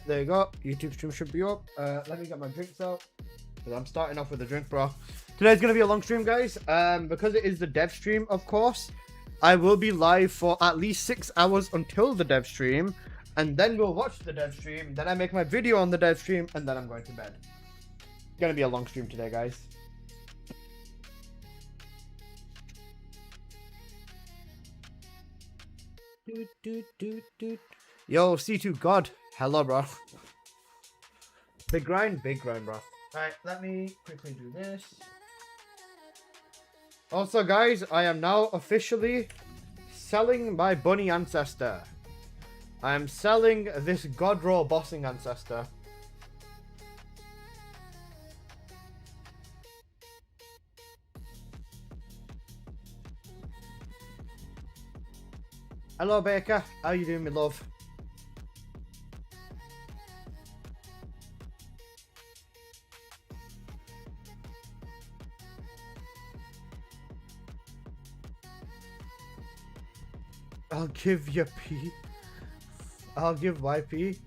There you go. YouTube stream should be up. Let me get my drinks out. I'm starting off with a drink, bro. Today's gonna be a long stream, guys. Because it is the dev stream, of course. I will be live for at least 6 hours until the dev stream, and then we'll watch the dev stream. Then I make my video on the dev stream, and then I'm going to bed. It's gonna be a long stream today, guys. Yo, C2 God. Hello, bro. Big grind, bro. Alright, let me quickly do this. Also, guys, I am now officially selling my bunny ancestor. I am selling this God roll bossing ancestor. Hello, Baker. How you doing, my love? I'll give you P. I'll give YP.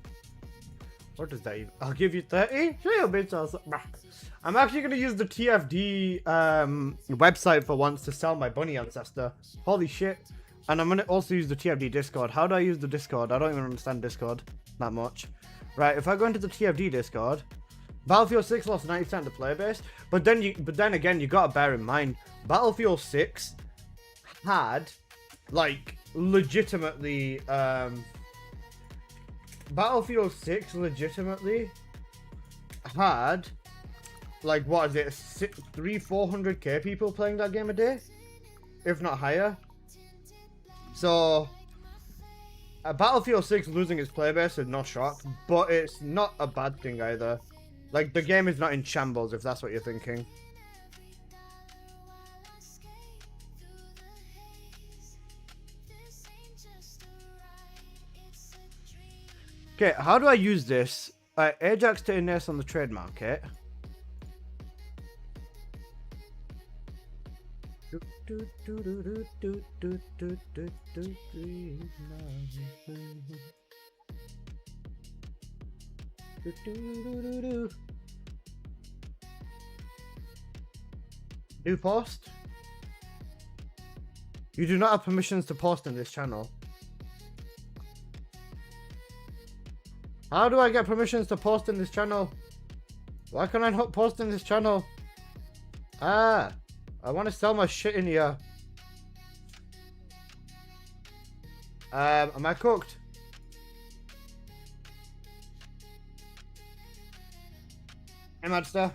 What does that even? I'll give you 30? Sure, bitch. I'm actually going to use the TFD website for once to sell my bunny ancestor. Holy shit. And I'm going to also use the TFD Discord. How do I use the Discord? I don't even understand Discord that much. Right, if I go into the TFD Discord, Battlefield 6 lost 90% of the player base. But then again, you got to bear in mind, Battlefield 6 had, like, legitimately, Battlefield 6 legitimately had, like, what is it, 300-400k people playing that game a day, if not higher. So Battlefield 6 losing its player base is no shock, but it's not a bad thing either. Like, the game is not in shambles, if that's what you're thinking. Okay, how do I use this? Ajax to Ines on the trade market. New post? You do not have permissions to post in this channel. How do I get permissions to post in this channel? Why can I not post in this channel? Ah, I want to sell my shit in here. Am I cooked? Hey, Madster.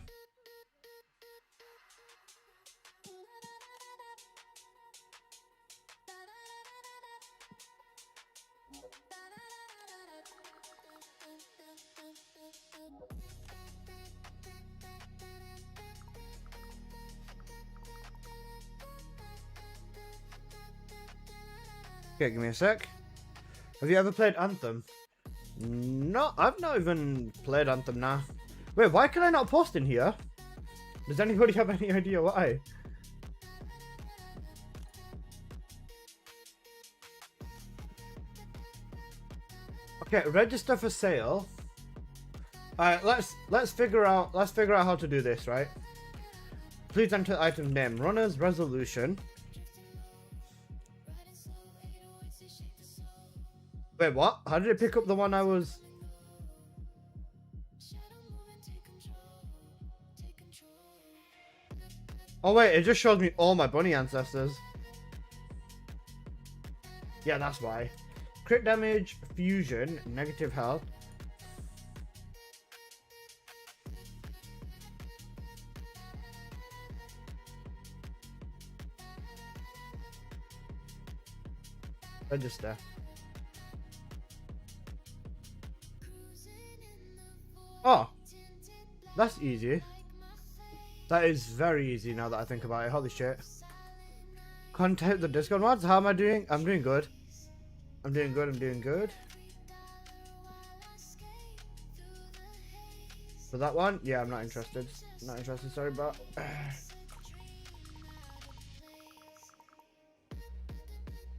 Okay, give me a sec. Have you ever played Anthem? No, I've not even played Anthem now. Wait, why can I not post in here? Does anybody have any idea why? Okay, register for sale. Alright, let's figure out how to do this, right? Please enter item name. Runner's resolution. Wait, what? How did it pick up the one I was... Oh wait, it just shows me all my bunny ancestors. Yeah, that's why. Crit damage, fusion, negative health. Register. Oh, that's easy. That is very easy now that I think about it. Holy shit. Contact the Discord mods. How am I doing? I'm doing good. I'm doing good. For that one? Yeah, I'm not interested. Not interested, sorry, but...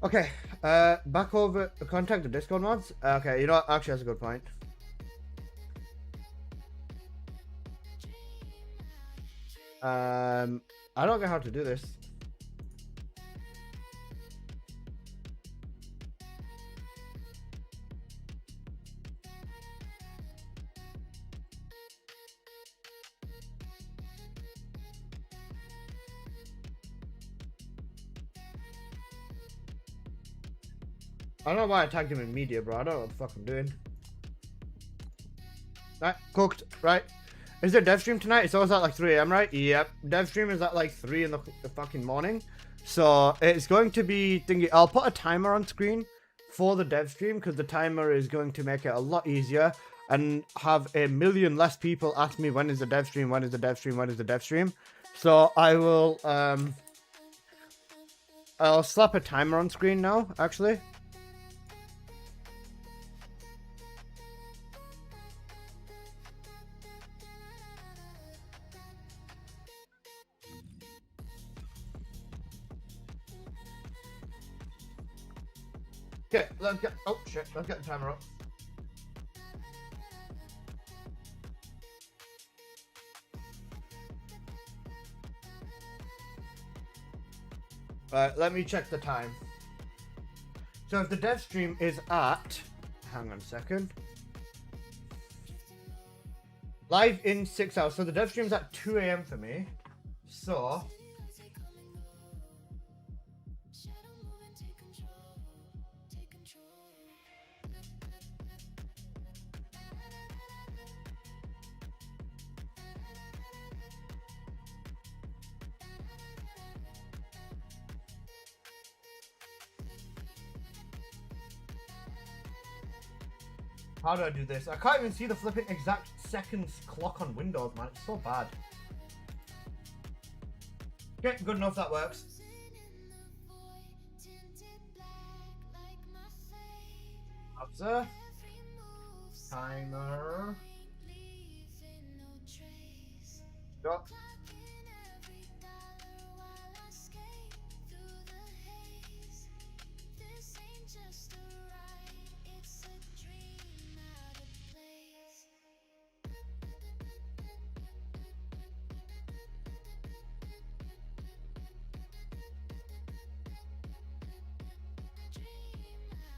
Okay, back over, contact the Discord mods. Okay, you know what? Actually, that's a good point. I don't get how to do this. I don't know why I tagged him in media, bro. I don't know what the fuck I'm doing. Right, cooked, right? Is there dev stream tonight? It's always at like 3 AM, right? Yep. Dev stream is at like 3 in the fucking morning. So it's going to be thingy. I'll put a timer on screen for the dev stream because the timer is going to make it a lot easier and have a million less people ask me when is the dev stream, when is the dev stream, when is the dev stream. So I will I'll slap a timer on screen now, actually. Okay, let's get. Oh shit, let's get the timer up. Let me check the time. So if the dev stream is at. Hang on a second. Live in 6 hours. So the dev stream's at 2 AM for me. So. How do I do this? I can't even see the flipping exact seconds clock on Windows, man. It's so bad. Okay, good enough. That works. Observe. Timer. Go.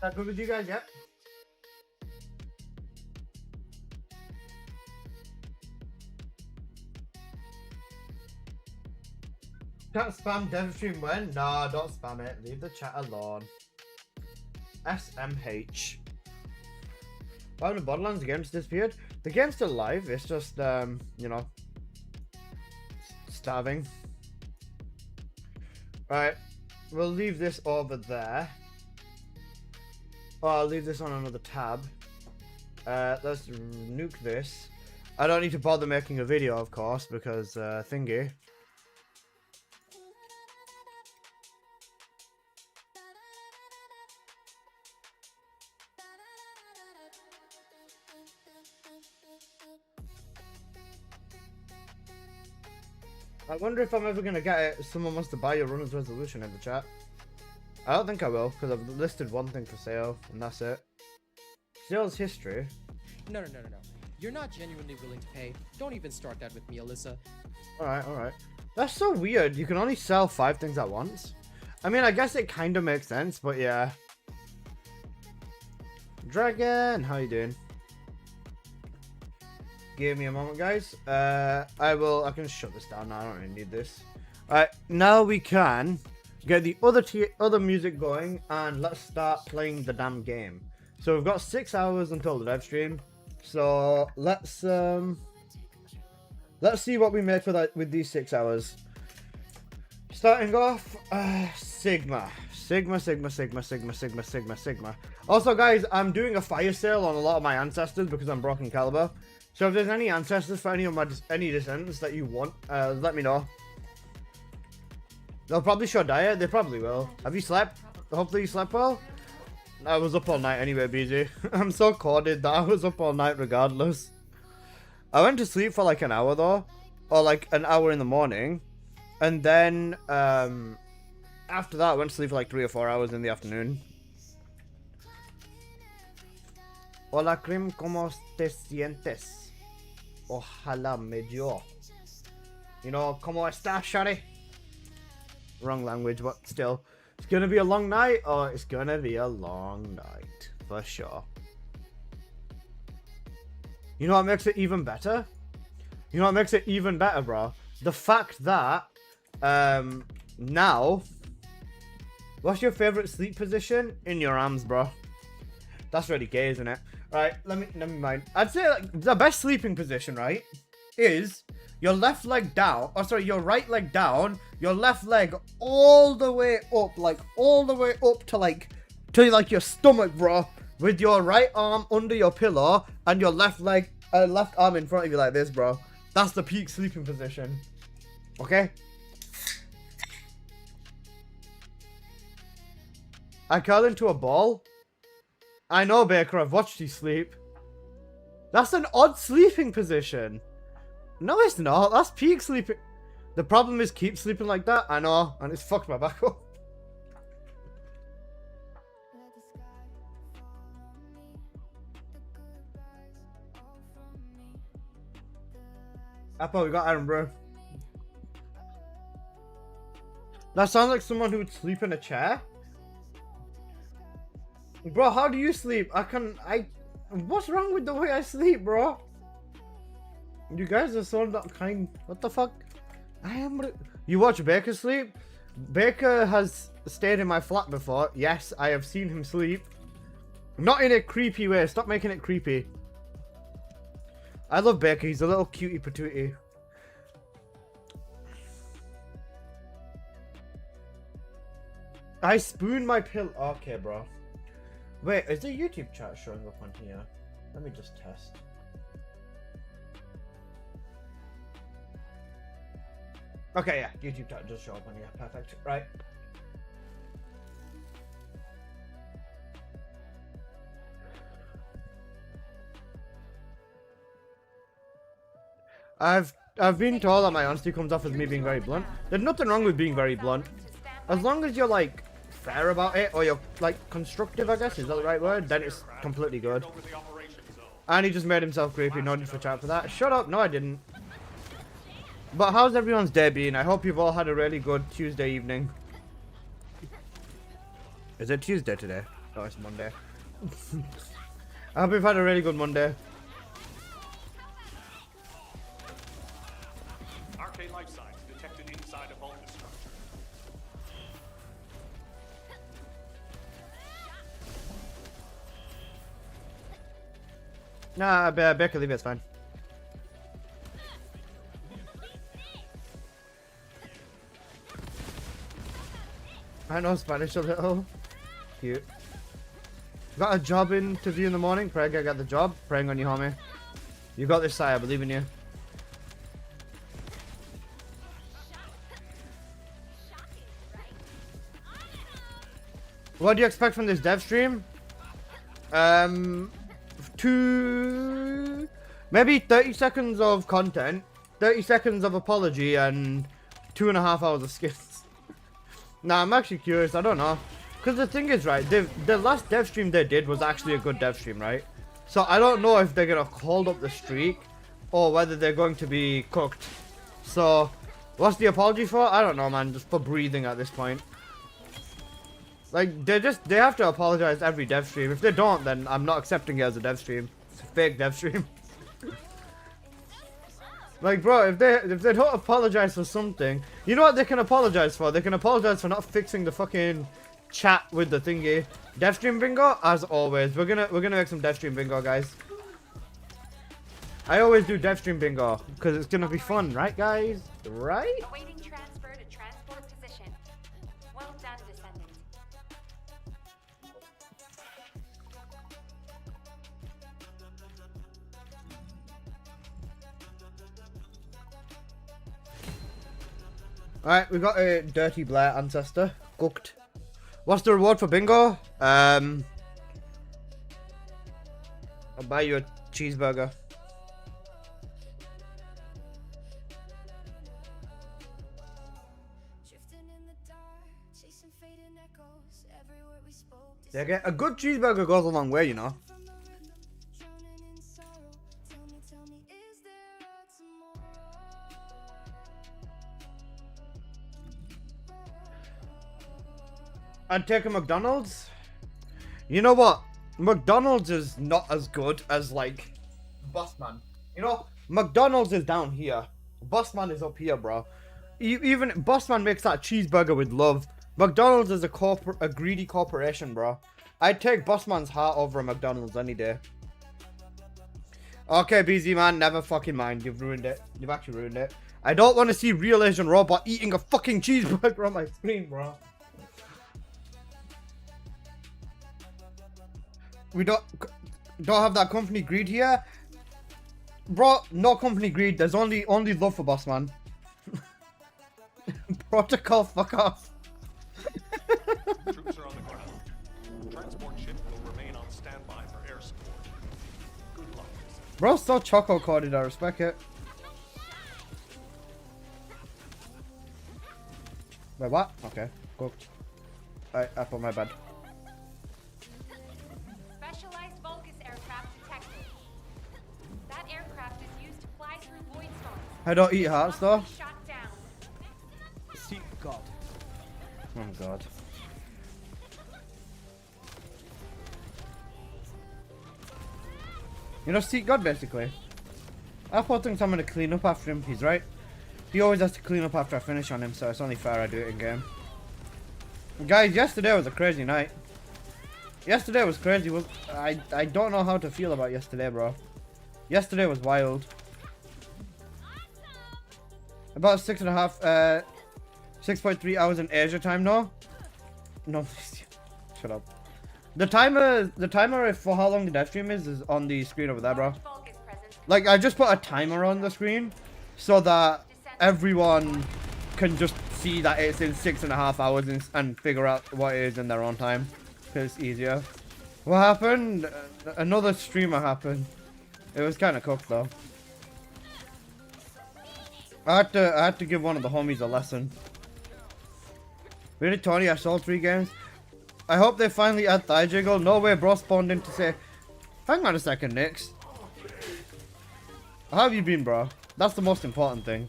That good with you guys yet? Can't spam dev stream when? Nah, don't spam it. Leave the chat alone. SMH. Why the Borderlands game's disappeared? The game's still live. It's just you know, starving. Right, we'll leave this over there. Oh, I'll leave this on another tab. Let's nuke this. I don't need to bother making a video, of course, because thingy. I wonder if I'm ever gonna get it. If someone wants to buy your runner's resolution in the chat. I don't think I will, because I've listed one thing for sale, and that's it. Sales history. No. You're not genuinely willing to pay. Don't even start that with me, Alyssa. Alright. That's so weird. You can only sell 5 things at once. I mean, I guess it kind of makes sense, but yeah. Dragon, how you doing? Give me a moment, guys. I can shut this down now. I don't really need this. Alright, now we can get the other music going, and let's start playing the damn game. So we've got 6 hours until the live stream. So let's see what we make with these 6 hours. Starting off, Sigma. Also, guys, I'm doing a fire sale on a lot of my ancestors because I'm broken caliber. So if there's any ancestors for any of my descendants that you want, let me know. They'll probably show diet. They probably will. Have you slept? Hopefully you slept well. I was up all night anyway, BZ. I'm so corded that I was up all night regardless. I went to sleep for like an hour though, or like an hour in the morning, and then After that, I went to sleep for like 3 or 4 hours in the afternoon. Hola, Krim, ¿cómo te sientes? Ojalá mejor. You know, ¿cómo estás, Shari? Wrong language, but still. It's gonna be a long night, or it's gonna be a long night. For sure. You know what makes it even better? You know what makes it even better, bro? The fact that, now, what's your favorite sleep position? In your arms, bro. That's really gay, isn't it? Right, let me mind. I'd say like the best sleeping position, right, is your left leg down. Oh, sorry, your right leg down. Your left leg all the way up, like all the way up to like your stomach, bro. With your right arm under your pillow and your left leg, left arm in front of you like this, bro. That's the peak sleeping position. Okay. I curl into a ball. I know, Baker, I've watched you sleep. That's an odd sleeping position. No, it's not. That's peak sleeping. The problem is keep sleeping like that. I know, and it's fucked my back up. Apple, we got Aaron, bro. That sounds like someone who would sleep in a chair. Bro, how do you sleep? What's wrong with the way I sleep, bro? You guys are so not kind. What the fuck? You watch Baker sleep? Baker has stayed in my flat before. Yes, I have seen him sleep. Not in a creepy way. Stop making it creepy. I love Baker. He's a little cutie patootie. I spoon my pill. Okay, bro. Wait, is the YouTube chat showing up on here? Let me just test. Okay, yeah, YouTube chat does show up on here. Perfect. Right. I've been told that my honesty comes off as me being very blunt. There's nothing wrong with being very blunt. As long as you're like fair about it, or you're like constructive, I guess, is that the right word? Then it's completely good. And he just made himself creepy, no need for chat for that. Shut up, no I didn't. But how's everyone's day been? I hope you've all had a really good Tuesday evening. Is it Tuesday today? Oh, it's Monday. I hope you've had a really good Monday. Arcane life signs detected inside a vault structure. Nah, Becca, leave it, it's fine. I know Spanish a little. Cute. Got a job interview in the morning. Craig, I got the job. Praying on you, homie. You got this, side. I believe in you. What do you expect from this dev stream? Maybe 30 seconds of content, 30 seconds of apology, and 2.5 hours of skits. Nah, I'm actually curious. I don't know. Because the thing is, right, the last dev stream they did was actually a good dev stream, right? So I don't know if they're going to hold up the streak or whether they're going to be cooked. So, what's the apology for? I don't know, man. Just for breathing at this point. Like, they have to apologize every dev stream. If they don't, then I'm not accepting it as a dev stream. It's a fake dev stream. Like, bro, if they don't apologize for something, you know what they can apologize for? They can apologize for not fixing the fucking chat with the thingy. Dev stream bingo, as always. We're gonna make some dev stream bingo, guys. I always do dev stream bingo because it's gonna be fun, right, guys? Right? Awaiting transfer to transport position. Well done, Descendant. Alright, we got a Dirty Blair ancestor. Cooked. What's the reward for bingo? I'll buy you a cheeseburger. Yeah, a good cheeseburger goes a long way, you know. I'd take a McDonald's. You know what? McDonald's is not as good as like Busman. You know, McDonald's is down here. Busman is up here, bro. Even Busman makes that cheeseburger with love. McDonald's is a greedy corporation, bro. I'd take Busman's heart over a McDonald's any day. Okay, BZ man, never fucking mind. You've ruined it. You've actually ruined it. I don't want to see real Asian robot eating a fucking cheeseburger on my screen, bro. We don't have that company greed here, bro. No company greed. There's only love for boss man. Protocol, fuck off. Troops are on the ground. Transport ship will remain on standby for air support. Good luck. Bro, so choco coded. I respect it. Wait, what? Okay, cooked. I put my bed. Specialized Vulcus aircraft detected. That aircraft is used to fly through void storms. I don't eat hearts though. Must be shot down. Seek God. Oh god. You know, seek God basically. Apple thinks I'm gonna clean up after him. He's right. He always has to clean up after I finish on him, so it's only fair I do it in game. Guys, yesterday was a crazy night. Yesterday was crazy. I don't know how to feel about yesterday, bro. Yesterday was wild. About 6.3 hours in Asia time now. No, shut up. The timer for how long the dev stream is on the screen over there, bro. Vulcus presence. Like, I just put a timer on the screen so that everyone can just see that it's in 6.5 hours and figure out what it is in their own time. Because it's easier. What happened? Another streamer happened. It was kind of cooked though. I had to give one of the homies a lesson. Really, Tony? I sold 3 games. I hope they finally add thigh jiggle. No way, bro spawned in to say, hang on a second, Nix. How have you been, bro? That's the most important thing.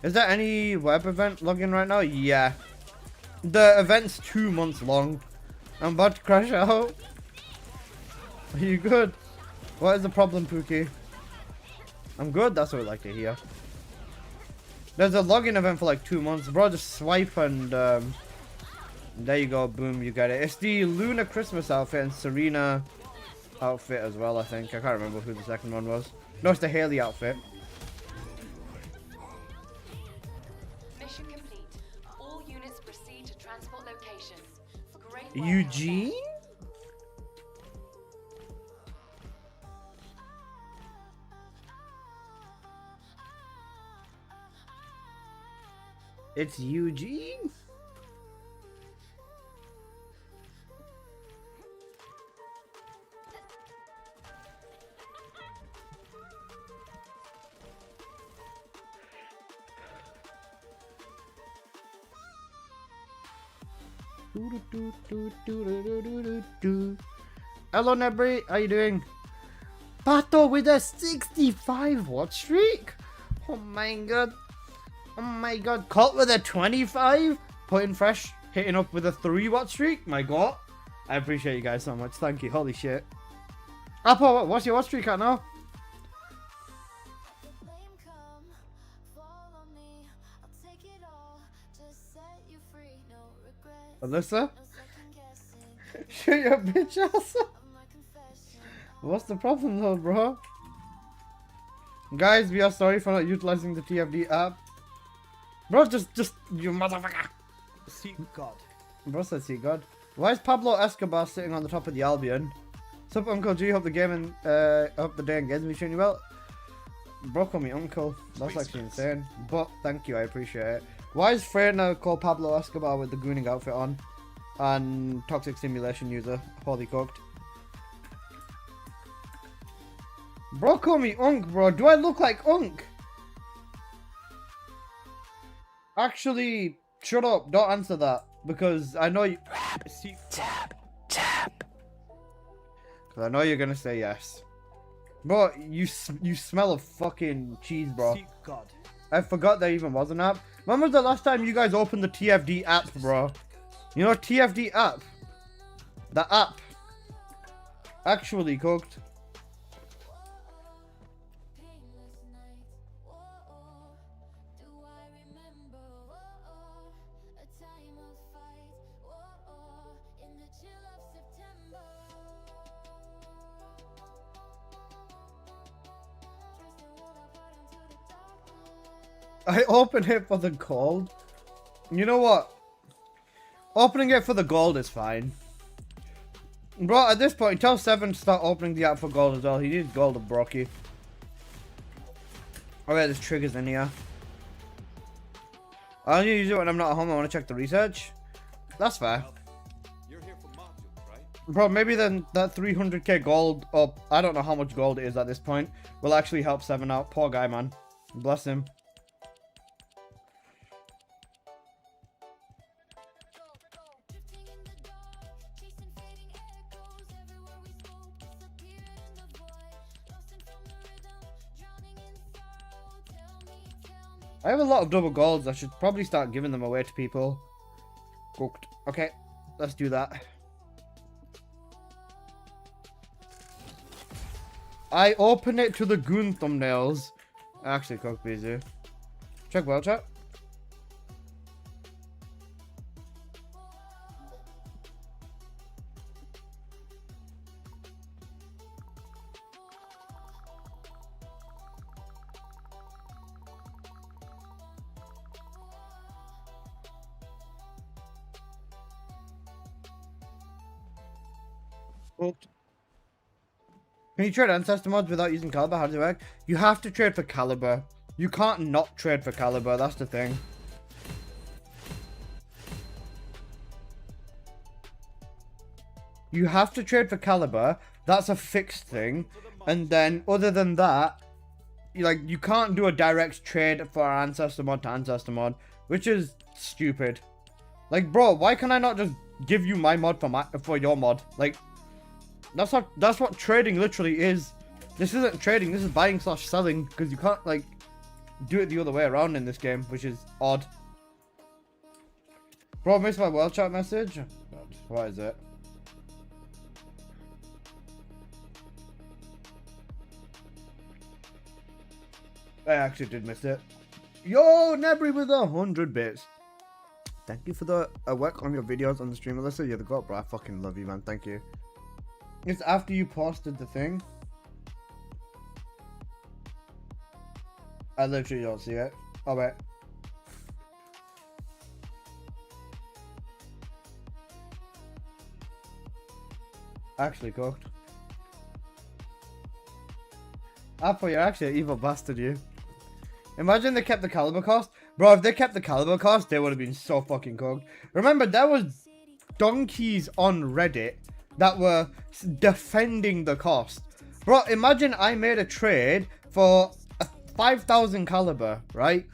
Is there any web event login right now? Yeah. The event's 2 months long. I'm about to crash out. Are you good? What is the problem, Pookie? I'm good, that's what I like to hear. There's a login event for like 2 months. Bro, just swipe and there you go, boom, you get it. It's the Luna Christmas outfit and Serena outfit as well, I think. I can't remember who the second one was. No, it's the Haley outfit. Mission complete. All units proceed to transport locations. Great work. Eugene? It's Eugene? Hello Nebri, how you doing? Pato with a 65 watch streak? Oh my god. Oh my god. Colt with a 25? Putting fresh, hitting up with a 3 watch streak? My god. I appreciate you guys so much. Thank you. Holy shit. Apple, what's your watch streak at now? Alyssa? Shoot your bitch ass. What's the problem though, bro? Guys, we are sorry for not utilizing the TFD app. Bro, just you motherfucker. Seek God. Bro said see God. Why is Pablo Escobar sitting on the top of the Albion? Sup, Uncle G? Hope the game and hope the day and games be treating you well. Bro, call me Uncle. That's actually insane. But thank you, I appreciate it. Why is Freyna called Pablo Escobar with the gooning outfit on? And toxic simulation user. Holy cooked. Bro, call me Unk, bro. Do I look like Unk? Actually, shut up. Don't answer that. because I know you. See, Tap. because I know you're gonna say yes. Bro, you smell of fucking cheese, bro. God. I forgot there even was an app. When was the last time you guys opened the TFD app, bro? You know TFD app? The app. Actually cooked. I opened it for the gold. You know what? Opening it for the gold is fine. Bro, at this point, tell Seven to start opening the app for gold as well. He needs gold of Brocky. Alright, there's triggers in here. I only use it when I'm not at home. I want to check the research. That's fair. You're here for modules, right? Bro, maybe then that 300k gold, or I don't know how much gold it is at this point, will actually help Seven out. Poor guy, man. Bless him. I have a lot of double golds. I should probably start giving them away to people. Cooked. Okay, let's do that. I open it to the goon thumbnails. Actually, cooked busy. Check well, chat. Can you trade ancestor mods without using caliber? How does it work? You have to trade for caliber. You can't not trade for caliber. That's the thing. You have to trade for caliber. That's a fixed thing. And then, other than that, you can't do a direct trade for ancestor mod to ancestor mod, which is stupid. Like, bro, why can I not just give you my mod for your mod? Like, that's what trading literally is. This isn't trading, this is buying / selling, because you can't like do it the other way around in this game, which is odd. Bro, missed my world chat message? God, what is it? I actually did miss it. Yo, Nebri with 100 bits. Thank you for the work on your videos on the stream, Alyssa. You're the god, bro. I fucking love you, man. Thank you. It's after you posted the thing. I literally don't see it. Oh, wait. Actually cooked. Apple, you're actually an evil bastard, you. Imagine they kept the caliber cost. Bro, if they kept the caliber cost, they would have been so fucking cooked. Remember, there was donkeys on Reddit that were defending the cost. Bro, imagine I made a trade for a 5,000 caliber, right?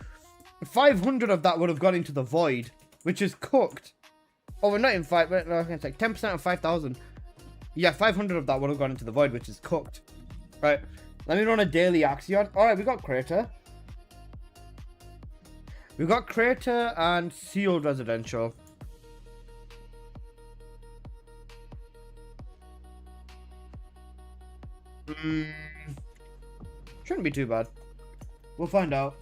500 of that would have gone into the void, which is cooked. Oh, we're not in 5, no, I can say 10% of 5,000. Yeah, 500 of that would have gone into the void, which is cooked. Right, let me run a daily Axion. Alright, we got Crater. We got Crater and Sealed Residential. Shouldn't be too bad. We'll find out.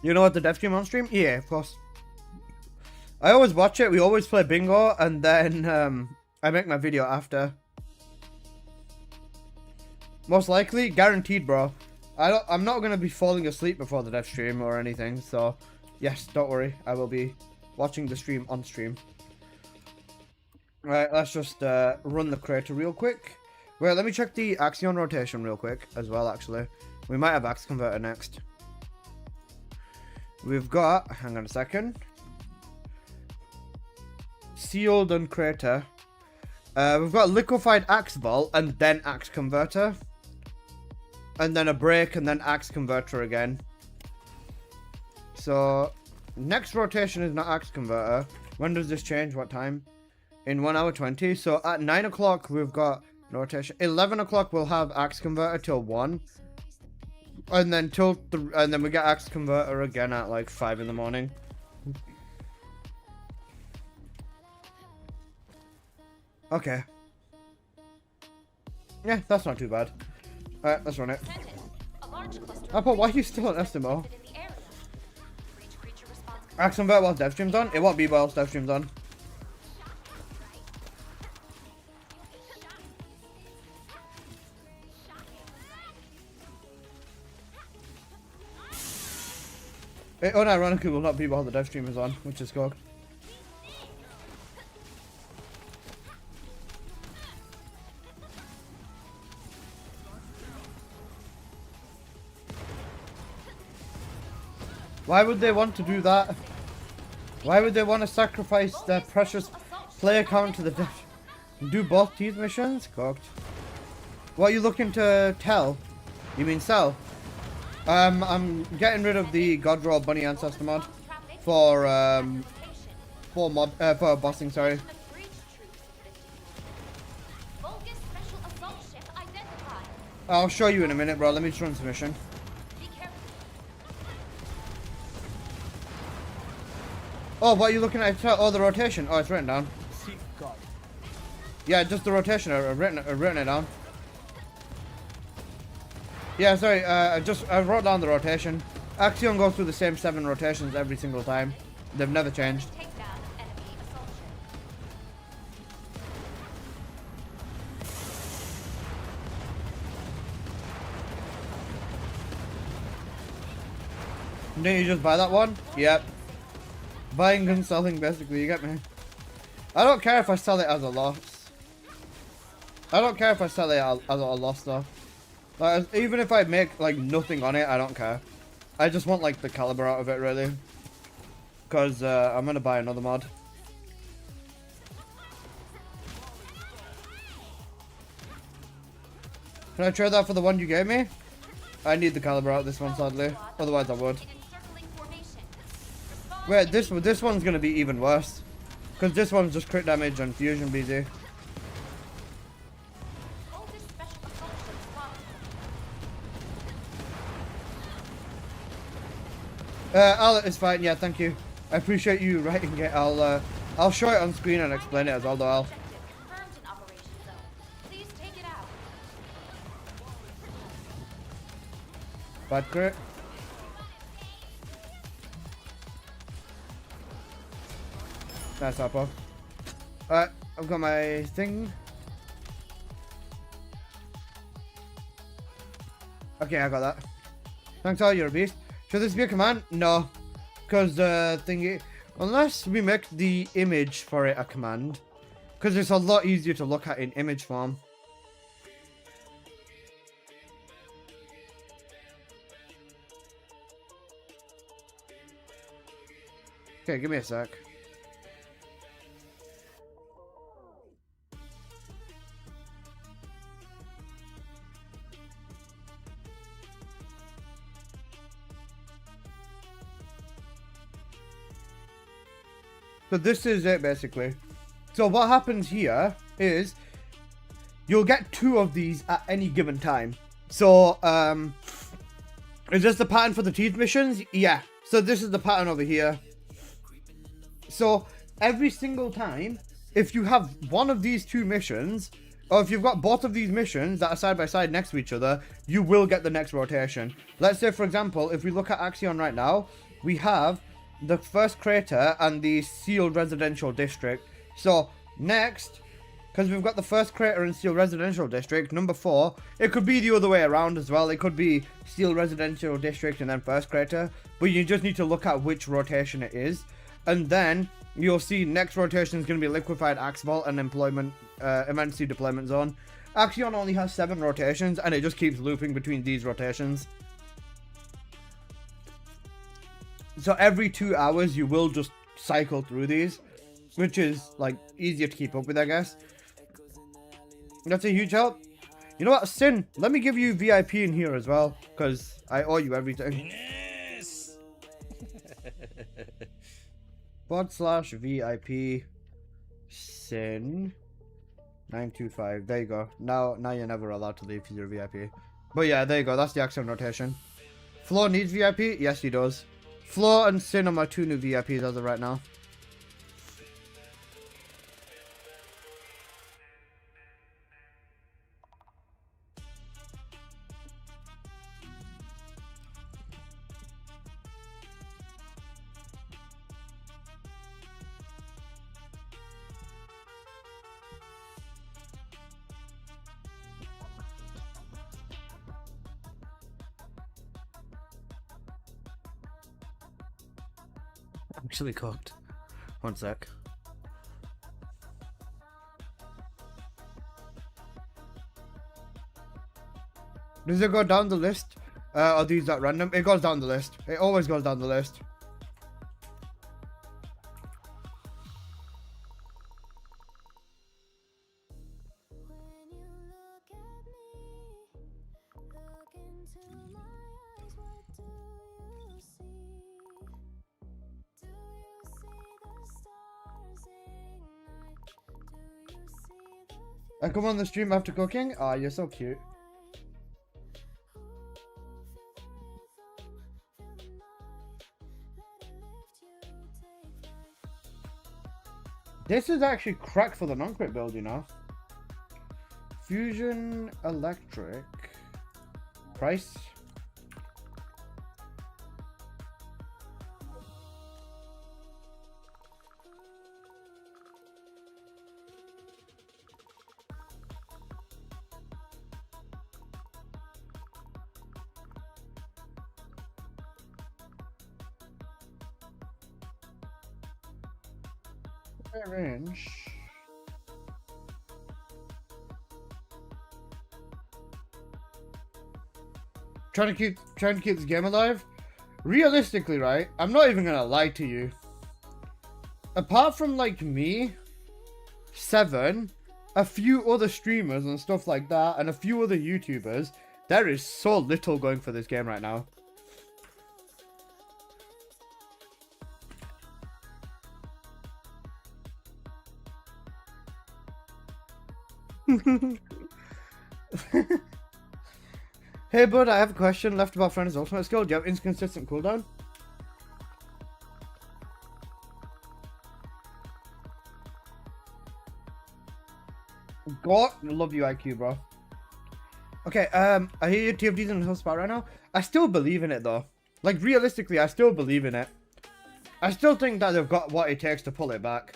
You know what, the dev stream on stream? Yeah, of course. I always watch it. We always play bingo, and then I make my video after. Most likely, guaranteed, bro. I'm not gonna be falling asleep before the dev stream or anything. So, yes, don't worry. I will be watching the stream on stream. Right, let's just run the Crater real quick. Wait, let me check the Axion rotation real quick as well. Actually, we might have Axe Converter next. We've got, hang on a second, Sealed and Crater. We've got liquefied axe vault and then axe converter. And then a break and then axe converter again. So, next rotation is not axe converter. When does this change? What time? In 1 hour 20. So at 9 o'clock we've got rotation. 11 o'clock we'll have axe converter till 1. And then and then we get axe converter again at like 5 in the morning. Okay. Yeah, that's not too bad. Alright, let's run it. Apple, why are you still on Estimo? Axe convert while dev stream's on? It won't be while dev stream's on. It unironically will not be while the dev stream is on, which is cool. Why would they want to do that? Why would they want to sacrifice their precious player count to the dev? Do both these missions? Cooked. What are you looking to tell? You mean sell? I'm getting rid of the God Roll Bunny Ancestor mod for bossing, sorry. I'll show you in a minute, bro. Let me just run submission. Oh, what are you looking at? Oh, the rotation. Oh, it's written down. Yeah, just the rotation. I've written it down. Yeah, sorry. I wrote down the rotation. Axion goes through the same 7 rotations every single time. They've never changed. Didn't you just buy that one? Yep. Buying and selling, basically, you get me? I don't care if I sell it as a loss. I don't care if I sell it as a loss, though. Like, even if I make, like, nothing on it, I don't care. I just want, like, the caliber out of it, really. Because, I'm gonna buy another mod. Can I trade that for the one you gave me? I need the caliber out of this one, sadly. Otherwise, I would. Wait, this one's gonna be even worse. Because this one's just crit damage and fusion BZ. It's fine, yeah, thank you. I appreciate you writing it. I'll show it on screen and explain it as well, though. Bad crit. Nice apple. Alright, I've got my thing. Okay, I got that. Thanks all, you're a beast. Should this be a command? No. Because thingy, unless we make the image for it a command. Because it's a lot easier to look at in image form. Okay, give me a sec. So this is it, basically. So what happens here is you'll get 2 of these at any given time. So, is this the pattern for the teeth missions? Yeah. So this is the pattern over here. So every single time, if you have one of these 2 missions, or if you've got both of these missions that are side by side next to each other, you will get the next rotation. Let's say, for example, if we look at Axion right now, we have the first crater and the sealed residential district. So next, because we've got the first crater and sealed residential district, number 4, it could be the other way around as well. It could be sealed residential district and then first crater, but you just need to look at which rotation it is, and then you'll see next rotation is going to be liquefied axe vault and emergency deployment zone. Axion only has 7 rotations and it just keeps looping between these rotations. So every 2 hours you will just cycle through these, which is like easier to keep up with, I guess. That's a huge help. You know what, Sin? Let me give you VIP in here as well, because I owe you everything. /VIP Sin 925. There you go. Now you're never allowed to leave because you're VIP. But yeah, there you go. That's the Axion rotation. Flo needs VIP? Yes, he does. Flo and Sin are my 2 new VIPs as of right now. Actually cooked. One sec. Does it go down the list? Or these at random? It goes down the list. It always goes down the list. I come on the stream after cooking? Ah, you're so cute. This is actually crack for the non-crit build, you know. Fusion Electric. Price. Range. Trying to keep this game alive. Realistically, right? I'm not even gonna lie to you. Apart from like me, Seven, a few other streamers and stuff like that, and a few other YouTubers, there is so little going for this game right now. Hey bud, I have a question left about Friend's ultimate skill. Do you have inconsistent cooldown? God, love you IQ, bro. Okay, I hear your TFD's in the whole spot right now. I still believe in it though. Like realistically, I still believe in it. I still think that they've got what it takes to pull it back.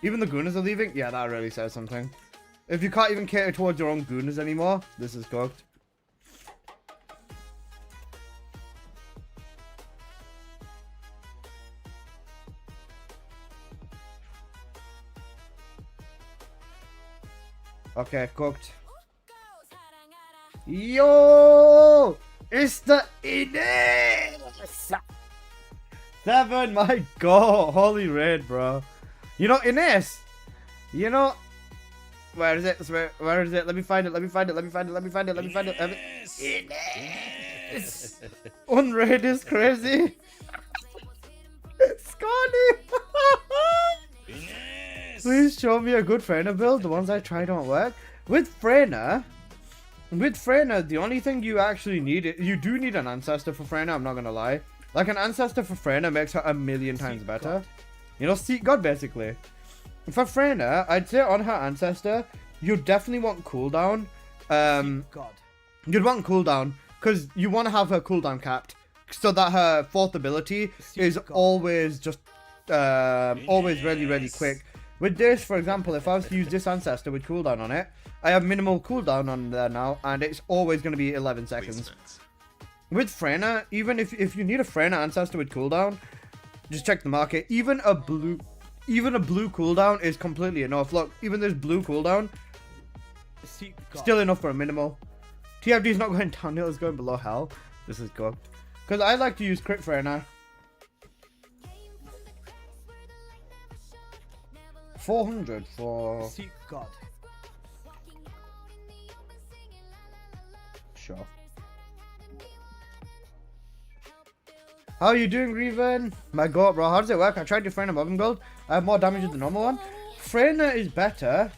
Even the Gooners are leaving? Yeah, that really says something. If you can't even cater towards your own Gooners anymore, this is cooked. Okay, cooked. Yo! It's the Ines! Seven, my god! Holy raid, bro. You know, Ines! You know... Where is it? Where is it? Let me find it. Let me find it. Let me find it. Let me find it. Let me find it. Ines! Unraid is crazy. Scotty! Please show me a good Freyna build. The ones I try don't work. With Freyna, the only thing you actually need, you do need an ancestor for Freyna, I'm not gonna lie. Like an ancestor for Freyna makes her a million times better. You know, seek God basically. For Freyna, I'd say on her ancestor, you definitely want cooldown. You'd want cooldown because you want to have her cooldown capped so that her fourth ability is always just always really quick. With this, for example, if I was to use this ancestor with cooldown on it, I have minimal cooldown on there now, and it's always going to be 11 seconds. With Freyna, even if you need a Freyna ancestor with cooldown, just check the market. Even a blue cooldown is completely enough. Look, even this blue cooldown, still enough for a minimal. TFD is not going downhill, it's going below hell. This is good. Because I like to use crit Freyna. 400 for... Seek God. sure. How are you doing, Reven? My god, bro, how does it work? I tried to Freyna Mobbing build. I have more damage than the normal one. Freyna is better.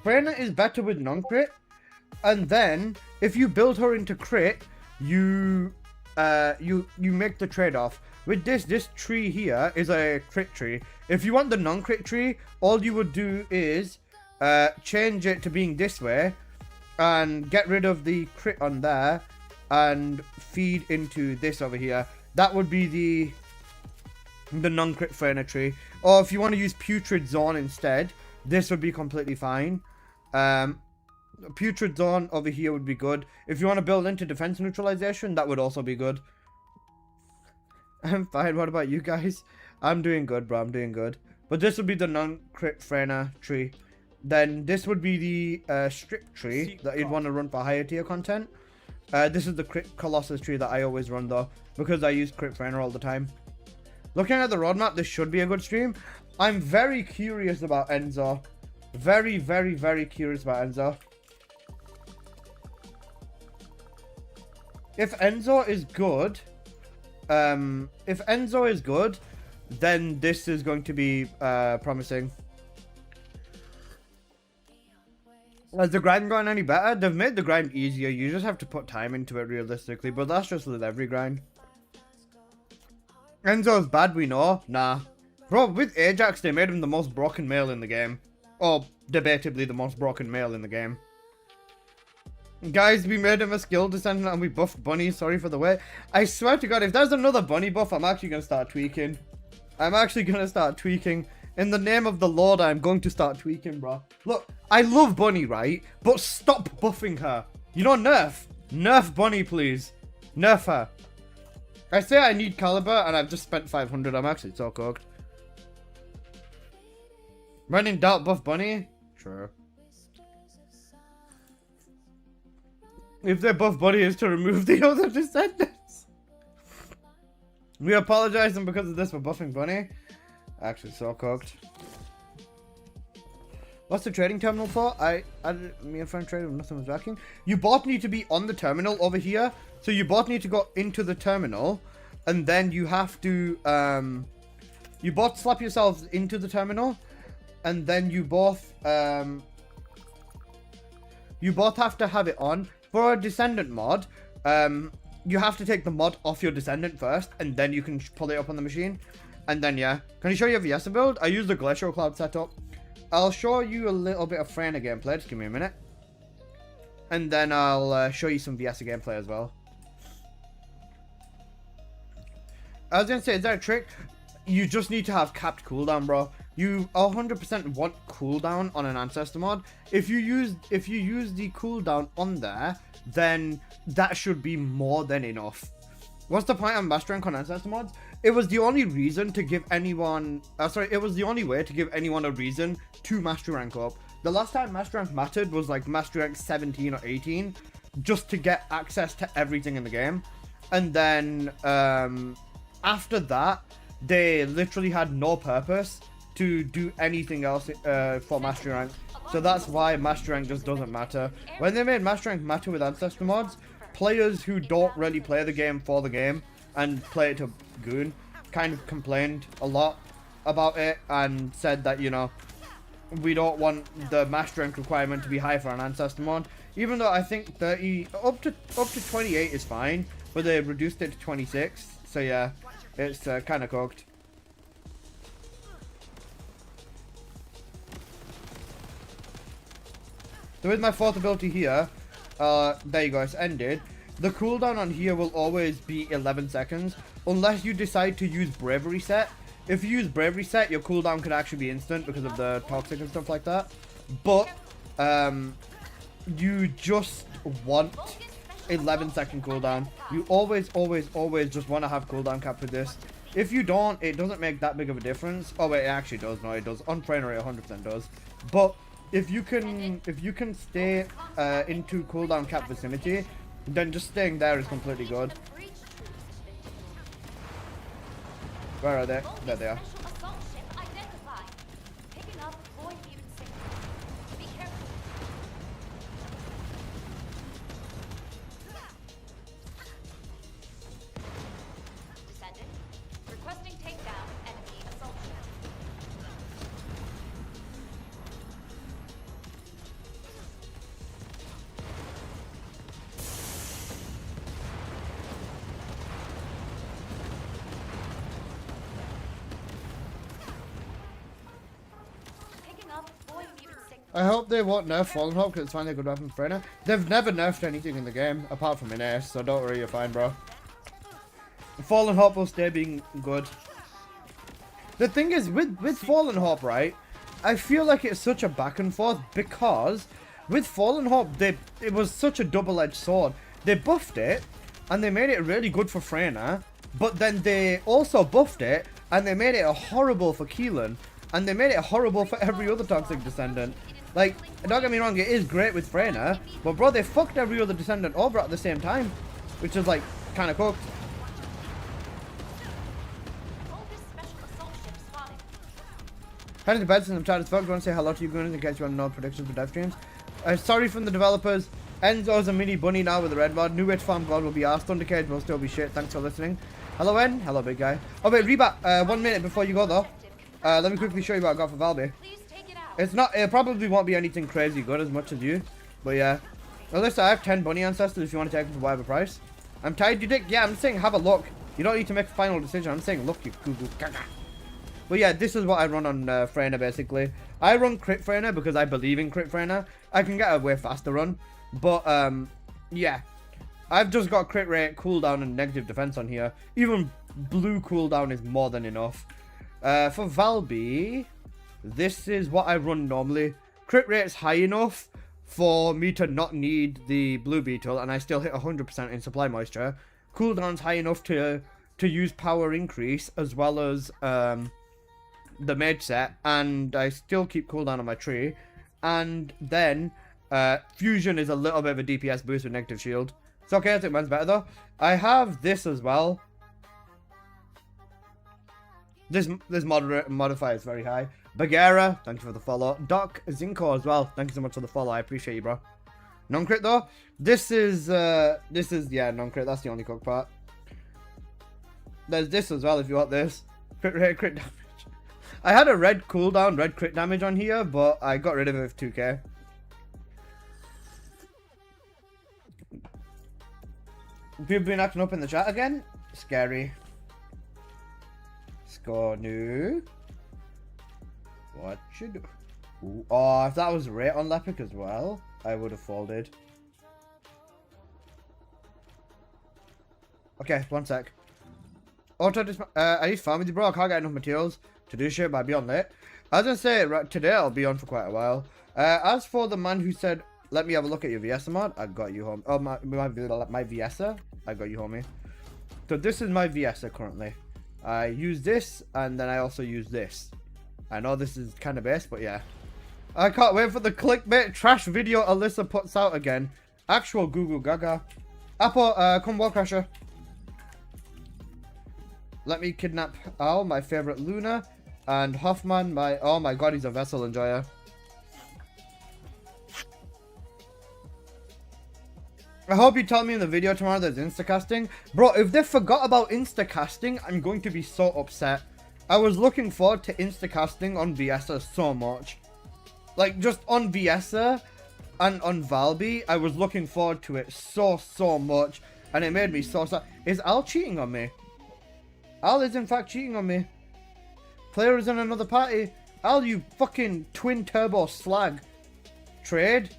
Freyna is better with non-crit. And then, if you build her into crit, you make the trade-off. With this tree here is a crit tree. If you want the non-crit tree, all you would do is change it to being this way and get rid of the crit on there and feed into this over here. That would be the non-crit Freyna tree. Or if you want to use Putrid Zone instead, this would be completely fine. Putrid Zone over here would be good. If you want to build into defense neutralization, that would also be good. I'm fine. What about you guys? I'm doing good, bro. I'm doing good. But this would be the non-crit Freyna tree. Then this would be the strip tree that you'd want to run for higher tier content. This is the crit Colossus tree that I always run though, because I use crit Freyna all the time. Looking at the roadmap, this should be a good stream. I'm very curious about Enzo. Very, very, very curious about Enzo. If Enzo is good, then this is going to be promising. Has the grind gotten any better? They've made the grind easier. You just have to put time into it realistically, but that's just with every grind. Enzo's bad, we know. Nah. Bro, with Ajax, they made him the most broken male in the game. Or, debatably, the most broken male in the game. Guys, we made him a skill descendant and we buffed Bunny. Sorry for the wait. I swear to God, if there's another Bunny buff, I'm actually going to start tweaking. In the name of the Lord, I'm going to start tweaking, bro. Look, I love Bunny, right? But stop buffing her. You know, nerf. Nerf Bunny, please. Nerf her. I say I need Caliber, and I've just spent 500. I'm actually so cooked. When in doubt, buff Bunny? Sure. If their buff Bunny is to remove the other descendants. We apologizing because of this for buffing Bunny. Actually, so cooked. What's the trading terminal for? Me and friend traded when nothing was working. You both need to be on the terminal over here. So you both need to go into the terminal. And then you have to, you both slap yourselves into the terminal. And then you both have to have it on. For a Descendant mod, you have to take the mod off your Descendant first. And then you can pull it up on the machine. And then, yeah. Can you show you a Viesa build? I use the Glacial Cloud setup. I'll show you a little bit of Freyna gameplay. Just give me a minute. And then I'll show you some Viesa gameplay as well. I was going to say, is that a trick? You just need to have capped cooldown, bro. You 100% want cooldown on an ancestor mod. If you use the cooldown on there, then that should be more than enough. What's the point of master rank on ancestor mods? It was the only reason to give anyone... it was the only way to give anyone a reason to master rank up. The last time master rank mattered was like master rank 17 or 18. Just to get access to everything in the game. And then after that, they literally had no purpose to do anything else for master rank. So that's why master rank just doesn't matter. When they made master rank matter with ancestor mods, players who don't really play the game for the game and play it to goon kind of complained a lot about it and said that, you know, we don't want the master rank requirement to be high for an ancestor mod, even though I think 30 up to 28 is fine, but they reduced it to 26. So yeah, it's kind of cooked. So with my fourth ability here, there you go, it's ended. The cooldown on here will always be 11 seconds, unless you decide to use Bravery Set. If you use Bravery Set, your cooldown could actually be instant because of the toxic and stuff like that. But, you just want 11-second cooldown. You always just want to have cooldown cap with this. If you don't, it doesn't make that big of a difference. Oh wait, it actually does. No, it does. On Trainer, it 100% does. But if you can stay into cooldown cap vicinity, then just staying there is completely good. Where are they? There they are. I hope they won't nerf Fallen Hawk because it's finally a good weapon for Freyna. They've never nerfed anything in the game apart from an ace, so don't worry, you're fine, bro. Fallen Hawk will stay being good. The thing is, with Fallen Hawk, right, I feel like it's such a back and forth because with Fallen Hawk, it was such a double-edged sword. They buffed it, and they made it really good for Freyna, but then they also buffed it, and they made it horrible for Keelan, and they made it horrible for every other Toxic Descendant. Like, don't get me wrong, it is great with Freyna, but bro, they fucked every other Descendant over at the same time, which is like, kind of cooked. Heading to bed since I'm tired as fuck. I want to say hello to you guys in case you want to know predictions for dev streams. Sorry from the developers. Enzo's a mini bunny now with the red mod. New way to farm gold will be arsed. Thundercade will still be shit. Thanks for listening. Hello, En. Hello, big guy. Oh, wait, Rebat. 1 minute before you go, though. Let me quickly show you what I got for Valby. It's not, it probably won't be anything crazy good as much as you. But yeah. Alyssa, I have 10 bunny ancestors if you want to take them for whatever price. I'm tired, you dick. Yeah, I'm saying have a look. You don't need to make a final decision. I'm saying look, you goo-goo gaga. But yeah, this is what I run on Freyna, basically. I run crit Freyna because I believe in crit Freyna. I can get a way faster run. But, yeah. I've just got crit rate, cooldown, and negative defense on here. Even blue cooldown is more than enough. For Valby, this is what I run normally. Crit rate is high enough for me to not need the blue beetle, and I still hit 100% in supply moisture. Cooldown's high enough to use power increase, as well as, the mage set, and I still keep cooldown on my tree. And then fusion is a little bit of a DPS boost with negative shield. It's okay, I think mine's better though. I have this as well. This modifier is very high. Bagheera, thank you for the follow. Doc Zinko as well, thank you so much for the follow. I appreciate you, bro. Non-crit though. This is yeah, non-crit. That's the only cook part. There's this as well if you want this. Crit rate, crit damage. I had a red cooldown, red crit damage on here, but I got rid of it with 2k. People been acting up in the chat again? Scary. Scornu. What you do? Ooh. Oh, if that was rate on Lepic as well, I would have folded. Okay, 1 sec. Auto I need farm with you, bro. I can't get enough materials to do shit, but I'll be on late. As I say, right, today I'll be on for quite a while. As for the man who said, let me have a look at your Viesa mod, I got you home. Oh, my Viesa, I got you homie. So this is my Viesa currently. I use this, and then I also use this. I know this is kind of base, but yeah. I can't wait for the clickbait trash video Alyssa puts out again. Actual Google Gaga. Apple, come Wall Crasher. Let me kidnap Al, my favorite Luna, and Hoffman, oh my god, he's a vessel enjoyer. I hope you tell me in the video tomorrow there's instacasting. Bro, if they forgot about instacasting, I'm going to be so upset. I was looking forward to instacasting on Viesa so much. Like, just on Viesa and on Valby, I was looking forward to it so much. And it made me so sad. Is Al cheating on me? Al is in fact cheating on me. Player is in another party. Al, you fucking twin turbo slag. Trade?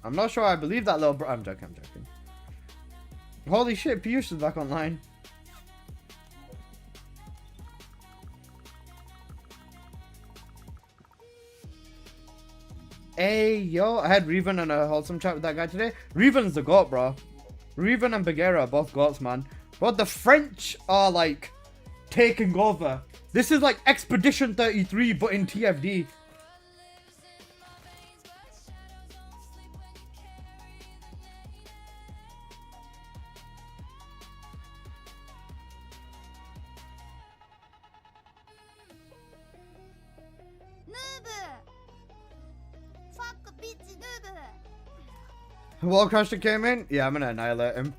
I'm not sure I believe that little bro. I'm joking. Holy shit, Piyush is back online. Hey, yo. I had Revan and a wholesome chat with that guy today. Revan's the goat, bro. Revan and Bagheera are both goats, man. But the French are, like, taking over. This is like Expedition 33, but in TFD. Wall Crusher came in? Yeah, I'm gonna annihilate him.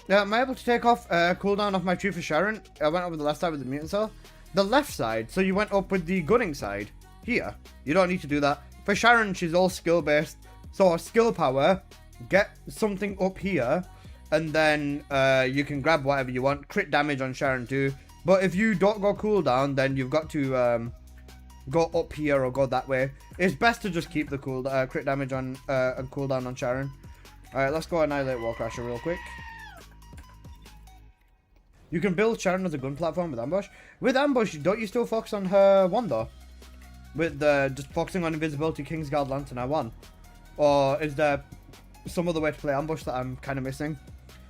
Yeah, am I able to take off cooldown off my tree for Sharon? I went over the left side with the mutant cell. The left side, so you went up with the gunning side. Here. You don't need to do that. For Sharon, she's all skill based. So skill power, get something up here, and then you can grab whatever you want. Crit damage on Sharon too. But if you don't go cooldown, then you've got to go up here or go that way. It's best to just keep the crit damage on and cooldown on Sharon. Alright, let's go annihilate Warcrasher real quick. You can build Sharon as a gun platform with Ambush. With Ambush, don't you still focus on her 1 though? With just focusing on Invisibility, Kingsguard, Lantern, I1? Or is there some other way to play Ambush that I'm kind of missing?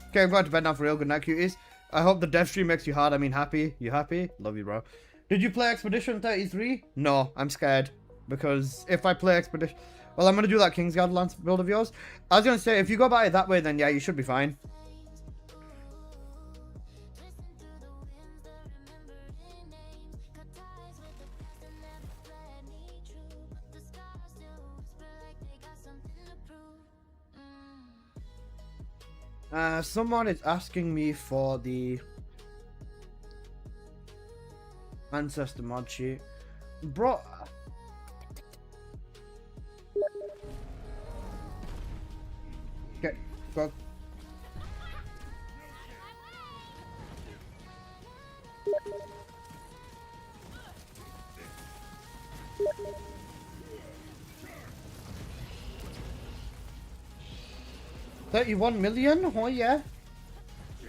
Okay, I'm going to bed now for real. Good night, cuties. I hope the dev stream makes you hard. I mean, happy. You happy? Love you, bro. Did you play Expedition 33? No, I'm scared. Because if I play Expedition... Well, I'm going to do that Kingsguard Lance build of yours. I was going to say, if you go by it that way, then yeah, you should be fine. Someone is asking me for the ancestor mod sheet. Bro... Okay, go. $31 million? Oh yeah.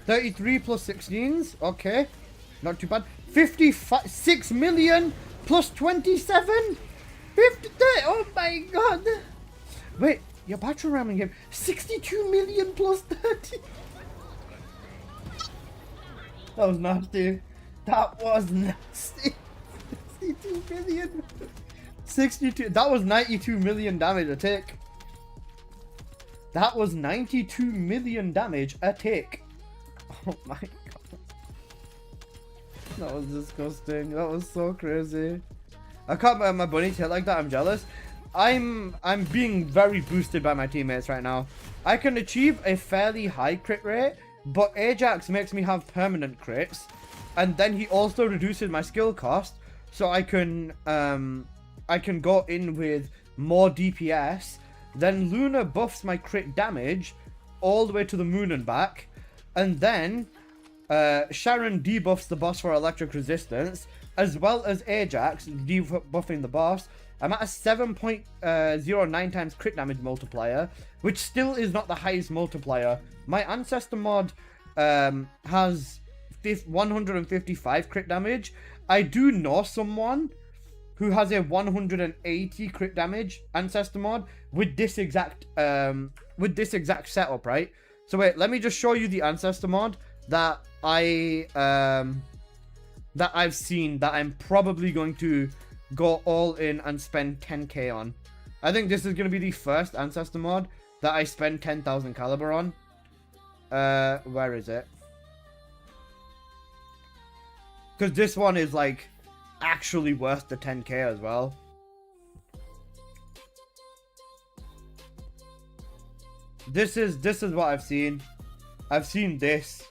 33 plus 16s? Okay. Not too bad. 56 million plus 27? 50, oh my god. Wait, your battle ramming game. 62 million plus 30. That was nasty. That was nasty. 62 million. 62. That was 92 million damage a tick. That was 92 million damage a tick. Oh my god. That was disgusting. That was so crazy. I can't buy my bunny tail like that. I'm jealous. I'm being very boosted by my teammates right now. I can achieve a fairly high crit rate, but Ajax makes me have permanent crits, and then he also reduces my skill cost, so I can go in with more DPS. Then Luna buffs my crit damage all the way to the moon and back, and then Sharon debuffs the boss for electric resistance, as well as Ajax debuffing the boss. I'm at a 7.09 times crit damage multiplier, which still is not the highest multiplier. My ancestor mod has 155 crit damage. I do know someone who has a 180 crit damage ancestor mod with this exact setup, right? So wait, let me just show you the ancestor mod that I've seen that I'm probably going to go all in and spend 10k on. I think this is going to be the first ancestor mod that I spend 10,000 caliber on. Where is it? Because this one is like actually worth the 10k as well. This is what I've seen. I've seen this.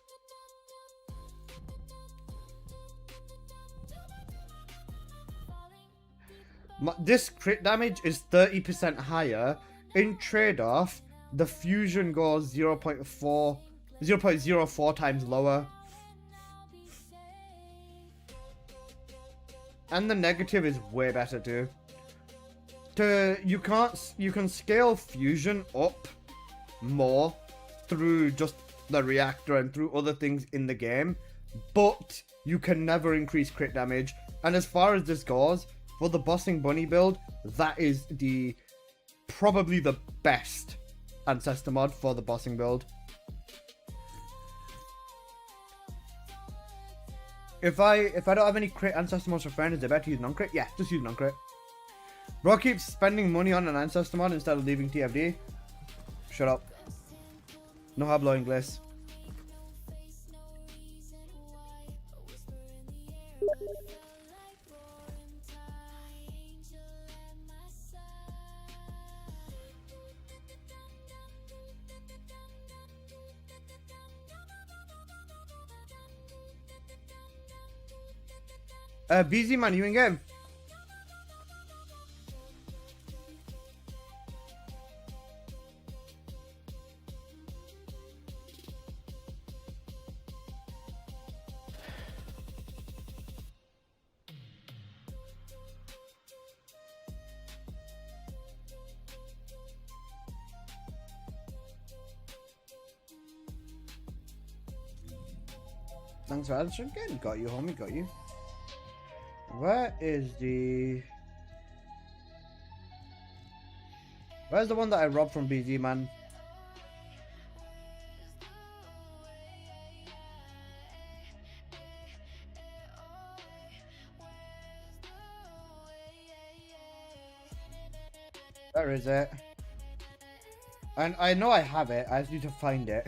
This crit damage is 30% higher. In trade-off, the fusion goes 0.04 times lower. And the negative is way better too. You can scale fusion up more through just the reactor and through other things in the game, but you can never increase crit damage. And as far as this goes, for the bossing bunny build, that is probably the best ancestor mod for the bossing build. If I don't have any crit ancestor mods for friends, is it better to use non-crit? Yeah, just use non-crit. Bro keeps spending money on an ancestor mod instead of leaving TFD. Shut up. No hablo inglés. BZ man, you in game? Thanks for answering again. Got you, homie, got you. Where is the... Where's the one that I robbed from BZ, man? Where is it? And I know I have it, I just need to find it.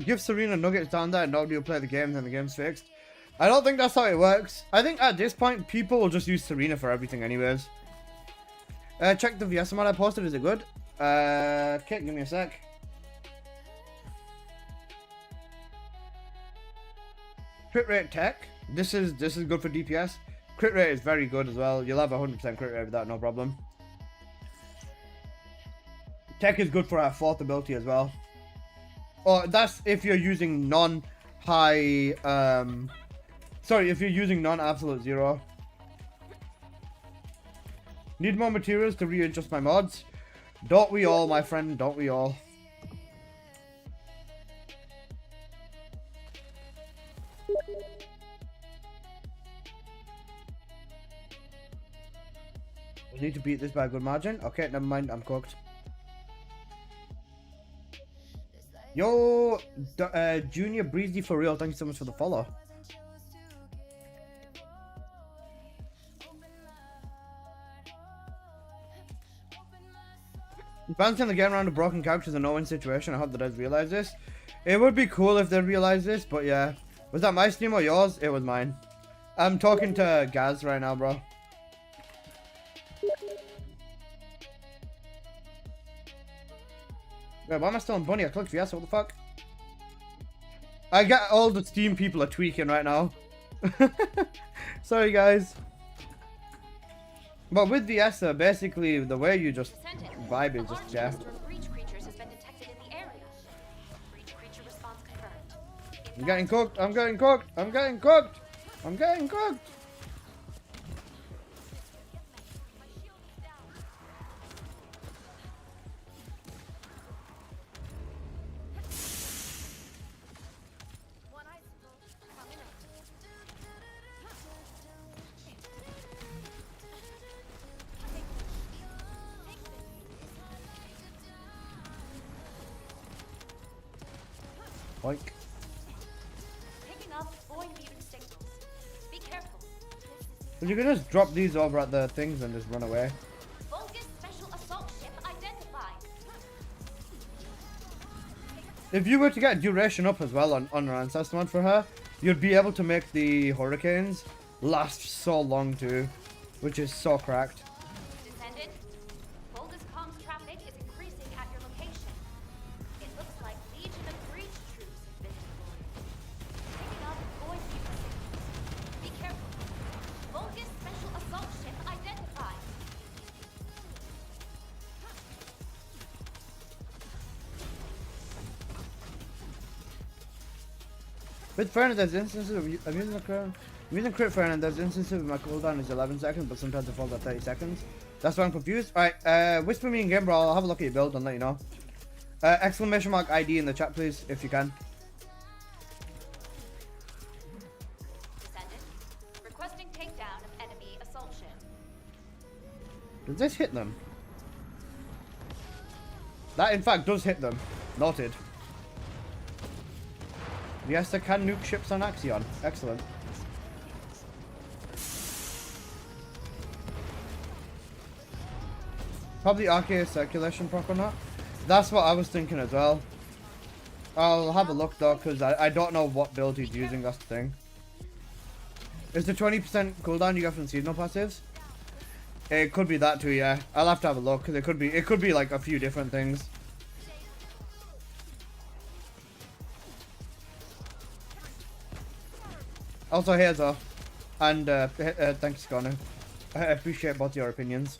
Give Serena nuggets down there and nobody will play the game, then the game's fixed. I don't think that's how it works. I think at this point, people will just use Serena for everything anyways. Check the VS mod I posted, is it good? Okay, give me a sec. Crit rate tech. This is good for DPS. Crit rate is very good as well. You'll have 100% crit rate with that, no problem. Tech is good for our 4th ability as well. Oh, that's if you're using non-high, sorry, if you're using non-absolute 0. Need more materials to readjust my mods. Don't we all, my friend, don't we all? We need to beat this by a good margin. Okay, never mind, I'm cooked. Yo, Junior Breezy for real, thank you so much for the follow. Bouncing the game around a broken couch is a no-win situation. I hope the devs realize this. It would be cool if they realize this, but yeah. Was that my stream or yours? It was mine. I'm talking to Gaz right now, bro. Wait, why am I still on Bunny? I clicked VS, what the fuck? I get all the Steam people are tweaking right now. Sorry, guys. But with VS, basically, the way you just vibe is just jacked. I'm getting cooked, I'm getting cooked, I'm getting cooked, I'm getting cooked. Boink. Picking up boy mutant signals. Be careful. But you can just drop these over at the things and just run away. Vulgus special assault ship identified. If you were to get duration up as well on her ancestor mod for her, you'd be able to make the hurricanes last so long too, which is so cracked. Descendant, Vulgus comms traffic is increasing at your location. It looks like Legion of Breach troops have been deployed. Picking up boy mutant signals. Be careful. Vulgus special assault ship identified. With Fern, there's instances of I'm using crit Fern, and there's instances of my cooldown is 11 seconds, but sometimes it falls at 30 seconds. That's why I'm confused. Alright, whisper me in game, bro. I'll have a look at your build and let you know. Exclamation mark ID in the chat, please, if you can. Descendant, requesting takedown of enemy assault ship. Does this hit them? That, in fact, does hit them. Noted. Yes, I can nuke ships on Axion. Excellent. Probably RK circulation proc or not. That's what I was thinking as well. I'll have a look though, because I don't know what build he's using, that's the thing. Is the 20% cooldown you get from seasonal passives? It could be that too, yeah. I'll have to have a look because it could be like a few different things. Also, here's a and thanks, Connor. I appreciate both your opinions.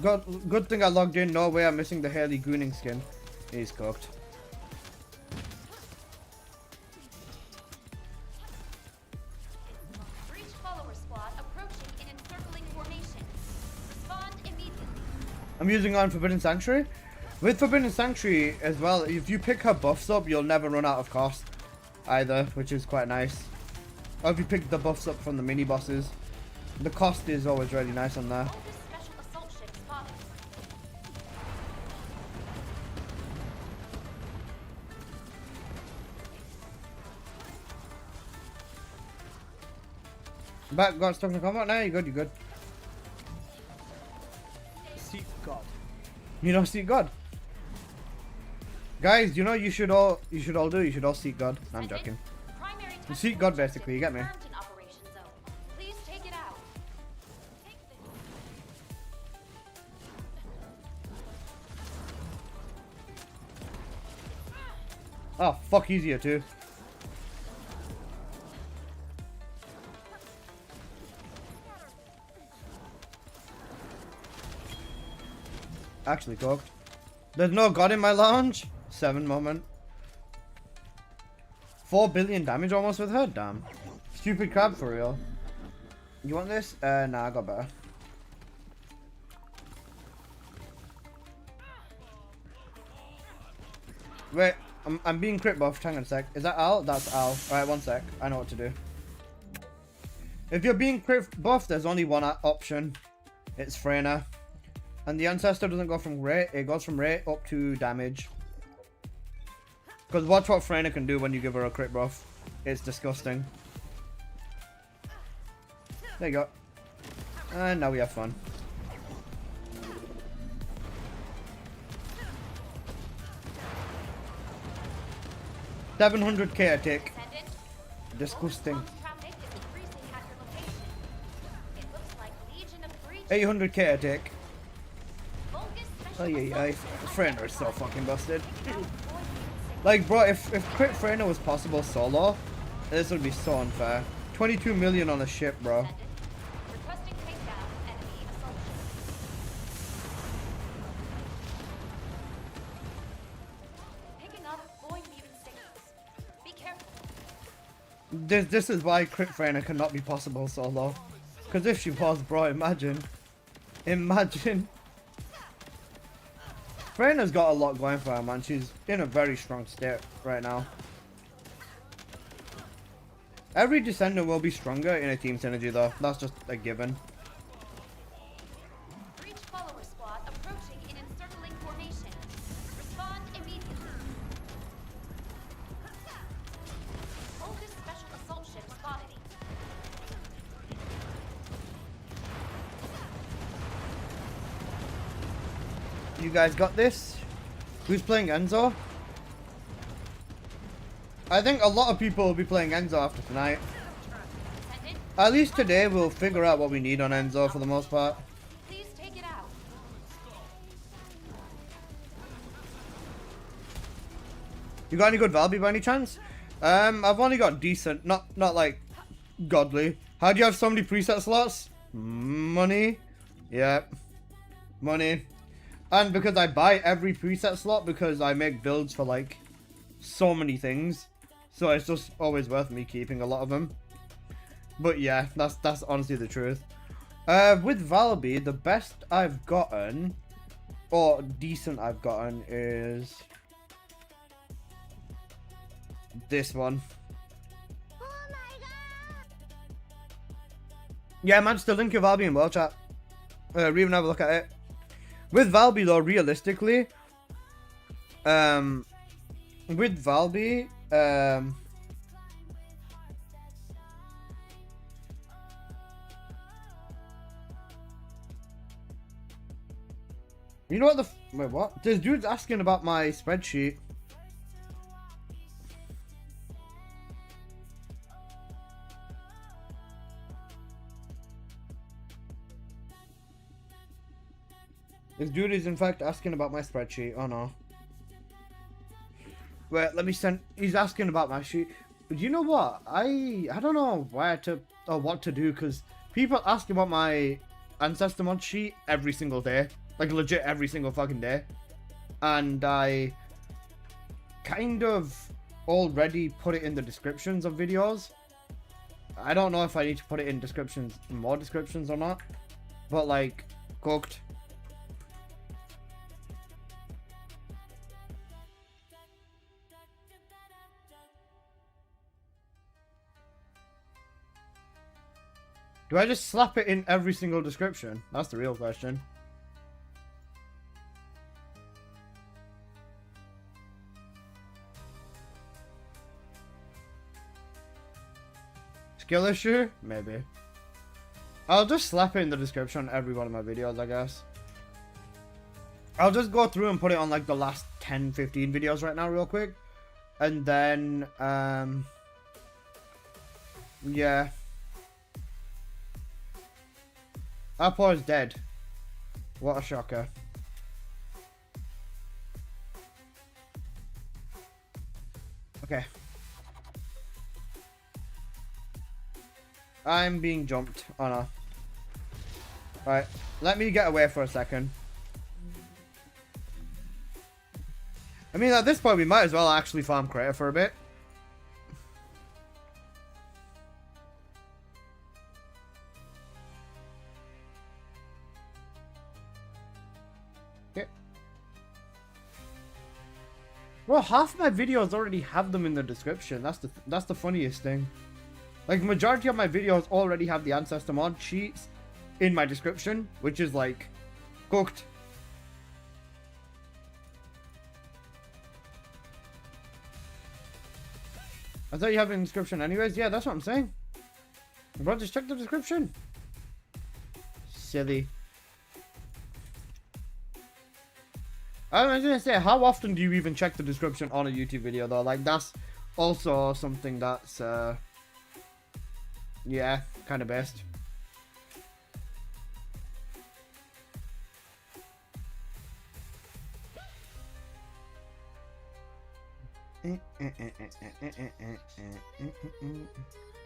Good thing I logged in. No way I'm missing the Haley Gooning skin. He's cooked. Breach follower squad approaching in encircling formation. Respond immediately. I'm using on Forbidden Sanctuary. With Forbidden Sanctuary as well, if you pick her buffs up, you'll never run out of cost either, which is quite nice. Or if you pick the buffs up from the mini bosses, the cost is always really nice on there. Focus special assault ship spotted. Back, got stuck in combat now. You good? You good? Seek God. You don't seek God, guys. You know you should all do. You should all seek God. I'm joking. Primary You seek God basically. You get me? confirmed in operation zone. Please take it out. Take this. Oh fuck, easier too. Actually cooked. There's no God in my lounge. 7 moment. 4 billion damage almost with her. Damn. Stupid crab for real. You want this? Nah, I got better. Wait, I'm being crit buffed. Hang on a sec. Is that Al? That's Al. Alright, 1 sec. I know what to do. If you're being crit buffed, there's only one option. It's Freyna. And the ancestor doesn't go from rate, it goes from rate up to damage. Because watch what Freyna can do when you give her a crit buff. It's disgusting. There you go. And now we have fun. $700k a tick. Descendant, Disgusting. comms traffic is increasing at your location. It looks like Legion of Breach. 800k a tick. Focus special Oh yeah, assault Freyna is so fucking busted. Avoid mutant signals. Like bro, if crit Freyna was possible solo, this would be so unfair. 22 million on a ship, bro. Descendant, requesting takedown enemy assault ship. Picking up void mutant signals. Be careful. This is why crit Freyna cannot be possible solo. Because if she was, bro, imagine. Freyna's got a lot going for her, man. She's in a very strong state right now. Every Descendant will be stronger in a team synergy though. That's just a given. Breach follower squad approaching in encircling formation. Respond immediately. Focus special assault ship spotted. You guys got this? Who's playing Enzo? I think a lot of people will be playing Enzo after tonight. Descendant, At least today we'll figure out what we need on Enzo for the most part. please take it out. You got any good Valby by any chance? I've only got decent, not like godly. How do you have so many preset slots? Money. Yep. Money. And because I buy every preset slot because I make builds for like so many things. So it's just always worth me keeping a lot of them. But yeah, that's honestly the truth. With Valby, the best I've gotten, or decent I've gotten, is this one. Yeah, man, still link your Valby in World Chat. Even have a look at it. With Valby though, realistically, with Valby, you know what the wait, what? This dude's asking about my spreadsheet. This dude is in fact asking about my spreadsheet. Oh no. Wait, let me send. He's asking about my sheet. But you know what? I don't know where to or what to do because people ask about my ancestor mod sheet every single day, like legit every single fucking day, and I kind of already put it in the descriptions of videos. I don't know if I need to put it in descriptions, more descriptions or not, but like cooked. Do I just slap it in every single description? That's the real question. Skill issue? Maybe. I'll just slap it in the description on every one of my videos, I guess. I'll just go through and put it on like the last 10-15 videos right now real quick. And then, yeah. Apple is dead. What a shocker. Okay. I'm being jumped. Oh no. Right. Let me get away for a second. I mean, at this point, we might as well actually farm creator for a bit. Okay. Well, half my videos already have them in the description. That's the funniest thing. Like, majority of my videos already have the ancestor mod sheets in my description, which is like cooked. I thought you have it in the description anyways. Yeah, that's what I'm saying. Bro, just check the description. Silly. I was gonna say, how often do you even check the description on a YouTube video though? Like, that's also something that's yeah, kind of best.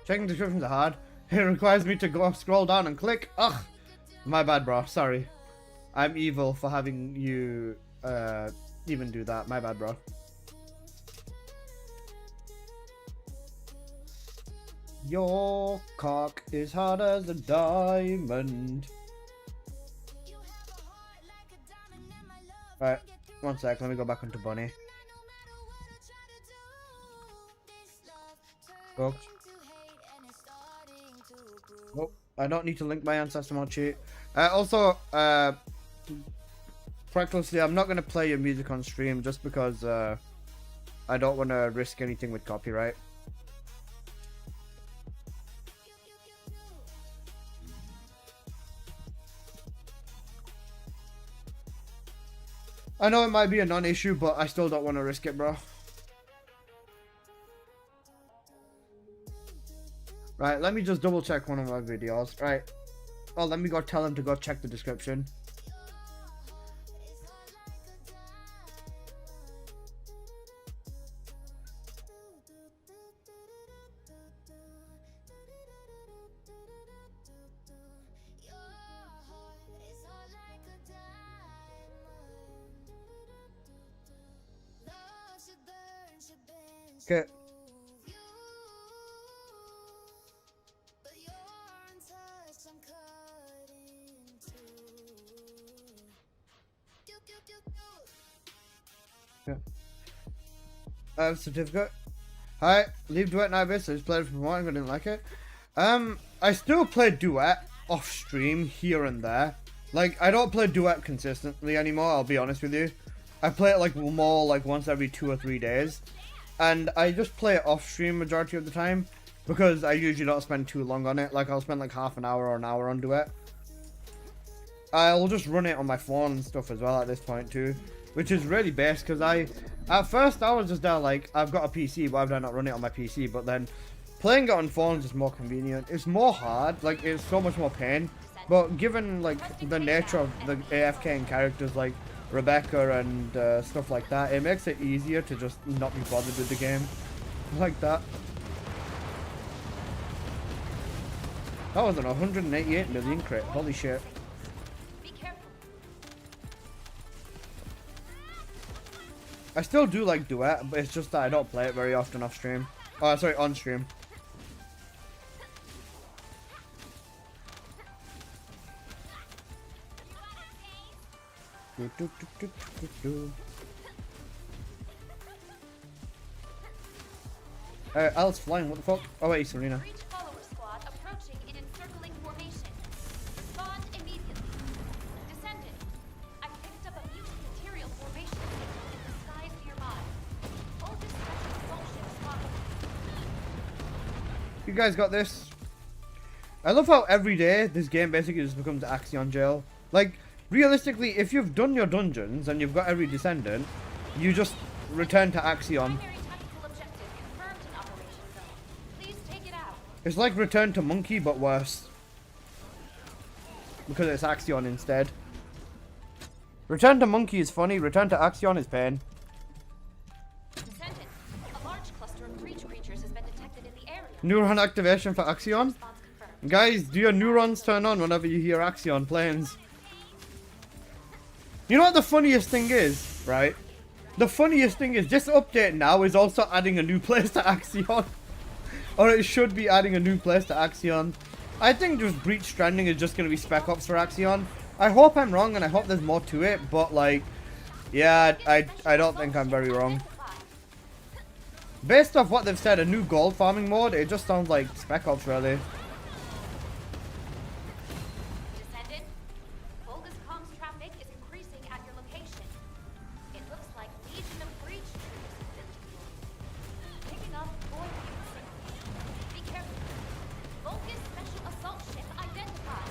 Checking descriptions are hard. It requires me to go scroll down and click. Ugh, my bad, bro. Sorry, I'm evil for having you even do that. My bad, bro. Your cock is hard as a diamond. Right, one sec, let me go back onto Bunny. Folks. Oh, I don't need to link my ancestor mod sheet. Also, recklessly, I'm not going to play your music on stream just because I don't want to risk anything with copyright. I know it might be a non-issue, but I still don't want to risk it, bro. Right, let me just double check one of my videos. Right. Oh, let me go tell him to go check the description. Okay. Certificate. Hi, leave duet now, bitch. I just played it for morning. I didn't like it. I still play duet off stream here and there. Like, I don't play duet consistently anymore. I'll be honest with you. I play it like more like once every 2 or 3 days, and I just play it off stream majority of the time because I usually don't spend too long on it. Like, I'll spend like half an hour or an hour on duet. I'll just run it on my phone and stuff as well at this point too, which is really best because at first I was just there like, I've got a PC, why would I not run it on my PC? But then playing it on phone is just more convenient. It's more hard, like it's so much more pain But given like the nature of the AFKing characters like Rebecca and stuff like that, it makes it easier to just not be bothered with the game like that. That was an 188 million crit. Holy shit. Be careful. I still do like Duet, but it's just that I don't play it very often off stream. Oh, sorry, on stream. Alice flying, what the fuck? Oh wait, Serena. Breach follower squad approaching in encircling formation. Respond immediately. Descendant, I picked up a mutant material formation signal in the skies nearby. Hold this special assault ship squad. You guys got this. I love how every day this game basically just becomes Axion jail. Like, realistically, if you've done your dungeons and you've got every Descendant, you just return to Axion. Primary tactical objective confirmed in operation zone. Please take it out. It's like Return to Monkey, but worse. Because it's Axion instead. Return to Monkey is funny, Return to Axion is pain. Descendant, a large cluster of breach creatures has been detected in the area. Neuron activation for Axion. Response confirmed. Guys, do your neurons turn on whenever you hear Axion planes? You know what the funniest thing is, right? The funniest thing is this update now is also adding a new place to Axion. Or it should be adding a new place to Axion. I think just Breach Stranding is just going to be Spec Ops for Axion. I hope I'm wrong and I hope there's more to it, but like, yeah, I don't think I'm very wrong. Based off what they've said, a new gold farming mode, it just sounds like Spec Ops really. Descendant, bogus comms traffic is increasing at your location. It looks like Legion of Breach troops have been deployed. Picking up void mutant signals. Be careful. Bogus special assault ship identified.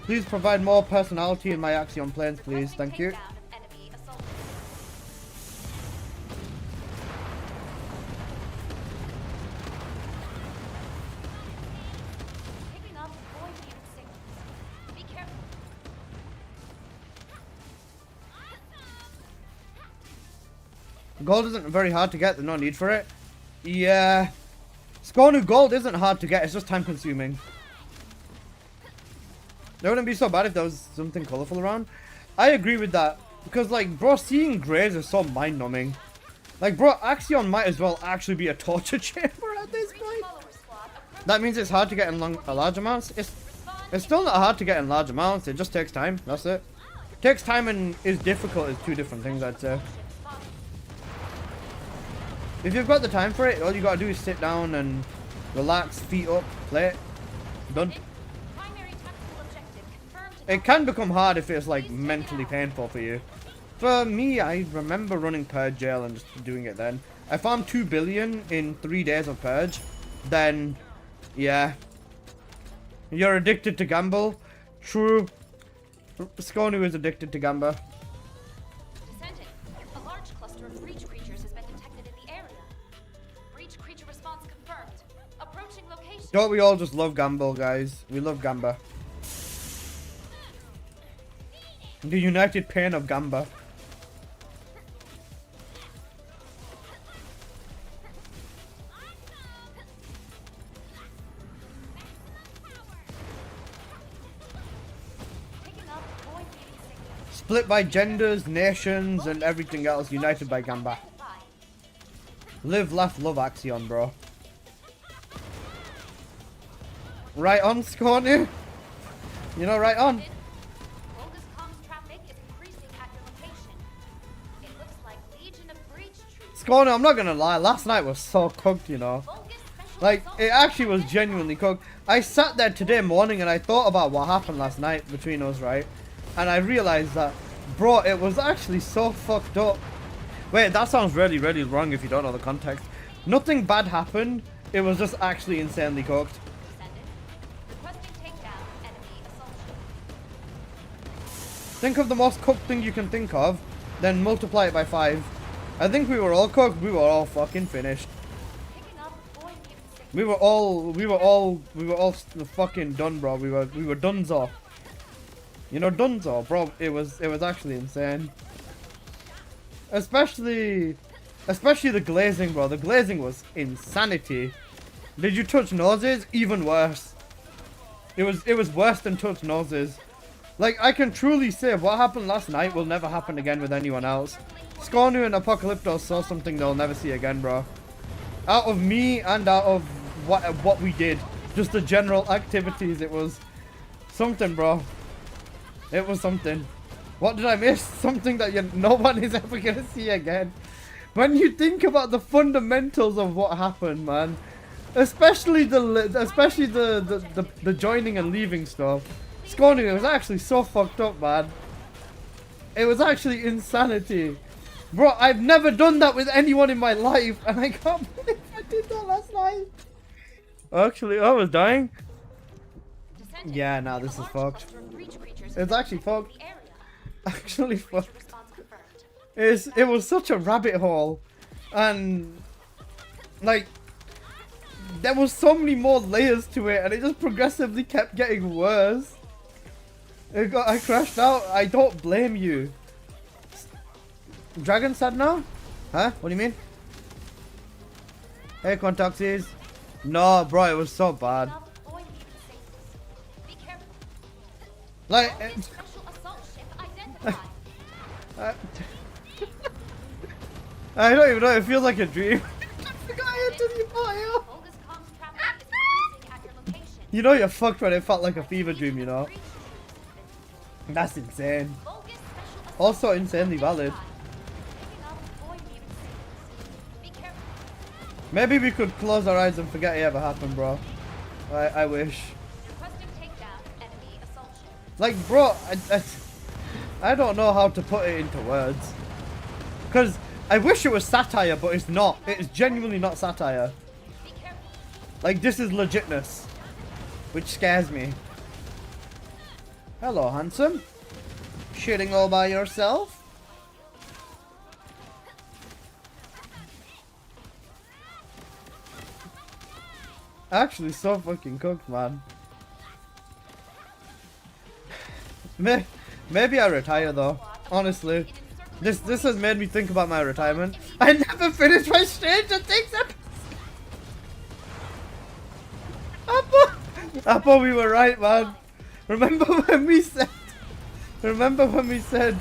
Please provide more personality in my Axion planes, please. Thank you. Takedown of enemy assault. Picking up void mutant signals. Be careful. Gold isn't very hard to get, there's no need for it. Yeah. Skonu gold isn't hard to get, it's just time consuming. It wouldn't be so bad if there was something colourful around. I agree with that. Because like, bro, seeing greys is so mind numbing. Like, bro, Axion might as well actually be a torture chamber at this point. Follower squad approaching. That means it's hard to get in large amounts. It's still not hard to get in large amounts, it just takes time, that's it. Takes time and is difficult is two different things, I'd say. If you've got the time for it, all you gotta do is sit down and relax, feet up, play it. Done. Primary tactical objective confirmed. It can become hard if it's like mentally painful for you. For me, I remember running Purge Jail and just doing it then. I farmed 2 billion in 3 days of Purge. Then, yeah. You're addicted to gamble. True. Skonu is addicted to gamble. Descendant, a large cluster of breach creatures has been detected in the area. Breach creature response confirmed. Approaching location. Don't we all just love gamble, guys? We love Gamba. The united pain of Gamba. Picking up void mutant signals. Split by genders, nations, and everything else, united by Gamba. Identified. Live, laugh, love Axion, bro. Right on, Skonu. You know, right on. Bogus comms traffic is increasing at your location. It looks like Legion of Breach troops. Skonu, I'm not gonna lie, last night was so cooked, you know. Bogus special Like, assault it actually was genuinely cooked. I sat there today morning and I thought about what happened last night between us, right? And I realized that, bro, it was actually so fucked up. Wait, that sounds really, really wrong if you don't know the context. Nothing bad happened. It was just actually insanely cooked. Descendant, requesting takedown enemy assault ship. Think of the most cooked thing you can think of, then multiply it by 5. I think we were all cooked. We were all fucking finished. Picking up We were all fucking done, bro. We were donezo. You know, donezo, bro. It was actually insane. Especially the glazing, bro. The glazing was insanity. Did you touch noses? Even worse. It was worse than touch noses. Like, I can truly say what happened last night will never happen again with anyone else. Scornu and Apocalyptos saw something they'll never see again, bro. Out of me and out of what we did. Just the general activities, it was something, bro. It was something. What did I miss? Something that no one is ever gonna see again. When you think about the fundamentals of what happened, man. Especially the joining and leaving stuff. Scorning, it was actually so fucked up, man. It was actually insanity. Bro, I've never done that with anyone in my life, and I can't believe I did that last night. Actually, I was dying. Descendant, Yeah, nah, this a is large fucked. cluster of breach creatures It's actually infesting fucked. the area. Actually fucked. Response confirmed. It was such a rabbit hole, and like there was so many more layers to it, and it just progressively kept getting worse. I crashed out. I don't blame you. Dragon said no? Huh? What do you mean? Hey, Contaxes. No, bro, it was so bad. Now avoid mutant signals. Be careful. Like, Focus special assault ship identified. I don't even know. It feels like a dream. I forgot I had to be fire. Bogus comms traffic is increasing at your location. You know you're fucked when it felt like a fever dream, you know? Breach troops have been That's insane. bogus special assault Also ship insanely valid. identified. Picking up avoid mutant signals. Be careful. Maybe we could close our eyes and forget it ever happened, bro. I wish. Requesting takedown enemy assault ship. Like, bro, I don't know how to put it into words. Because I wish it was satire, but it's not. It is genuinely not satire. Be careful. Like, this is legitness. Which scares me. Hello, handsome. Shitting all by yourself? Actually, so fucking cooked, man. Maybe I retire though. Honestly, this has made me think about my retirement. I never finished my Stranger Things episode. Apple, we were right, man. Remember when we said? Remember when we said?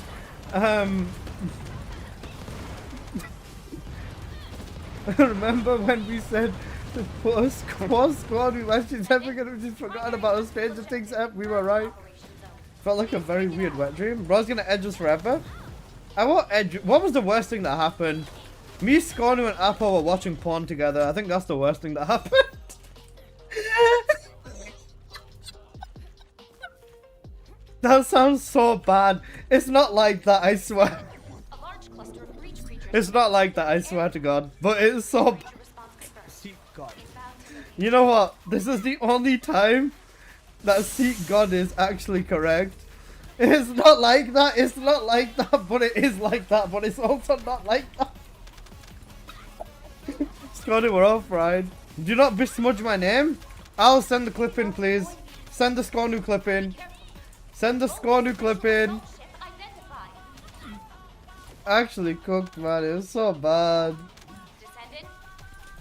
Remember when we said? For squad, we actually never gonna just forgotten about the Stranger Things app. We were right. Felt like a very weird wet dream. Bro's gonna edge us forever. I won't edge. What was the worst thing that happened? Me, Scornu, and Apple were watching porn together. I think that's the worst thing that happened. That sounds so bad. It's not like that, I swear. A large cluster of breach creatures. It's not like that, I swear to God. But it's so bad. Response confirmed. Seek God. Inbound to the You know what? This is the only time that Seek God is actually correct. It's not like that, it's not like that, but it is like that, but it's also not like that. Scotty, we're all fried. Do not besmudge my name. I'll send the clip in, please. Send the Scornu clip in. Send the Scornu clip in. assault ship identified. Actually cooked, man. It was so bad. Descendant.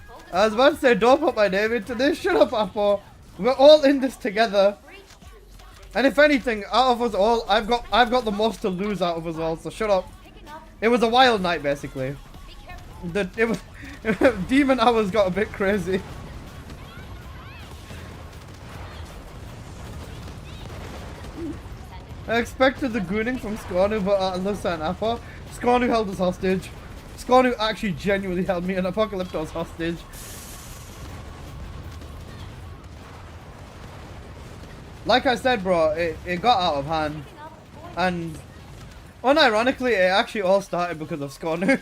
Bogus I was about to say, don't put my name into this. Shut up, Apple. We're all in this together. breach troops have been And if anything, out of us all, I've got the most to lose out of us all. So shut up. picking up. It was a wild night, basically. Be careful. It was demon hours got a bit crazy. I expected the gooning from Scornu, but Alyssa and Appa. Scornu held us hostage. Scornu actually genuinely held me and Apocalyptos hostage. Like I said, bro, it got out of hand. Picking up. Avoid And unironically, it actually all started because of Scornu.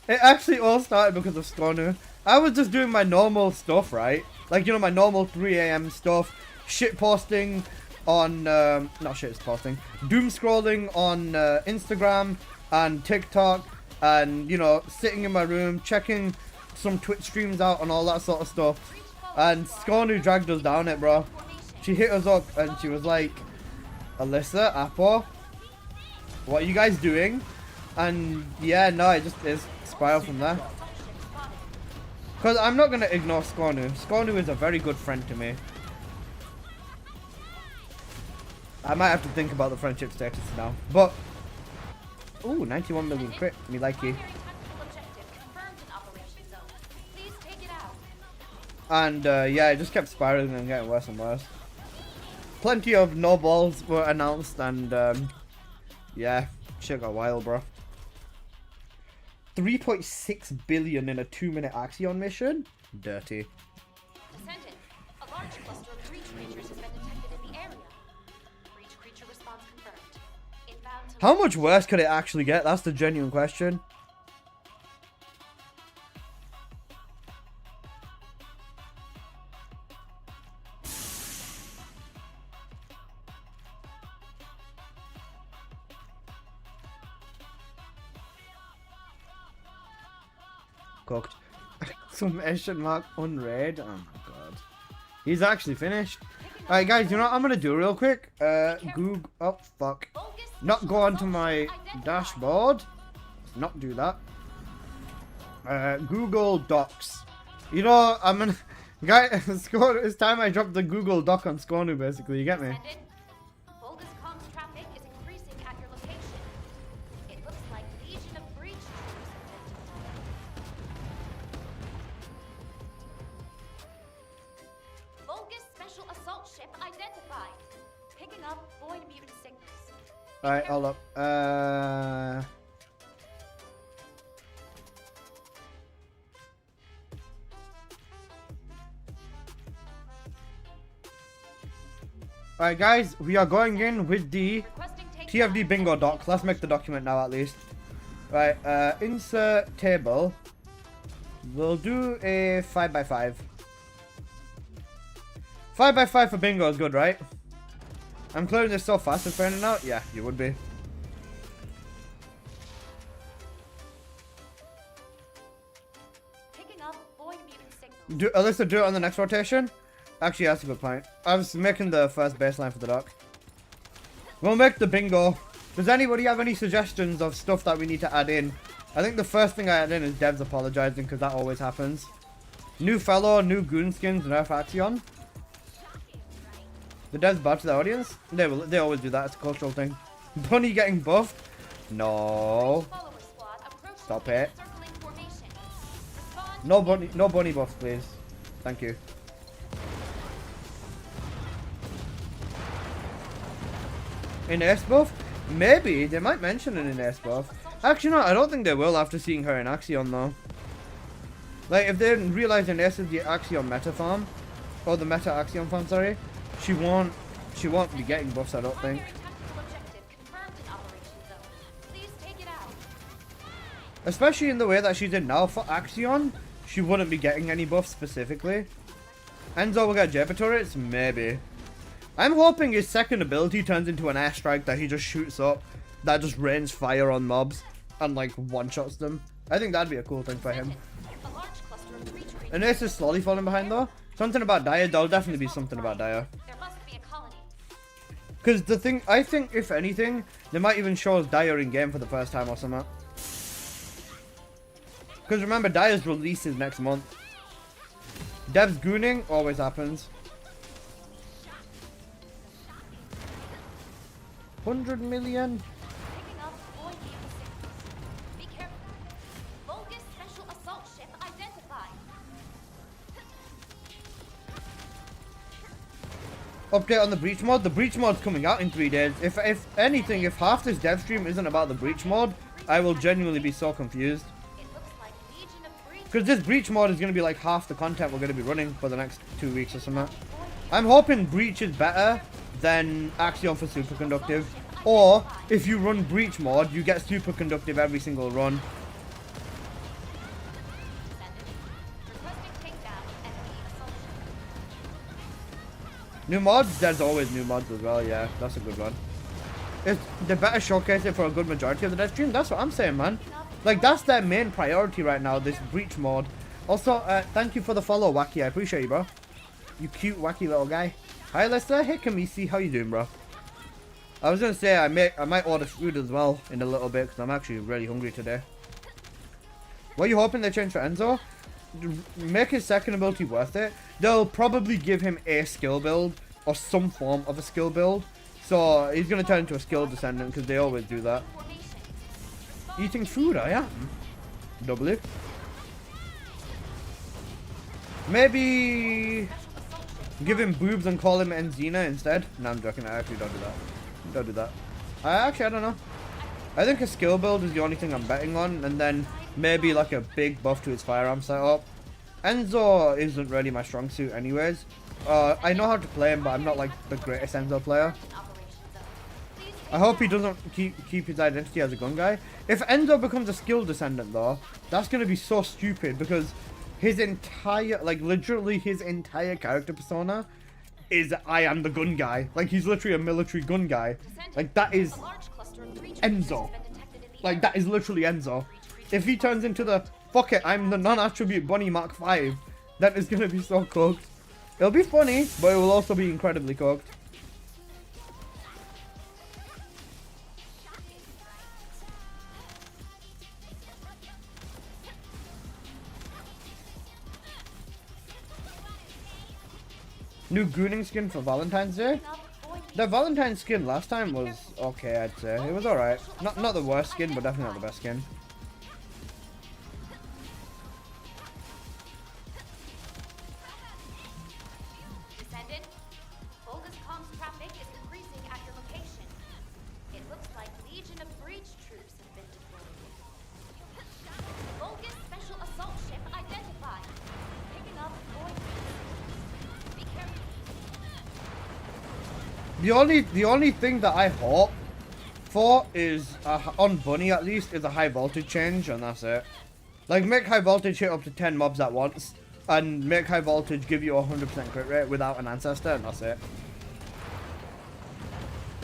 It actually all started because of Scornu. I was just doing my normal stuff, right? Like, you know, my normal 3 AM stuff. Shit posting on, not shit posting. Doom scrolling on Instagram and TikTok. And, you know, sitting in my room, checking some Twitch streams out and all that sort of stuff. And Scornu dragged us down it, bro. She hit us up and she was like, Alyssa, Apple, what are you guys doing? And yeah, no, it just is spiral from there. Because I'm not going to ignore Scornu. Scornu is a very good friend to me. I might have to think about the friendship status now. But, ooh, 91 million crit. Me like you. And yeah, it just kept spiraling and getting worse and worse. Plenty of no balls were announced and yeah, shit got wild, bro. 3.6 billion in a 2-minute Axion mission? Dirty. Descendant, a large cluster of breach creatures has been detected in the area. Breach creature response confirmed. Inbound to How much worse could it actually get? That's the genuine question. Cooked. Exclamation mark unread. Oh my god. He's actually finished. Alright guys, you know what I'm gonna do real quick? Google, oh fuck. Not go onto my dashboard. Not do that. Google Docs. You know, I'm gonna... Guys, it's time I drop the Google Doc on Scornu basically, you get me? Bogus comms traffic is increasing at your location. It looks like Legion of Breach troops have been deployed. Bogus special assault ship identified. Picking up void mutant signals. Alright, hold up. Alright guys, we are going in with the Requesting TFD bingo doc. Let's make the document now at least. Right, insert table. We'll do a 5x5. 5x5 for bingo is good, right? I'm clearing this so fast and finding out. Yeah, you would be. Picking up void mutant signals. Alyssa, do it on the next rotation. Actually, that's a good point. I was making the first baseline for the doc. We'll make the bingo. Does anybody have any suggestions of stuff that we need to add in? I think the first thing I add in is devs apologizing because that always happens. New fellow, new goon skins, nerf Axion. The devs bad to the audience? They always do that. It's a cultural thing. Bunny getting buffed? No. Follower squad approaching Stop the it. encircling formation. Respond No bunny buffs, please. Thank you. In ace buff? Maybe. They might mention it in ace buff. Actually, no, I don't think they will after seeing her in Axion, though. Like, if they didn't realize in ace is the Axion meta farm, or the meta Axion farm, sorry, she won't be getting buffs, I don't think. primary tactical objective confirmed in Operation Zone. Please take it out. Especially in the way that she's in now. For Axion, she wouldn't be getting any buffs specifically. Enzo will get Jabba turrets? Maybe. I'm hoping his second ability turns into an airstrike that he just shoots up, that just rains fire on mobs, and like one-shots them. I think that'd be a cool thing for him. A large cluster of breach creatures. And Ace is slowly falling behind though. Something about Dire, there'll definitely be something about Dire. There must be a colony. Because the thing, I think if anything, they might even show us Dire in game for the first time or something. Because remember, Dire's releases next month. Dev's gooning always happens. 100 million? Picking up void mutant signals. Be careful. Bogus special assault ship identified. Update on the breach mod. The breach mod's coming out in 3 days. If anything, if half this dev stream isn't about the breach mod, I will genuinely be so confused. It looks like Legion of Breach. Because this breach mod is going to be like half the content we're going to be running for the next 2 weeks or something. I'm hoping breach is better than Axion for superconductive. Or, if you run breach mod, you get superconductive every single run. Requesting takedown enemy assault ship. New mods? There's always new mods as well, yeah. That's a good one. They better showcase it for a good majority of the dev stream. That's what I'm saying, man. Like, that's their main priority right now, this breach mod. Also, thank you for the follow, Wacky. I appreciate you, bro. You cute, wacky little guy. Hi, Lester. Hey, Kamisi. How you doing, bro? I was gonna say I might order food as well in a little bit because I'm actually really hungry today. What are you hoping they change for Enzo? Make his second ability worth it. They'll probably give him a skill build or some form of a skill build. So he's gonna turn into a skill descendant because they always do that. Eating food, I am. Doubly. Maybe give him boobs and call him Enzina instead. No, I'm joking. I actually don't do that. Don't do that. I don't know. I think a skill build is the only thing I'm betting on, and then maybe like a big buff to his firearm setup. Enzo isn't really my strong suit anyways. I know how to play him, but I'm not like the greatest Enzo player. I hope he doesn't keep his identity as a gun guy. If Enzo becomes a skill descendant though, that's gonna be so stupid because his entire, like literally his entire character persona is I am the gun guy. Like he's literally a military gun guy. Like that is Enzo. Like that is literally Enzo. If he turns into the fuck it, I'm the non-attribute bunny Mark 5, that is gonna be so cooked. It'll be funny, but it will also be incredibly cooked. New gooning skin for Valentine's Day? The Valentine's skin last time was okay, I'd say. It was alright. Not the worst skin, but definitely not the best skin. Descendant, bogus comms traffic is increasing at your location. It looks like Legion of Breach troops have been deployed. Bogus special assault ship identified. Picking up void. Be careful. The only thing that I hope for is, on Bunny at least, is a high voltage change, and that's it. Like, make high voltage hit up to 10 mobs at once, and make high voltage give you a 100% crit rate without an ancestor, and that's it.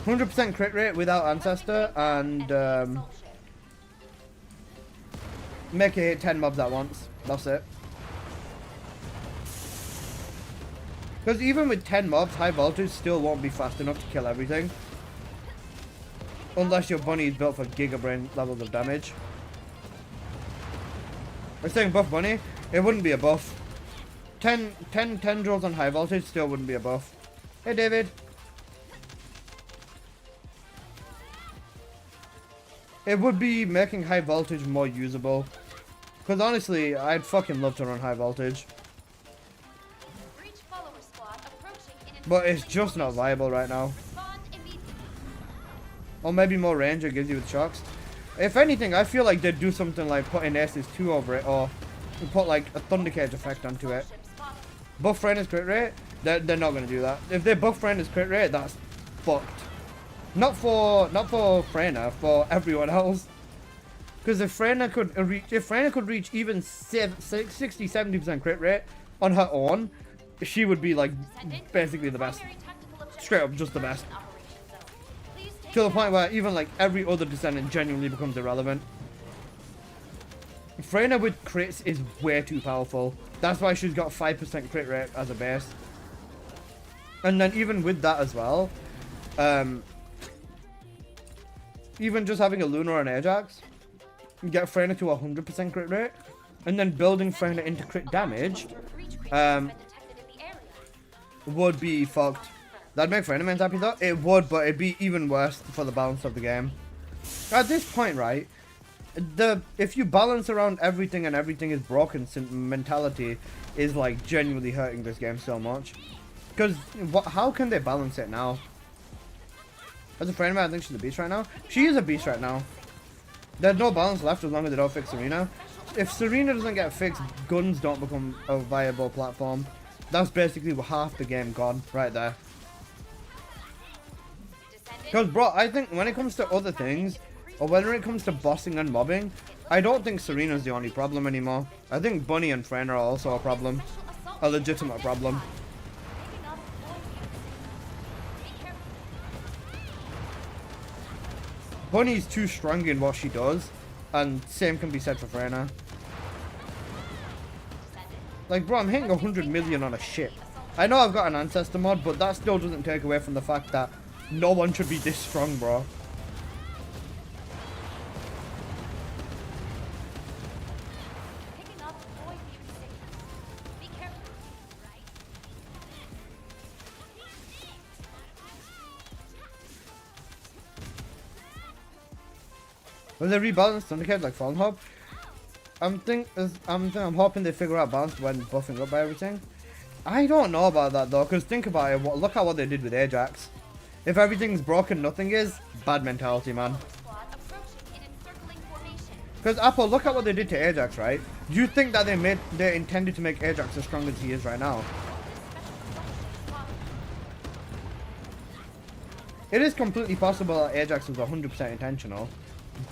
100% crit rate without ancestor, and make it hit 10 mobs at once. That's it. Because even with 10 mobs, high voltage still won't be fast enough to kill everything. Unless your bunny is built for gigabrain levels of damage. We're saying buff bunny, it wouldn't be a buff. 10 tendrils on high voltage still wouldn't be a buff. Hey David. It would be making high voltage more usable. Because honestly, I'd fucking love to run high voltage. But it's just not viable right now. Or maybe more ranger gives you the shocks. If anything, I feel like they'd do something like putting Aces 2 over it, or put like a Thunder Cage effect onto it. Buff Freyna's crit rate? They're not going to do that. If they buff Freyna's crit rate, that's fucked. Not for Freyna, for everyone else. Because if Freyna could reach even 60-70% crit rate on her own, she would be like basically the best. Straight up just the best. To the point where even like every other descendant genuinely becomes irrelevant. Freyna with crits is way too powerful. That's why she's got 5% crit rate as a base. And then even with that as well, even just having a Luna or an Ajax, you get Freyna to 100% crit rate, and then building Freyna into crit damage, would be fucked. That'd make Freyna mains happy though. It would, but it'd be even worse for the balance of the game. At this point, right, if you balance around everything and everything is broken mentality is like genuinely hurting this game so much. Because how can they balance it now? As a friend of mine, I think she's a beast right now. She is a beast right now. There's no balance left as long as they don't fix Serena. If Serena doesn't get fixed, guns don't become a viable platform. That's basically half the game gone right there. Because, bro, I think when it comes to other things, or when it comes to bossing and mobbing, I don't think Serena's the only problem anymore. I think Bunny and Freyna are also a problem. A legitimate problem. Bunny's too strong in what she does, and same can be said for Freyna. Like, bro, I'm hitting 100 million on a ship. I know I've got an ancestor mod, but that still doesn't take away from the fact that no one should be this strong, bro. Picking up void mutant signals. Be careful, right? When they rebalance Thundercats like Fallen Hope, I'm hoping they figure out balance when buffing up by everything. I don't know about that though, because think about it. Look at what they did with Ajax. If everything's broken, nothing is. Bad mentality, man. Squad approaching in encircling formation. Because Apple, look at what they did to Ajax, right? Do you think that they intended to make Ajax as strong as he is right now? It is completely possible that Ajax was 100% intentional,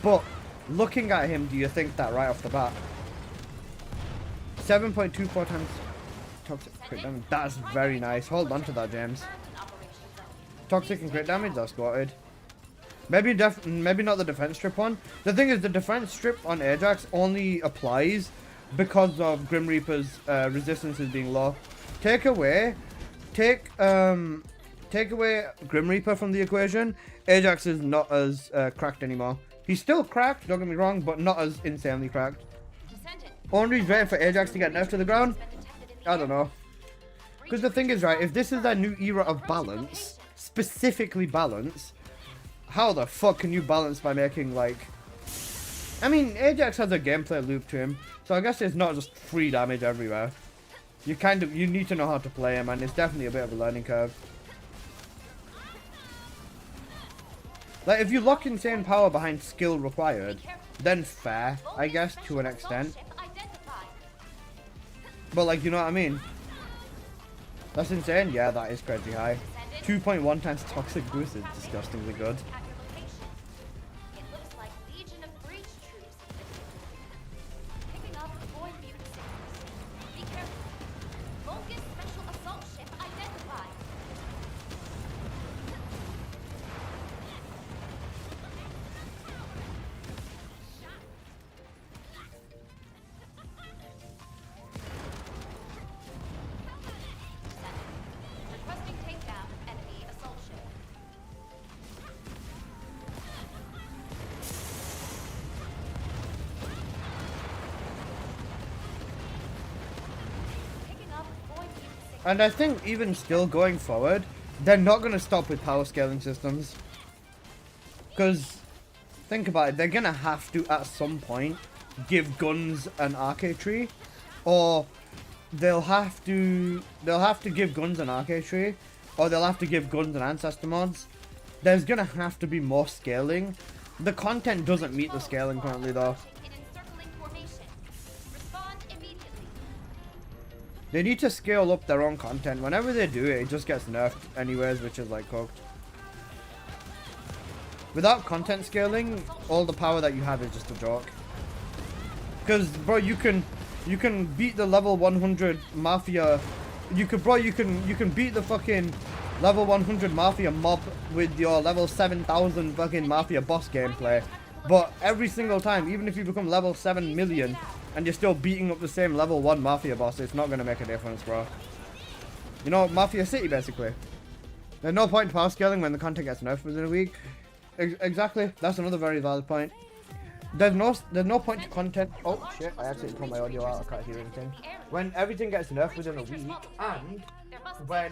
but looking at him, do you think that right off the bat? 7.24 times toxic crit damage. That's very nice. Hold on to that, James. Toxic and crit damage, that's spotted. Maybe not the defense strip one. The thing is, the defense strip on Ajax only applies because of Grim Reaper's resistances being low. Take away Grim Reaper from the equation, Ajax is not as cracked anymore. He's still cracked, don't get me wrong, but not as insanely cracked. Only waiting for Ajax to get nerfed to the ground? I don't know. Because the thing is, right, if this is a new era of balance, specifically balance, how the fuck can you balance by making, like... I mean, Ajax has a gameplay loop to him, so I guess it's not just free damage everywhere. You need to know how to play him, and it's definitely a bit of a learning curve. Like, if you lock insane power behind skill required, then fair, I guess, to an extent. But, like, you know what I mean? That's insane? Yeah, that is crazy high. 2.1 times toxic boost is disgustingly good. It looks like Legion of Breach troops have been deployed. Picking up void mutant signals. Be careful. Vulgus special assault ship identified. Requesting takedown enemy assault ship. Picking up void mutant signals. And I think even still going forward, they're not going to stop with power scaling systems. Because, think about it, they're going to have to, at some point, give guns an arcade tree. Or they'll have to give guns an arcade tree. Or they'll have to give guns an ancestor mods. There's going to have to be more scaling. The content doesn't meet the scaling currently though. In encircling formation. Respond immediately. They need to scale up their own content. Whenever they do it, it just gets nerfed anyways, which is like cooked. Without content scaling, all the power that you have is just a joke. Because, bro, you can beat the level 100 Mafia. You can beat the fucking level 100 Mafia mob with your level 7000 fucking Mafia boss gameplay. But every single time, even if you become level 7 million and you're still beating up the same level 1 Mafia boss, it's not going to make a difference, bro. You know, Mafia City, basically. There's no point in power scaling when the content gets nerfed within a week. Exactly. That's another very valid point. There's no point to content. Oh shit! I actually put my audio out. I can't hear anything. When everything gets nerfed within a week, and when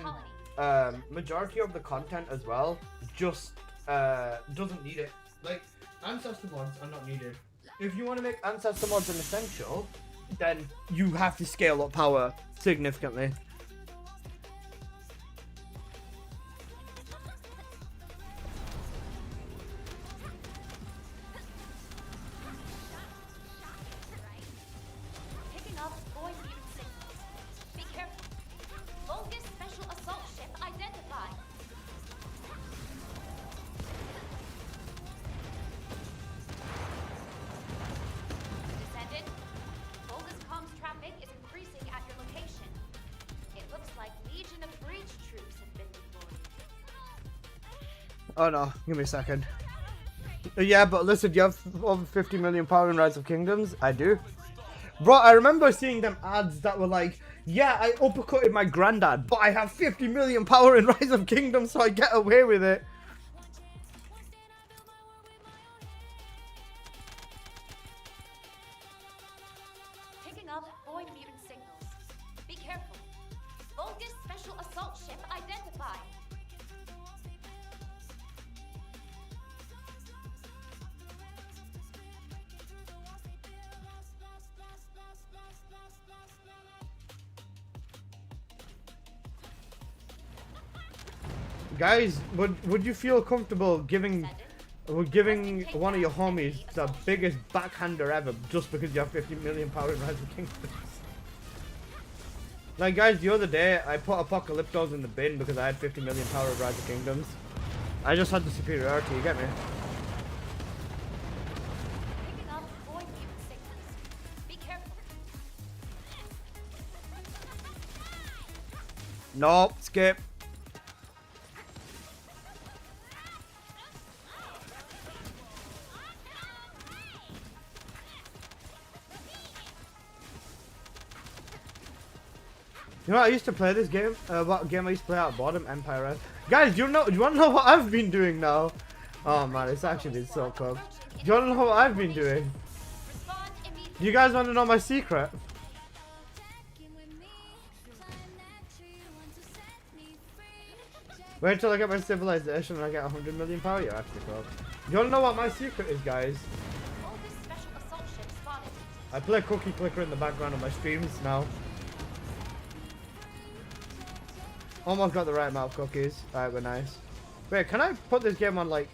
majority of the content as well just doesn't need it. Like ancestor mods are not needed. If you want to make ancestor mods an essential, then you have to scale up power significantly. Picking up void mutant signals. Be careful. Vulgus special assault ship identified. Descendant. Vulgus comms traffic is increasing at your location. It looks like Legion of Breach troops have been deployed. Oh no, give me a second. Yeah, but listen, you have over 50 million power in Rise of Kingdoms? I do. Bro, I remember seeing them ads that were like, Yeah, I uppercutted my granddad, but I have 50 million power in Rise of Kingdoms, so I get away with it. Picking up void mutant signals. Be careful. Vulgus special assault ship identified. Guys, would you feel comfortable giving one of your homies the biggest backhander ever just because you have 50 million power in Rise of Kingdoms? Like, guys, the other day I put Apocalyptos in the bin because I had 50 million power in Rise of Kingdoms. I just had the superiority, you get me? Picking up void mutant signals. Be careful. No, skip. You know, I used to play this game. What game I used to play out bottom? Empire Red. Guys, do you want to know what I've been doing now? Oh man, it's actually been so cool. Do you want to know what I've been doing? Respond immediately. Do you guys want to know my secret? Wait till I get my civilization and I get 100 million power. You're actually cool. Do you want to know what my secret is, guys? Vulgus special assault ship spotted. I play Cookie Clicker in the background of my streams now. Almost got the right amount of cookies. Alright, we're nice. Wait, can I put this game on like?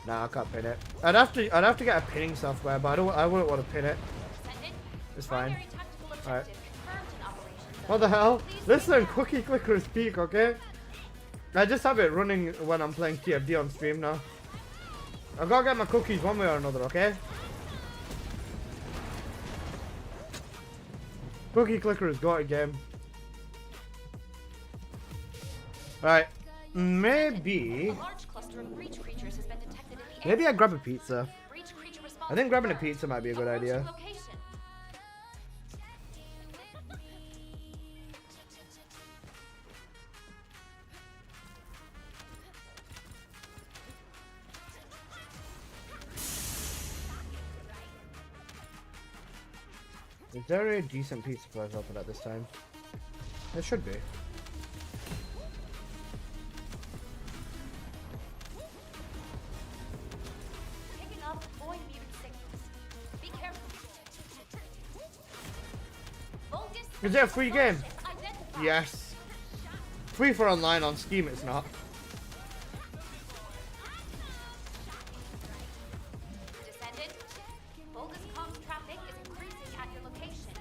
Nah, I can't pin it. I'd have to get a pinning software, but I wouldn't want to pin it. Descendant. It's fine. Primary tactical objective Alright. confirmed in operations. What the hell? Please Listen, Cookie Clicker is peak, okay? I just have it running when I'm playing TFD on stream now. I gotta get my cookies one way or another, okay? Cookie Clicker has got a game. Alright, maybe... A large cluster of breach creatures has been detected in the Maybe I grab a pizza. Breach creature I think grabbing a confirmed. pizza might be a good Approaching idea. location. Is there a decent pizza place open at this time? There should be. Picking up void mutant signals. Be careful. Vulgus Is it a free game? ship identified. Yes. Free for online on Steam, it's not. Descendant. Vulgus comms traffic is increasing at your location.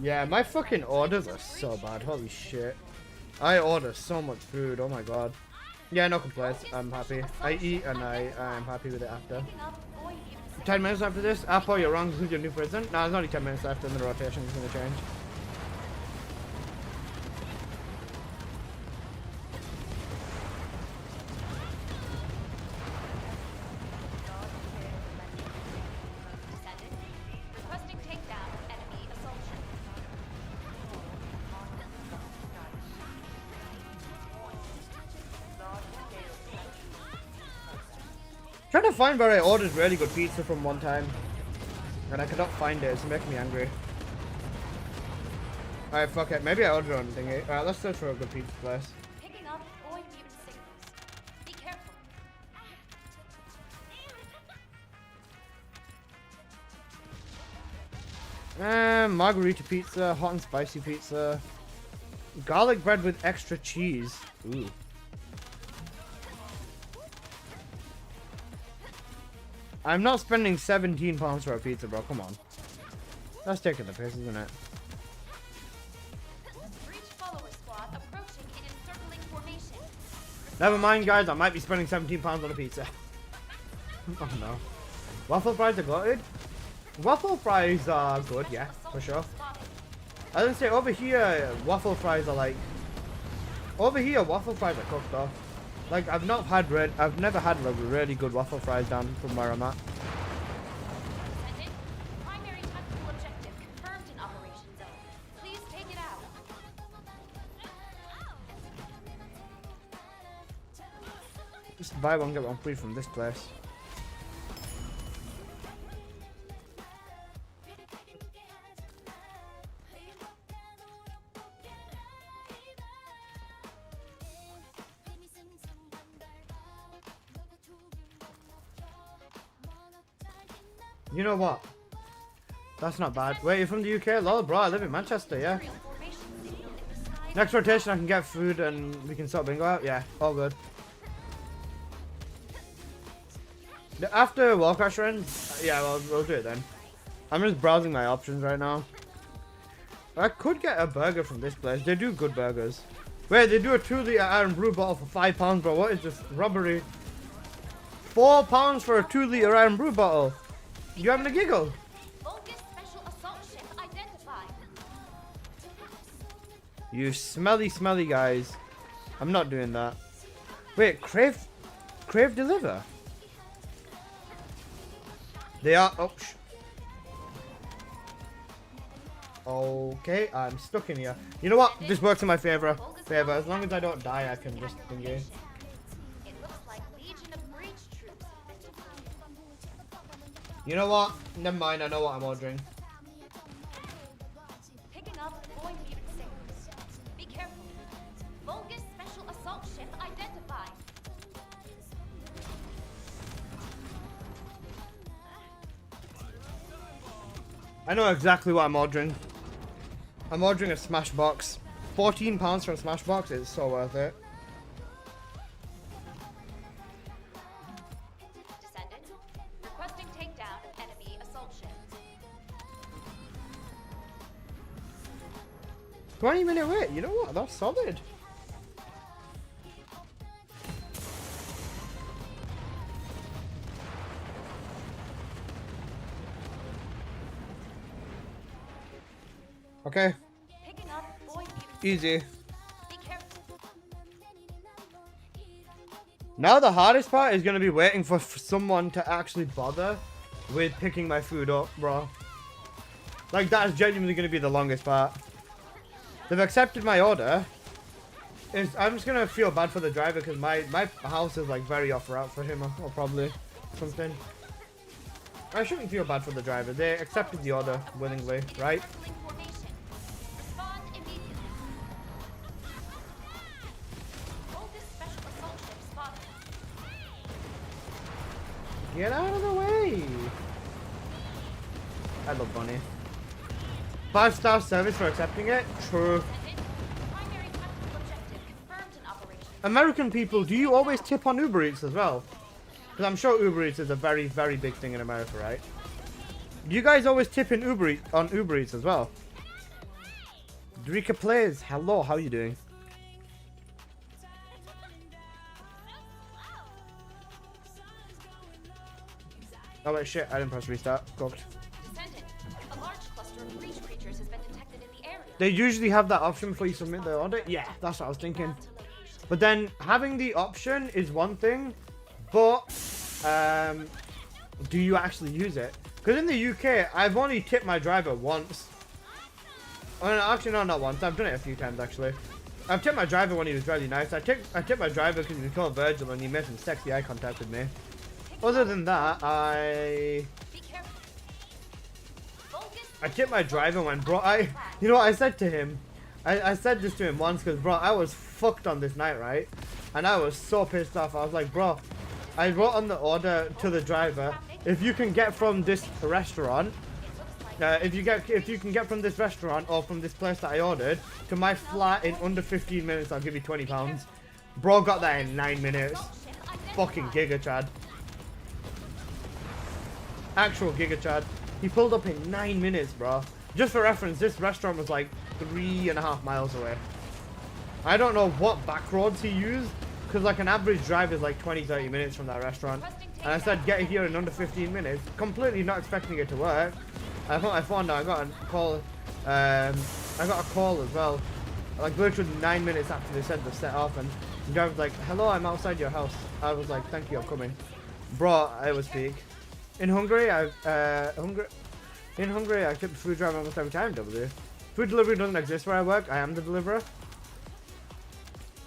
Yeah, my fucking orders are so bad. Holy shit. I order so much food. Oh my god. Yeah, no complaints. I'm happy. I eat and I'm happy with it after. Picking up void mutant signals. 10 minutes after this? Apple, you're wrong. This is your new prison. No, there's only 10 minutes left and the rotation is going to change. Descendant. Requesting takedown of enemy assault ship. Trying to find where I ordered really good pizza from one time. And I cannot find it. It's making me angry. Alright, fuck it. Maybe I ordered on thingy. Alright, let's search for a good pizza place. Picking up void mutant signals. Be careful. Margarita pizza, hot and spicy pizza. Garlic bread with extra cheese. Ooh. I'm not spending £17 for a pizza, bro. Come on. That's taking the piss, isn't it? Breach follower squad approaching in encircling formation. Never mind, guys. I might be spending £17 on a pizza. Oh no. Waffle fries are good. Waffle fries are good, yeah, for sure. I didn't say over here, waffle fries are like. Over here, waffle fries are cooked though. Like I've never had like really good waffle fries down from where I'm at. Descendant. Primary tactical objective confirmed in operations Just buy one, get one free from this place. You know what? That's not bad. Wait, you're from the UK? Lol, bro, I live in Manchester, yeah. Next rotation, I can get food and we can sort bingo out. Yeah, all good. After Warcraft run, yeah, we'll do it then. I'm just browsing my options right now. I could get a burger from this place. They do good burgers. Wait, they do a 2-litre iron brew bottle for £5, bro. What is this robbery? £4 for a 2-litre iron brew bottle. You having a giggle? You smelly, smelly guys. I'm not doing that. Wait, crave deliver? They are. Oh, okay, I'm stuck in here. You know what? This works in my favor. As long as I don't die, I can just engage. You know what? Never mind. I know what I'm ordering. Picking up void mutant signals. Be careful. Vulgus special assault ship identified. I know exactly what I'm ordering. I'm ordering a smash box. £14 for a smash box is so worth it. Descendant, requesting takedown of enemy assault ship. 20-minute wait. You know what? That's solid. Okay. Picking up void mutant. Easy. Be careful. Now the hardest part is going to be waiting for someone to actually bother with picking my food up, bro. Like, that is genuinely going to be the longest part. They've accepted my order. I'm just going to feel bad for the driver because my house is like very off route for him or probably something. I shouldn't feel bad for the driver. They accepted the order willingly, right? Circling formation. Respond immediately. Vulgus special assault ship spotted. Get out of the way. I love Bunny. 5-star service for accepting it? True. Primary tactical objective confirmed in operation. American people, do you always tip on Uber Eats as well? Because I'm sure Uber Eats is a very, very big thing in America, right? Do you guys always tip in Uber Eats as well? Drika Plays, hello, how are you doing? Oh wait, shit, I didn't press restart. Cooked. Descendant, a large cluster of breach creatures has been detected in the area. They usually have that option before you submit the order? Yeah, that's what I was thinking. But then having the option is one thing, but do you actually use it? Because in the UK, I've only tipped my driver once. Oh, no, actually, no, not once. I've done it a few times, actually. I've tipped my driver when he was really nice. I tipped my driver because he was called Virgil and he made some sexy eye contact with me. Other than that, I tipped my driver when, bro, you know what I said to him? I said this to him once because, bro, I was fucked on this night, right? And I was so pissed off. I was like, bro, I wrote on the order to the driver, if you can get from this restaurant, if you can get from this restaurant or from this place that I ordered to my flat in under 15 minutes, I'll give you £20. Bro got that in 9 minutes. Fucking Giga Chad. Actual Giga Chad. He pulled up in 9 minutes, bro. Just for reference, this restaurant was like 3.5 miles away. I don't know what back roads he used, because like an average drive is like 20-30 minutes from that restaurant. And I said get here in under 15 minutes, completely not expecting it to work. I put my phone down, I got a call, I got a call as well, like literally 9 minutes after they said the set off, and the guy was like, hello, I'm outside your house. I was like, thank you, I'm coming. Bro, I was peak. In Hungary, I tip the food driver almost every time, W. Food delivery doesn't exist where I work, I am the deliverer.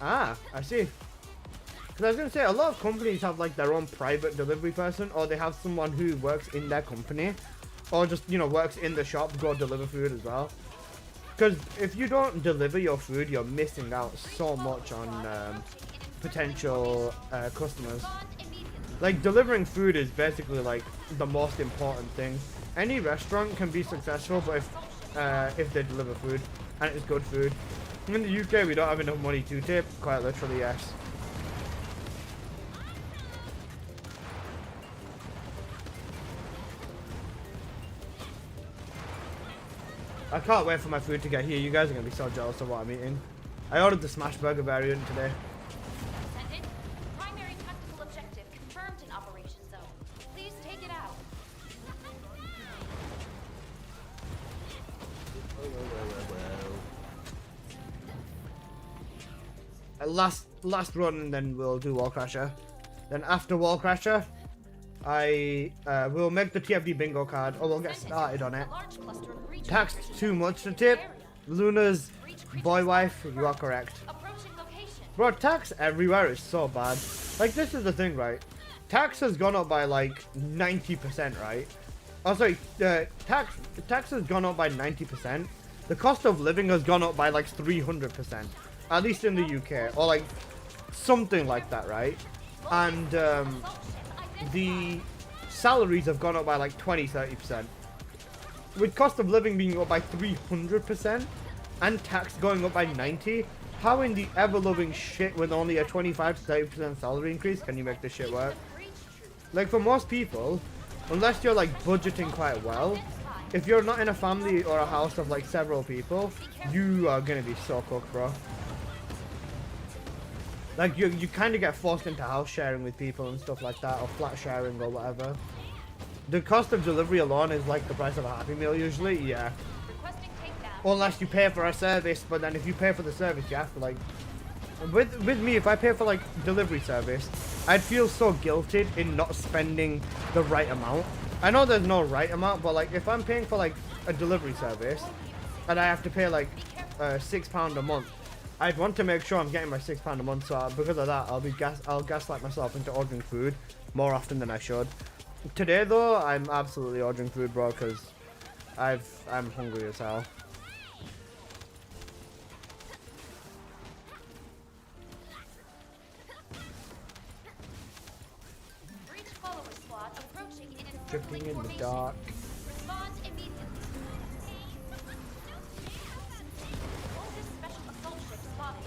Ah, I see. Because I was gonna say, a lot of companies have like their own private delivery person, or they have someone who works in their company, or just, you know, works in the shop to go deliver food as well. Because if you don't deliver your food, you're missing out so much on potential customers. Like, delivering food is basically like the most important thing. Any restaurant can be successful, but if they deliver food and it's good food. In the UK, we don't have enough money to tip. Quite literally, yes. I can't wait for my food to get here. You guys are gonna be so jealous of what I'm eating. I ordered the smash burger variant today. Descendant, primary tactical objective confirmed in Operation Zone. Please take it out. Last run, and then we'll do Wall Crasher. Then after Wall Crasher, I will make the TFD bingo card, or we'll get started on it. A large cluster of breach Tax creatures too in much to this tip. area. Luna's Breach creatures boy are wife, confirmed. you are correct. Approaching location. Bro, tax everywhere is so bad. Like, this is the thing, right? Tax has gone up by like 90%, right? Oh, sorry, tax has gone up by 90%. The cost of living has gone up by like 300%, at least in the UK, or like something like that, right? And the salaries have gone up by like 20-30%. With cost of living being up by 300% and tax going up by 90%, how in the ever-loving shit with only a 25-30% salary increase can you make this shit work? Like, for most people, unless you're like budgeting quite well, if you're not in a family or a house of like several people, you are gonna be so cooked, bro. Like, you kind of get forced into house sharing with people and stuff like that, or flat sharing or whatever. The cost of delivery alone is like the price of a Happy Meal usually, yeah. Requesting takedown. Unless you pay for a service, but then if you pay for the service, you have to like... With me, if I pay for like delivery service, I'd feel so guilted in not spending the right amount. I know there's no right amount, but like if I'm paying for like a delivery service and I have to pay like £6 a month, I'd want to make sure I'm getting my £6 a month. So because of that, I'll gaslight myself into ordering food more often than I should. Today though, I'm absolutely ordering food, bro, because I'm hungry as hell. Breach follower squad approaching in an Drifting encircling in the formation. dark. Respond immediately. Voltage special assault ship spotted.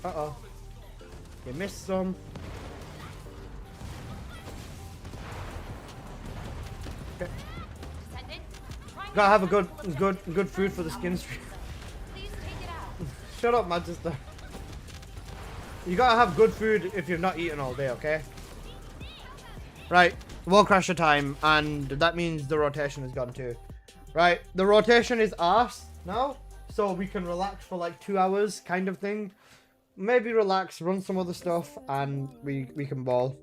Uh-oh. You missed some. Okay. Descendant, primary Gotta have a tactical good food for the skin stream. Please take it out. Shut up, Manchester. You gotta have good food if you've not eaten all day, okay? Right, Wall Crasher time, and that means the rotation is gone too. Right, the rotation is arse now, so we can relax for like 2 hours, kind of thing. Maybe relax, run some other stuff, and we can ball.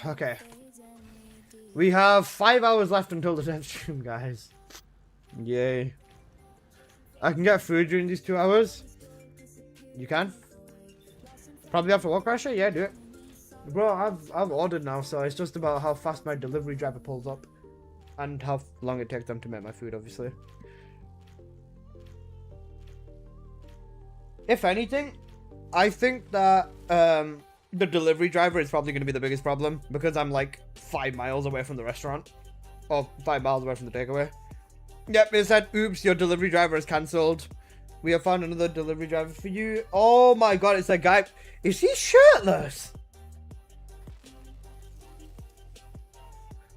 Okay. We have 5 hours left until the dev stream, guys. Yay. I can get food during these 2 hours. You can? Probably after Wall Crasher? Yeah, do it. Bro, I've ordered now, so it's just about how fast my delivery driver pulls up. And how long it takes them to make my food, obviously. If anything, I think that the delivery driver is probably going to be the biggest problem. Because I'm like 5 miles away from the restaurant. Or 5 miles away from the takeaway. Yep, it said, oops, your delivery driver is cancelled. We have found another delivery driver for you. Oh my god, it's a guy. Is he shirtless?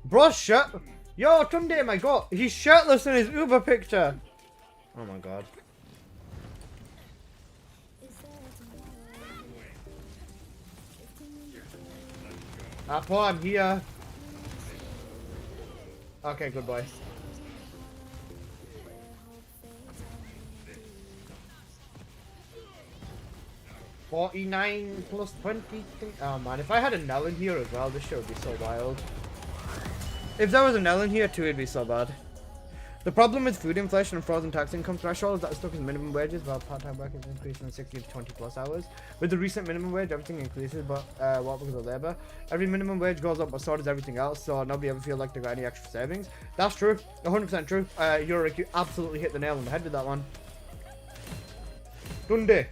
Bro, shirt. Yo, Tunde, my god. He's shirtless in his Uber picture. Oh my god. Apple, I'm here. Okay, good boy. 49 plus 20. Oh man, if I had a Nell in here as well, this shit would be so wild. If there was a Nell in here too, it'd be so bad. The problem with food inflation and frozen tax income threshold is that it's stuck in minimum wages while part-time work is increasing from 60 to 20 plus hours. With the recent minimum wage, everything increases, but what because of labour? Every minimum wage goes up, but so does everything else, so nobody ever feel like they got any extra savings. That's true, 100% true. Yurik, you absolutely hit the nail on the head with that one. Dundee.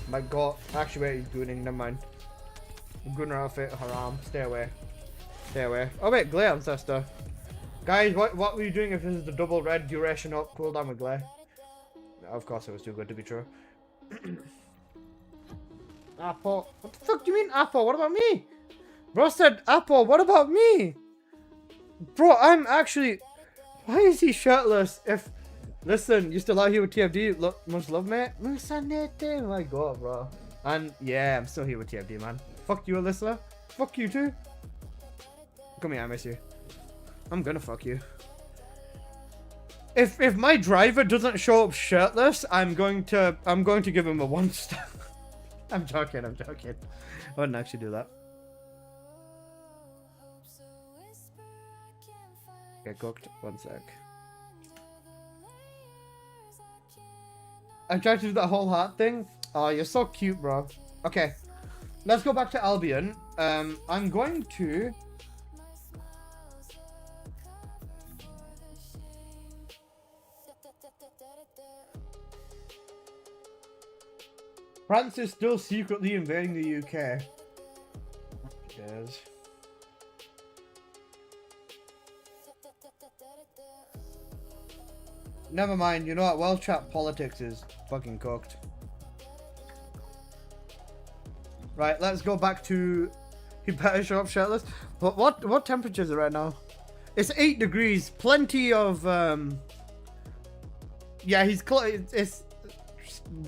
My god, actually he's gooning, never mind. Gunner outfit, haram, stay away. Stay away. Oh wait, Glare Ancestor. Guys, what were you doing if this is the double red duration up cooldown with Glare? Of course it was too good to be true. Apple. What the fuck do you mean Apple? What about me? Bro said Apple, what about me? Bro, I'm actually... Why is he shirtless if... Listen, you still out here with TFD? Look, much love, mate. Oh my god, bro. And yeah, I'm still here with TFD, man. Fuck you, Alyssa. Fuck you too. Come here, I miss you. I'm gonna fuck you. If my driver doesn't show up shirtless, I'm going to give him a 1 star. I'm joking. I wouldn't actually do that. Get cooked. 1 sec. I tried to do that whole heart thing. Oh, you're so cute, bro. Okay, let's go back to Albion. I'm going to. France is still secretly invading the UK. Cheers. Never mind, you know what? World chat politics is fucking cooked. Right, let's go back to... You better show up shirtless. But what temperature is it right now? It's 8 degrees. Plenty of... Yeah, it's...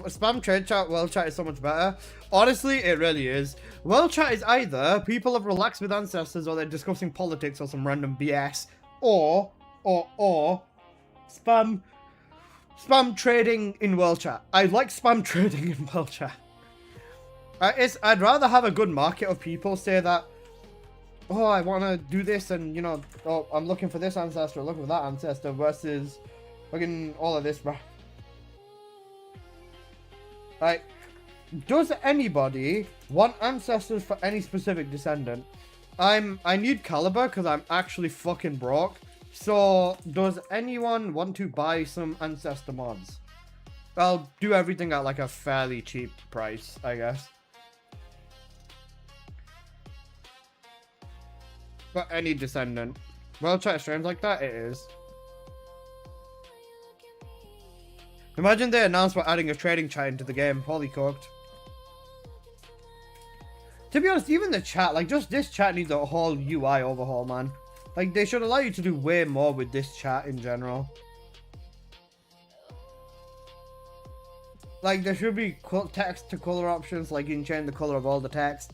Spam trade chat, world chat is so much better. Honestly, it really is. World chat is either people have relaxed with ancestors or they're discussing politics or some random BS. Or spam trading in world chat. I like spam trading in world chat. I'd rather have a good market of people say that, oh, I want to do this and, you know, oh, I'm looking for this ancestor, looking for that ancestor versus fucking all of this, bruh. Like, does anybody want ancestors for any specific descendant? I need caliber because I'm actually fucking broke. So, does anyone want to buy some ancestor mods? I'll do everything at like a fairly cheap price, I guess. But any descendant. Well, try to streams like that, it is. Imagine they announced we're adding a trading chat into the game. Holy cooked. To be honest, even the chat, like just this chat needs a whole UI overhaul, man. Like they should allow you to do way more with this chat in general. Like there should be text to color options, like you can change the color of all the text.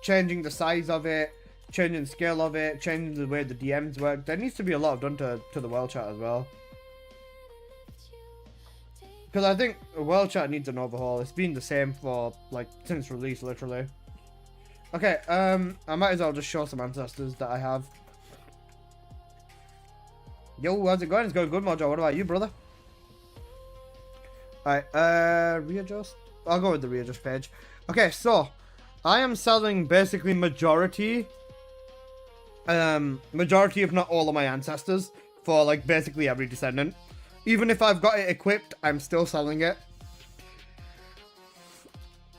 Changing the size of it, changing the scale of it, changing the way the DMs work. There needs to be a lot done to the world chat as well. Because I think world chat needs an overhaul. It's been the same for like since release, literally. Okay, I might as well just show some ancestors that I have. Yo, how's it going? It's going good, Mojo. What about you, brother? Alright, readjust. I'll go with the readjust page. Okay, so I am selling basically majority if not all of my ancestors for like basically every descendant. Even if I've got it equipped, I'm still selling it.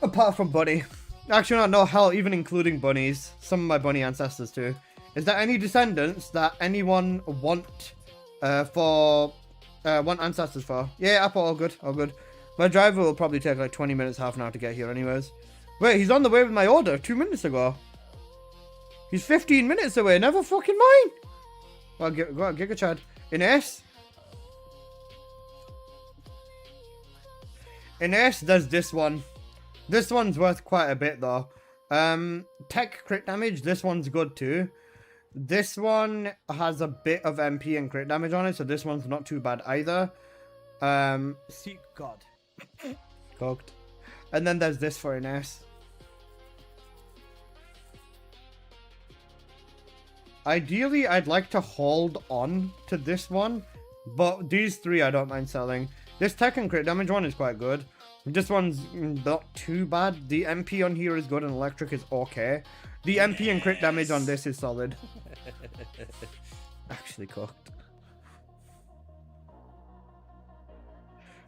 Apart from Bunny. Actually, no, hell, even including bunnies. Some of my bunny ancestors too. Is there any descendants that anyone want want ancestors for? Yeah, Apple, all good, all good. My driver will probably take like 20 minutes, half an hour to get here anyways. Wait, he's on the way with my order 2 minutes ago. He's 15 minutes away, never fucking mind. Well, go on, Giga Chad. Ines? Ines does this one. This one's worth quite a bit though. Tech crit damage, this one's good too. This one has a bit of MP and crit damage on it, so this one's not too bad either. Seek God. Cooked. And then there's this for an S. Ideally, I'd like to hold on to this one, but these three I don't mind selling. This tech and crit damage one is quite good. This one's not too bad. The MP on here is good and electric is okay. The MP and crit damage on this is solid. Actually cooked.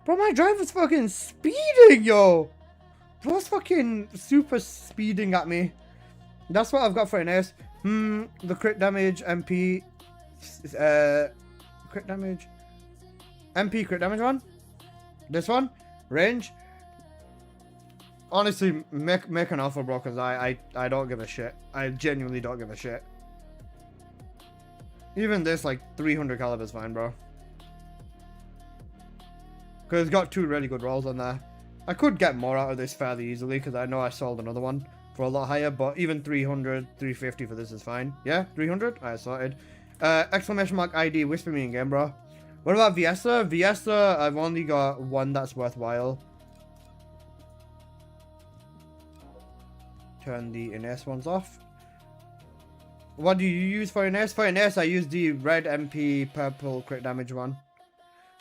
Bro, my driver's fucking speeding, yo! Bro's fucking super speeding at me. That's what I've got for an S. The crit damage, MP, crit damage, MP crit damage one. This one, range. Honestly, make an offer, bro, because I don't give a shit. I genuinely don't give a shit. Even this, like, 300 caliber is fine, bro. Because it's got two really good rolls on there. I could get more out of this fairly easily, because I know I sold another one for a lot higher, but even 300, 350 for this is fine. Yeah, 300? I sorted. Exclamation mark ID, whisper me in game, bro. What about Viesa? Viesa, I've only got one that's worthwhile. Turn the Ines ones off. What do you use for Ines? For Ines, I use the red MP purple crit damage one.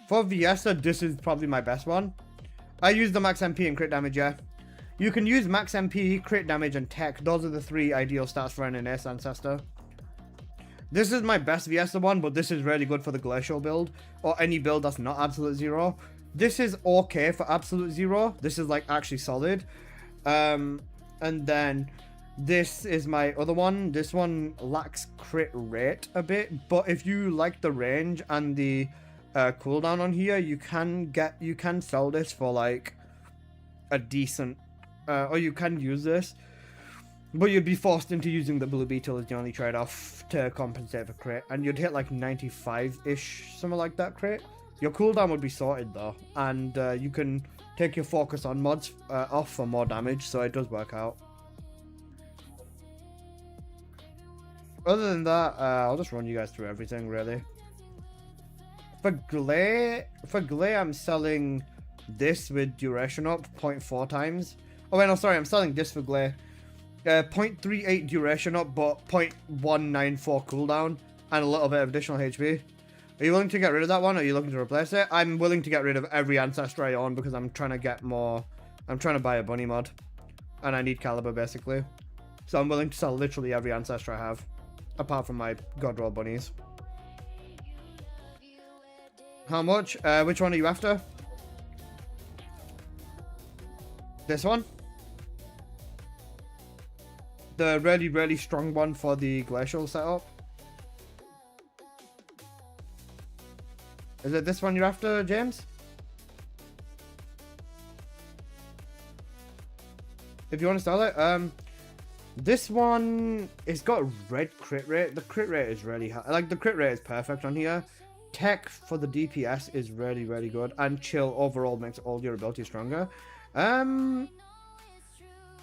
For Viesa, this is probably my best one. I use the max MP and crit damage, yeah. You can use max MP, crit damage, and tech. Those are the three ideal stats for an Ines ancestor. This is my best Viesa one, but this is really good for the glacial build, or any build that's not absolute zero. This is okay for absolute zero. This is like actually solid. And then this is my other one. This one lacks crit rate a bit, but if you like the range and the cooldown on here, you can sell this for like a decent, or you can use this, but you'd be forced into using the blue beetle as the only trade-off to compensate for crit, and you'd hit like 95-ish, something like that crit. Your cooldown would be sorted though, and you can take your focus on mods off for more damage, so it does work out. Other than that, I'll just run you guys through everything really. For Glare, I'm selling this with duration up 0.4 times. Oh wait, no, sorry, I'm selling this for Glare. 0.38 duration up, but 0.194 cooldown, and a little bit of additional HP. Are you willing to get rid of that one, or are you looking to replace it? I'm willing to get rid of every ancestor I own because I'm trying to get more. I'm trying to buy a bunny mod, and I need caliber basically. So I'm willing to sell literally every ancestor I have, apart from my god roll bunnies. How much? Which one are you after? This one? The really, really strong one for the glacial setup. Is it this one you're after, James? If you want to sell it, this one, it's got red crit rate. The crit rate is really high. Like, the crit rate is perfect on here. Tech for the DPS is really, really good, and chill overall makes all your abilities stronger. And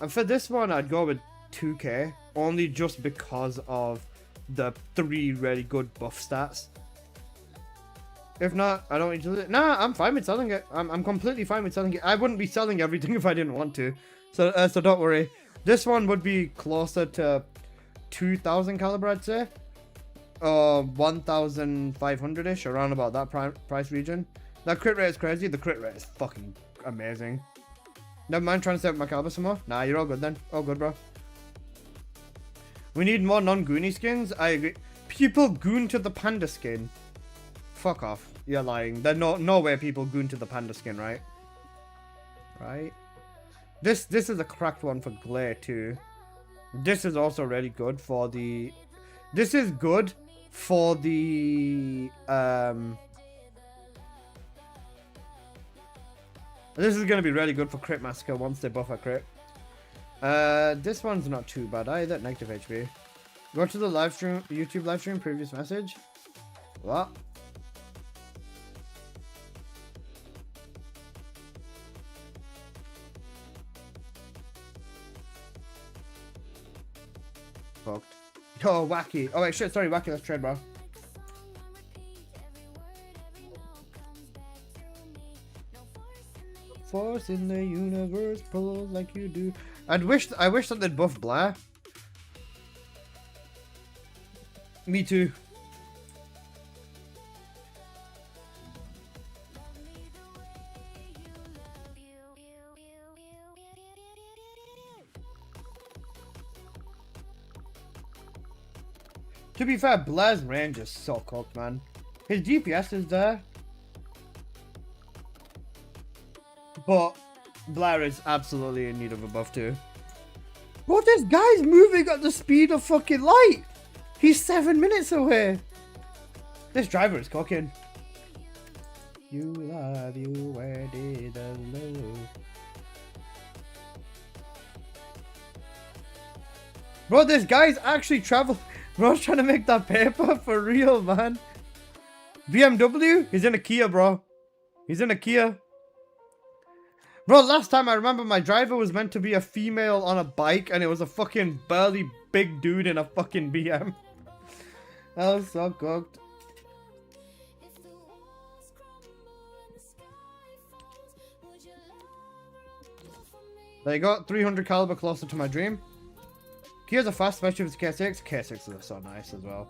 for this one, I'd go with 2k, only just because of the 3 really good buff stats. If not, I don't need to. Nah, I'm fine with selling it. I'm completely fine with selling it. I wouldn't be selling everything if I didn't want to. So don't worry. This one would be closer to 2,000 caliber, I'd say. 1,500-ish, around about that price region. That crit rate is crazy. The crit rate is fucking amazing. Never mind trying to save my caliber some more. Nah, you're all good then. All good, bro. We need more non-Goonie skins. I agree. People goon to the panda skin. Fuck off. You're lying. There's no way people goon to the panda skin, right? Right? This is a cracked one for Glare too. This is also really good for the... This is good for the... This is going to be really good for Crit Massacre once they buff a crit. This one's not too bad either. Negative HP. Go to the live stream, YouTube live stream, previous message. What? Fucked. Oh, Wacky. Oh, wait, shit, sorry, Wacky, let's trade, bro. force in the universe pulls like you do. I wish that they'd buff Blair. Me too. To be fair, Blair's range is so cooked, man. His DPS is there. But Blair is absolutely in need of a buff too. Bro, this guy's moving at the speed of fucking light. He's 7 minutes away. This driver is cooking. You love you, where did the love? Bro, this guy's actually travel. Bro's trying to make that paper for real, man. BMW? He's in a Kia, bro. He's in a Kia. Bro, last time I remember my driver was meant to be a female on a bike and it was a fucking burly big dude in a fucking BM. That was so cooked. There you go, 300 caliber closer to my dream. Kia's a fast, especially if it's K6. K6s are so nice as well.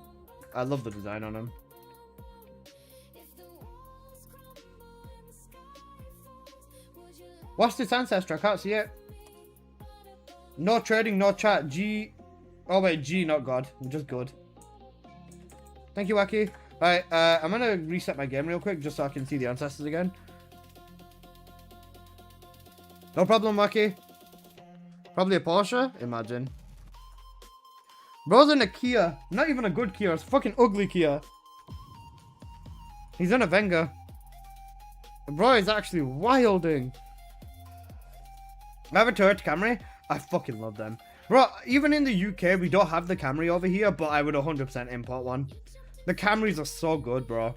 I love the design on them. What's this ancestor? I can't see it. No trading, no chat. G. Oh wait, G, not God. I'm just good. Thank you, Wacky. Alright, I'm gonna reset my game real quick just so I can see the ancestors again. No problem, Wacky. Probably a Porsche? Imagine. Bro's in a Kia. Not even a good Kia. It's a fucking ugly Kia. He's in a Venga. Bro is actually wilding. I have a Toyota Camry. I fucking love them. Bro, even in the UK, we don't have the Camry over here, but I would 100% import one. The Camrys are so good, bro.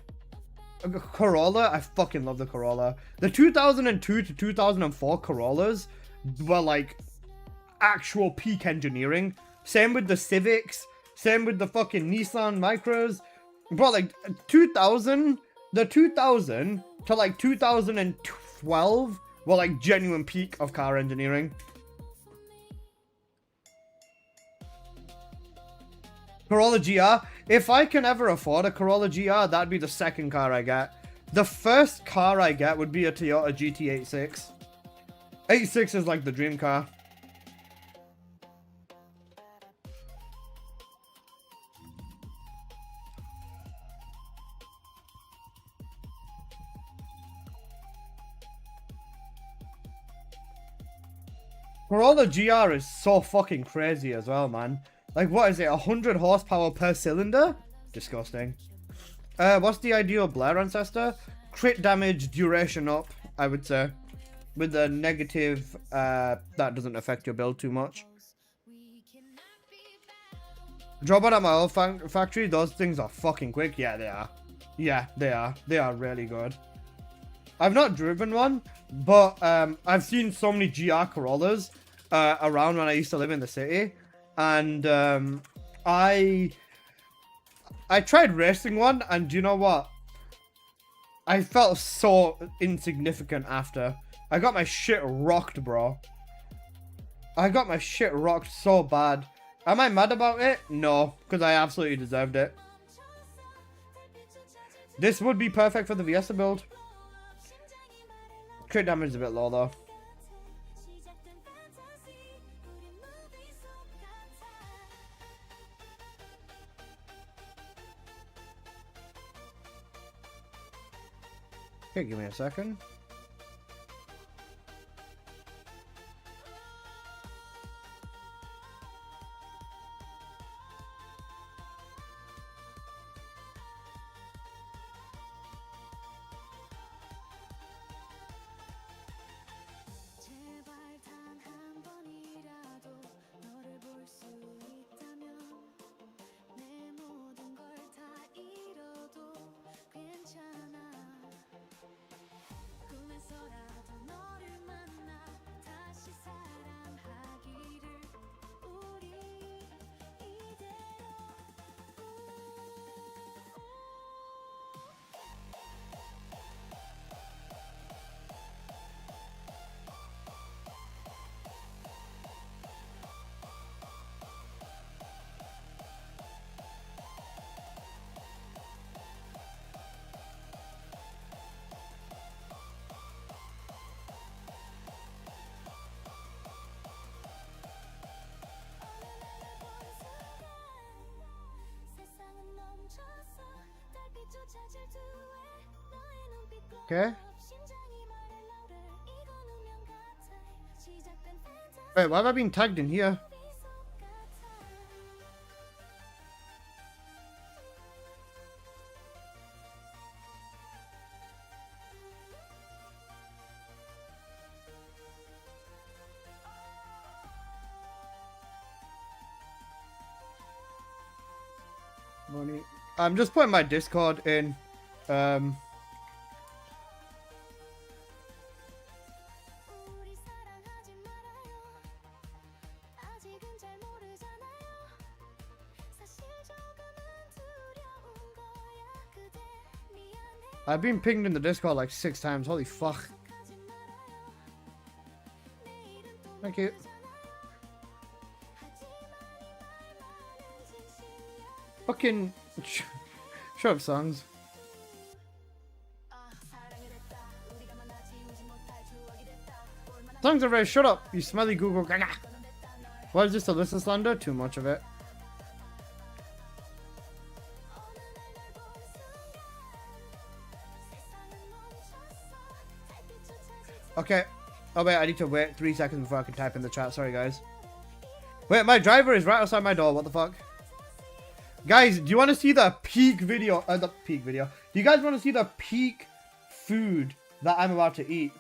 Corolla, I fucking love the Corolla. The 2002 to 2004 Corollas were like actual peak engineering. Same with the Civics. Same with the fucking Nissan Micros. Bro, like 2000 to like 2012 were like genuine peak of car engineering. Corolla GR. If I can ever afford a Corolla GR, that'd be the second car I get. The first car I get would be a Toyota GT86. 86 is like the dream car. Corolla GR is so fucking crazy as well, man. Like, what is it? 100 horsepower per cylinder? Disgusting. What's the ideal Blair ancestor? Crit damage, duration up, I would say. With the negative, that doesn't affect your build too much. Drop out at my old factory, those things are fucking quick. Yeah, they are. Yeah, they are. They are really good. I've not driven one, but I've seen so many GR Corollas around when I used to live in the city. And I tried racing one, and do you know what? I felt so insignificant after. I got my shit rocked, bro. I got my shit rocked so bad. Am I mad about it? No, because I absolutely deserved it. This would be perfect for the Fiesta build. Crit damage is a bit low though. Okay, give me a second. Okay. Wait, why have I been tagged in here? Money. I'm just putting my Discord in. I've been pinged in the Discord like 6 times. Holy fuck. Thank you. Fucking shut up, songs. Songs are very shut up, you smelly Google gaga. What is this, Alyssa slander? Too much of it. Okay. Oh wait, I need to wait 3 seconds before I can type in the chat. Sorry guys. Wait, my driver is right outside my door. What the fuck? Guys, do you want to see the peak video? The peak video. Do you guys want to see the peak food that I'm about to eat?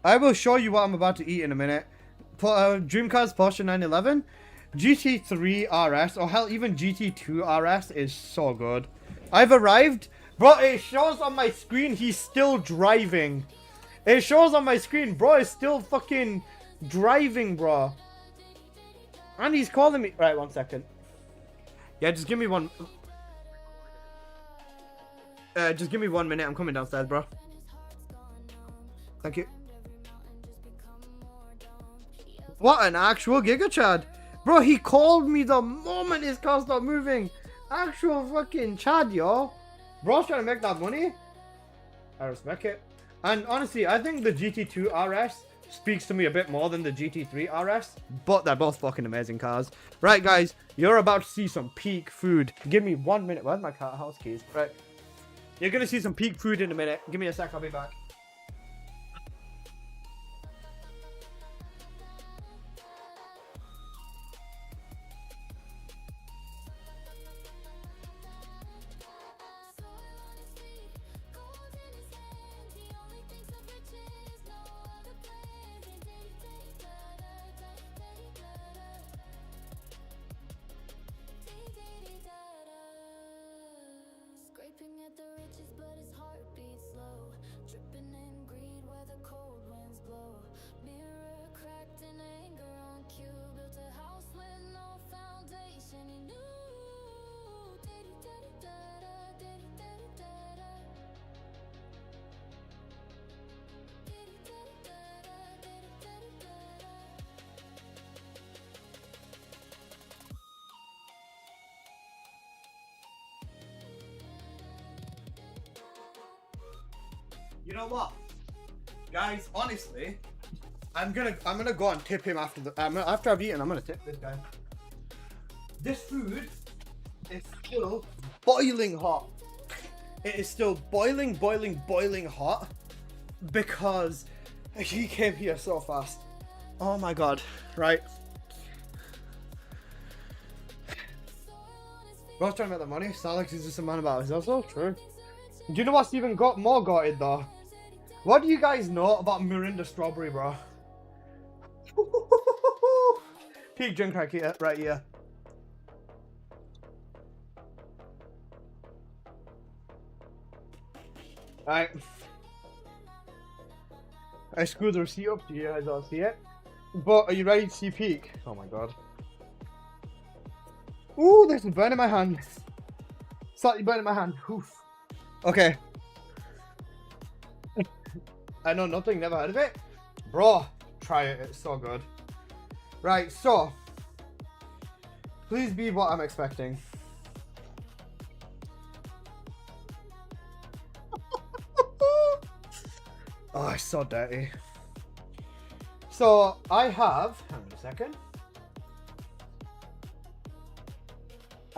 I will show you what I'm about to eat in a minute. Dreamcast Porsche 911. GT3 RS, or hell, even GT2 RS is so good. I've arrived. Bro, it shows on my screen he's still driving. It shows on my screen, bro, it's still fucking driving, bro. And he's calling me. Right, 1 second. Yeah, just give me one. Just give me 1 minute. I'm coming downstairs, bro. Thank you. What an actual Giga Chad. Bro, he called me the moment his car stopped moving. Actual fucking Chad, yo. Bro's trying to make that money. I respect it. And honestly, I think the GT2 RS speaks to me a bit more than the GT3 RS. But they're both fucking amazing cars. Right, guys, you're about to see some peak food. Give me 1 minute. Where's my car house keys? Right. You're going to see some peak food in a minute. Give me a sec, I'll be back. Scraping at the riches, but his heart beats slow. Dripping in greed where the cold winds blow. Mirror cracked in anger on cue. Built a house with no foundation. He knew. Diddy-daddy-da-da, diddy-daddy-da-da. Diddy-daddy-da-da, diddy-daddy-da-da. You know what, guys? Honestly, I'm gonna go and tip him after after I've eaten. I'm gonna tip this guy. This food is still boiling hot. It is still boiling hot because he came here so fast. Oh my god! Right. Bro's trying to make the money. Alex is just a man about himself. So true. Do you know what's even more gutted though? What do you guys know about Mirinda Strawberry, bro? Peak drink right here. Alright. I screwed the receipt up so you guys all see it. But are you ready to see peak? Oh my god. Ooh, there's a burn in my hand. Slightly burn in my hand. Oof. Okay. I know nothing, never heard of it. Bro, try it, it's so good. Right, so. Please be what I'm expecting. Oh, it's so dirty. So, I have, hang on a second.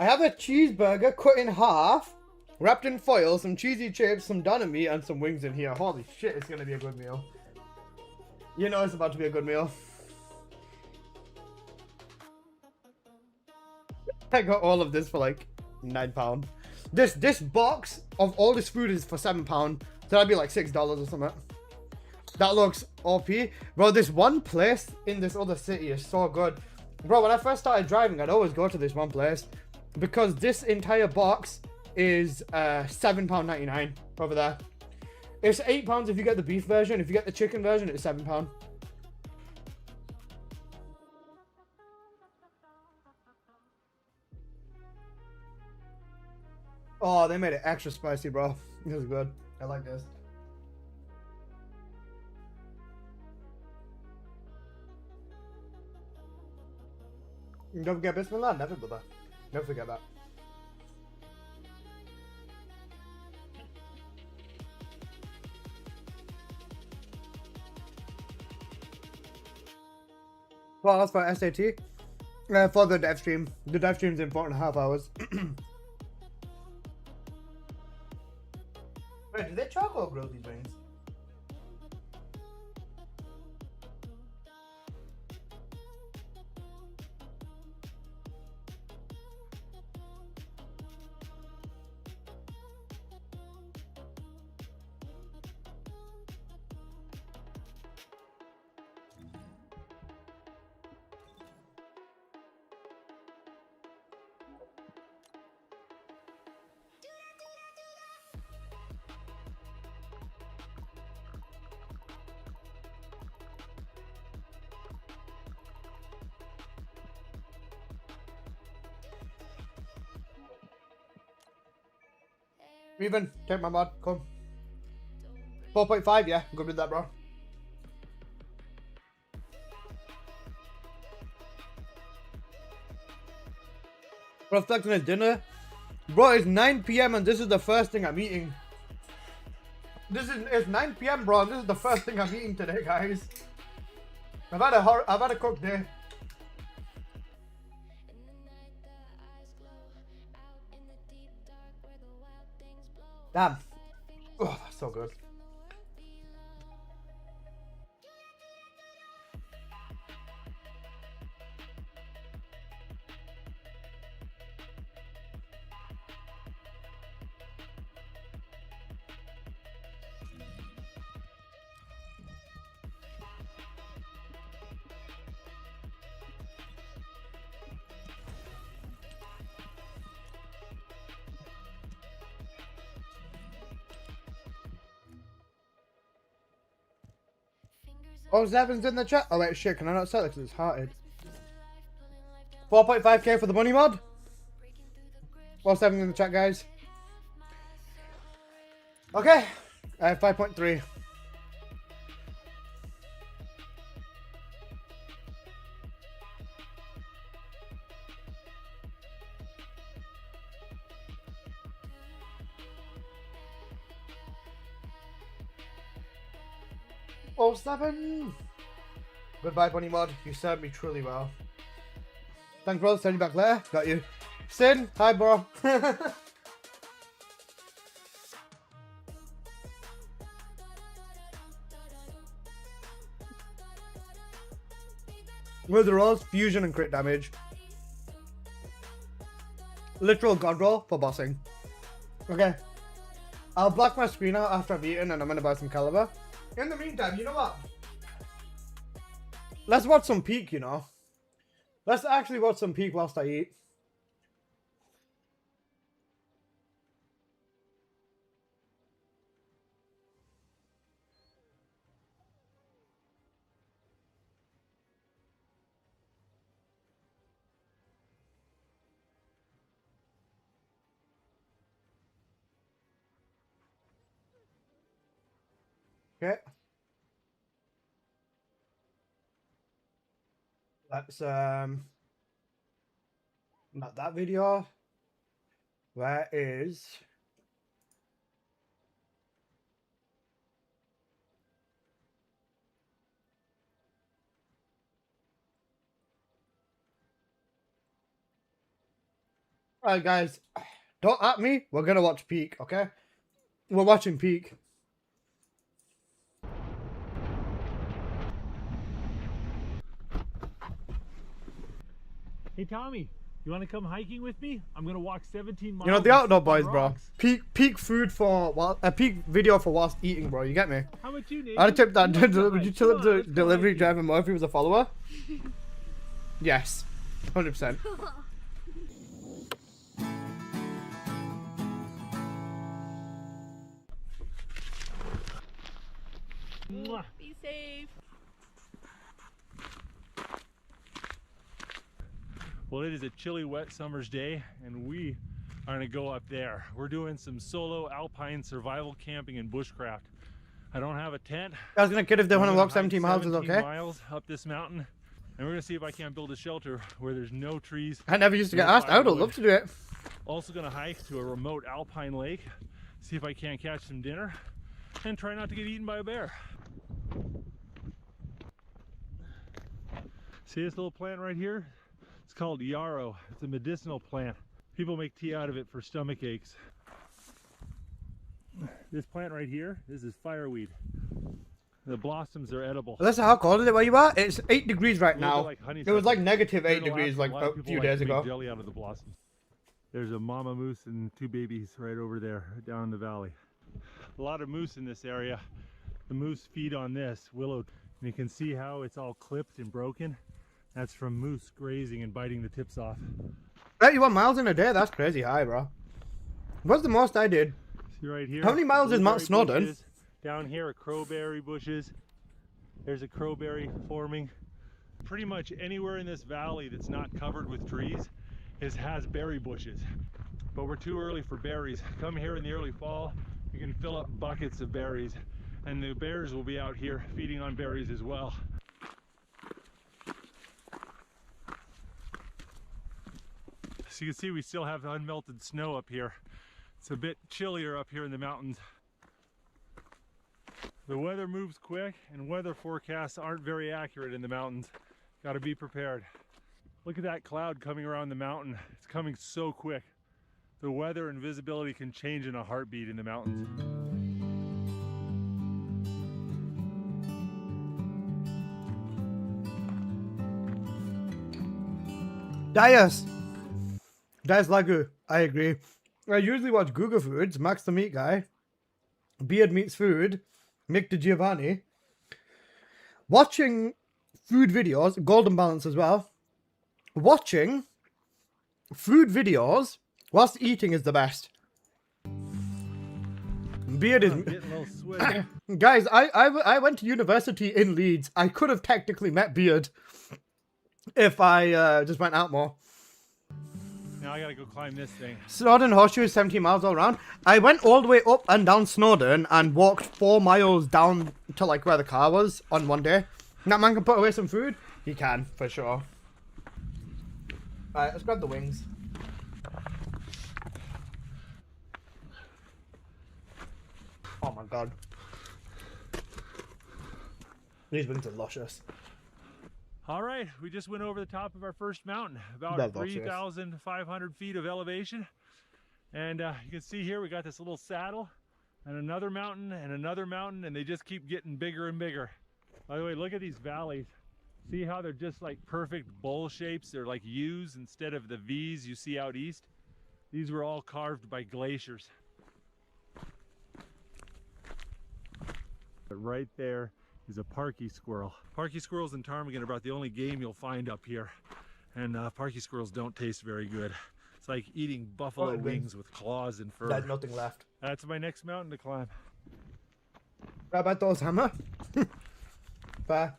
I have a cheeseburger cut in half, wrapped in foil, some cheesy chips, some doner meat, and some wings in here. Holy shit, it's gonna be a good meal. You know it's about to be a good meal. I got all of this for like £9. This box of all this food is for £7, so that'd be like $6 or something. That looks OP. Bro, this one place in this other city is so good. Bro, when I first started driving, I'd always go to this one place because this entire box is £7.99 over there. It's £8 if you get the beef version. If you get the chicken version, it's £7. Oh, they made it extra spicy, bro. This is good. I like this. Don't forget Bismillah. Never, brother. Never forget that. Well, that's for SAT. For the dev stream. The dev stream's in 4.5 hours. Wait, did they charcoal grill these wings? Even, take my mod, come. 4.5, yeah, good with that, bro. Reflecting on dinner. Bro, it's 9 p.m. and this is the first thing I'm eating. It's 9 p.m. bro, and this is the first thing I'm eating today, guys. I've had a cooked day. Damn. Oh, that's so good. Oh, Zevin's in the chat. Oh wait, shit, can I not sell it because it's hearted? 4.5k for the money mod. What's Zevin's in the chat, guys? Okay, I have 5.3. Oh, 7. Goodbye, Bunny Mod. You served me truly well. Thanks, bro. Send you back later. Got you. Sin, hi, bro. With the rolls, fusion and crit damage. Literal god roll for bossing. Okay. I'll block my screen out after I've eaten and I'm gonna buy some caliber. In the meantime, you know what? Let's watch some Peak, you know. Let's actually watch some Peak whilst I eat. Okay. Let's not that video. Where is Alright, guys. Don't at me. We're gonna watch Peak, okay? We're watching Peak. Hey Tommy, you want to come hiking with me? I'm gonna walk 17 miles. You know, the and outdoor step on boys, bro. rocks. Peak food for a peak video for whilst eating, bro. You get me? How about you, Nate? I'd tip that. Would you tell him the Let's go delivery hiking. driver more if he was a follower? Yes, 100%. Mwah. Be safe. Well, it is a chilly, wet summer's day, and we are gonna go up there. We're doing some solo alpine survival camping in Bushcraft. I don't have a tent. I was gonna kid if they I'm want to gonna walk 17 hike miles is 17 okay. miles up this mountain, and we're gonna see if I can't build a shelter where there's no trees. I never used to get no asked. I would firewood. love to do it. Also gonna hike to a remote alpine lake, see if I can't catch some dinner, and try not to get eaten by a bear. See this little plant right here? It's called yarrow. It's a medicinal plant. People make tea out of it for stomach aches. This plant right here, this is fireweed. The blossoms are edible. Listen, how cold is it where you are? It's 8 degrees right A little now. bit like It was honeysuckle. like negative Here 8 in Alaska, degrees like lot of a people few like days to make ago. jelly out of the blossoms. There's a mama moose and 2 babies right over there, down in the valley. A lot of moose in this area. The moose feed on this willow, and you can see how it's all clipped and broken. That's from moose grazing and biting the tips off. 31 miles in a day? That's crazy high, bro. What's the most I did? See right here? How many miles is Mount blueberry Snowdon? bushes. Down here are crowberry bushes. There's a crowberry forming. Pretty much anywhere in this valley that's not covered with trees has berry bushes. But we're too early for berries. Come here in the early fall, you can fill up buckets of berries, and the bears will be out here feeding on berries as well. So you can see we still have unmelted snow up here. It's a bit chillier up here in the mountains. The weather moves quick, and weather forecasts aren't very accurate in the mountains. Got to be prepared. Look at that cloud coming around the mountain. It's coming so quick. The weather and visibility can change in a heartbeat in the mountains. Dias Lagu. I agree. I usually watch Google Foods, Max the Meat Guy, Beard Meats Food, Nick DiGiovanni. Watching food videos, Golden Balance as well. Watching food videos whilst eating is the best. Beard is... I'm getting a little sweaty. Guys, I went to university in Leeds. I could have technically met Beard if I just went out more. Now I gotta go climb this thing. Snowdon Horseshoe is 17 miles all around. I went all the way up and down Snowdon and walked 4 miles down to like where the car was on one day. And that man can put away some food? He can, for sure. Alright, let's grab the wings. Oh my god. These wings are luscious. All right, we just went over the top of our first mountain, about That's luscious. 3,500 feet of elevation. And you can see here we got this little saddle and another mountain and another mountain, and they just keep getting bigger and bigger. By the way, look at these valleys. See how they're just like perfect bowl shapes? They're like U's instead of the V's you see out east. These were all carved by glaciers. But right there is a parky squirrel. Parky squirrels in ptarmigan are about the only game you'll find up here. And parky squirrels don't taste very good. It's like eating buffalo wings with claws and fur. There's nothing left. That's my next mountain to climb. Grab at those hammer. Bye.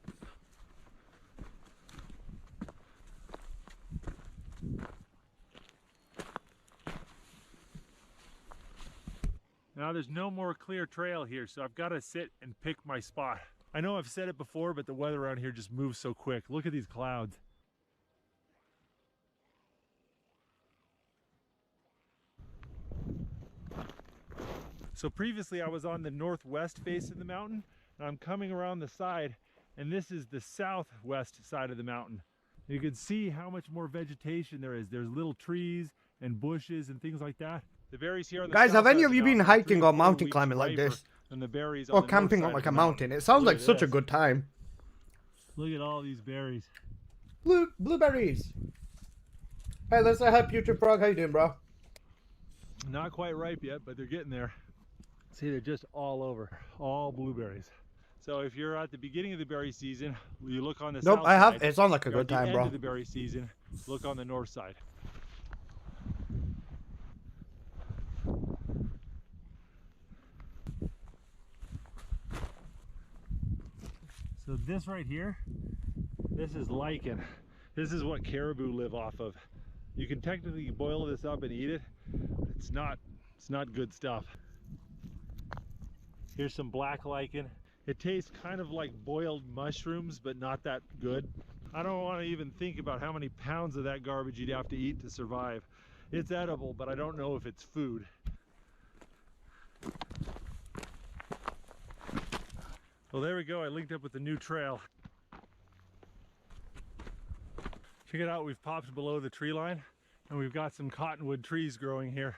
Now there's no more clear trail here, so I've got to sit and pick my spot. I know I've said it before, but the weather around here just moves so quick. Look at these clouds. So previously I was on the northwest face of the mountain, and I'm coming around the side, and this is the southwest side of the mountain. You can see how much more vegetation there is. There's little trees and bushes and things like that. The berries here on the Guys, south have any side of you the been mountain are hiking 3 or to 4 mountain weeks climbing like riper this? than the berries Or on the north camping side on of like the a mountain? It sounds Look like at such a this. good time. Look at all these berries. Blueberries. Hey, let's help YouTube Frog. How you doing, bro? Not quite ripe yet, but they're getting there. See, they're just all over, all blueberries. So if you're at the beginning of the berry season, you look on the Nope, south I have. side. It sounds like a You're good at the time, end bro. of the berry season, look on the north side. So this right here, this is lichen. This is what caribou live off of. You can technically boil this up and eat it. It's not good stuff. Here's some black lichen. It tastes kind of like boiled mushrooms, but not that good. I don't want to even think about how many pounds of that garbage you'd have to eat to survive. It's edible, but I don't know if it's food. Well, there we go. I linked up with the new trail. Check it out. We've popped below the tree line, and we've got some cottonwood trees growing here.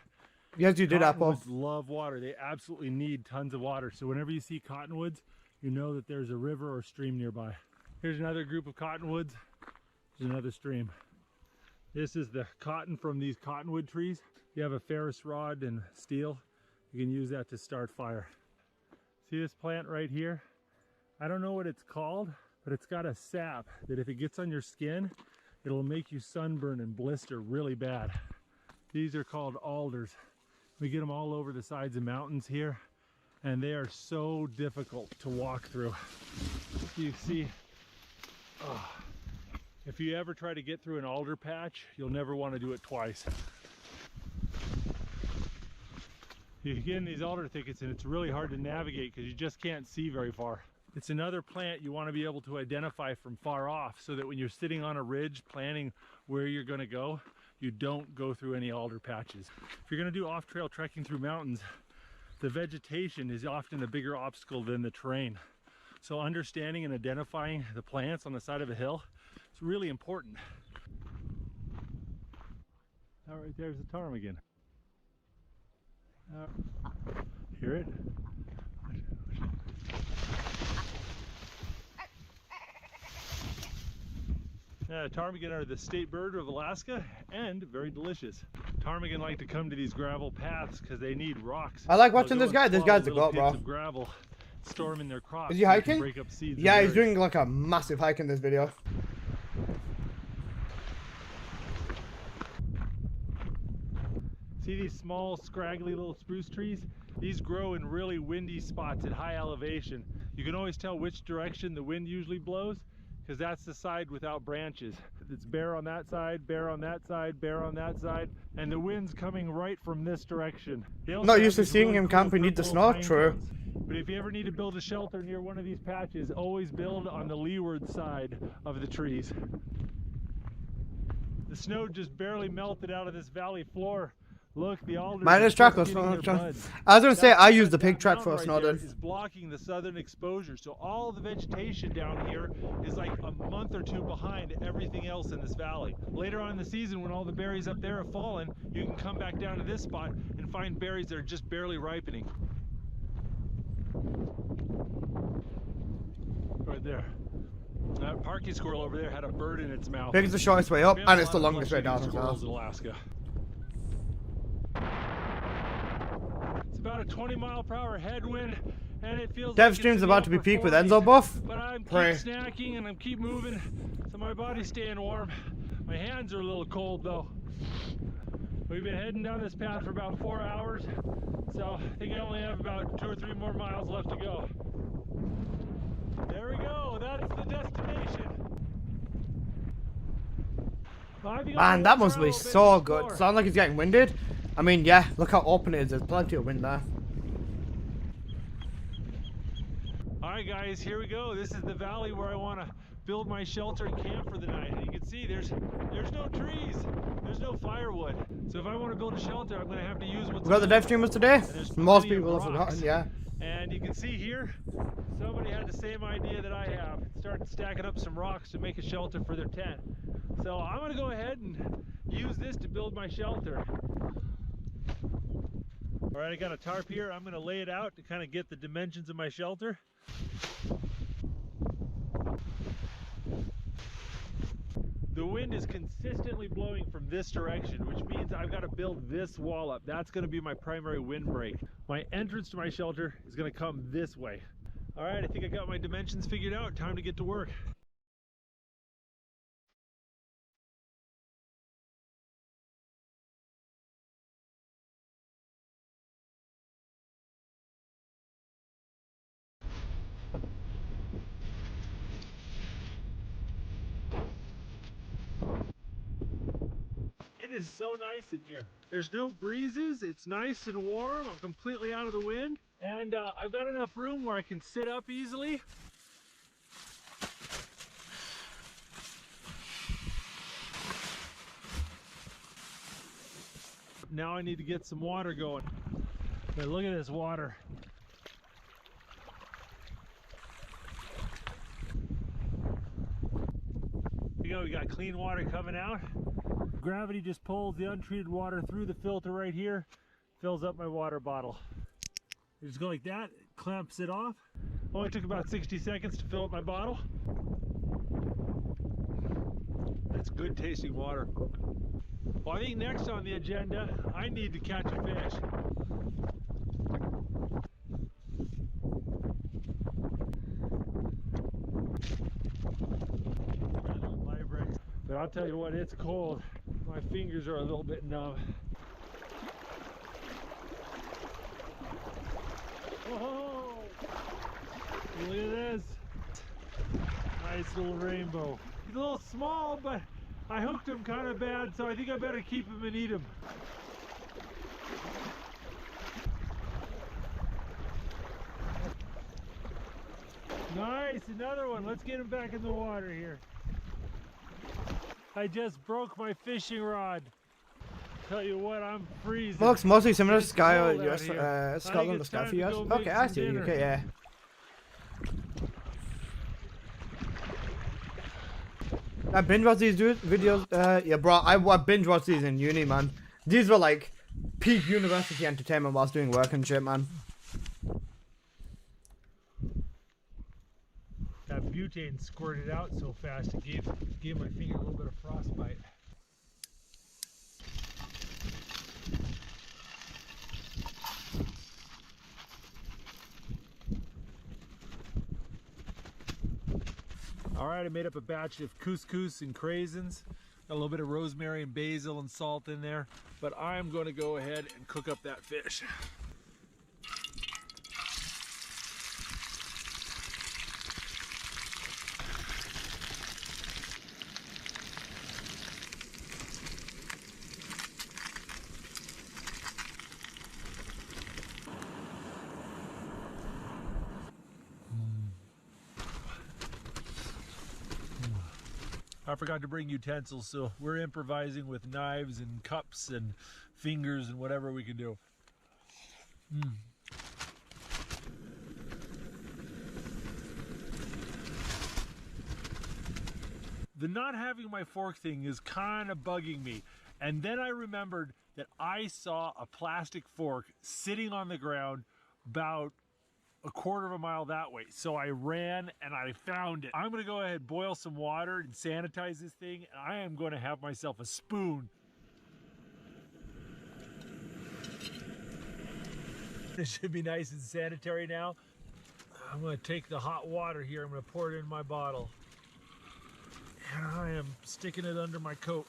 Yes, you did, Apple. Cottonwoods love water. They absolutely need tons of water. So whenever you see cottonwoods, you know that there's a river or stream nearby. Here's another group of cottonwoods. There's another stream. This is the cotton from these cottonwood trees. You have a ferrous rod and steel. You can use that to start fire. See this plant right here? I don't know what it's called, but it's got a sap that if it gets on your skin, it'll make you sunburn and blister really bad. These are called alders. We get them all over the sides of mountains here, and they are so difficult to walk through. You see, if you ever try to get through an alder patch, you'll never want to do it twice. You get in these alder thickets and it's really hard to navigate because you just can't see very far. It's another plant you want to be able to identify from far off so that when you're sitting on a ridge planning where you're going to go, you don't go through any alder patches. If you're going to do off-trail trekking through mountains, the vegetation is often a bigger obstacle than the terrain. So understanding and identifying the plants on the side of a hill is really important. All right, there's the ptarmigan. Hear it? Ptarmigan are the state bird of Alaska and very delicious. Ptarmigan like to come to these gravel paths because they need rocks. I like watching this guy. This guy's a goat, bro. Of gravel, store them in their crops. Is he hiking? Break up seeds. Yeah, he's doing like a massive hike in this video. See these small, scraggly little spruce trees? These grow in really windy spots at high elevation. You can always tell which direction the wind usually blows because that's the side without branches. It's bare on that side, bare on that side, bare on that side, and the wind's coming right from this direction. Not used to seeing him camp beneath the snow, true. But if you ever need to build a shelter near one of these patches, always build on the leeward side of the trees. The snow just barely melted out of this valley floor. Look, the alders Minus track was getting their buds. I was gonna say I use the That pig track mountain for right there Snowden. is blocking the southern exposure, so all the vegetation down here is like a month or two behind everything else in this valley. Later on in the season, when all the berries up there have fallen, you can come back down to this spot and find berries that are just barely ripening. Right there. That parking squirrel over there had a bird in its mouth. Pig's the shortest way up, We have and a it's the lot of longest way down as flesh-eating well. squirrels in Alaska. It's about a 20-mile-per-hour headwind, and it feels Dev like stream's it's about to be upper peak with 40s. Enzo buff. But I'm keep Pray. snacking and I'm keep moving, so my body's staying warm. My hands are a little cold though. We've been heading down this path for about 4 hours, so I think I only have about 2 or 3 more miles left to go. There we go, that's the destination. Man, that must be so good. Sounds like he's getting winded. I mean, yeah, look how open it is. There's plenty of wind there. Alright guys, here we go. This is the valley where I want to build my shelter and camp for the night. And you can see there's no trees. There's no firewood. So if I want to build a shelter, I'm going to have to use what's We got the dev streamers today. there's Most plenty of people have rocks. forgotten, yeah. And you can see here, somebody had the same idea that I have. Started stacking up some rocks to make a shelter for their tent. So I'm going to go ahead and use this to build my shelter. All right, I got a tarp here. I'm gonna lay it out to kind of get the dimensions of my shelter. The wind is consistently blowing from this direction, which means I've got to build this wall up. That's going to be my primary windbreak. My entrance to my shelter is going to come this way. All right, I think I got my dimensions figured out. Time to get to work. It is so nice in here. There's no breezes, it's nice and warm, I'm completely out of the wind, and I've got enough room where I can sit up easily. Now I need to get some water going. But look at this water. Here we go, we got clean water coming out. Gravity just pulls the untreated water through the filter right here, fills up my water bottle. You just go like that, it clamps it off. Only took about 60 seconds to fill up my bottle. That's good tasting water. Well, I think next on the agenda, I need to catch a fish. But I'll tell you what, it's cold. My fingers are a little bit numb. Oh, look at this. Nice little rainbow. He's a little small, but I hooked him kind of bad, so I think I better keep him and eat him. Nice, another one. Let's get him back in the water here. I just broke my fishing rod. Tell you what, I'm freezing. Well, looks mostly similar to Sky or cold out US, here. Scotland or stuff for US. Okay, I see. dinner. Okay, yeah. I binge watch these videos. Yeah, bro, I binge watch these in uni, man. These were like peak university entertainment whilst doing work and shit, man. That butane squirted out so fast it gave my finger a little bit of frostbite. All right, I made up a batch of couscous and craisins. Got a little bit of rosemary and basil and salt in there, but I'm going to go ahead and cook up that fish. I forgot to bring utensils, so we're improvising with knives and cups and fingers and whatever we can do. The not having my fork thing is kind of bugging me. And then I remembered that I saw a plastic fork sitting on the ground about a quarter of a mile that way. So I ran and I found it. I'm gonna go ahead, boil some water and sanitize this thing, and I am gonna have myself a spoon. It should be nice and sanitary now. I'm gonna take the hot water here, I'm gonna pour it in my bottle. And I am sticking it under my coat.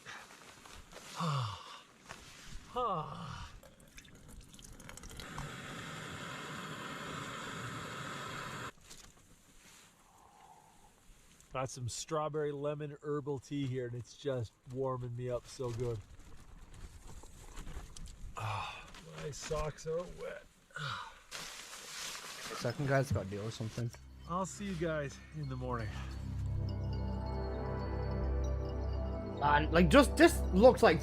Got some strawberry lemon herbal tea here, and it's just warming me up so good. My socks are wet. Second guy's got to deal with something. I'll see you guys in the morning. And like, just this looks like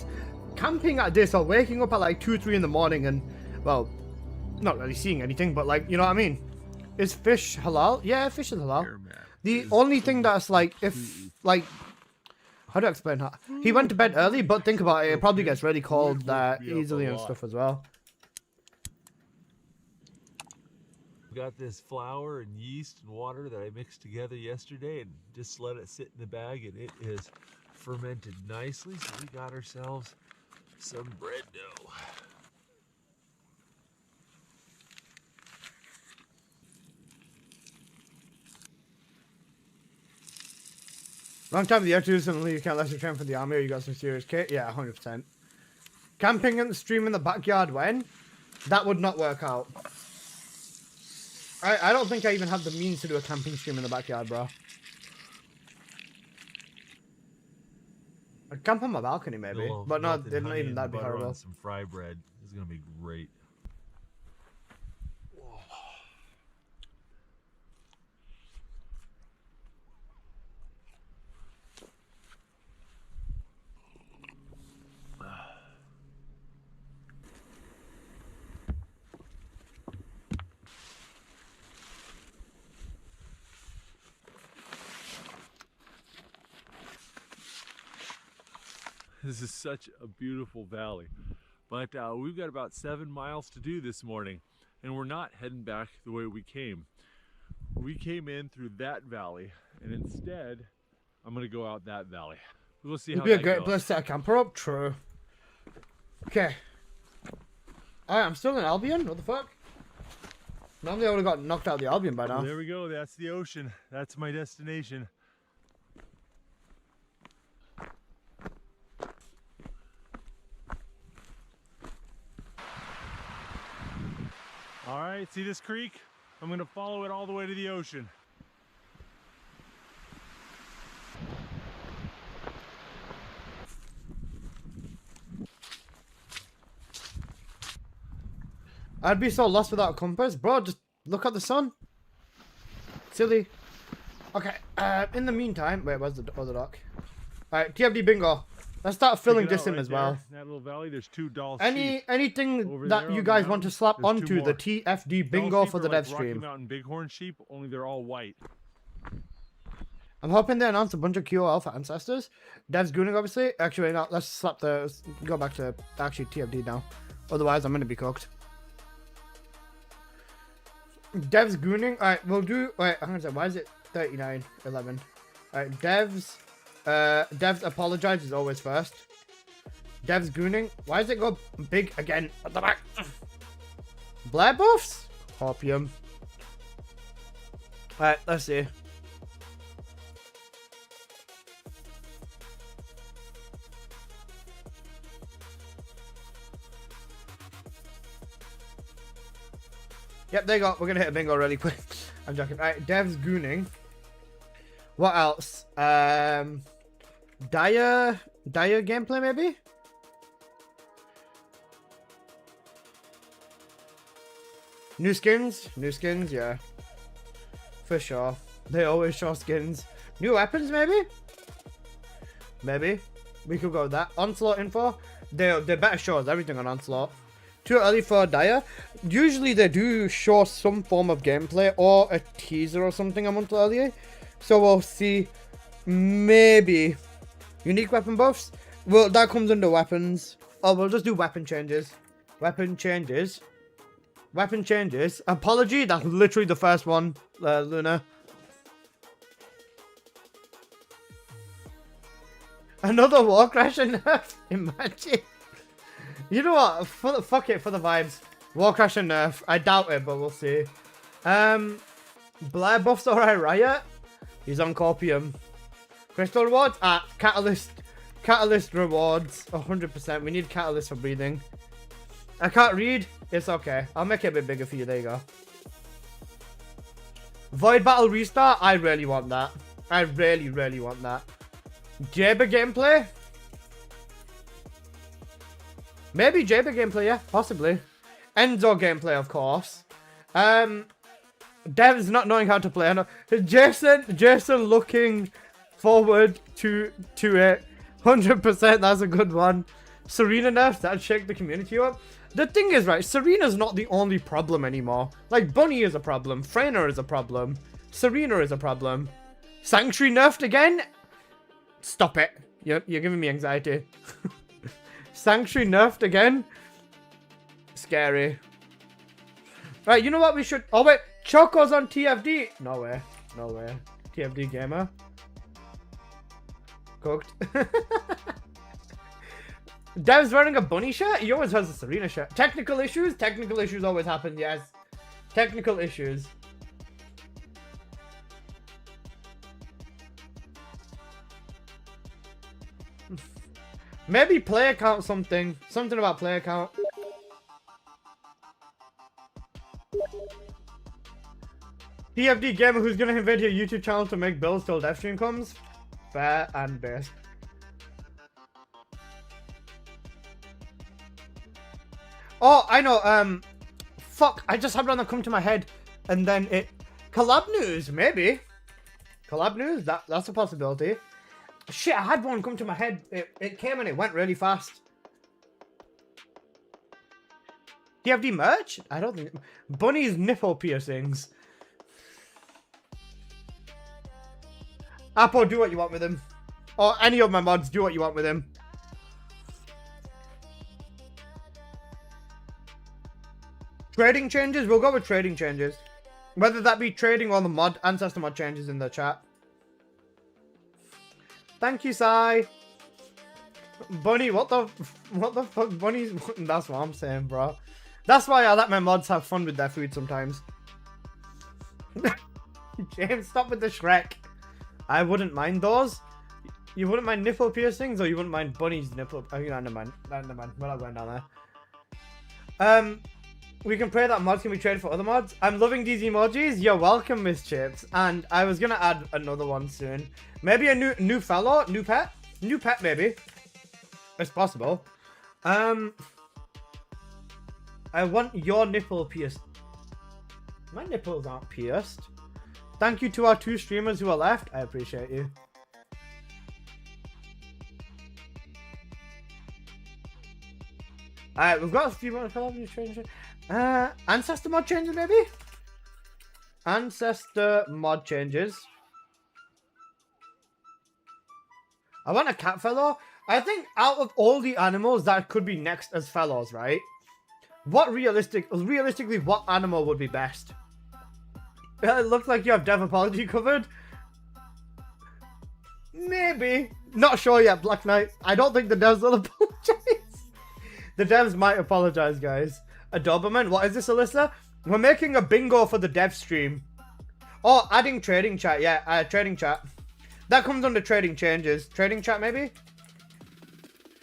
camping at this or waking up at like 2 or 3 in the morning and, well, not really seeing anything, but like, you know what I mean? Is fish halal? Yeah, fish is halal. The only thing that's like, if like How do I explain that? He went to bed early, but think about it. It probably gets really cold easily and stuff as well. Got this flour and yeast and water that I mixed together yesterday and just let it sit in the bag, and it is fermented nicely. So we got ourselves some bread dough. Long time the edge recently, you can't let you train for the army or you got some serious kit? Yeah, 100%. Camping and stream in the backyard when? That would not work out. I don't think I even have the means to do a camping stream in the backyard, bro. I'd camp on my balcony maybe, but not even that'd be horrible. Some fry bread. This is gonna be great. This is such a beautiful valley, but we've got about 7 miles to do this morning, and we're not heading back the way we came. We came in through that valley, and instead, I'm gonna go out that valley. We'll see how that goes. It'd be a great place to set a camper up. True. Okay. Alright, I'm still in Albion. What the fuck? Normally I would have got knocked out of the Albion by now. There we go. That's the ocean. That's my destination. All right, see this creek? I'm gonna follow it all the way to the ocean. I'd be so lost without a compass. Bro, just look at the sun. Silly. Okay, in the meantime, wait, where's the other dock? Alright, TFD bingo. Let's start filling this in right as well. In that little valley, there's 2 doll sheep. Anything that you guys want to slap onto the TFD bingo for the dev stream. Rocky Mountain Bighorn sheep, only they're all white. I'm hoping they announce a bunch of QO Alpha ancestors. Dev's gooning, obviously. Actually, no, let's go back to actually TFD now. Otherwise, I'm going to be cooked. Dev's gooning. Alright, we'll do. Wait, hang on a second. Why is it 39:11? Alright, Dev's apologize is always first. Dev's gooning. Why does it go big again at the back? Blair buffs? Hopium. Alright, let's see. Yep, there you go. We're gonna hit a bingo really quick. I'm joking. Alright, Dev's gooning. What else? Dire gameplay maybe? New skins? New skins, yeah. For sure. They always show skins. New weapons maybe? Maybe. We could go with that. Onslaught info. They better show us everything on Onslaught. Too early for Dire. Usually they do show some form of gameplay or a teaser or something a month earlier. So we'll see. Maybe unique weapon buffs. Well, that comes under weapons. Oh, we'll just do weapon changes. Weapon changes. Weapon changes. Apology. That's literally the first one, Luna. Another war crash and nerf. Imagine. You know what? Fuck it for the vibes. War crash and nerf. I doubt it, but we'll see. Blair buffs alright, Riot. He's on Corpium. Crystal rewards? Catalyst rewards. 100%. We need catalyst for breathing. I can't read. It's okay. I'll make it a bit bigger for you. There you go. Void battle restart. I really want that. I really, really want that. Jaber gameplay? Maybe Jaber gameplay, yeah. Possibly. Enzo gameplay, of course. Dev's not knowing how to play. I know. Jason looking forward to it. 100%, that's a good one. Serena nerfs, that'd shake the community up. The thing is, right, Serena's not the only problem anymore. Like, Bunny is a problem. Freyna is a problem. Serena is a problem. Sanctuary nerfed again? Stop it. You're giving me anxiety. Sanctuary nerfed again? Scary. Right, you know what we should... Oh, wait. Choco's on TFD. No way. No way. TFD gamer. Cooked. Dev's wearing a bunny shirt? He always has a Serena shirt. Technical issues? Technical issues always happen, yes. Technical issues. Maybe player count something. Something about player count. TFD gamer who's gonna invade your YouTube channel to make builds till dev stream comes. Fair and best. Oh, I know, fuck, I just had one that come to my head, and then it... Collab news, maybe. Collab news, that's a possibility. Shit, I had one come to my head, it came and it went really fast. TFD merch? I don't think... Bunny's nipple piercings. Apple, do what you want with him. Or any of my mods, do what you want with him. Trading changes? We'll go with trading changes. Whether that be trading or the mod, ancestor mod changes in the chat. Thank you, Sai. Bunny, what the fuck? Bunny's... That's what I'm saying, bro. That's why I let my mods have fun with their food sometimes. James, stop with the Shrek. I wouldn't mind those. You wouldn't mind nipple piercings, or you wouldn't mind Bunny's nipple... Oh, never mind. Never mind. We're not going down there. We can pray that mods can be traded for other mods. I'm loving these emojis. You're welcome, Miss Chips. And I was gonna add another one soon. Maybe a new fellow, new pet, maybe. It's possible. I want your nipple pierced. My nipples aren't pierced. Thank you to our 2 streamers who are left. I appreciate you. Alright, we've got a few more changes. Ancestor mod changes, maybe? Ancestor mod changes. I want a cat fellow. I think out of all the animals that could be next as fellows, right? Realistically, what animal would be best? It looks like you have dev apology covered. Maybe. Not sure yet, Black Knight. I don't think the devs will apologize. The devs might apologize, guys. A Doberman? What is this, Alyssa? We're making a bingo for the dev stream. Oh, adding trading chat. Yeah, trading chat. That comes under trading changes. Trading chat, maybe?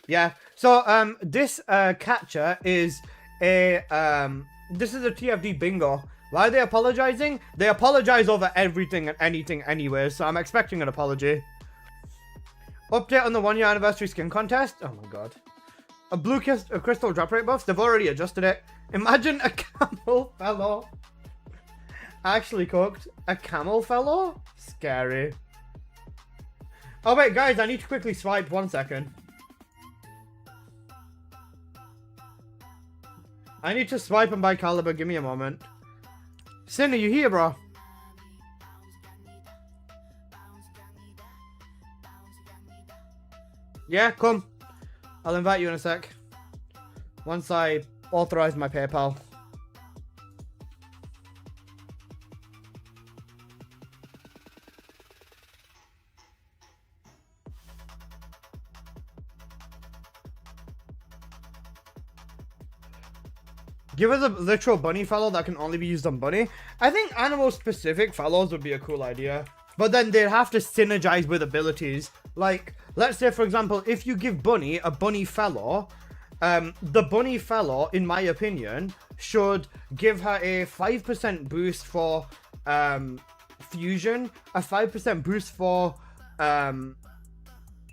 Yeah. So, this catcher is a... this is a TFD bingo. Why are they apologizing? They apologize over everything and anything anyway, so I'm expecting an apology. Update on the 1-year anniversary skin contest? Oh my god. A blue crystal drop rate buffs? They've already adjusted it. Imagine a camel fellow. Actually cooked. A camel fellow? Scary. Oh wait, guys, I need to quickly swipe. 1 second. I need to swipe and buy caliber. Give me a moment. Sin, are you here, bro? Yeah, come. I'll invite you in a sec. Once I authorize my PayPal. Give us a literal bunny fellow that can only be used on bunny. I think animal-specific fellows would be a cool idea. But then they'd have to synergize with abilities. Like, let's say, for example, if you give Bunny a bunny fellow, the bunny fellow, in my opinion, should give her a 5% boost for fusion, a 5% boost for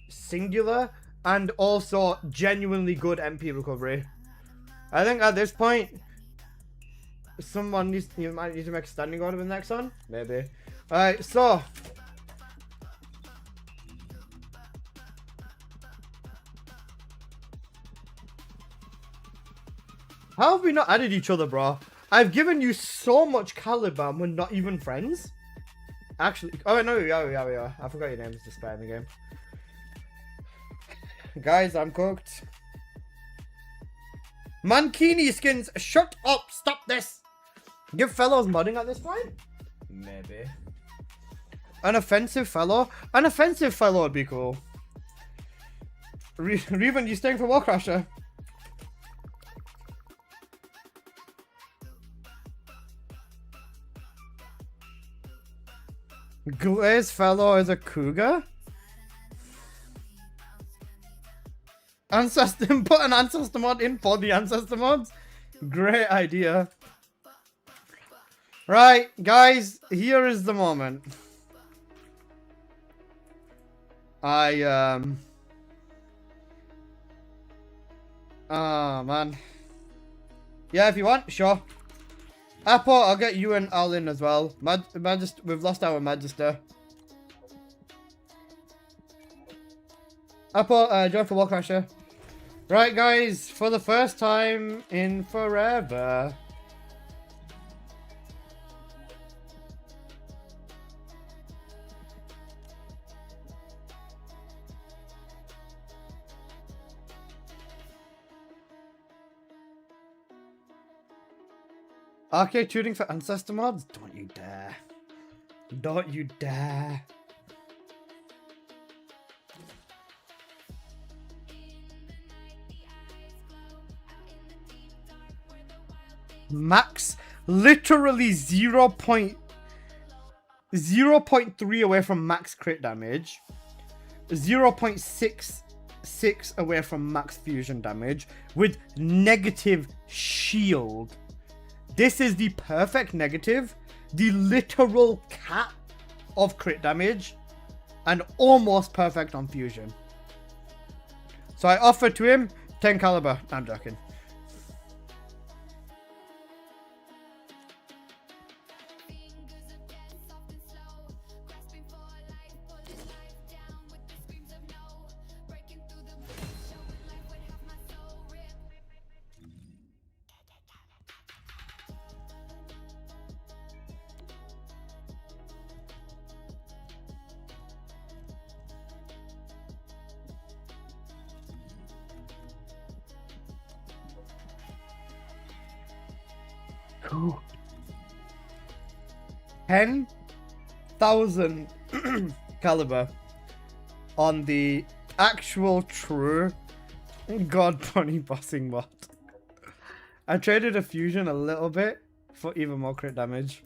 singular, and also genuinely good MP recovery. I think at this point, you might need to make a standing order with the next one. Maybe. Alright, so. How have we not added each other, bro? I've given you so much caliber and we're not even friends. Actually, oh no, we are. I forgot your name is displayed in the game. Guys, I'm cooked. Mankini skins, shut up, stop this. Give fellows modding at this point? Maybe. An offensive fellow? An offensive fellow would be cool. Reven, you staying for Warcrasher? Glaze fellow is a cougar? Ancestor, put an ancestor mod in for the ancestor mods? Great idea. Right, guys, here is the moment. Oh, man. Yeah, if you want, sure. Apple, I'll get you and Al in as well. We've lost our Magister. Apple, join for Warcrasher. Right, guys, for the first time in forever. Arcade tuning for ancestor mods? Don't you dare. Don't you dare. Max literally 0.3 away from max crit damage, 0.66 away from max fusion damage with negative shield. This is the perfect negative, the literal cap of crit damage, and almost perfect on fusion. So I offered to him 10 caliber. I'm joking. Ooh. 10,000 caliber on the actual true God Bunny bossing mod. I traded a fusion a little bit for even more crit damage.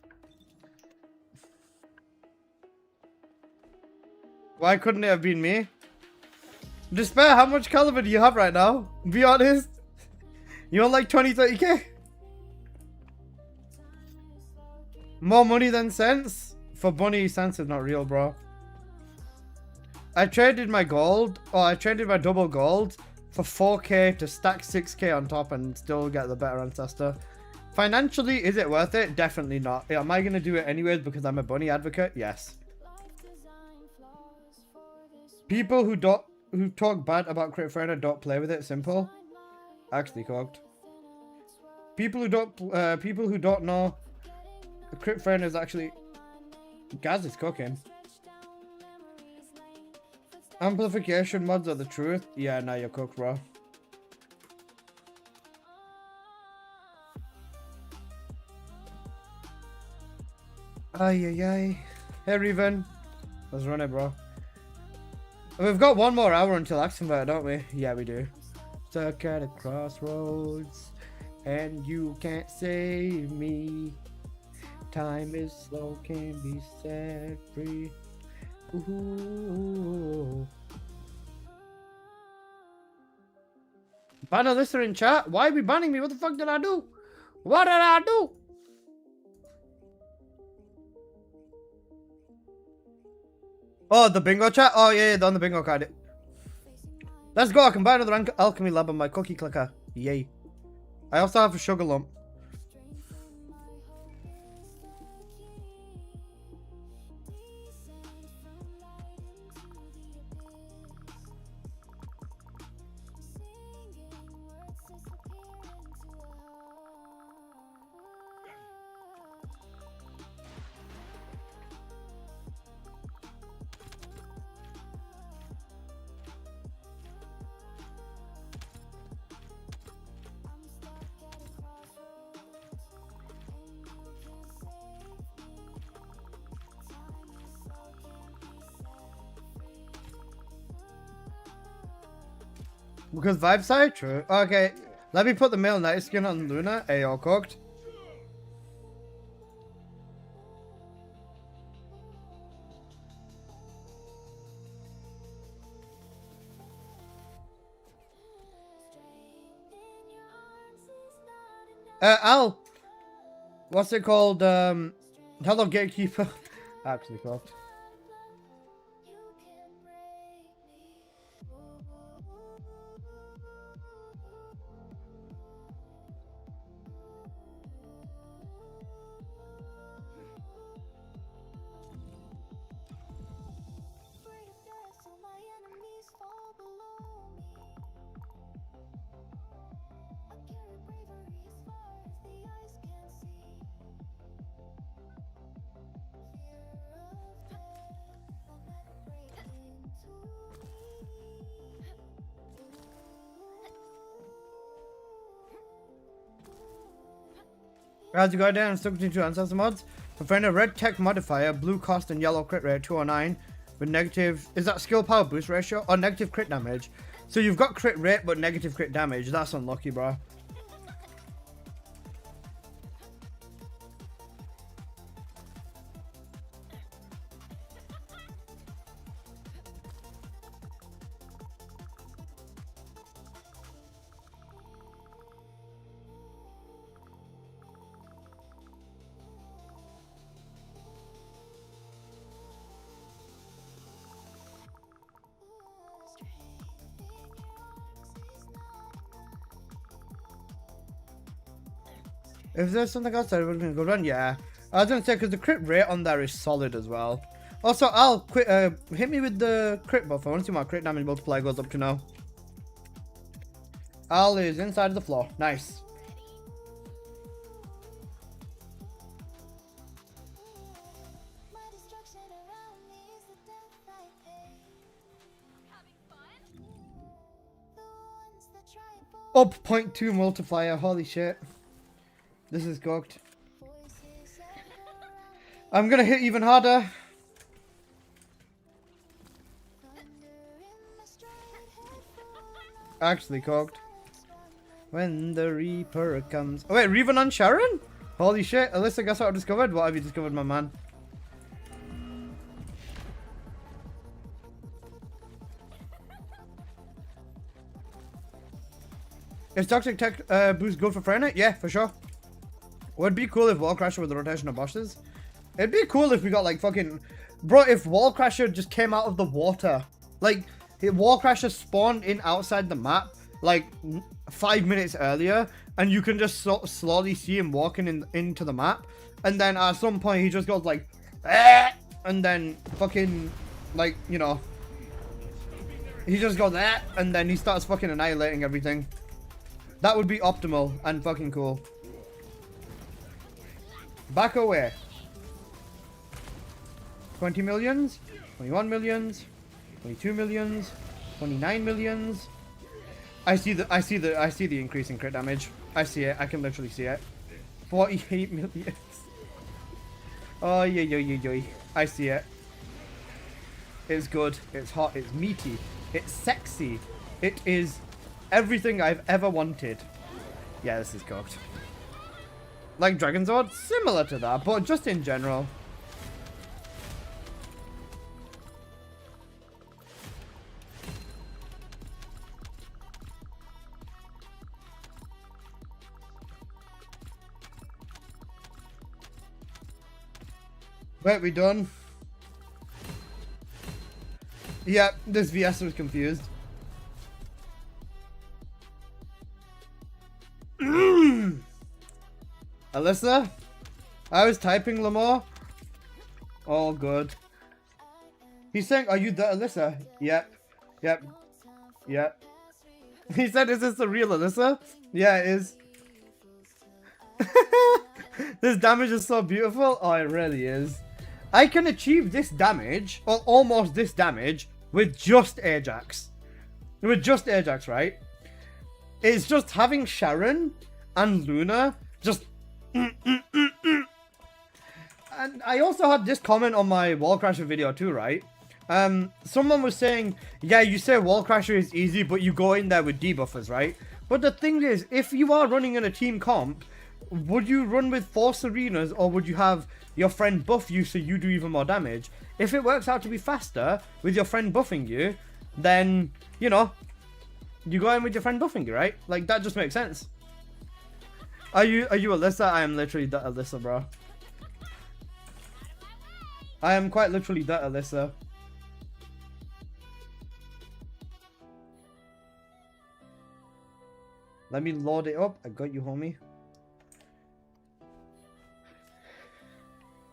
Why couldn't it have been me? Despair, how much caliber do you have right now? Be honest. You want like 20-30k? More money than sense? For Bunny, sense is not real, bro. I traded my gold, or I traded my double gold for 4k to stack 6k on top and still get the better ancestor. Financially, is it worth it? Definitely not. Am I going to do it anyways because I'm a Bunny advocate? Yes. People who talk bad about Crit Friender don't play with it. Simple. Actually cooked. People who don't know, the Crit Friender is actually Gaz is cooking. Amplification mods are the truth. Yeah, now you're cooked, bro. Ay ay ay. Hey Reven. Let's run it, bro. We've got 1 more hour until Axion, don't we? Yeah, we do. Stuck at a crossroads, and you can't save me. Time is slow, can be set free. Ooh. Banner listener in chat. Why are we banning me? What the fuck did I do? What did I do? Oh, the bingo chat? Oh, yeah, on the bingo card. Let's go. I can buy another alchemy lab on my cookie clicker. Yay. I also have a sugar lump. Because vibe side? True. Okay, let me put the male night skin on Luna. AO cooked. Al, what's it called? Hello Gatekeeper. Actually cooked. As you go down, stuck between two ancestor mods. For find a red tech modifier, blue cost and yellow crit rate 209 with negative, is that skill power boost ratio or negative crit damage? So you've got crit rate but negative crit damage. That's unlucky, bro. If there's something else that we're gonna go run, yeah. I was gonna say because the crit rate on there is solid as well. Also, I'll quit. Hit me with the crit buff. I want to see what my crit damage multiplier goes up to now. Al is inside of the floor. Nice. Up 0.2 multiplier. Holy shit. This is cooked. I'm gonna hit even harder. Actually cooked. When the Reaper comes. Oh wait, refinement Sharon? Holy shit. Alyssa, guess what I discovered? What have you discovered, my man? Is Toxic Tech boost good for Freynet? Yeah, for sure. Would be cool if Wall Crasher with the rotation of bosses. It'd be cool if we got like fucking... Bro, if Wall Crasher just came out of the water. Like, Wall Crasher spawned in outside the map like 5 minutes earlier. And you can just slowly see him walking into the map. And then at some point he just goes like... "Ah!" And then fucking... Like, you know... He just goes... "Ah!" And then he starts fucking annihilating everything. That would be optimal and fucking cool. Back away. 20 millions, 21 millions, 22 millions, 29 millions. I see the increase in crit damage. I see it. I can literally see it. 48 millions. Oh yeah. I see it. It's good. It's hot. It's meaty. It's sexy. It is everything I've ever wanted. Yeah, this is cooked. Like Dragon Sword, similar to that, but just in general. Wait, we done? Yeah, this VS was confused. Alyssa? I was typing Lamar. All good. He's saying, are you the Alyssa? Yep. He said, is this the real Alyssa? Yeah, it is. This damage is so beautiful. Oh, it really is. I can achieve this damage, or almost this damage, with just Ajax. With just Ajax, right? It's just having Sharon and Luna just... And I also had this comment on my Wall Crasher video too, right? Someone was saying, yeah, you say Wall Crasher is easy, but you go in there with debuffers, right? But the thing is, if you are running in a team comp, would you run with Force Arenas, or would you have your friend buff you so you do even more damage? If it works out to be faster with your friend buffing you, then, you know, you go in with your friend buffing you, right? Like, that just makes sense. Are you Alyssa? I am literally that Alyssa, bro. I am quite literally that Alyssa. Let me load it up. I got you, homie.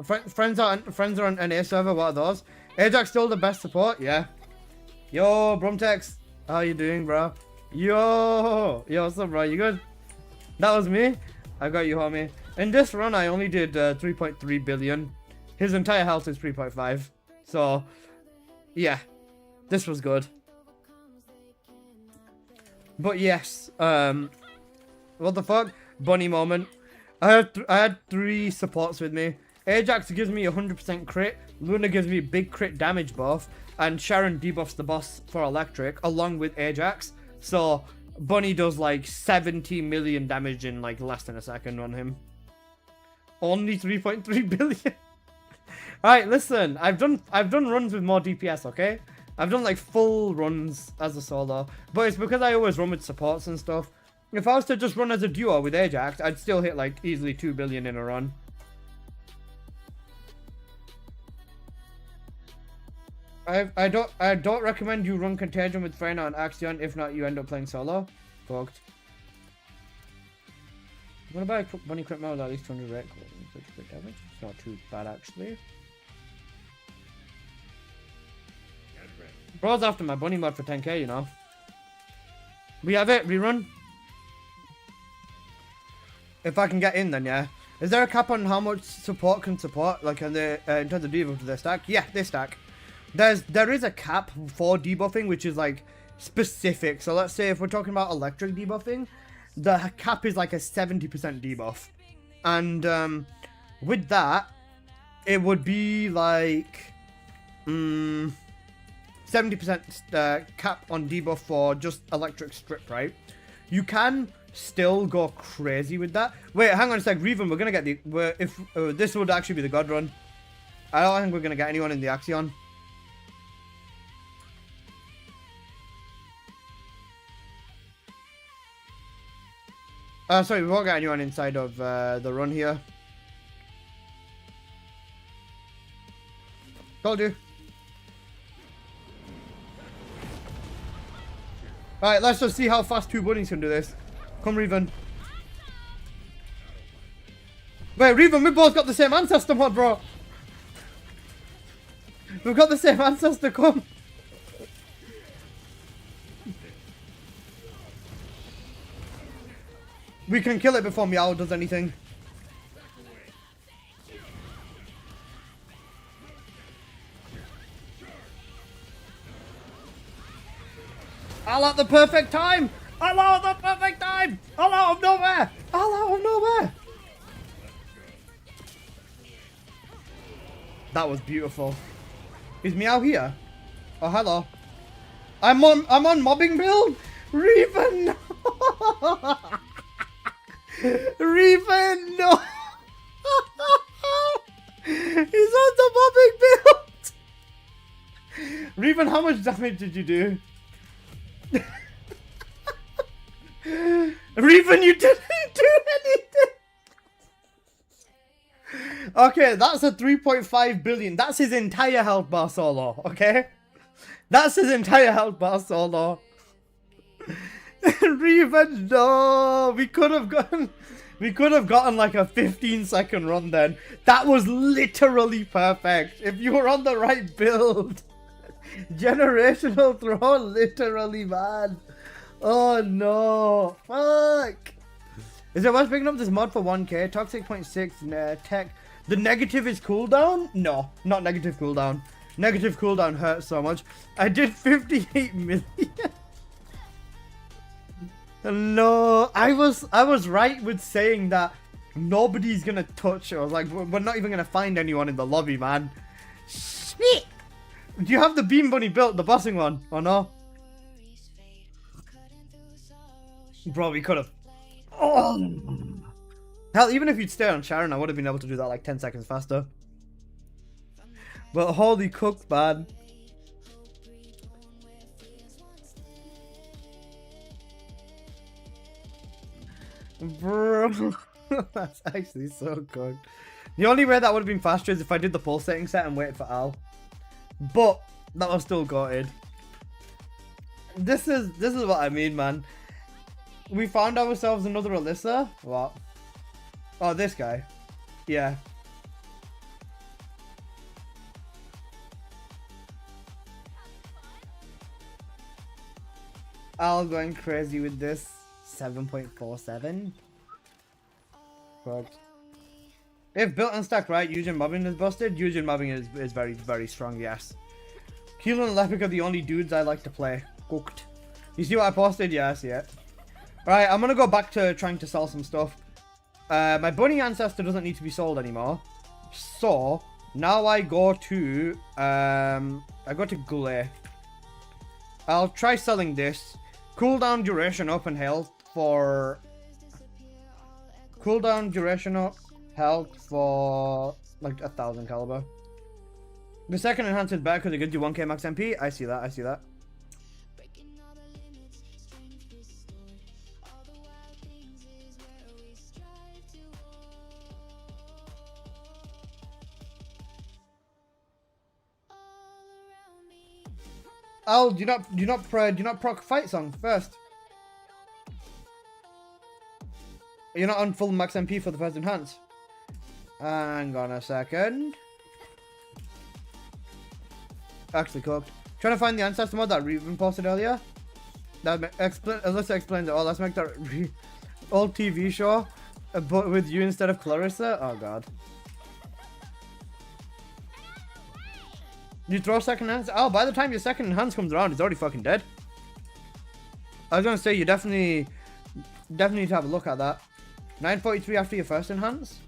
Friends are on NA server. What are those? Ajax still the best support? Yeah. Yo, Brumtex. How you doing, bro? Yo, what's up, bro? You good? That was me. I got you, homie. In this run, I only did 3.3 billion. His entire health is 3.5. So, yeah. This was good. But yes, what the fuck? Bunny moment. I had 3 supports with me. Ajax gives me 100% crit, Luna gives me big crit damage buff, and Sharon debuffs the boss for electric along with Ajax. So Bunny does like 70 million damage in like less than a second on him. Only 3.3 billion. Alright, listen, I've done runs with more DPS, okay? I've done like full runs as a solo, but it's because I always run with supports and stuff. If I was to just run as a duo with Ajax, I'd still hit like easily 2 billion in a run. I don't recommend you run Contagion with Freyna and Axion. If not, you end up playing solo. Fucked. I'm gonna buy a Bunny crit mode at least 200 rate damage. It's not too bad actually. Bro's after my Bunny mod for 10k, you know. We have it, rerun. If I can get in, then yeah. Is there a cap on how much support can support, like in the in terms of debuff to their stack? Yeah, they stack. There is a cap for debuffing, which is like specific. So let's say if we're talking about electric debuffing, the cap is like a 70% debuff, and with that, it would be like 70% cap on debuff for just electric strip, right? You can still go crazy with that. Wait, hang on a sec, Reven, we're gonna get the... this would actually be the God run. I don't think we're gonna get anyone in the Axion. Sorry, we won't get anyone inside of the run here. Told you. Alright, let's just see how fast 2 bunnies can do this. Come, Reven. Wait, Reven, we both got the same ancestor mod, bro. We've got the same ancestor, come. We can kill it before Meow does anything. All at the perfect time! All out at the perfect time! All out of nowhere! All out of nowhere! That was beautiful. Is Meow here? Oh, hello. I'm on mobbing build? Reven, no! Reven, no! He's on the mobbing build! Reven, how much damage did you do? Reven, you didn't do anything! Okay, that's a 3.5 billion. That's his entire health bar solo, okay? That's his entire health bar solo. Reven, no! We could have gotten like a 15-second run then. That was literally perfect. If you were on the right build. Generational throw, literally, man. Oh no, fuck. Is it worth picking up this mod for 1k? Toxic 0.6 tech. The negative is cooldown? No, not negative cooldown. Negative cooldown hurts so much. I did 58 million. No, I was right with saying that nobody's gonna touch. I was like, we're not even gonna find anyone in the lobby, man. Shit. Do you have the Bean Bunny built, the bossing one, or no? Bro, we could have. Oh. Hell, even if you'd stay on Sharon, I would have been able to do that like 10 seconds faster. But holy cooked, man. Bro, that's actually so good. The only way that would have been faster is if I did the pulsating set and waited for Al. But that was still gutted. This is what I mean, man. We found ourselves another Alyssa. What? Oh, this guy. Yeah. Al going crazy with this. 7.47. Correct. If built and stacked right, Eugen mobbing is busted. Eugen mobbing is very, very strong, yes. Keelan and Lepic are the only dudes I like to play. Cooked. You see what I posted? Yeah, I see it. Right, I'm gonna go back to trying to sell some stuff. My bunny ancestor doesn't need to be sold anymore. So, now I go to, Goulet. I'll try selling this. Cooldown duration up and health for... Cooldown duration up, health for, like, 1000 caliber. The second enhance is better because it gives you 1k max MP. I see that, I see that. Al, do not proc fight song first. You're not on full max MP for the first enhance. Hang on a second. Actually cooked. Trying to find the ancestor mod that Reven posted earlier. That let's explain it all. Let's make that old TV show, but with you instead of Clarissa. Oh god. You throw second enhance? Oh, by the time your second enhance comes around, it's already fucking dead. I was gonna say, you definitely need to have a look at that. 943 after your first enhance?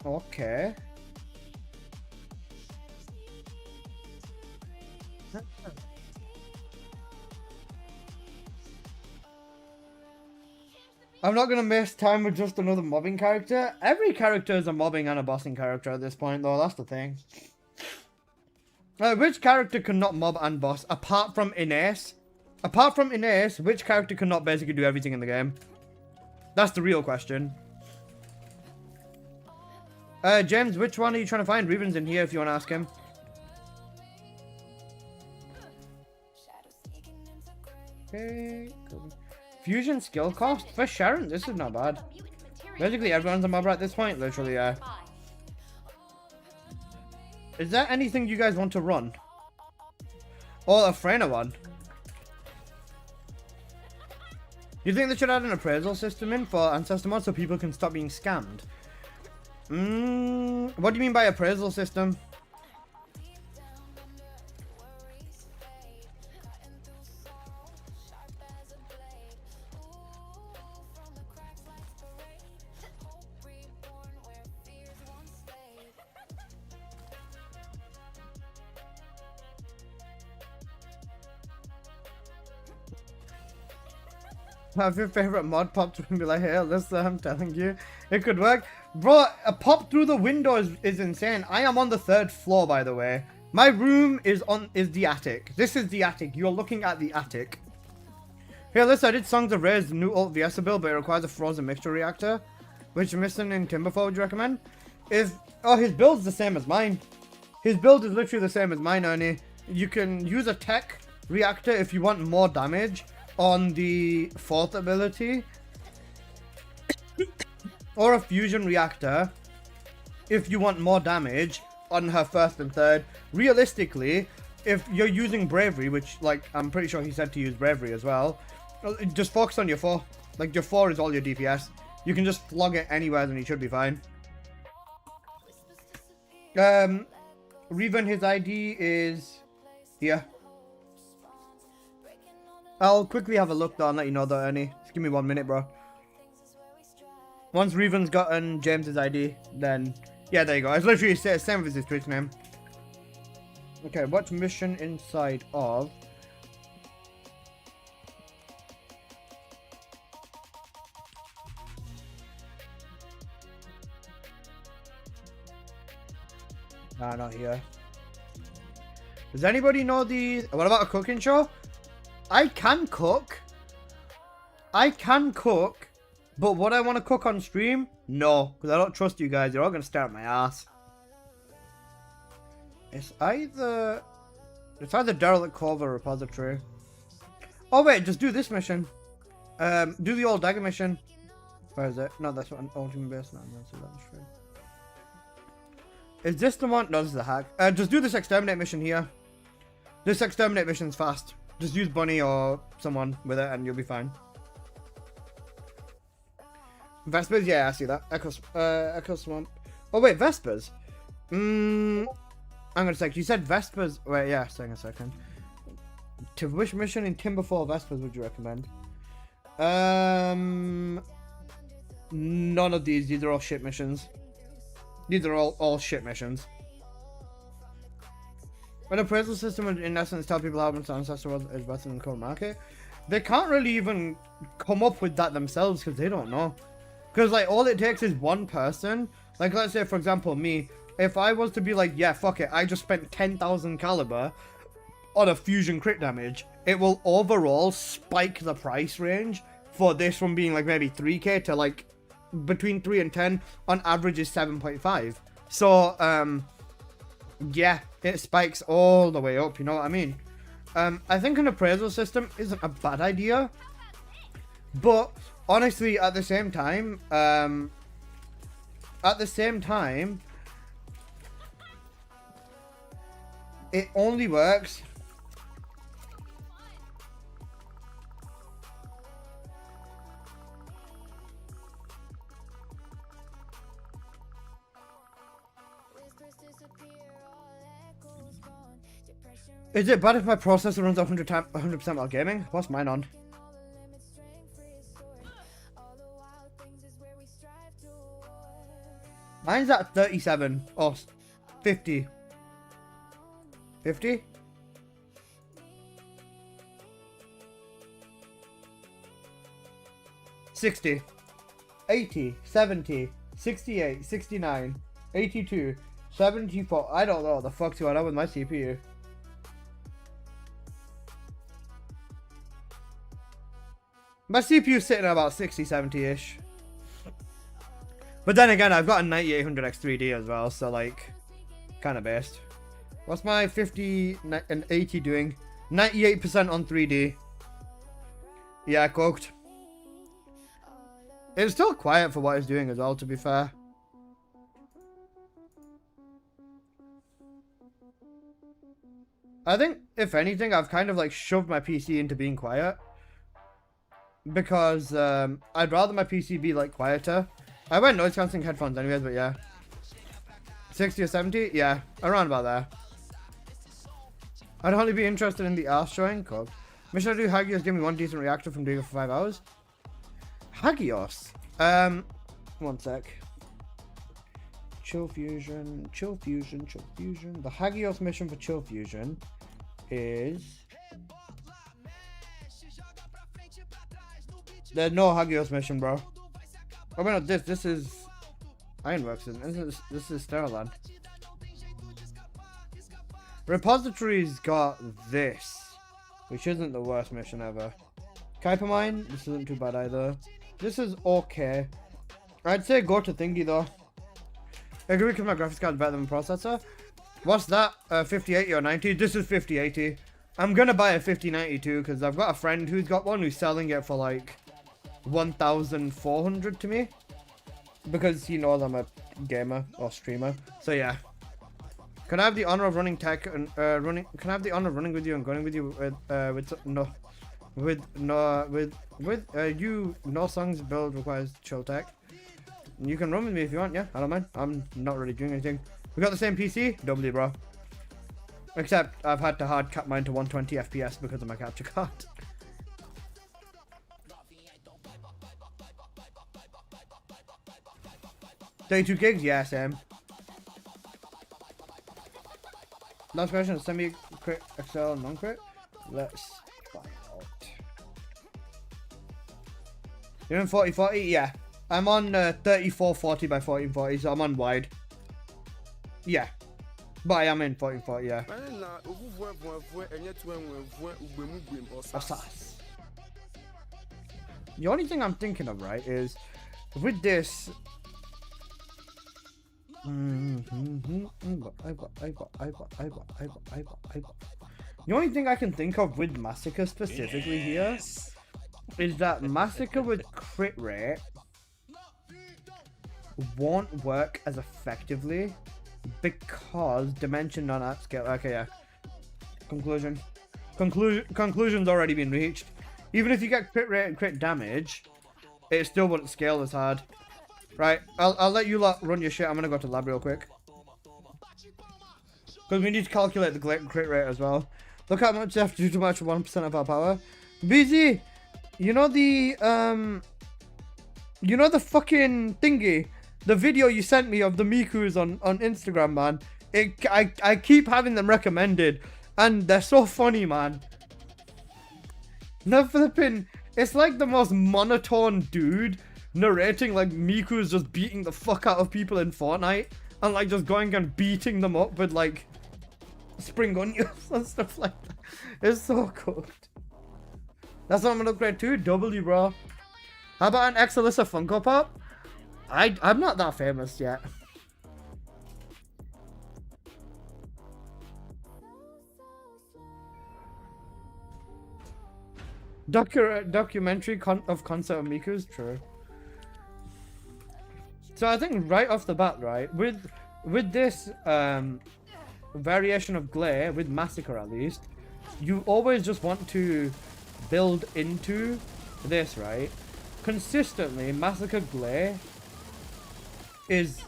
Okay. I'm not gonna waste time with just another mobbing character. Every character is a mobbing and a bossing character at this point, though. That's the thing. Which character cannot mob and boss apart from Ines? Apart from Ines, which character cannot basically do everything in the game? That's the real question. James, which one are you trying to find? Reven's in here if you want to ask him. Okay, cool. Fusion skill cost? For Sharon, this is not bad. Basically everyone's a mobber at this point, literally, yeah. Is there anything you guys want to run? Or a Freyna one? You think they should add an appraisal system in for Ancestor mod so people can stop being scammed? What do you mean by appraisal system? Have your favorite mod popped through and be like, hey, listen, I'm telling you, it could work. Bro, a pop through the window is insane. I am on the 3rd floor, by the way. My room is the attic. This is the attic. You're looking at the attic. Here, listen, I did Songs of Ray's new alt Viesa build, but it requires a frozen mixture reactor, which missing in Timberfall, would you recommend? Oh, his build's the same as mine. His build is literally the same as mine, Ernie. You can use a tech reactor if you want more damage on the 4th ability, or a fusion reactor if you want more damage on her 1st and 3rd. Realistically, if you're using bravery, which, like, I'm pretty sure he said to use bravery as well, just focus on your 4. Like, your 4 is all your DPS. You can just flog it anywhere and you should be fine. Reven, his ID is here. I'll quickly have a look though and let you know though, Ernie. Just give me 1 minute, bro. Once Reven's gotten James's ID, then... Yeah, there you go. It's literally the same as his Twitch name. Okay, what's mission inside of? Nah, not here. Does anybody know the... What about a cooking show? I can cook. But would I want to cook on stream? No, because I don't trust you guys. You're all going to stare at my ass. It's either Derelict Cove or Repository. Oh wait, just do this mission. Do the old dagger mission. Where is it? No, that's one. Ultimate base. No, that's true. Is this the one? No, this is the hack. Just do this exterminate mission here. This exterminate mission's fast. Just use Bunny or someone with it and you'll be fine. Vespers? Yeah, I see that. Echo Swamp. Oh wait, Vespers? Hang on a sec. You said Vespers. Wait, yeah, hang on a second. To which mission in Timberfall Vespers would you recommend? None of these. These are all shit missions. These are all shit missions. An appraisal system would, in essence, tell people how much the ancestor was is better than the current market. They can't really even come up with that themselves because they don't know. Because, like, all it takes is one person. Like, let's say, for example, me. If I was to be like, yeah, fuck it, I just spent 10,000 caliber on a fusion crit damage, it will overall spike the price range for this from being, like, maybe 3k to, like, between 3 and 10, on average is 7.5. So, yeah, it spikes all the way up, you know what I mean? I think an appraisal system isn't a bad idea, but honestly, at the same time, it only works Is it bad if my processor runs 100% while gaming? What's mine on? Mine's at 37 or 50. 50? $60, $80, $70, $68, $69, $82, $74. I don't know what the fuck's going on with my CPU. My CPU's sitting at about 60, 70-ish. But then again, I've got a 9800 X3D as well, so like, kind of based. What's my 50 and 80 doing? 98% on 3D. Yeah, cooked. It's still quiet for what it's doing as well, to be fair. I think, if anything, I've kind of like shoved my PC into being quiet. Because I'd rather my PC be like quieter. I went noise cancelling headphones anyways, but yeah. 60 or 70? Yeah, around about there. I'd only be interested in the arse showing. Cool. Mission I do Hagios give me one decent reactor from doing it for 5 hours. Hagios? One sec. Chill Fusion, Chill Fusion, Chill Fusion. The Hagios mission for Chill Fusion is... There's no Hagios mission, bro. Oh, wait, no, this is Ironworks, this is Sterilland. Repository's got this, which isn't the worst mission ever. Kuiper Mine, this isn't too bad either. This is okay. I'd say go to Thingy though. I agree because my graphics card's better than my processor. What's that? 5080 or 90? This is 5080. I'm gonna buy a 5090 too because I've got a friend who's got one who's selling it for like 1,400 to me because he knows I'm a gamer or streamer. So yeah. Can I have the honor of running tech and Can I have the honor of running with you and going with you with you? No songs build requires chill tech. You can run with me if you want. Yeah, I don't mind. I'm not really doing anything. We got the same PC, doubly, bro. Except I've had to hard cap mine to 120 FPS because of my capture card. 32 gigs? Yeah, same. Last question, semi-crit, XL, non-crit? Let's find out. You're in 40-40? Yeah. I'm on 34-40 by 14-40, so I'm on wide. Yeah. But I am in 14-40, yeah. Assas. The only thing I'm thinking of, right, is with this... The only thing I can think of with Massacre specifically here is that Massacre with crit rate won't work as effectively because dimension non-at scale. Okay, yeah. Conclusion's already been reached. Even if you get crit rate and crit damage, it still wouldn't scale as hard. Right, I'll let you lot run your shit. I'm gonna go to lab real quick. Because we need to calculate the crit rate as well. Look how much you have to do to match 1% of our power. BZ! You know the fucking thingy? The video you sent me of the Mikus on Instagram, man. I keep having them recommended. And they're so funny, man. No flipping. It's like the most monotone dude narrating like Miku's just beating the fuck out of people in Fortnite. And like just going and beating them up with like spring onions and stuff like that. It's so good. That's what I'm gonna upgrade to. W, bro. How about an Exalissa Funko Pop? I'm not that famous yet. Documentary of concert of Miku's, true. So I think right off the bat, right, with this variation of glare, with Massacre at least, you always just want to build into this, right? Consistently, Massacre glare is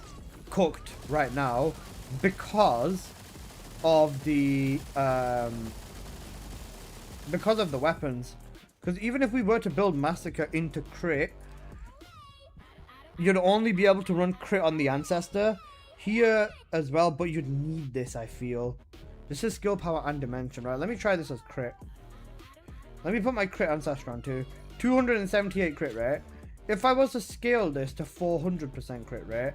cooked right now because of the weapons. Because even if we were to build Massacre into crit, you'd only be able to run crit on the ancestor here as well, but you'd need this, I feel. This is skill, power, and dimension, right? Let me try this as crit. Let me put my crit ancestor on too. 278 crit rate. If I was to scale this to 400% crit rate,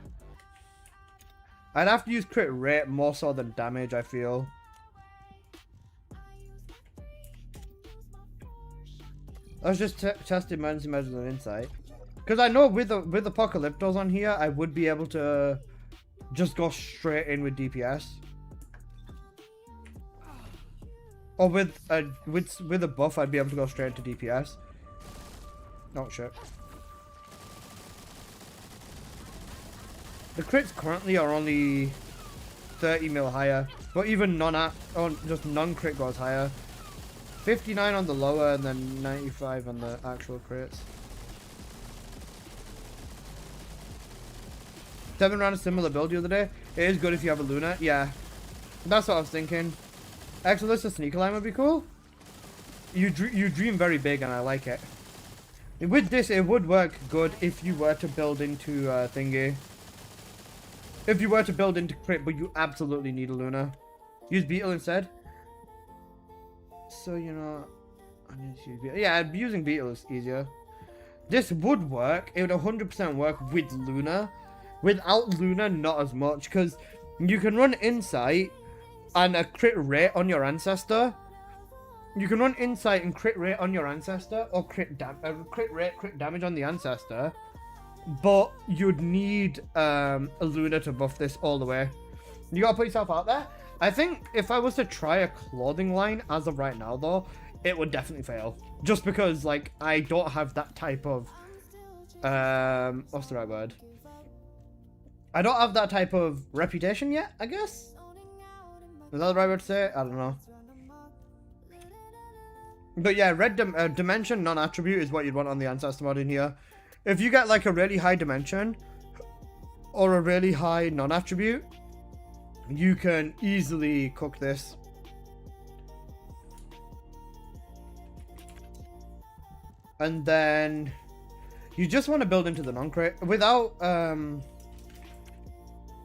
I'd have to use crit rate more so than damage, I feel. Let's just test emergency measures and insight. Because I know with Apocalyptos on here, I would be able to just go straight in with DPS. Or with a buff, I'd be able to go straight to DPS. Oh shit. The crits currently are only 30 mil higher, but even just non-crit goes higher. 59 on the lower and then 95 on the actual crits. 7 ran a similar build the other day. It is good if you have a Luna. Yeah, that's what I was thinking. Exalissa Sneaker Line would be cool. You dream very big and I like it. With this, it would work good if you were to build into thingy. If you were to build into crit, but you absolutely need a Luna. Use Beetle instead. So, you know, I need to use Beetle. Yeah, using Beetle is easier. This would work. It would 100% work with Luna. Without Luna, not as much. Because you can run Insight and a crit rate on your ancestor. You can run Insight and crit rate on your ancestor. Or crit rate, crit damage on the ancestor. But you'd need a Luna to buff this all the way. You gotta put yourself out there. I think if I was to try a clothing line as of right now, though, it would definitely fail. Just because, like, I don't have that type of... what's the right word? I don't have that type of reputation yet, I guess? Is that the right word to say it? I don't know. But yeah, red dimension non-attribute is what you'd want on the ancestor mod in here. If you get, like, a really high dimension or a really high non-attribute, you can easily cook this. And then you just want to build into the non-crit without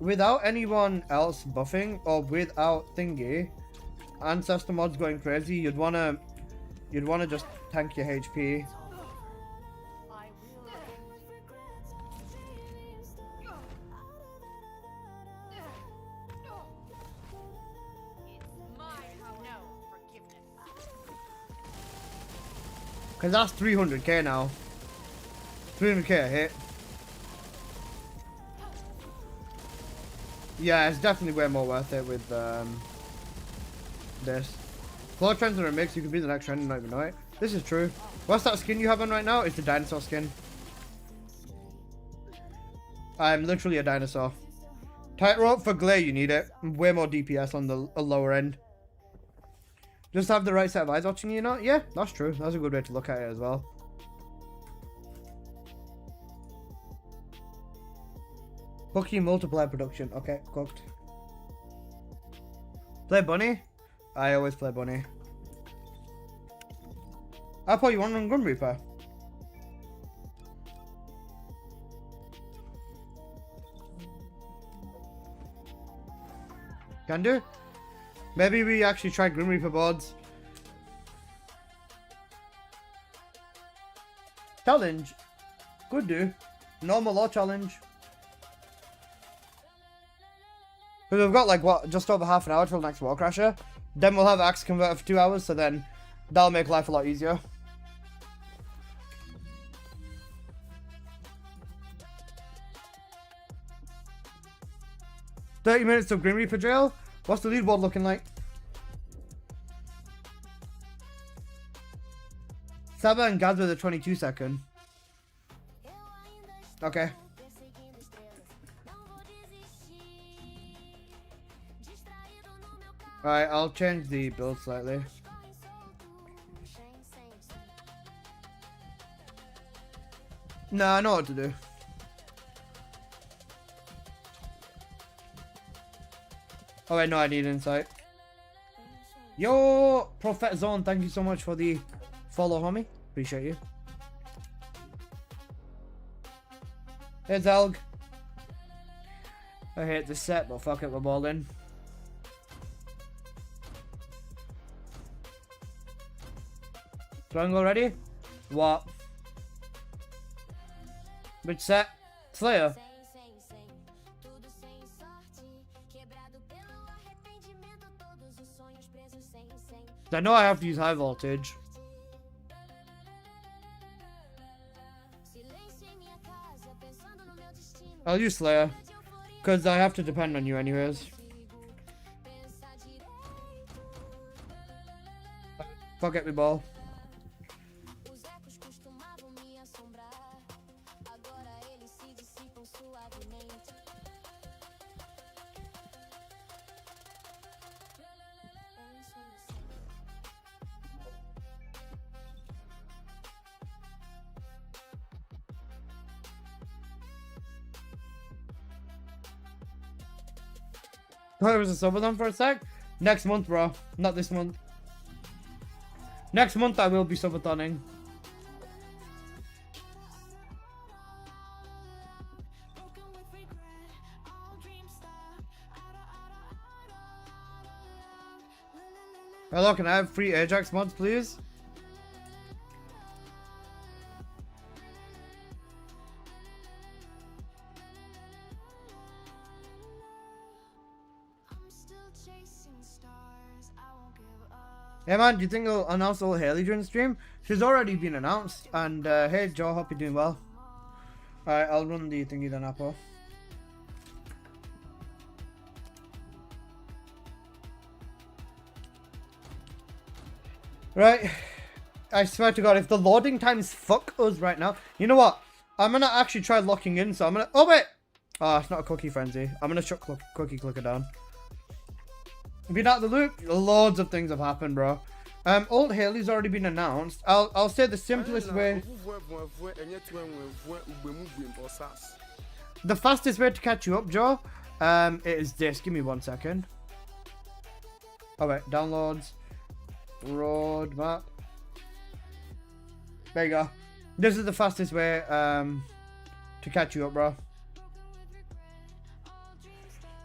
without anyone else buffing or without thingy, ancestor mods going crazy, you'd wanna just tank your HP. Cause that's 300k now. 300k a hit. Yeah, it's definitely way more worth it with this. Floor trends are a mix, you could be the next trend and not even know it. This is true. What's that skin you have on right now? It's the dinosaur skin. I'm literally a dinosaur. Tightrope for glare, you need it. Way more DPS on the lower end. Just have the right set of eyes watching you, not? Yeah, that's true. That's a good way to look at it as well. Cookie multiplier production. Okay, cooked. Play bunny? I always play bunny. I thought you want to run Grim Reaper. Can do. Maybe we actually try Grim Reaper boards. Challenge. Could do. Normal or challenge. Because we've got like what, just over half an hour till next War Crasher. Then we'll have Axe Converter for 2 hours, so then that'll make life a lot easier. $30 minutes of Grim Reaper jail. What's the leaderboard looking like? Saba and Gaz with a 22-second. Okay. Alright, I'll change the build slightly. No, I know what to do. Oh wait, no, I need insight. Yo, Prophet Zone, thank you so much for the follow, homie. Appreciate you. Hey, Zelg. I hate this set, but fuck it, we're balling. Triangle ready? What? Which set? Slayer. I know I have to use high voltage. I'll use Slayer. Because I have to depend on you anyways. Fuck it, we ball. There was a subathon for a sec. Next month, bro. Not this month. Next month I will be subathoning. Hello, can I have free Ajax mods, please? Hey man, do you think they'll announce old Haley during the stream? She's already been announced. And hey Joe, hope you're doing well. Alright, I'll run the thingy then, Apple. Right. I swear to God, if the loading times fuck us right now. You know what? I'm gonna actually try locking in, so I'm gonna... Oh wait! Oh, it's not a cookie frenzy. I'm gonna shut cookie clicker down. Been out of the loop, loads of things have happened, bro. Old Haley's already been announced. I'll say the simplest way. The fastest way to catch you up, Joe, it is this. Give me 1 second. Alright, downloads. Roadmap. There you go. This is the fastest way to catch you up, bro.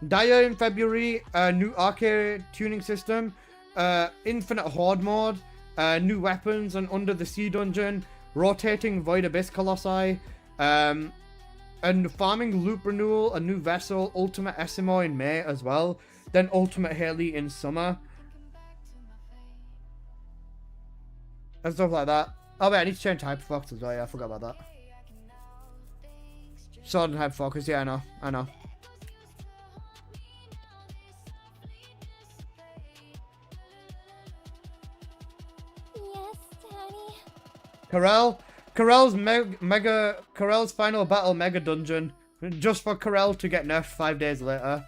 Dire in February, new arcade tuning system, infinite horde mode, new weapons and under the sea dungeon, rotating void abyss colossi, and farming loop renewal, a new vessel, ultimate Esimo in May as well, then ultimate Haley in summer, and stuff like that. Oh wait, I need to change hyperfocus as well. Yeah, I forgot about that. Sword and hyperfocus. Yeah, I know. Yes, Daddy. Karel's final battle mega dungeon, just for Karel to get nerfed 5 days later.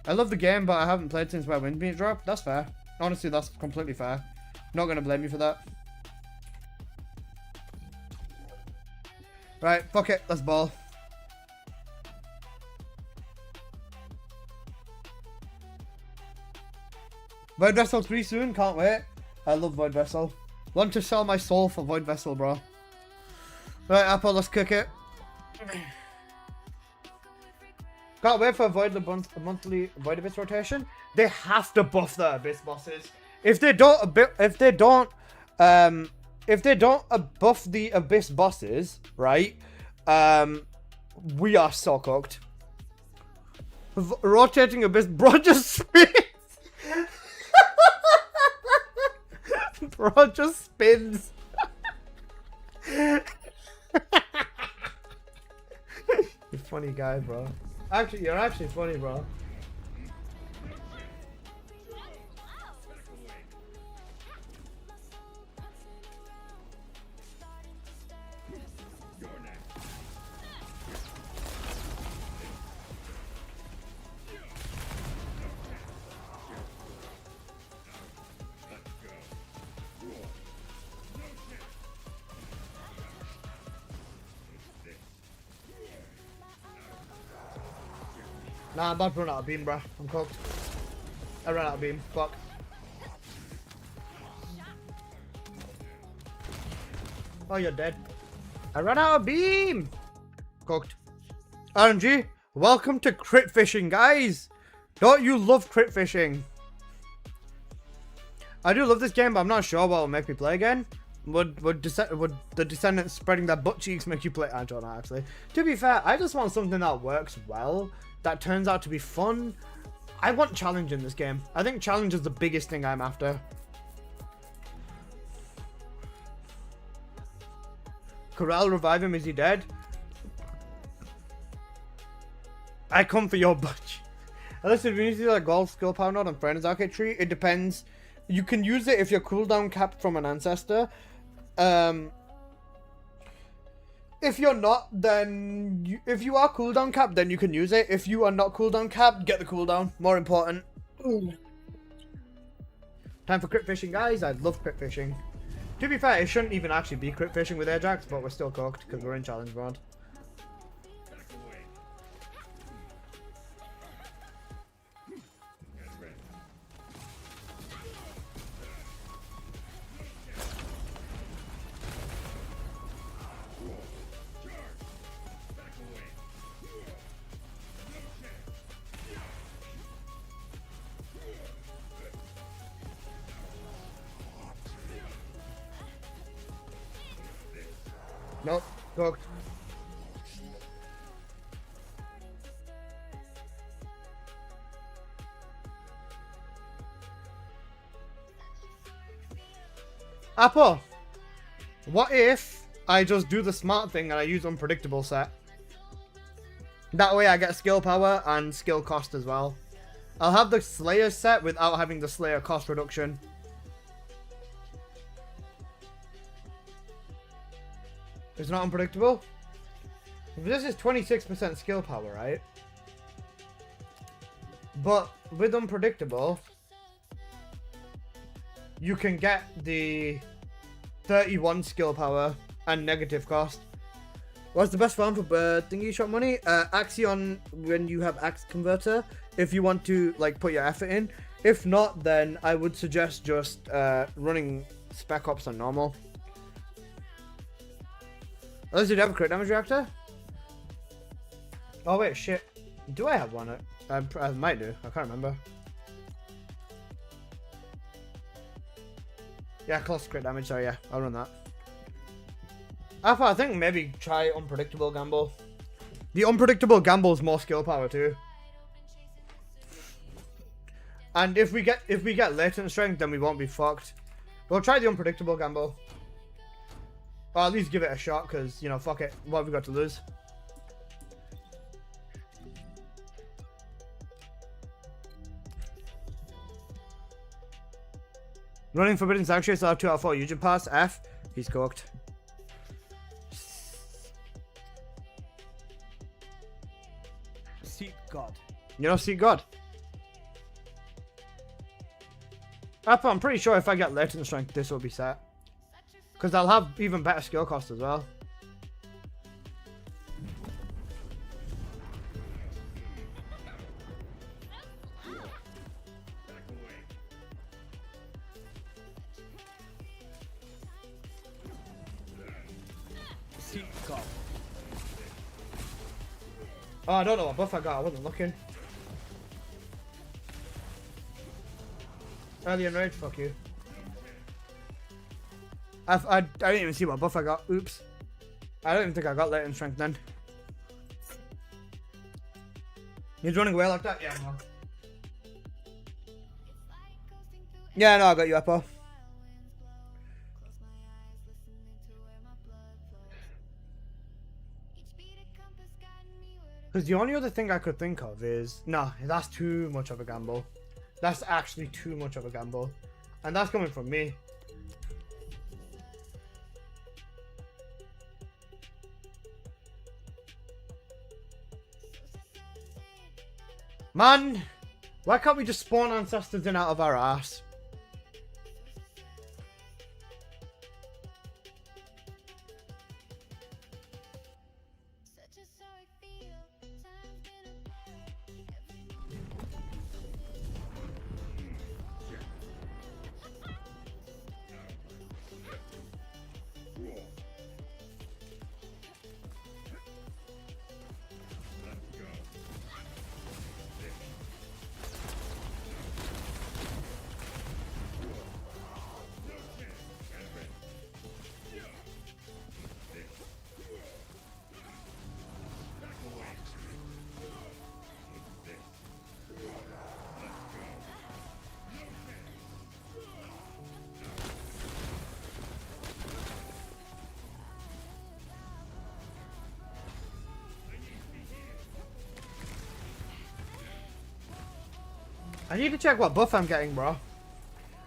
I love the game, but I haven't played since my wind beat dropped. That's fair. Honestly, that's completely fair. Not gonna blame you for that. Right, fuck it, let's ball. Void Vessel 3 soon, can't wait. I love Void Vessel. Want to sell my soul for Void Vessel, bro. Right, Apple, let's kick it. Can't wait for Void the monthly Void Abyss rotation. They have to buff the Abyss bosses. If they don't buff the Abyss bosses, right? We are so cooked. Rotating Abyss, bro, just spins. Bro, just spins. You're a funny guy, bro. Actually, you're actually funny, bro. Nah, I'm about to run out of beam, bruh. I'm cooked. I ran out of beam. Fuck. Oh, you're dead. I ran out of beam! Cooked. RNG, welcome to crit fishing, guys! Don't you love crit fishing? I do love this game, but I'm not sure what will make me play again. Would the Descendants spreading their butt cheeks make you play? I don't know, actually. To be fair, I just want something that works well, that turns out to be fun. I want challenge in this game. I think challenge is the biggest thing I'm after. Corral, revive him. Is he dead? I come for your butt. Listen, we need to do like gold skill power node on Friends Arcade Tree. It depends. You can use it if you're cooldown capped from an ancestor. If you're not, then if you are cooldown capped, then you can use it. If you are not cooldown capped, get the cooldown. More important. Time for crit fishing, guys. I love crit fishing. To be fair, it shouldn't even actually be crit fishing with Ajax, but we're still cooked because we're in challenge mode. Nope, cooked. Apple, what if I just do the smart thing and I use unpredictable set? That way I get skill power and skill cost as well. I'll have the Slayer set without having the Slayer cost reduction. It's not unpredictable? This is 26% skill power, right? But with unpredictable, you can get the 31 skill power and negative cost. What's the best farm for thingy shot money? Axion when you have Axe Converter, if you want to like put your effort in. If not, then I would suggest just running Spec Ops on normal. Unless you have a crit damage reactor? Oh wait, shit. Do I have one? I might do. I can't remember. Yeah, close crit damage. Sorry, yeah, I'll run that. I think maybe try unpredictable gamble. The unpredictable gamble is more skill power too. And if we get latent strength, then we won't be fucked. We'll try the unpredictable gamble. Or at least give it a shot, because, you know, fuck it. What have we got to lose? Running Forbidden Sanctuary, still have 2 out of 4 Eugen pass. F. He's cooked. Seek God. You know, Seek God. I'm pretty sure if I get latent strength, this will be set. Because I'll have even better skill cost as well. Seek God. Oh, I don't know what buff I got. I wasn't looking. Early enrage, fuck you. I didn't even see what buff I got. Oops. I don't even think I got latent strength then. He's running away like that? Yeah, no. Yeah, no, I got you, Apple. Because the only other thing I could think of is... No, that's too much of a gamble. That's actually too much of a gamble. And that's coming from me. Man! Why can't we just spawn ancestors in out of our ass? I need to check what buff I'm getting, bro.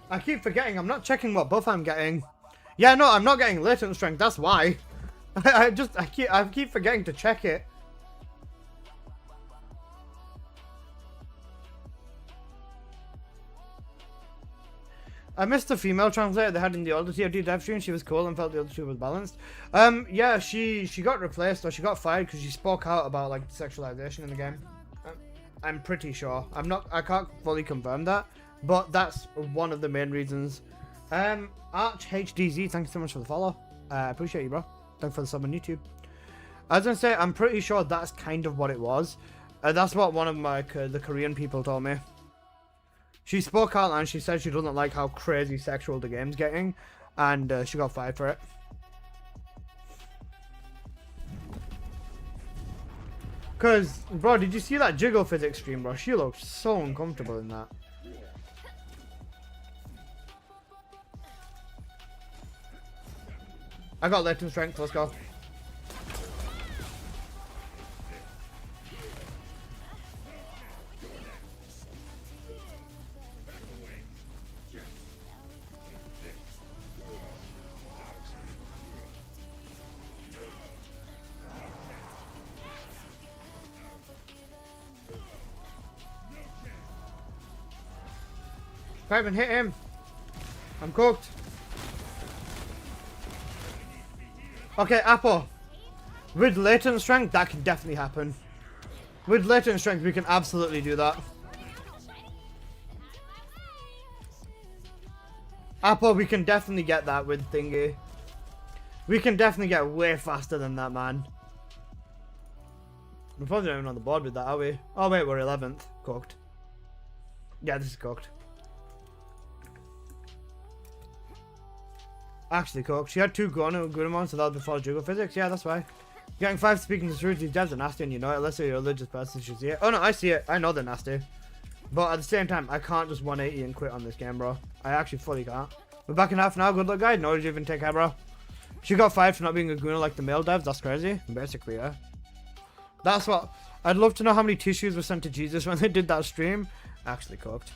I keep forgetting I'm not checking what buff I'm getting. Yeah, no, I'm not getting latent strength, that's why. I keep forgetting to check it. I missed the female translator they had in the older TFD dev stream. She was cool and felt the other two was balanced. Yeah, she got replaced or she got fired because she spoke out about like sexualization in the game. I'm pretty sure. I can't fully confirm that, but that's one of the main reasons. Arch HDZ, thank you so much for the follow. I appreciate you, bro. Thanks for the sub on YouTube. I was gonna say, I'm pretty sure that's kind of what it was. That's what one of my the Korean people told me. She spoke out and she said she doesn't like how crazy sexual the game's getting, and she got fired for it. Cause, bro, did you see that jiggle physics stream, bro? She looked so uncomfortable in that. I got latent strength, let's go. Can't even hit him. I'm cooked. Okay, Apple. With latent strength, that can definitely happen. With latent strength, we can absolutely do that. Apple, we can definitely get that with thingy. We can definitely get way faster than that, man. We're probably not even on the board with that, are we? Oh wait, we're 11th. Cooked. Yeah, this is cooked. Actually cooked. She had 2 Gunamon, so that was before Jugo Physics. Yeah, that's why. Getting 5 speaking the truth, these devs are nasty and you know it. Let's say you're a religious person, you should see it. Oh no, I see it. I know they're nasty. But at the same time, I can't just 180 and quit on this game, bro. I actually fully can't. We're back in half an hour. Good luck, guys. No, did you even take care, bro? She got fired for not being a Guna like the male devs. That's crazy. Basically, yeah. That's what... I'd love to know how many tissues were sent to Jesus when they did that stream. Actually cooked.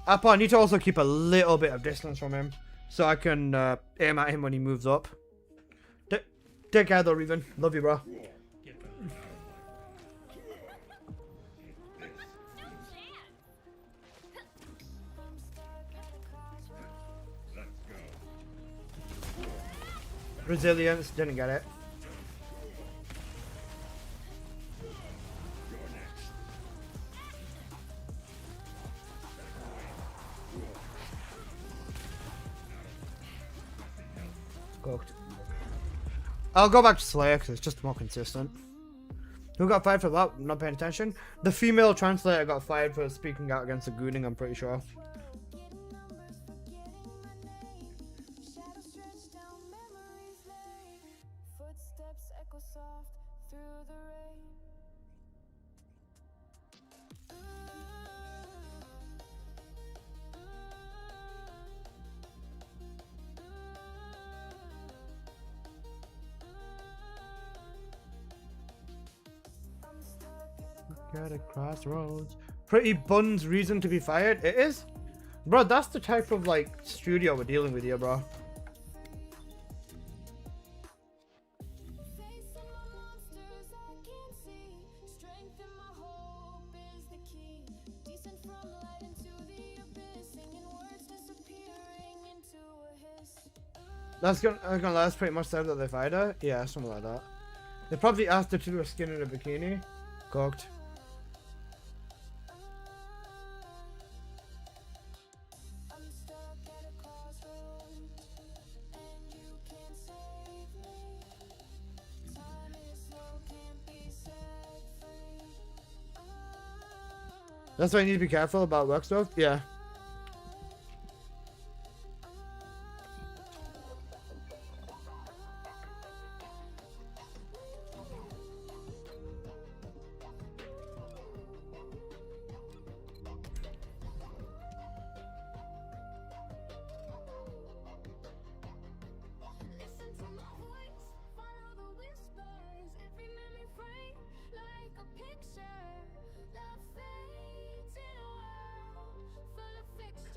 Apple, I need to also keep a little bit of distance from him. So I can aim at him when he moves up. Take care though, Reven. Love you, bro. Resilience, didn't get it. Cooked. I'll go back to Slayer because it's just more consistent. Who got fired for that? Not paying attention. The female translator got fired for speaking out against the gooning, I'm pretty sure. At a crossroads. Pretty Bun's reason to be fired? It is? Bro, that's the type of like studio we're dealing with here, bro. That's pretty much said that they fired her? Yeah, something like that. They probably asked her to do a skin in a bikini. Cooked. That's why you need to be careful about work stuff? Yeah.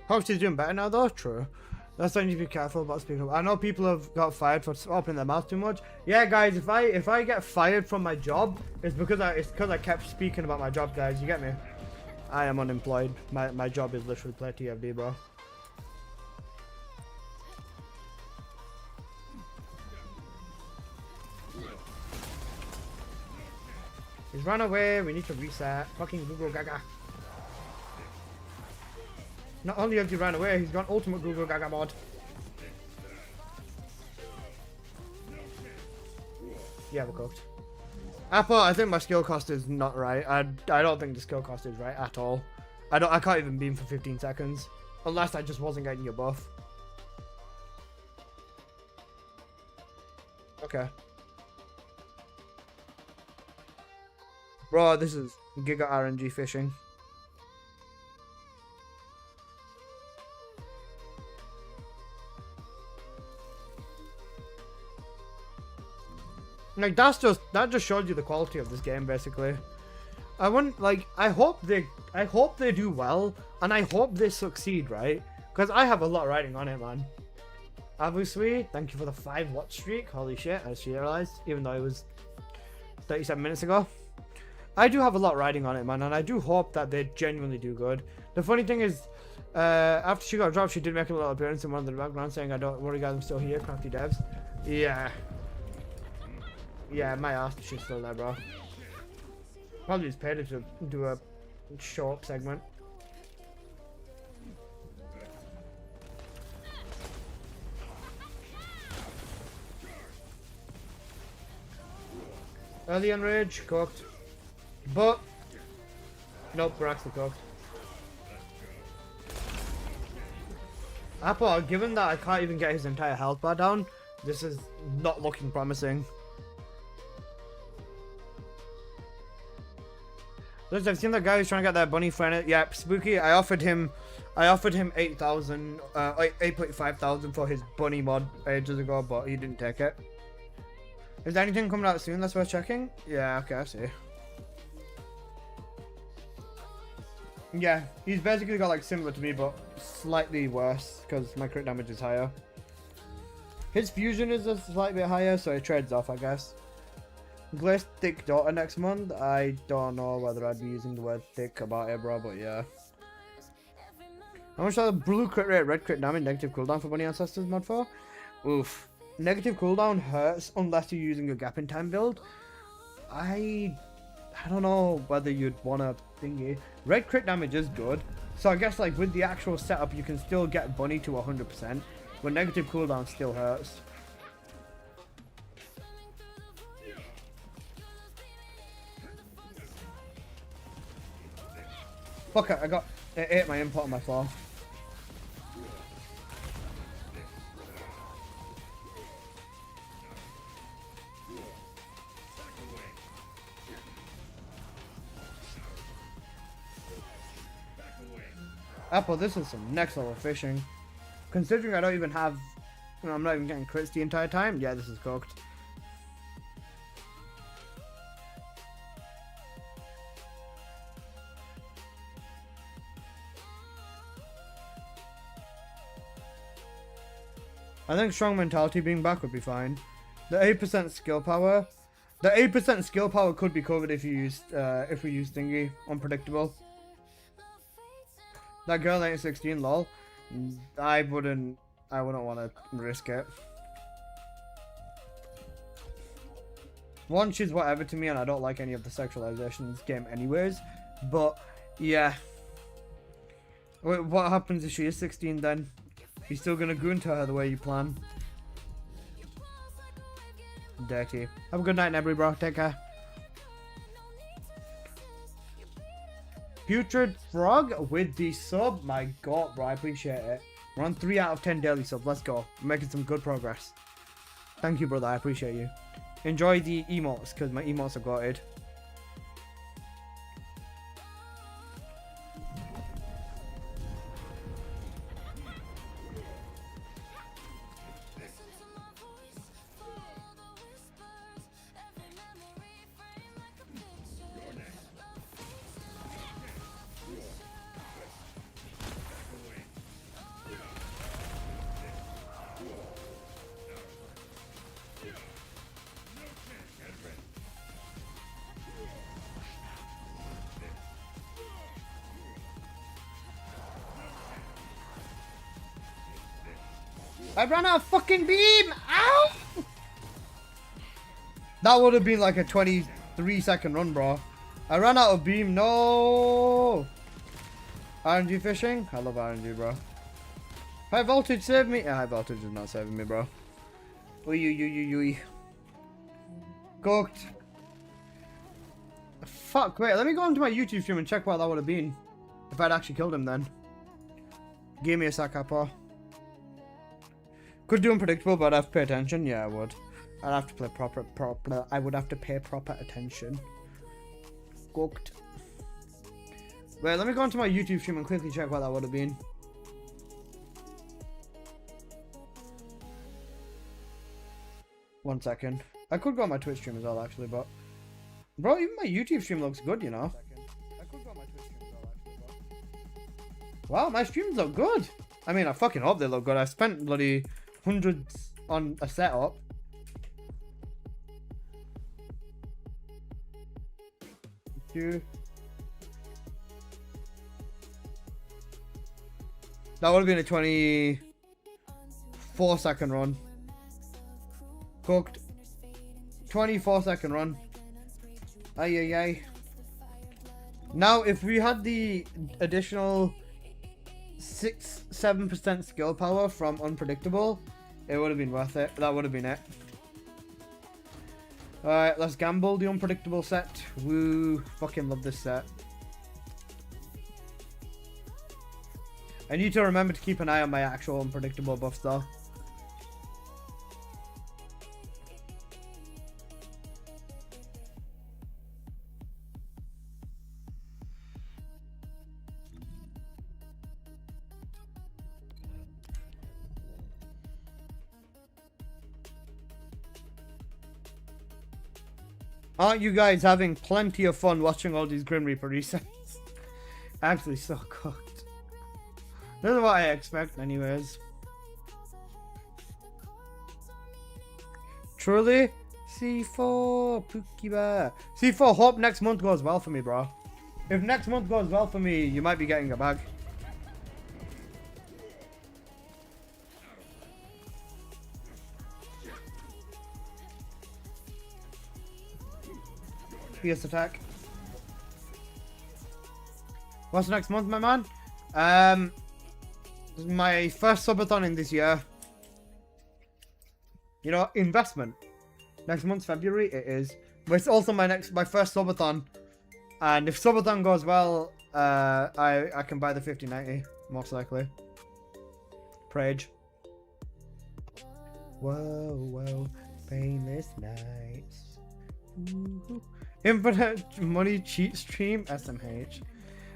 Hope she's doing better now though, true. That's why you need to be careful about speaking up. I know people have got fired for opening their mouth too much. Yeah guys, if I get fired from my job, it's because I kept speaking about my job, guys, you get me? I am unemployed. My job is literally play TFD, bro. He's run away, we need to reset. Fucking Google Gaga. Not only has he ran away, he's got ultimate Google Gaga mod. Yeah, we're cooked. Apple, I think my skill cost is not right. I don't think the skill cost is right at all. I can't even beam for 15 seconds. Unless I just wasn't getting your buff. Okay. Bro, this is Giga RNG fishing. Like that just shows you the quality of this game, basically. I hope they do well, and I hope they succeed, right? Because I have a lot riding on it, man. Obviously, thank you for the 5-watch streak. Holy shit, I just realized, even though it was 37 minutes ago. I do have a lot riding on it, man, and I do hope that they genuinely do good. The funny thing is, after she got dropped, she did make a little appearance in one of the background saying, "I don't worry, guys, I'm still here, crafty devs." Yeah. Yeah, my ass she's still there, bro. Probably just paid her to do a show-up segment. Alien Rage, cooked. But, nope, we're actually cooked. Apple, given that I can't even get his entire health bar down, this is not looking promising. Listen, I've seen that guy who's trying to get that bunny friend. Yep, Spooky. I offered him 8,000, 8.5 thousand for his bunny mod ages ago, but he didn't take it. Is there anything coming out soon that's worth checking? Yeah, okay, I see. Yeah, he's basically got like similar to me, but slightly worse because my crit damage is higher. His fusion is a slight bit higher, so it trades off, I guess. Glazed thick daughter next month. I don't know whether I'd be using the word thick about it, bro, but yeah. How much are the blue crit rate, red crit damage, negative cooldown for bunny ancestors mod for? Oof. Negative cooldown hurts unless you're using a gap in time build. I don't know whether you'd want to thingy. Red crit damage is good, so I guess like with the actual setup you can still get bunny to 100%, but negative cooldown still hurts. Fuck it, it ate my input on my floor. Apple, this is some next level fishing. Considering I don't even have, I'm not even getting crits the entire time. Yeah, this is cooked. I think strong mentality being back would be fine. The 8% skill power. The 8% skill power could be covered if we use thingy. Unpredictable. That girl ain't 16, lol. I wouldn't want to risk it. One, she's whatever to me, and I don't like any of the sexualization in this game anyways. But, yeah. Wait, what happens if she is 16 then? You still gonna goon to her the way you plan? Dirty. Have a good night, Nebry, bro. Take care. Putrid Frog with the sub. My god, bro. I appreciate it. We're on 3 out of 10 daily subs. Let's go. We're making some good progress. Thank you, brother. I appreciate you. Enjoy the emotes, because my emotes are goated. I ran out of fucking beam! Ow! That would have been like a 23-second run, bro. I ran out of beam. No! RNG fishing? I love RNG, bro. High voltage saved me. Yeah, high voltage is not saving me, bro. Ui. Cooked. Fuck, wait. Let me go onto my YouTube stream and check what that would have been. If I'd actually killed him then. Give me a sec, Apple. Could do unpredictable, but I'd have to pay attention. Yeah, I would. I'd have to play proper. I would have to pay proper attention. Cooked. Wait, let me go onto my YouTube stream and quickly check what that would have been. One second. I could go on my Twitch stream as well, actually, but bro, even my YouTube stream looks good, you know. Wow, my streams look good. I mean, I fucking hope they look good. I spent bloody hundreds on a setup. That would have been a 24-second run. Cooked. 24-second run. Ay. Now, if we had the additional 6-7% skill power from unpredictable, it would have been worth it. That would have been it. Alright, let's gamble the unpredictable set. Woo. Fucking love this set. I need to remember to keep an eye on my actual unpredictable buffs though. Aren't you guys having plenty of fun watching all these Grim Reaper resets? Actually so cooked. This is what I expect anyways. Truly? C4, Pookie C4, hope next month goes well for me, bro. If next month goes well for me, you might be getting a bag. Fierce attack. What's next month, my man? My first subathon in this year. You know, investment. Next month's February, it is. But it's also my first subathon. And if subathon goes well, I can buy the 5090, most likely. Prage. Whoa, whoa, painless nights. Ooh. Infinite money cheat stream, SMH.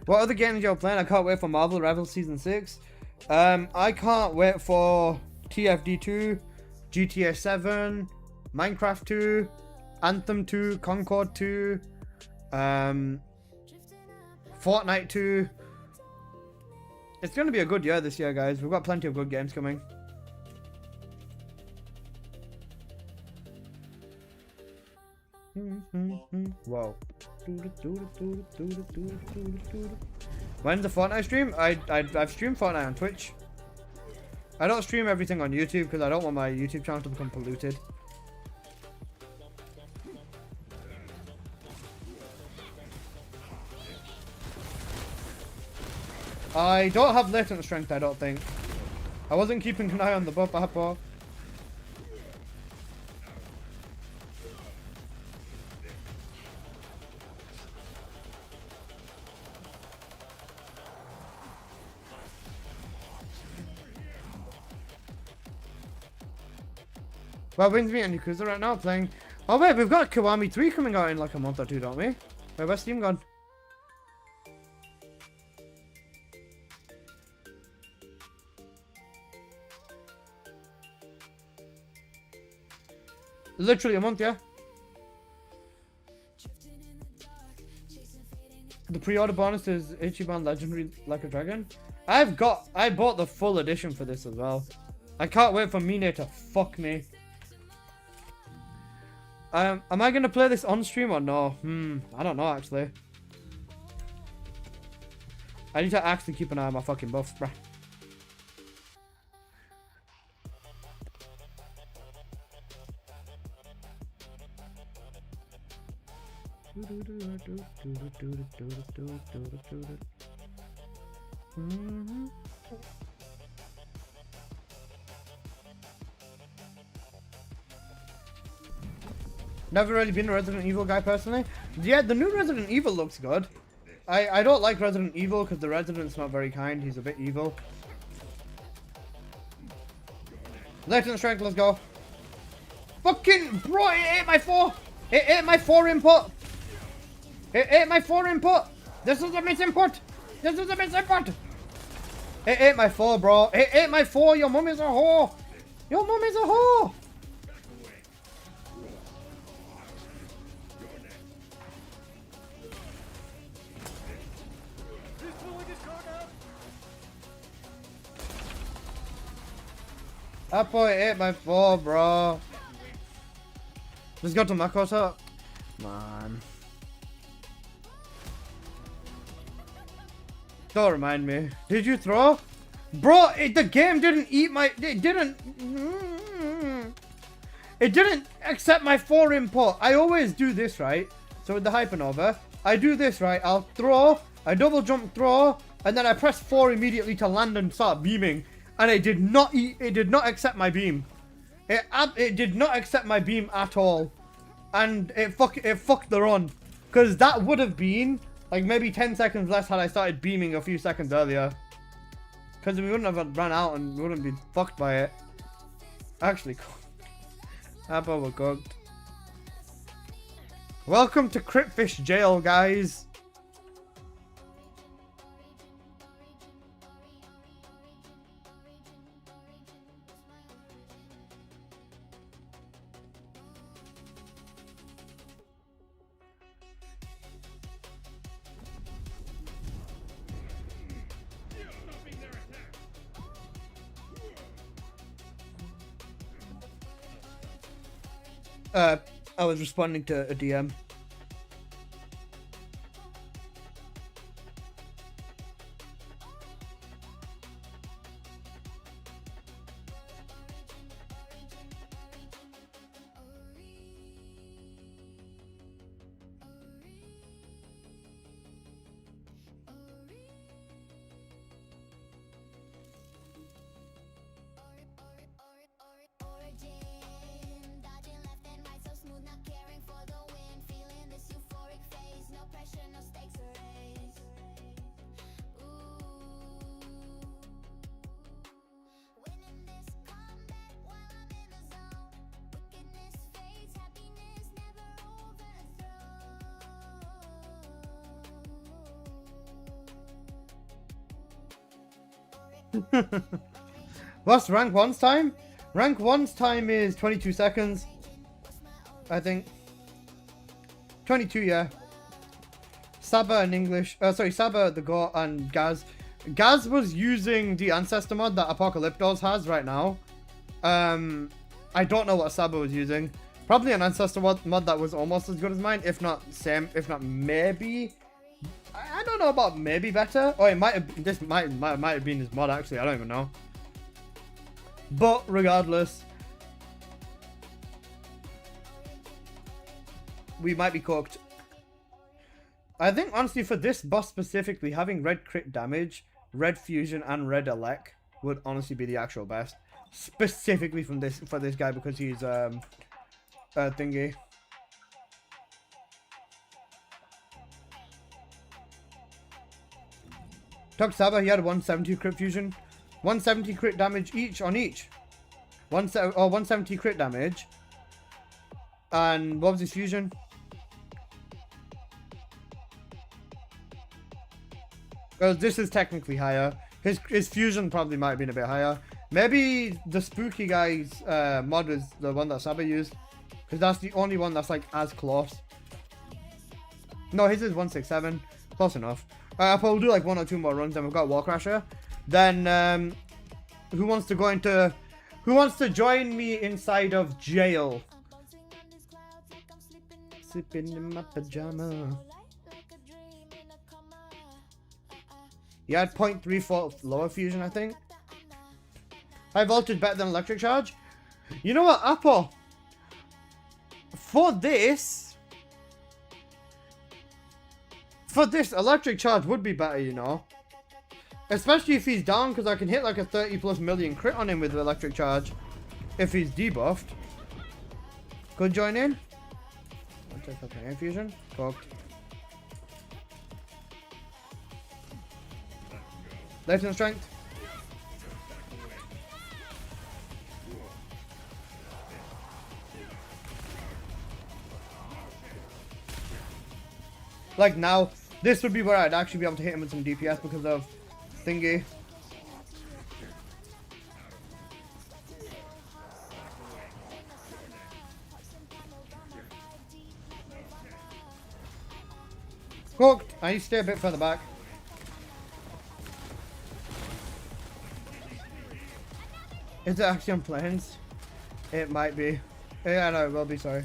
What other games you're playing? I can't wait for Marvel Rivals Season 6. I can't wait for TFD 2, GTA 7, Minecraft 2, Anthem 2, Concord 2, Fortnite 2. It's going to be a good year this year, guys. We've got plenty of good games coming. Wow. When's the Fortnite stream? I've streamed Fortnite on Twitch. I don't stream everything on YouTube because I don't want my YouTube channel to become polluted. I don't have latent strength, I don't think. I wasn't keeping an eye on the buff apple. Well, Wings me and Yakuza right now playing. Oh wait, we've got Kiwami 3 coming out in like a month or two, don't we? Wait, where's Steam gone? Literally a month, yeah. The pre-order bonus is Ichiban Legendary Like a Dragon. I bought the full edition for this as well. I can't wait for Mine to fuck me. Am I gonna play this on stream or no? I don't know actually. I need to actually keep an eye on my fucking buffs, bruh. Never really been a Resident Evil guy personally. Yeah, the new Resident Evil looks good. I don't like Resident Evil because the Resident's not very kind. He's a bit evil. Latent strength, let's go. Fucking bro, it ate my 4. It ate my 4 input. It ate my 4 input. This is a misinput. This is a misinput. It ate my 4, bro. It ate my 4. Your mum is a whore. Your mum is a whore. That boy ate my 4, bro. Just go to Makoto. Man. Don't remind me. Did you throw? Bro, the game didn't eat my... It didn't... It didn't accept my 4 input. I always do this, right? So with the Hypernova, I do this, right? I'll throw, I double jump throw, and then I press 4 immediately to land and start beaming. And it did not accept my beam. It did not accept my beam at all. and it fucked the run. Because that would have been like maybe 10 seconds less had I started beaming a few seconds earlier. Because we wouldn't have run out and we wouldn't been fucked by it. Actually, Apple were cooked. Welcome to Critfish Jail, guys. I was responding to a DM. What's rank 1's time? Rank 1's time is 22 seconds. I think. 22, yeah. Saba in English. Sorry, Saba, the Goat, and Gaz. Gaz was using the ancestor mod that Apocalyptos has right now. I don't know what Saba was using. Probably an ancestor mod that was almost as good as mine, if not same, if not maybe. I don't know about maybe better. Oh, it might have. This might have been his mod actually. I don't even know. But regardless, we might be cooked. I think honestly for this boss specifically, having red crit damage, red fusion, and red elec would honestly be the actual best. Specifically from this for this guy because he's thingy. Tug Saba, he had 170 crit fusion, 170 crit damage each on each. 170 crit damage. And what was his fusion? Well, this is technically higher. His fusion probably might have been a bit higher. Maybe the spooky guy's mod is the one that Saba used. Because that's the only one that's like as close. No, his is 167. Close enough. I'll probably do like 1 or 2 more runs and we've got Warcrasher. Then who wants to join me inside of jail? Sleeping in my pajama. He had 0.34 lower fusion, I think. High voltage better than electric charge. You know what, Apple? For this, electric charge would be better, you know. Especially if he's down, because I can hit like a 30+ million crit on him with electric charge. If he's debuffed. Could join in. I'll check out my infusion. Cooked. Lightning strength. Like now, this would be where I'd actually be able to hit him with some DPS because of thingy. Cooked. I need to stay a bit further back. Is it Axion Plains? It might be. Yeah, no, it will be, sorry.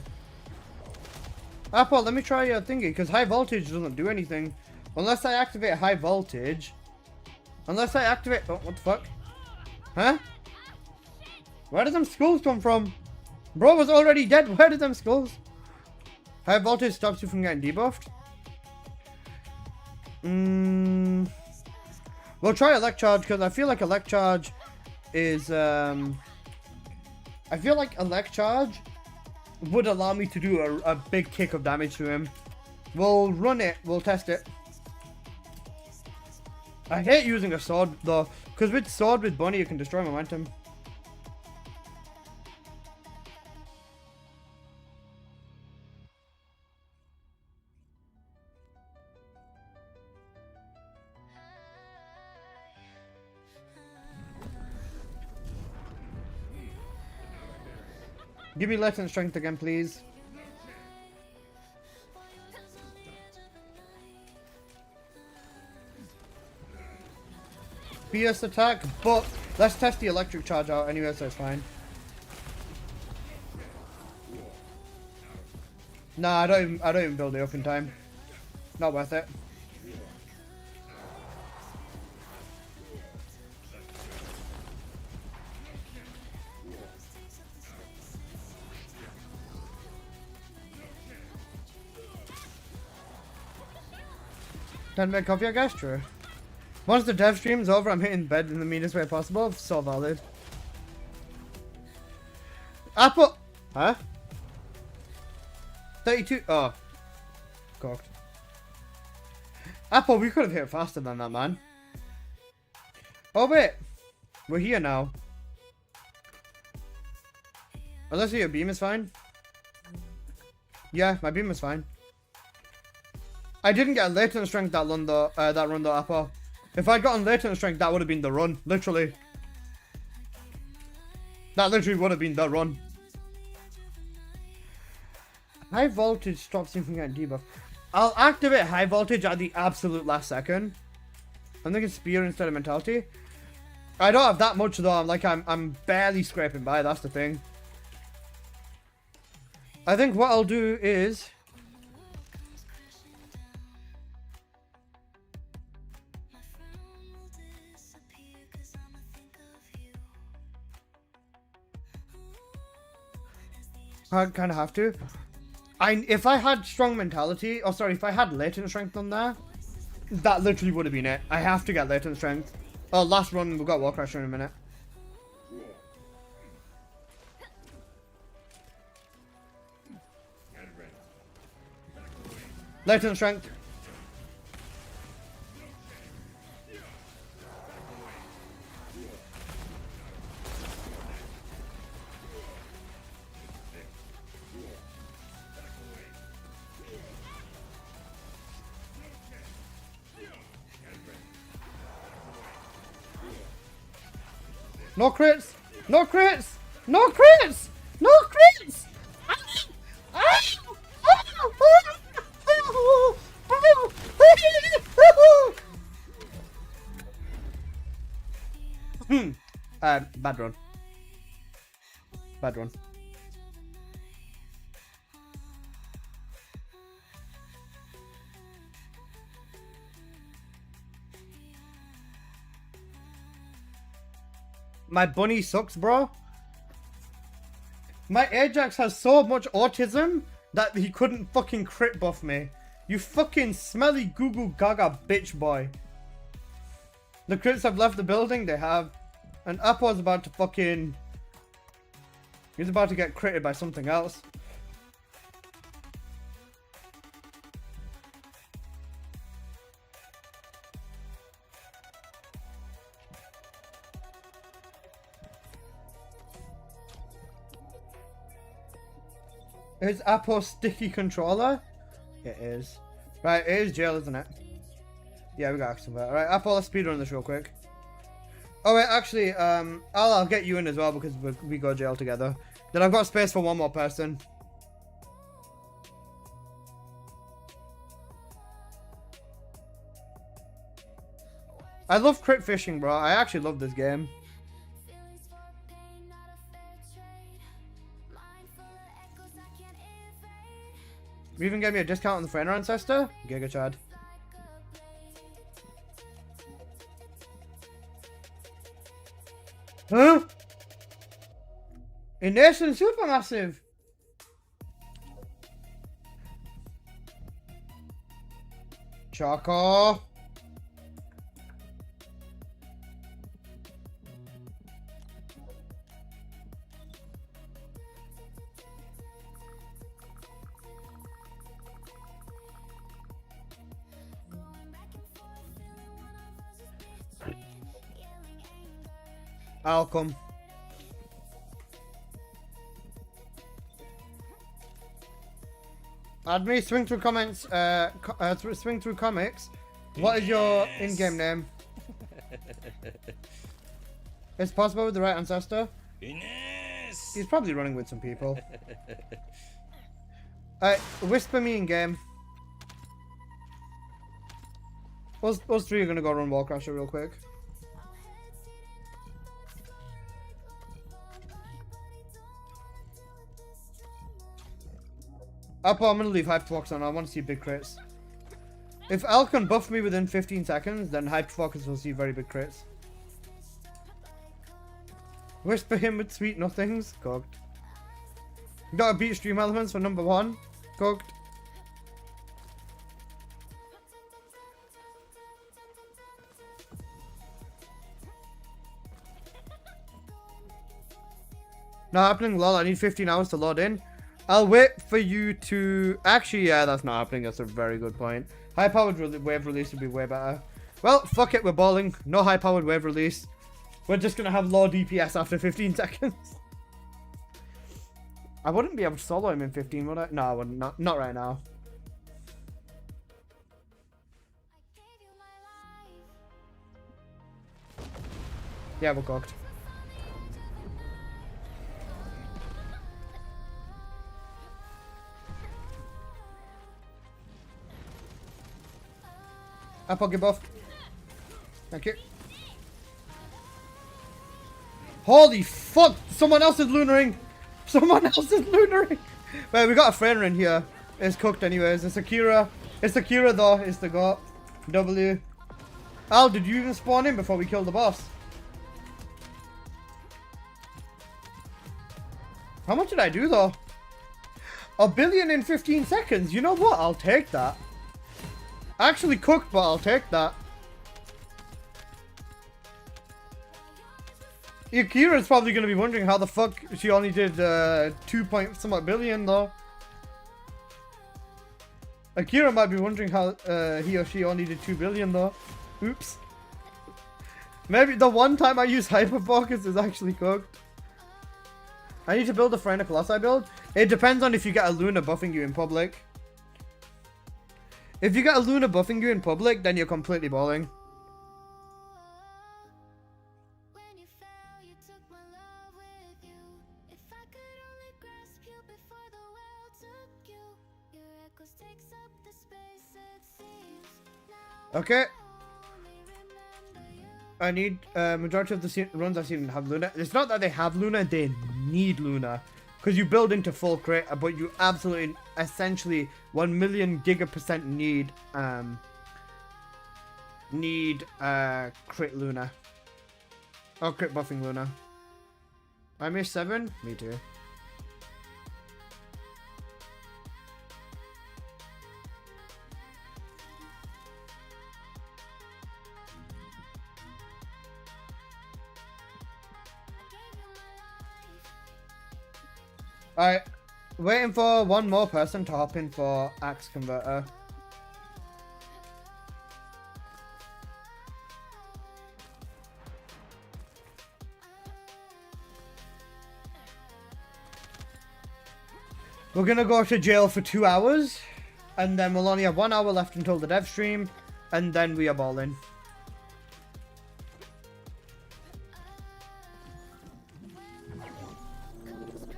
Apple, let me try your thingy, because high voltage doesn't do anything. Unless I activate high voltage. Unless I activate... Oh, what the fuck? Huh? Where did them skulls come from? Bro was already dead. Where did them skulls? High voltage stops you from getting debuffed. We'll try elect charge, because I feel like elect charge is... I feel like elect charge would allow me to do a big kick of damage to him. We'll run it. We'll test it. I hate using a sword though, because with sword with bunny you can destroy momentum. Give me latent strength again, please. Fierce attack, but let's test the electric charge out anyway, so it's fine. Nah, I don't even build it up in time. Not worth it. Time to make coffee, I guess, true. Once the dev stream's over, I'm hitting bed in the meanest way possible. So valid. Apple! Huh? 32. Oh. Cocked. Apple, we could have hit faster than that, man. Oh, wait. We're here now. Unless your beam is fine. Yeah, my beam is fine. I didn't get latent strength that run though, Apple. If I'd gotten latent strength, that would have been the run, literally. That literally would have been the run. High voltage stops you from getting debuff. I'll activate high voltage at the absolute last second. I'm thinking spear instead of mentality. I don't have that much though. I'm barely scraping by. That's the thing. I think what I'll do is. I kind of have to. If I had strong mentality, oh sorry, if I had latent strength on there, that literally would have been it. I have to get latent strength. Oh, last run, we've got Wall Crusher in a minute. Latent strength. No crits! No crits! No crits! No crits! Bad run. Bad run. My bunny sucks, bro. My Ajax has so much autism that he couldn't fucking crit buff me. You fucking smelly goo goo gaga bitch boy. The crits have left the building, they have. And Appo's about to fucking... He's about to get critted by something else. Is Apple sticky controller? It is. Right, it is jail, isn't it? Yeah, we got Axion. Alright, Apple, let's speedrun this real quick. Oh wait, actually, I'll get you in as well because we go jail together. Then I've got space for one more person. I love crit fishing, bro. I actually love this game. You even gave me a discount on the Frainer Ancestor? Giga Chad. Huh? A nation supermassive. Choco. I'll come. Add me, swing through comments, swing through comics. What is your in-game name? It's possible with the right ancestor. He's probably running with some people. Whisper me in-game. Us three are gonna go run Wallcrasher real quick. Apple, I'm gonna leave Hyperfocus on. I want to see big crits. If Al can buff me within 15 seconds, then Hyperfocus will see very big crits. Whisper him with sweet nothings. Cooked. Gotta beat Stream Elements for number 1. Cooked. Not happening, lol. I need 15 hours to load in. I'll wait for you to... Actually, yeah, that's not happening. That's a very good point. High-powered wave release would be way better. Well, fuck it. We're balling. No high-powered wave release. We're just going to have low DPS after 15 seconds. I wouldn't be able to solo him in 15, would I? No, I wouldn't. Not right now. Yeah, we're cooked. Apple, get buffed. Thank you. Holy fuck! Someone else is lunaring! Someone else is lunaring! Wait, we got a Freyr in here. It's cooked anyways. It's Akira. It's Akira though. It's the god. W. Al, did you even spawn in before we killed the boss? How much did I do though? 1 billion in 15 seconds. You know what? I'll take that. Actually cooked, but I'll take that. Akira's probably going to be wondering how the fuck she only did 2 point somewhat billion though. Akira might be wondering how he or she only did 2 billion though. Oops. Maybe the one time I use hyperfocus is actually cooked. I need to build a Freyr Colossi build. It depends on if you get a Luna buffing you in public. If you get a Luna buffing you in public, then you're completely balling. Okay. I need majority of the runs I've seen have Luna. It's not that they have Luna, they need Luna. Because you build into full crit, but you absolutely, essentially, 1 million giga% need crit Luna. Or crit buffing Luna. I missed 7? Me too. Alright, waiting for one more person to hop in for Axe Converter. We're gonna go to jail for 2 hours, and then we'll only have 1 hour left until the dev stream, and then we are balling.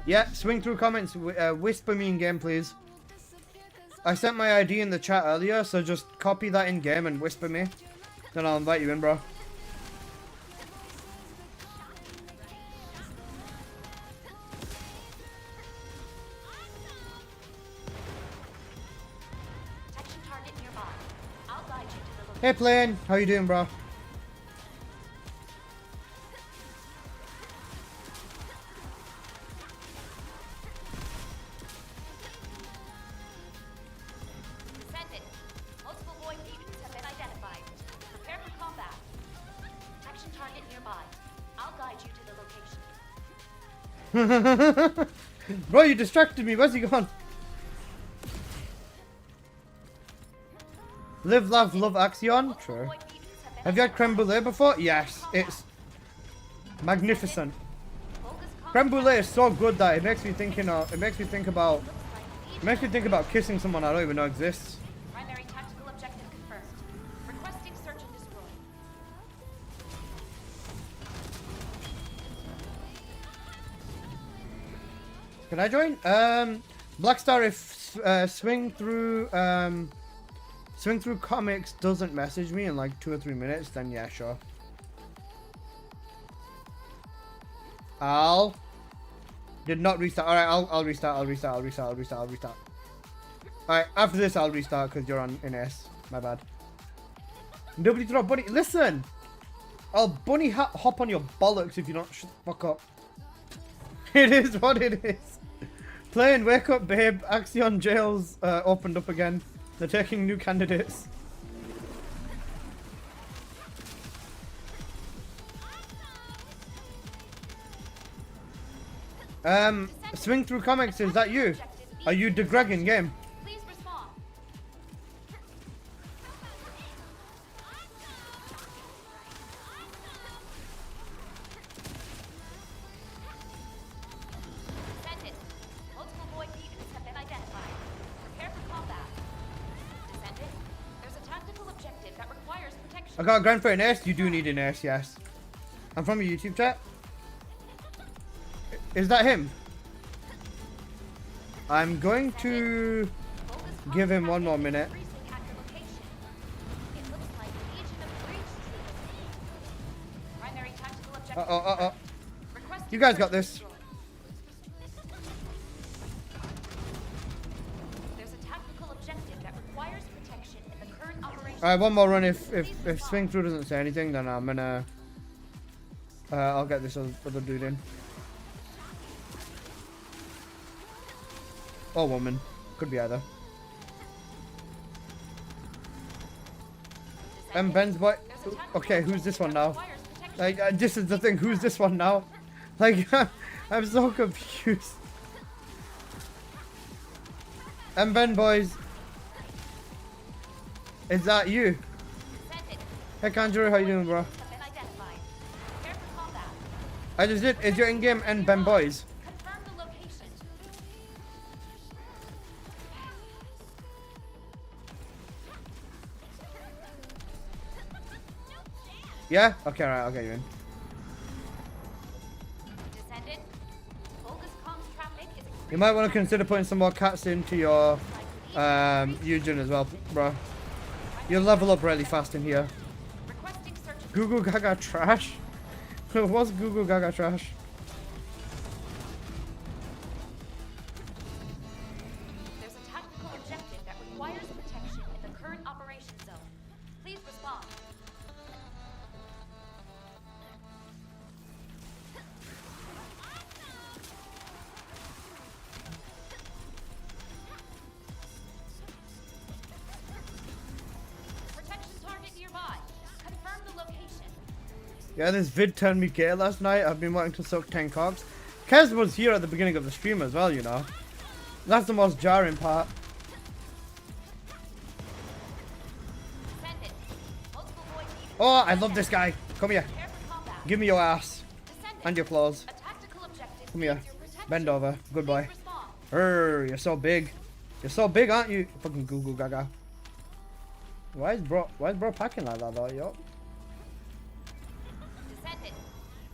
Yeah, swing through comments. Whisper me in game, please. I sent my ID in the chat earlier, so just copy that in game and whisper me. Then I'll invite you in, bro. Hey, Plane. How you doing, bro? Descendant. Multiple void mutants have been identified. Prepare for combat. Action target nearby. I'll guide you to the location. Bro, you distracted me. Where's he gone? Live, laugh, love Axion? Sure. Have you had creme brulee before? Yes. Magnificent. Focus comms Creme brulee traffic is so good that it makes me think about kissing someone I don't even know exists. Primary tactical objective confirmed. Requesting search and destroy. Can I join? Blackstar, if swing through comics doesn't message me in like 2 or 3 minutes, then yeah, sure. Al did not restart. Alright, I'll restart. Alright, after this I'll restart because you're on NS. My bad. Nobody throw bunny. Listen! I'll bunny hop on your bollocks if you don't shut the fuck up. It is what it is. Playing Wake Up Babe. Axion jails opened up again. They're taking new candidates. Swing through comics, is that you? Are you the Greg in game? Please respond. Descendant. Multiple void beacons have been identified. Prepare for combat. Descendant. There's a tactical objective that requires protection. I got a grand for an S. You do need an S, yes. I'm from your YouTube chat. Is that him? I'm going to give him 1 more minute. You guys got this. There's a tactical objective that requires protection in the current operation. Alright, 1 more run. If swing through doesn't say anything, then I'm gonna I'll get this other dude in. Or woman. Could be either. Ben's boy. Okay, who's this one now? Like, this is the thing. Who's this one now? Like, I'm so confused. Ben boys. Is that you? Hey, Kanjuro, how you doing, bro? I just did. Is your in-game Ben boys? Confirm the location. Yeah? Okay, alright, I'll get you in. Descendant. Focus comms traffic is You might want to consider putting some more cats into your Eugen as well, bro. You'll level up really fast in here. requesting search and Google Gaga trash? What's Google Gaga trash? There's a tactical objective that requires protection in the current operation zone. Please respond. Protection target nearby. Confirm the location. Yeah, this vid turned me gay last night. I've been wanting to suck 10 cocks. Kez was here at the beginning of the stream as well, you know. That's the most jarring part. Descendant. Multiple void beacons. Oh, I love this guy. Come here. Prepare for combat. Give me your ass. Descendant. And your claws. A tactical objective Come here. needs your protection. Bend over. Good boy. Please respond. You're so big. You're so big, aren't you? Fucking Google Gaga. Why is bro packing like that though, yo? Descendant.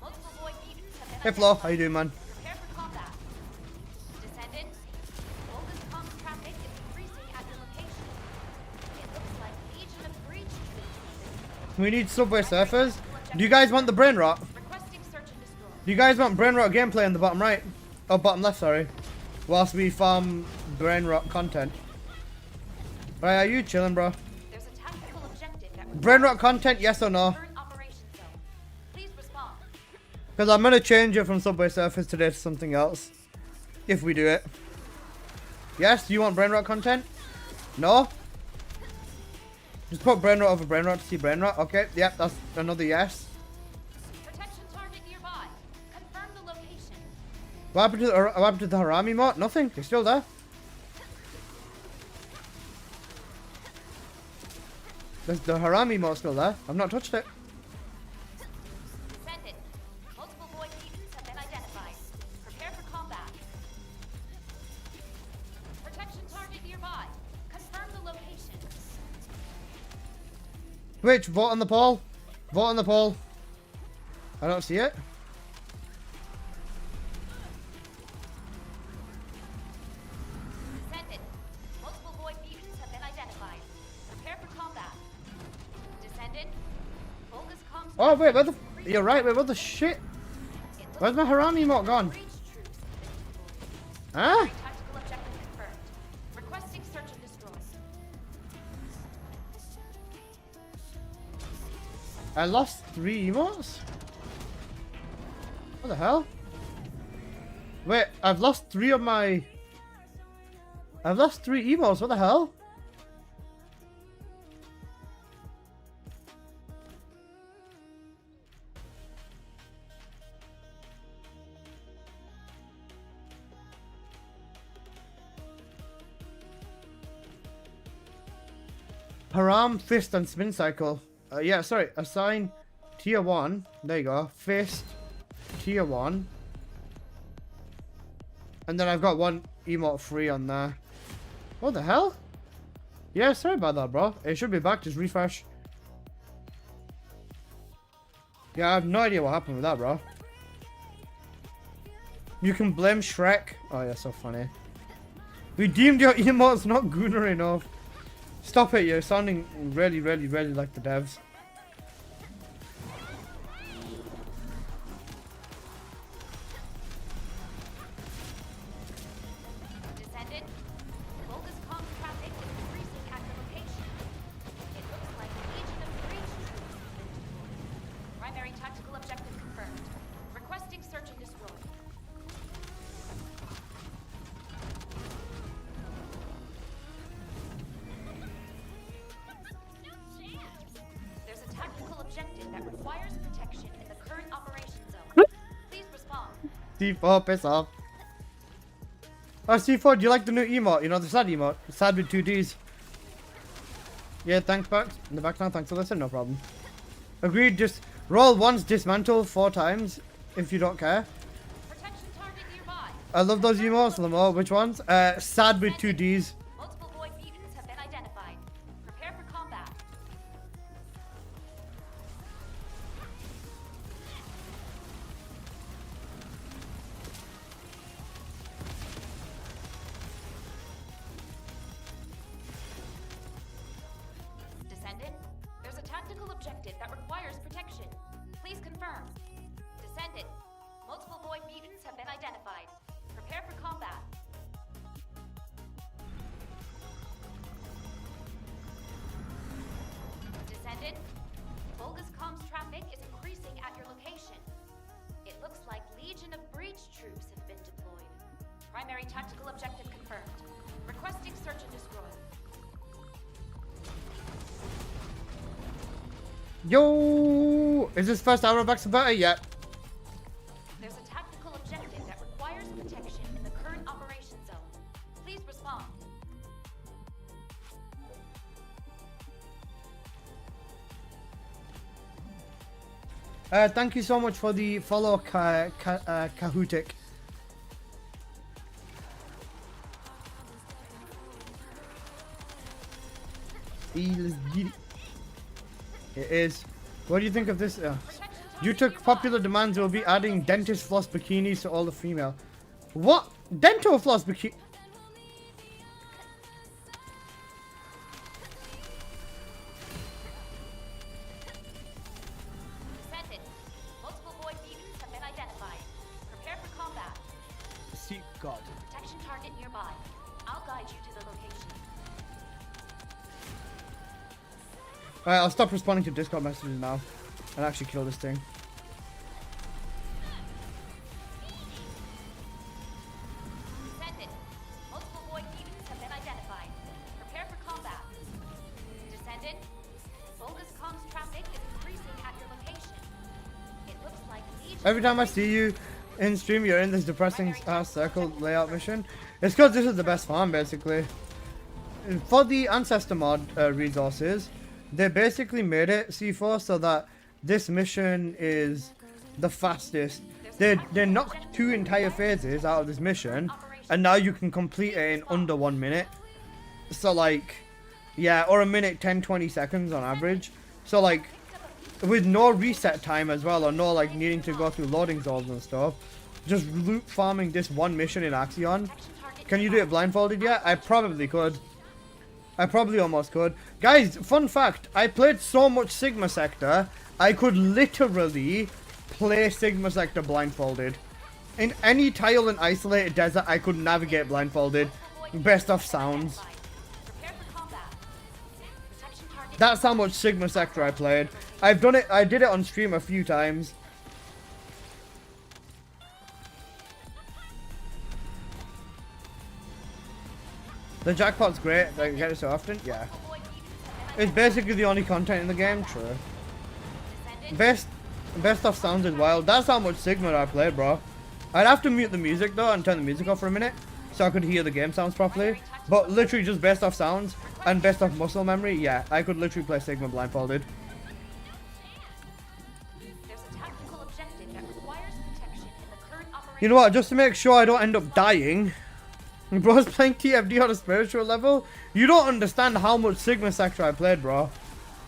Multiple void beacons have been Hey Flo, how you doing, man? Prepare for combat. Descendant. Focus comms traffic is increasing at your location. It looks like Legion of Breach troops. We need Subway Surfers. Do you guys want the brain rot? Requesting search and destroy. Do you guys want brain rot gameplay in the bottom right? Oh, bottom left, sorry. Whilst we farm brain rot content. Right, are you chilling, bro? There's a tactical objective that Brain rot content, yes or no? current operation zone. Please respond. Because I'm going to change it from Subway Surfers today to something else. If we do it. Yes, do you want brain rot content? No? Just put brain rot over brain rot to see brain rot. Okay, yep, that's another yes. Protection target nearby. Confirm the location. What happened to the Harami mod? Nothing. It's still there. The Harami mod's still there. I've not touched it. Descendant. Multiple Which? Vote on the poll. Vote on the poll. I don't see it. Descendant. Multiple void mutants have been identified. Prepare for combat. Descendant. Focus comms. Oh wait, where the? You're right. Wait, what the shit? Where's my Haram emote gone? Breach troops have been deployed. Huh? Tactical objective confirmed. Requesting search and destroy. I lost 3 emotes? What the hell? Wait, I've lost 3 of my... I've lost 3 emotes, what the hell? Haram, fist, and spin cycle. Yeah, sorry. Assign tier 1. There you go. Fist, tier 1. And then I've got 1 emote free on there. What the hell? Yeah, sorry about that, bro. It should be back. Just refresh. Yeah, I have no idea what happened with that, bro. You can blame Shrek. Oh, yeah, so funny. We deemed your emotes not gooner enough. Stop it, you're sounding really, really, really like the devs. Descendant. Focus comms traffic is increasing at your location. It looks like a legion of breach troops have been deployed. Primary tactical objective confirmed. Requesting search and destroy. There's a tactical objective that requires protection in the current operation zone. Please respond. C4, piss off. Oh, C4, do you like the new emote? You know, the sad emote. Sad with 2 Ds. Yeah, thanks, back. In the background, thanks for listening, no problem. Agreed, just roll once, dismantle 4 times, if you don't care. Protection target nearby. I love those emotes, Lamo. Which ones? Sad with 2 Ds. Multiple void mutants have been identified. Prepare for combat. Descendant, there's a tactical objective that requires protection. Please confirm. Descendant, multiple void mutants have been identified. Prepare for combat. Descendant, Volga's comms traffic is increasing at your location. It looks like Legion of Breach troops have been deployed. Primary tactical objective confirmed. Requesting search and destroy. Yo! Is this first hour of Back to Better yet? There's a tactical objective that requires protection in the current operation zone. Please respond. Thank you so much for the follow, Kahutik. Let's get it. It is. What do you think of this? Due to popular demands, we'll be adding dentist floss bikinis to all the female. What? Dental floss bikini? Descendant, multiple void mutants have been identified. Prepare for combat. Seek God. Protection target nearby. I'll guide you to the location. Alright, I'll stop responding to Discord messages now and actually kill this thing. Descendant, multiple void mutants have been identified. Prepare for combat. Descendant, Volga's comms traffic is increasing at your location. It looks like Legion. Every time I see you in stream, you're in this depressing circle layout mission. It's because this is the best farm, basically. For the ancestor mod resources, they basically made it C4 so that this mission is the fastest. They knocked 2 entire phases out of this mission, and now you can complete it in under 1 minute. So like, yeah, or a minute 10-20 seconds on average. So like, with no reset time as well, or no like needing to go through loading zones and stuff, just loop farming this one mission in Axion. Can you do it blindfolded yet? I probably could. I probably almost could. Guys, fun fact, I played so much Sigma Sector, I could literally play Sigma Sector blindfolded. In any tile and isolated desert, I could navigate blindfolded. Best of sounds. Prepare for combat. Protection target. That's how much Sigma Sector I played. I've done it, I did it on stream a few times. The jackpot's great, I get it so often, yeah. It's basically the only content in the game, true. Best of sounds is wild. That's how much Sigma I played, bro. I'd have to mute the music though and turn the music off for a minute so I could hear the game sounds properly. But literally just best of sounds and best of muscle memory, yeah, I could literally play Sigma blindfolded. There's a tactical objective that requires protection in the current operation. You know what, just to make sure I don't end up dying, bro's playing TFD on a spiritual level. You don't understand how much Sigma Sector I played, bro.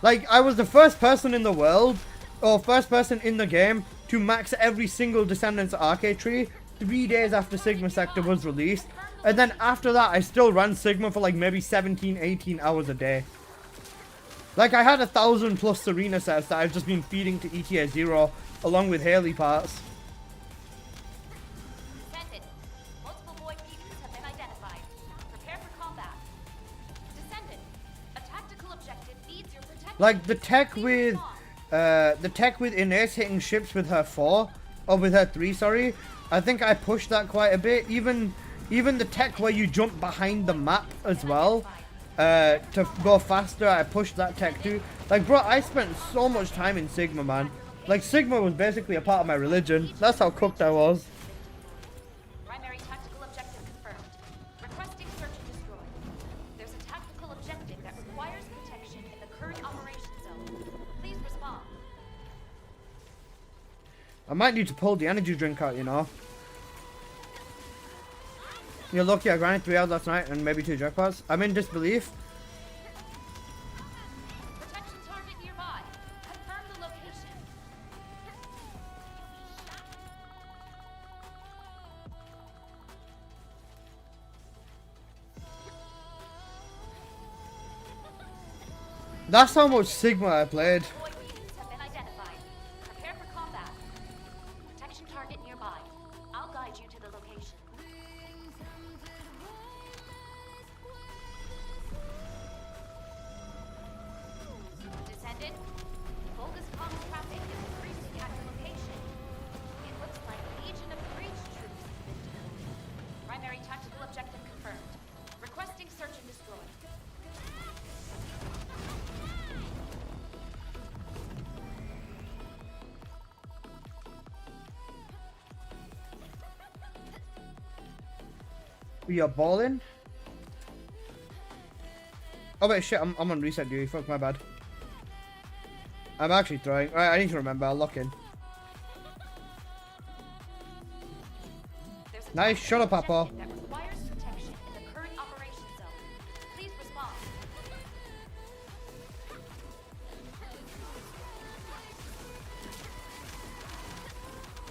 Like, I was the first person in the world, or first person in the game, to max every single Descendants arcade tree 3 days after Sigma Sector was released. And then after that, I still ran Sigma for like maybe 17, 18 hours a day. Like, I had 1,000+ Serena sets that I've just been feeding to ETA 0, along with Haley parts. Descendant. Multiple void beacons have been identified. Prepare for combat. Descendant. A tactical objective needs your protection. Like, the tech with Inés hitting ships with her 4, or with her 3, sorry, I think I pushed that quite a bit. Even the tech where you jump behind the map as well, to go faster, I pushed that tech too. Like, bro, I spent so much time in Sigma, man. Like, Sigma was basically a part of my religion. That's how cooked I was. Primary tactical objective confirmed. Requesting search and destroy. There's a tactical objective that requires protection in the current operation zone. Please respond. I might need to pull the energy drink out, you know. You're lucky I grinded 3 hours last night and maybe 2 jackpots. I'm in disbelief. Protection target nearby. Confirm the location. That's how much Sigma I played. Void beacons have been identified. Prepare for combat. Protection target nearby. I'll guide you to the location. Descendant, bogus comms traffic is increasing at your location. It looks like Legion of Breach troops have been deployed. Primary tactical objective confirmed. Requesting search and destroy. We are balling. Oh wait, shit, I'm on reset duty. Fuck, my bad. I'm actually throwing. Alright, I need to remember. I'll lock in. There's a Nice, shut up, tactical Papa. objective that requires protection in the current operation zone. Please respond.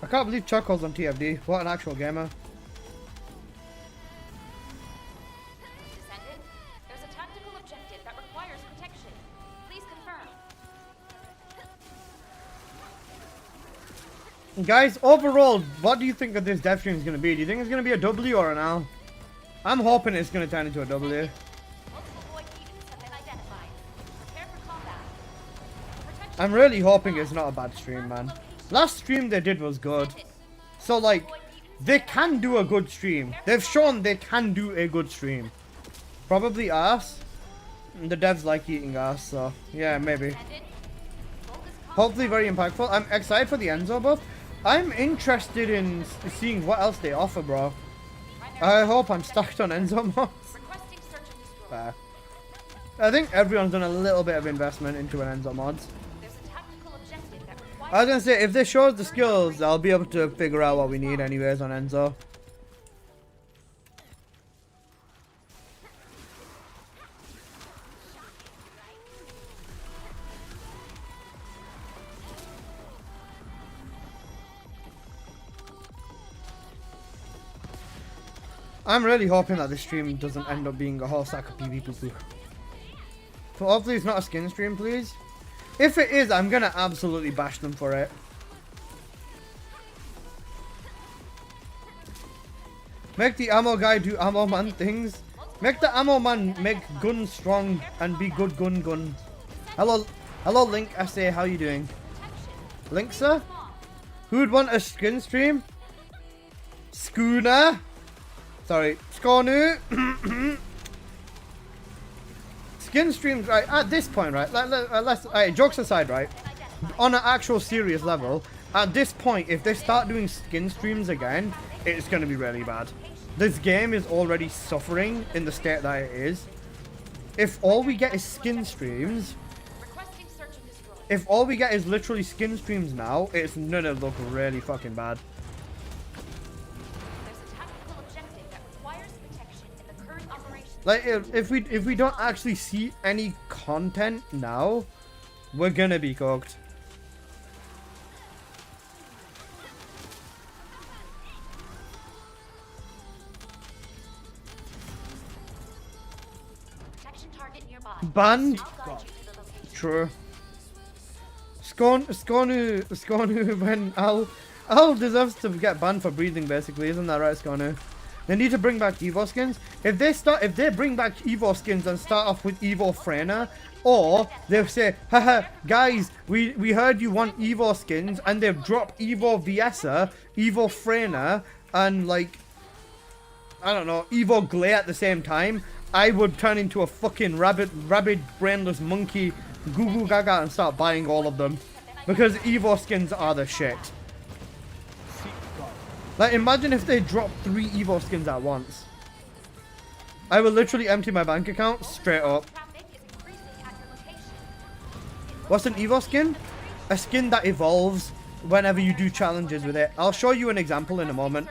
I can't believe Chuckle's on TFD. What an actual gamer. Descendant, there's a tactical objective that requires protection. Please confirm. Guys, overall, what do you think that this dev stream is going to be? Do you think it's going to be a W or an L? I'm hoping it's going to turn into a W. Multiple void beacons have been identified. Prepare for combat. Protection I'm really hoping it's not a bad stream, man. Last stream they did was good. So, like, they can do a good stream. They've shown they can do a good stream. Probably ass. The devs like eating ass, so, yeah, maybe. Descendant, bogus comms Hopefully very impactful. I'm excited for the Enzo buff. I'm interested in seeing what else they offer, bro. I hope I'm stacked on Enzo mods. requesting search and destroy. Fair. I think everyone's done a little bit of investment into an Enzo mods. There's a tactical objective that requires I was gonna say, if they show us the skills, I'll be able to figure out what we need anyways on Enzo. I'm really hoping that this stream doesn't end up being a whole sack of pee pee poo poo. So hopefully it's not a skin stream, please. If it is, I'm gonna absolutely bash them for it. Make the ammo guy do ammo man things. Make the ammo man make guns strong and be good gun. Hello Link, I say, how you doing? Link, sir? Who'd want a skin stream? Schooner? Sorry, Skonu. Skin streams, right, at this point, right, let's jokes aside, right, on an actual serious level, at this point, if they start doing skin streams again, it's going to be really bad. This game is already suffering in the state that it is. If all we get is skin streams, if all we get is literally skin streams now, it's gonna look really fucking bad. Like, if we don't actually see any content now, we're gonna be cooked. Banned? True. Skonu, when Al deserves to get banned for breathing, basically, isn't that right, Skonu? They need to bring back Evo skins. If they bring back Evo skins and start off with Evo Freyna, or they say, haha, guys, we heard you want Evo skins, and they drop Evo Viessa, Evo Freyna, and like, I don't know, Evo Glay at the same time, I would turn into a fucking rabid brainless monkey, goo goo gaga, and start buying all of them. Because Evo skins are the shit. Like, imagine if they dropped 3 Evo skins at once. I will literally empty my bank account straight up. What's an Evo skin? A skin that evolves whenever you do challenges with it. I'll show you an example in a moment.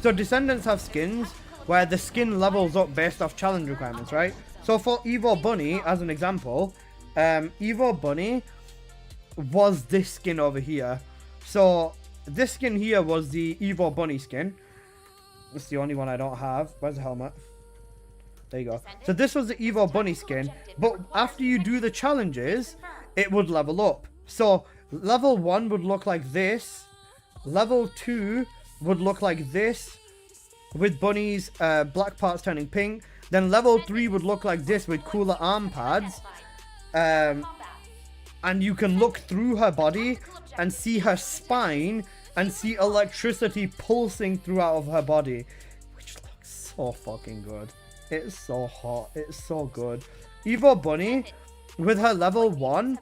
So Descendants have skins where the skin levels up based off challenge requirements, right? So for Evo Bunny, as an example, Evo Bunny was this skin over here. So this skin here was the Evo Bunny skin. It's the only one I don't have. Where's the helmet? There you go. So this was the Evo Bunny skin, but after you do the challenges, it would level up. So level 1 would look like this. Level 2 would look like this, with Bunny's black parts turning pink. Then level 3 would look like this with cooler arm pads. And you can look through her body and see her spine and see electricity pulsing throughout of her body, which looks so fucking good. It's so hot. It's so good. Evo Bunny with her level 1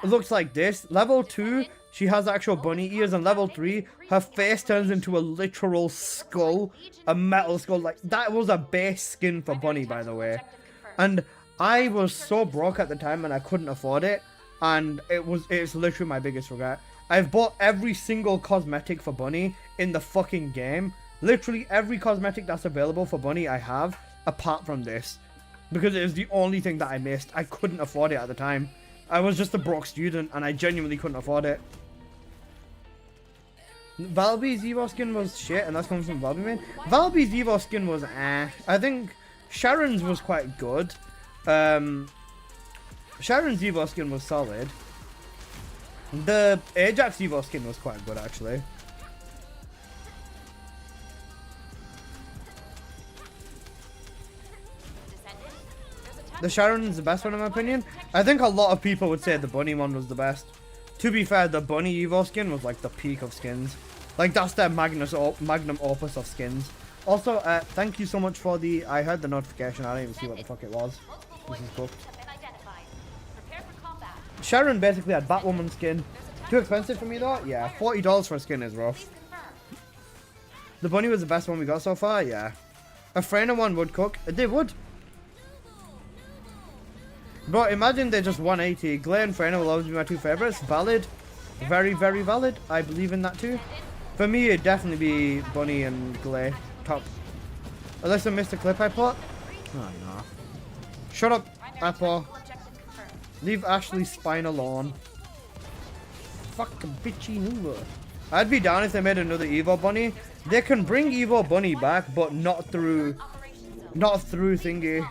looks like this. Level 2, she has actual bunny ears, and level 3, her face turns into a literal skull, a metal skull. Like, that was a base skin for Bunny, by the way. And I was so broke at the time and I couldn't afford it, and it's literally my biggest regret. I've bought every single cosmetic for Bunny in the fucking game. Literally every cosmetic that's available for Bunny I have, apart from this, because it was the only thing that I missed. I couldn't afford it at the time. I was just a broke student and I genuinely couldn't afford it. Valby's Evo skin was shit, and that's coming from Valby, man. Valby's Evo skin was I think Sharon's was quite good. Sharon's Evo skin was solid. The Ajax Evo skin was quite good, actually. The Sharon's the best one in my opinion. I think a lot of people would say the Bunny one was the best. To be fair, the Bunny Evo skin was like the peak of skins. Like, that's their magnum opus of skins. Also, thank you so much for the... I heard the notification. I didn't even see what the fuck it was. This is cooked. Sharon basically had Batwoman skin. Too expensive for me though? Yeah, $40 for a skin is rough. The Bunny was the best one we got so far? Yeah. A Freyna one would cook. They would. Bro, imagine they're just 180. Glay and Freyna will always be my 2 favorites. Valid. Very, very valid. I believe in that too. For me, it'd definitely be Bunny and Glay. Top. Unless I missed a clip I put. Oh, no. Shut up, Apple. Leave Ashley's spine alone. fucking bitchy noob. I'd be down if they made another Evo Bunny. They can bring Evo Bunny back, but not through thingy.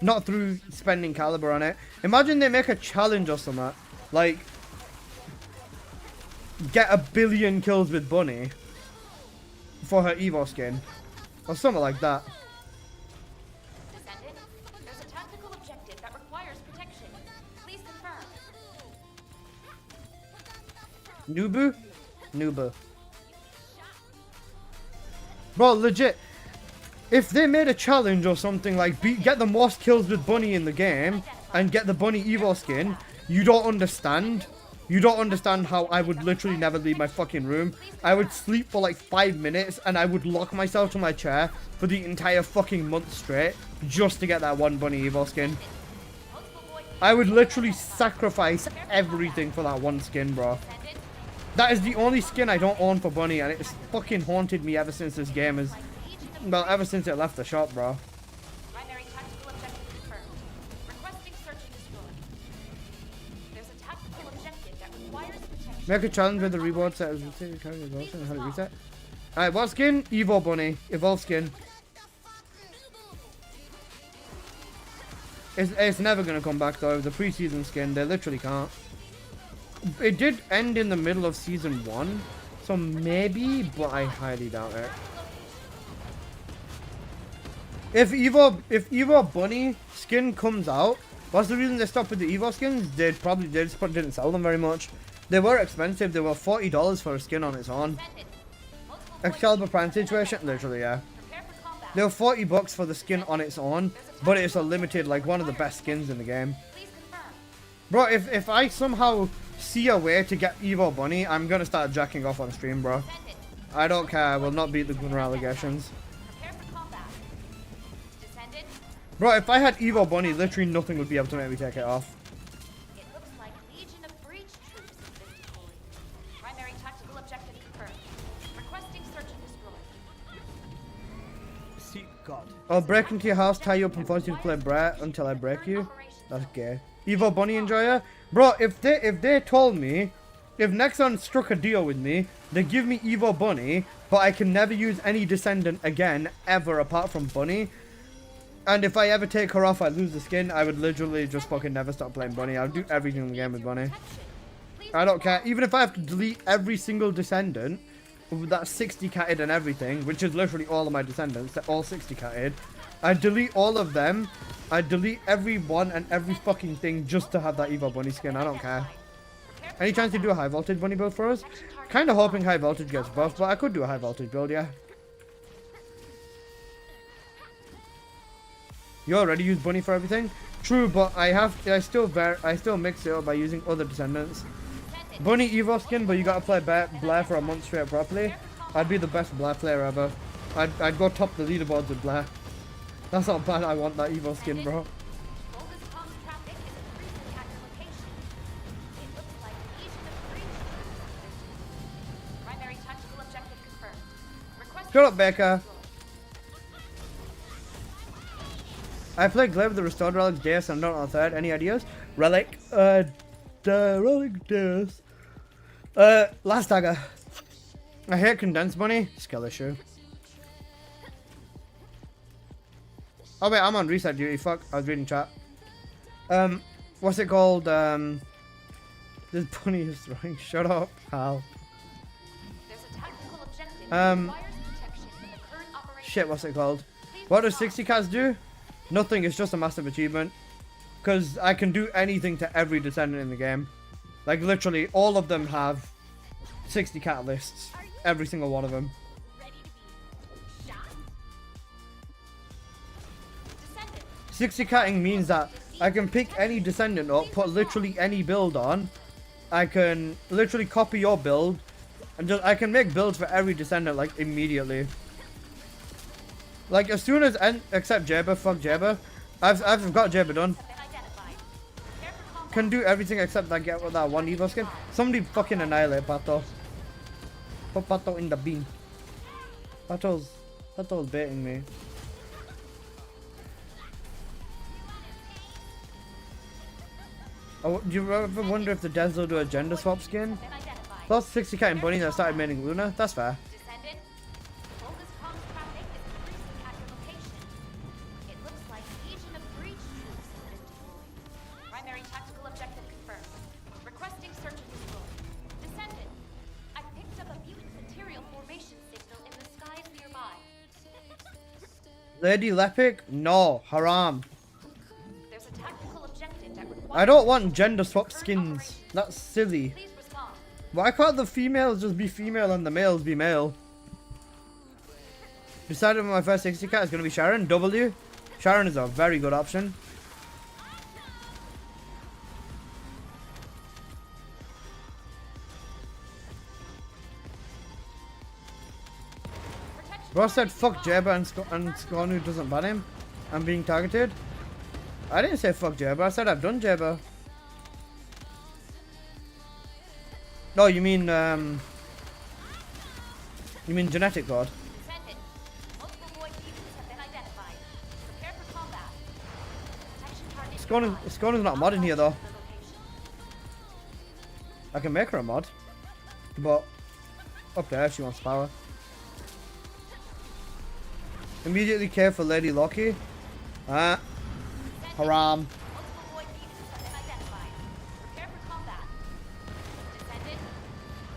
Not through spending caliber on it. Imagine they make a challenge or something. Like, get 1 billion kills with Bunny for her Evo skin. Or something like that. Descendant, there's a tactical objective that requires protection. Please confirm. Nubu? Nubu. Bro, legit. If they made a challenge or something like get the most kills with Bunny in the game and get the Bunny Evo skin, you don't understand. You don't understand how I would literally never leave my fucking room. I would sleep for like 5 minutes and I would lock myself to my chair for the entire fucking month straight just to get that one Bunny Evo skin. I would literally sacrifice everything for that one skin, bro. That is the only skin I don't own for Bunny, and it's fucking haunted me ever since this game is... Well, ever since it left the shop, bro. Primary tactical objective confirmed. Requesting search and destroy. There's a tactical objective that requires protection. Make a challenge with the reward set as how to reset. Alright, what skin? Evo Bunny. Evolve skin. It's never gonna come back though. The pre-season skin, they literally can't. It did end in the middle of season 1, so maybe, but I highly doubt it. If Evo Bunny skin comes out, what's the reason they stopped with the Evo skins? They just didn't sell them very much. They were expensive. They were $40 for a skin on its own. Excalibur Prime situation, literally, yeah. They were $40 for the skin on its own, but it's a limited, like one of the best skins in the game. Bro, if I somehow see a way to get Evo Bunny, I'm gonna start jacking off on stream, bro. I don't care. I will not beat the Gunner allegations. Bro, if I had Evo Bunny, literally nothing would be able to make me take it off. It looks like Legion of Breach troops have been deployed. Primary tactical objective confirmed. Requesting search and destroy. See, God. I'll break into your house, tie you up and force you to play Brett until I break you. That's gay. Evo Bunny enjoyer? Bro, if they told me, if Nexon struck a deal with me, they give me Evo Bunny, but I can never use any Descendant again, ever, apart from Bunny. And if I ever take her off, I lose the skin, I would literally just fucking never stop playing Bunny. I'll do everything in the game with Bunny. I don't care. Even if I have to delete every single Descendant, that's 60 catted and everything, which is literally all of my Descendants, they're all 60 catted. I delete all of them. I delete every one and every fucking thing just to have that Evo Bunny skin. I don't care. Any chance to do a high voltage Bunny build for us? Kind of hoping high voltage gets buffed, but I could do a high voltage build, yeah. You already use Bunny for everything? True, but I still mix it up by using other Descendants. Bunny Evo skin, but you gotta play Blair for a month straight properly. I'd be the best Blair player ever. I'd go top the leaderboards with Blair. That's how bad I want that Evo skin, bro. Shut up, Becca. I played Glaive with the restored relic Deus and not on third. Any ideas? Relic? The relic Deus. Last dagger. I hate condensed Bunny. Skill issue. Oh wait, I'm on reset duty. Fuck, I was reading chat. What's it called? This Bunny is throwing. Shut up, pal. Shit, what's it called? What does 60 cats do? Nothing, it's just a massive achievement. Because I can do anything to every Descendant in the game. Like, literally, all of them have 60 catalysts. Every single one of them. 60 catting means that I can pick any Descendant up, put literally any build on. I can literally copy your build. And just, I can make builds for every Descendant, like, immediately. Like, as soon as, except Jabba, fuck Jabba. I've got Jabba done. Can do everything except that get that one Evo skin. Somebody fucking annihilate Pato. Put Pato in the bean. Pato's baiting me. Oh, do you ever wonder if the devs will do a gender swap skin? Lost 60 cat and bunny that started maining Luna. That's fair. Descendant, bogus comms traffic is increasing at your location. It looks like Legion of Breach troops have been deployed. Primary tactical objective confirmed. Requesting search and destroy. Descendant, I picked up a mutant material formation signal in the skies nearby. Lady Lepic? No, haram. There's a tactical objective that requires... I don't want gender swap skins. That's silly. Please respond. Why can't the females just be female and the males be male? Decided my first 60 cat is going to be Sharon. W. Sharon is a very good option. Ross said fuck Jabba and Skonu doesn't ban him. I'm being targeted. I didn't say fuck Jabba. I said I've done Jabba. No, you mean genetic god. Descendant, multiple void mutants have been identified. Prepare for combat. Protection target Skonu's not modding here though. the location. I can make her a mod, but up there if she wants power. Immediately care for Lady Loki. Ah, haram. Multiple void mutants have been identified. Prepare for combat. Descendant,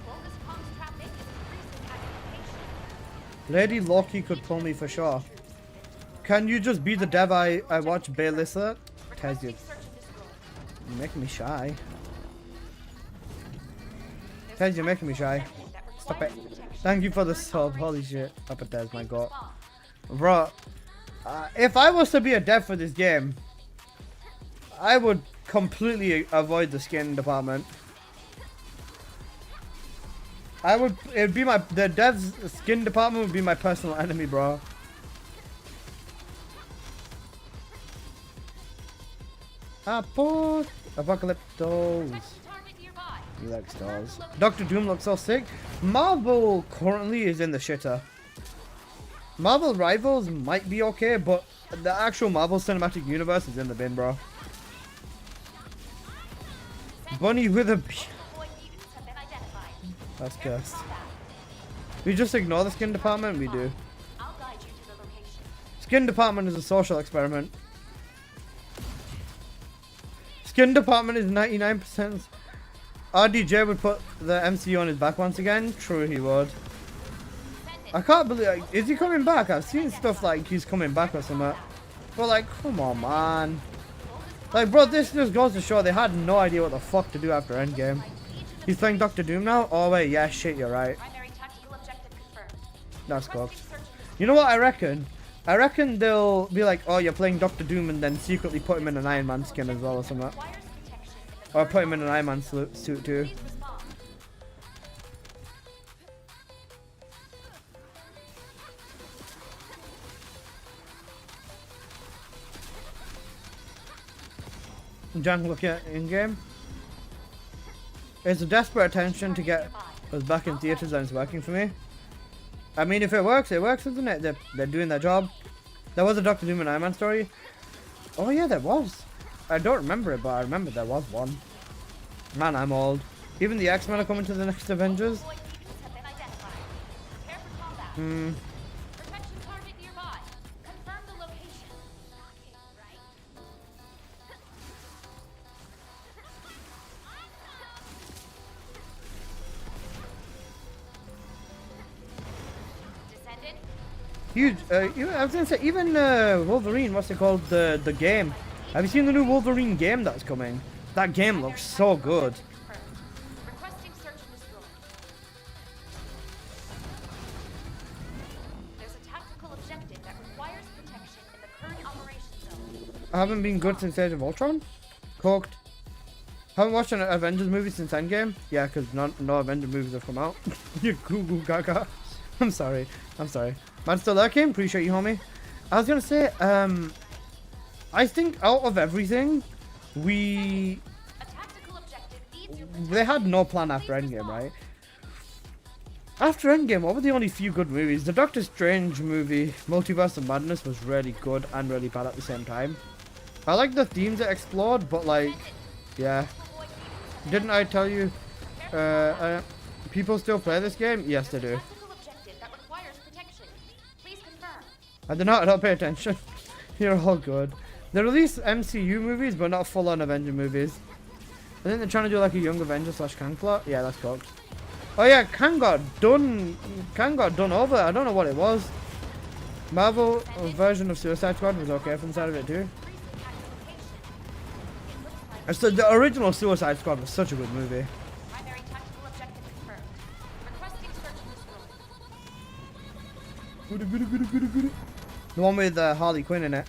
bogus comms traffic is increasing at your location. Lady Loki could pull me for sure. Can you just be the dev I watch Baylissa? Tells you. Requesting search and destroy. You're making me shy. Tez, you're making me shy. Stop it. Thank you for the sub. Holy shit. Up at there's my god. Bro, if I was to be a dev for this game, I would completely avoid the skin department. It'd be the dev's skin department would be my personal enemy, bro. Apocalyptos. Target nearby. He likes dolls. Doctor Doom looks so sick. Marvel currently is in the shitter. Marvel Rivals might be okay, but the actual Marvel Cinematic Universe is in the bin, bro. Bunny with a... Void mutants have been identified. That's Prepare for cursed. combat. We just ignore the skin department? We do. I'll guide you to the location. Skin department is a social experiment. Skin department is 99%. RDJ would put the MCU on his back once again. True, he would. I can't believe, like, is he coming back? I've seen stuff like he's coming back or something. But like, come on, man. Like, bro, this just goes to show they had no idea what the fuck to do after Endgame. He's playing Doctor Doom now? Oh wait, yeah, shit, you're right. Primary tactical objective confirmed. That's cooked. Requesting search and destroy. You know what I reckon? I reckon they'll be like, oh, you're playing Doctor Doom, and then secretly put him in an Iron Man skin as well or something. Requires protection in the Or put him in an Iron Man suit too. Please respond. Junk look at in-game. It's a desperate attention to get us back in theaters and it's working for me. I mean, if it works, isn't it? They're doing their job. There was a Doctor Doom and Iron Man story. Oh yeah, there was. I don't remember it, but I remember there was one. Man, I'm old. Even the X-Men are coming to the next Avengers. Void mutants have been identified. Prepare for combat. Protection target nearby. Confirm the location. Right. Descendant, Huge. I was gonna say, even Wolverine, what's it called? The game. Have you seen the new Wolverine game that's coming? That game looks so good. confirmed. Requesting search and destroy. There's a tactical objective that requires protection in the current operation zone. I haven't been good since Age of Ultron. Cooked. Haven't watched an Avengers movie since Endgame. Yeah, because no Avengers movies have come out. You goo gaga. I'm sorry. Man, still lurking? Appreciate you, homie. I was gonna say, I think out of everything, A tactical objective needs your they had no plan after Endgame, right? After Endgame, what were the only few good movies? The Doctor Strange movie, Multiverse of Madness, was really good and really bad at the same time. I like the themes it explored, but like, Yeah. Didn't I tell you? People still play this game? Yes, they do. Tactical objective that requires protection. Please confirm. I don't pay attention. You're all good. They release MCU movies, but not full-on Avenger movies. I think they're trying to do like a Young Avenger / Kang plot. Yeah, that's cocked. Oh yeah, Kang got done over. I don't know what it was. Marvel version of Suicide Squad was okay from the side of it too. So the original Suicide Squad was such a good movie. Primary tactical objective confirmed. Requesting search this room. The one with Harley Quinn in it.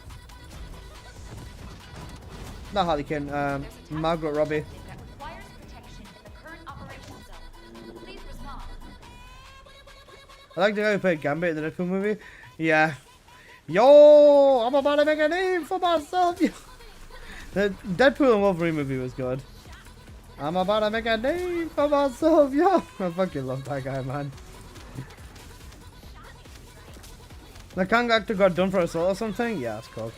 Not Harley Quinn, Margaret Robbie. That requires protection in the current operation zone. Please respond. I like the guy who played Gambit in the Deadpool movie. Yeah. Yo, I'm about to make a name for myself. The Deadpool and Wolverine movie was good. I'm about to make a name for myself. Yo, I fucking love that guy, man. The Kang actor got done for assault or something? Yeah, it's cool.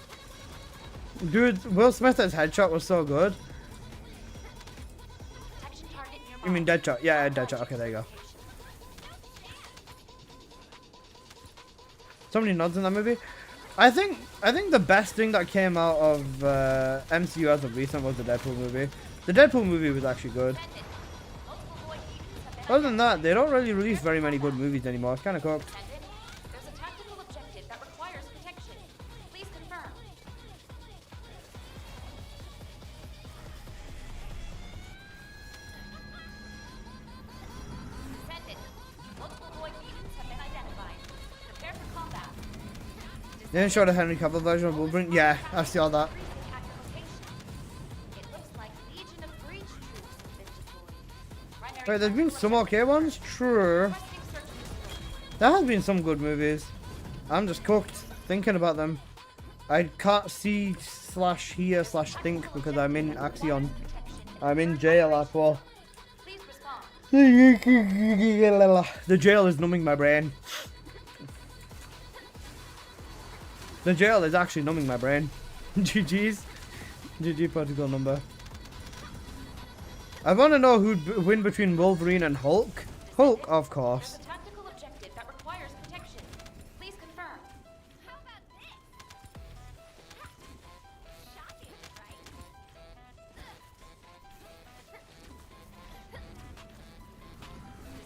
Dude, Will Smith's headshot was so good. Protection target nearby. You mean Deadshot? Yeah, Deadshot. Okay, there you go. So many nods in that movie. I think the best thing that came out of MCU as of recent was the Deadpool movie. The Deadpool movie was actually good. Multiple void mutants have been Other than that, they don't really release very many good movies anymore. It's kind of cooked. identified. There's a tactical objective that requires protection. Please confirm. Descendant. Multiple void mutants have been identified. Prepare for combat. They didn't show the Henry Cavill version of Wolverine. Yeah, I saw that. Increasing at your location. It looks like Legion of Breach troops have been deployed. Primary Wait, there's been tactical some okay ones? True. requesting search of this room. There has been some good movies. I'm just cooked thinking about them. I can't see / hear / think because I'm in Axion. I'm in jail after all. Please respond. The jail is numbing my brain. The jail is actually numbing my brain. GG's. GG particle number. I want to know who'd win between Wolverine and Hulk. Hulk, of course. There's a tactical objective that requires protection. Please confirm. How about this? Shocking, right?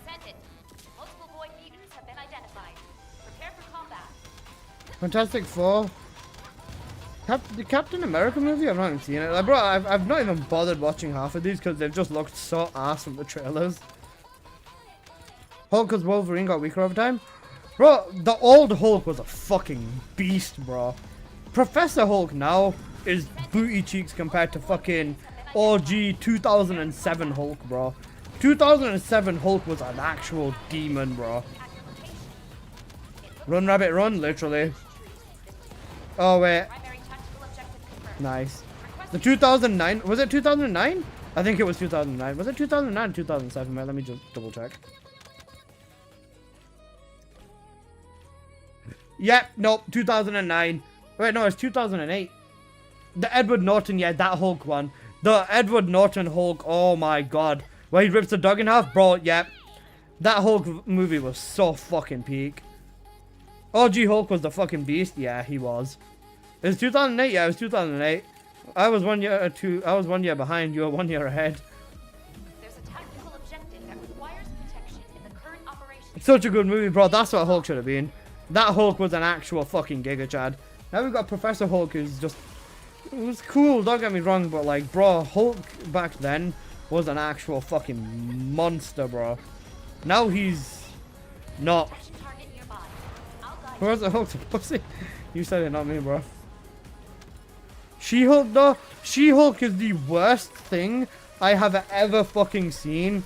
Descendant. Multiple void mutants have been identified. Prepare for combat. Fantastic Four. The Captain America movie? I've not even seen it. Like, bro, I've not even bothered watching half of these because they've just looked so ass from the trailers. Hulk because Wolverine got weaker over time. Bro, the old Hulk was a fucking beast, bro. Professor Hulk now is booty cheeks compared to fucking OG 2007 Hulk, bro. 2007 Hulk was an actual demon, bro. Run, rabbit, run, literally. Oh, wait. Primary tactical objective confirmed. Nice. The 2009, was it 2009? I think it was 2009. Was it 2009 or 2007? Wait, let me just double check. Yep, nope, 2009. Wait, no, it's 2008. The Edward Norton, yeah, that Hulk one. The Edward Norton Hulk, oh my god. Where he rips the dog in half, bro, yep. That Hulk movie was so fucking peak. OG Hulk was the fucking beast, yeah, he was. It was 2008, yeah, it was 2008. I was 1 year or two, I was 1 year behind, you were 1 year ahead. There's a tactical objective that requires protection in the current operation. Such a good movie, bro, that's what Hulk should have been. That Hulk was an actual fucking Giga Chad. Now we've got Professor Hulk who's just... It was cool, don't get me wrong, but like, bro, Hulk back then was an actual fucking monster, bro. Now he's not. Protection target nearby. I'll guide you. Professor Hulk's a pussy. You said it, not me, bro. She-Hulk, though? She-Hulk is the worst thing I have ever fucking seen.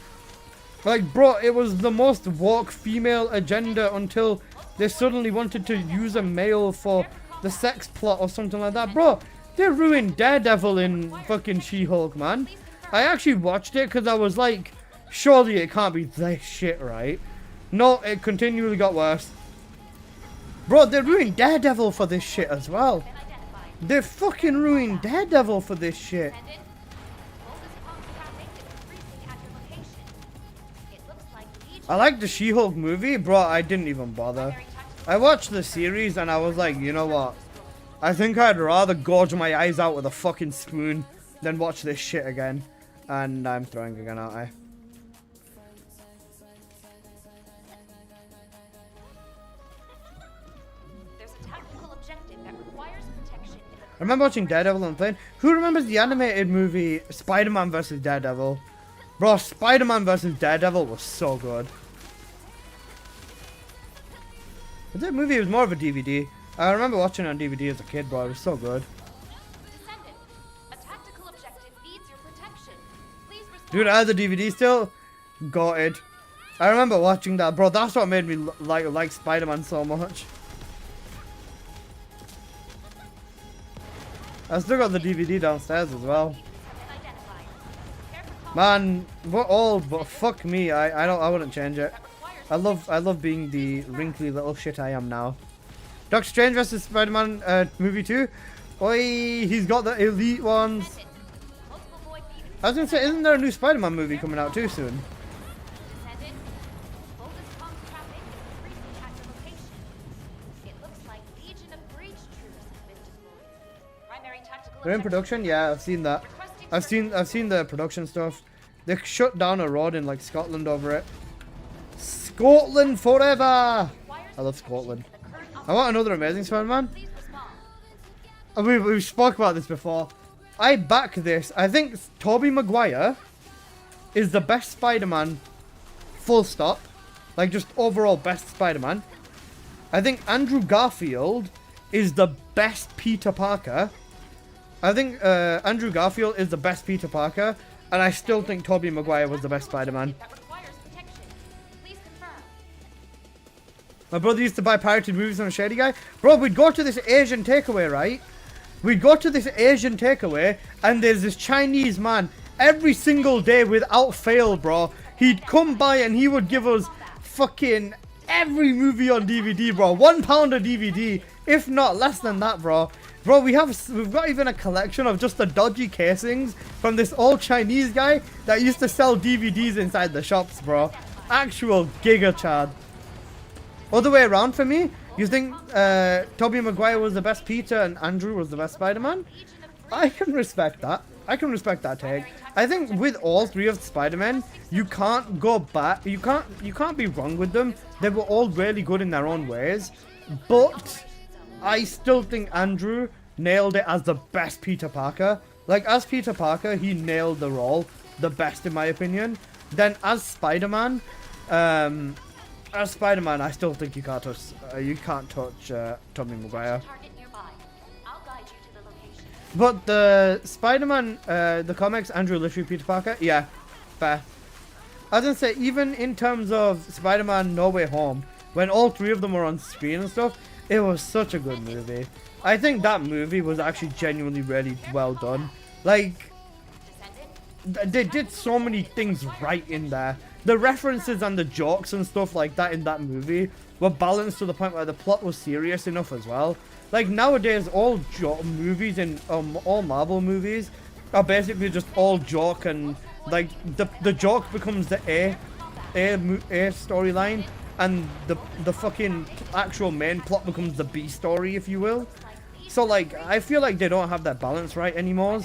Like, bro, it was the most woke female agenda until they suddenly wanted to use a male for the sex plot or something like that. Bro, they ruined Daredevil in fucking She-Hulk, man. I actually watched it because I was like, surely it can't be this shit, right? No, it continually got worse. Bro, they ruined Daredevil for this shit as well. Been identified. They fucking ruined Daredevil for this shit. Descendant. Hold this I like the She-Hulk movie, bro. I didn't even bother. I watched the series and I was like, you know what? I think I'd rather gorge my eyes out with a fucking spoon than watch this shit again. And I'm throwing again, aren't I? There's a tactical objective that requires protection in the I remember watching Daredevil and playing. Who remembers the animated movie Spider-Man vs. Daredevil? Bro, Spider-Man vs. Daredevil was so good. Was it a movie? It was more of a DVD. I remember watching it on DVD as a kid, bro. It was so good. Descendant. A tactical objective needs your protection. Please respond. Dude, I had the DVD still. Got it. I remember watching that, bro. That's what made me like Spider-Man so much. I still got the DVD downstairs as well. Identified. Prepare for Man, we're old, but fuck me. I wouldn't change it. that requires I love being the wrinkly little shit I am now. Doctor Strange vs Spider-Man movie 2. Oi, he's got the elite ones. multiple void mutants. I was gonna say, isn't there a new Spider-Man movie coming out too soon? Descendant. Boldest comms traffic is increasing at your location. It looks like Legion of Breach troops have been deployed. Primary tactical They're in objective production. Yeah, I've seen that. I've seen the production stuff. They shut down a road in like Scotland over it. Scotland forever. I love Scotland. I want another Amazing Spider-Man. Please respond. We've spoke about this before. I back this. I think Tobey Maguire is the best Spider-Man. Full stop. Like just overall best Spider-Man. I think Andrew Garfield is the best Peter Parker. I think Andrew Garfield is the best Peter Parker. And I still think Tobey Maguire was the best Spider-Man. That requires protection. Please confirm. My brother used to buy pirated movies on a Shady Guy. Bro, we'd go to this Asian takeaway, right? We'd go to this Asian takeaway, and there's this Chinese man every single day without fail, bro. He'd come by and he would give us fucking every movie on DVD, bro. £1 a DVD, if not less than that, bro. Bro, we've got even a collection of just the dodgy casings from this old Chinese guy that used to sell DVDs inside the shops, bro. Actual giga chad. Other way around for me. You think Tobey Maguire was the best Peter and Andrew was the best Spider-Man? I can respect that. I can respect that take. I think with all three of the Spider-Men, you can't go back. You can't be wrong with them. They were all really good in their own ways. But I still think Andrew nailed it as the best Peter Parker. Like as Peter Parker, he nailed the role the best in my opinion. Then as Spider-Man, I still think you can't touch Tobey Maguire. Target nearby. I'll guide you to the location. But the Spider-Man, the comics, Andrew literally Peter Parker, yeah, fair. I was gonna say, even in terms of Spider-Man No Way Home, when all three of them were on screen and stuff, it was such a good movie. I think that movie was actually genuinely really well done. Like, they did so many things right in there. The references and the jokes and stuff like that in that movie were balanced to the point where the plot was serious enough as well. Like nowadays, all movies and all Marvel movies are basically just all joke, and like the joke becomes the A storyline, and the fucking actual main plot becomes the B story, if you will. So like, I feel like they don't have that balance right anymore.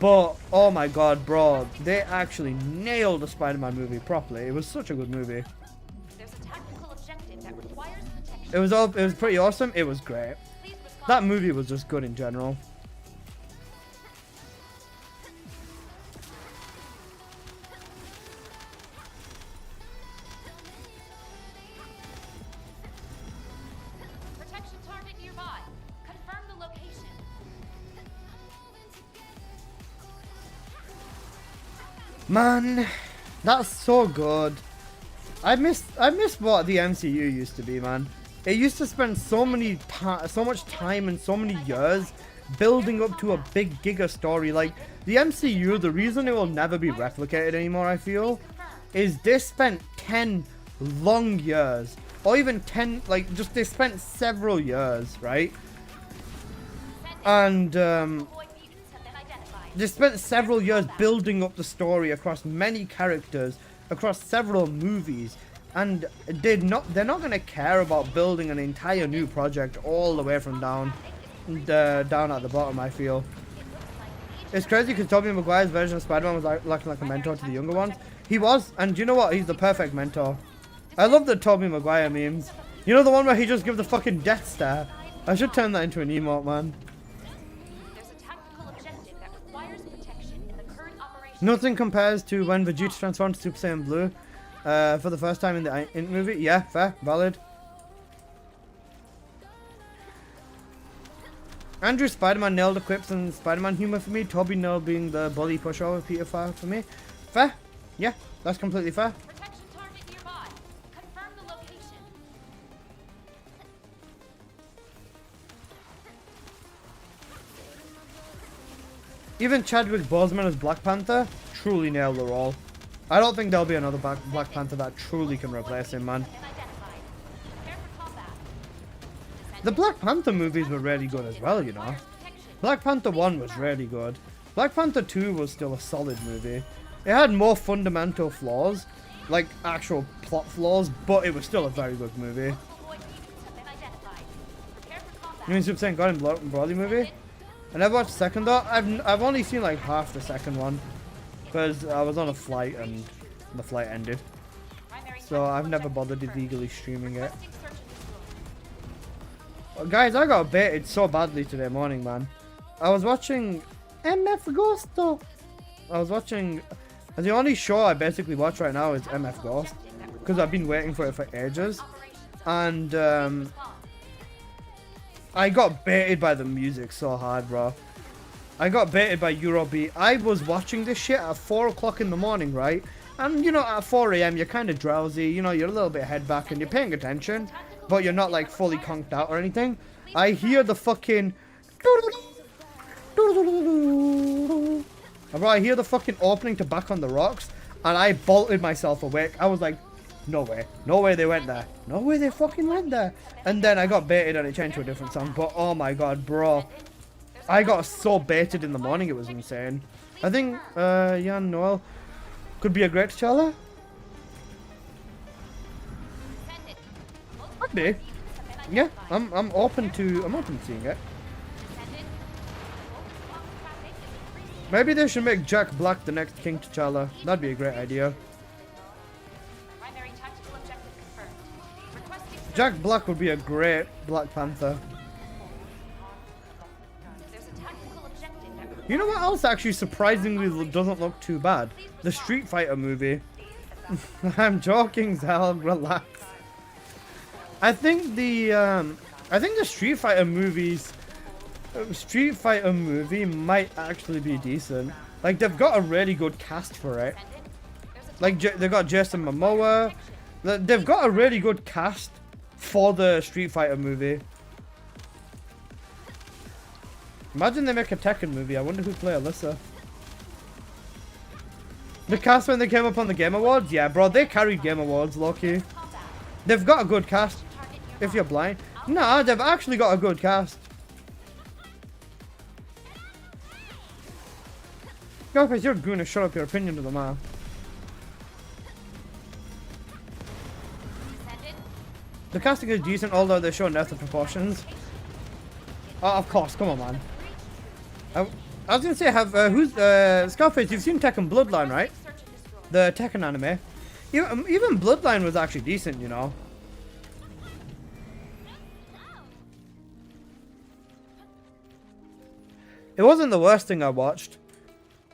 But oh my god, bro, they actually nailed the Spider-Man movie properly. It was such a good movie. There's a tactical objective that requires protection. It was pretty awesome. It was great. Please respond. That movie was just good in general. Protection target nearby. Confirm the location. Man, that's so good. I miss what the MCU used to be, man. It used to spend so much time and so many years building up to a big giga story. Like the MCU, the reason it will never be replicated anymore, I feel, is they spent 10 long years, or even 10, like just they spent several years, right? And Void mutants have been identified. they spent several years building up the story across many characters, across several movies, and they're not gonna care about building an entire new project all the way from down at the bottom. I feel it's crazy because Tobey Maguire's version of Spider-Man was like a mentor to the younger ones. He was, and you know what? He's the perfect mentor. I love the Tobey Maguire memes. You know the one where he just gives the fucking death stare? I should turn that into an emote, man. There's a tactical objective that requires protection in the current operation. Nothing compares to when Vegeta transformed to Super Saiyan Blue for the first time in the movie. Yeah, fair, valid. Andrew Spider-Man nailed the quips and Spider-Man humor for me. Toby nailed being the bully pushover Peter for me. Fair. Yeah, that's completely fair. Protection target nearby. Confirm the location. Even Chadwick Boseman as Black Panther truly nailed the role. I don't think there'll be another Black Panther that truly can replace him, man. Identified. Prepare for combat. The Black Panther movies were really good as well, you know. Black Panther 1 was really good. Black Panther 2 was still a solid movie. It had more fundamental flaws, like actual plot flaws, but it was still a very good movie. You mean Super Saiyan God and Broly movie? I never watched the second though. I've only seen like half the second one because I was on a flight and the flight ended. So I've never bothered illegally streaming it. Well, guys, I got baited so badly today morning, man. I was watching MF Ghosto. The only show I basically watch right now is MF Ghost because I've been waiting for it for ages, and I got baited by the music so hard, bro. I got baited by Eurobeat. I was watching this shit at 4 o'clock in the morning, right? And you know, at 4 AM you're kind of drowsy, you know, you're a little bit head back and you're paying attention, but you're not like fully conked out or anything. I hear the fucking bro, I hear the fucking opening to Back on the Rocks, and I bolted myself awake. I was like, no way they went there. No way they fucking went there. And then I got baited and it changed to a different song. But oh my god, bro. I got so baited in the morning, it was insane. I think Jan Noel could be a great T'Challa. Could be. Yeah, I'm open to seeing it. Maybe they should make Jack Black the next King T'Challa. That'd be a great idea. Primary tactical objective confirmed. Requesting Jack Black would be a great Black Panther. there's a tactical objective that You know what else actually surprisingly doesn't look too bad? The Street Fighter movie. I'm joking, Zal. Relax. I think the Street Fighter movie might actually be decent. Like, they've got a really good cast for it. Like, they've got Jason Momoa. They've got a really good cast for the Street Fighter movie. Imagine they make a Tekken movie. I wonder who'd play Alyssa. The cast when they came up on the Game Awards? Yeah, bro, they carried Game Awards, low-key. They've got a good cast. If you're blind. Nah, they've actually got a good cast. Guys, you're gonna shut up your opinion to the man. The casting is decent, although they show enough of proportions. Oh, of course, come on, man. I was gonna say, who's Scarface? You've seen Tekken Bloodline, right? The Tekken anime. Even Bloodline was actually decent, you know. It wasn't the worst thing I watched.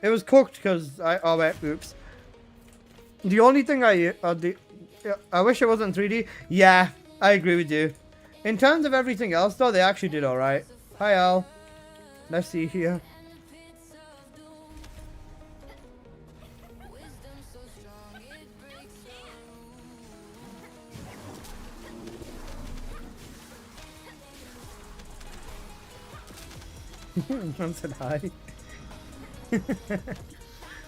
It was cooked because oh wait, oops. The only thing I wish it wasn't 3D. Yeah, I agree with you. In terms of everything else though, they actually did alright. Hi Al. Let's see here. I said hi.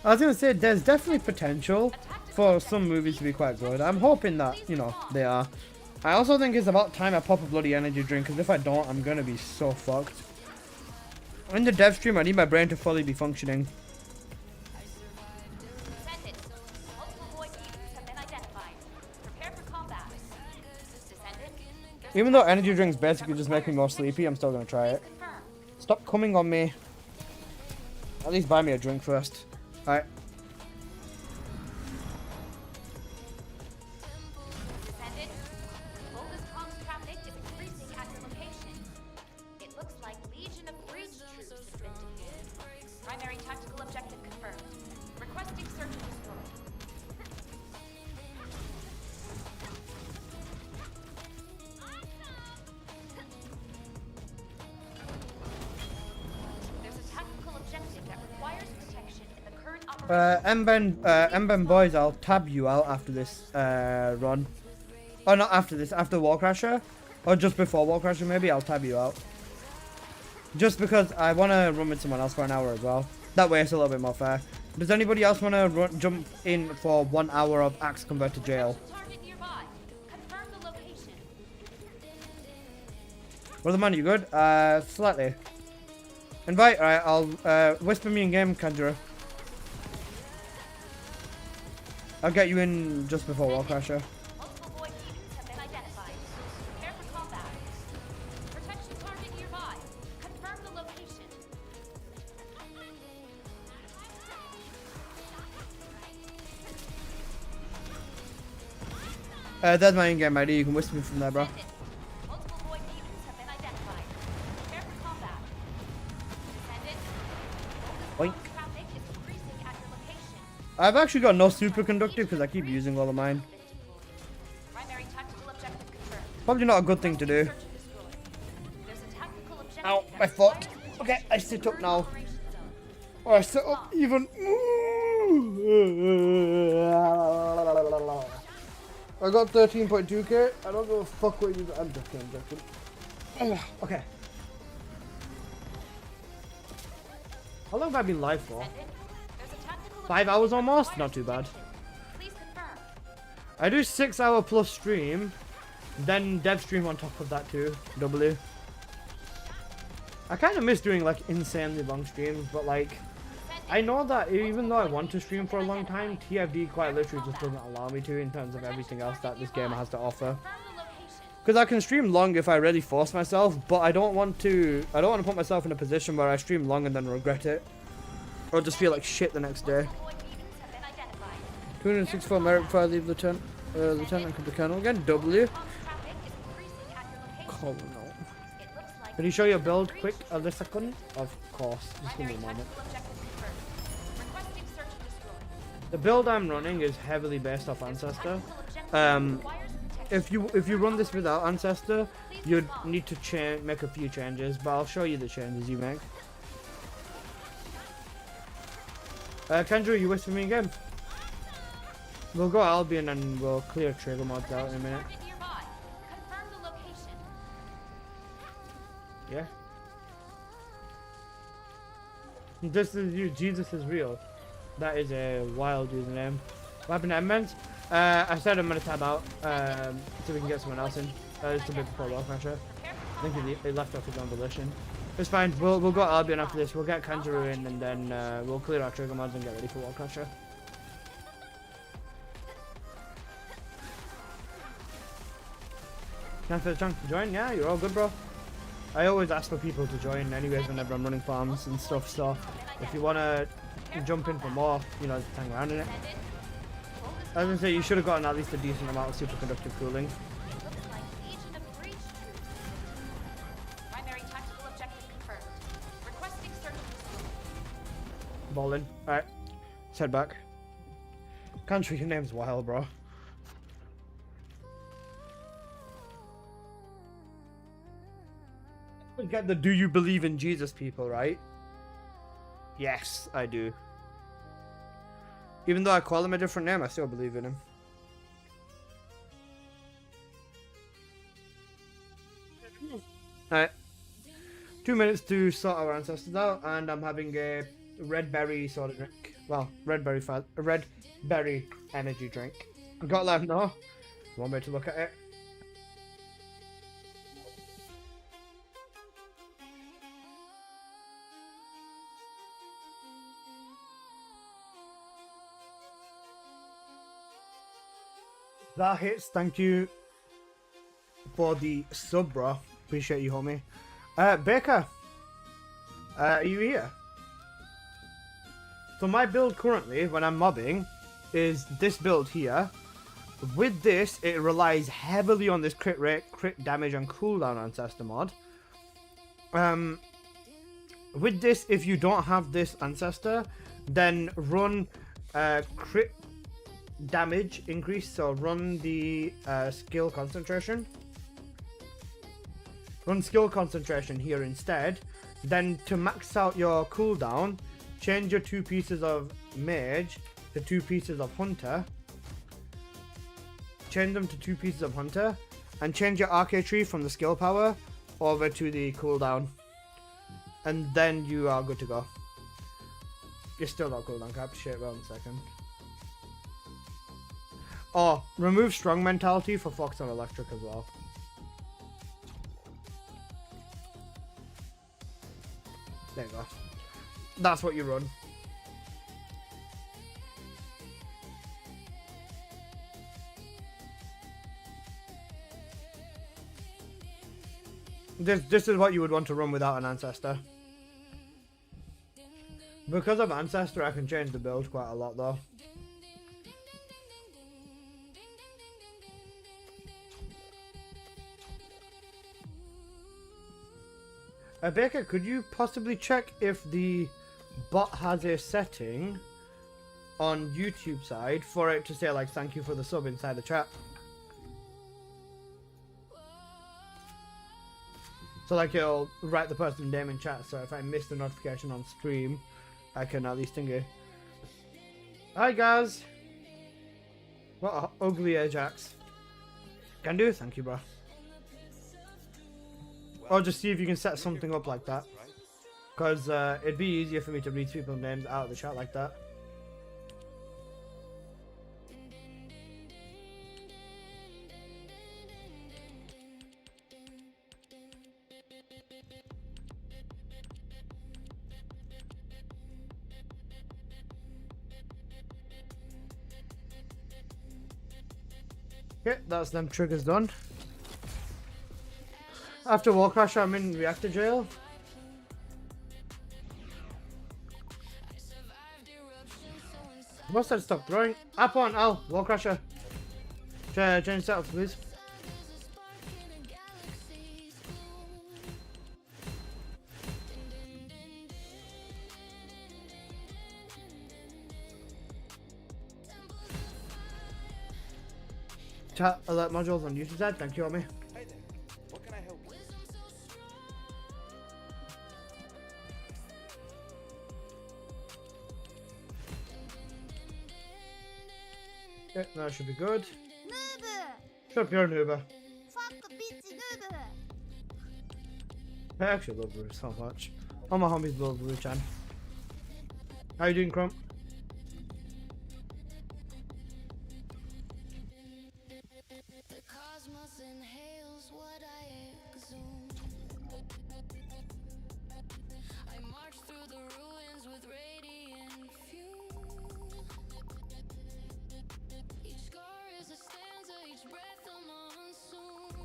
I was gonna say there's definitely potential for some movies to be quite good. I'm hoping that, you know, they are. I also think it's about time I pop a bloody energy drink, because if I don't, I'm gonna be so fucked. In the dev stream, I need my brain to fully be functioning. Descendant. Multiple void mutants have been identified. Prepare for Even though energy drinks basically just make me more sleepy, I'm still gonna try it. Confirm. Stop coming on me. At least buy me a drink first. Alright. Descendant, Volga's comms traffic is increasing at your location. It looks like Legion of Breach troops have been defeated. Primary tactical objective confirmed. Requesting search and destroy. There's a tactical objective that requires protection in the current operation. Mben boys, I'll tab you out after this run. Oh, not after this, after Wall Crasher. Or just before Wall Crasher, maybe I'll tab you out. Just because I want to run with someone else for an hour as well. That way it's a little bit more fair. Does anybody else want to jump in for 1 hour of Axe Convert to Jail? Target nearby. Confirm the location. Brother man, you good? Slightly. Invite? Alright, I'll whisper me in game, Conjurer. I'll get you in just before Wall Crasher. Multiple void mutants have been identified. Prepare for combat. Protection target nearby. Confirm the location. There's my in-game ID, you can whisper me from there, bro. Descendant. Multiple void mutants have been identified. Prepare for combat. Descendant. Oink. Volga's comms traffic is increasing at your location. I've actually got no superconductive because I keep using all of mine. Primary tactical objective confirmed. Probably not a good thing to do. Search and destroy. There's a tactical objective Ow, that my foot. requires protection Okay, I in sit the up current now. operation zone. Or I sit up even. I got 13.2k. I don't give a fuck what you. I'm joking. Okay. How long have I been live for? Descendant. There's a tactical 5 objective hours that almost? requires Not too bad. protection. Please confirm. I do 6 hour plus stream, then dev stream on top of that too. W. I kind of miss doing like insanely long streams, but like I know that even though I want to stream for a long time, TFD quite literally just doesn't allow me to in terms of everything else that this game has to offer. Confirm the location. Because I can stream long if I really force myself, but I don't want to put myself in a position where I stream long and then regret it. Or just feel like shit the next day. Void mutants have been identified. 264 merit before I leave Lieutenant and come to Colonel again. W. Comms traffic is increasing at your location. Oh no. It looks like Can you show your build quick a second? Of course. Just give me primary a moment. tactical objective confirmed. Requesting search and destroy. The build I'm running is heavily based off Ancestor. Tactical objective that requires protection. If you run this without Ancestor, you'd need to make a few changes, but I'll show you the changes you make. Kendra, you whisper me again. We'll go Albion and we'll clear trigger mods out in a minute. Target nearby. Confirm the location. Yeah. This is you. Jesus is real. That is a wild username. What happened to M-Mens? I said I'm gonna tab out so we can get someone else in. Just a bit before Wall Crasher. Prepare I for think combat. he left off his own volition. It's fine. We'll go Albion after this. We'll get Kangaroo in and then we'll clear our trigger mods and get ready for Wall Crasher. Thanks for the chance to join. Yeah, you're all good, bro. I always ask for people to join anyways whenever I'm running farms and stuff, so if you want to jump in for more, you know, just hang around in it. Descendant. Volga's I was going to say, you should have gotten at least a decent amount of superconductive cooling. looks like Legion of Breach troops. Primary tactical objective confirmed. Requesting search and destroy. Ballin'. Alright, let's head back. Country, your name's wild, bro. We get the do you believe in Jesus people, right? Yes, I do. Even though I call him a different name, I still believe in him. Alright. 2 minutes to sort our ancestors out, and I'm having a red berry soda drink. Well, red berry energy drink. Gotta let him know. Want me to look at it? That hits, thank you. for the sub, bro. Appreciate you, homie. Baker, are you here? So my build currently, when I'm mobbing, is this build here. With this, it relies heavily on this crit rate, crit damage, and cooldown ancestor mod. With this, if you don't have this ancestor, then run crit damage increase. So run the skill concentration. Run skill concentration here instead. Then to max out your cooldown, change your 2 pieces of mage to 2 pieces of hunter. Change them to 2 pieces of hunter, and change your arcade tree from the skill power over to the cooldown, and then you are good to go. You're still not cooldown capped. Shit, wait 1 second. Oh, remove strong mentality for Fox and Electric as well. There you go. That's what you run. This is what you would want to run without an ancestor. Because of ancestor, I can change the build quite a lot though. Baker, could you possibly check if the bot has a setting on YouTube side for it to say like thank you for the sub inside the chat? So like it'll write the person's name in chat, so if I miss the notification on stream, I can at least think it. Hi guys! What a ugly Ajax. Can do, thank you bro. Or just see if you can set something up like that. Because it'd be easier for me to read people's names out of the chat like that. Okay, that's them triggers done. After Wall Crash, I'm in reactor jail. Must have stopped throwing. Up on Al, Wall Crasher. Change setup, please. Chat alert modules on YouTube side. Thank you, Omi. Hey there. What can I help with? Yeah, that should be good. Noob! Shut up, you're a noober. Fuck the bitchy noob! I actually love Blue so much. All my homies love Blue Chan. How you doing, Crump? The cosmos inhales what I exhume. I march through the ruins with radiant fume. Each scar is a stanza, each breath a monsoon.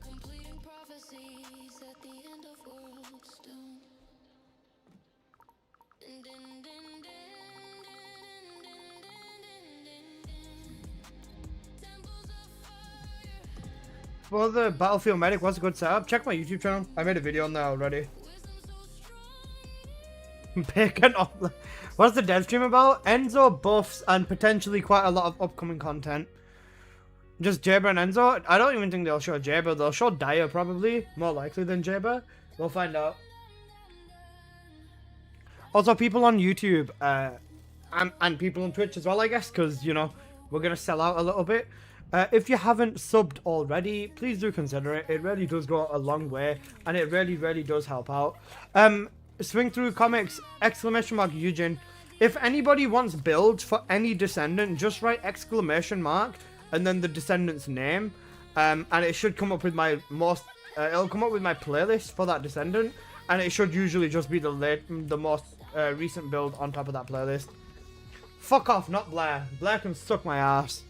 Completing prophecies at the end of world's doom. Din, din, din, din, din, din, din, din. Temples of fire. For the Battlefield Medic, what's a good setup? Check my YouTube channel. I made a video on there already. Wisdom so strong. Bacon off. What's the dev stream about? Enzo buffs and potentially quite a lot of upcoming content. Just Jaber and Enzo? I don't even think they'll show Jaber. They'll show Dyer probably. More likely than Jaber. We'll find out. Also, people on YouTube and people on Twitch as well, I guess, because, you know, we're going to sell out a little bit. If you haven't subbed already, please do consider it. It really does go a long way, and it really, really does help out. Swing Through Comics, ! Eugene. If anybody wants builds for any Descendant, just write ! And then the Descendant's name. And it should come up with my it'll come up with my playlist for that Descendant. And it should usually just be the most recent build on top of that playlist. Fuck off, not Blair. Blair can suck my ass.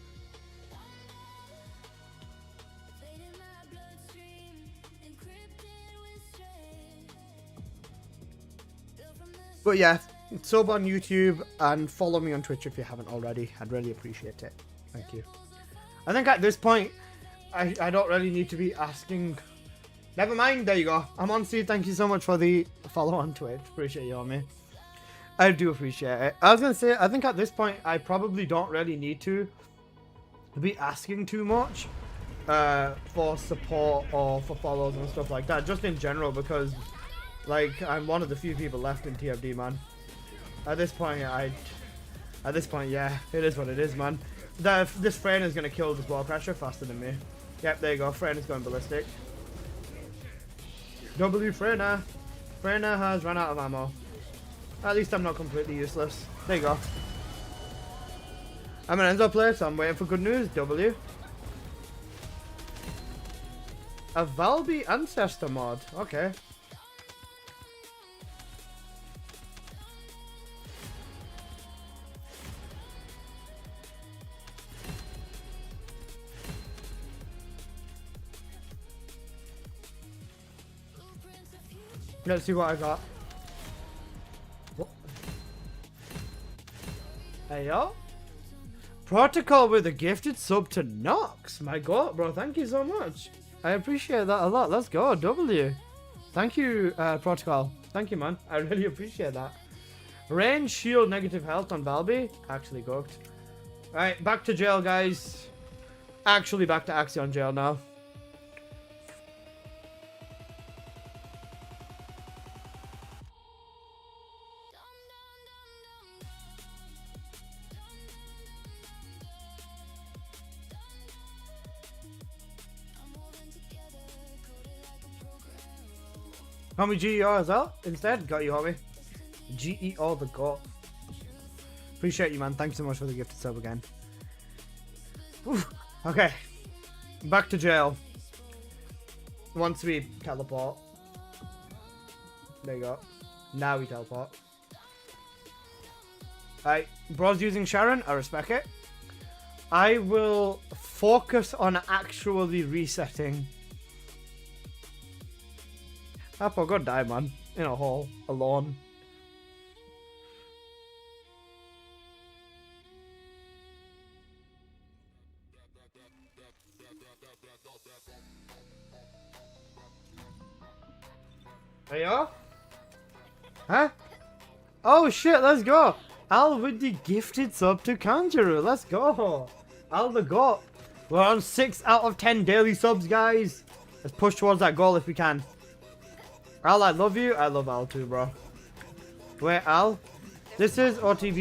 But yeah, sub on YouTube and follow me on Twitch if you haven't already. I'd really appreciate it. Thank you. I think at this point, I don't really need to be asking. Never mind, there you go. I'm on Steve. Thank you so much for the follow on Twitch. Appreciate you on me. I do appreciate it. I was going to say, I think at this point, I probably don't really need to be asking too much for support or for follows and stuff like that. Just in general, because like I'm one of the few people left in TFD, man. At this point, yeah, it is what it is, man. This Freyna is going to kill this wall crasher faster than me. Yep, there you go. Freyna's going ballistic. W Freyna. Freyna has run out of ammo. At least I'm not completely useless. There you go. I'm an Enzo player, so I'm waiting for good news. W. A Valby ancestor mod. Okay. Let's see what I got. What? Hey yo. Protocol with a gifted sub to Nox. My god, bro. Thank you so much. I appreciate that a lot. Let's go. W. Thank you, Protocol. Thank you, man. I really appreciate that. Range, shield, negative health on Valby. Actually cooked. Alright, back to jail, guys. Actually back to Axion jail now. Homie GER as well. Instead, got you, homie. GER the god. Appreciate you, man. Thanks so much for the gifted sub again. Oof. Okay. Back to jail. Once we teleport. There you go. Now we teleport. Alright. Bro's using Sharon. I respect it. I will focus on actually resetting. I forgot die, man. In a hole. Alone. There you are. Huh? Oh shit, let's go. Al with the gifted sub to Kanjuru. Let's go. Al the GOAT. We're on 6 out of 10 daily subs, guys. Let's push towards that goal if we can. Al, I love you. I love Al too, bro. Wait, Al. This is OTB.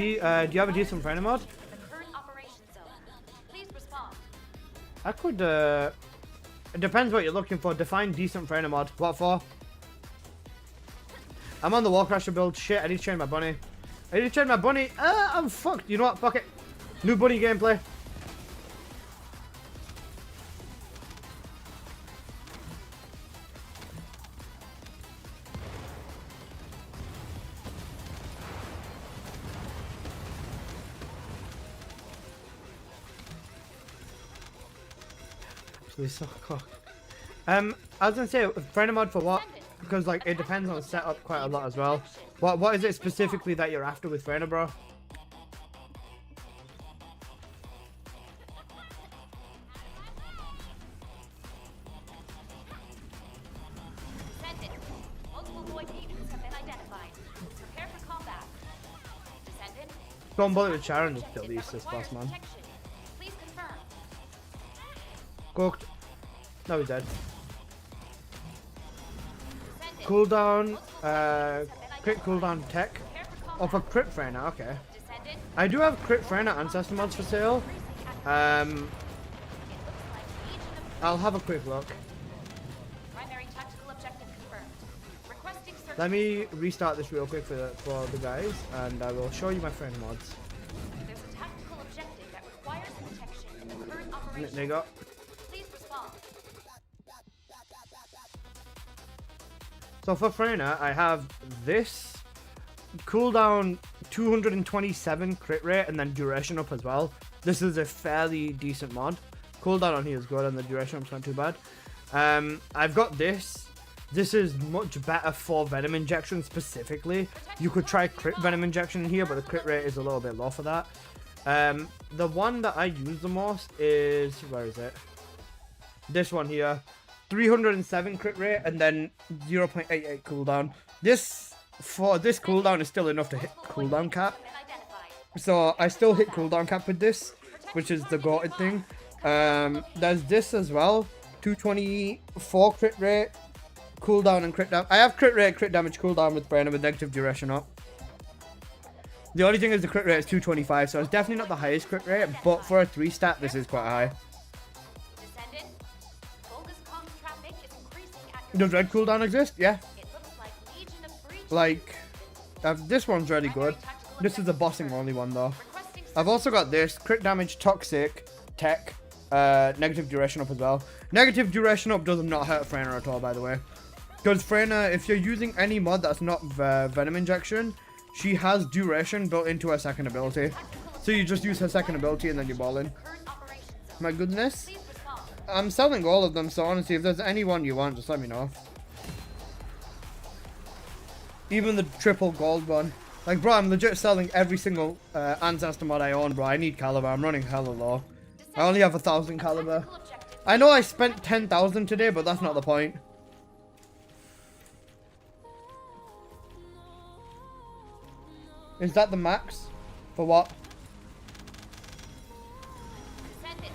Do you have a decent friend mod? The current operation zone. Please respond. I could, it depends what you're looking for. Define decent friend mod. What for? I'm on the wall crasher build. Shit, I need to change my bunny. I need to change my bunny. I'm fucked. You know what? Fuck it. New bunny gameplay. So cool. I was gonna say friend mod for what? Because like it depends on the setup quite a lot as well. What is it specifically that you're after with friend, bro? Descendant. Multiple void agents have been identified. Prepare for combat. Descendant. Don't bother with Sharon, just kill these this boss, man. Please confirm. Cooked. No, he's dead. Descendant. Cooldown, crit cooldown tech. Oh, for crit Freyna, okay. Descendant. I do have crit Freyna ancestor mods for sale. I'll have a quick look. Primary tactical objective confirmed. Requesting search. Let me restart this real quick for the guys, and I will show you my friend mods. There's a tactical objective that requires detection in the current operation. There you go. Please respond. So for Freyna, I have this cooldown 227 crit rate and then duration up as well. This is a fairly decent mod. Cooldown on here is good and the duration up's not too bad. I've got this this is much better for venom injection specifically. You could try crit venom injection in here, but the crit rate is a little bit low for that. The one that I use the most is, where is it? This one here. 307 crit rate and then 0.88 cooldown. This cooldown is still enough to hit cooldown cap. So I still hit cooldown cap with this, which is the goated thing. There's this as well. 224 crit rate, cooldown and crit damage. I have crit rate, crit damage, cooldown with Brainer with negative duration up. The only thing is the crit rate is 225, so it's definitely not the highest crit rate, but for a 3-stat, this is quite high. Descendant, bogus comms traffic is increasing at your Does red cooldown exist? Yeah. It looks like Legion of Breach Like, this one's really good. This is the bossing only one though. requesting I've also got this crit damage, toxic, tech, negative duration up as well. Negative duration up does not hurt Freyna at all, by the way. Because Freyna, if you're using any mod that's not venom injection, she has duration built into her second ability. So you just use her second ability and then you're balling. current operations zone. My goodness. Please respond. I'm selling all of them, so honestly, if there's any one you want, just let me know. Even the triple gold one. Like, bro, I'm legit selling every single ancestor mod I own, bro. I need caliber. I'm running hella low. I only have 1,000 caliber. Tactical objective. I know I spent 10,000 today, but that's not the point. Is that the max? For what? Descendant,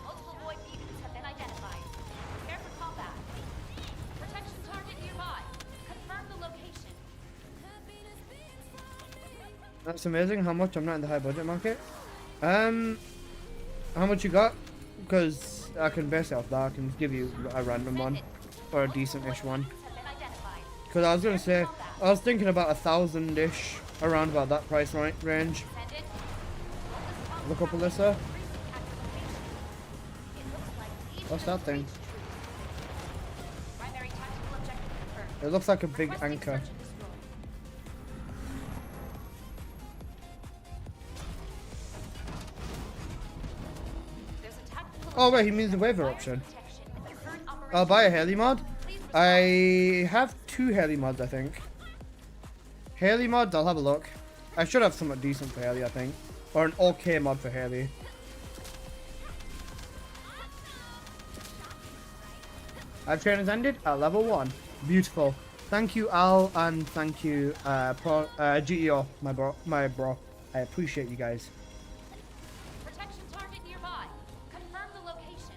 multiple void beacons have been identified. Prepare for combat. Protection target nearby. Confirm the location. That's amazing how much I'm not in the high budget market. How much you got? Because I can base it off that. I can give you a random one. Or a decent-ish one. Have been identified. Because I was going to say, I was thinking about 1,000-ish. Around about that price range. Descendant, bogus comms Look up traffic Alyssa. is increasing at your location. It looks like Legion What's of that thing? Breach troops. Primary tactical objective confirmed. It looks like a big Requesting anchor. search and destroy. There's a tactical Oh wait, he means the objective waiver fire option. protection in the current I'll buy a operations Haley mod. zone. Please respond. I have 2 Haley mods, I think. Haley mods, I'll have a look. I should have something decent for Haley, I think. Or an okay mod for Haley. Our trainers ended at level 1. Beautiful. Thank you, Al, and thank you, GEO, my bro. I appreciate you guys. Protection target nearby. Confirm the location.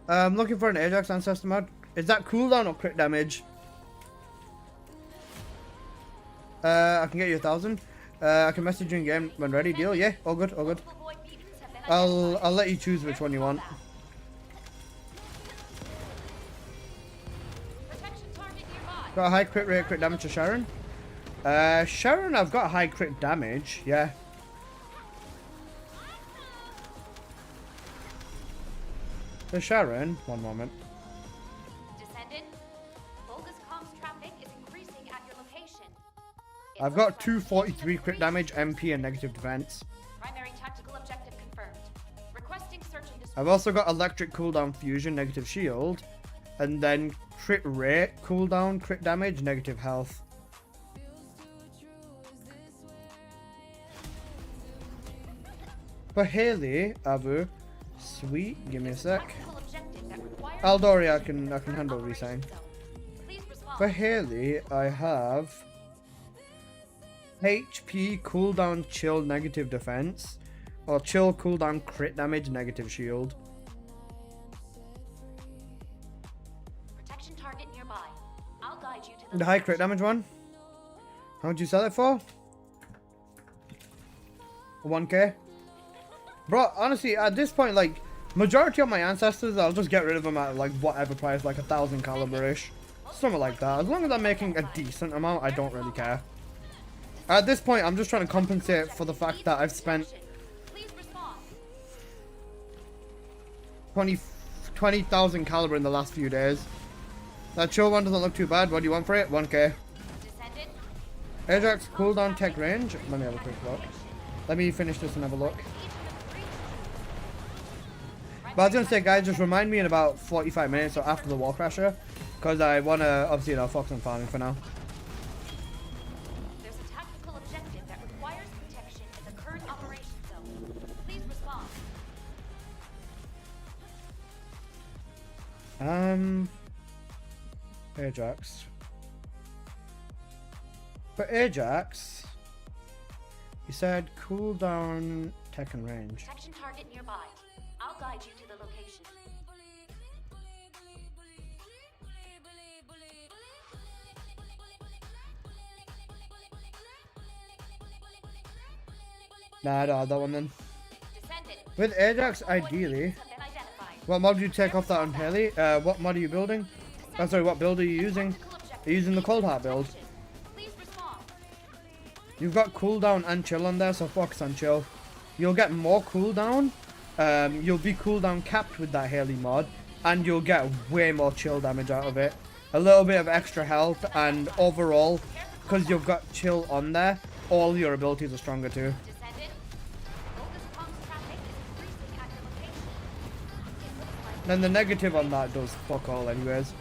I'm looking for an Ajax Ancestor mod. Is that cooldown or crit damage? I can get you 1,000. I can message you in game when ready. Deal? Yeah. All good. All good. Multiple void beacons have been I'll identified. let you choose which one you want. Protection target nearby. Got a high crit rate, crit damage to Sharon. Sharon, I've got high crit damage. Yeah. For Sharon, one moment. Descendant, bogus comms traffic is increasing at your location. It I've looks got like 243 Legion crit of damage, Breach MP, and negative defense. Primary tactical objective confirmed. Requesting search and destroy. I've also got electric cooldown fusion, negative shield, and then crit rate, cooldown, crit damage, negative health. For Haley, Abu, sweet. Give me a sec. Tactical objective that requires Aldori, I can current handle operations resign. zone. Please respond. For Haley, I have HP cooldown chill negative defense, or chill cooldown crit damage negative shield. Protection target nearby. I'll guide you to The high crit damage one. How much you sell it for? 1k. Bro, honestly, at this point, like, majority of my ancestors, I'll just get rid of them at like whatever price, like 1,000 caliber-ish. Something like that. As long as I'm making a decent amount, I don't really care. At this point, I'm just trying to compensate for the fact that I've spent Please respond. 20,000 caliber in the last few days. That chill one doesn't look too bad. What do you want for it? 1k. Descendant, Ajax cooldown tech range. Let me have a quick look. Let me finish this and have a look. Legion of Breach troops. But I was gonna say, guys, just remind me in about 45 minutes or after the wall crasher, because I wanna obviously focus on farming for now. There's a tactical objective that requires protection in the current operation zone. Please respond. Ajax. For Ajax, he said cooldown, tech and range. Protection target nearby. I'll guide you to the location. Nah, I don't have that one then. Descendant. With Ajax, ideally, Have been identified. what mod do you take off that on Haley? What mod are you building? Oh, sorry, what build are you using? Are you using the Cold Heart build? Please respond. You've got cooldown and chill on there, so focus on chill. You'll get more cooldown. You'll be cooldown capped with that Haley mod, and you'll get way more chill damage out of it. A little bit of extra health, and overall, because you've got chill on there, all your abilities are stronger too. Descendant. Focus comms traffic is increasing at your location. It looks like Then the negative on that does fuck all anyways.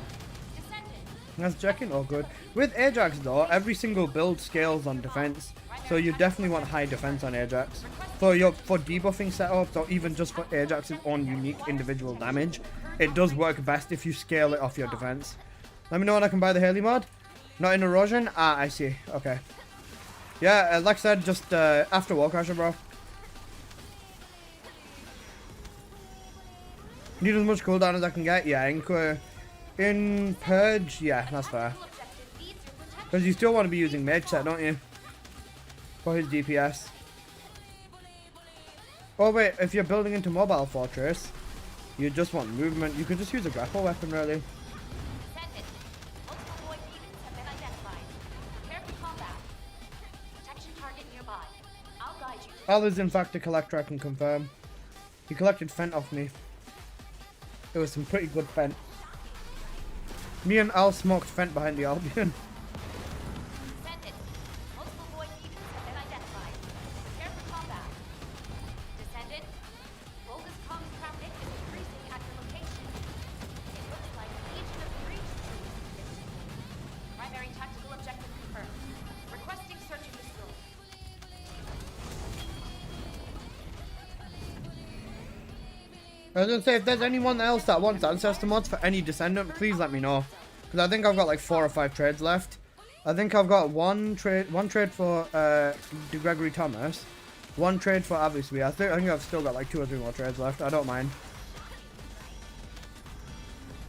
Descendant. That's checking, all good. With Ajax though, every single build scales on defense, so you definitely want high defense on Ajax. For debuffing setups, or even just for Ajax's own unique individual damage, it does work best if you scale it off your defense. Let me know when I can buy the Haley mod. Not in erosion? Ah, I see. Okay. Yeah, like I said, just after Wall Crasher, bro. Need as much cooldown as I can get. Yeah, in Purge, yeah, that's fair. Objective needs your protection. Because you still want to be using Mage Set, don't you? For his DPS. Oh wait, if you're building into Mobile Fortress, you just want movement. You could just use a grapple weapon, really. Descendant. Multiple void beacons have been identified. Prepare for combat. Protection target nearby. I'll guide you. Al is in fact a collector, I can confirm. He collected Fent off me. It was some pretty good Fent. Me and Al smoked Fent behind the Albion. Descendant. Multiple void beacons have been identified. Prepare for combat. Descendant. Bogus comms traffic is increasing at your location. It looks like Legion of Breach troops. Primary tactical objective confirmed. Requesting search and destroy. I was gonna say, if there's anyone else that wants ancestor mods for any Descendant, please let me know. Because I think I've got like 4 or 5 trades left. I think I've got one trade for Gregory Thomas, 1 trade for obviously. I think I've still got like 2 or 3 more trades left. I don't mind.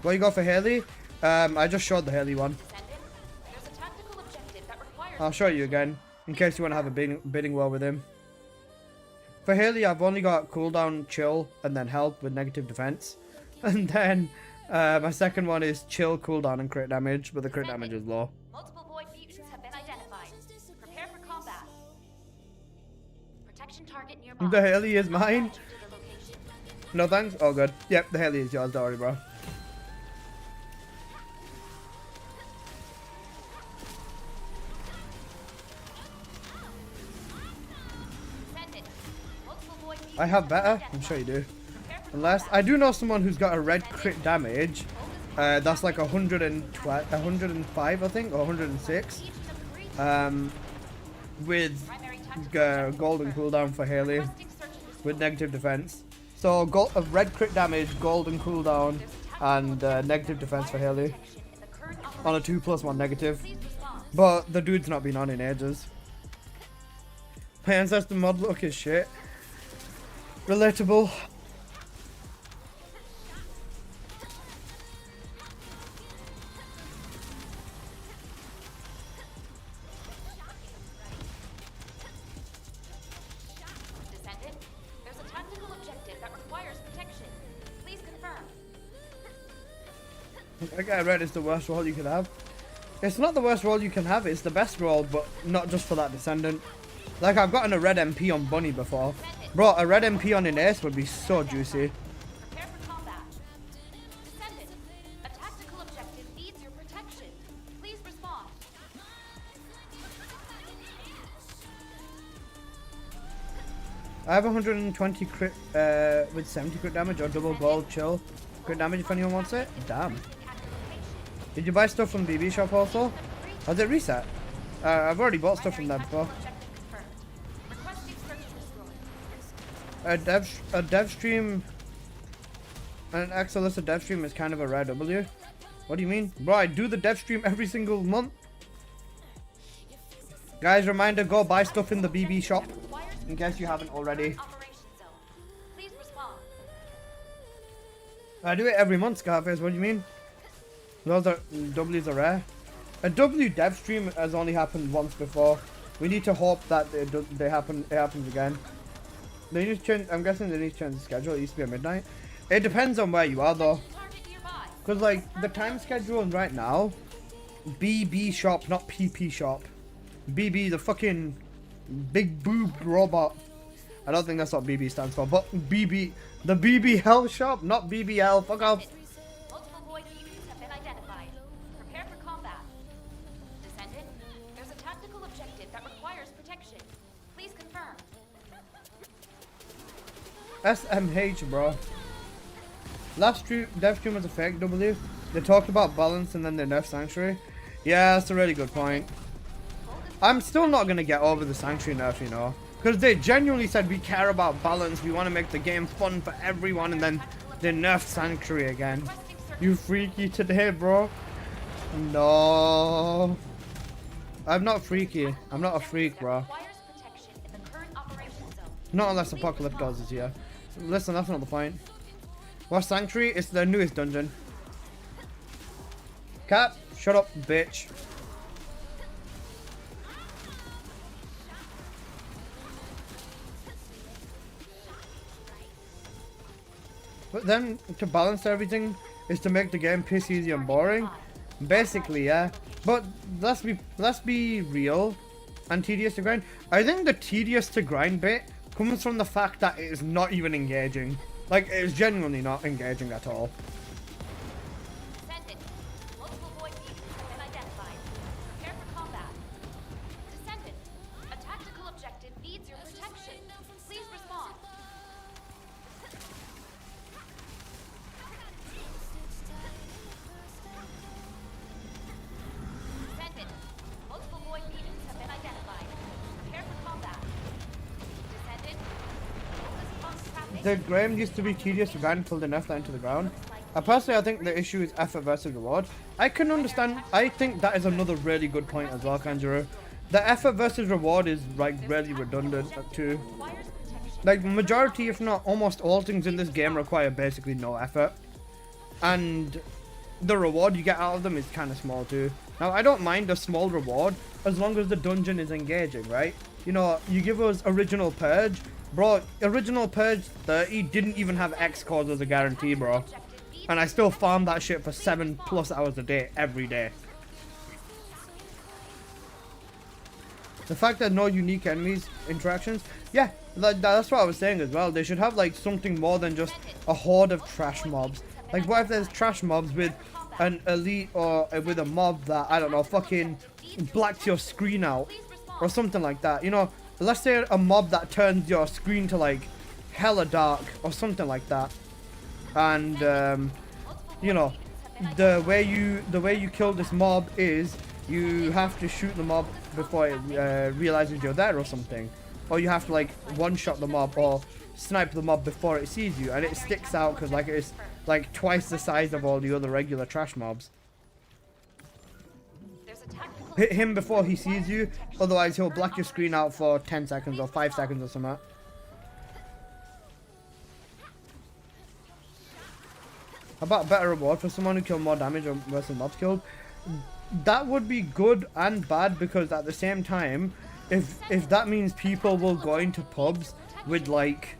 What you got for Haley? I just showed the Haley one. Descendant. There's a tactical objective that requires. I'll show you again in case you want to have a bidding war with him. For Haley, I've only got cooldown, chill, and then help with negative defense. And then my second one is chill, cooldown, and crit damage, but the crit damage is low. Multiple void beacons have been identified. Prepare for combat. Protection target nearby. The Haley is mine. Guide you to the location. No thanks? Oh good. Yep, the Haley is yours, don't worry, bro. Descendant. Multiple void beacons I have been better. I'm identified. sure you do. Prepare for Unless combat. I do know someone who's got a red crit damage. That's like 105, I think, or 106. Legion of Breach With primary tactical golden cooldown for Haley requesting search and destroy. with negative defense. So red crit damage, golden cooldown, and negative defense for Haley Protection in the current on a operation. 2+1 negative. Please respond. But the dude's not been on in ages. My ancestor mod look is shit. Relatable. Descendant, there's a tactical objective that requires protection. Please confirm. I get red is the worst roll you could have. It's not the worst roll you can have, it's the best roll, but not just for that Descendant. Like, I've gotten a red MP on Bunny before. Bro, a red MP on an Ace would be so juicy. Prepare for combat. Descendant, a tactical objective needs your protection. Please respond. I have 120 crit with 70 crit damage or double gold chill crit damage if anyone wants it. Damn. Did you buy stuff from BB shop also? Has it reset? I've already bought stuff from there before. A dev stream, an Excelista dev stream is kind of a rare W. What do you mean? Bro, I do the dev stream every single month. Guys, reminder, go buy stuff in the BB shop in case you haven't already. I do it every month, Scarface. What do you mean? Those are W's are rare. A W dev stream has only happened once before. We need to hope that it happens again. They need to change. I'm guessing they need to change the schedule. It used to be at midnight. It depends on where you are though. Cause like the time schedule right now, BB shop, not PP shop. BB, the fucking big boob robot. I don't think that's what BB stands for, but BB, the BB Hell shop, not BBL. Fuck off. Multiple void mutants have been identified. Prepare for combat. Descendant, there's a tactical objective that requires protection. Please confirm. SMH, bro. Last dev stream was a fake W. They talked about balance and then they nerfed Sanctuary. Yeah, that's a really good point. I'm still not going to get over the Sanctuary nerf, you know. Because they genuinely said we care about balance, we want to make the game fun for everyone, and then they nerfed Sanctuary again. You freaky today, bro? No. I'm not freaky. I'm not a freak, bro. Not unless Apocalypse does is here. Listen, that's not the point. What's Sanctuary? It's the newest dungeon. Cat, shut up, bitch. But then, to balance everything, is to make the game piss easy and boring. Basically, yeah. But let's be real and tedious to grind. I think the tedious to grind bit comes from the fact that it is not even engaging. Like, it is genuinely not engaging at all. Descendant, multiple void mutants have been identified. Prepare for combat. Descendant, a tactical objective needs your protection. Please respond. Descendant, multiple void mutants have been identified. Prepare for combat. Descendant, focus on traffic. The Graham used to be tedious to grind until they nerfed that into the ground. Personally, I think the issue is effort versus reward. I can understand. I think that is another really good point as well, Kanjuro. The effort versus reward is like really redundant too. Like majority, if not almost all things in this game require basically no effort. And the reward you get out of them is kind of small too. Now, I don't mind a small reward as long as the dungeon is engaging, right? You know, you give us Original Purge. Bro, Original Purge 30 didn't even have X cores as a guarantee, bro. And I still farm that shit for 7+ hours a day, every day. The fact that no unique enemies interactions, yeah, that's what I was saying as well. They should have like something more than just a horde of trash mobs. Like, what if there's trash mobs with an elite or with a mob that, I don't know, fucking blacks your screen out or something like that, you know? Let's say a mob that turns your screen to like hella dark or something like that. And you know, the way you kill this mob is you have to shoot the mob before it realizes you're there or something, or you have to like one-shot the mob or snipe the mob before it sees you, and it sticks out because like it's like twice the size of all the other regular trash mobs. Hit him before he sees you, otherwise he'll black your screen out for 10 seconds or 5 seconds or something. How about a better reward for someone who killed more damage or versus mobs killed? That would be good and bad, because at the same time, if that means people will go into pubs with like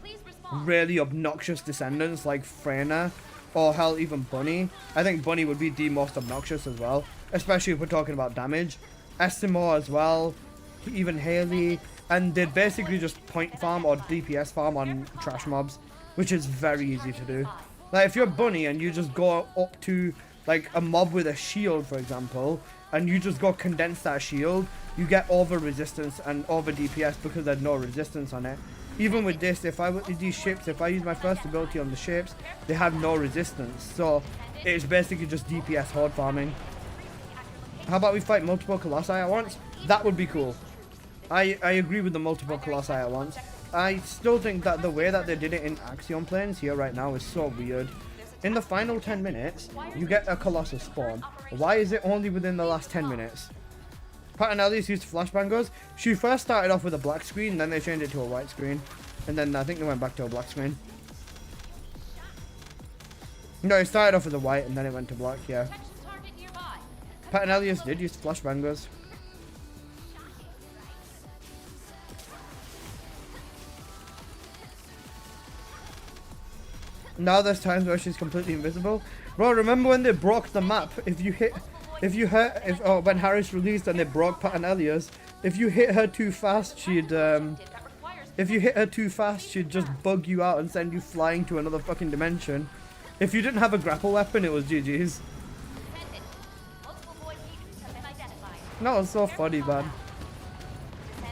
really obnoxious descendants like Freyna or hell even Bunny. I think Bunny would be the most obnoxious as well, especially if we're talking about damage. Estimo as well, even Haley, and they'd basically just point farm or DPS farm on trash mobs, which is very easy to do. Like if you're Bunny and you just go up to like a mob with a shield, for example, and you just go condense that shield, you get over resistance and over DPS because there's no resistance on it. even with this, if I these ships, if I use my first ability on the ships, they have no resistance. So it's basically just DPS horde farming. How about we fight multiple Colossi at once? That would be cool. I agree with the multiple Colossi at once. I still think that the way that they did it in Axion planes here right now is so weird. In the final 10 minutes, you get a Colossus spawn. Why is it only within the last 10 minutes? Pat and Elias used flashbangers. She first started off with a black screen, then they changed it to a white screen. And then I think they went back to a black screen. No, it started off with a white and then it went to black, yeah. Pat and Elias did use flashbangers. Now there's times where she's completely invisible. Bro, remember when they broke the map? When Harris released and they broke Pat and Elias, if you hit her too fast, she'd just bug you out and send you flying to another fucking dimension. If you didn't have a grapple weapon, it was GG's. That was so funny, man.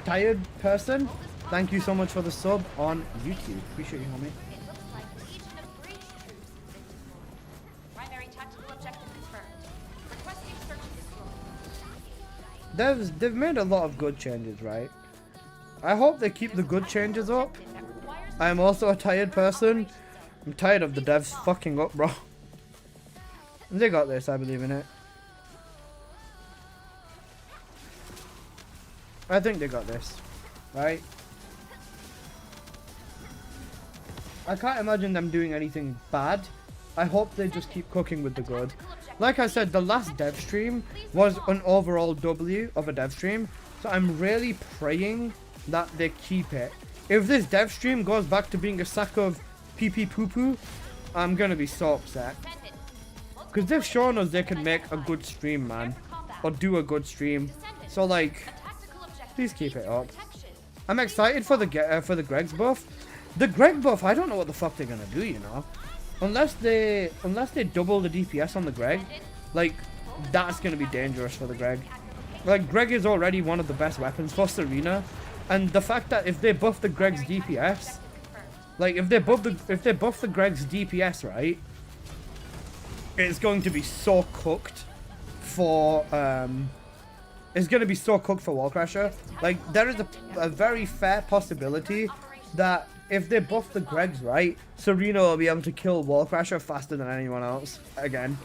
Tired person, thank you so much for the sub on YouTube. Appreciate you, homie. They've made a lot of good changes, right? I hope they keep the good changes up. I am also a tired person. I'm tired of the devs fucking up, bro. They got this, I believe in it. I think they got this, right? I can't imagine them doing anything bad. I hope they just keep cooking with the good. Like I said, the last dev stream was an overall W of a dev stream. So I'm really praying that they keep it. If this dev stream goes back to being a sack of pee-pee poo-poo, I'm gonna be so upset. Because they've shown us they can make a good stream, man. Or do a good stream. So like, please keep it up. I'm excited for the Greg's buff. The Greg buff, I don't know what the fuck they're gonna do, you know. Unless they double the DPS on the Greg, like, that's gonna be dangerous for the Greg. Like, Greg is already one of the best weapons for Serena, and the fact that if they buff the Greg's DPS, like if they buff the Greg's DPS, right, it's going to be so cooked for it's gonna be so cooked for Wallcrasher. Like, there is a very fair possibility that if they buff the Gregs right, Serena will be able to kill Wallcrasher faster than anyone else again.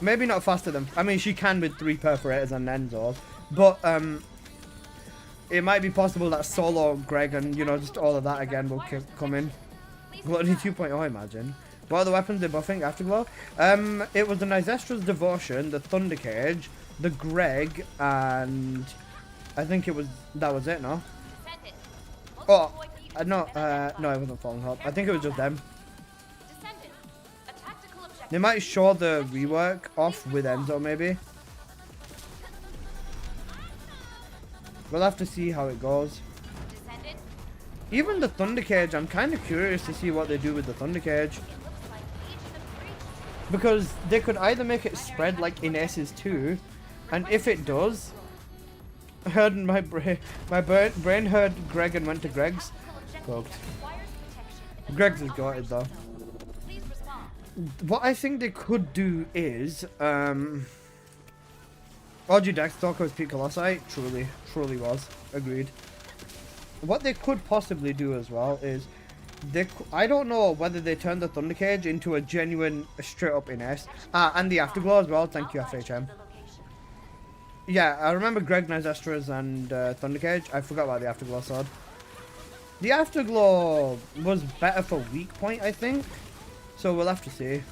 Maybe not faster than, I mean, she can with 3 perforators and Nenzors, but it might be possible that solo Greg and, you know, just all of that again will come in. Gluttony 2.0, imagine. What are the weapons they're buffing? Afterglow? It was the Nyzestra's Devotion, the Thunder Cage, the Greg, and I think that was it, no? Oh, no, it wasn't Fallen Hope. I think it was just them. They might show the rework off with Enzo, maybe. We'll have to see how it goes. Even the Thunder Cage, I'm kind of curious to see what they do with the Thunder Cage. Because they could either make it spread like in Aces 2, and if it does, my brain heard Greg and went to Greg's. Cooked. Greg's is got it though. What I think they could do is OG Darkstalker was Peak Colossi. Truly was. Agreed. What they could possibly do as well is I don't know whether they turn the Thunder Cage into a genuine straight up NS. And the Afterglow as well. Thank you, FHM. Yeah, I remember Greg, Nyzestra's and Thunder Cage. I forgot about the Afterglow sword. The Afterglow was better for weak point, I think. So we'll have to see.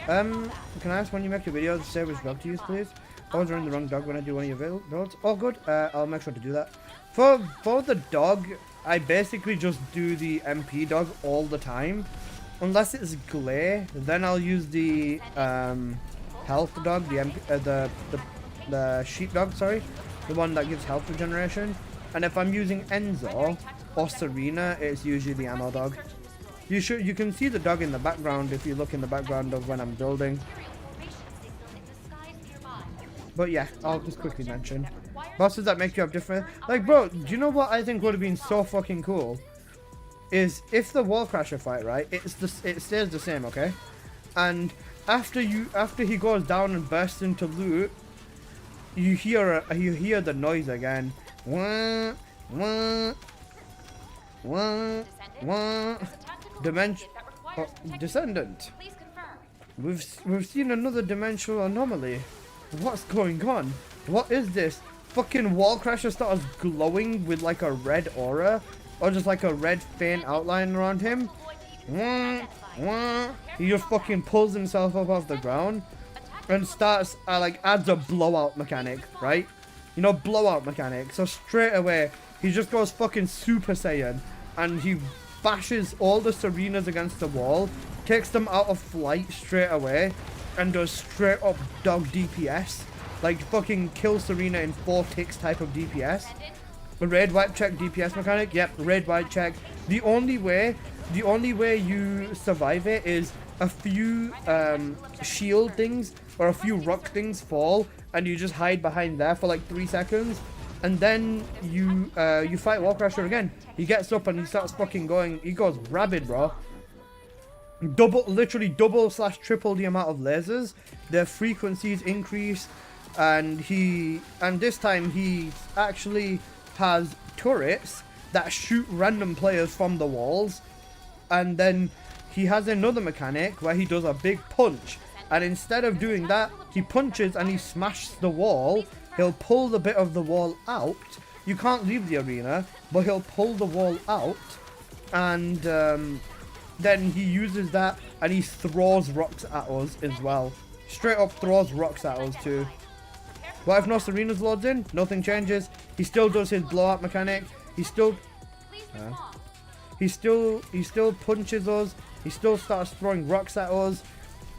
Can I ask when you make your videos, say which dog to use, please? I was running the wrong dog when I do one of your builds. Oh, good. I'll make sure to do that. For the dog, I basically just do the MP dog all the time. Unless it's Glare, then I'll use the health dog, the sheepdog, sorry, the one that gives health regeneration. And if I'm using Enzo or Serena, it's usually the ammo dog. You can see the dog in the background if you look in the background of when I'm building. But yeah, I'll just quickly mention. Bosses that make you have different... Like, bro, do you know what I think would have been so fucking cool? Is if the wall crasher fight, right? It stays the same, okay? And after he goes down and bursts into loot, you hear the noise again. Wah, wah, wah, wah. Dimension. Oh, Descendant. Please confirm. We've seen another dimensional anomaly. What's going on? What is this? Fucking wall crasher starts glowing with like a red aura, or just like a red faint outline around him. Wah, wah. He just fucking pulls himself up off the ground and starts like adds a blowout mechanic, right? You know, blowout mechanic. So straight away he just goes fucking Super Saiyan and he bashes all the Serenas against the wall, takes them out of flight straight away, and does straight up dog DPS. Like fucking kill Serena in 4 ticks type of DPS. A raid wipe check DPS mechanic. Yep, raid wipe check. The only way you survive it is a few shield things or a few rock things fall, and you just hide behind there for like 3 seconds, and then you fight Wallcrasher again. He gets up and he starts fucking going. He goes rabid, bro. Literally double / triple the amount of lasers. Their frequencies increase, and this time he actually has turrets that shoot random players from the walls. And then he has another mechanic where he does a big punch, and instead of doing that, he punches and he smashes the wall. He'll pull the bit of the wall out. You can't leave the arena, but he'll pull the wall out, and then he uses that and he throws rocks at us as well. Straight up throws rocks at us too. What if no Serena's loads in? Nothing changes. He still does his blowout mechanic. He still punches us. He still starts throwing rocks at us.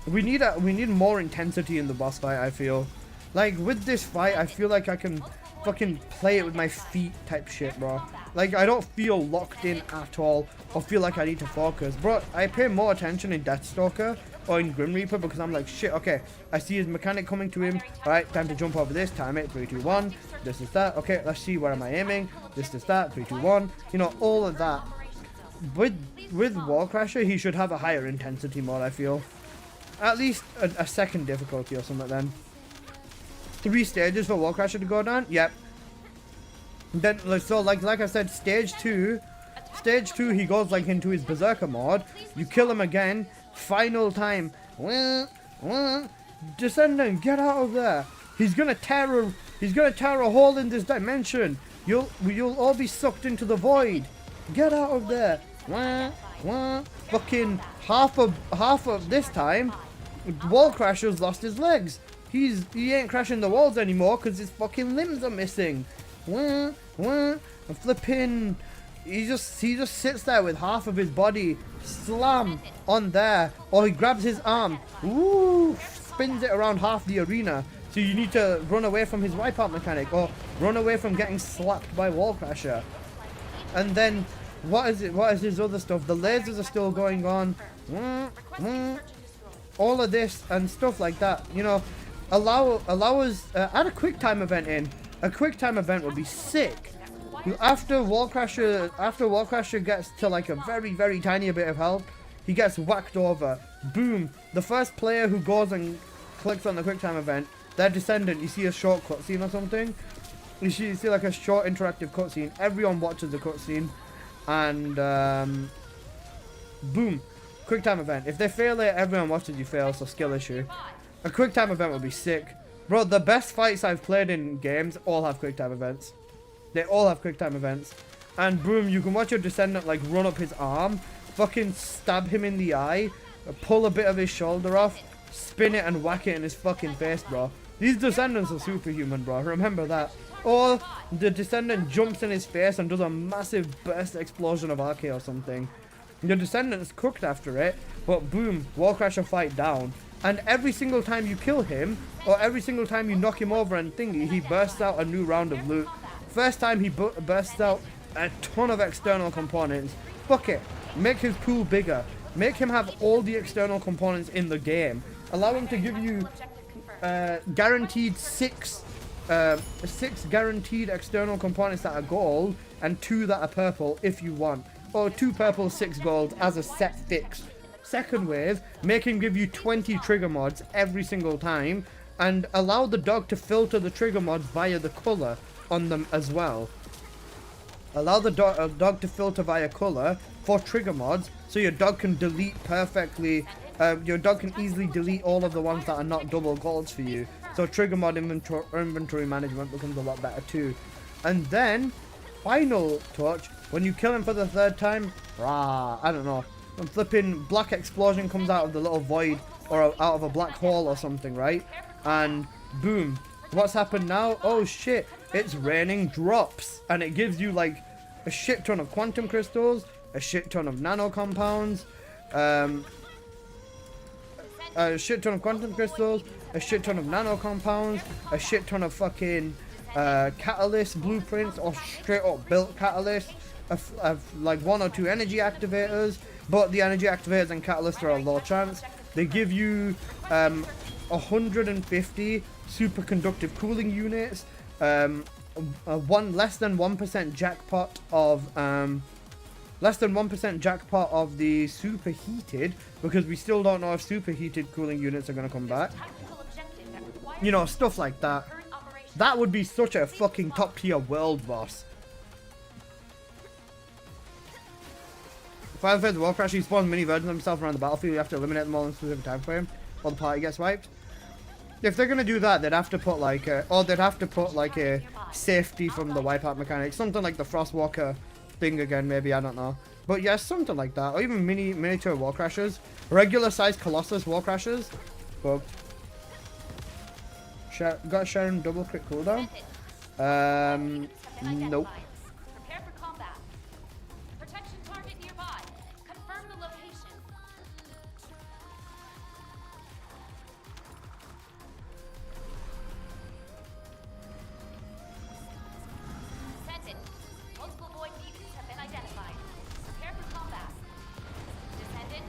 We need more intensity in the boss fight, I feel. Like with this fight, I feel like I can fucking play it with my feet type shit, bro. Like I don't feel locked in at all or feel like I need to focus. Bro, I pay more attention in Deathstalker or in Grim Reaper because I'm like, shit, okay, I see his mechanic coming to him. Alright, time to jump over this, time it, 3, 2, 1. This is that. Okay, let's see, where am I aiming? This is that, 3, 2, 1. You know, all of that. With Wallcrasher, he should have a higher intensity mode, I feel. At least a second difficulty or something then. 3 stages for Wallcrasher to go down? Yep. Then, so like I said, stage 2, he goes like into his Berserker mode. You kill him again. Final time. Descendant, get out of there. He's gonna tear a hole in this dimension. You'll all be sucked into the void. Get out of there. Fucking half of this time, Wallcrasher's lost his legs. He ain't crashing the walls anymore because his fucking limbs are missing. Flipping. He just sits there with half of his body slam on there, or he grabs his arm, spins it around half the arena. So you need to run away from his wipeout mechanic, or run away from getting slapped by Wallcrasher. And then what is his other stuff? The lasers are still going on. All of this and stuff like that. You know, allow us add a quick time event in. A quick time event would be sick. After Wallcrasher gets to like a very, very tiny bit of health, he gets whacked over. Boom. The first player who goes and clicks on the quick time event, their Descendant, you see a short cutscene or something. You see like a short interactive cutscene. Everyone watches the cutscene, and boom. Quick time event. If they fail it, everyone watches you fail, so skill issue. A quick time event would be sick. Bro, the best fights I've played in games all have quick time events. They all have quick time events. And boom, you can watch your Descendant like run up his arm, fucking stab him in the eye, pull a bit of his shoulder off, spin it and whack it in his fucking face, bro. These Descendants are superhuman, bro. Remember that. Or the Descendant jumps in his face and does a massive burst explosion of RK or something. The Descendant's cooked after it, but boom, Wallcrasher fight down. And every single time you kill him, or every single time you knock him over and thingy, he bursts out a new round of loot. First time he bursts out a ton of external components. Fuck it. Make his pool bigger. Make him have all the external components in the game. Allow him to give you guaranteed 6 6 guaranteed external components that are gold and 2 that are purple if you want, or 2 purple, 6 gold as a set fix. Second wave, make him give you 20 trigger mods every single time, and allow the dog to filter the trigger mods via the color on them as well. Allow the dog to filter via color for trigger mods, so your dog can delete perfectly. Your dog can easily delete all of the ones that are not double golds for you. So trigger mod inventory management becomes a lot better too. And then, final touch, when you kill him for the 3rd time, rah, I don't know, a flipping black explosion comes out of the little void, or out of a black hole or something, right? And boom, what's happened now? Oh shit, it's raining drops, and it gives you like a shit ton of quantum crystals, a shit ton of nano compounds, a shit ton of quantum crystals, a shit ton of nano compounds, a shit ton of fucking catalyst blueprints, or straight up built catalysts, like 1 or 2 energy activators, but the energy activators and catalysts are a low chance. They give you 150 superconductive cooling units, less than 1% jackpot of the superheated, because we still don't know if superheated cooling units are going to come back. You know, stuff like that. That would be such a fucking top tier world boss. Final phase of Warcraft, he spawns mini versions of himself around the battlefield. You have to eliminate them all in a specific time frame, or the party gets wiped. If they're gonna do that, they'd have to put like a, safety from the wipeout mechanic, something like the Frostwalker thing again, maybe, I don't know. But yeah, something like that, or even miniature wall crashers, regular sized Colossus wall crashers. But got Sharon double crit cooldown. Nope. Prepare for combat. Protection target nearby. Confirm the location. Descendant. Multiple void beacons have been identified. Prepare for combat. Descendant.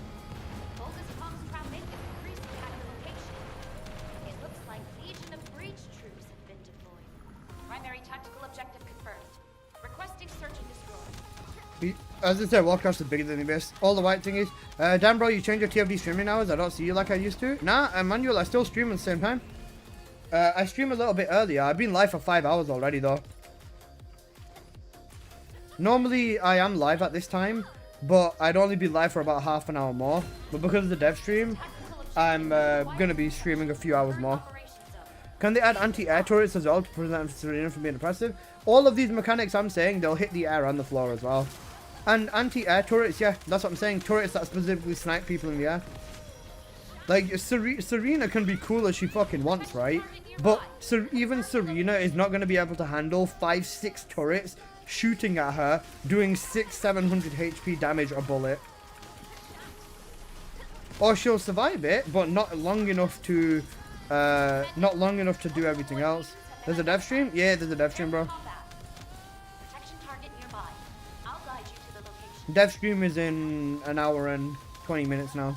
Bogus comms traffic is increasing at your location. It looks like Legion of Breach troops have been deployed. Primary tactical objective confirmed. Requesting search and destroy. As I said, Warcraft is bigger than the best. All the white thing is, damn bro, you changed your TFD streaming hours. I don't see you like I used to. Nah, Emmanuel, I still stream at the same time. I stream a little bit earlier. I've been live for 5 hours already though. Normally I am live at this time, but I'd only be live for about half an hour more. But because of the dev stream, I'm gonna be streaming a few hours more. Can they add anti-air turrets as well to prevent Serena from being oppressive? All of these mechanics I'm saying, they'll hit the air and the floor as well. And anti-air turrets, yeah, that's what I'm saying. Turrets that specifically snipe people in the air. Like, Serena can be cool as she fucking wants, right? But even Serena is not going to be able to handle 5-6 turrets shooting at her, doing 600-700 HP damage a bullet. Or she'll survive it, but not long enough to do everything else. There's a dev stream? Yeah, there's a dev stream, bro. Dev stream is in an hour and 20 minutes now.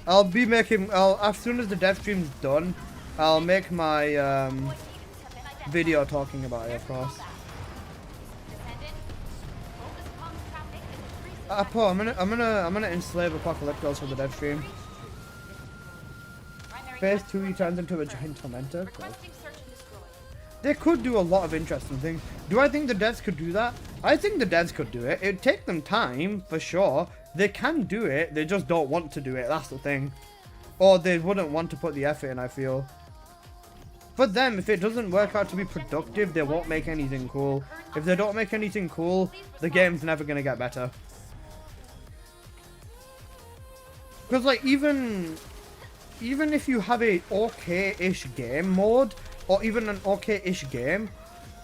I'll be making, as soon as the dev stream's done, I'll make my video talking about it, of course. Paul, I'm gonna enslave Apocalyptos for the dev stream. Phase 2 he turns into a giant tormentor. Cool. They could do a lot of interesting things. Do I think the devs could do that? I think the devs could do it. It'd take them time, for sure. They can do it, they just don't want to do it, that's the thing. Or they wouldn't want to put the effort in, I feel. For them, if it doesn't work out to be productive, they won't make anything cool. If they don't make anything cool, the game's never gonna get better. Because, like, even if you have a okay-ish game mode, or even an okay-ish game,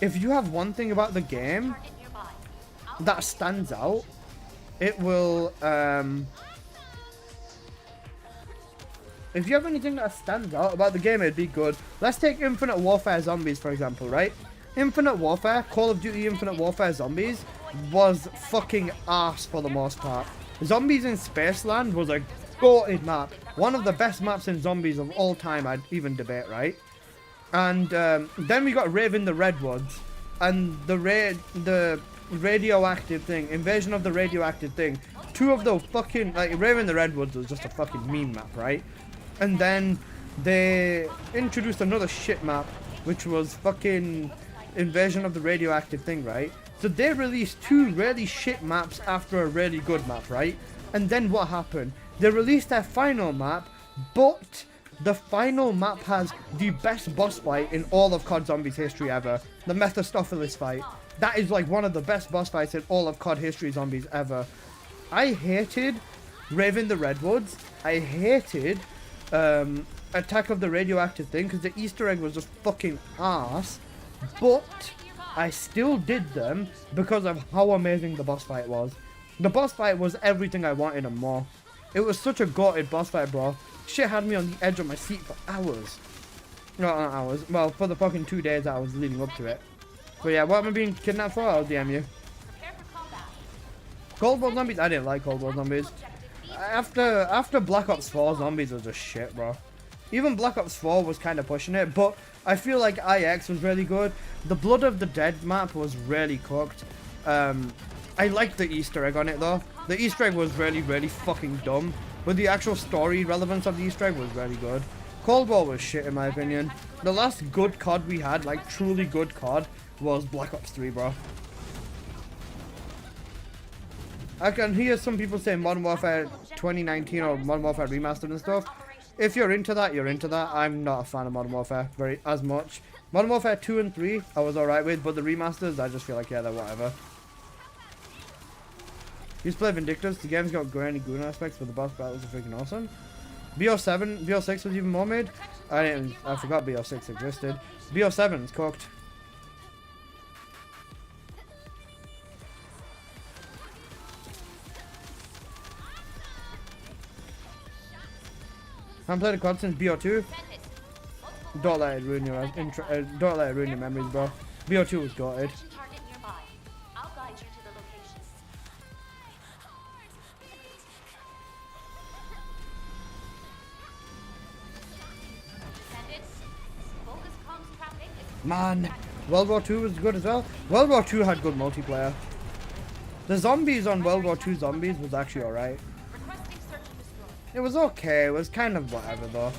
if you have one thing about the game that stands out, it will, if you have anything that stands out about the game, it'd be good. Let's take Infinite Warfare Zombies, for example, right? Infinite Warfare, Call of Duty Infinite Warfare Zombies, was fucking arse for the most part. Zombies in Spaceland was a goated map. One of the best maps in zombies of all time, I'd even debate, right? And then we got Rave in the Redwoods. And the radioactive thing, Invasion of the Radioactive thing. Two of the fucking, like, Rave in the Redwoods was just a fucking meme map, right? And then they introduced another shit map, which was fucking Invasion of the Radioactive thing, right? So they released two really shit maps after a really good map, right? And then what happened? They released their final map, but the final map has the best boss fight in all of COD Zombies history ever. The Mephistopheles fight. That is like one of the best boss fights in all of COD history zombies ever. I hated Rave in the Redwoods. I hated Attack of the Radioactive thing because the Easter egg was just fucking ass. But I still did them because of how amazing the boss fight was. The boss fight was everything I wanted and more. It was such a goated boss fight, bro. Shit had me on the edge of my seat for hours. No, not hours. Well, for the fucking 2 days that I was leading up to it. But yeah, what am I being kidnapped for? I'll DM you. Cold War Zombies? I didn't like Cold War Zombies. After Black Ops 4, Zombies was just shit, bro. Even Black Ops 4 was kind of pushing it, but I feel like IX was really good. The Blood of the Dead map was really cooked. I liked the Easter egg on it though. The Easter egg was really, really fucking dumb. But the actual story relevance of the Easter egg was really good. Cold War was shit in my opinion. The last good COD we had, like truly good COD, was Black Ops 3, bro. I can hear some people say Modern Warfare 2019 or Modern Warfare Remastered and stuff. If you're into that, you're into that. I'm not a fan of Modern Warfare as much. Modern Warfare 2 and 3 I was alright with, but the remasters, I just feel like, yeah, they're whatever. Used to play Vindictus. The game's got granny goon aspects, but the boss battles are freaking awesome. BO6 was even more made. I forgot BO6 existed. BO7's cooked. I haven't played a COD since BO2. Don't let it ruin your don't let it ruin your memories, bro. BO2 was gutted. Man, World War 2 was good as well. World War 2 had good multiplayer. The zombies on World War 2 Zombies was actually alright. It was okay, it was kind of whatever though.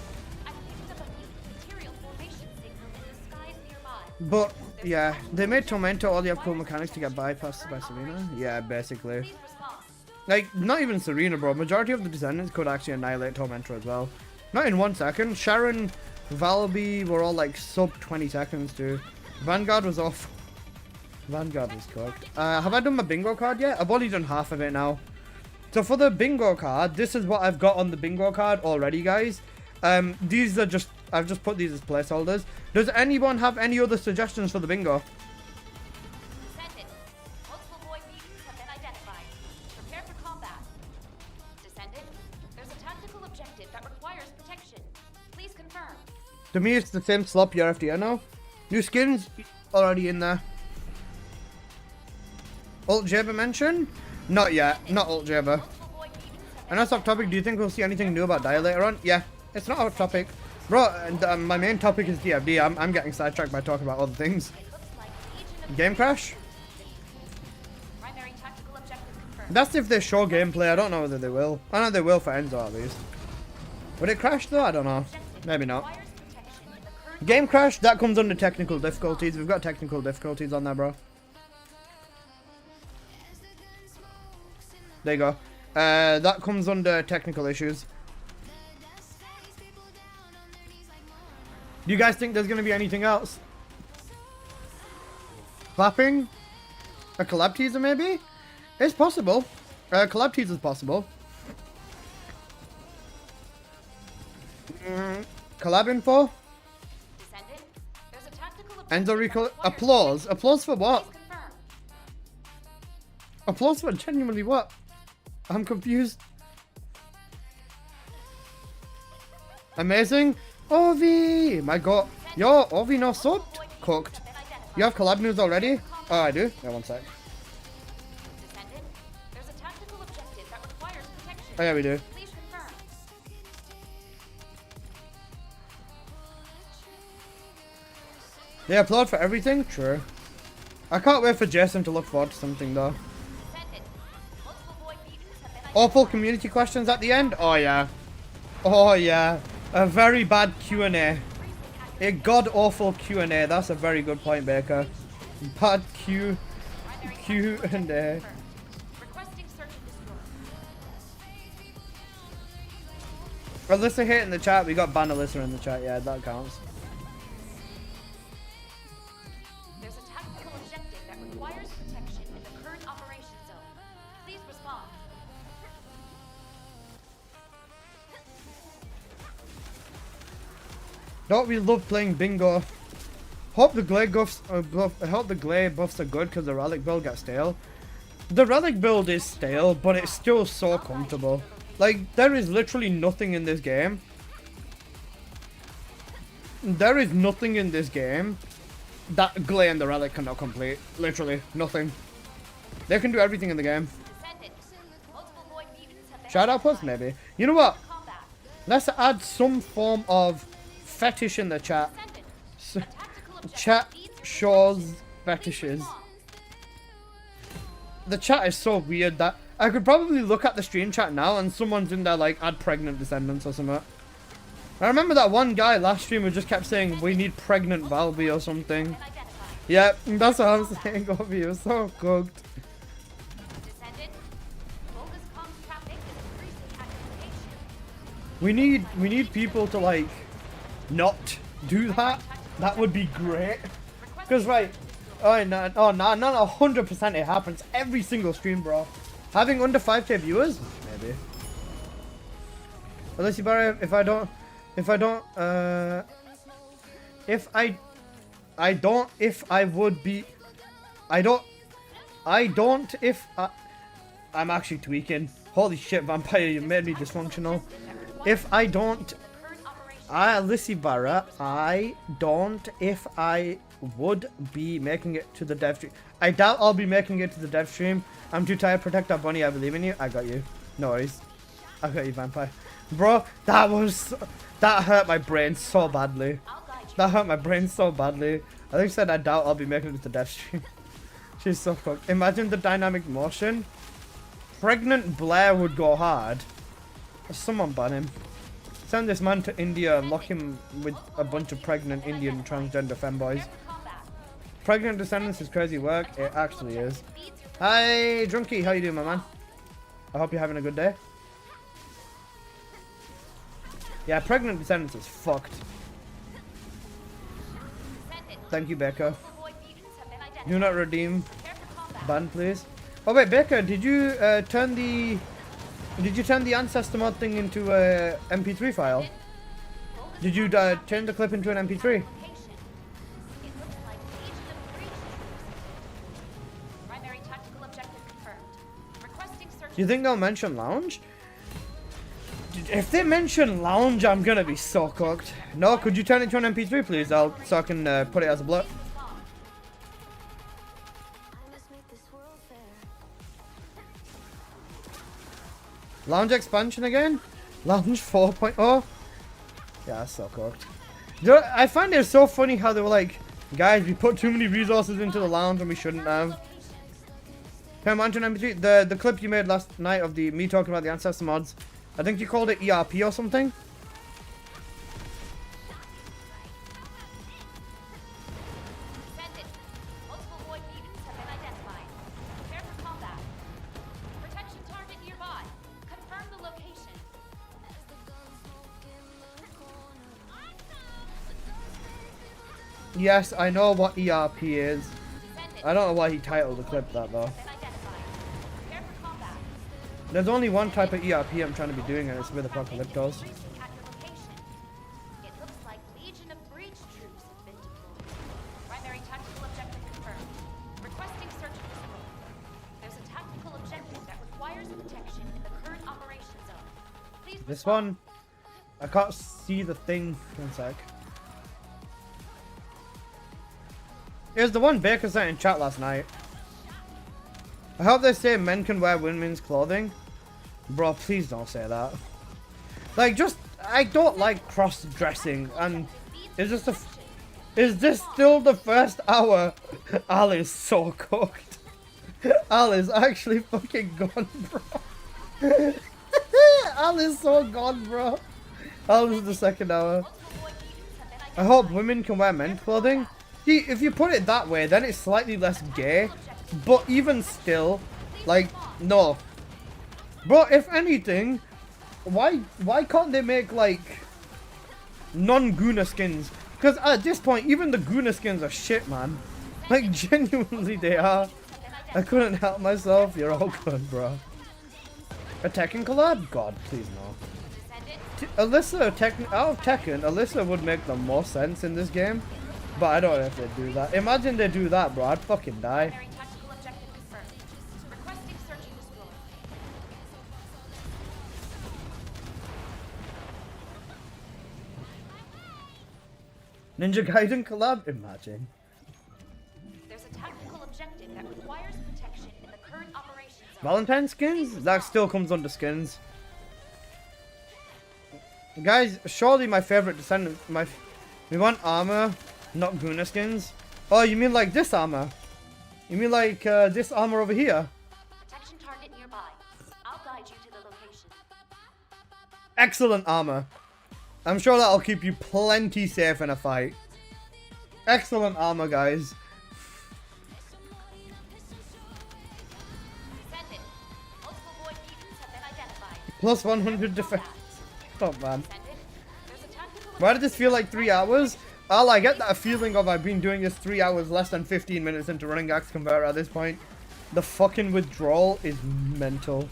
But yeah, they made Tormentor all the cool mechanics to get bypassed by Serena. Yeah, basically. Like, not even Serena, bro. Majority of the Descendants could actually annihilate Tormentor as well. Not in 1 second. Sharon, Valby were all like sub 20 seconds too. Vanguard was off. Vanguard was cooked. Have I done my bingo card yet? I've only done half of it now. So for the bingo card, this is what I've got on the bingo card already, guys. These are just, I've just put these as placeholders. Does anyone have any other suggestions for the bingo? Descendant, multiple void beacons have been identified. Prepare for combat. Descendant, there's a tactical objective that requires protection. Please confirm. To me, it's the same slop your FDN now. New skins already in there. Alt Jabber mention? Not yet. Not Alt Jabber. And that's off topic. Do you think we'll see anything new about Dial later on? Yeah, it's not off topic. Bro, and my main topic is DFD. I'm getting sidetracked by talking about other things. Game crash? That's if they show gameplay. I don't know whether they will. I know they will for Enzo at least. Would it crash though? I don't know. Maybe not. Game crash, that comes under technical difficulties. We've got technical difficulties on there, bro. There you go. That comes under technical issues. Do you guys think there's going to be anything else? Clapping? A collab teaser maybe? It's possible. Collab teaser is possible. Collab info? Enzo Rico. Applause. Applause for what? Applause for genuinely what? I'm confused. Amazing. Ovi! My god. Yo, Ovi no subbed? Cooked. You have collab news already? Oh, I do? Yeah, 1 sec. Oh, yeah, we do. They upload for everything? True. I can't wait for Jason to look forward to something though. Descendant. Multiple void mutants have been Awful community questions at the end? Oh yeah. Oh yeah. A very bad Q&A. A god-awful Q&A. That's a very good point, Baker. Bad Q&A. requesting search and destroy. Alyssa hit in the chat. We got ban Alyssa in the chat. Yeah, that counts. There's a tactical objective that requires protection in the current operation zone. Please respond. Don't we love playing bingo? Hope the glade buffs are good because the relic build gets stale. The relic build is stale, but it's still so comfortable. Like, there is literally nothing in this game. There is nothing in this game that Glay and the relic cannot complete. Literally, nothing. They can do everything in the game. Descendant. Multiple void mutants have been Shout out plus maybe. You know what? combat. Let's add some form of fetish in the chat. Descendant. So, A tactical objective chat needs to be shows Please fetishes. respond. The chat is so weird that I could probably look at the stream chat now and someone's in there like add pregnant descendants or something. I remember that one guy last stream who just kept saying we need pregnant Valby or something. Yeah, that's what I'm saying. Ovi, you're so cooked. Descendant. Bogus comms traffic is increasing at your location. We need people to like not do that. That would be great. Cause right, oh no, 100% it happens every single stream, bro. Having under 5k viewers, maybe. Unless you Barry, if I don't, if I would be, I'm actually tweaking. Holy shit, Vampire, you made me dysfunctional. If I don't, Lissy Barra, I don't, if I would be making it to the dev stream. I doubt I'll be making it to the dev stream. I'm too tired. Protect our bunny. I believe in you. I got you. No worries. I got you, Vampire. Bro, that hurt my brain so badly. That hurt my brain so badly. I think said I doubt I'll be making it to the dev stream. She's so fucked. Imagine the dynamic motion. Pregnant Blair would go hard. Someone ban him. Send this man to India and lock him with a bunch of pregnant Indian transgender femboys. Pregnant Descendants is crazy work. It actually is. Hi, Drunky. How you doing, my man? I hope you're having a good day. Yeah, Pregnant Descendants is fucked. Thank you, Baker. Do not redeem. Ban, please. Oh wait, Baker, did you turn the ancestor mod thing into a MP3 file? Did you turn the clip into an MP3? Do you think they'll mention lounge? If they mention lounge, I'm gonna be so cooked. No, could you turn it to an MP3, please? So I can put it as a blur. Lounge expansion again? Lounge 4.0? Yeah, that's so cooked. You know, I find it so funny how they were like, guys, we put too many resources into the lounge and we shouldn't have. Can I mention MP3? The clip you made last night of me talking about the ancestor mods, I think you called it ERP or something. Multiple void mutants have been identified. Prepare for combat. Protection target nearby. Confirm the location. Yes, I know what ERP is. I don't know why he titled the clip that though. Prepare for combat. There's only one type of ERP I'm trying to be doing, and it's with Apocalyptos. At your location. It looks like Legion of Breach troops have been deployed. Primary tactical objective confirmed. Requesting search and destroy. There's a tactical objective that requires protection in the current operation zone. Please This respond. one, I can't see the thing. One sec. Here's the one Baker sent in chat last night. I hope they say men can wear women's clothing. Bro, please don't say that. Like, just, I don't like cross-dressing, and it's just Is this still the first hour? Al is so cooked. Al is actually fucking gone, bro. Al is so gone, bro. Al is the second hour. I hope women can wear men's clothing. See, if you put it that way, then it's slightly less gay. But even still, like, no. Bro, if anything, why can't they make, like, non-Guna skins? Because at this point, even the Guna skins are shit, man. Like, genuinely they are. I couldn't help myself. You're all good, bro. A Tekken collab? God, please no. Alyssa, out of Tekken, Alyssa would make the most sense in this game. But I don't know if they do that. Imagine they do that, bro. I'd fucking die. Ninja Gaiden collab? Imagine. There's a tactical objective that requires protection in the current operations zone. Valentine skins? That still comes under skins. Guys, surely my favorite Descendant. We want armor, not Guna skins. Oh, you mean like this armor? You mean like this armor over here? Protection target nearby. I'll guide you to the location. Excellent armor. I'm sure that'll keep you plenty safe in a fight. Excellent armor, guys. Descendant. Multiple void mutants have been identified. Plus 100 defense. Oh man. Descendant. There's a tactical Why did this feel like 3 hours? All I get that feeling of I've been doing this 3 hours less than 15 minutes into running Axe Converter at this point. The fucking withdrawal is mental.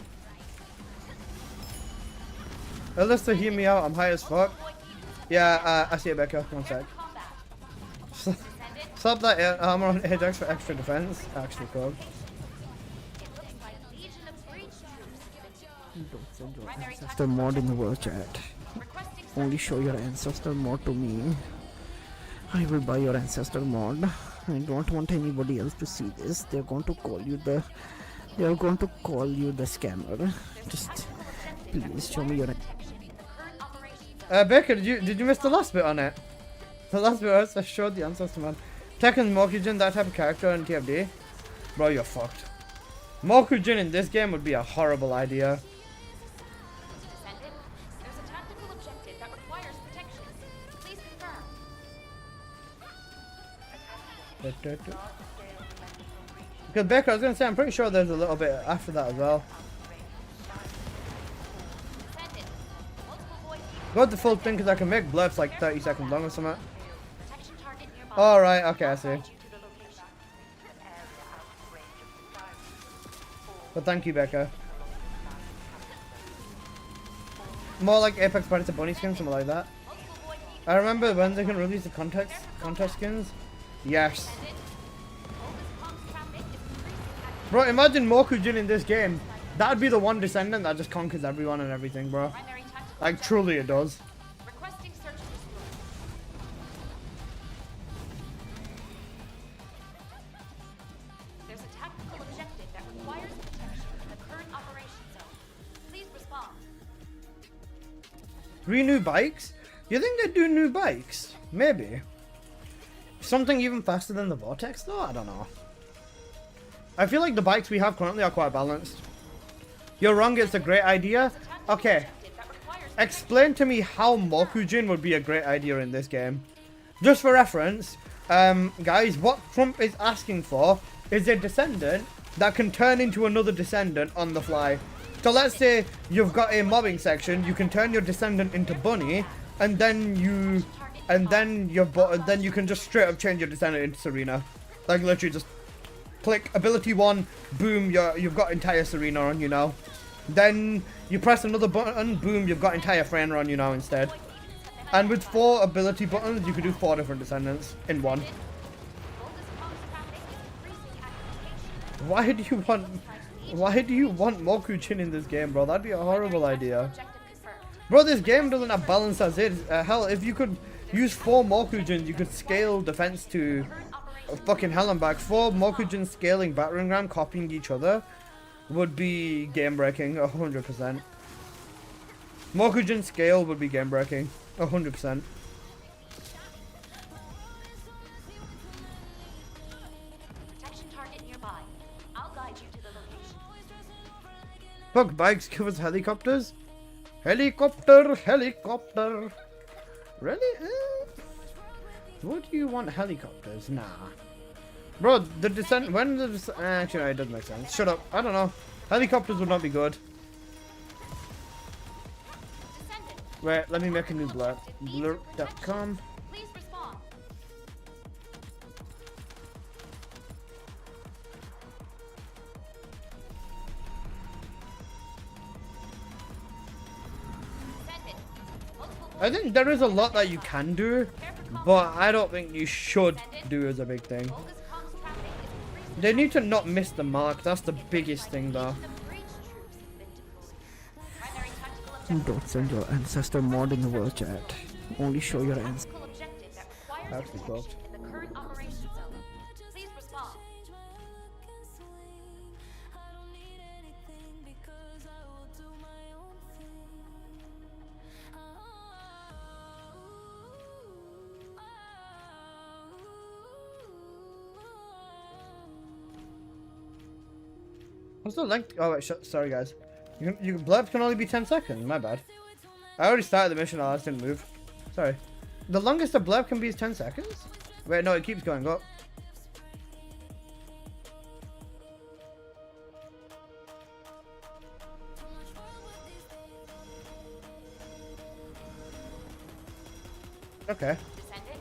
Alyssa, hear me out. I'm high as fuck. Yeah, I see it, Becca. One sec. Slap that armor on Ajax for extra defense. Actually, cool. Don't send your ancestor mod in the world chat. Only show your ancestor mod to me. I will buy your ancestor mod. I don't want anybody else to see this. They're going to call you the scammer. Just please show me your. Becca, did you miss the last bit on it? The last bit I showed the ancestor mod. Tekken Mokujin, that type of character in TFD. Bro, you're fucked. Mokujin in this game would be a horrible idea. Descendant. There's a tactical objective that requires protection. Please confirm. Because Becca, I was gonna say, I'm pretty sure there's a little bit after that as well. Descendant. Multiple void mutants. Got the full thing because I can make blurps like 30 seconds long or something. Protection target nearby. Alright, okay, I see. Guide you to the location. But thank you, Becca. More like Apex Predator bunny skins, something like that. Multiple void mutants. I remember when they can release the contest skins. Yes. Bro, imagine Mokujin in this game. That'd be the one Descendant that just conquers everyone and everything, bro. Primary tactical Like, truly it does. requesting search and destroy. There's a tactical objective that requires protection in the current operation zone. Please respond. 3 new bikes? You think they'd do new bikes? Maybe. Something even faster than the Vortex though? I don't know. I feel like the bikes we have currently are quite balanced. You're wrong, it's a great idea. Okay. Explain to me how Mokujin would be a great idea in this game. Just for reference, guys, what Trump is asking for is a Descendant that can turn into another Descendant on the fly. So let's say you've got a mobbing section, you can turn your Descendant into Bunny, and then you can just straight up change your Descendant into Serena. Like literally just click ability 1, boom, you've got entire Serena on you now. Then you press another button, boom, you've got entire Freyna on you now instead. And with 4 ability buttons, you can do 4 different Descendants in one. Why do you want Mokujin in this game, bro? That'd be a horrible idea. Bro, this game doesn't have balance as is. Hell, if you could use 4 Mokujins, you could scale defense to fucking hell and back. 4 Mokujins scaling battering ram, copying each other, would be game breaking, 100%. Mokujin scale would be game breaking, 100%. Fuck, bikes give us helicopters? Helicopter. Really? What do you want helicopters? Nah. Bro, the descent. When the descent. Actually, no, it doesn't make sense. Shut up. I don't know. Helicopters would not be good. Descendant, Wait, let me make a new blurb. Blurb.com. please respond. Descendant, multiple I think there is a lot that you can do, but I don't think you should do as a big thing. bogus comms traffic is increasing. They need to not miss the mark. That's the biggest thing, though. Legion of breach troops has been deployed. Primary tactical objective. Don't send your ancestor mod in the world chat. Only show your ancestor. Tactical objective that requires Actually, detection close. in the current operation zone. Please respond. What's the length? Oh wait, sorry guys. You blurb can only be 10 seconds. My bad. I already started the mission. I just didn't move. Sorry. The longest a blurb can be is 10 seconds. Wait, no, it keeps going up. Okay. Descendant,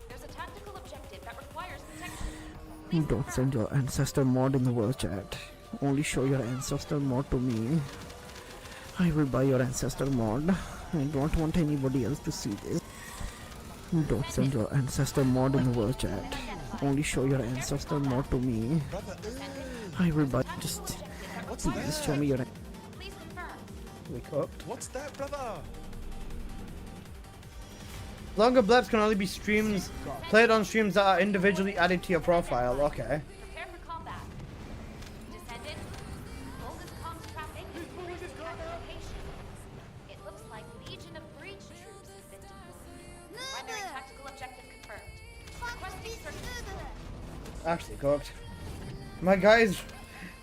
there's a tactical objective that requires protection. Don't send your ancestor mod in the world chat. Only show your ancestor mod to me. I will buy your ancestor mod. I don't want anybody else to see this. Don't send your ancestor mod in the world chat. Only show your ancestor mod to me. I will buy. Just please show me your. Please confirm. We cooked. What's that, brother? Longer blurbs can only be streams played on streams that are individually added to your profile. Okay. Prepare for combat. Descendant, bogus comms traffic is increasing at your location. It looks like Legion of breach troops has been deployed. Primary tactical objective confirmed. Requesting search and destroy. Actually cooked. My guys,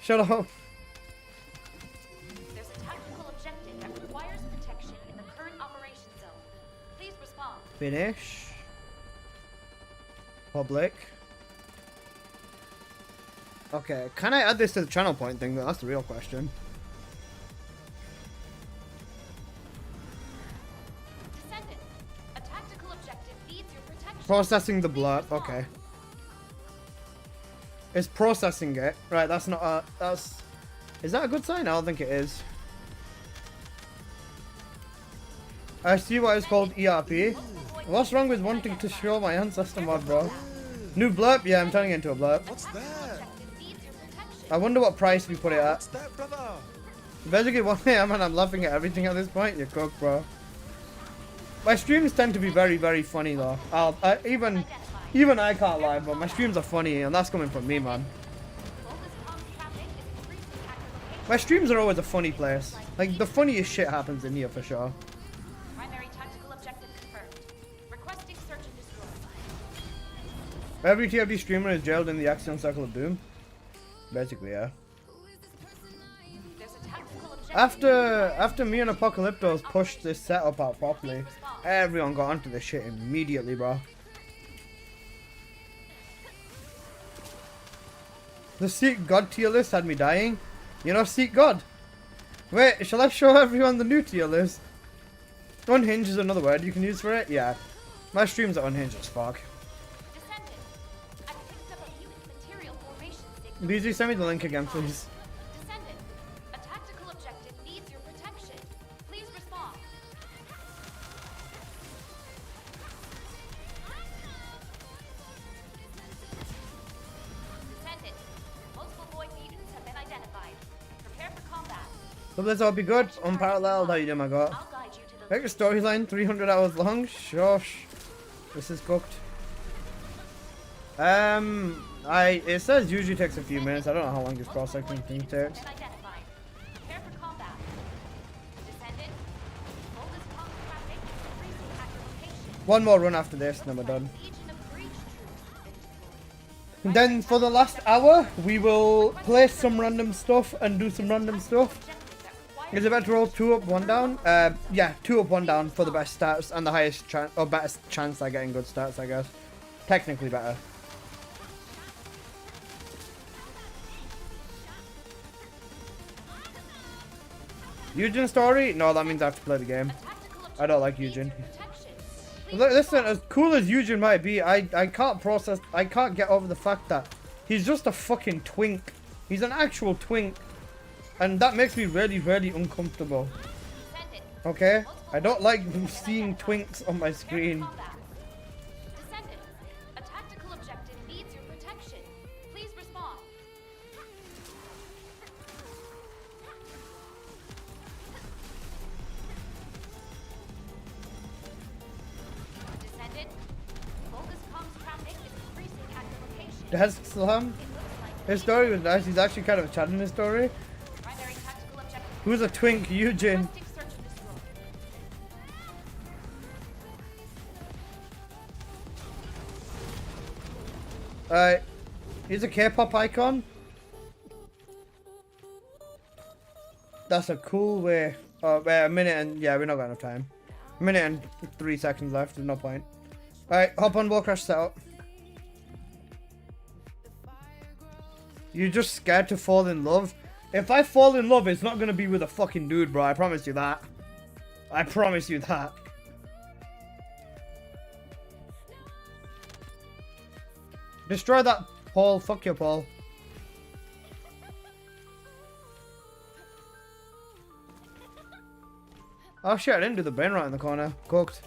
shut up. There's a tactical objective that requires protection in the current operation zone. Please respond. Finish. Public. Okay, can I add this to the channel point thing? That's the real question. Descendant, a tactical objective needs your protection. Processing the Please blurb. respond. Okay. It's processing it. Right, that's not a... That's... Is that a good sign? I don't think it is. I see why it's called ERP. What's wrong with wanting to show my ancestor mod, bro? New blurb? Yeah, I'm turning it into a blurb. What's that? Objective needs your protection. I wonder what price we put it at. What's that, brother? Basically, yeah, man, I'm laughing at everything at this point. You're cooked, bro. My streams tend to be very, very funny, though. Even I can't lie, but my streams are funny, and that's coming from me, man. Bogus comms traffic is increasing at your location. My streams are always a funny place. Like, the funniest shit happens in here, for sure. Primary tactical objective confirmed. Requesting search and destroy. Every TFD streamer is jailed in the Axion Circle of Doom. Basically, yeah. There's a tactical objective. After me and Apocalyptos pushed this setup out properly, everyone got onto this shit immediately, bro. The Seek God tier list had me dying. You know Seek God? Wait, shall I show everyone the new tier list? Unhinged is another word you can use for it? Yeah. My streams are unhinged as fuck. Descendant, I picked up a mutant material formation signal. BZ, send me the link again, please. Descendant, a tactical objective needs your protection. Please respond. Descendant, multiple void mutants have been identified. Prepare for combat. Hope this all be good. Unparalleled, how you doing, my god? I'll guide you to the Make a storyline 300 hours long. Shush. This is cooked. It says usually takes a few minutes. I don't know how long this processing thing takes. been identified. Prepare for combat. Descendant, bogus comms traffic is increasing at your location. One more run after this, then we're done. Legion of breach troops have been deployed. And then for the last hour, we will play some random stuff and do some random stuff. Is it better to roll 2 up, 1 down? Yeah, 2 up, 1 down for the best stats and the highest chance, or best chance at getting good stats, I guess. Technically better. Eugen story? No, that means I have to play the game. I don't like Eugen. Listen, as cool as Eugen might be, I can't get over the fact that he's just a fucking twink. He's an actual twink. And that makes me really, really uncomfortable. Okay? I don't like seeing twinks on my screen. Descendant, a tactical objective needs your protection. Please respond. Descendant, bogus comms traffic is increasing at your location. Descendant? His story was nice. He's actually kind of a chat in his story. Primary tactical objective. Who's a twink? Eugen. Requesting search and destroy. Alright. He's a K-pop icon. That's a cool way. Oh, wait, a minute and... Yeah, we're not got enough time. A minute and 3 seconds left. There's no point. Alright, hop on Bushcraft setup. You're just scared to fall in love? If I fall in love, it's not gonna be with a fucking dude, bro. I promise you that. I promise you that. Destroy that, Paul. Fuck you, Paul. Oh shit, I didn't do the brain right in the corner. Cooked.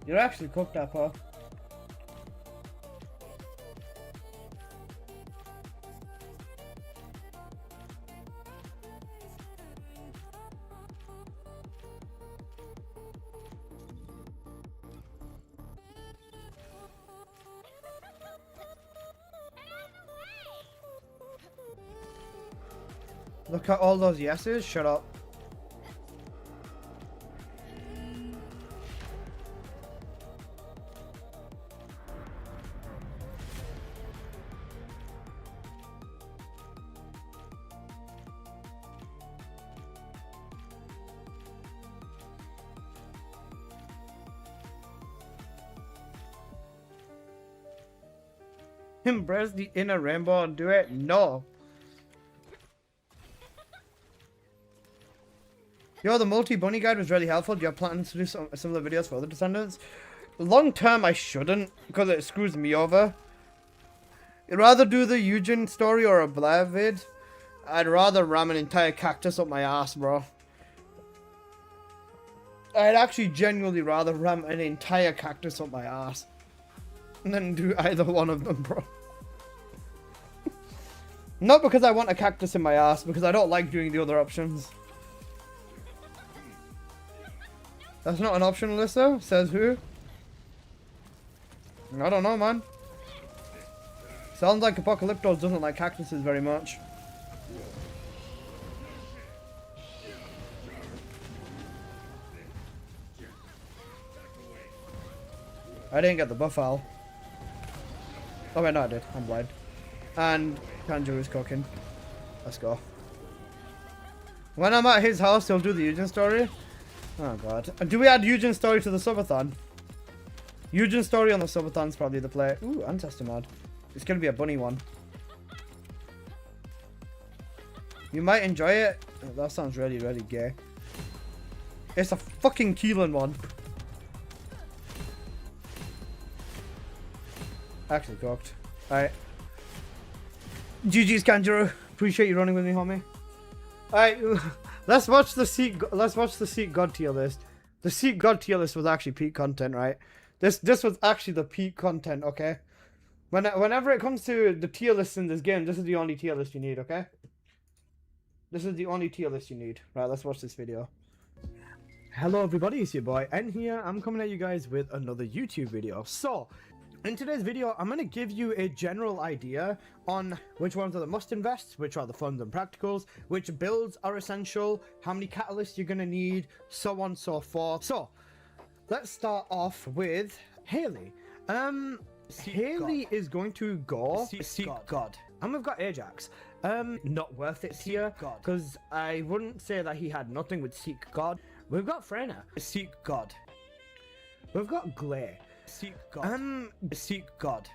You're actually cooked, that Paul. Look at all those yeses. Shut up. Embrace the inner rainbow and do it? No. Yo, the multi-bunny guide was really helpful. Do you have plans to do similar videos for other Descendants? Long term, I shouldn't, because it screws me over. I'd rather do the Eugen story or a Blair vid. I'd rather ram an entire cactus up my ass, bro. I'd actually genuinely rather ram an entire cactus up my ass than do either one of them, bro. Not because I want a cactus in my ass, because I don't like doing the other options. That's not an option, Alyssa? Says who? I don't know, man. Sounds like Apocalyptos doesn't like cactuses very much. I didn't get the buff owl. Oh wait, no I did. I'm blind. And Kanju is cooking. Let's go. When I'm at his house, he'll do the Eugen story. Oh god. Do we add Eugen story to the subathon? Eugen story on the subathon's probably the play. Ooh, ancestor mod. It's gonna be a bunny one. You might enjoy it. Oh, that sounds really, really gay. It's a fucking Keelan one. Actually cooked. Alright. GG's Kanjuro. Appreciate you running with me, homie. Alright, let's watch the Seek God tier list. The Seek God tier list was actually peak content, right? This was actually the peak content, okay? Whenever it comes to the tier list in this game, this is the only tier list you need, okay? This is the only tier list you need. Right, let's watch this video. Hello everybody, it's your boy N here. I'm coming at you guys with another YouTube video. So, in today's video, I'm going to give you a general idea on which ones are the must invests, which are the funds and practicals, which builds are essential, how many catalysts you're going to need, so on and so forth. So, let's start off with Haley. Haley is going to go Seek God. and we've got Ajax. Not worth it here, God. because I wouldn't say that he had nothing with Seek God. We've got Freyna. Seek God. We've got Glay. Seek God. Seek God.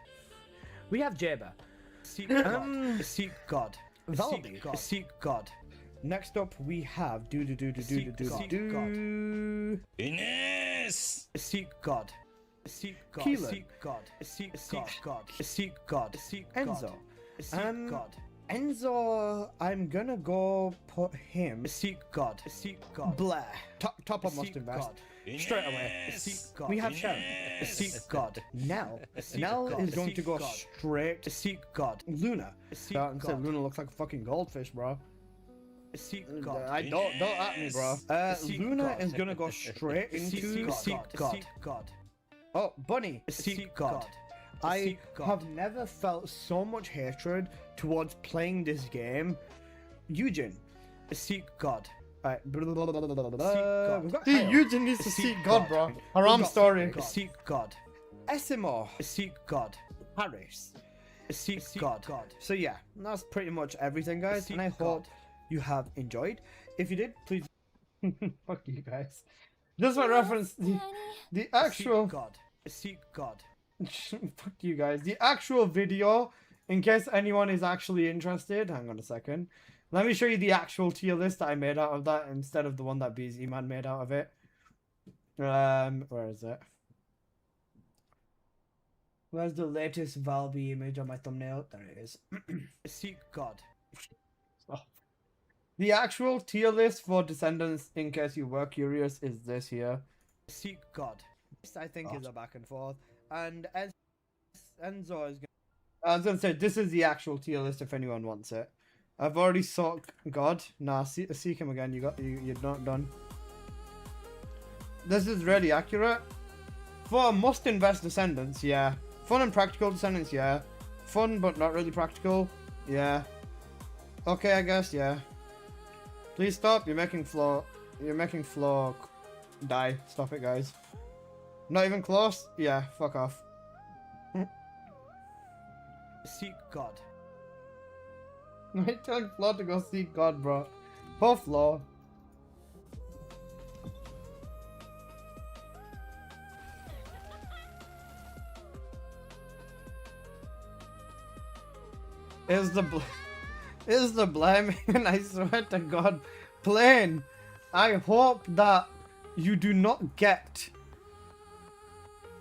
We have Jaber. Seek God. Seek God. Valaby. Seek God. Seek God. Next up we have Seek God. Ines! Seek God. Seek God. Keelan. Seek God. Seek God. Seek God. Seek God. Enzo. Seek God. Enzo, I'm gonna go put him. Seek God. Seek God. Blair. Top of must Seek invest. God. Straight away. Seek God. We have Sharon. Seek God. Nell. Seek Nell God. is going Seek to go God. straight. Seek God. Luna. Seek Starting to say God. Luna looks like a fucking goldfish, bro. Seek God. I don't at me, bro. Seek Luna God. is gonna go straight into Seek God. Seek God. Oh, Bunny. Seek God. I Seek God. have never felt so much hatred towards playing this game. Eugen. Seek God. Alright. God. We've got Hey, Kyle. Eugen needs to Seek seek God, God. bro. We've Haram got story. Seek God. Esimo. Seek God. Paris. Seek God. So yeah, that's pretty much everything, guys. Seek And I God. hope you have enjoyed. If you did, please. Fuck you guys. This one reference the actual. Seek God. Seek God. Fuck you guys. The actual video, in case anyone is actually interested. Hang on a second. Let me show you the actual tier list that I made out of that instead of the one that BZ Man made out of it. Where is it? Where's the latest Valby image on my thumbnail? There it is. Seek God. The actual tier list for Descendants, in case you were curious, is this here. Seek God. This, I think, is a back and forth. And Enzo is gonna... I was gonna say, this is the actual tier list if anyone wants it. I've already sought God. Nah, seek him again. You're not done. This is really accurate. For must invest Descendants, yeah. Fun and practical Descendants, yeah. Fun but not really practical, yeah. Okay, I guess, yeah. Please stop. You're making floor die. Stop it, guys. Not even close? Yeah, fuck off. Seek God. I telling Flo to go seek God, bro. Poor Flo. Is the blaming, and I swear to God, plain. I hope that you do not get.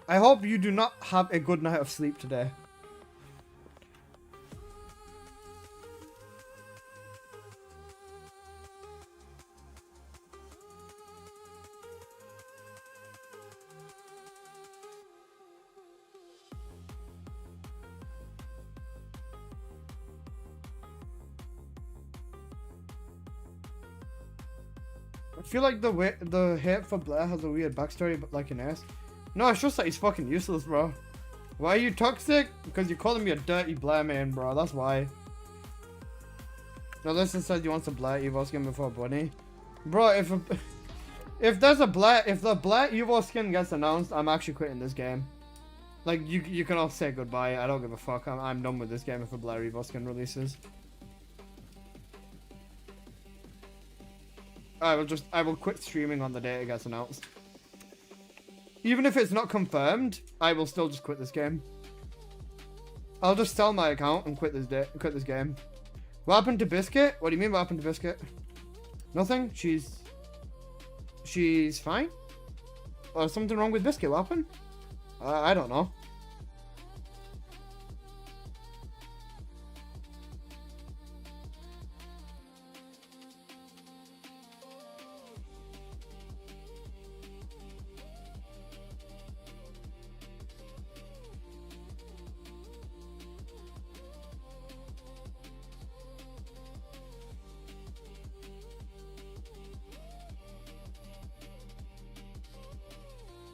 I hope you do not have a good night of sleep today. I feel like the hate for Blair has a weird backstory, but like an ass. No, it's just that he's fucking useless, bro. Why are you toxic? Because you're calling me a dirty Blair man, bro. That's why. Now, listen says you want a Blair Evo skin before Bunny. Bro, if the Blair Evo skin gets announced, I'm actually quitting this game. Like, you can all say goodbye. I don't give a fuck. I'm done with this game if a Blair Evo skin releases. I will quit streaming on the day it gets announced. Even if it's not confirmed, I will still just quit this game. I'll just sell my account and quit this game. What happened to Biscuit? What do you mean what happened to Biscuit? Nothing? She's fine? Or something wrong with Biscuit? What happened? I don't know.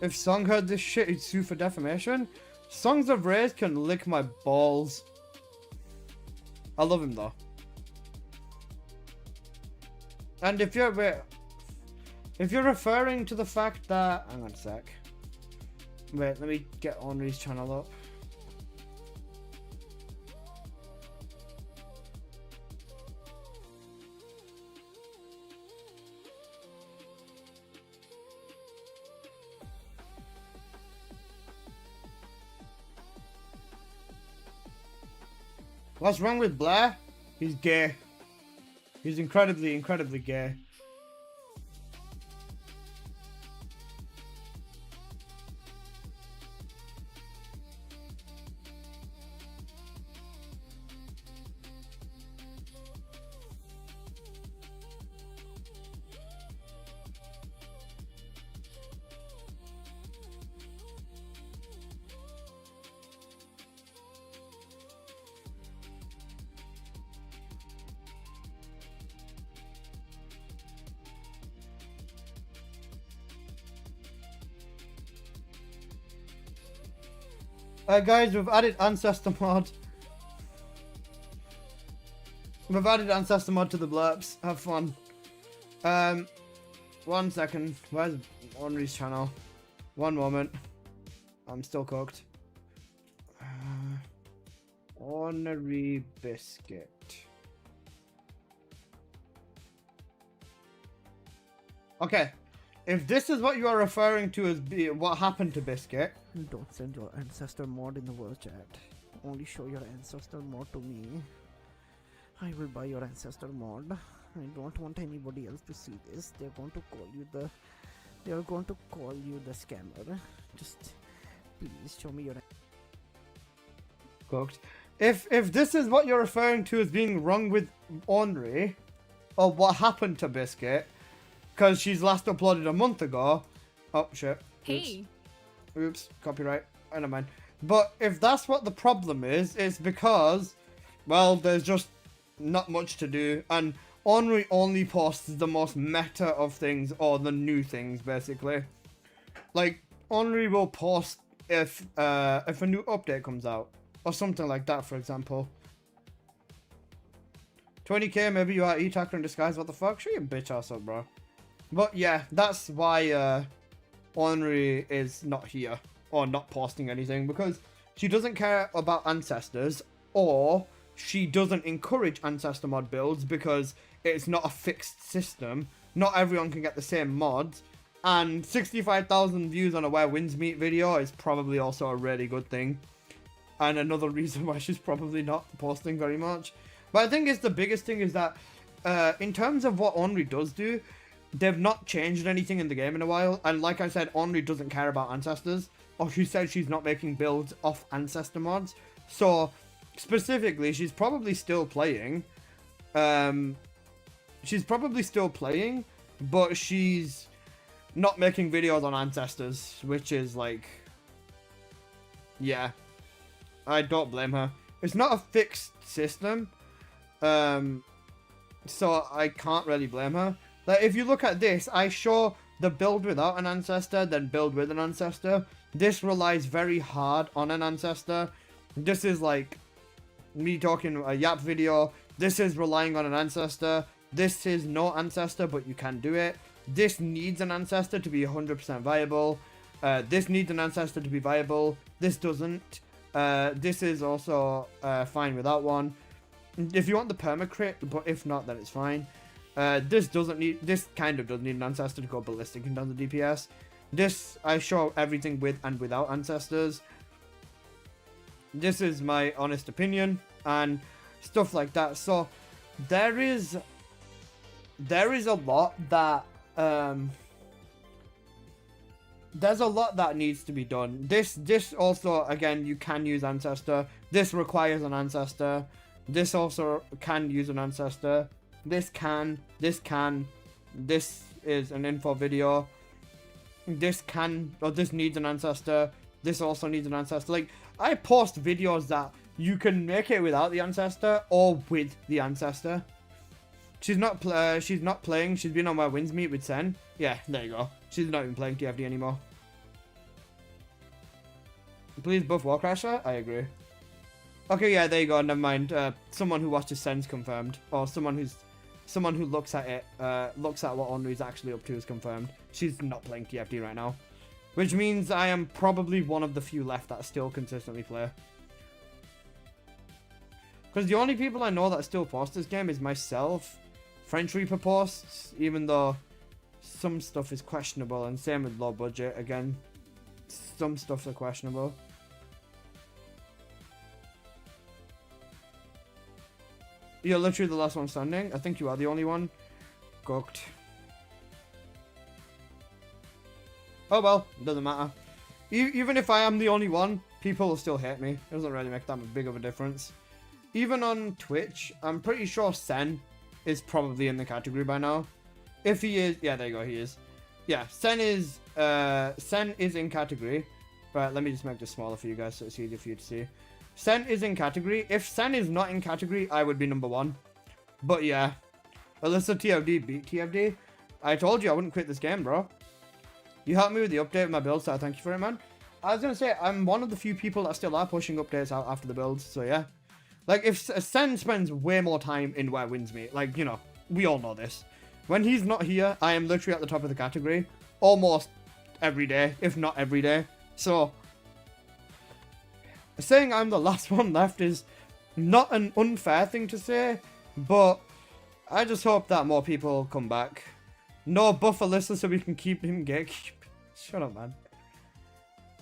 If Song heard this shit, he'd sue for defamation. Songs of Rage can lick my balls. I love him though. And if you're referring to the fact that, hang on a sec. Wait, let me get Henri's channel up. What's wrong with Blair? He's gay. He's incredibly, incredibly gay. Guys, we've added ancestor mod. We've added ancestor mod to the blurps. Have fun. 1 second. Where's Henry's channel? 1 moment. I'm still cooked. Ornery biscuit. Okay. If this is what you are referring to as what happened to Biscuit. Don't send your ancestor mod in the world chat. Only show your ancestor mod to me. I will buy your ancestor mod. I don't want anybody else to see this. They're going to call you the scammer. Just please show me your Cooked. If this is what you're referring to as being wrong with Ornery, or what happened to Biscuit, because she's last uploaded a month ago. Oh shit. Hey. Oops, copyright. I don't mind. But if that's what the problem is, it's because, well, there's just not much to do, and Ornery only posts the most meta of things, or the new things, basically. Like, Ornery will post if a new update comes out, or something like that, for example. 20k, maybe you are E-Tacker in disguise, what the fuck? Shut your bitch ass up, bro. But yeah, that's why Ornery is not here, or not posting anything, because she doesn't care about ancestors, or she doesn't encourage ancestor mod builds because it's not a fixed system. Not everyone can get the same mods, and 65,000 views on a Where Winds Meet video is probably also a really good thing, and another reason why she's probably not posting very much. But I think it's the biggest thing is that in terms of what Ornery does do, they've not changed anything in the game in a while, and like I said, Ornery doesn't care about ancestors, or she said she's not making builds off ancestor mods, so specifically, she's probably still playing, but she's not making videos on ancestors, which is like, yeah, I don't blame her. It's not a fixed system, so I can't really blame her. Like, if you look at this, I show the build without an ancestor, then build with an ancestor. This relies very hard on an ancestor. This is like me talking a Yap video. This is relying on an ancestor. This is no ancestor, but you can do it. This needs an ancestor to be 100% viable. This needs an ancestor to be viable. This doesn't. This is also fine without one. If you want the permacrit, but if not, then it's fine. This kind of does need an ancestor to go ballistic in terms of DPS. This, I show everything with and without ancestors. This is my honest opinion, and stuff like that. So, there is a lot that, there's a lot that needs to be done. This also, again, you can use ancestor. This requires an ancestor. This also can use an ancestor. This is an info video. This needs an ancestor. This also needs an ancestor. Like, I post videos that you can make it without the ancestor or with the ancestor. She's not playing. She's been on my wins meet with Sen. Yeah, there you go. She's not even playing TFD anymore. Please buff Warcrasher? I agree. Okay, yeah, there you go. Never mind. Someone who watches Sen's confirmed, or someone who looks at it, looks at what Ornery's actually up to is confirmed. She's not playing TFD right now, which means I am probably one of the few left that still consistently play. Because the only people I know that still post this game is myself. French Reaper posts, even though some stuff is questionable, and same with low budget. Again, some stuff are questionable. You're literally the last one standing. I think you are the only one. Cooked. Oh well, doesn't matter. Even if I am the only one, people will still hate me. It doesn't really make that big of a difference. Even on Twitch, I'm pretty sure Sen is probably in the category by now. If he is, yeah, there you go, he is. Yeah, Sen is in category. Right, let me just make this smaller for you guys so it's easier for you to see. Sen is in category. If Sen is not in category, I would be number 1. But yeah, Alyssa TFD beat TFD. I told you I wouldn't quit this game, bro. You helped me with the update of my build, so thank you for it, man. I was gonna say, I'm one of the few people that still are pushing updates out after the builds, so yeah. Like, if Sen spends way more time in where wins me, like, you know, we all know this. When he's not here, I am literally at the top of the category. Almost every day, if not every day. So, saying I'm the last one left is not an unfair thing to say, but I just hope that more people come back. No, buff Alyssa so we can keep him gatekeep. Shut up, man.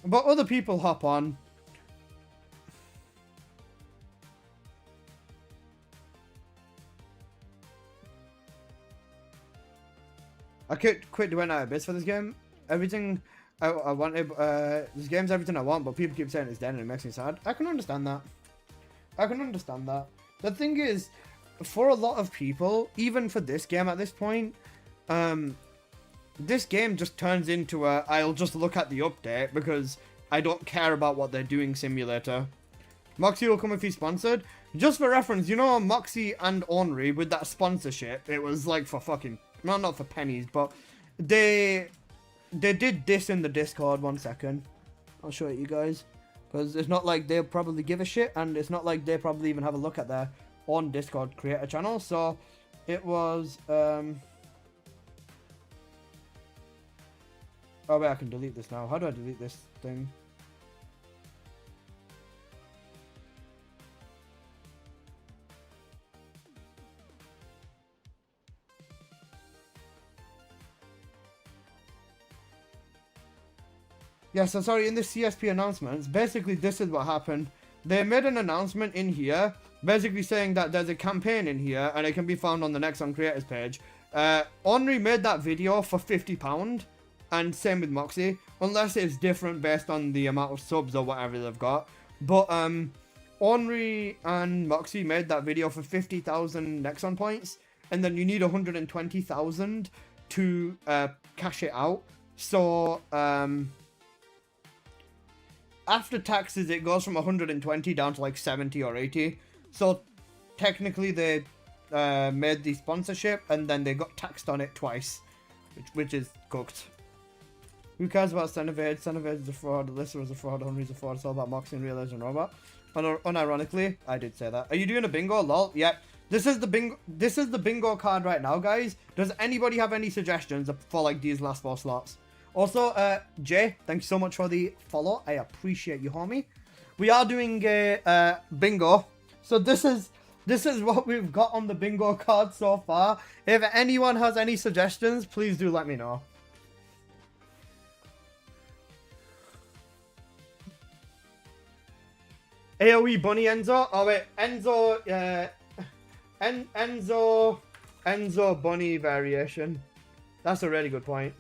But other people hop on. I quit doing out of bits for this game. Everything I wanted, this game's everything I want, but people keep saying it's dead and it makes me sad. I can understand that. I can understand that. The thing is, for a lot of people, even for this game at this point, this game just turns into a I'll just look at the update because I don't care about what they're doing simulator. Moxie will come if he's sponsored. Just for reference, you know Moxie and Ornery with that sponsorship, it was like for fucking, well, not for pennies, but they did this in the Discord. 1 second. I'll show it you guys. Because it's not like they'll probably give a shit, and it's not like they probably even have a look at their own Discord creator channel. So it was oh wait, I can delete this now. How do I delete this thing? Yeah, so sorry, in the CSP announcements, basically this is what happened. They made an announcement in here, basically saying that there's a campaign in here, and it can be found on the Nexon Creators page. Henri made that video for £50, and same with Moxie, unless it's different based on the amount of subs or whatever they've got. But Henri and Moxie made that video for 50,000 Nexon points, and then you need 120,000 to cash it out. So, after taxes, it goes from 120 down to like 70 or 80. So technically they made the sponsorship and then they got taxed on it twice, which is cooked. Who cares about Centivade? Centivade is a fraud, Alyssa is a fraud, Henry's a fraud, it's all about Moxie and Real Legend Robot. Unironically, I did say that. Are you doing a bingo? Lol. Yeah. This is the bingo card right now, guys. Does anybody have any suggestions for like these last 4 slots? Also, Jay, thank you so much for the follow. I appreciate you, homie. We are doing a bingo. So this is what we've got on the bingo card so far. If anyone has any suggestions, please do let me know. AoE Bunny Enzo. Oh wait, Enzo. Enzo Bunny variation. That's a really good point.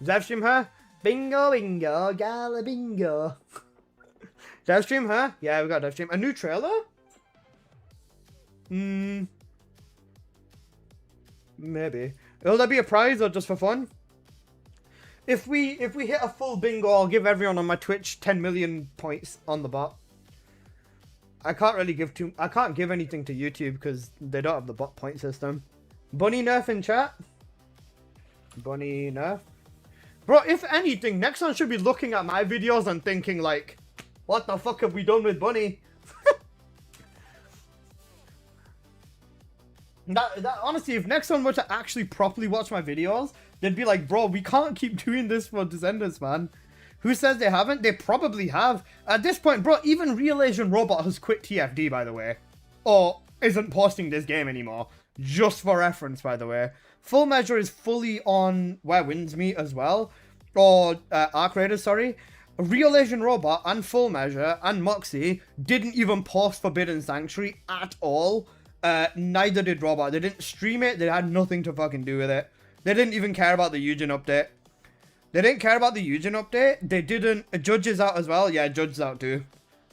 Dev stream her? Bingo, bingo, gala bingo. Dev stream her? Yeah, we got dev stream. A new trailer? Maybe. Will there be a prize or just for fun? If we hit a full bingo, I'll give everyone on my Twitch 10 million points on the bot. I can't really give I can't give anything to YouTube because they don't have the bot point system. Bunny nerf in chat? Bunny nerf? Bro, if anything, Nexon should be looking at my videos and thinking like, what the fuck have we done with Bunny? that honestly, if Nexon were to actually properly watch my videos, they'd be like, bro, we can't keep doing this for Descendants, man. Who says they haven't? They probably have. At this point, bro, even Real Asian Robot has quit TFD, by the way. Or isn't posting this game anymore. Just for reference, by the way. Full Measure is fully on Where Winds Meet as well. Or Arc Raiders, sorry. Real Asian Robot and Full Measure and Moxie didn't even post Forbidden Sanctuary at all. Neither did Robot. They didn't stream it. They had nothing to fucking do with it. They didn't even care about the Eugen update. They didn't care about the Eugen update. They didn't. Judge is out as well. Yeah, Judge is out too.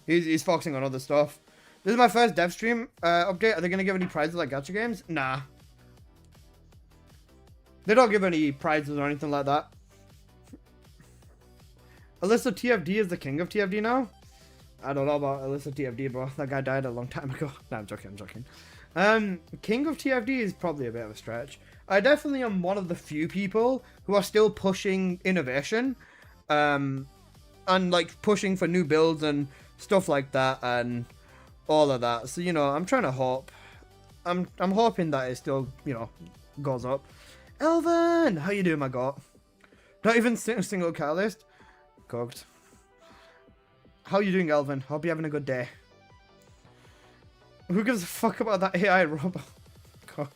He's focusing on other stuff. This is my first dev stream update. Are they going to give any prizes like gacha games? Nah. They don't give any prizes or anything like that. Alyssa TFD is the king of TFD now? I don't know about Alyssa TFD, bro. That guy died a long time ago. No, I'm joking, I'm joking. King of TFD is probably a bit of a stretch. I definitely am one of the few people who are still pushing innovation. And like pushing for new builds and stuff like that and all of that. So, you know, I'm trying to hope. I'm hoping that it still, you know, goes up. Elvin! How you doing, my god? Not even a single catalyst? Cooked. How you doing, Elvin? Hope you're having a good day. Who gives a fuck about that AI robot? God.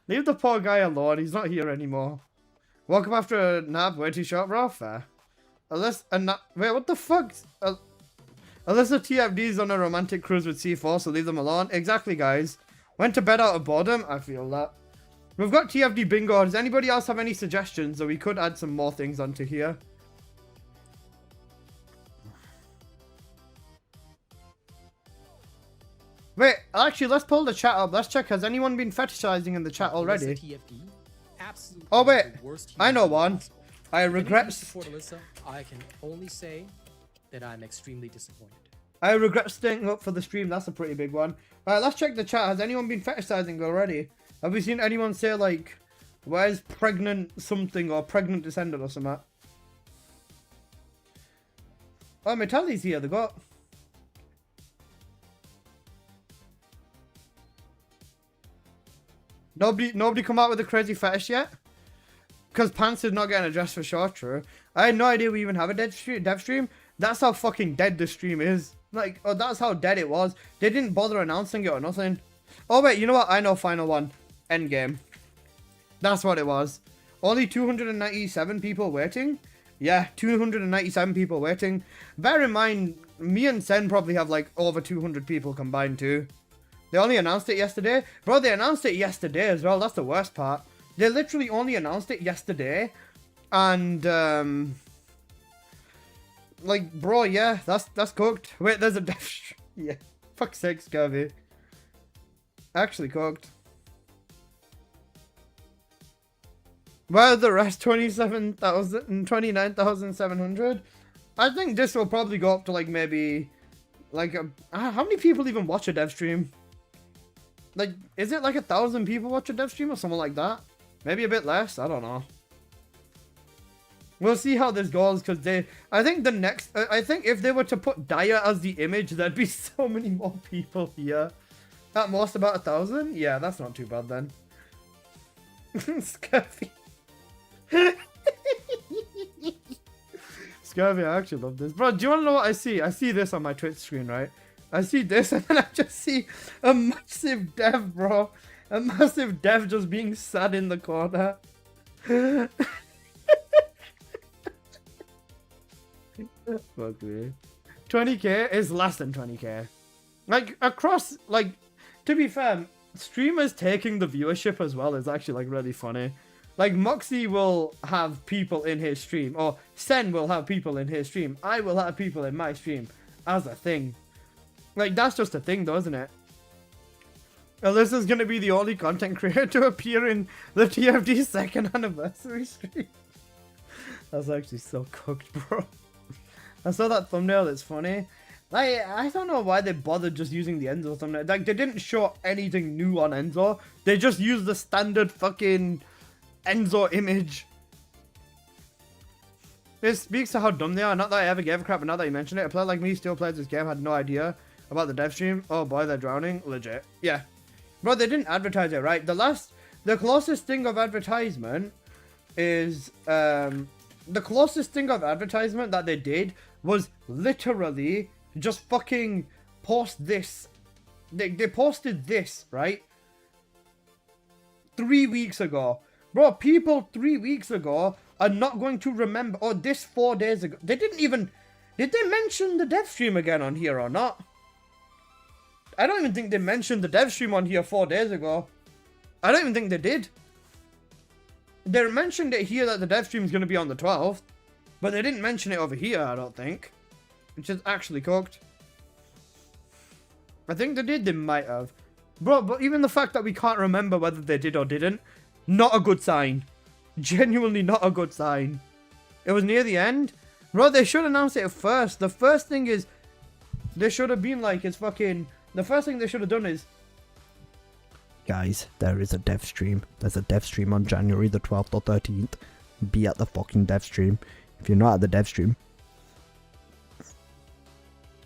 Leave the poor guy alone. He's not here anymore. Welcome after a nap. Way too short, bro. Fair. Unless a nap. Wait, what the fuck? Unless the TFD's on a romantic cruise with C4, so leave them alone. Exactly, guys. Went to bed out of boredom. I feel that. We've got TFD bingo. Does anybody else have any suggestions? So we could add some more things onto here. Wait, actually, let's pull the chat up. Let's check. Has anyone been fetishizing in the chat already? TFD, absolutely Oh, wait. the worst I know TFD one. possible. I And if you regret... support Alyssa, I can only say that I'm extremely disappointed. I regret staying up for the stream. That's a pretty big one. Alright, let's check the chat. Has anyone been fetishizing already? Have we seen anyone say, like, where's pregnant something or pregnant descendant or something? Oh, Metalli's here. They got... Nobody come out with a crazy fetish yet? Because Pants is not getting addressed for sure, true. I had no idea we even have a dev stream. That's how fucking dead the stream is. Like, oh, that's how dead it was. They didn't bother announcing it or nothing. Oh, wait, you know what? I know final one. Endgame. That's what it was. Only 297 people waiting? Yeah, 297 people waiting. Bear in mind, me and Sen probably have like over 200 people combined too. They only announced it yesterday. Bro, they announced it yesterday as well. That's the worst part. They literally only announced it yesterday. And, like, bro, yeah, that's cooked. Wait, there's a death. Yeah. Fuck's sake, Scurvy. Actually cooked. Where are the rest? 29,700? I think this will probably go up to, like, maybe... Like, how many people even watch a dev stream? Like, is it like 1,000 people watch a dev stream or something like that? Maybe a bit less? I don't know. We'll see how this goes, because I think the next... I think if they were to put Daya as the image, there'd be so many more people here. At most about 1,000? Yeah, that's not too bad then. Scurvy. Scurvy, I actually love this. Bro, do you want to know what I see? I see this on my Twitch screen, right? I see this and then I just see a massive dev, bro. A massive dev just being sad in the corner. Fuck me. 20k is less than 20k. Like, across, like, to be fair, streamers taking the viewership as well is actually, like, really funny. Like, Moxie will have people in his stream, or Sen will have people in his stream. I will have people in my stream as a thing. Like, that's just a thing, though, isn't it? Alyssa's gonna be the only content creator to appear in the TFD 2nd anniversary stream. That's actually so cooked, bro. I saw that thumbnail, it's funny. Like, I don't know why they bothered just using the Enzo thumbnail. Like, they didn't show anything new on Enzo. They just used the standard fucking Enzo image. It speaks to how dumb they are. Not that I ever gave a crap, but now that you mention it, a player like me still plays this game, had no idea about the dev stream. Oh boy, they're drowning. Legit. Yeah. Bro, they didn't advertise it, right? The closest thing of advertisement is, the closest thing of advertisement that they did was literally just fucking post this. They posted this, right? 3 weeks ago. Bro, people 3 weeks ago are not going to remember. Oh, this 4 days ago. They didn't even... Did they mention the dev stream again on here or not? I don't even think they mentioned the dev stream on here 4 days ago. I don't even think they did. They mentioned it here that the dev stream is going to be on the 12th. But they didn't mention it over here, I don't think. Which is actually cooked. I think they did, they might have. Bro, but even the fact that we can't remember whether they did or didn't, not a good sign. Genuinely not a good sign. It was near the end. Bro, they should announce it first. The first thing is, they should have been like, it's fucking... The first thing they should have done is... Guys, there is a dev stream. There's a dev stream on January the 12th or 13th. Be at the fucking dev stream. If you're not at the dev stream,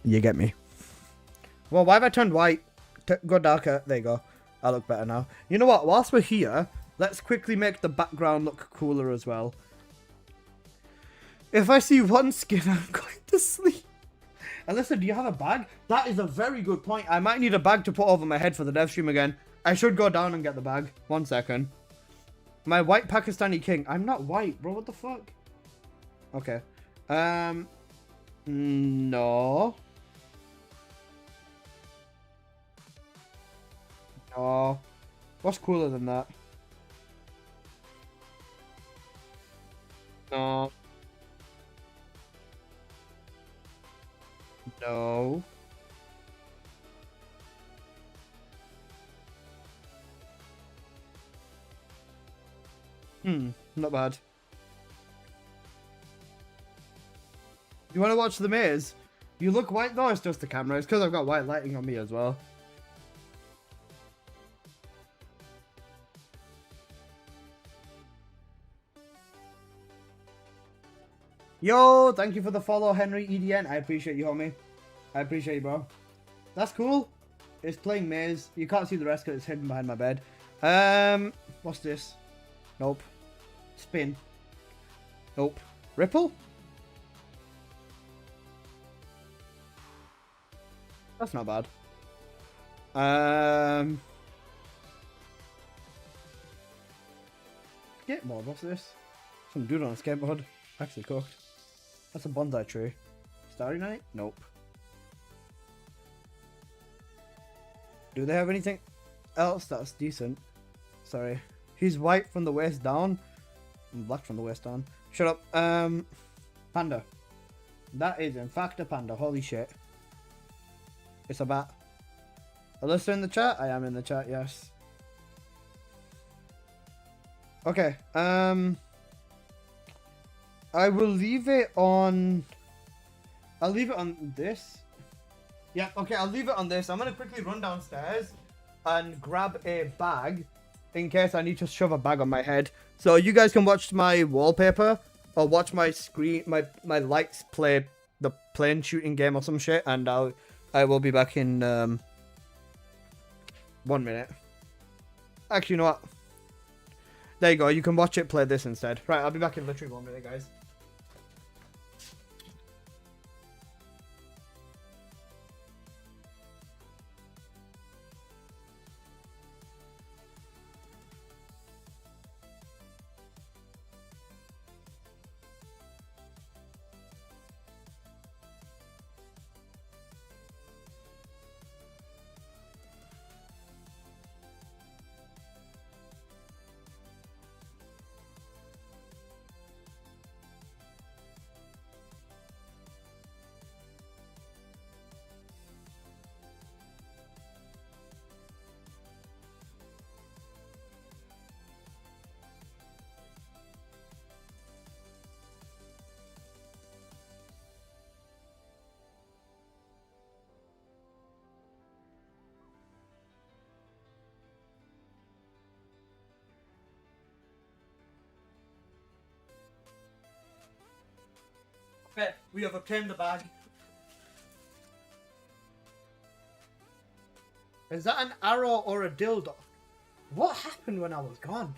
you get me. Well, why have I turned white? Go darker. There you go. I look better now. You know what? Whilst we're here, let's quickly make the background look cooler as well. If I see one skin, I'm going to sleep. Alyssa, do you have a bag? That is a very good point. I might need a bag to put over my head for the dev stream again. I should go down and get the bag. 1 second. My white Pakistani king. I'm not white, bro. What the fuck? Okay. No. No. What's cooler than that? No. No. Not bad. You want to watch the maze? You look white? No, it's just the camera. It's because I've got white lighting on me as well. Yo, thank you for the follow, Henry EDN. I appreciate you, homie. I appreciate you, bro. That's cool. It's playing maze. You can't see the rest because it's hidden behind my bed. What's this? Nope. Spin. Nope. Ripple? That's not bad. Skateboard, what's this? Some dude on a skateboard. Actually cooked. That's a bonsai tree. Starry Night? Nope. Do they have anything else that's decent? Sorry. He's white from the waist down. And black from the waist down. Shut up. Panda. That is in fact a panda. Holy shit. It's a bat. Alyssa in the chat? I am in the chat, yes. Okay. I will leave it on... I'll leave it on this. Yeah, okay, I'll leave it on this. I'm going to quickly run downstairs and grab a bag in case I need to shove a bag on my head. So you guys can watch my wallpaper or watch my screen, my lights play the plane shooting game or some shit, and I will be back in 1 minute. Actually, you know what? There you go. You can watch it play this instead. Right, I'll be back in literally 1 minute, guys. Okay, we have obtained the bag. Is that an arrow or a dildo? What happened when I was gone?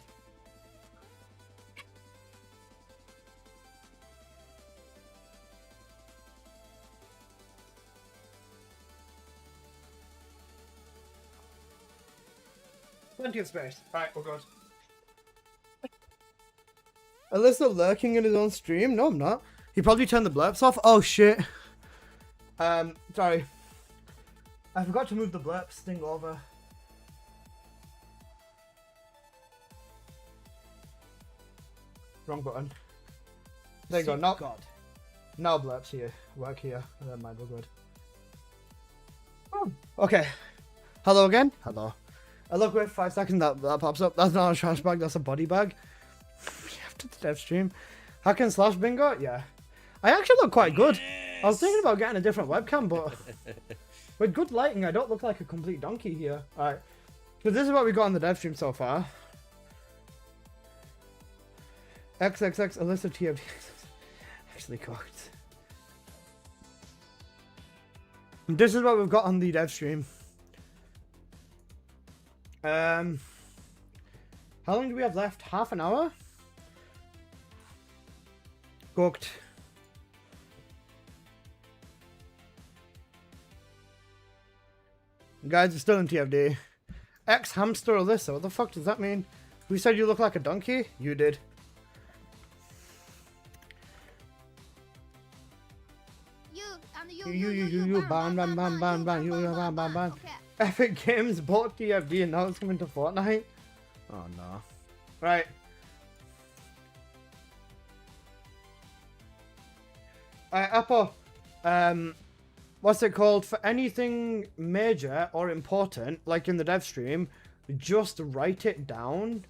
Plenty of space. Right, we're good. Alyssa lurking in his own stream? No, I'm not. He probably turned the blurps off. Oh shit. Sorry. I forgot to move the blurps thing over. Wrong button. There you go. Now, God. now blurps here. Work here. Never mind, we're good. Oh, okay. Hello again. Hello. I look, wait 5 seconds, that pops up. That's not a trash bag, that's a body bag. After the dev stream. Hack and slash bingo? Yeah. I actually look quite good. I was thinking about getting a different webcam, but with good lighting, I don't look like a complete donkey here. Alright. So this is what we got on the dev stream so far. XXX Alyssa TFD. Actually cooked. This is what we've got on the dev stream. How long do we have left? Half an hour? Cooked. Guys, we're still in TFD. Hamster Alyssa, what the fuck does that mean? We said you look like a donkey? You did. You, ban, ban. Epic Games bought TFD and now it's coming to Fortnite? Oh no. Right. Apple, what's it called? For anything major or important, like in the dev stream, just write it down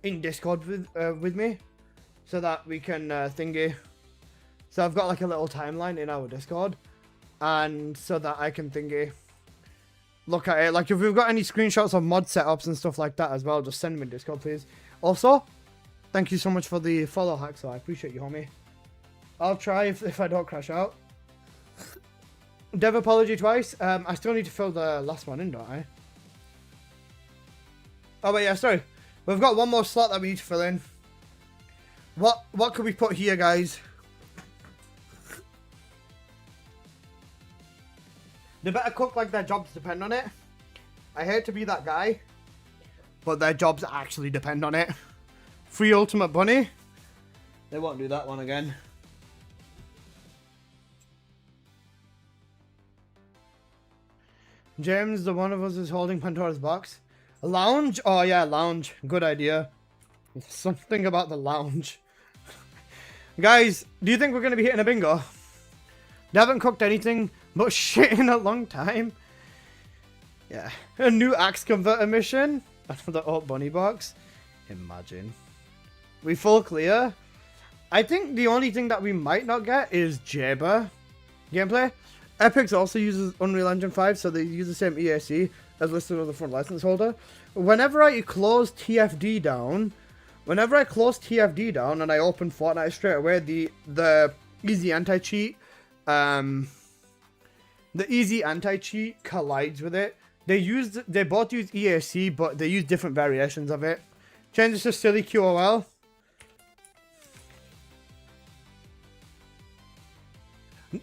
in Discord with me, so that we can thingy. So I've got like a little timeline in our Discord, and so that I can thingy. Look at it. Like if we've got any screenshots of mod setups and stuff like that as well, just send me in Discord, please. Also, thank you so much for the follow hack, so I appreciate you, homie. I'll try if I don't crash out. Dev apology twice. I still need to fill the last one in, don't I? Oh wait, yeah, sorry. We've got one more slot that we need to fill in. What could we put here, guys? They better cook like their jobs depend on it. I hate to be that guy, but their jobs actually depend on it. Free Ultimate Bunny. They won't do that one again. James, the one of us is holding Pandora's box. A lounge? Oh yeah, lounge. Good idea. Something about the lounge. Guys, do you think we're going to be hitting a bingo? They haven't cooked anything but shit in a long time. Yeah. A new axe converter mission. Another old bunny box. Imagine. We full clear. I think the only thing that we might not get is Jabber gameplay. Epix also uses Unreal Engine 5, so they use the same EAC as listed on the front license holder. Whenever I close TFD down, and I open Fortnite straight away, the easy anti-cheat, collides with it. They both use EAC, but they use different variations of it. Changes to silly QOL.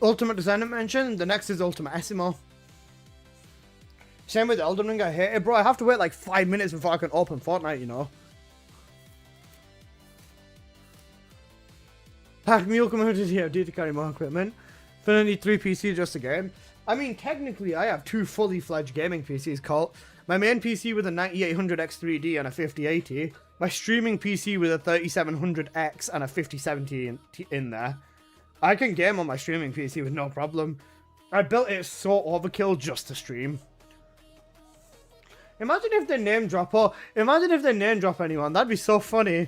Ultimate Descendant mention. The next is Ultimate Essimo. Same with Elden Ring. I hate it, bro. I have to wait like 5 minutes before I can open Fortnite, you know. Pack Mule community TFD to carry more equipment. Finna need 3 PCs just a game. I mean, technically, I have 2 fully fledged gaming PCs, Colt. My main PC with a 9800X3D and a 5080. My streaming PC with a 3700X and a 5070 in there. I can game on my streaming PC with no problem. I built it so overkill just to stream. Imagine if they name drop anyone. That'd be so funny.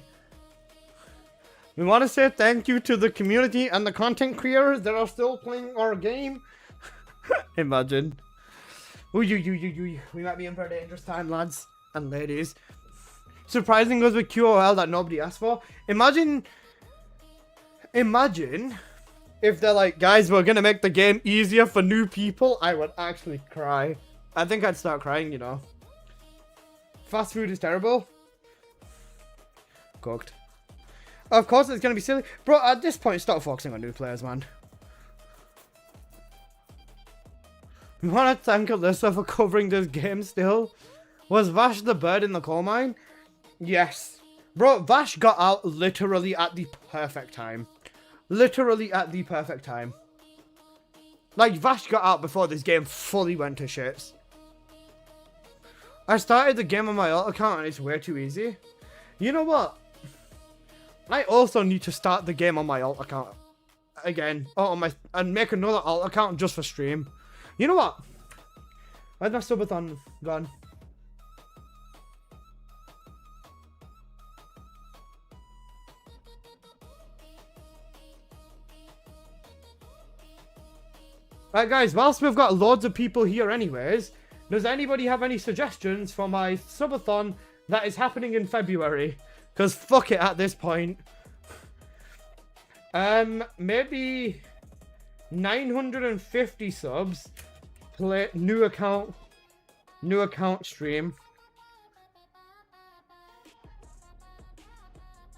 We want to say thank you to the community and the content creators that are still playing our game. Imagine. We might be in for a dangerous time, lads and ladies. Surprising us with QOL that nobody asked for. Imagine if they're like, guys, we're gonna make the game easier for new people. I would actually cry. I think I'd start crying, you know. Fast food is terrible. Cooked. Of course it's gonna be silly. Bro, at this point, stop focusing on new players, man. We want to thank Alyssa for covering this game still. Was Vash the bird in the coal mine? Yes. Bro, Vash got out literally at the perfect time. Literally at the perfect time. Like, Vash got out before this game fully went to shits. I started the game on my alt account and it's way too easy. You know what? I also need to start the game on my alt account again. And make another alt account just for stream. You know what? Where's my subathon gone? Right, guys, whilst we've got loads of people here anyways, does anybody have any suggestions for my subathon that is happening in February? Because fuck it at this point. Maybe 950 subs, play new account stream.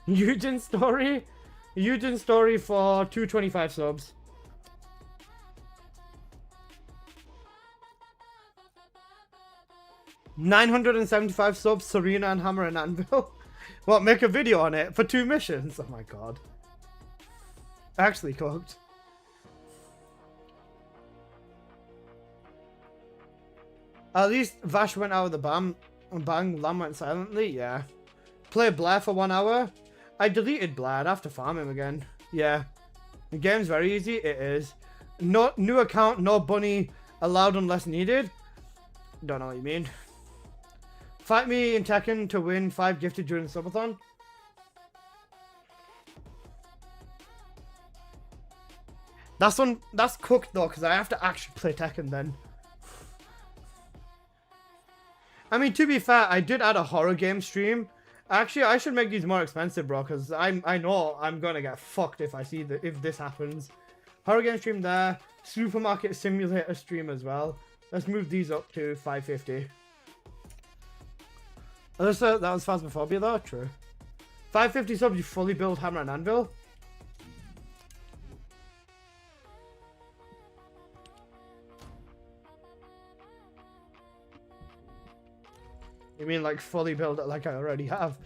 Eugen story for 225 subs. 975 subs, Serena and Hammer and Anvil. What, make a video on it for 2 missions? Oh my god. Actually cooked. At least Vash went out of the bang, Lamb went silently, yeah. Play Blair for 1 hour. I deleted Blair, I'd have to farm him again. Yeah. The game's very easy, it is. No new account, no bunny allowed unless needed. Don't know what you mean. Fight me in Tekken to win 5 gifted during the subathon. That's cooked though, because I have to actually play Tekken then. I mean, to be fair, I did add a horror game stream. Actually, I should make these more expensive, bro, because I know I'm gonna get fucked if if this happens. Horror game stream there. Supermarket simulator stream as well. Let's move these up to 550. That was Phasmophobia though, true. 550 subs, you fully build Hammer and Anvil. You mean like fully build it like I already have?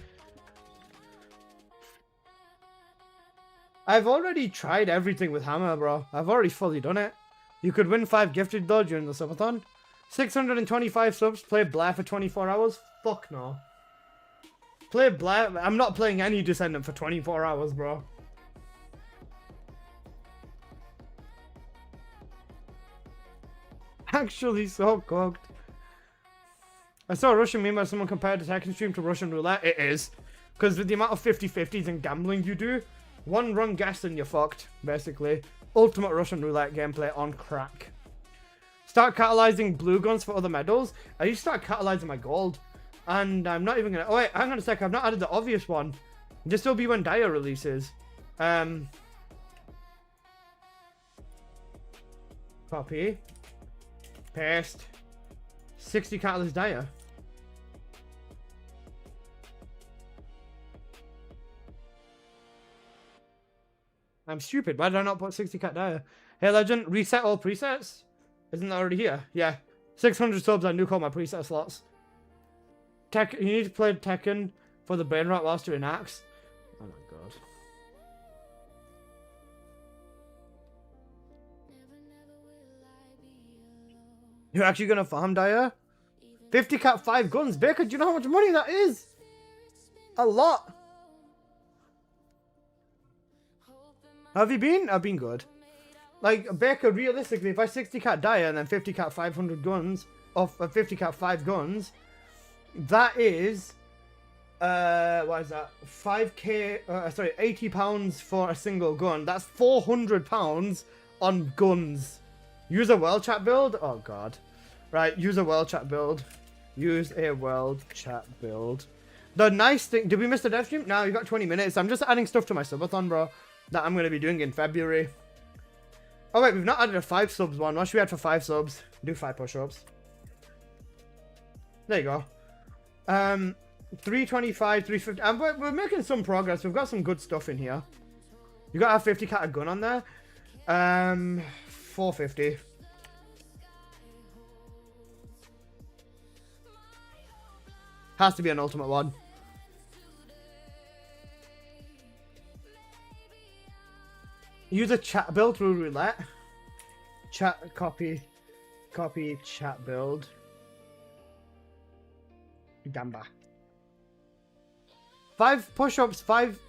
I've already tried everything with Hammer, bro. I've already fully done it. You could win 5 gifted though during the subathon. 625 subs, play Blair for 24 hours? Fuck no. Play Blair. I'm not playing any Descendant for 24 hours, bro. Actually so cooked. I saw a Russian meme where someone compared the Tekken stream to Russian roulette. It is. Because with the amount of 50-50s and gambling you do, one wrong guess and you're fucked, basically. Ultimate Russian roulette gameplay on crack. Start catalyzing blue guns for other medals. I used to start catalyzing my gold. And I'm not even gonna... Oh wait, hang on a sec. I've not added the obvious one. This will be when Dire releases. Copy. Paste. 60 catalyst Dire. I'm stupid. Why did I not put 60 cat Dire? Hey Legend, reset all presets? Isn't that already here? Yeah. 600 subs, I nuke all my preset slots. You need to play Tekken for the brain rot whilst you're in Axe. Oh my god. You're actually gonna farm Dire? 50 cat 5 guns. Baker, do you know how much money that is? A lot. How have you been? I've been good. Like, Baker, realistically, if I 60 cat Dire and then 50 cat 500 guns, off 50 cat 5 guns, that is, what is that? 5k, sorry, £80 for a single gun. That's £400 on guns. Use a world chat build? Oh god. Right, use a world chat build. Use a world chat build. The nice thing, did we miss the dev stream? No, you got 20 minutes. I'm just adding stuff to my subathon, bro, that I'm going to be doing in February. Oh wait, we've not added a 5 subs one. What should we add for 5 subs? Do 5 push-ups. There you go. 325, 350. And we're making some progress. We've got some good stuff in here. You got a 50 cat a gun on there. 450. Has to be an ultimate one. Use a chat build through roulette. Chat copy chat build. Gamba. 5 push-ups, 5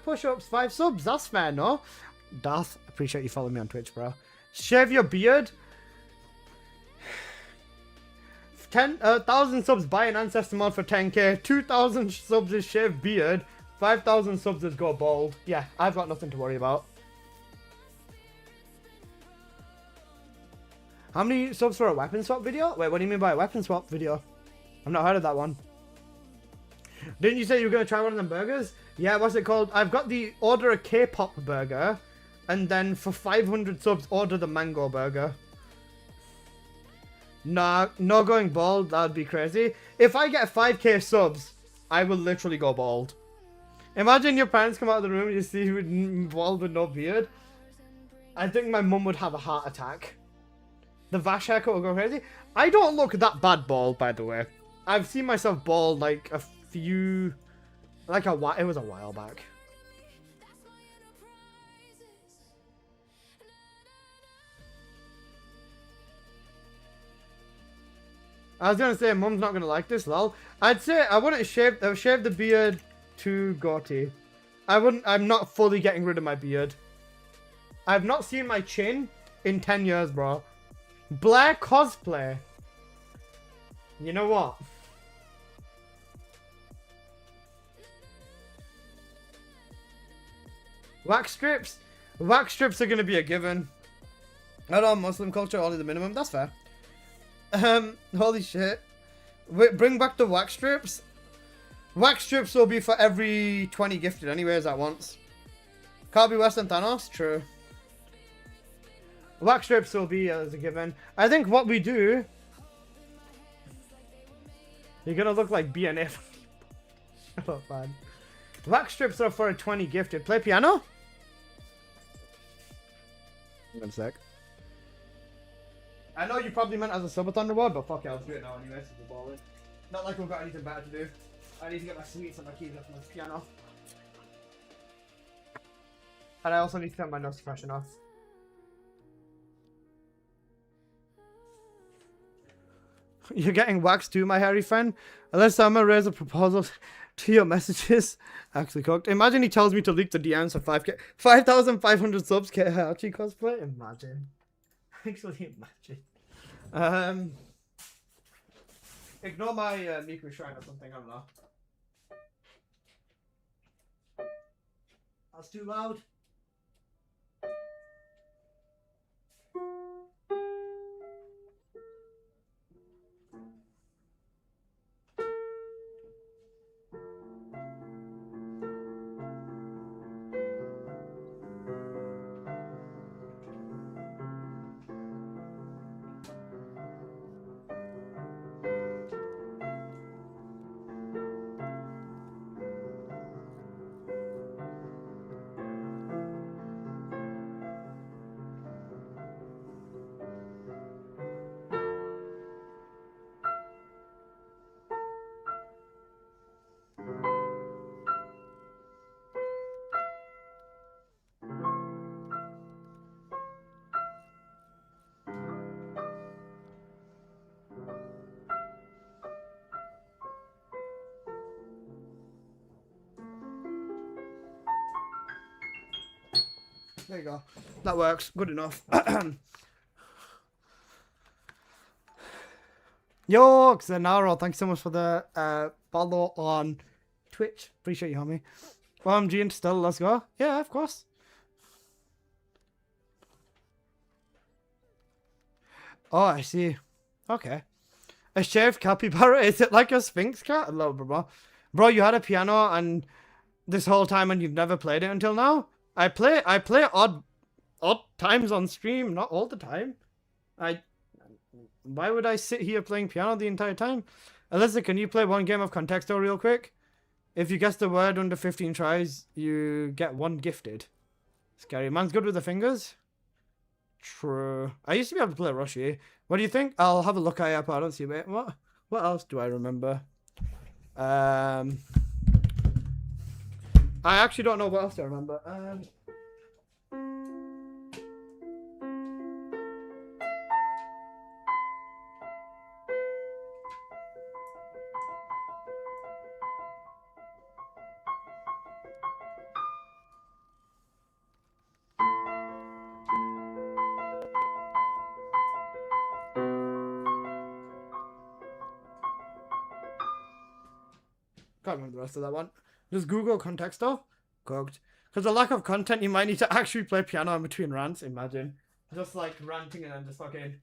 push-ups, 5 subs. That's fair, no? Darth, appreciate you following me on Twitch, bro. Shave your beard. 1,000 subs, buy an ancestor mod for 10k. 2,000 subs is shave beard. 5,000 subs is go bald. Yeah, I've got nothing to worry about. How many subs for a weapon swap video? Wait, what do you mean by a weapon swap video? I've not heard of that one. Didn't you say you were going to try one of them burgers? Yeah, what's it called? I've got the order a K-pop burger. And then for 500 subs, order the mango burger. Nah, no going bald. That'd be crazy. If I get 5k subs, I will literally go bald. Imagine your parents come out of the room and you see you bald with no beard. I think my mum would have a heart attack. The Vash haircut will go crazy. I don't look that bad bald, by the way. I've seen myself bald like a few... Like it was a while back. I was gonna say mum's not gonna like this, lol. I'd say I wouldn't shave the beard to goatee. I'm not fully getting rid of my beard. I've not seen my chin in 10 years, bro. Blair cosplay. You know what? Wax strips? Wax strips are gonna be a given. I don't know, Muslim culture, only the minimum. That's fair. Holy shit. Wait, bring back the wax strips. Wax strips will be for every 20 gifted anyways at once. Can't be worse than Thanos? True. Wax strips will be as a given. I think what we do... You're gonna look like BNF. Shut up, man. Wax strips are for a 20 gifted. Play piano? 1 sec. I know you probably meant as a subathon reward, but fuck it, I'll do it now anyway, so we're balling. Not like we've got anything better to do. I need to get my sweets and my keys off my piano. And I also need to turn my nose freshen off. You're getting waxed too, my hairy friend? Unless I'm gonna raise a proposal to your messages. Actually cooked. Imagine he tells me to leak the DMs for 5k. 5,500 subs, Hachi cosplay? Imagine. Actually imagine. Ignore my Miku shrine or something, I don't know. That's too loud. There you go. That works. Good enough. Yo, Xenaro, thanks so much for the follow on Twitch. Appreciate you, homie. OMG and still, let's go. Yeah, of course. Oh, I see. Okay. A shaved capybara? Is it like a sphinx cat? I love it, bro. Bro, you had a piano and this whole time and you've never played it until now? I play odd times on stream, not all the time. Why would I sit here playing piano the entire time? Alyssa, can you play one game of Contexto real quick? If you guess the word under 15 tries, you get 1 gifted. Scary. Man's good with the fingers? True. I used to be able to play Rushy. What do you think? I'll have a look at it, but I don't see it. What else do I remember? I actually don't know what else I remember. Can't remember the rest of that one. Just Google Contexto. Cooked. Because the lack of content, you might need to actually play piano in between rants. Imagine. Just like ranting and then just fucking...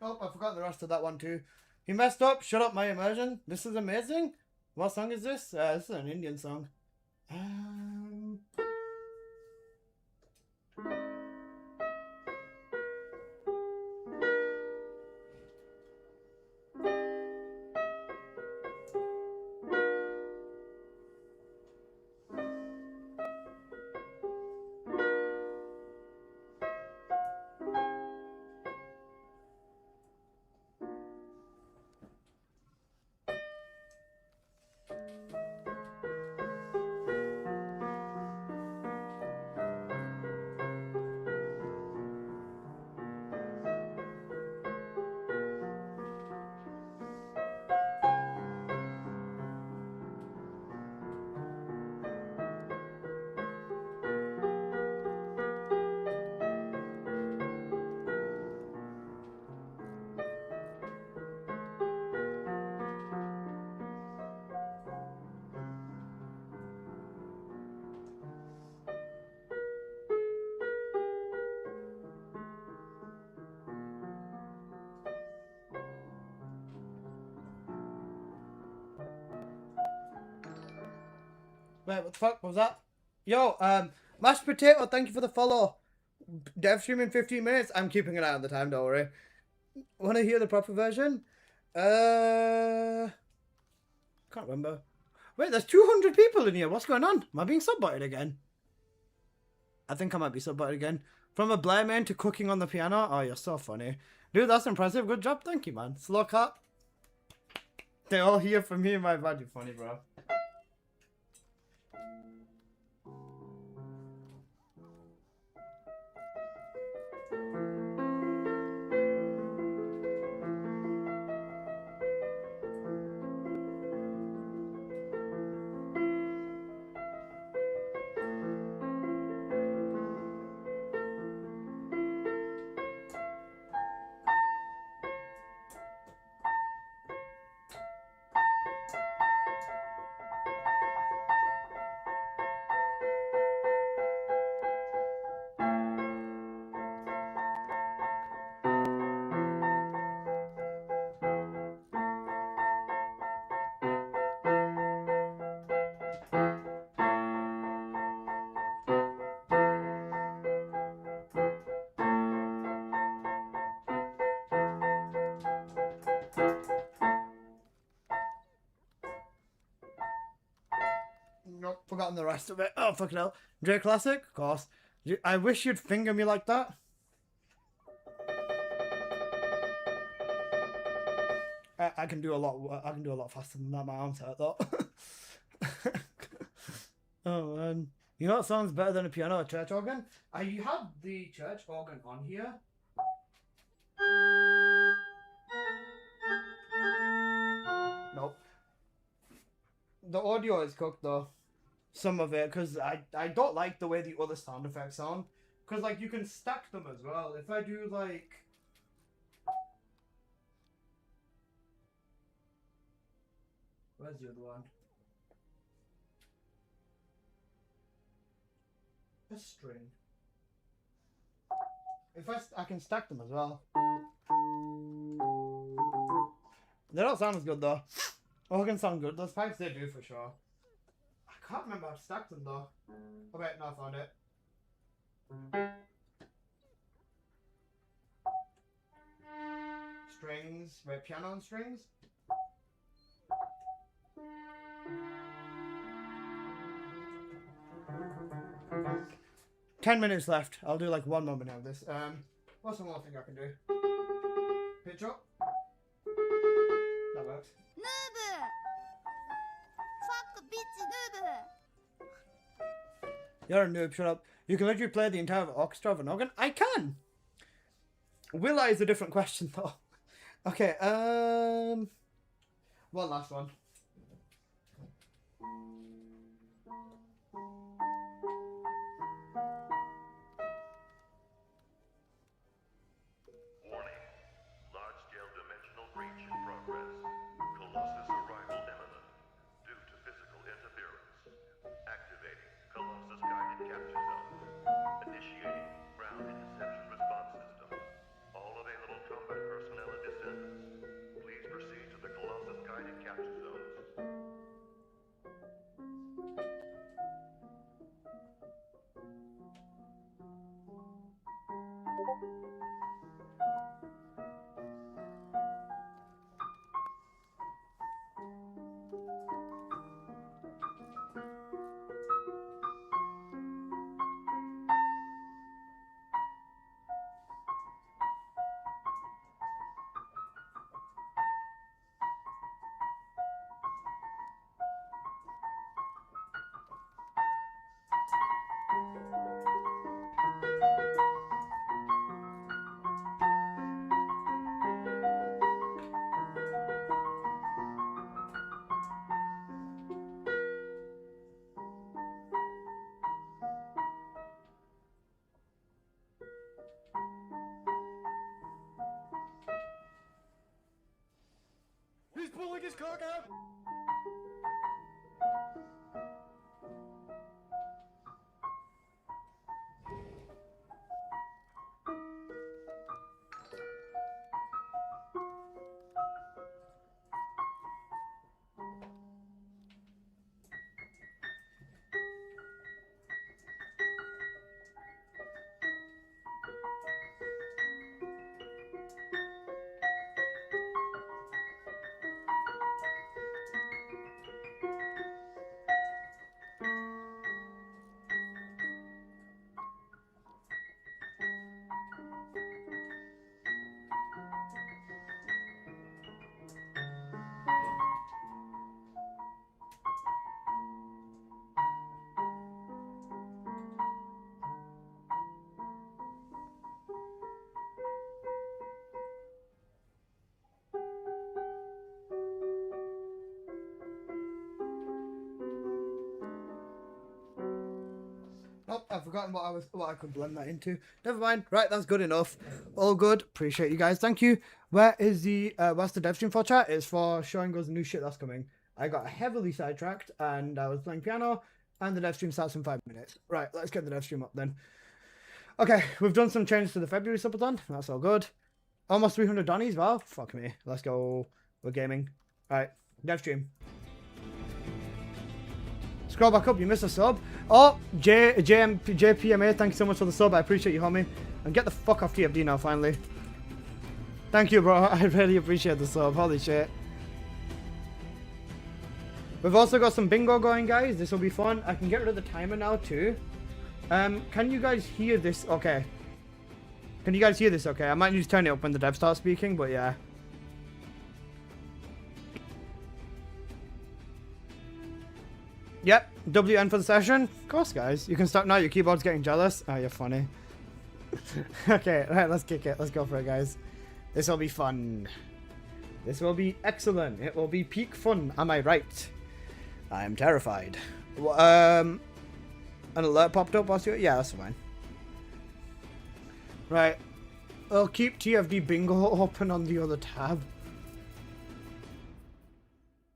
Oh, I forgot the rest of that one too. He messed up. Shut up, my immersion. This is amazing. What song is this? This is an Indian song. Wait, what the fuck was that? Yo, mashed potato, thank you for the follow. Dev streaming 15 minutes. I'm keeping an eye on the time, don't worry. Want to hear the proper version? Can't remember. Wait, there's 200 people in here. What's going on? Am I being sub-botted again? I think I might be sub-botted again. From a Blair man to cooking on the piano. Oh, you're so funny. Dude, that's impressive. Good job. Thank you, man. Slow clap. They're all here for me and my bad. You're funny, bro. Nope, forgotten the rest of it. Oh, fucking hell. Dre Classic, of course. I wish you'd finger me like that. I can do a lot. I can do a lot faster than that. My arms hurt though. Oh man, you know what sounds better than a piano? A church organ. You have the church organ on here. Nope. The audio is cooked though. Some of it, because I don't like the way the other sound effects sound. Because like you can stack them as well. If I do like. Where's the other one? A string. If I can stack them as well. They don't sound as good though. Organs sound good. Those pipes they do for sure. I can't remember how to stack them though. Oh wait, no, I found it. Strings. Wait, piano and strings? 10 minutes left. I'll do like 1 more minute of this. What's one more thing I can do? Pitch up. That works. You're a noob, shut up. You can literally play the entire orchestra of an organ? I can! Will I is a different question though. Okay, one last one. Warning. Large-scale dimensional breach in progress. Colossus arrival imminent. Due to physical interference. Activating Colossus guided capture zone. Initiating ground interception response system. All available combat personnel and descendants. Please proceed to the Colossus guided capture zones. He's pulling his cock out! Oh, I've forgotten what I could blend that into. Never mind. Right, that's good enough. All good. Appreciate you guys. Thank you. What's the dev stream for, chat? It's for showing us new shit that's coming. I got heavily sidetracked and I was playing piano and the dev stream starts in 5 minutes. Right, let's get the dev stream up then. Okay, we've done some changes to the February subathon. That's all good. Almost 300 Donnies. Wow, fuck me. Let's go. We're gaming. Alright, dev stream. Scroll back up, you missed a sub. Oh, JPMA, thank you so much for the sub. I appreciate you, homie. And get the fuck off TFD now, finally. Thank you, bro. I really appreciate the sub. Holy shit. We've also got some bingo going, guys. This will be fun. I can get rid of the timer now, too. Can you guys hear this? Okay. Can you guys hear this? Okay, I might need to turn it up when the dev starts speaking, but yeah. Yep, WN for the session. Of course, guys. You can stop now. Your keyboard's getting jealous. Oh, you're funny. Okay, right, let's kick it. Let's go for it, guys. This will be fun. This will be excellent. It will be peak fun. Am I right? I am terrified. An alert popped up whilst you... Yeah, that's fine. Right. I'll keep TFD Bingo open on the other tab.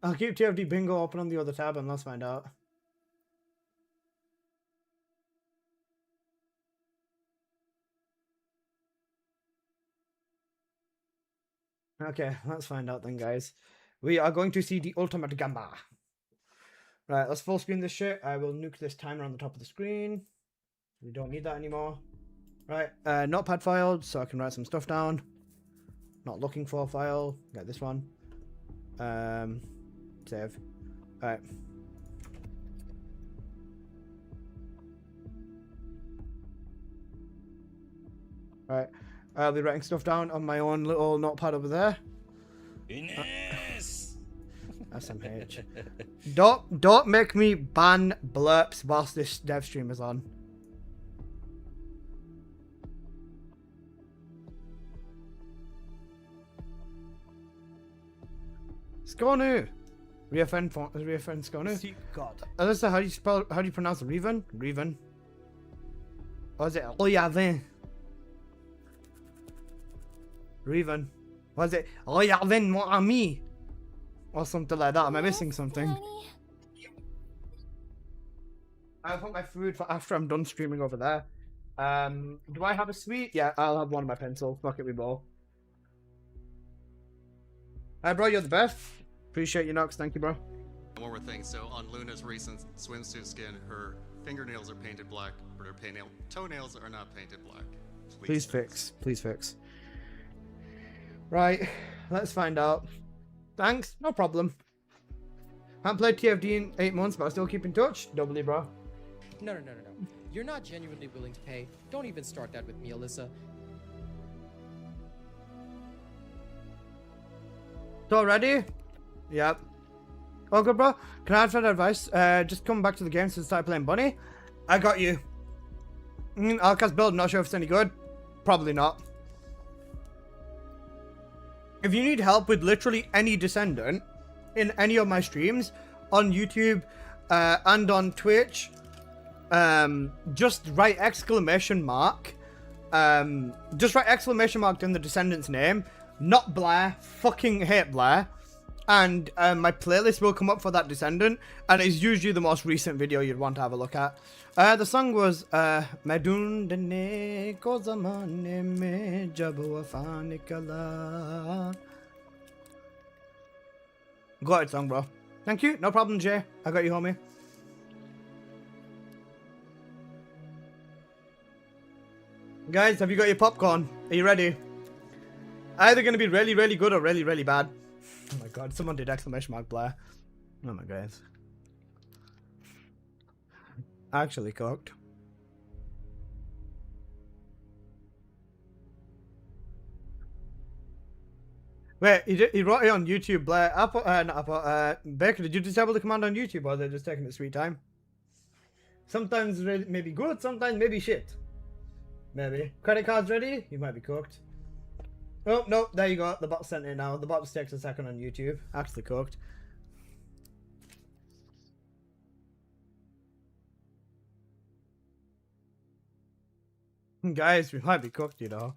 I'll keep TFD Bingo open on the other tab and let's find out. Okay, let's find out then, guys. We are going to see the ultimate gamba. Right, let's full screen this shit. I will nuke this timer on the top of the screen. We don't need that anymore. Right, notepad file, so I can write some stuff down. Not looking for a file. Get this one. Save. Alright. Alright. I'll be writing stuff down on my own little notepad over there. Ines! SMH. Don't make me ban blurps whilst this dev stream is on. Skonu. Reoffend Skonu. Seek God. Alyssa, how do you pronounce Reven? Reven. Or is it Oyavin? Reven. Was it Oyavin mon ami? Or something like that. Am I missing something? I'll put my food for after I'm done streaming over there. Do I have a sweet? Yeah, I'll have one of my pencils. Fuck it, we both. Hi, bro. You're the best. Appreciate you, Nox. Thank you, bro. One more thing. So on Luna's recent swimsuit skin, her fingernails are painted black, but her toenails are not painted black. Please fix. Please fix. Right. Let's find out. Thanks. No problem. Haven't played TFD in 8 months, but I still keep in touch. Doubly, bro. No. You're not genuinely willing to pay. Don't even start that with me, Alyssa. So ready? Yep. Oh, good, bro. Can I add further advice? Just come back to the game to start playing Bunny. I got you. I'll cast build. Not sure if it's any good. Probably not. If you need help with literally any Descendant in any of my streams on YouTube and on Twitch, just write exclamation mark. Just write exclamation mark in the Descendant's name. Not Blair. Fucking hate Blair. And my playlist will come up for that Descendant, and it's usually the most recent video you'd want to have a look at. The song was Medun Dene Kozamane Me Jabu Afanikala. Got it, song, bro. Thank you. No problem, Jay. I got you, homie. Guys, have you got your popcorn? Are you ready? Either going to be really, really good or really, really bad. Oh my god, someone did exclamation mark Blair. Oh my god. Actually cooked. Wait, he wrote it on YouTube, Blair. Baker, did you disable the command on YouTube, or are they just taking its sweet time? Sometimes maybe good, sometimes maybe shit. Maybe. Credit cards ready? You might be cooked. Oh, no, there you go. The bot sent it now. The bot just takes a second on YouTube. Actually cooked. Guys, we might be cooked, you know.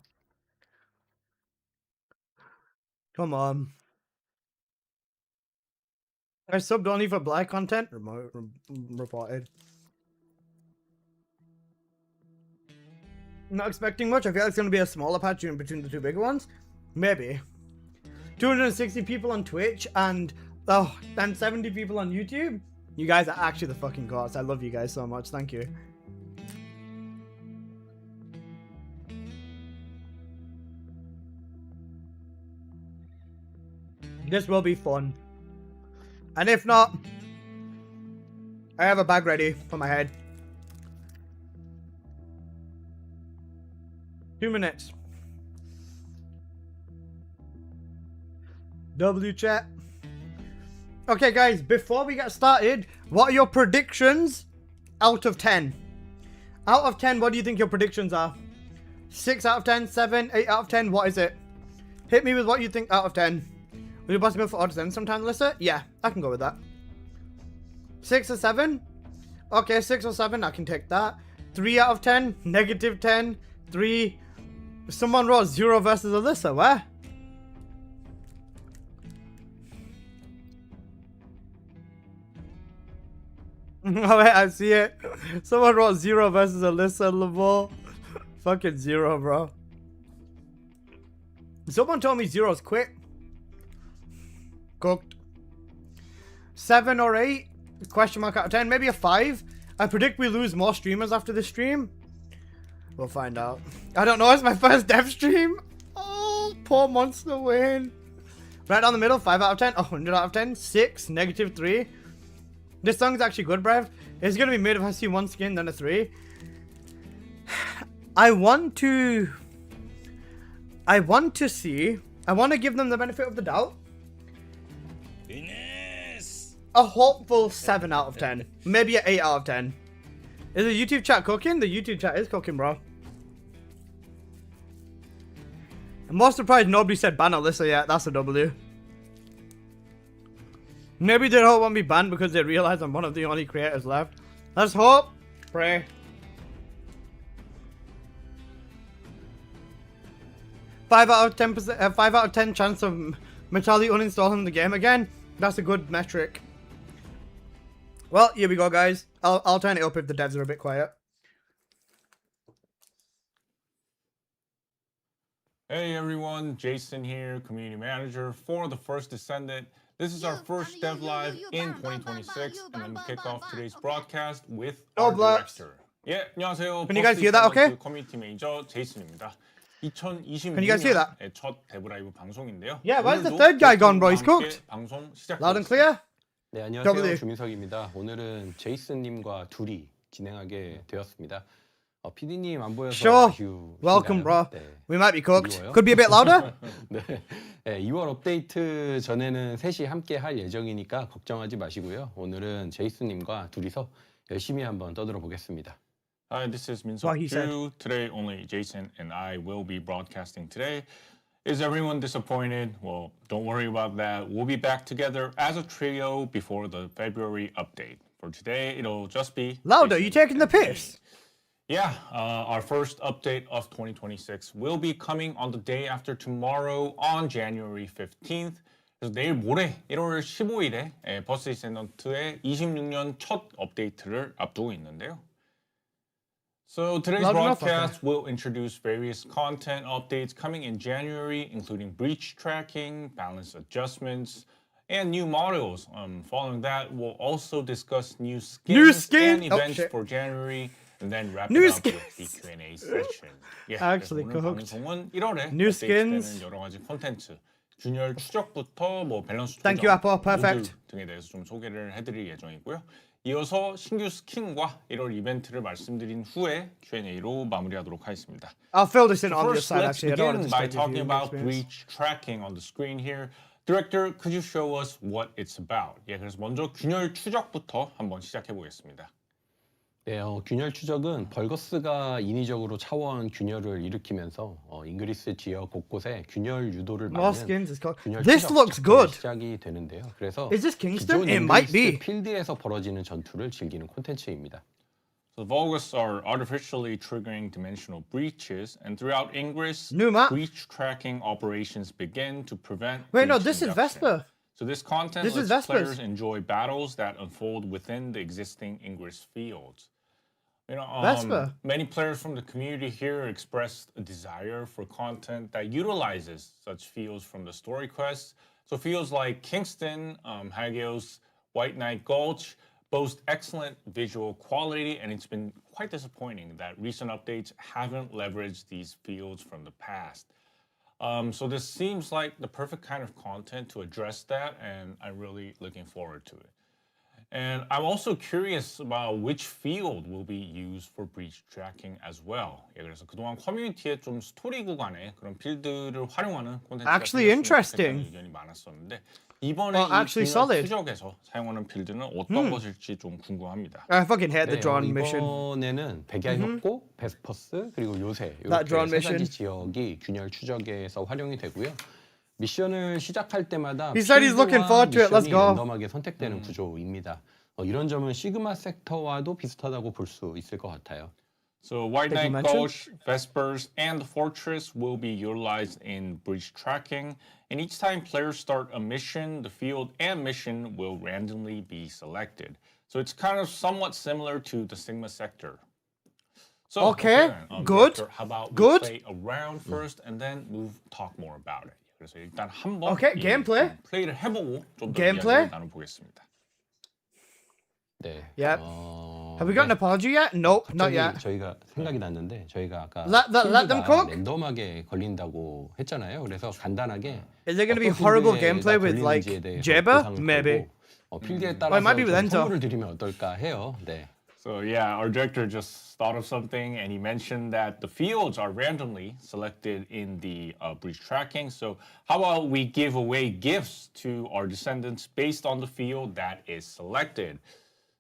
Come on. I subbed only for black content. Reported. Not expecting much. I feel like it's going to be a smaller patch in between the two bigger ones. Maybe. 260 people on Twitch and 70 people on YouTube. You guys are actually the fucking gods. I love you guys so much. Thank you. This will be fun. And if not, I have a bag ready for my head. 2 minutes. W chat. Okay, guys, before we get started, what are your predictions out of 10? Out of 10, what do you think your predictions are? 6 out of 10, 7, 8 out of 10, what is it? Hit me with what you think out of 10. Will you possibly for odds then sometime, Alyssa? Yeah, I can go with that. 6 or 7? Okay, 6 or 7, I can take that. 3 out of 10, negative 10, 3. Someone wrote 0 versus Alyssa, where? Oh wait, I see it. Someone wrote 0 versus Alyssa Lavelle. Fucking 0, bro. Someone told me 0's quick. Cooked. 7 or 8? Question mark out of 10. Maybe a 5. I predict we lose more streamers after this stream. We'll find out. I don't know. It's my first dev stream. Oh, poor monster win. Right down the middle. 5 out of 10. 100 out of 10. 6. Negative 3. This song's actually good, bruv. It's gonna be mid if I see 1 skin, then a 3. I want to see. I want to give them the benefit of the doubt. A hopeful 7 out of 10. Maybe an 8 out of 10. Is the YouTube chat cooking? The YouTube chat is cooking, bro. I'm more surprised nobody said ban Alyssa yet. That's a W. Maybe they don't want me banned because they realize I'm one of the only creators left. Let's hope. Pray. 5 out of 10%. 5 out of 10 chance of Metalli uninstalling the game again. That's a good metric. Well, here we go, guys. I'll turn it up if the devs are a bit quiet. Hey everyone, Jason here, community manager for the first Descendant. This is our first dev live in 2026, and I'm gonna kick off today's broadcast with our director. 예, 안녕하세요. Can you guys hear that okay? 커뮤니티 매니저 제이슨입니다. 2026년 Can you guys hear that? 첫 데브 라이브 방송인데요. Yeah, where's the third guy gone, bro? He's cooked. 방송 Loud and clear? 네, 안녕하세요. 주민석입니다. 오늘은 제이슨님과 둘이 진행하게 되었습니다. PD님 안 보여서 Sure. Welcome, bro. 네. We might be cooked. Could be a bit louder? 네. 네, 2월 업데이트 전에는 셋이 함께 할 예정이니까 걱정하지 마시고요. 오늘은 제이슨님과 둘이서 열심히 한번 떠들어 보겠습니다. Hi, this is Minseok Ju. Today, only Jason and I will be broadcasting today. Is everyone disappointed? Well, don't worry about that. We'll be back together as a trio before the February update. For today, it'll just be... Louder, you taking the piss? Yeah, our first update of 2026 will be coming on the day after tomorrow on January 15th. 그래서 내일 모레 1월 15일에 버스 디센던트의 26년 첫 업데이트를 앞두고 있는데요. So today's broadcast will introduce various content updates coming in January, including breach tracking, balance adjustments, and new models. Following that, we'll also discuss new skins and events for January. And then wrap it up with the Q&A session. Actually 오늘 cooked. 방송은 1월에 New skins. 여러 가지 콘텐츠, 균열 추적부터 뭐 밸런스 조정, Thank you, Apple. Perfect. 모듈 등에 대해서 좀 소개를 해드릴 예정이고요. 이어서 신규 스킨과 1월 이벤트를 말씀드린 후에 Q&A로 마무리하도록 하겠습니다. I'll fill this in So on your first, side. let's Actually, I don't begin want to by talking about experience. breach tracking on the screen here. Director, could you show us what it's about? 예, 그래서 먼저 균열 추적부터 한번 시작해 보겠습니다. 네, 균열 추적은 벌거스가 인위적으로 차원 균열을 일으키면서 잉그리스 지역 곳곳에 균열 유도를 막는 균열 This looks good. 시작이 되는데요. 그래서 Is this Kingston? 기존 It might be. 잉그리스 필드에서 벌어지는 전투를 즐기는 콘텐츠입니다. So Vulgus are artificially triggering dimensional breaches, and throughout Ingress, breach tracking operations begin to prevent. Wait, no, this is Vesper. So this content lets players enjoy battles that unfold within the existing Ingress fields. You know, many players from the community here expressed a desire for content that utilizes such fields from the story quests. So fields like Kingston, Hagios, White Knight Gulch boast excellent visual quality, and it's been quite disappointing that recent updates haven't leveraged these fields from the past. So this seems like the perfect kind of content to address that, and I'm really looking forward to it. And I'm also curious about which field will be used for breach tracking as well. 예, 그래서 그동안 커뮤니티에 좀 스토리 구간에 그런 필드를 활용하는 콘텐츠가 Actually interesting. 의견이 많았었는데 이번에 Well, 이 actually 균열 solid. 추적에서 사용하는 필드는 어떤 것일지 좀 궁금합니다. I fucking hate the 네, drone mission. 이번에는 백야협곡, 베스퍼스 그리고 요새 That drone 이렇게 세 가지 mission. 지역이 균열 추적에서 활용이 되고요. 미션을 시작할 때마다 He said he's looking forward to it. Let's 미션이 go. 랜덤하게 선택되는 구조입니다. 이런 점은 시그마 섹터와도 비슷하다고 볼 수 있을 것 같아요. So White Did you Knight mention? Gulch, Vespers, and the Fortress will be utilized in breach tracking. And each time players start a mission, the field and mission will randomly be selected. So it's kind of somewhat similar to the Sigma sector. So Okay, good, Director, how about good. we play around first and then talk more about it. 그래서 일단 한번 Okay, gameplay. 플레이를 해보고 좀 더 Gameplay. 이야기를 나눠보겠습니다. 네. Yep. Have we got an apology yet? Nope, not 갑자기 yet. 저희가 생각이 났는데 저희가 아까 Let them 필드가 cook. 랜덤하게 걸린다고 했잖아요. 그래서 간단하게 Is there going to be 어떤 horrible 필드에다 gameplay with like 걸리는지에 대해서 Jabba? 보상을 Maybe. 걸고, 필드에 Well, 따라서 it might be with 좀 Enzo. 선물을 드리면 어떨까 해요. 네. So yeah, our director just thought of something and he mentioned that the fields are randomly selected in the breach tracking. So how about we give away gifts to our descendants based on the field that is selected?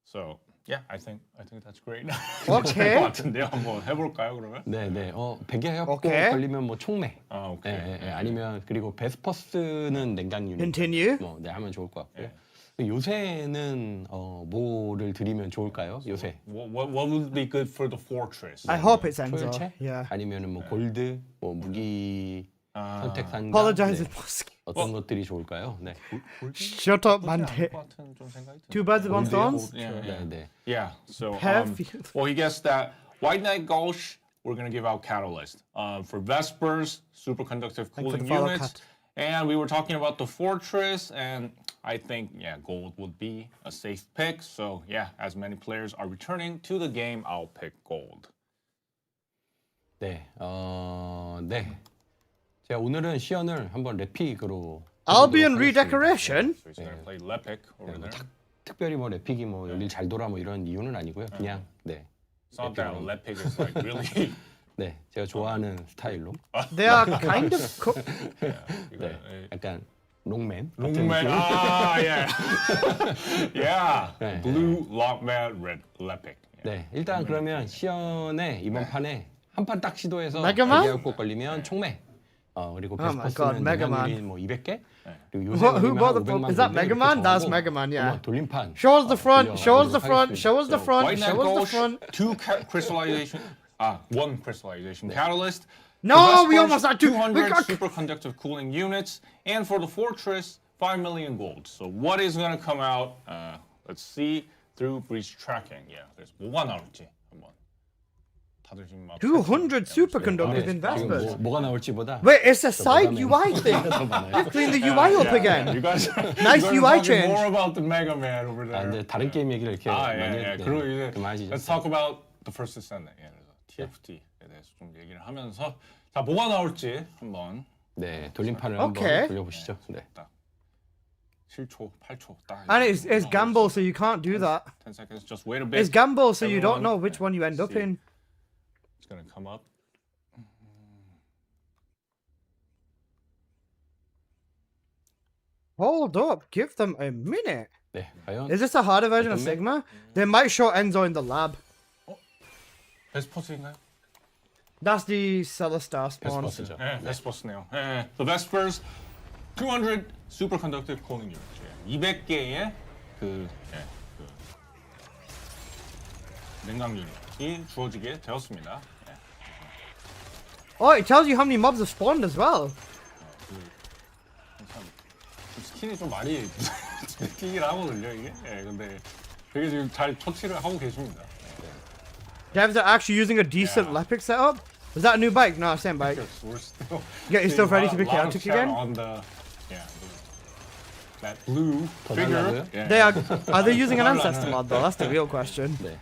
So yeah, I think that's great. Okay. 것 같은데요. 한번 해볼까요 그러면? 네, 네. 백야협곡 오케이. 걸리면 뭐 총매. 아, 오케이. 아니면 그리고 베스퍼스는 냉각 유닛. Continue. 네, 하면 좋을 것 같고요. 요새는 뭐를 드리면 좋을까요? 요새. What would be good for the fortress? I hope it's Enzo. 초열체? Yeah. 아니면은 뭐 골드, 뭐 무기 선택 산장. Apologize. 어떤 것들이 좋을까요? 네. Shut up, banter. 같은 좀 생각이 드네요. Two birds with one stone. Yeah. 네. Yeah. So Perfect. well, he guessed that White Knight Gulch, we're gonna give out Catalyst. For Vespers, superconductive Thanks for cooling the follow, units. Kat. And we were talking about the Fortress, and I think, yeah, gold would be a safe pick. So, yeah, as many players are returning to the game, I'll pick gold. 네. 네. 제가 오늘은 시연을 한번 랩픽으로 Albion 해보도록 redecoration. So he's gonna play Lepic over there. 특별히 뭐 랩픽이 뭐 여길 잘 돌아 뭐 이런 이유는 아니고요. 그냥 네. It's not that Lepic is like really. 네. 제가 좋아하는 스타일로. They are kind of 네. 약간 롱맨. Lookman. Ah, yeah. Yeah. 네. Blue, Lockman, Red, Lepic. 네. 일단 그러면 시연에 이번 판에 한 판 딱 시도해서 메가만? 백야협곡 걸리면 총매. 그리고 Oh my God, 베스퍼스는 Megaman. 냉각유닛 뭐 200개. 그리고 요새 Who bought the? 500만 Is that 골드 Mega 이렇게 Man? That's 정하고 Mega Man. Yeah. 한번 돌림판. Show us the front. Show us the 돌려보도록 front. Show us the 하겠습니다. front. White Knight Show us the Gulch, front. two crystallization. One crystallization catalyst. No, The we Vespers, almost had two. We 200 got- superconductive cooling units, and for the fortress, 5 million gold. So what is going to come out? Let's see through breach tracking. Yeah, there's 뭐가 나올지 한번. 다들 지금 막 200 superconductive 지금 investments. 뭐가 나올지보다 Wait, it's a side Megaman. UI thing. 더 많아요. Clean the UI up You again. guys, Nice you guys are UI talking change. more about the Mega Man over there. 근데 다른 게임 얘기를 이렇게 아, 많이 예, 예. 했는데 그리고 이제 그만하시죠. Let's talk about the first Descendant. 예, 그래서 TFT에 대해서 좀 얘기를 하면서 자 뭐가 나올지 한번 네, 돌림판을 오케이. 한번 돌려보시죠. 네. 딱 7초, 8초 딱. And it's gamble, so you can't do that. 10 seconds. Just wait a bit. It's gamble, so you don't Everyone, know which one you end up see. in. It's gonna come up. Hold up, give them a minute. 네, 과연 Is this a harder version of 어떤 Sigma? They might show Enzo in the lab. 베스퍼스인가요? That's the Celestar spawn. 베스퍼스죠. 예, 베스퍼스네요. 예, The Vespers 200 superconductive cooling units. 예, 200개의 그 냉각 유닛이 주어지게 되었습니다. 예. Oh, it tells you how many mobs have spawned as well. 참 스킨이 좀 많이 뛰긴 하거든요 이게. 예, 근데 되게 지금 잘 터치를 하고 계십니다. Devs are actually using a decent Lepic setup. Is that a new bike? No, same bike. We're still. Yeah, you're still ready to be lot of chaotic chat again? On the, that blue 더 figure. 달라고요? Yeah. They are they using an ancestor mod though? That's the real question. 네.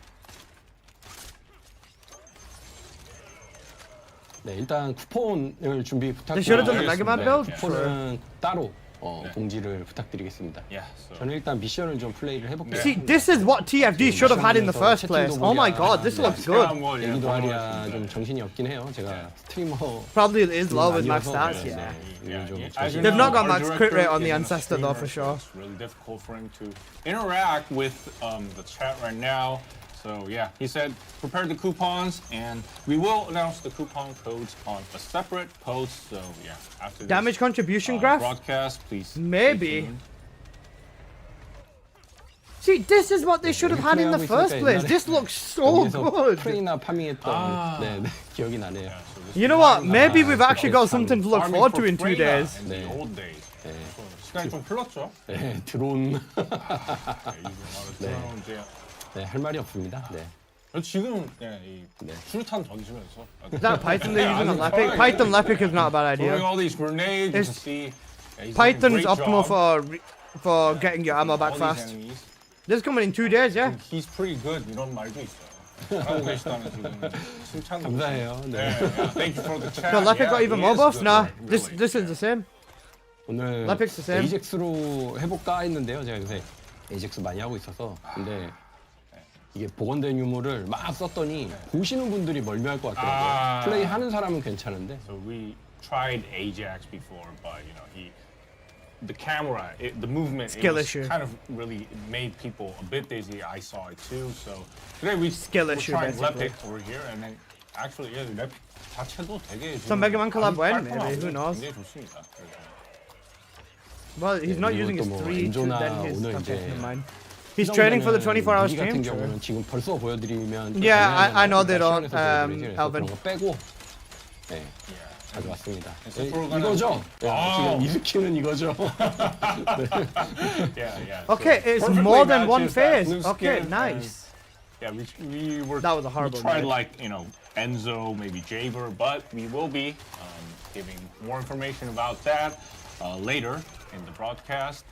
네, 일단 쿠폰을 준비 부탁드립니다. They should have done the Mega Man build. 쿠폰은 따로 공지를 부탁드리겠습니다. Yeah, so 저는 일단 미션을 좀 플레이를 해볼게요. See, this is what TFD should have had in the first place. Oh my god, this looks good. 얘기도 하랴 좀 정신이 없긴 해요. 제가 스트리머 Probably is low with max 아니어서, stats, yeah. 이게 좀 As you They've not know, got our max crit rate director on the isn't a ancestor though, for streamer, sure. so it's really difficult for him to interact with the chat right now. So yeah, he said prepare the coupons, and we will announce the coupon codes on a separate post. So yeah, after Damage this, contribution graph? broadcast, please. stay Maybe. tuned. See, this is what they should have had in the first place. This looks so good. 프레이나 파밍했던 네, 기억이 나네요. Yeah, so this You is know why what? we Maybe are we've actually got something to look farming forward for to in 2 Freyna days. in the old days. So 시간이 좀 흘렀죠. 네, 드론 네, 할 말이 없습니다. 네. 지금 이 수류탄 던지면서 Is that Python they're using on Lepic? Python Lepic is not a bad throwing idea. all these grenades. You It's- can see he's doing a Python's great optimal job. for getting your ammo back All these fast. enemies. This is coming in 2 days, yeah? He's pretty good. 이런 말도 있어요. 잘하고 계시다는 지금 칭찬. 감사해요. 네. Thank you for the chat. So Lepic got Yeah, even he more is buffs? good, Nah, really. this is the same. 오늘 Lepic's the same. 에이젝스로 해볼까 했는데요. 제가 요새 에이젝스 많이 하고 있어서. 근데 이게 복원된 유물을 막 썼더니 보시는 분들이 멀미할 것 같더라고요. 플레이 하는 사람은 괜찮은데. So we tried Ajax before, but you know the camera, the movement, Skill it was issue. kind of really made people a bit dizzy. I saw it too. So today we Skill we're issue, trying basically. Lepic over here, and then actually Lepic 자체도 되게 Some Mega Man collab when, 깔끔하고 maybe, who knows? 굉장히 좋습니다. Well, he's not using his 또 3 to 엔조나 then his... 오늘 Okay, 이제 never mind. He's training for the 24-hour 무기 같은 stream? True. 경우는 지금 벌써 보여드리면 좀 Yeah, 애매하잖아요. I know they 그러니까 don't, 시간에서 보여드리죠. 그래서 Alvin. 그런 거 빼고 네, 가져왔습니다. 네, 프로그램- 이거죠? 네, 아. 지금 이 스킨은 이거죠? Yeah. Okay, So it's perfectly more than one matches that phase. blue Okay, skin, nice. and, yeah, we were. That was a horrible We tried move. like Enzo, maybe Jaber, but we will be giving more information about that later in the broadcast.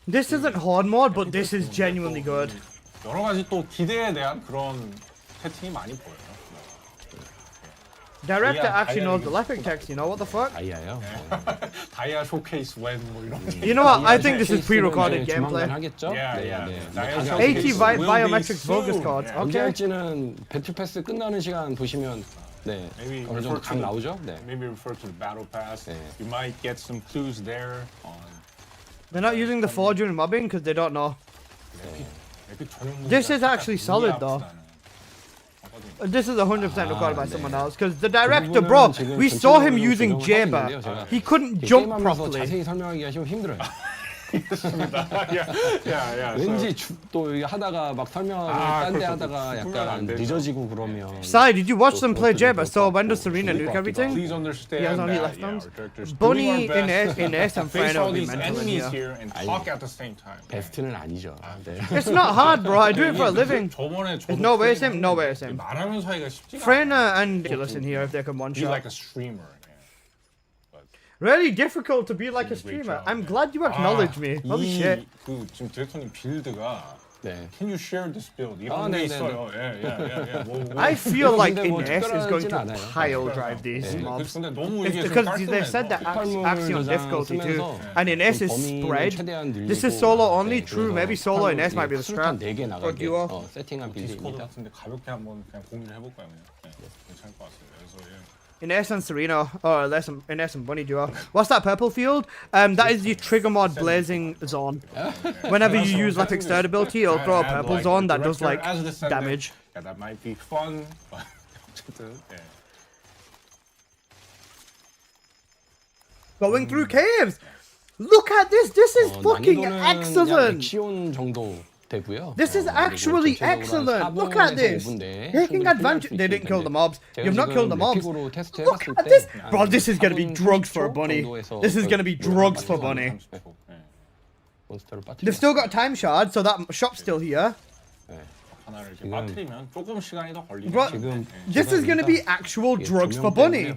This isn't hard mode, but this is genuinely good. 여러 가지 또 기대에 대한 그런 채팅이 많이 보여요. Director Yeah, actually I knows gotta the Lepic text, you know what the fuck? 다이아요. 다이아 쇼케이스 웬 뭐 이런. You know what? I think this is pre-recorded 네, 조만간 gameplay. 하겠죠? Yeah. 다이아 80 쇼케이스 will be biometrics soon. bogus cards. Yeah. Okay. 언제 할지는 배틀 패스 끝나는 시간 보시면 네, Maybe 어느 정도 refer 감 to 나오죠? 네. maybe refer to the battle pass. 네. You might get some clues there on. They're not using the 4 during mobbing because they don't know. 에픽 전용 This is 무기가 actually 진짜 solid, 무기 though. 아프다는. This is 100% recorded by 네. someone else because the director, bro, we saw him using Jaber. He couldn't jump 게임하면서 properly. 자세히 설명하기가 좀 힘들어요. Yeah. 왠지 또 이게 하다가 막 설명하고 딴 데 하다가 약간 늦어지고 그러면 Sai, did you watch them play Jaber? So when does Serena nuke everything? Please understand He has only that, left yeah, arms. our characters Bunny doing our best in S and face Freno all will be these mental in enemies here. here and talk at the same time. 베스트는 아니죠. 네. It's not hard, bro. I do it for a living. 저번에 There's no way it's him. No way it's him. 말하면서 하기가 쉽지가 않아요. Frena and listen here if they can one Be shot. like a streamer. Really difficult to be like a streamer. I'm glad you acknowledge me. Holy shit. 그 지금 디렉터님 빌드가 네. Can you share this build? 이런 게 있어요. Yeah. I feel like 근데 뭐 Ines is going to 특별하진 않아요. pile drive these mobs. 근데 너무 It's 이게 좀 because they 깔끔해서. said that 휘발물 Axion 저장 difficulty too. 쓰면서 And Ines is 범위는 spread. 최대한 늘리고, This is solo only. 네, True, 그래서 maybe solo Ines might be the 수류탄 strat. 4개 Or 나가게 duo. 세팅한 디스코드 빌드입니다. 같은데 가볍게 한번 그냥 공유를 해볼까요? 그냥? 괜찮을 것 같습니다. 그래서 Ines and Serena, or Ines and Bunny duo. What's that purple field? That is the trigger mod blazing zone. Whenever you use Lepic's third ability, it'll throw a purple zone that does like damage. Yeah, that might be fun. But 어쨌든, yeah. Going through caves. Look at this. This is fucking 난이도는 excellent. 엑시온 정도 되고요. This is actually excellent. Look at this. Taking advantage. They didn't kill the mobs. You've not killed the mobs. Look at this. Bro, this is gonna be drugs for Bunny. This is gonna be drugs for Bunny. They've still got time shard, so that shop's still here. 하나를 이렇게 빠뜨리면 조금 시간이 더 걸리죠. Bro, this is gonna be actual drugs for Bunny.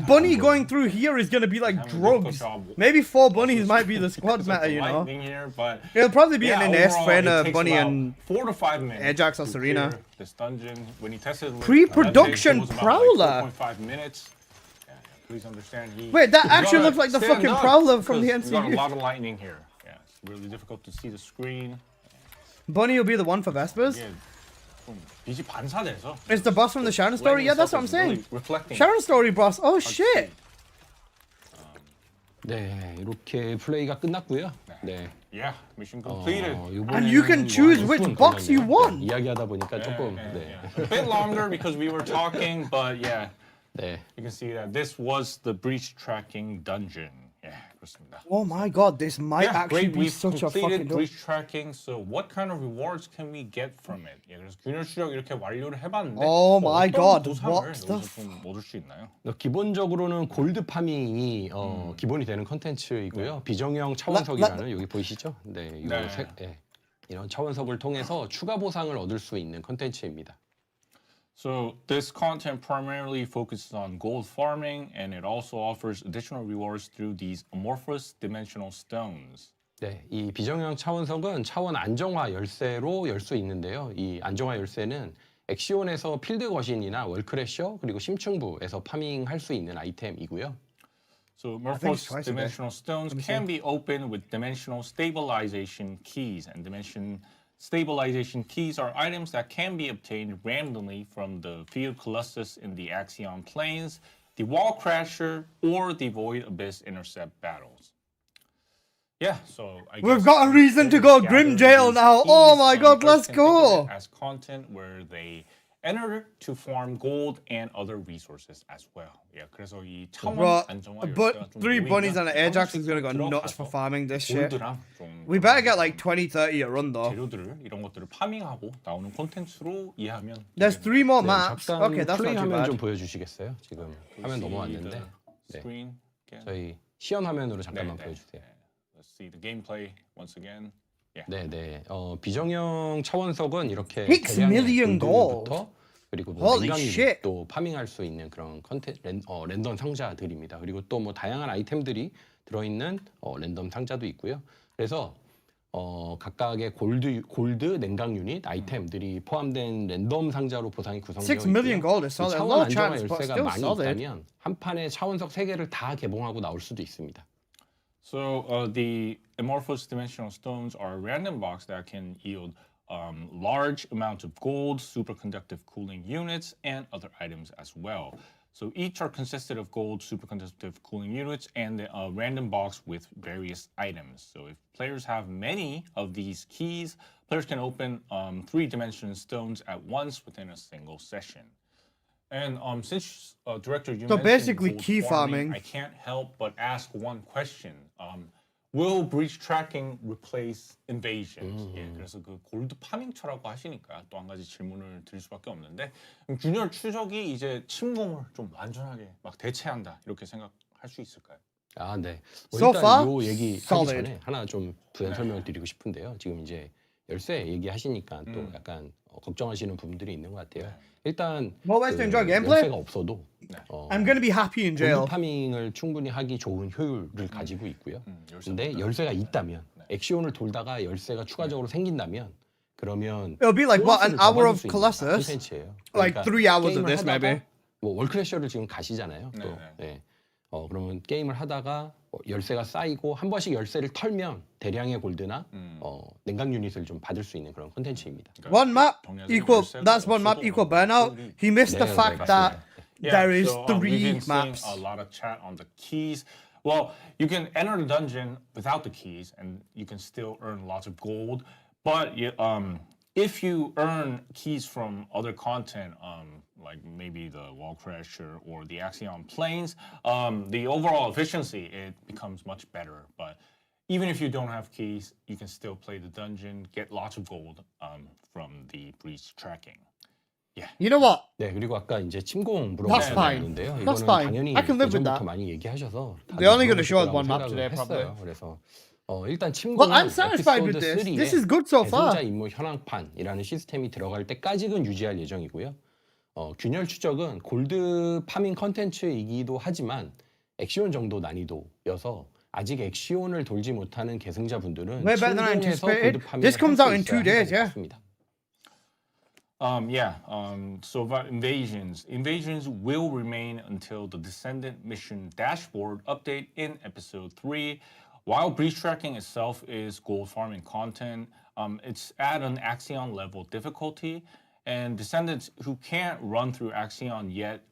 Bunny going through here is gonna be like drugs. Maybe 4 bunnies might be the squad meta, you know. Here, but It'll probably be an Ines, overall, Frena, it takes Bunny, about and 4 to 5 minutes Ajax or to Serena. clear this dungeon. When he tested with Pre-production it was about Prowler. Like 4.5 minutes. please understand. Wait, that you actually gotta looks like the stand fucking up, Prowler from the 'cause we got a MCU. lot of lightning here. Yeah, it's really difficult to see the screen. Bunny will be the one for Vespers. 이게 좀 빛이 반사돼서. It's the boss from the Sharon story. Yeah, that's what I'm saying. Reflecting. Sharon story boss. Oh shit. 네, 이렇게 플레이가 끝났고요. 네. Yeah, mission completed. And you can choose which box you want. 이야기하다 보니까 조금 A bit longer because we were talking, but yeah. 네. You can see that this was the breach tracking dungeon. Yeah, 그렇습니다. Oh my god, this might actually great. be We've such a completed fucking breach tracking. So what kind of rewards can we get from it? 예, 그래서 균열 추적 이렇게 완료를 해봤는데. Oh my god, 보상을 what 여기서 the 좀 얻을 수 있나요? 기본적으로는 골드 파밍이 기본이 되는 컨텐츠이고요. 비정형 차원석이라는 여기 보이시죠? 네, 이런 차원석을 통해서 추가 보상을 얻을 수 있는 컨텐츠입니다. So this content primarily focuses on gold farming, and it also offers additional rewards through these amorphous dimensional stones. 네, 이 비정형 차원석은 차원 안정화 열쇠로 열 수 있는데요. 이 안정화 열쇠는 엑시온에서 필드 거신이나 월크래셔 그리고 심층부에서 파밍할 수 있는 아이템이고요. So amorphous dimensional stones can be opened with dimensional stabilization keys, and dimension stabilization keys are items that can be obtained randomly from the Field Colossus in the Axion planes, the Wall Crasher, or the Void Abyss intercept battles. Yeah, so I We've guess got a reason to go gather Grim Jail these now. keys, Oh my god, players let's can think of go. it as content where they enter to farm gold and other resources as well. Yeah, 그래서 이 차원 Bro, 안정화 열쇠가 but 좀 3 bunnies 모이면 and an Ajax is gonna go nuts for farming this shit. We better get like 20, 30 a run though. 재료들을 이런 것들을 파밍하고 나오는 콘텐츠로 이해하면. There's 3 more 네, maps. 잠깐 Okay, that's 플레이 not too 화면 bad. 좀 보여주시겠어요? 지금 화면 넘어왔는데 네. 저희 시연 화면으로 잠깐만 보여주세요. Let's see the gameplay once again. 네네. 비정형 차원석은 이렇게 6 대량의 million gold. 골드부터 그리고 Holy shit. 또 파밍할 수 있는 그런 랜덤 상자들입니다. 그리고 또 뭐 다양한 아이템들이 들어있는 랜덤 상자도 있고요. 그래서 각각의 골드 냉각 유닛 아이템들이 포함된 랜덤 상자로 보상이 구성되어 6 million 있고요. gold is solid. 차원 Low 안정화 chance, but 열쇠가 still 많이 solid. 있다면 한 판에 차원석 3개를 다 개봉하고 나올 수도 있습니다. So the amorphous dimensional stones are a random box that can yield large amounts of gold, superconductive cooling units, and other items as well. So each are consisted of gold, superconductive cooling units, and a random box with various items. So if players have many of these keys, players can open 3-dimensional stones at once within a single session. And since Director, you So mentioned basically gold key farming. I can't help but ask one question. Will breach tracking replace invasions? 예, 그래서 그 골드 파밍처라고 하시니까 또 한 가지 질문을 드릴 수밖에 없는데 균열 추적이 이제 침공을 좀 완전하게 막 대체한다 이렇게 생각할 수 있을까요? 아, 네. So 일단 far, 요 얘기 하기 solid. 전에 하나 좀 부연 설명을 드리고 싶은데요. 지금 이제 열쇠 얘기하시니까 또 약간 걱정하시는 부분들이 있는 것 같아요. 일단 More ways to enjoy gameplay? 열쇠가 없어도 I'm gonna be happy in jail. 골드 파밍을 충분히 하기 좋은 효율을 가지고 있고요. 근데 열쇠가 있다면 엑시온을 돌다가 열쇠가 추가적으로 생긴다면 그러면 It'll be like what, an 보너스를 더 hour 받을 of 수 있는 Colossus? 콘텐츠예요. Like 3 hours of 게임을 this, 하다가 maybe. 뭐 월크래셔를 지금 가시잖아요. 또 네. 그러면 게임을 하다가 열쇠가 쌓이고 한 번씩 열쇠를 털면 대량의 골드나 냉각 유닛을 좀 받을 수 있는 그런 콘텐츠입니다. One map equal, that's one map equal burnout. He missed the 네, fact 네, that there is so, 3 we've been seeing maps. a lot of chat on the keys. Well, you can enter the dungeon without the keys, and you can still earn lots of gold. But if you earn keys from other content, like maybe the Wall Crasher or the Axion planes, the overall efficiency it becomes much better. But even if you don't have keys, you can still play the dungeon, get lots of gold from the breach tracking. You know what? 네, 그리고 아까 이제 침공 That's fine. 물어봤는데요. That's 이거는 fine. 당연히 I can live with that. 예전부터 많이 얘기하셔서 They're only gonna 다들 show us 그러실 one map 거라고 today, 생각을 probably. 했어요. 그래서 일단 침공은 Well, I'm satisfied with this. This is good so far. 배송자 임무 현황판이라는 시스템이 들어갈 때까지는 유지할 예정이고요. 균열 추적은 골드 파밍 컨텐츠이기도 하지만 엑시온 정도 난이도여서 아직 엑시온을 돌지 못하는 계승자분들은 Way better than I 침공해서 anticipated. 골드 파밍을 This comes out in 할수 2 있어야 days, 한다고 yeah. 봤습니다. Invasions will remain until the Descendant mission dashboard update in episode 3. While breach tracking itself is gold farming content, it's at an Axion level difficulty, and Descendants who can't run through Axion yet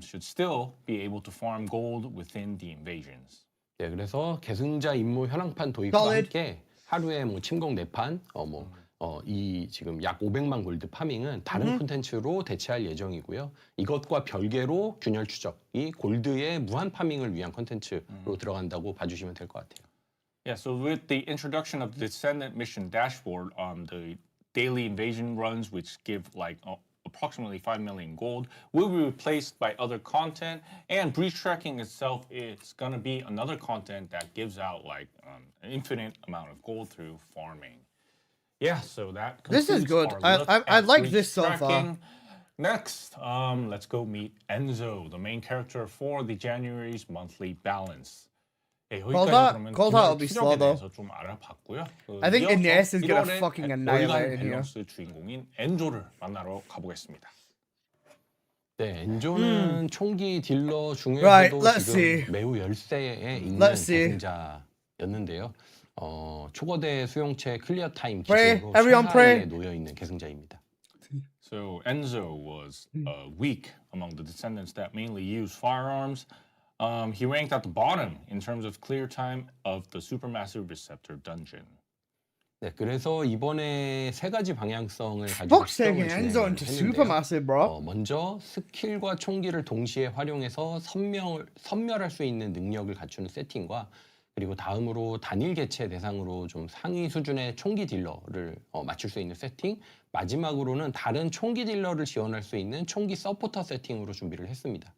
should still be able to farm gold within the invasions. 네, 그래서 계승자 임무 현황판 도입과 함께 하루에 뭐 침공 4판, 이 지금 약 500만 골드 파밍은 다른 콘텐츠로 대체할 예정이고요. 이것과 별개로 균열 추적이 골드의 무한 파밍을 위한 콘텐츠로 들어간다고 봐주시면 될 것 같아요. Yeah, so with the introduction of the Descendant mission dashboard, the daily invasion runs, which give like approximately 5 million gold, will be replaced by other content, and breach tracking itself is going to be another content that gives out like an infinite amount of gold through farming. Yeah, so that This is good. I like this so far. Next, let's go meet Enzo, the main character for the January's monthly balance. Coldheart will be slow though. 좀 알아봤고요. I think Ines is gonna 1월에 fucking annihilate in here. 밸런스 주인공인 엔조를 만나러 가보겠습니다. 네, 엔조는 총기 딜러 Right, 중에서도 let's 지금 see. 매우 열세에 있는 Let's see. 계승자였는데요. 초거대 수용체 클리어 타임 Pray, 기준으로 everyone 최하위에 pray. 놓여 있는 계승자입니다. So Enzo was weak among the descendants that mainly use firearms. He ranked at the bottom in terms of clear time of the Supermassive Receptor dungeon. 네, 그래서 이번에 세 가지 방향성을 가지고 Fuck's sake, 수정을 Enzo into supermassive, bro. 먼저 스킬과 총기를 동시에 활용해서 선멸할 수 있는 능력을 갖추는 세팅과 그리고 다음으로 단일 개체 대상으로 좀 상위 수준의 총기 딜러를 맞출 수 있는 세팅, 마지막으로는 다른 총기 딜러를 지원할 수 있는 총기 서포터 세팅으로 준비를 했습니다.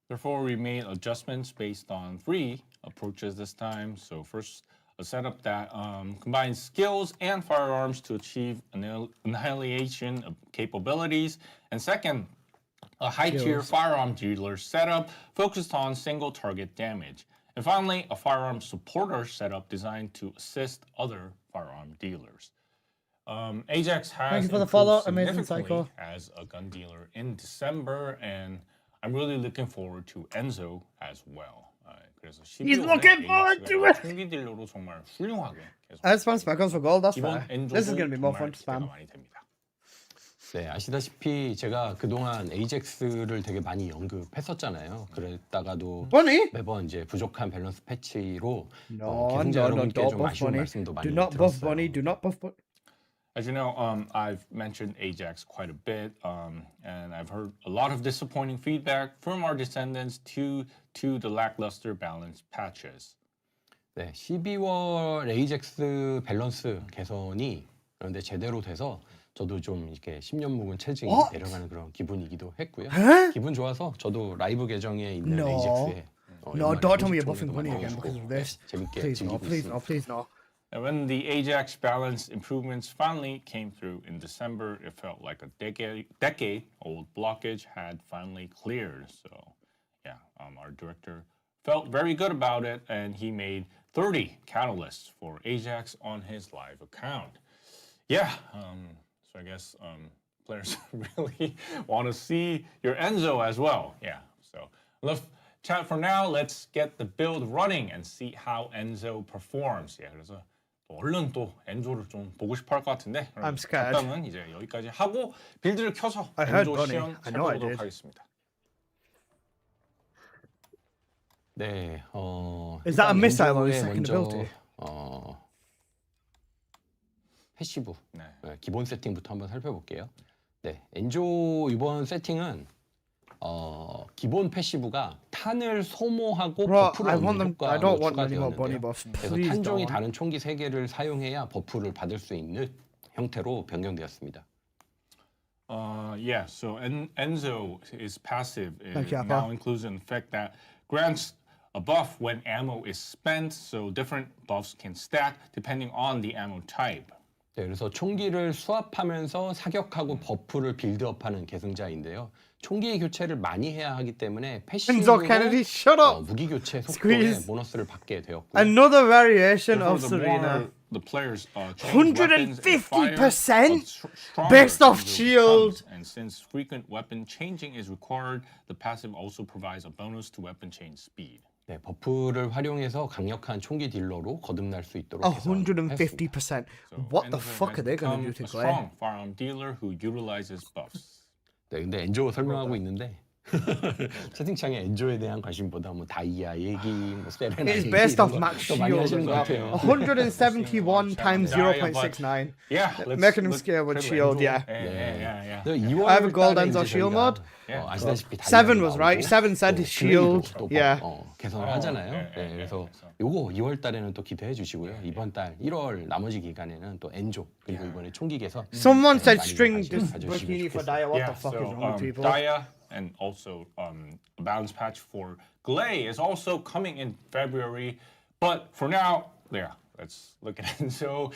Therefore, we made adjustments based on 3 approaches this time. So first, a setup that combines skills and firearms to achieve annihilation capabilities. And second, a high-tier firearm dealer setup focused on single target damage. And finally, a firearm supporter setup designed to assist other firearm dealers. Ajax has Thank you for the improved follow, Amazing significantly Psycho. as a gun dealer in December, and I'm really looking forward to Enzo as well. 그래서 He's looking forward to it. 총기 딜러로 정말 훌륭하게 계속. I spam speckles for gold, that's 이번 fair. 엔조도 This is gonna be more fun 정말 to spam. 기대가 많이 됩니다. 네, 아시다시피 제가 그동안 에이젝스를 되게 많이 언급했었잖아요. 그랬다가도 Bunny? 매번 이제 부족한 밸런스 패치로 No, 계승자 여러분께 don't 좀 buff 아쉬운 Bunny. 말씀도 많이 Do not buff 들었어요. Bunny. Do not buff Bunny. As you know, I've mentioned Ajax quite a bit, and I've heard a lot of disappointing feedback from our descendants to the lackluster balance patches. 네, 12월 에이젝스 밸런스 개선이 그런데 제대로 돼서 저도 좀 이렇게 10년 묵은 체증이 What? 내려가는 그런 기분이기도 했고요. Huh? 기분 좋아서 저도 라이브 계정에 있는 No. 에이젝스에 No, don't tell me you're buffing Bunny again because of this. 재밌게 Please no, 즐기고 please 있습니다. no, please no. And when the Ajax balance improvements finally came through in December, it felt like a decade-old blockage had finally cleared. So, yeah, our director felt very good about it, and he made 30 catalysts for Ajax on his live account. Yeah, so I guess players really want to see your Enzo as well. Yeah, so enough chat for now. Let's get the build running and see how Enzo performs. Yeah, 그래서 얼른 또 엔조를 좀 보고 싶어 할 것 같은데 I'm scared. 잡담은 이제 여기까지 하고 빌드를 켜서 I heard 엔조 Bunny. 시연 I know I 살펴보도록 did. 하겠습니다. 네, Is that a 일단 missile or 엔조의 his second 먼저, ability? 패시브 네. 기본 세팅부터 한번 살펴볼게요. 네, 엔조 이번 세팅은 기본 패시브가 탄을 소모하고 Bro, 버프를 I 얻는 want them. I 효과로 don't want any more bunny 추가되었는데요. buffs. 그래서 Please 탄종이 don't. 다른 총기 3개를 사용해야 버프를 받을 수 있는 형태로 변경되었습니다. Yeah, so Enzo, his passive Thank you, now Appa. includes an effect that grants a buff when ammo is spent, so different buffs can stack depending on the ammo type. 네, 그래서 총기를 수합하면서 사격하고 버프를 빌드업하는 계승자인데요. 총기 교체를 많이 해야 하기 때문에 Enzo Kennedy, shut 패시브로 up. 무기 교체 속도에 Squeeze. 보너스를 받게 되었고 Another variation Therefore, of the Serena. more the players change weapons and fire, 150% stronger based off Enzo shield. becomes. And since frequent weapon changing is required, the passive also provides a bonus to weapon change speed. 네, 버프를 활용해서 강력한 총기 딜러로 거듭날 수 있도록 150%. What the fuck are they gonna do to a Clay? strong firearm dealer who utilizes buffs. 네, 근데 엔조 설명하고 있는데 채팅창에 엔조에 대한 관심보다 뭐 다이아 얘기, 뭐 세레나 It's 얘기 based off 이런 max 거 많이 shield. 하시는 것 같아요. 171 times 0.69. Yeah, Making him scale with shield, yeah. Yeah. I have a gold Enzo shield mod. 아시다시피 7 was right. 7 said his shield. Yeah. 개선을 하잖아요. 네, 그래서 요거 2월 달에는 또 기대해 주시고요. 이번 달 1월 나머지 기간에는 또 엔조 그리고 이번에 총기 개선. Someone said 많이 string 관심 this 가져주시면 bikini for 좋겠습니다. Daya. What the fuck is wrong with people? Daya and also a balance patch for Glay is also coming in February. But for now, let's look at Enzo.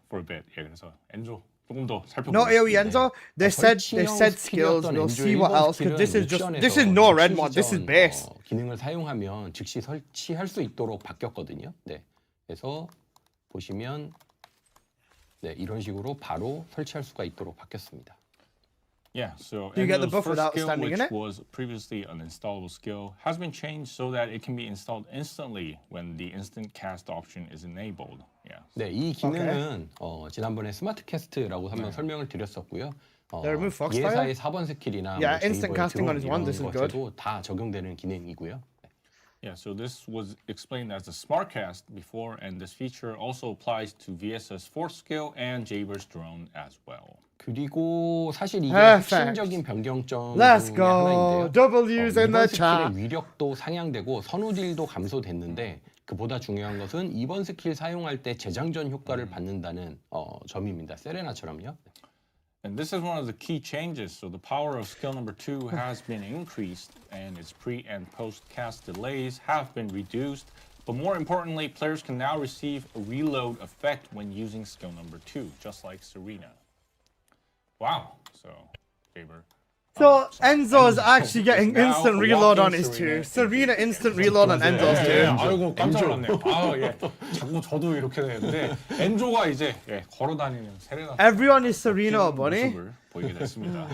For a bit. 그래서 Enzo 조금 더 살펴보겠습니다. No AoE Enzo. They said skills. We'll see what else. Because this is no red mod. This is base. 기능을 사용하면 즉시 설치할 수 있도록 바뀌었거든요. 네. 그래서 보시면 네, 이런 식으로 바로 설치할 수가 있도록 바뀌었습니다. Yeah, so you get the Enzo's buff first without skill, standing in which it? was previously an installable skill, has been changed so that it can be installed instantly when the instant cast option is enabled. Yeah. 네, 이 기능은 지난번에 스마트 캐스트라고 한번 설명을 드렸었고요. They remove Foxfire? 예사의 4번 스킬이나 Yeah, instant casting on his one. This is good. 것에도 다 적용되는 기능이고요. Yeah, so this was explained as the smart cast before, and this feature also applies to VS's fourth skill and Jaber's drone as well. 그리고 사실 이게 Perfect. 핵심적인 변경점 Let's 중에 go. 하나인데요. W's in the 이번 chat. 스킬의 위력도 상향되고 선우 딜도 감소됐는데 그보다 중요한 것은 이번 스킬 사용할 때 재장전 효과를 받는다는 점입니다. 세레나처럼요. And this is one of the key changes. So the power of skill number 2 has been increased, and its pre and post cast delays have been reduced. But more importantly, players can now receive a reload effect when using skill number 2, just like Serena. Wow. So, Jaber. So Enzo is actually getting instant reload on his 2. Serena instant reload on Enzo's 2. 아이고 깜짝 놀랐네요. 자꾸 저도 이렇게 되는데 엔조가 이제 걸어다니는 세레나. Everyone is Serena, bunny. 모습을 보이게 됐습니다.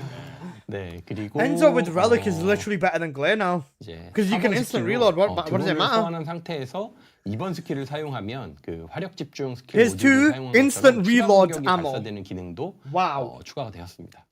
네, 그리고 Enzo with Relic is literally better than Glay now. Because you can instant reload. What does it matter? 소환한 상태에서 이번 스킬을 사용하면 그 화력 집중 스킬 His 모듈을 2 사용한 instant 것처럼 추가 reload 공격이 ammo. 발사되는 기능도 추가가 되었습니다.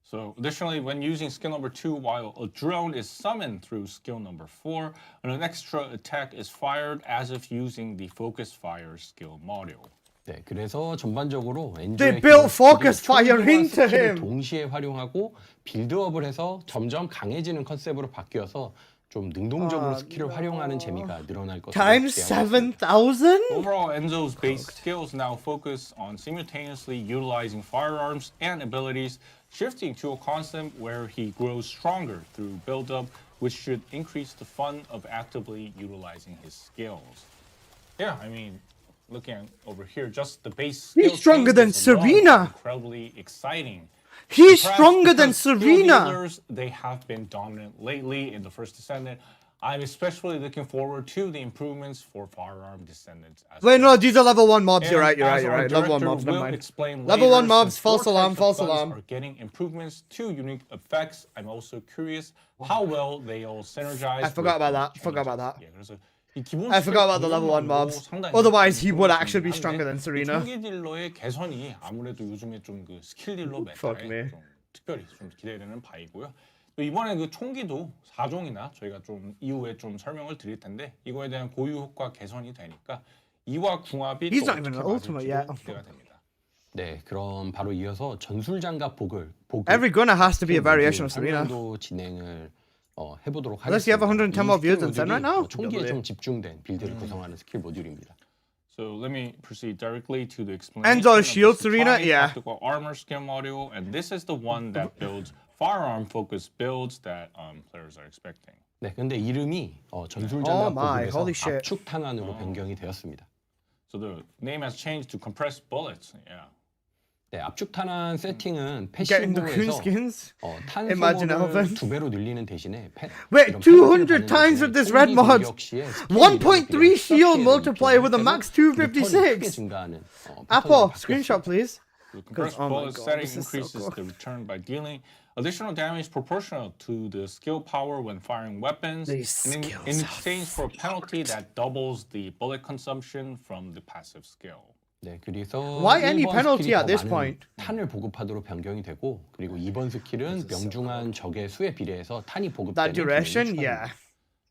So additionally, when using skill number 2 while a drone is summoned through skill number 4, an extra attack is fired as if using the focus fire skill module. 네, 그래서 전반적으로 They 엔조의 built focus fire into 스킬을 him. 동시에 활용하고 빌드업을 해서 점점 강해지는 컨셉으로 바뀌어서 좀 능동적으로 스킬을 활용하는 재미가 늘어날 것으로 Times 기대합니다. 7,000? Overall, Enzo's base skills now focus on simultaneously utilizing firearms and abilities, shifting to a concept where he grows stronger through build-up, which should increase the fun of actively utilizing his skills. Yeah, I mean, looking over here, just the base He's skill stronger than changes alone Serena. are incredibly exciting. He's Perhaps stronger than because skill Serena. dealers, they have been dominant lately in the first Descendant. I'm especially looking forward to the improvements for firearm Descendants as Wait, well. no, these are level 1 mobs. And You're right. as our Level 1 director mobs, never will mind. explain Level later, 1 mobs, since false four alarm, types of false guns alarm. are getting improvements to unique effects. I'm also curious how well they all synergize. I forgot with about that. those Forgot changes. about that. Yeah, 그래서 이 기본 I forgot about the level 1 mobs. Otherwise, he would actually be stronger than Serena. 총기 딜러의 개선이 아무래도 요즘에 좀 그 스킬 딜러 Fuck me. 메타에 좀 특별히 좀 기대되는 바이고요. 또 이번에 그 총기도 4종이나 저희가 좀 이후에 좀 설명을 드릴 텐데 이거에 대한 고유 효과 개선이 되니까 이와 궁합이 He's 또 not even 어떻게 an ultimate yet. 맞을지도 기대가 됩니다. 네, 그럼 바로 이어서 전술 장갑 보글 Every gunner has to be a variation of Serena. 도 진행을 해보도록 Unless you have 하겠습니다. 110 more views than Zen right now? 총기에 좀 집중된 빌드를 구성하는 스킬 모듈입니다. So let me proceed directly to the explanation. Enzo of shield, the Serena, Supply yeah. Tactical armor skill module, and this is the one that builds firearm-focused builds that players are expecting. 네, 근데 이름이 전술 Oh 장갑 my, 보글에서 holy shit. 압축 탄환으로 변경이 되었습니다. So the name has changed to compressed bullets. Yeah. 네, 압축 탄환 세팅은 Getting the coon 패시브에서 skins. 탄 Imagine 소모를 Elven. 2배로 늘리는 대신에 Wait, 이런 200 페널티를 times 받는 with this 대신에 red 총기 mod. 공격 시에 스킬 1.3 이력에 shield 피해를 multiplier with a 입히는 max 리턴이 크게 256. 증가하는 Apple, 패턴으로 screenshot 바뀌었습니다. please. The compressed oh my bullet God, setting this is so increases cool. the return by dealing additional damage proportional to the skill power when firing weapons, These and skills in are exchange for a penalty that doubles the bullet consumption from the passive skill. 네, 그래서 Why any 1번 penalty 스킬이 at 더 this 많은 point? 탄을 보급하도록 변경이 되고 그리고 2번 스킬은 명중한 적의 수에 비례해서 탄이 That 보급되는 duration, 기능이 yeah. 추가됩니다.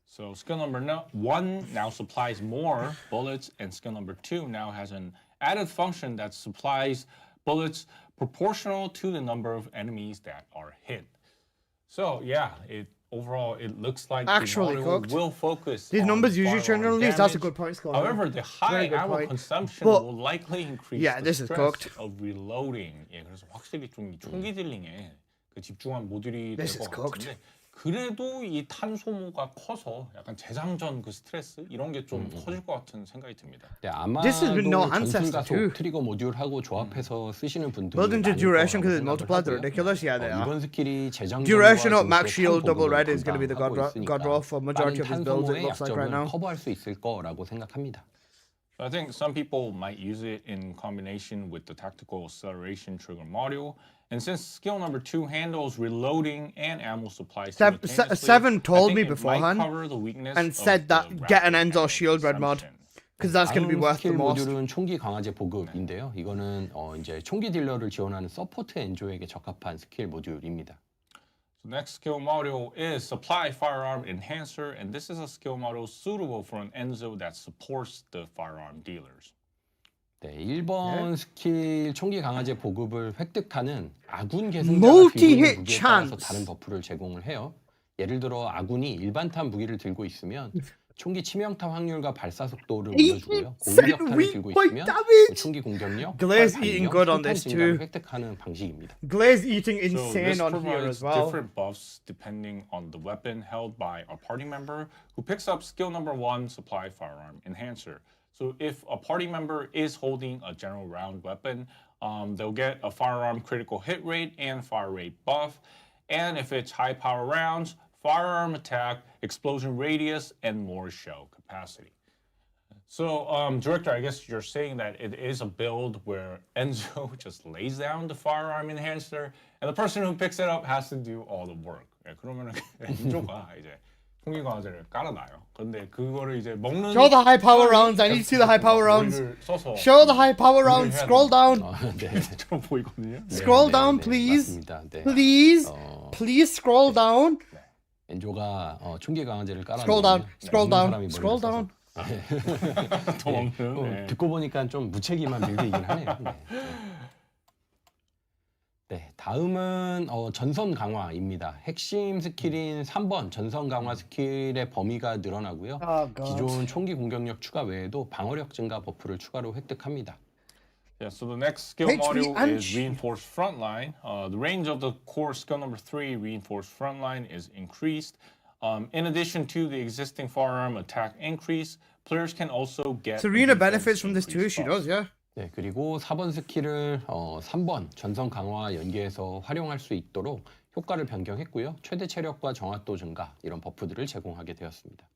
So skill number 1 now supplies more bullets, and skill number 2 now has an added function that supplies bullets proportional to the number of enemies that are hit. So yeah, overall it looks like Actually the model cooked. will focus These on numbers usually firearm change on these. That's a damage. good point, Scott. However, the high Very good ammo point. consumption But- will likely increase Yeah, the this is stress cooked. of reloading. 예, 그래서 확실히 좀 총기 딜링에 그 집중한 모듈이 This 될 is 것 cooked. 같은데 그래도 이 탄 소모가 커서 약간 재장전 그 스트레스 이런 게 좀 커질 것 같은 생각이 듭니다. 네, 아마도 This is with no 전술 ancestor too. 가속 트리거 모듈하고 조합해서 쓰시는 분들이 Build into 많을 duration because 거라고 it's 생각을 multiplied to 하고요. ridiculous. Yeah, they are. 이번 스킬이 재장전과 Duration of max 동시에 shield 탄 double 보급을 red is going to be the god 감당하고 roll for 있으니까 majority of his 빠른 탄 builds. It 소모의 looks like right 약점을 now. 커버할 수 있을 거라고 생각합니다. So I think some people might use it in combination with the tactical acceleration trigger module. And since skill number 2 handles reloading and ammo supply simultaneously, Seven told I me think it might beforehand cover the weakness and of said the that get an rapid Enzo ammo shield red mod consumption. because that's going to be 다음 worth the 스킬 most. 모듈은 총기 강화제 보급인데요. 이거는 이제 총기 딜러를 지원하는 서포트 엔조에게 적합한 스킬 모듈입니다. So next skill module is Supply Firearm Enhancer, and this is a skill module suitable for an Enzo that supports the firearm dealers. 네, 1번 스킬 총기 강화제 보급을 획득하는 아군 계승자가 Multi-hit 들고 있는 무기에 따라서 chance. 다른 버프를 제공을 해요. 예를 들어 아군이 일반탄 무기를 들고 있으면 총기 치명타 확률과 발사 속도를 올려주고요. 고위력탄을 들고 있으면 총기 공격력, Glaze 발발력, eating good on 폭탄 this 증가를 too. 획득하는 방식입니다. Glaze eating So insane this on here provides as well. different buffs depending on the weapon held by a party member who picks up skill number 1, Supply Firearm Enhancer. So if a party member is holding a general round weapon, they'll get a firearm critical hit rate and fire rate buff. And if it's high power rounds, firearm attack, explosion radius, and more shell capacity. So, Director, I guess you're saying that it is a build where Enzo just lays down the firearm enhancer, and the person who picks it up has to do all the work. 예, 그러면은 엔조가 이제 총기 강화제를 깔아놔요. 근데 그거를 이제 먹는 Show the high power rounds. I need to see the high power rounds. Show the high power rounds. Scroll down. 네. 좀 보이거든요. Scroll 네, down, 네, please. 맞습니다. 네. Please. Please scroll down. 엔조가 총기 강화제를 깔아 Scroll down. Scroll down. Scroll down. 더 먹는. 듣고 보니까 좀 무책임한 빌드이긴 하네요. 네. 네, 다음은 전선 강화입니다. 핵심 스킬인 3번 전선 강화 스킬의 범위가 늘어나고요. Oh, God. 기존 총기 공격력 추가 외에도 방어력 증가 버프를 추가로 획득합니다. Yeah, so the next skill HP module and is Reinforced Frontline. The range of the core skill number 3, Reinforced Frontline, is increased. In addition to the existing firearm attack increase, players can also get Serena a defense benefits from this too. increase She buff. does, yeah. 네, 그리고 4번 스킬을 3번 전선 강화 연계해서 활용할 수 있도록 효과를 변경했고요. 최대 체력과 정확도 증가 이런 버프들을 제공하게 되었습니다.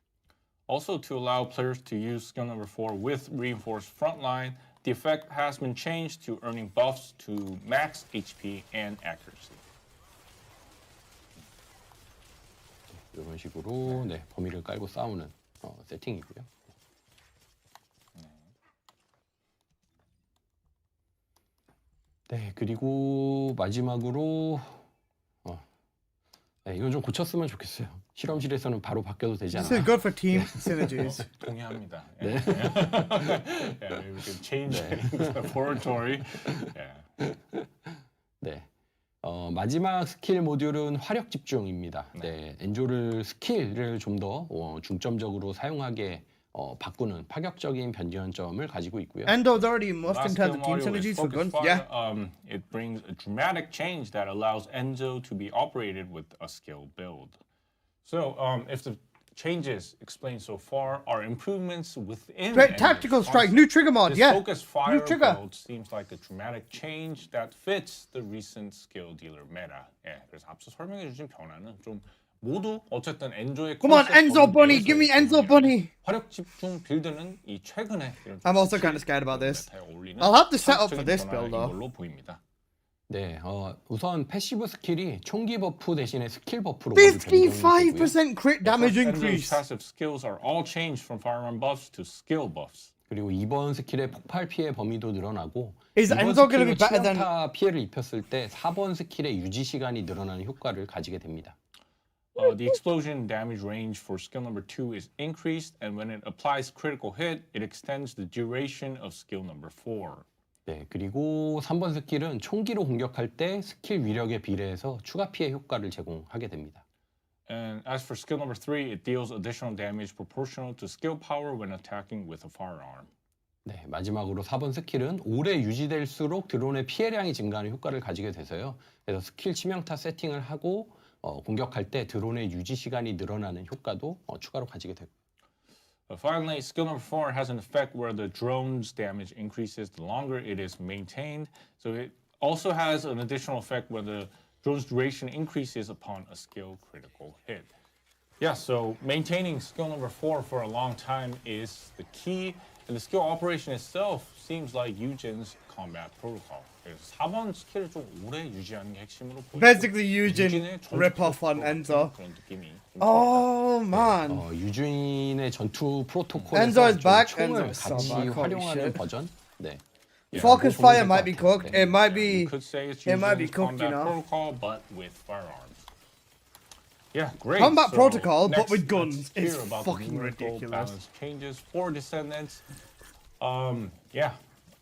Also, to allow players to use skill number 4 with Reinforced Frontline, the effect has been changed to earning buffs to max HP and accuracy. 이런 식으로 네, 범위를 깔고 싸우는 세팅이고요. 네, 그리고 마지막으로 네, 이건 좀 고쳤으면 좋겠어요. 실험실에서는 바로 바뀌어도 되지 This 않아요? is good for team synergies. 동의합니다. 네. Yeah, maybe we can change the laboratory. Yeah. 네. 마지막 스킬 모듈은 화력 집중입니다. 네, 엔조를 스킬을 좀 더 중점적으로 사용하게 바꾸는 파격적인 변경점을 가지고 있고요. Endo's already most Last into skill the team module is synergies for Focus guns. Fire. Yeah. It brings a dramatic change that allows Enzo to be operated with a skill build. So if the changes explained so far are improvements within Great enemies' tactical strike, concept. new trigger mod, This yeah. focus fire New trigger. build seems like a dramatic change that fits the recent skill dealer meta. 예, 그래서 앞서 설명해 주신 변화는 좀 모두 어쨌든 엔조의 Come on, 컨셉 Enzo 범위 Bunny, 내에서의 give me Enzo 부분이라는 Bunny. 화력 집중 빌드는 이 최근에 이런 I'm also 스킬 kinda scared about this. 메타에 어울리는 I'll have to set up for 파격적인 this 변화인 build though. 걸로 보입니다. 네, 우선 패시브 스킬이 총기 버프 대신에 스킬 버프로 모두 변경이 되고요. 55% crit damage Enzo's increase. passive skills are all changed from firearm buffs to skill buffs. 그리고 이번 스킬의 폭발 피해 범위도 늘어나고 Is 이번 Enzo gonna 스킬로 be better than- 치명타 피해를 입혔을 때 4번 스킬의 유지 시간이 늘어나는 효과를 가지게 됩니다. The explosion damage range for skill number 2 is increased, and when it applies critical hit, it extends the duration of skill number 4. 네, 그리고 3번 스킬은 총기로 공격할 때 스킬 위력에 비례해서 추가 피해 효과를 제공하게 됩니다. And as for skill number 3, it deals additional damage proportional to skill power when attacking with a firearm. 네, 마지막으로 4번 스킬은 오래 유지될수록 드론의 피해량이 증가하는 효과를 가지게 돼서요. 그래서 스킬 치명타 세팅을 하고 공격할 때 드론의 유지 시간이 늘어나는 효과도 추가로 가지게 되고. Finally, skill number 4 has an effect where the drone's damage increases the longer it is maintained. So it also has an additional effect where the drone's duration increases upon a skill critical hit. Yeah, so maintaining skill number 4 for a long time is the key, and the skill operation itself seems like Eugen's combat protocol. 그래서 4번 스킬을 좀 오래 유지하는 게 핵심으로 보이고 Basically Eugen 유진의 전투 rip-off on 프로토콜 Enzo. 그런 느낌이 좀 Oh man. 유진의 전투 프로토콜에서 Enzo is back. 총을 Enzo is so 같이 back. Holy 활용하는 shit. 버전. 네. Focus 그거 fire 보면 might be 될것 cooked. 같아요. It might You be. could say it's It might be Eugen's cooked, you combat know. protocol, but with firearms. Yeah, great. Combat So protocol, but next, with guns let's hear is about fucking the numerical ridiculous. balance changes for Descendants.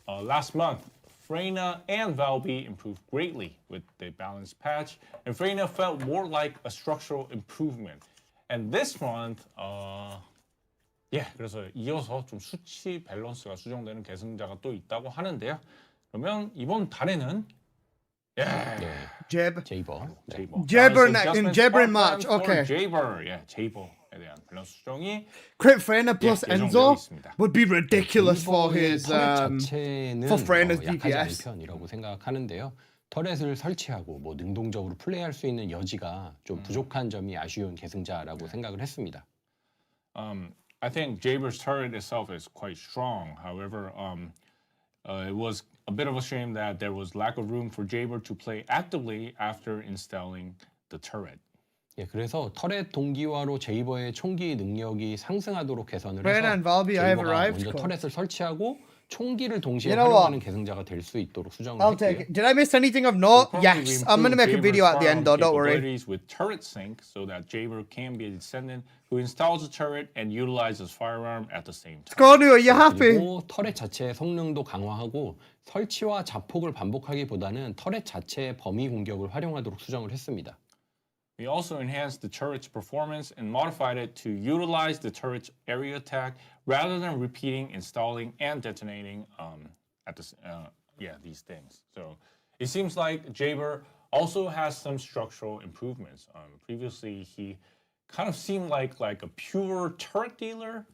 Last month, Freyna and Valby improved greatly with the balance patch, and Freyna felt more like a structural improvement. And this month, 그래서 이어서 좀 수치 밸런스가 수정되는 계승자가 또 있다고 하는데요. 그러면 이번 달에는 Jeb. 제이버. 네. Jabber Balance in adjustments Jabber are match. planned for Okay. Jabber. 제이버에 대한 밸런스 수정이 Crit Freyna plus 예정되어 Enzo 있습니다. would be ridiculous for 제이버의 his 터렛 자체는 for Freyna's 약하지 않은 DPS. 편이라고 생각하는데요. 터렛을 설치하고 뭐 능동적으로 플레이할 수 있는 여지가 좀 부족한 점이 아쉬운 계승자라고 생각을 했습니다. I think Jabber's turret itself is quite strong. However, it was a bit of a shame that there was lack of room for Jabber to play actively after installing the turret. 예, 그래서 터렛 동기화로 제이버의 총기 능력이 상승하도록 개선을 Freyna 해서 and Valby, I have 제이버가 arrived. 먼저 터렛을 설치하고 총기를 동시에 You know 활용하는 what? 계승자가 될 수 있도록 수정을 I'll take 했고요. it. Did I miss anything of note? Currently, we Yes. I'm gonna make a improved video at the Jabber's end though. Don't worry. capabilities with turret sync so that Jabber can be a descendant who installs a turret and utilizes firearm at the same time. Scornu, are you happy? 그리고 터렛 자체의 성능도 강화하고 설치와 자폭을 반복하기보다는 터렛 자체의 범위 공격을 활용하도록 수정을 했습니다. We also enhanced the turret's performance and modified it to utilize the turret's area attack rather than repeating, installing, and detonating these things. So it seems like Jabber also has some structural improvements. Previously, he kind of seemed like a pure turret dealer.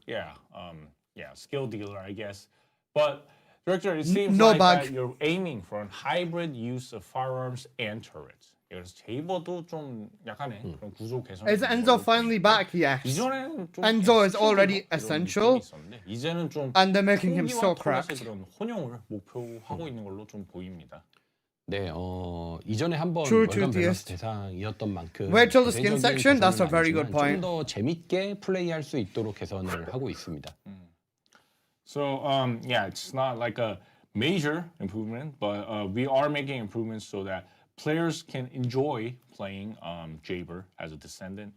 Skill dealer, I guess. But Director, it seems No like bug. that you're aiming for a hybrid use of firearms and turrets. 그래서 제이버도 좀 약간의 그런 구조 개선. Is Enzo finally back? Yes. 이전에는 좀 Enzo is already 이런 essential, 느낌이 있었는데 이제는 좀 and they're making him 총기와 so 터렛의 cracked. 그런 혼용을 목표하고 있는 걸로 좀 보입니다. 네, 이전에 한번 True, 월간 true, 밸런스 yes. 대상이었던 만큼 Wait till the skin 대대적인 section. That's a 개선은 very good 아니지만 point. 좀더 재밌게 플레이할 수 있도록 개선을 하고 있습니다. So it's not like a major improvement, but we are making improvements so that players can enjoy playing Jabber as a descendant.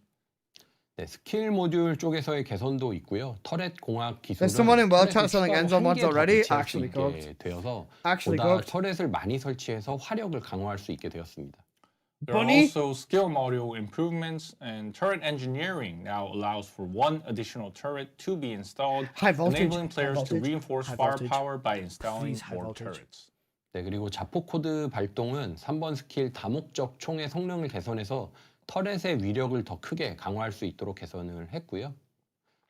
네, 스킬 모듈 쪽에서의 개선도 있고요. 터렛 공학 기술은 There's someone in World Chat 터렛을 selling 추가로 Enzo mods already. 배치할 수 Actually 있게 cooked. 되어서 Actually 보다 cooked. 터렛을 많이 설치해서 화력을 강화할 수 있게 되었습니다. There are Bunny? also skill module improvements, and turret engineering now allows for one additional turret to be installed, High voltage, enabling players high to voltage, reinforce high voltage. firepower by installing Please, high more voltage. turrets. 네, 그리고 자폭 코드 발동은 3번 스킬 다목적 총의 성능을 개선해서 터렛의 위력을 더 크게 강화할 수 있도록 개선을 했고요.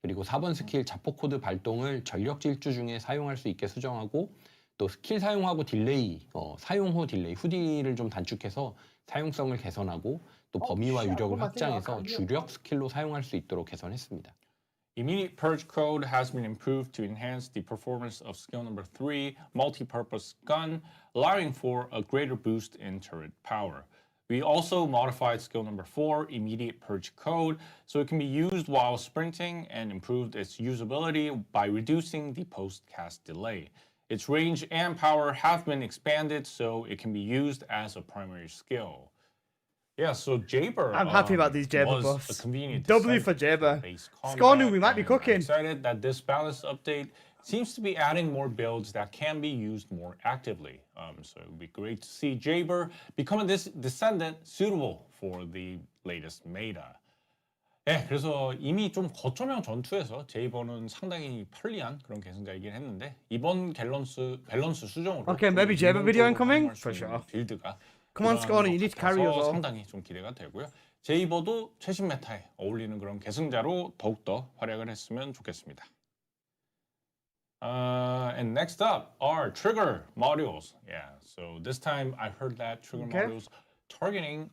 그리고 4번 스킬 자폭 코드 발동을 전력 질주 중에 사용할 수 있게 수정하고 또 스킬 사용하고 딜레이, 사용 후 딜레이, 후딜을 좀 단축해서 사용성을 개선하고 또 범위와 유력을 확장해서 주력 스킬로 사용할 수 있도록 개선했습니다. Immediate Purge code has been improved to enhance the performance of skill number 3, multi-purpose gun, allowing for a greater boost in turret power. We also modified skill number 4, Immediate Purge code, so it can be used while sprinting and improved its usability by reducing the post-cast delay. Its range and power have been expanded so it can be used as a primary skill. Yeah, so Jaber. I'm happy about these Jaber was buffs. a convenient W for Jaber. Scornu, we might be cooking. I'm excited that this balance update seems to be adding more builds that can be used more actively. So it would be great to see Jaber becoming this Descendant suitable for the latest meta. 네, 그래서 이미 좀 거점형 전투에서 제이버는 상당히 편리한 그런 계승자이긴 했는데 이번 밸런스 수정으로 Okay, maybe Jaber video incoming? For sure. 빌드가 Come on, Scornu, you need to carry us all. 상당히 좀 기대가 되고요. 제이버도 최신 메타에 어울리는 그런 계승자로 더욱더 활약을 했으면 좋겠습니다. And next up are trigger modules. Yeah, so this time I heard that trigger modules targeting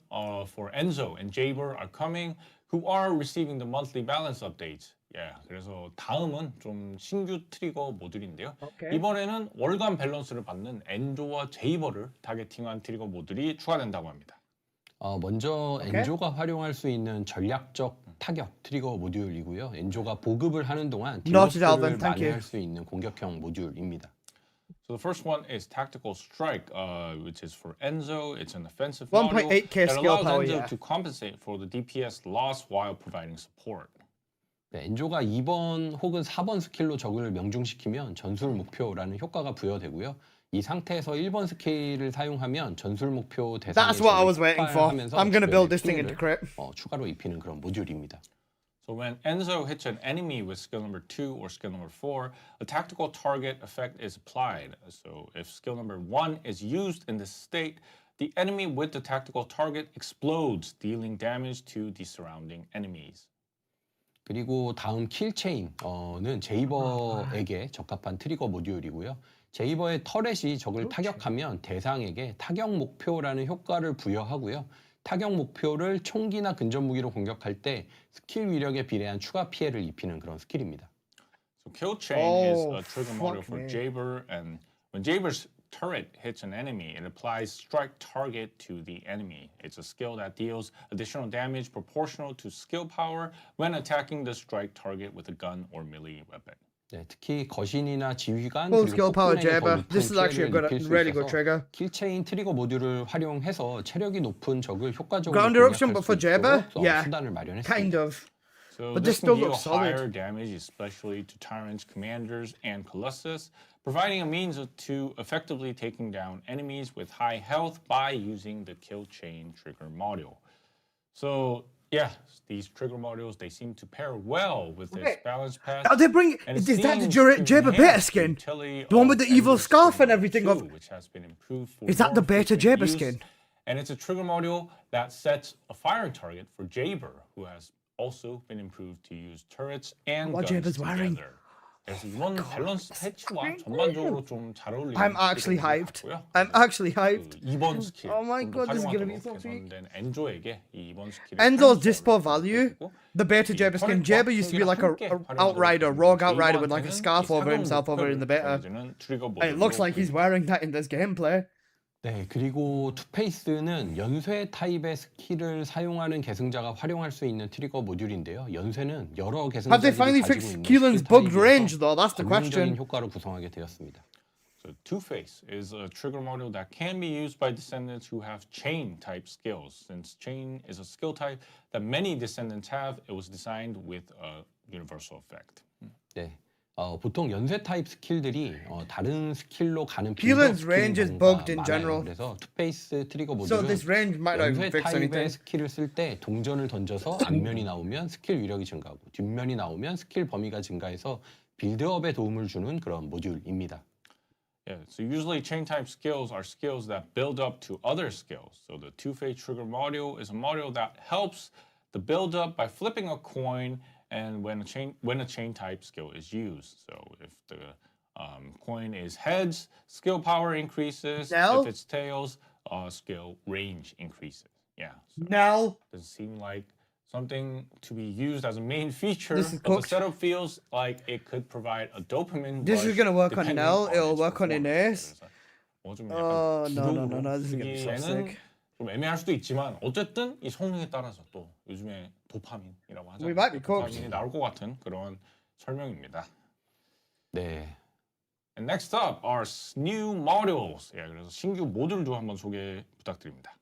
for Enzo and Jaber are coming, who are receiving the monthly balance updates. Yeah, 그래서 다음은 좀 신규 트리거 모듈인데요. 이번에는 월간 밸런스를 받는 엔조와 제이버를 타겟팅한 트리거 모듈이 추가된다고 합니다. 먼저 엔조가 활용할 수 있는 전략적 타격 트리거 모듈이고요. 엔조가 보급을 하는 동안 딜러스를 많이 할 수 있는 공격형 모듈입니다. So the first one is Tactical Strike, which is for Enzo. It's an offensive 1.8k module skill that power, allows Enzo yeah. to compensate for the DPS loss while providing support. 네, 엔조가 2번 혹은 4번 스킬로 적을 명중시키면 전술 목표라는 효과가 부여되고요. 이 상태에서 1번 스킬을 사용하면 전술 목표 대상에 That's what I was waiting for. I'm gonna build this thing into crit. 추가로 입히는 그런 모듈입니다. So when Enzo hits an enemy with skill number 2 or skill number 4, a tactical target effect is applied. So if skill number 1 is used in this state, the enemy with the tactical target explodes, dealing damage to the surrounding enemies. 그리고 다음 킬체인은 제이버에게 적합한 트리거 모듈이고요. 제이버의 터렛이 적을 타격하면 대상에게 타격 목표라는 효과를 부여하고요. 타격 목표를 총기나 근접 무기로 공격할 때 스킬 위력에 비례한 추가 피해를 입히는 그런 스킬입니다. So kill chain is a trigger module for Jaber, and when Jaber's turret hits an enemy, it applies strike target to the enemy. It's a skill that deals additional damage proportional to skill power when attacking the strike target with a gun or melee weapon. 네, 특히 거신이나 지휘관 Full skill 그리고 power 폭군에게 더 Jaber. 높은 This is actually a 피해를 good, 입힐 수 really good 있어서 trigger. 킬체인 트리거 모듈을 활용해서 체력이 높은 적을 효과적으로 Ground eruption, 공략할 but for 수 Jaber, 있도록 yeah, 수단을 마련했습니다. kind of. So But this this still can deal looks solid. higher damage, especially to Tyrant's commanders and Colossus, providing a means to effectively taking down enemies with high health by using the kill chain trigger module. So yeah, these trigger modules, they seem to pair well with this balance pass. Oh, they bring. And Is it that the seems to Jaber beta enhance skin? utility The one with of the evil Enzo's scarf skill and everything number of. 2, which has been improved for Is that the more beta frequent Jaber use. skin? And it's a trigger module that sets a firing target for Jaber, who has also been improved to use turrets and What guns Jaber's wearing? together. 그래서 이번 밸런스 패치와 전반적으로 좀 잘 어울리는 I'm actually hyped. 같고요. I'm actually hyped. 2번 스킬 Oh my god, this is gonna be 활용하도록 so sweet. 개선된 엔조에게 이 2번 스킬을 Enzo's 활용성을 dispo value, the beta Jaber skin. Jaber used to be like a outrider, rogue outrider with like a scarf over himself over in the beta. And it looks like he's wearing that in this gameplay. 네, 그리고 투페이스는 연쇄 타입의 스킬을 사용하는 계승자가 활용할 수 있는 트리거 모듈인데요. 연쇄는 여러 Have they 계승자들이 finally 가지고 fixed 있는 Keelan's 스킬 bugged range 타입에서 though? That's the question. 전문적인 효과를 구성하게 되었습니다. So Two-Face is a trigger module that can be used by Descendants who have chain type skills. Since chain is a skill type that many Descendants have, it was designed with a universal effect. 네. 보통 연쇄 타입 스킬들이 다른 스킬로 가는 Keelan's range is bugged in general. 그래서 투페이스 트리거 So this 모듈은 range might not 연쇄 fix 타입의 anything. 스킬을 쓸 때 동전을 던져서 앞면이 나오면 스킬 위력이 증가하고 뒷면이 나오면 스킬 범위가 증가해서 빌드업에 도움을 주는 그런 모듈입니다. Yeah, so usually chain type skills are skills that build up to other skills. So the two-phase trigger module is a module that helps the build up by flipping a coin and when a chain type skill is used. So if the coin is heads, skill power increases. No. If it's tails, skill range increases. Yeah. So No. does it seem like something to be used as a main feature, This is but the cooked. setup feels like it could provide a dopamine This is rush gonna work on depending Nell. It'll its work on performance. Ines. 그래서 좀 Oh 약간 no. This is gonna be so 쓰기에는 sick. 좀 애매할 수도 있지만 어쨌든 이 성능에 따라서 또 요즘에 도파민이라고 하잖아요. We might be cooked. 도파민이 나올 것 같은 그런 설명입니다. 네. And next up are new modules. 예, 그래서 신규 모듈도 한번 소개 부탁드립니다.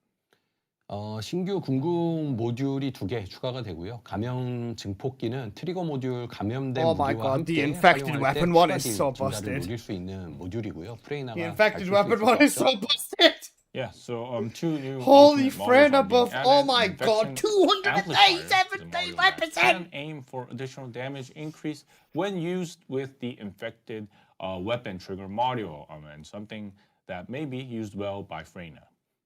신규 궁극 모듈이 2개 추가가 되고요. 감염 증폭기는 트리거 모듈 감염된 Oh my 무기와 god, the 함께 infected 사용할 때 weapon one 추가 is so 증가를 busted. 노릴 수 있는 모듈이고요. 프레이나가 The infected 밝힐 수 weapon 있을 one 것 is so 같죠? busted. Yeah, so two new Holy ultimate friend models are being above, oh added. my god, Infection Amplifier is a model that 237%! can aim for additional damage increase when used with the infected weapon trigger module, and something that may be used well by Freyna.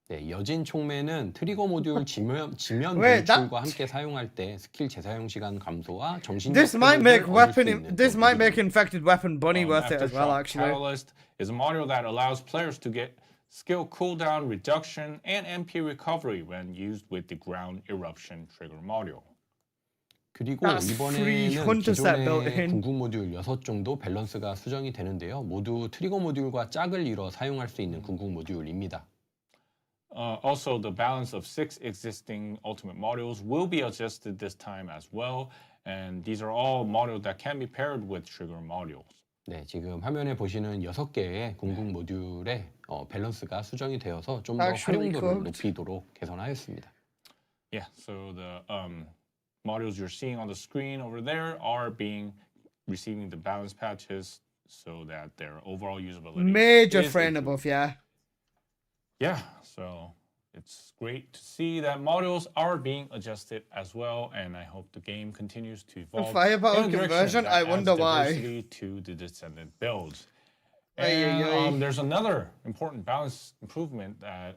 네, 여진 총매는 트리거 모듈 지면 Wait, 분출과 함께 사용할 때 스킬 재사용 시간 감소와 정신적 This might make 회복을 얻을 수 weapon. 있는 This might make 모듈입니다. infected weapon bunny worth it as well. Aftershock Actually, Catalyst is a module that allows players to get skill cooldown reduction and MP recovery when used with the ground eruption trigger module. 그리고 That's free 이번에는 hunter set built 기존의 in. 궁극 모듈 6 정도 밸런스가 수정이 되는데요. 모두 트리거 모듈과 짝을 이뤄 사용할 수 있는 궁극 모듈입니다. Also, the balance of 6 existing ultimate modules will be adjusted this time as well, and these are all modules that can be paired with trigger modules. 네, 지금 화면에 보시는 6개의 궁극 모듈의 밸런스가 수정이 되어서 좀 더 Actually 활용도를 cooked. 높이도록 개선하였습니다. Yeah, so the modules you're seeing on the screen over there are receiving the balance patches so that their overall usability major is friend improved. above, yeah. Yeah, so it's great to see that modules are being adjusted as well, and I hope the game continues to evolve. firepower in a direction conversion, that I adds wonder why. diversity to the Descendant builds. Ay, ay, ay. And there's another important balance improvement that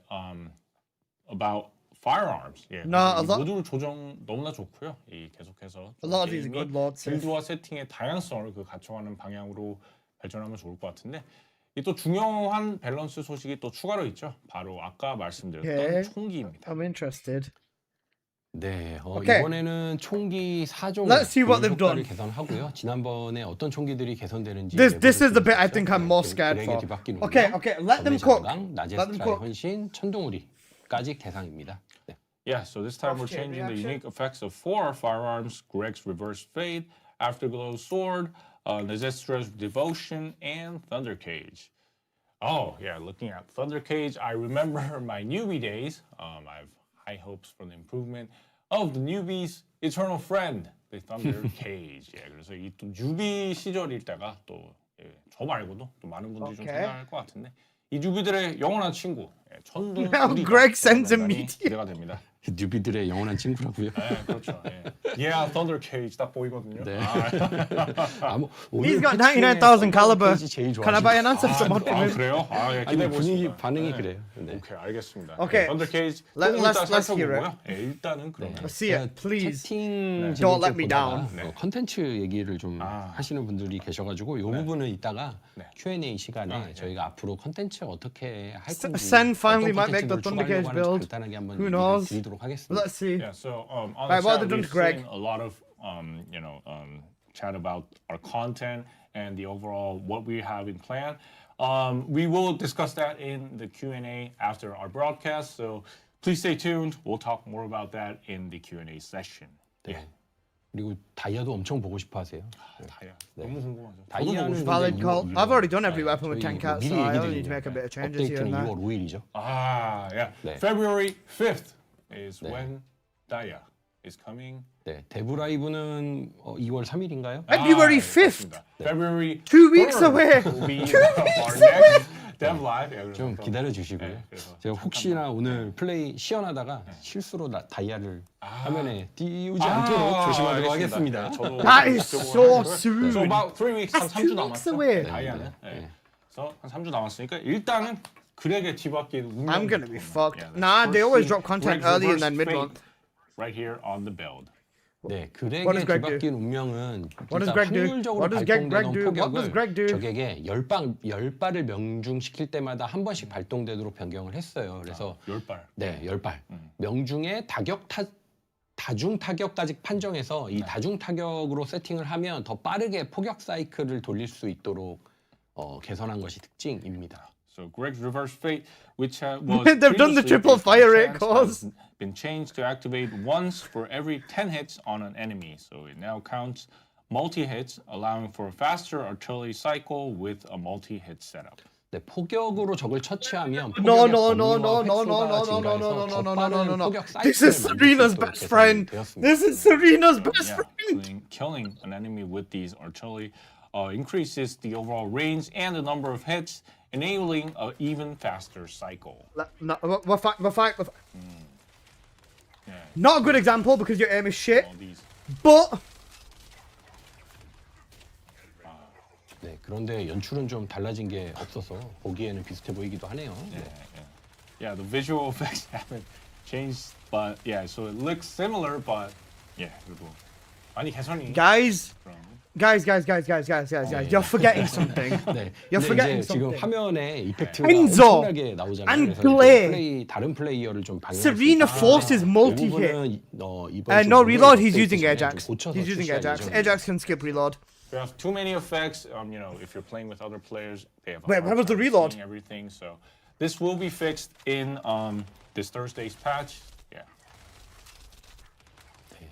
about firearms. 예, No, a 이 lot- 모듈 조정 너무나 좋고요. 이 계속해서 A lot of these are good lords. 빌드와 세팅의 다양성을 갖춰가는 방향으로 발전하면 좋을 것 같은데. 이 또 중요한 밸런스 소식이 또 추가로 있죠. 바로 아까 말씀드렸던 Okay. 총기입니다. I'm interested. 네, Okay. 이번에는 총기 4종 Let's see what they've 효과를 done. 개선하고요. 지난번에 어떤 총기들이 개선되는지 This is the bit I 내보낼 수 think I'm more 있었죠. scared 드랙의 for. 뒤바퀴 누르, Okay, let them cook. 전장, 낮의 Let them 스트라의 cook. 헌신, 천둥우리까지 대상입니다. 네. Yeah, so this time we're Chain changing the reaction. unique effects of 4 firearms: Greg's Reverse Fade, Afterglow Sword, Nezestra's Devotion, and Thunder Cage. Oh, yeah, looking at Thunder Cage, I remember my newbie days. I have high hopes for the improvement of the newbie's eternal friend, the Thunder Cage. 예, 그래서 이 또 뉴비 시절일 때가 또 저 말고도 또 많은 분들이 좀 Okay. 생각할 것 같은데 이 뉴비들의 영원한 친구, 천둥 Now 우리가 Greg sends a 대단히 meteor. 기대가 됩니다. 뉴비들의 영원한 친구라고요. 네, 그렇죠. 예. Yeah, Thunder Cage 딱 보이거든요. 네. 아, He's got 99,000 caliber. 제일 Can I buy an ancestor mod from him? 그래요? 아, 예, 아니, 기대해 분위기 보겠습니다. 반응이 네. 그래요. 네. 오케이, 알겠습니다. Okay. Thunder Cage Let's hear 살펴보고요. 예, 일단은 그러면 Let's see it, please. 채팅 Don't let me down. 컨텐츠 얘기를 좀 하시는 분들이 계셔가지고 이 부분은 이따가 Q&A 시간에 저희가 앞으로 컨텐츠 어떻게 할 건지 Sen finally 어떤 might make the 컨텐츠를 Thunder Cage 추가하려고 하는지 build. 간단하게 한번 Who 얘기를 knows? 드리도록 하겠습니다. Let's see. Yeah, so on Right, the what chat, have they done we've to Greg? seen a lot of chat about our content and the overall what we have in plan. We will discuss that in the Q&A after our broadcast, so please stay tuned. We'll talk more about that in the Q&A session. 네. 그리고 다이아도 엄청 보고 싶어 하세요. 다이아. 너무 궁금하죠. 다이아는 Valid 근데 call. I've already done every weapon with 저희 10 cats, 미리 so I 얘기 only need to 드리면 make a bit of changes here 업데이트는 and there. 2월 5일이죠. Ah, yeah. 네. February 5th is 네. when Daya is coming. 네, 데브라이브는 2월 3일인가요? February 5th. 맞습니다. February 2 weeks 3rd away. will be 2 our weeks next Dev Live. 예, 그래서 좀 그럼- 기다려 주시고요. 네, 그래서 제가 혹시나 오늘 플레이 시연하다가 실수로 다이아를 화면에 띄우지 않도록 조심하도록 하겠습니다. 네, 저도 That is so So soon. about 3 weeks, 한 That's 3주 2 weeks 남았죠. away. 다이아는. 네. 그래서 한 3주 남았으니까 일단은 그렉의 뒤바뀐 운명. I'm gonna be fucked. Yeah, Nah, they always first drop content Greg's early and reverse then mid-month. fate Right here on the build. 네, What does 그렉의 Greg do? 뒤바뀐 운명은 What does 진짜 Greg do? 확률적으로 What does Greg 발동되는 do? What does Greg do? 폭격을 적에게 10발을 명중시킬 때마다 한 번씩 발동되도록 변경을 했어요. 그래서 10발. 네, 10발. 명중의 다중 타격까지 판정해서 이 다중 타격으로 세팅을 하면 더 빠르게 포격 사이클을 돌릴 수 있도록 개선한 것이 특징입니다. So Greg's reverse fate, which was They've done the previously triple based on fire rate chance, cause. has been changed to activate once for every 10 hits on an enemy. So it now counts multi-hits, allowing for a faster artillery cycle with a multi-hit setup. 네, 폭격으로 적을 처치하면 No, 폭격의 no, no, 범위와 no, no, no, 획수가 no, no, no, 증가해서 no, 더 no, no, no, 빠른 no, no. 폭격 This is 사이클을 Serena's 만들 수 best 있도록 friend. 개선되었습니다. This is Serena's best Yeah, friend. killing an enemy with these artillery increases the overall range and the number of hits, enabling an even faster cycle. No, we're fine. Yeah. Not a good example because your aim is shit. But 네, 그런데 연출은 좀 달라진 게 없어서 보기에는 비슷해 보이기도 하네요. Yeah, the visual effects haven't changed, but yeah, so it looks similar, but yeah, 그래도 많이 개선이. guys, you're forgetting something. 네, You're 근데 forgetting 이제 지금 something. 화면에 이펙트가 Enzo 엄청나게 나오잖아요. and 그래서 Glare. 다른 플레이어를 좀 방해할 Serena 수 있다. forces multi-hit. No, reload. He's using Ajax. He's using Ajax. Ajax can skip reload. You have too many effects. You know, if you're playing with other players, they have. Wait, where was the reload? Everything. So this will be fixed in this Thursday's patch. Yeah.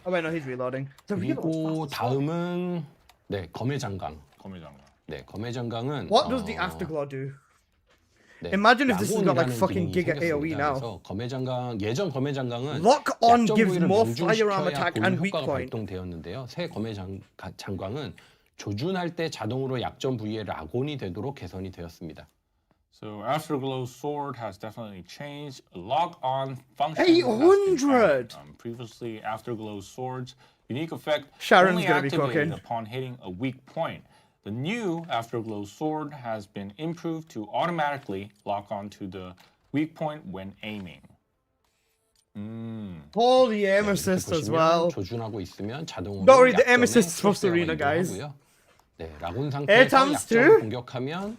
Oh wait, no, he's reloading. The 그리고 reload's fast. 다음은 네, 검의 장강. 검의장관. 네, 검의 장강은 What does the afterglow do? 네, Imagine if this has got like 라곤이라는 fucking 기능이 giga AOE 생겼습니다. now. 그래서 검의 장강 예전 검의 장강은 Lock on 약점 gives 부위를 more 명중시켜야 firearm attack 고유 and weak 효과가 point. 발동되었는데요. 새 검의 장강은 조준할 때 자동으로 약점 부위에 라곤이 되도록 개선이 되었습니다. So Afterglow Sword has definitely changed. Lock-on function. 800. Previously, Afterglow Sword's unique effect Sharon's only gonna be activated cooking. upon hitting a weak point. The new Afterglow Sword has been improved to automatically lock onto the weak point when aiming. Holy aim assist as 보시면 well. 조준하고 있으면 자동으로 Don't read the aim 약점에 assist for Serena, 초록색으로 guys. 이동하고요. 네, 라곤 Air 상태에서 times 약점을 two? 공격하면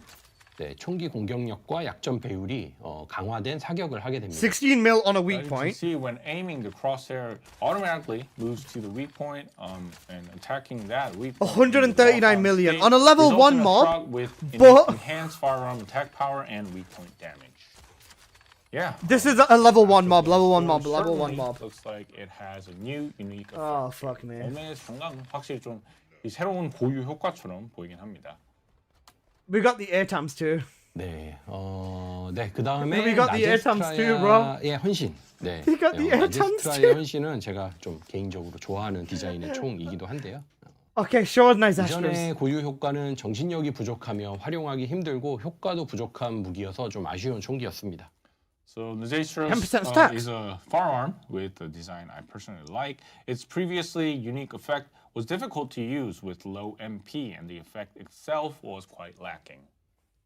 네, 총기 공격력과 약점 배율이 강화된 사격을 하게 됩니다. 16 mil on a You weak can point. see when aiming, the crosshair automatically moves to the weak point and attacking that weak point. 139 million. On a level Results 1 in a mob, shot with but- enhanced firearm attack power and weak point damage. Yeah. This is a level 1 mob, level 1 mob, level 1 Certainly mob. Looks like it has a new unique effect. Oh, fuck me. 검의 장강은 확실히 좀 이 새로운 고유 효과처럼 보이긴 합니다. We got the air times too. 네, 네, 그 다음에 We got the air times too, bro. 나제스트라의 헌신. 네, We got the air times 나제스트라의 too. 헌신은 제가 좀 개인적으로 좋아하는 디자인의 총이기도 한데요. Okay, show us nice 이전의 astros. 고유 효과는 정신력이 부족하며 활용하기 힘들고 효과도 부족한 무기여서 좀 아쉬운 총기였습니다. So Nazestros 10% stacks. is a firearm with a design I personally like. Its previously unique effect was difficult to use with low MP, and the effect itself was quite lacking.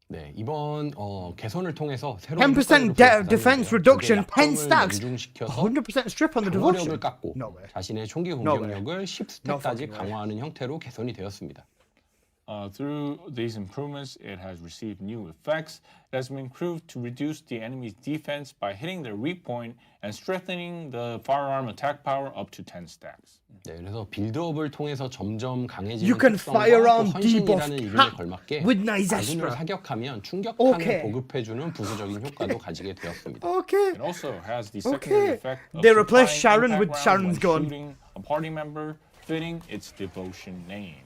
네, 이번 개선을 통해서 새로운 10% defense reduction, 10 stacks. 100% strip on the 방어력을 devotion. 깎고 No way. 자신의 총기 No way. 공격력을 No 10스택까지 fucking way. 강화하는 형태로 개선이 되었습니다. Through these improvements, it has received new effects. It has been improved to reduce the enemy's defense by hitting their weak point and strengthening the firearm attack power up to 10 stacks. 네, 그래서 빌드업을 통해서 점점 강해지는 You can 특성과 firearm 또 헌신이라는 debuff 이름에 걸맞게 with nice 아군을 extra. 사격하면 충격탄을 Okay. 보급해주는 부수적인 효과도 가지게 되었습니다. Okay. It also has the secondary effect of They replaced supplying Sharon with impact Sharon's rounds gun. when shooting a party member fitting its devotion name.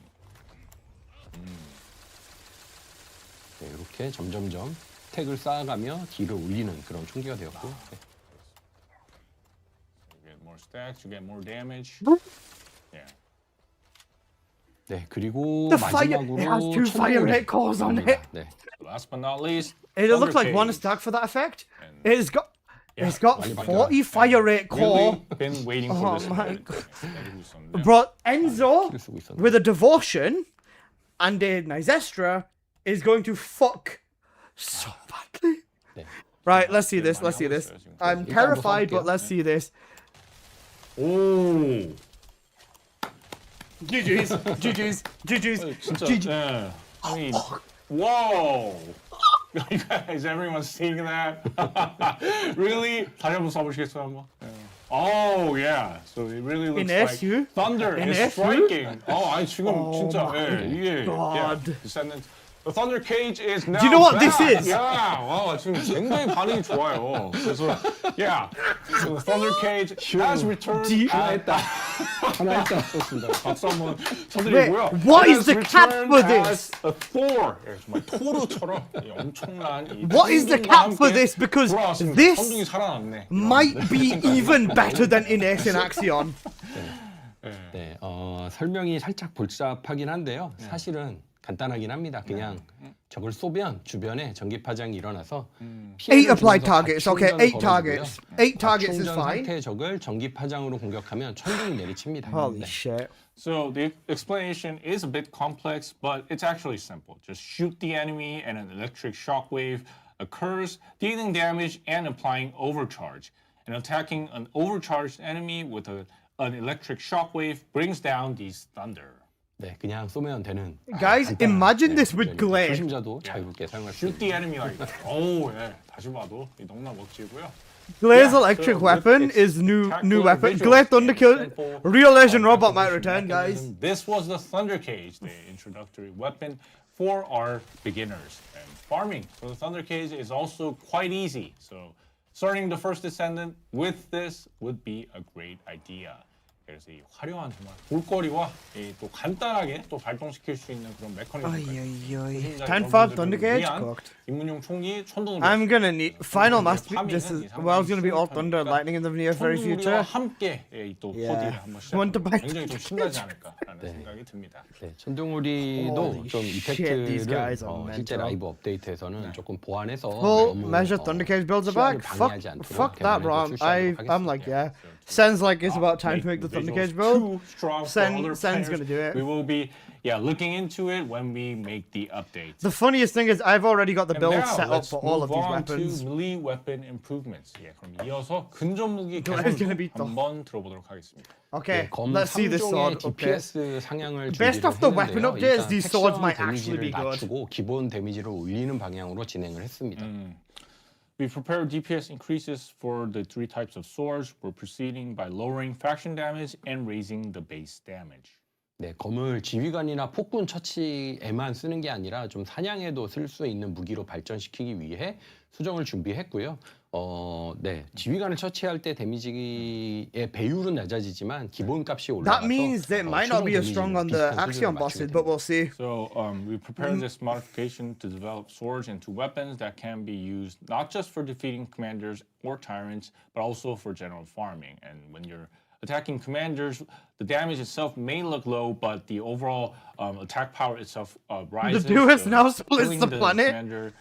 네, 이렇게 점점점 스택을 쌓아가며 딜을 올리는 그런 총기가 되었고 네. You get more stacks, you get more damage. Yeah. 네, 그리고 The fire, 마지막으로 it has 2 fire rate cores on it. 네, Last but not least, It looks like one Thundercade. stack for that effect. And- It's got 많이 바뀌어요. 40 fire rate core. Really been waiting Oh for this. my event. 기다리고 있었는데. Bro, Enzo 딜을 쓰고 있었는데 with a devotion and a Nysestra is going to fuck so badly. 네. Right, let's see this. Let's see this. I'm terrified, but let's see this. 오. GG's. GG's. GG's. 진짜. GG. 네. I mean, whoa. You guys, everyone's seeing that? Really? 다시 한번 써보시겠어요, 한번? Oh, yeah. So it really looks like SU? thunder In is SU? striking. 아니 지금 Oh 진짜 my 이게 God. Descendant. The thunder cage is now. Do you know what this back. is? Yeah. 와 지금 굉장히 반응이 좋아요. 그래서 yeah. So the thunder cage has returned. 하나 했다. 하나 했다. 좋습니다. 박수 한번 쳐드리고요. What is Has the cap for returned this? as a Thor. 정말 토르처럼 이 엄청난 이 What is the 천둥과 cap for 함께 this? Because 돌아왔습니다. this 천둥이 살아났네. might be even better than in Axion. 네, 설명이 살짝 복잡하긴 한데요. 사실은 간단하긴 합니다. 그냥 적을 쏘면 주변에 전기 파장이 일어나서 8 applied targets. Okay, 8 targets. 8 targets is 충전 fine. 상태의 적을 전기 파장으로 공격하면 천둥이 내리칩니다. Holy 네. shit. So the explanation is a bit complex, but it's actually simple. Just shoot the enemy and an electric shockwave occurs, dealing damage and applying overcharge. And attacking an overcharged enemy with an electric shockwave brings down these thunder. 네, 그냥 쏘면 되는. Guys, imagine this with glare. 초심자도 자유롭게 사용할 수 Shoot the 있는. enemy like that. 오, 예. 다시 봐도 너무나 멋지고요. Glare's Yeah, electric so weapon with is new spectacular weapon. visuals Glare and Thunderkill. simple, Real Legend Robot might acquisition return, guys. mechanism, this was the Thunder Cage, the introductory weapon for our beginners and farming. So the Thunder Cage is also quite easy. So starting the first Descendant with this would be a great idea. 그래서 이 화려한 정말 볼거리와 또 간단하게 또 발동시킬 수 있는 그런 메커니즘까지. Time for Thunder Cage cooked. 입문용 총기 천둥을. I'm gonna need final masterpiece. This is well, it's gonna be all thunder and lightning in the near very future. 함께 또 코디를 한번 Want to buy 굉장히 좀 신나지 않을까라는 생각이 듭니다. 네, 천둥오리도 Holy 좀 shit, these guys 이펙트를 are 실제 mental. 라이브 업데이트에서는 조금 보완해서 Full 너무, measure Thunder Cage builds are 시야를 back. 방해하지 않도록 Fuck that, bro. I'm like, yeah. Sounds like it's about time to make the Thunder Cage build. Sen's gonna do it. We will be looking into it when we make the updates. The funniest thing is I've already got the And build now, set up let's for all of move these on weapons. to melee weapon improvements. 예, 그럼 이어서 근접 무기 Glenn's gonna be 개선도 한번 들어보도록 하겠습니다. Okay, 검 let's see this 3종의 sword. Okay. DPS 상향을 Best 준비를 of the weapon 했는데요. updates, 일단 these swords 섹션 might actually 데미지를 be good. 낮추고 기본 데미지를 올리는 방향으로 진행을 했습니다. We prepared DPS increases for the three types of swords. We're proceeding by lowering faction damage and raising the base damage. 네, 검을 지휘관이나 폭군 처치에만 쓰는 게 아니라 좀 사냥에도 쓸 수 있는 무기로 발전시키기 위해 수정을 준비했고요. 네, 지휘관을 처치할 때 데미지의 배율은 낮아지지만 기본값이 올라가서 That means they might not be as strong on the Axion bosses, but we'll see. So we prepared this modification to develop swords into weapons that can be used not just for defeating commanders or tyrants, but also for general farming. And when you're attacking commanders, the damage itself may look low, but the overall attack power itself rises. The Duelist so now splits killing the planet. Commander,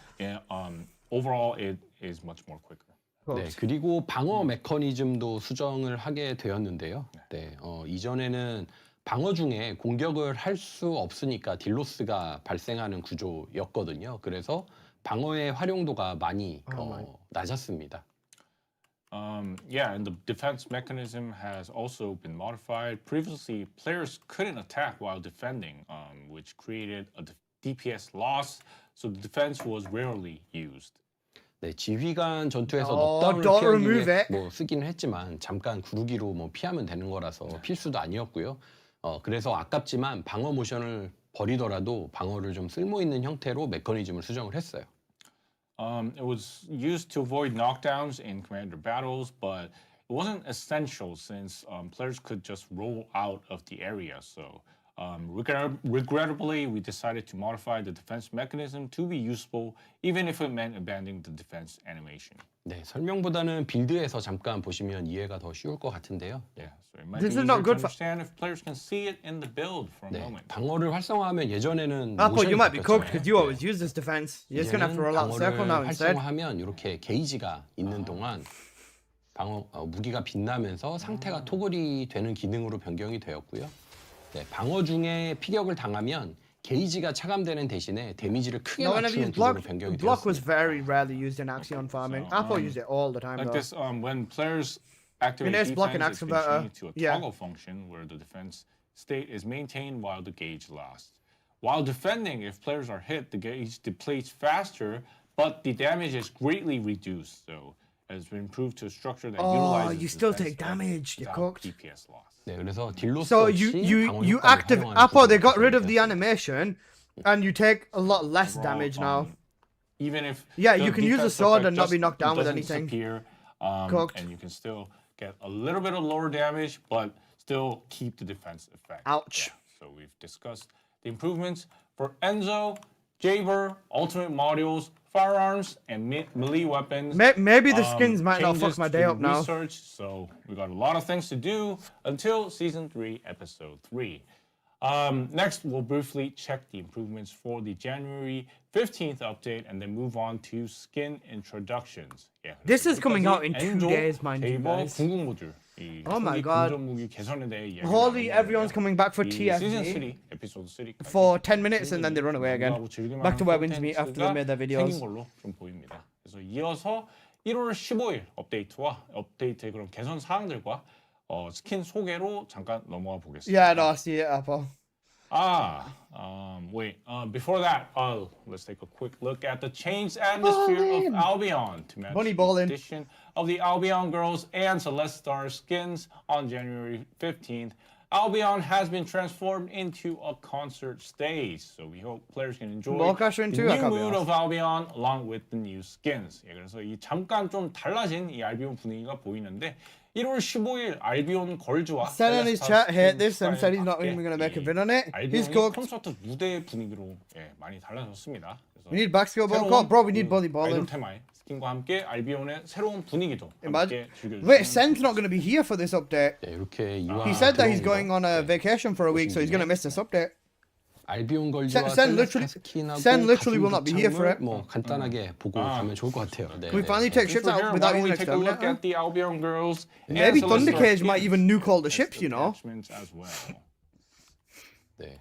overall, it is much more quicker. 네, 그리고 방어 메커니즘도 수정을 하게 되었는데요. 네, 이전에는 방어 중에 공격을 할 수 없으니까 딜로스가 발생하는 구조였거든요. 그래서 방어의 활용도가 많이 낮았습니다. Yeah, and the defense mechanism has also been modified. Previously, players couldn't attack while defending, which created a DPS loss, so the defense was rarely used. 네, 지휘관 전투에서 don't 넉다를 remove 피하기 위해 it. 뭐 쓰기는 했지만 잠깐 구르기로 뭐 피하면 되는 거라서 필수도 아니었고요. 그래서 아깝지만 방어 모션을 버리더라도 방어를 좀 쓸모 있는 형태로 메커니즘을 수정을 했어요. It was used to avoid knockdowns in commander battles, but it wasn't essential since players could just roll out of the area. So regrettably, we decided to modify the defense mechanism to be useful, even if it meant abandoning the defense animation. 네, 설명보다는 빌드에서 잠깐 보시면 이해가 더 쉬울 것 같은데요. Yeah, so it might This be is easier not to good for- understand if players can see it in the build for a 네, moment. 방어를 활성화하면 예전에는 Apple, you might be cooked 바뀌었잖아요. because you always use this defense. You're just gonna have to roll out circle now 방어를 instead. 활성화하면 이렇게 게이지가 있는 동안 방어 무기가 빛나면서 상태가 토글이 되는 기능으로 변경이 되었고요. 네, 방어 중에 피격을 당하면 게이지가 차감되는 대신에 데미지를 크게 No one ever 낮추는 used 기술로 block. 변경이 Block was 되었습니다. very rarely used in Axion farming. Apple used it all the time Like though. this, when players activate it's block and defense, it's axe been converter. changed to a Yeah. toggle function where the defense state is maintained while the gauge lasts. While defending, if players are hit, the gauge depletes faster, but the damage is greatly reduced. So it's been improved to a structure that utilizes you still defense take damage. You're without cooked. DPS loss. 네, 그래서 딜로스 So 없이 you 방어 효과를 active 활용하는 Apple. They 기술로 got rid of 개선이 the animation, and you take a lot less Overall, damage now. Even if Yeah, the you can use a defense sword effect and not be just knocked down with doesn't anything. disappear, Cooked. and you can still get a little bit of lower damage, but still keep the defense effect. Ouch. Yeah, so we've discussed the improvements for Enzo, Jaber, Ultimate modules, firearms, and melee weapons. Maybe the skins might not fuck changes my day to up now. Research, so we got a lot of things to do until Season 3, Episode 3. Next, we'll briefly check the improvements for the January 15th update and then move on to skin introductions. Yeah, This is coming out in 2 엔조, days, mind you 제이버, guys. 궁극 모듈. 이 Oh my 초기 God. 근접 무기 개선에 대해 이야기가 Holy, 나오는데요. everyone's coming back for 이 TFD Season 3, Episode 3 for 10 minutes and then they run away again. Back to where wins me after they made their 생긴 videos. 걸로 좀 보입니다. 그래서 이어서 1월 15일 업데이트와 업데이트의 그런 개선 사항들과 스킨 소개로 잠깐 넘어가 보겠습니다. Yeah, no, I see it, Apple. Before that, let's take a quick look at the changed atmosphere of Albion to match Bunny the ballin'. addition of the Albion Girls and Celestar skins on January 15th. Albion has been transformed into a concert stage, so we hope players can enjoy 뭐 the 가시는 new 투가 mood 가벼워. of Albion along with the new skins. 예, 그래서 이 잠깐 좀 달라진 이 알비온 분위기가 보이는데 1월 15일 알비온 걸즈와 Said in his 셀레스타 chat, hate 스킨 this, and said he's not 추가에 even going to make a 이 vid on it. He's 알비온이 cooked. 콘서트 무대 분위기로 많이 달라졌습니다. 그래서 We need backskill ball. 새로운 Bro, we need 그 bully 아이돌 balling. 테마의 스킨과 함께 알비온의 새로운 분위기도 Imagine. 함께 즐겨주시면 Wait, Sen's not going to be here for this update. 네, 이렇게 이와 He said that he's 들어온 going 거, on a 네, vacation for a week, so he's going to miss this update. 알비온 걸즈와 Sen 셀레스타 literally- 스킨하고 Sen literally will not 같은 be here for 부착물 it. 뭐 간단하게 보고 가면 좋을 것 같아요. 네, We 네, finally 네. take ships Since we're out here, without why don't using we take a look exterminator. at the Albion girls and Maybe Celestar Thundercage might skins even nuke all the and ships, you know. attachments as well. 네.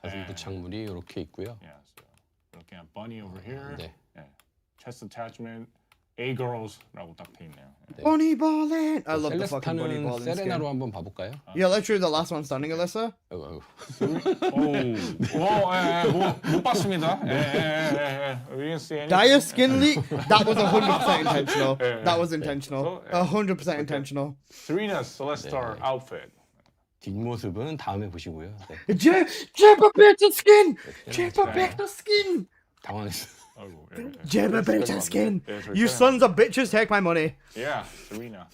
가슴 부착물이 이렇게 있고요. Yeah, so looking at Bunny over here. 네. Yeah. Chest attachment, A girls라고 딱 돼 있네요. Bunny balling. I love the fucking bunny 셀레스타는 balling 세레나로 skin. 한번 봐볼까요? Yeah, let's do the last one standing, Alyssa. 아이고, 못 봤습니다. We didn't see anything. Dire skin leak. That was 100% intentional. Yeah, That was yeah. intentional. So, 100% intentional. Serena's Celestar outfit. 뒷모습은 다음에 보시고요. 네. Jabba Beta skin. Jabba Beta skin. 당황했어. 아이고, Jabba Beta skin. 예, 저 You sons of bitches, take my money. Yeah, Serena.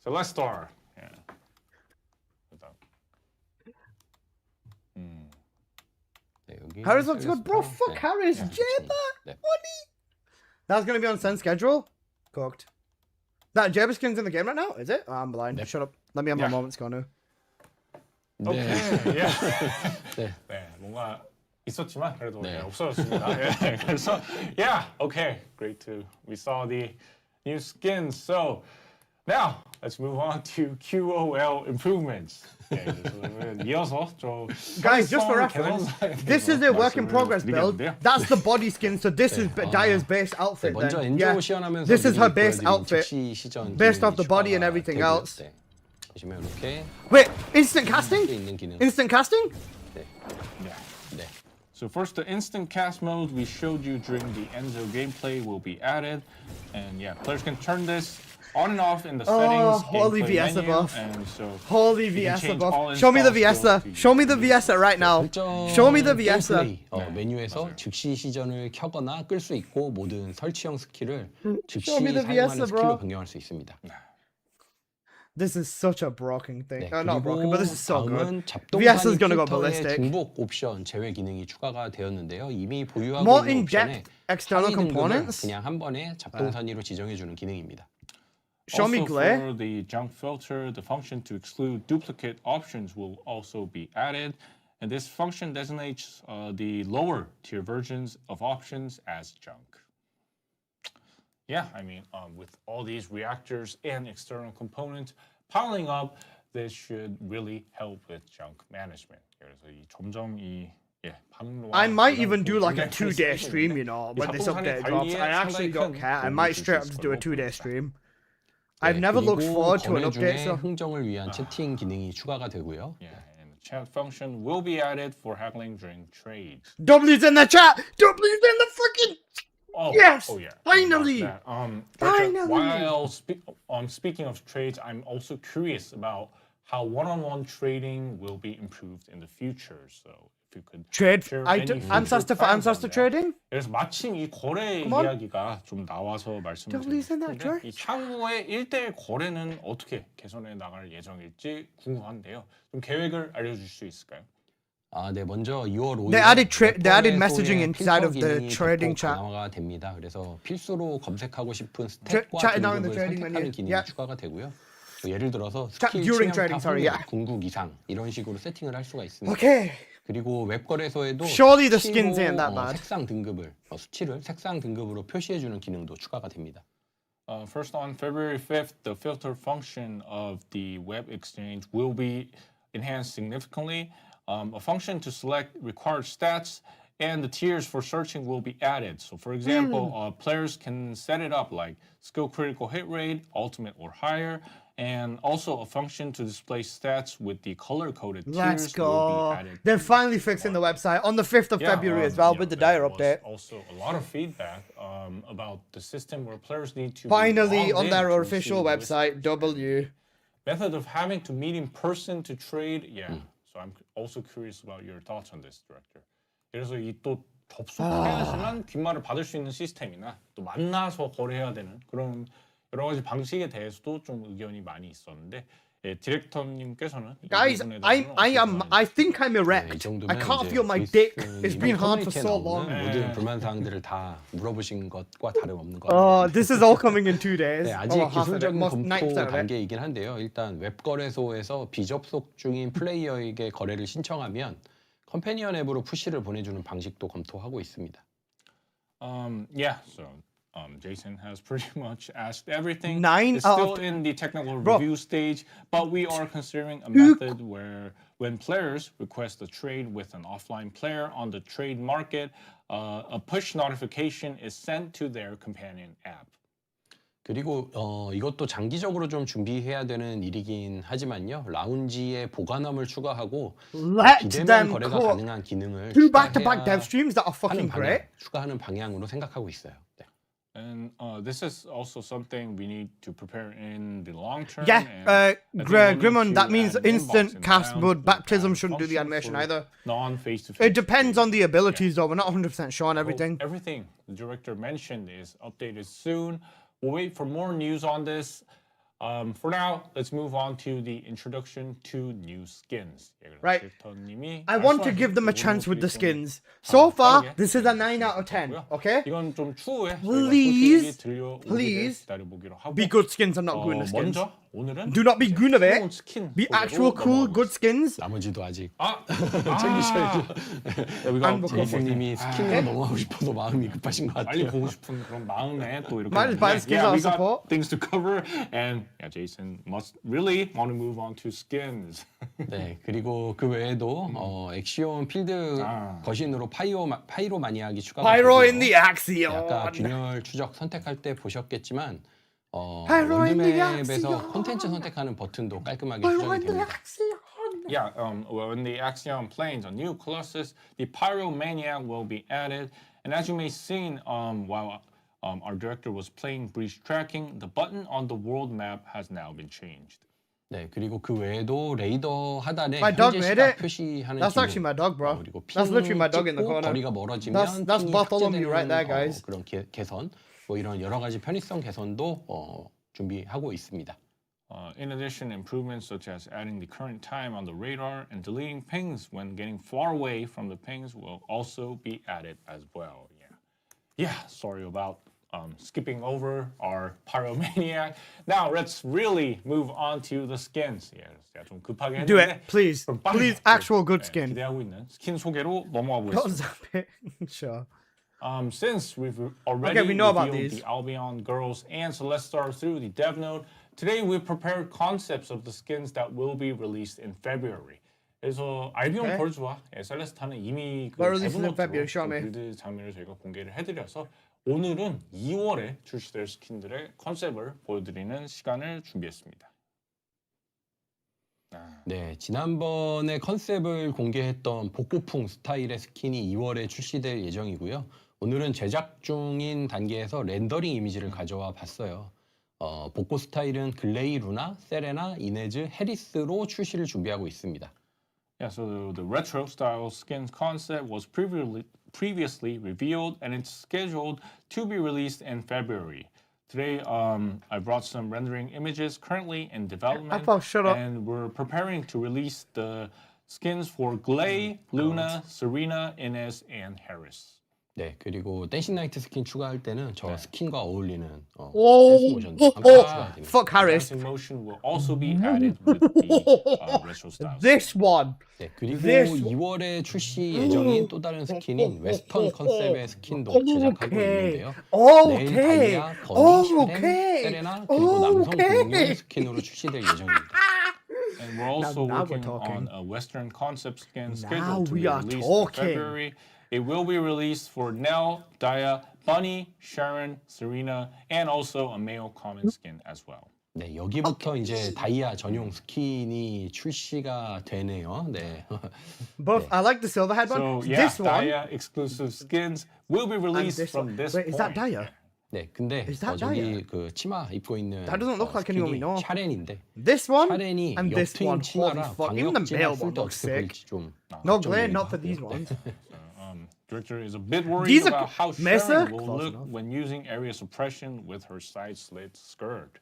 Celestar. Yeah. 네, 여기 Harris looks good, bro. 셀레스타. Fuck Harris. 네, Jabba. 네. Money. That's gonna be on Sen's schedule. Cooked. That Jabba skin's in the game right now, is it? Oh, I'm blind. 네. Shut up. Let me have my Yeah. moments, Connor. 네. Okay. Yeah. 네. 네, 뭔가 있었지만 그래도 네. 없어졌습니다. 예, 그래서 yeah, okay, great too. We saw the new skins. So now let's move on to QOL improvements. 예, 그래서 이어서 좀 Guys, just for 활성화 reference, 개선사에 this is 대해서 a work in progress build. 말씀을 드리겠는데요. That's the body skin, so this is Dire's base 네, outfit. 먼저 Then. 엔조 Yeah. 시연하면서 This is her 미리 base 보여드린 outfit, 즉시 시전 based off 기능이 the body and 추가가 everything 되고요. else. 네. 보시면 이렇게 Wait, instant casting? 있는 기능. Instant casting? 네. Yeah. 네. So first, the instant cast mode we showed you during the Enzo gameplay will be added, and yeah, players can turn this on and off in the settings. holy gameplay Viesa menu, buff. And so Holy you can Viesa change all buff. Show me the install skills Viesa. to Show me the Viesa right now. 설정 Show me the Viesa. 게임플레이, 메뉴에서 즉시 시전을 켜거나 끌 수 있고 모든 설치형 스킬을 즉시 Show me the 사용하는 Viesa, 스킬로 bro. 변경할 수 있습니다. This is such a broken thing. 네, Not broken, 그리고 but this is so good. 다음은 잡동사니 Viesa's gonna go 필터의 ballistic. 중복 옵션 제외 기능이 추가가 되었는데요. 이미 보유하고 More 있는 in-depth 옵션에 external 하위 등급을 components? 그냥 한 번에 잡동사니로 지정해주는 기능입니다. Show me also glare. for the junk filter, the function to exclude duplicate options will also be added, and this function designates the lower tier versions of options as junk. Yeah, I mean, with all these reactors and external components piling up, this should really help with junk management. 그래서 점점 이 예, 방로와 I might 이런 even do like a 굉장히 2-day 큰 stream, 스테이션인데 you know, 이 when this 작동산의 update drops. 관리에 I actually 상당히 don't 큰 care. I 도움을 might 줄수 straight up 있을 just do a 걸로 2-day 봅니다. stream. 네, I've never looked 그리고 forward to an 거래 update, 중에 so 흥정을 위한 채팅 기능이 추가가 되고요. Yeah, and the chat function will be added for haggling during trades. W's in the chat. W's in the freaking. Oh, Yes! oh yeah. Finally! About that. Finally! While speaking of trades, I'm also curious about how one-on-one trading will be improved in the future. So if you could Trade. share I any do, future ancestor for plans on ancestor that. trading? 그래서 마침 이 거래 Come on. 이야기가 좀 나와서 말씀을 드리고 W's in that 싶은데 trade? 이 향후의 1대1 거래는 어떻게 개선해 나갈 예정일지 궁금한데요. 좀 계획을 알려주실 수 있을까요? 아, 네, 먼저 2월 5일 They added messaging inside of the trading chat. 강화가 됩니다. 그래서 필수로 검색하고 싶은 스탯과 chat now in the 등급을 trading 선택하는 menu. 기능이 Yeah. 추가가 되고요. 또 예를 들어서 Chat 스킬, during 치명타, trading, sorry, 확률, yeah. 궁극 이상 이런 식으로 세팅을 할 수가 있습니다. Okay. 그리고 웹 거래소에도 Surely the skins 수치로, ain't that bad. 색상 등급을 수치를 색상 등급으로 표시해 주는 기능도 추가가 됩니다. First, on February 5th, the filter function of the web exchange will be enhanced significantly. A function to select required stats and the tiers for searching will be added. So, for example, players can set it up like skill critical hit rate, ultimate or higher, and also a function to display stats with the color-coded Let's tiers will go. be added. They're finally fixing the website on the 5th of February as well with the dire there was update. Also, a lot of feedback about the system where players need to be Finally logged on in their to official receive lists. website, W. Method of having to meet in person to trade, yeah. So I'm also curious about your thoughts on this, director. 그래서 이 또 접속해야지만 귓말을 받을 수 있는 시스템이나 또 만나서 거래해야 되는 그런 여러 가지 방식에 대해서도 좀 의견이 많이 있었는데 예, 디렉터님께서는 이 Guys, 부분에 I 대해서는 I think I'm erect. 이 정도면 I can't 이제 feel my dick. It's been hard for so long. 모든 불만 사항들을 다 물어보신 것과 다름없는 것 같아요. This is all coming in 2 days. 네, 아직 half of it, 기술적인 most 검토 90% of it. 단계이긴 한데요. 일단 웹 거래소에서 비접속 중인 플레이어에게 거래를 신청하면 컴패니언 앱으로 푸시를 보내주는 방식도 검토하고 있습니다. Yeah, so Jason has pretty much asked everything. 9 It's out still of in the technical Bro. review stage, but we are considering a method where when players request a trade with an offline player on the trade market, a push notification is sent to their companion app. 그리고 이것도 장기적으로 좀 준비해야 되는 일이긴 하지만요. 라운지에 보관함을 추가하고 Let 비대면 them 거래가 call 가능한 기능을 2 back-to-back dev 추가해야 streams that are 하는 fucking great. 추가하는 방향으로 생각하고 있어요. 네. And this is also something we need to prepare in the long term. Yeah, and I think we'll need Grimmon, to that means add an inbox instant in cast round mode for baptism that shouldn't do the function animation for either. Non-face-to-face. It depends on the trading. abilities though. We're not 100% sure on Well, everything. everything the director mentioned is updated soon. We'll wait for more news on this. For now, let's move on to the introduction to new skins. Right. 디렉터님이 I want to give them a chance with the skins. So far, this is a 9 out of 10. Okay? 이건 좀 추후에 Please, please 기다려보기로 하고. Be good skins. I'm not good at skins. 먼저 오늘은 Do not be good at 새로운 it. 스킨 Be 소개로 actual cool 넘어가고 good skins. 나머지도 아직 챙기셔야죠. 제이슨님이 스킨으로 넘어가고 싶어서 마음이 급하신 것 빨리 같아요. 보고 싶은 그런 마음에 또 이렇게. Might as buy the skins on we got support. things to cover, and yeah, Jason must really want to move on to skins. 네, 그리고 그 외에도 엑시온 필드 거신으로 파이로 마니아기 추가가 Pyro 되고요. in the Axion. 아까 균열 추적 선택할 때 보셨겠지만 Pyro in the 월드맵에서 Axion. 콘텐츠 선택하는 버튼도 깔끔하게 Pyro 수정이 in the 됩니다. Axion. Yeah, when the Axion planes a new Colossus, the Pyromaniac will be added, and as you may have seen while our director was playing breach tracking, the button on the world map has now been changed. 네, 그리고 그 외에도 레이더 하단에 My dog 현재 made 시각 it. 표시하는 That's 기능, actually my dog, bro. 그리고 핑 That's literally my dog in the 찍고 corner. 거리가 멀어지면 That's 핑이 Bartholomew right there, 삭제되는 guys. 그런 개선, 뭐 이런 여러 가지 편의성 개선도 준비하고 있습니다. In addition, improvements such as adding the current time on the radar and deleting pings when getting far away from the pings will also be added as well. Yeah, sorry about skipping over our Pyromaniac. Now let's really move on to the skins. 제가 좀 급하게 Do 했는데 it, please. 좀 빨리 Please, actual good skin. 기대하고 있는 스킨 소개로 넘어가 Don't 보겠습니다. zap it. Sure. Since we've already Okay, we know about revealed these. the Albion Girls and Celestar through the dev note, today we've prepared concepts of the skins that will be released in February. 그래서 알비온 Okay. 벌즈와 셀레스타는 이미 그 Well, released in 대분노트로 February, show me. 빌드 장면을 저희가 공개를 해드려서 오늘은 2월에 출시될 스킨들의 컨셉을 보여드리는 시간을 준비했습니다. 네, 지난번에 컨셉을 공개했던 복고풍 스타일의 스킨이 2월에 출시될 예정이고요. 오늘은 제작 중인 단계에서 렌더링 이미지를 가져와 봤어요. 복고 스타일은 글레이 루나, 세레나, 이네즈, 해리스로 출시를 준비하고 있습니다. Yeah, so the retro style skins concept was previously revealed and it's scheduled to be released in February. Today, I brought some rendering images currently in development, shut up. and we're preparing to release the skins for Glay, Luna, Serena, Inez, and Harris. 네, 그리고 댄싱 나이트 스킨 추가할 때는 저 스킨과 어울리는 Oh, 댄스 모션도 함께 추가가 됩니다. fuck Harris. Dancing motion will also be added with the retro styles. This one. 네, 그리고 This- 2월에 출시 예정인 또 다른 스킨인 웨스턴 컨셉의 스킨도 제작하고 있는데요. 내일 Okay. 다이아, 거니, 샤렌, Okay. 세레나 그리고 남성 공룡 스킨으로 출시될 예정입니다. And we're also Now we're working talking. on a Western concept skin Now scheduled to we be are released talking. in February. It will be released for Nell, Daya, Bunny, Sharon, Serena, and also a male common skin as well. 네, 여기부터 이제 다이아 전용 스킨이 출시가 되네요. 네. Both. I like the silverhead So one. yeah, This one. Daya exclusive skins will be released this from one. this Wait, is that point. Daya? 네, 근데 Is that 저기 Daya? 그 치마 입고 있는 That doesn't look like anyone we 스킨이 know. 샤렌인데 This one 샤렌이 and this 옆트임 one. Holy 치마랑 fuck. Even the male 광역지마 쓸 one 때 looks 어떻게 sick. 보일지 좀 No 걱정이 glare, not for 되고요. these ones. Director is a bit worried These are about how Mesa? Sharon will Close look enough. when using area suppression with her side slit skirt.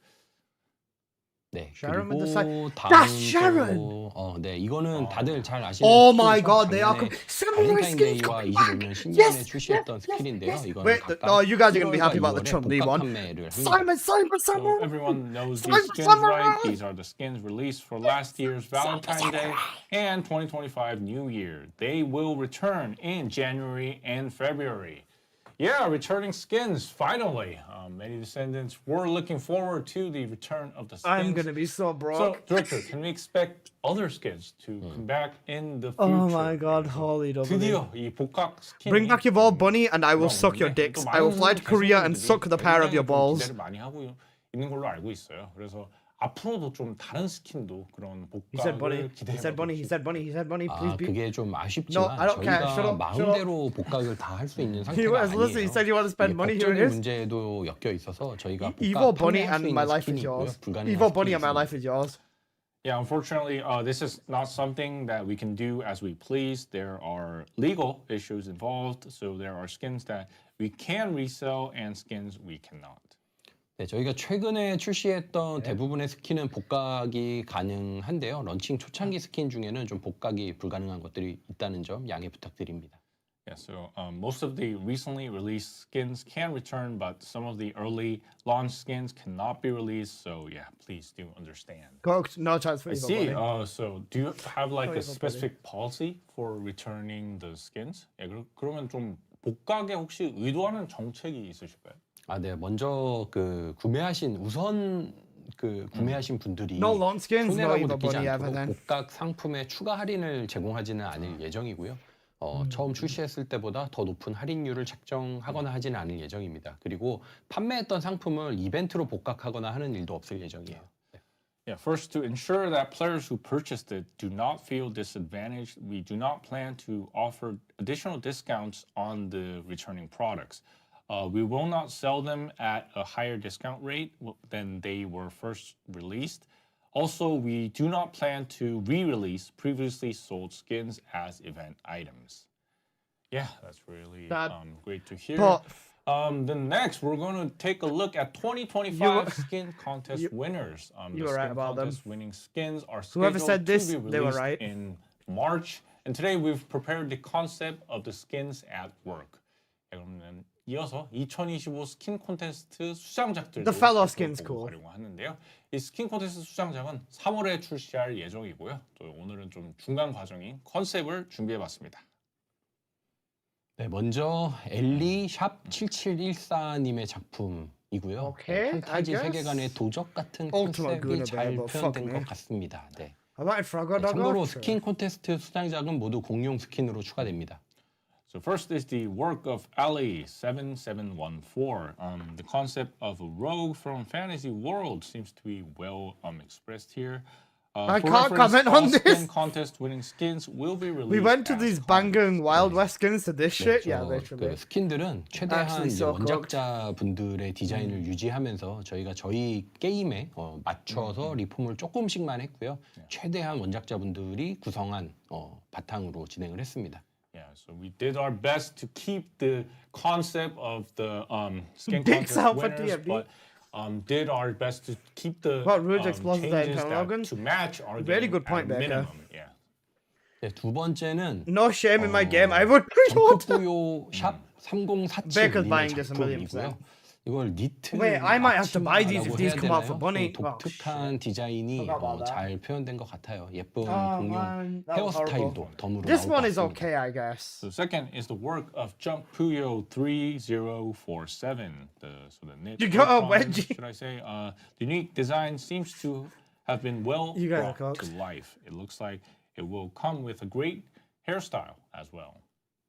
네, Sharon with 그리고 the side- 다음 That's Sharon! 또, 네, 이거는 다들 잘 아시는 Oh 스킨이죠. my god, they are 작년에 samurai skins 발렌타인데이와 coming 25년 back. 신년에 Yes, 출시했던 yes, 스킨인데요. yes. 이거는 Wait, 각각 you guys are gonna be 1월과 happy about the 2월에 Chun-Li 복각 one. 판매를 합니다. Simon, So everyone knows these skins, right? These are the skins released for last year's Valentine's Day and 2025 New Year. They will return in January and February. Yeah, returning skins, finally. Many Descendants were looking forward to the return of the skins. I'm gonna be so So, broke. Director, can we expect other skins to come back in the future? Oh my god, holy double. 드디어 이 복각 스킨 Bring back your ball bunny and I will suck your dicks. I will fly to Korea and suck the pair of your balls. 기대를 많이 하고 있는 걸로 알고 있어요. 그래서 앞으로도 좀 다른 스킨도 그런 He said bunny. 복각을 He 기대해 said bunny. He said bunny. He said bunny. Please 아, be. 그게 좀 No, 아쉽지만 I don't care. Shut 저희가 up, 마음대로 복각을 다 할 수 있는 He 상태가 was listening. He 아니에요. said you want to spend 이게 money. Here 법적인 it is. 문제도 엮여 있어서 저희가 Evil 복각 bunny 판매할 and 수 my 있는 life is 스킨이 있고요. yours. 불가능한 Evil bunny 스킨이 and my 있습니다. life is yours. Yeah, unfortunately, this is not something that we can do as we please. There are legal issues involved, so there are skins that we can resell and skins we cannot. 네, 저희가 최근에 출시했던 대부분의 스킨은 복각이 가능한데요. 런칭 초창기 스킨 중에는 좀 복각이 불가능한 것들이 있다는 점 양해 부탁드립니다. Yeah, so most of the recently released skins can return, but some of the early launch skins cannot be released. So yeah, please do understand. Cooked. No chance for I evil see. bunny. So do you have like a evil specific policy for returning the skins? 예, 그러면 좀 복각에 혹시 의도하는 정책이 있으실까요? 아, 네, 먼저 그 구매하신 우선 그 구매하신 분들이 No launch skins. No 손해라고 evil 느끼지 bunny ever 않도록 then. 복각 상품에 추가 할인을 제공하지는 않을 예정이고요. 처음 출시했을 때보다 더 높은 할인율을 책정하거나 하지는 않을 예정입니다. 그리고 판매했던 상품을 이벤트로 복각하거나 하는 일도 없을 예정이에요. Yeah, first, to ensure that players who purchased it do not feel disadvantaged, we do not plan to offer additional discounts on the returning products. We will not sell them at a higher discount rate than they were first released. Also, we do not plan to re-release previously sold skins as event items. Yeah, that's really great to hear. But- Then next, we're going to take a look at 2025 skin contest winners. you The were right skin about them. contest winning skins are Whoever scheduled said this, to be they were released right. in March. And today we've prepared the concept of the skins at work. 그러면 이어서 2025 스킨 콘테스트 수상작들도 The fellow skins cool. 활용을 하는데요. 이 스킨 콘테스트 수상작은 3월에 출시할 예정이고요. 또 오늘은 좀 중간 과정인 컨셉을 준비해봤습니다. 네, 먼저 엘리 샵 7714님의 작품이고요. Okay, 판타지 I guess. 세계관의 도적 같은 Ultimate 컨셉이 good 잘 available, 표현된 fuck 것 me. 같습니다. 네. I wanted Froggo Doggo. 참고로 스킨 콘테스트 수상작은 모두 공용 스킨으로 추가됩니다. So first is the work of Ali7714. The concept of a rogue from fantasy world seems to be well expressed here. I For can't reference, comment all on this. Skin contest winning skins will be released. We went to as these comics. banging Wild West skins to this shit. Yeah, 그 literally. 스킨들은 최대한 Actually 이제 so 원작자 분들의 디자인을 유지하면서 저희가 저희 게임에 맞춰서 리폼을 조금씩만 했고요. 최대한 원작자 분들이 구성한 바탕으로 진행을 했습니다. Yeah, so we did our best to keep the concept of the skin Dicks contest out for winners, TFD. but did our best to keep the What rules explosives are in changes that Logan? to match our Very game good point, at Becca. minimum. Yeah. 네, 두 번째는 No shame in my game. I would. 정크부요 샵 3047 Becca's 님의 buying this a million 작품이고요. percent. 이걸 니트 Wait, I might have to buy these if 앞치마라고 these 해야 come out for 되나요? bunny. 좀 독특한 디자인이 Forgot about that. 잘 표현된 것 같아요. 예쁜 Oh, 공룡 man, that was 헤어스타일도 horrible. 덤으로 This 나올 것 one is 같습니다. okay, I guess. So second is the work of Jump Puyo 3047. So the knit You got a icon, wedgie. should I say? The unique design seems to have been well You guys are brought to cooks. life. It looks like it will come with a great hairstyle as well.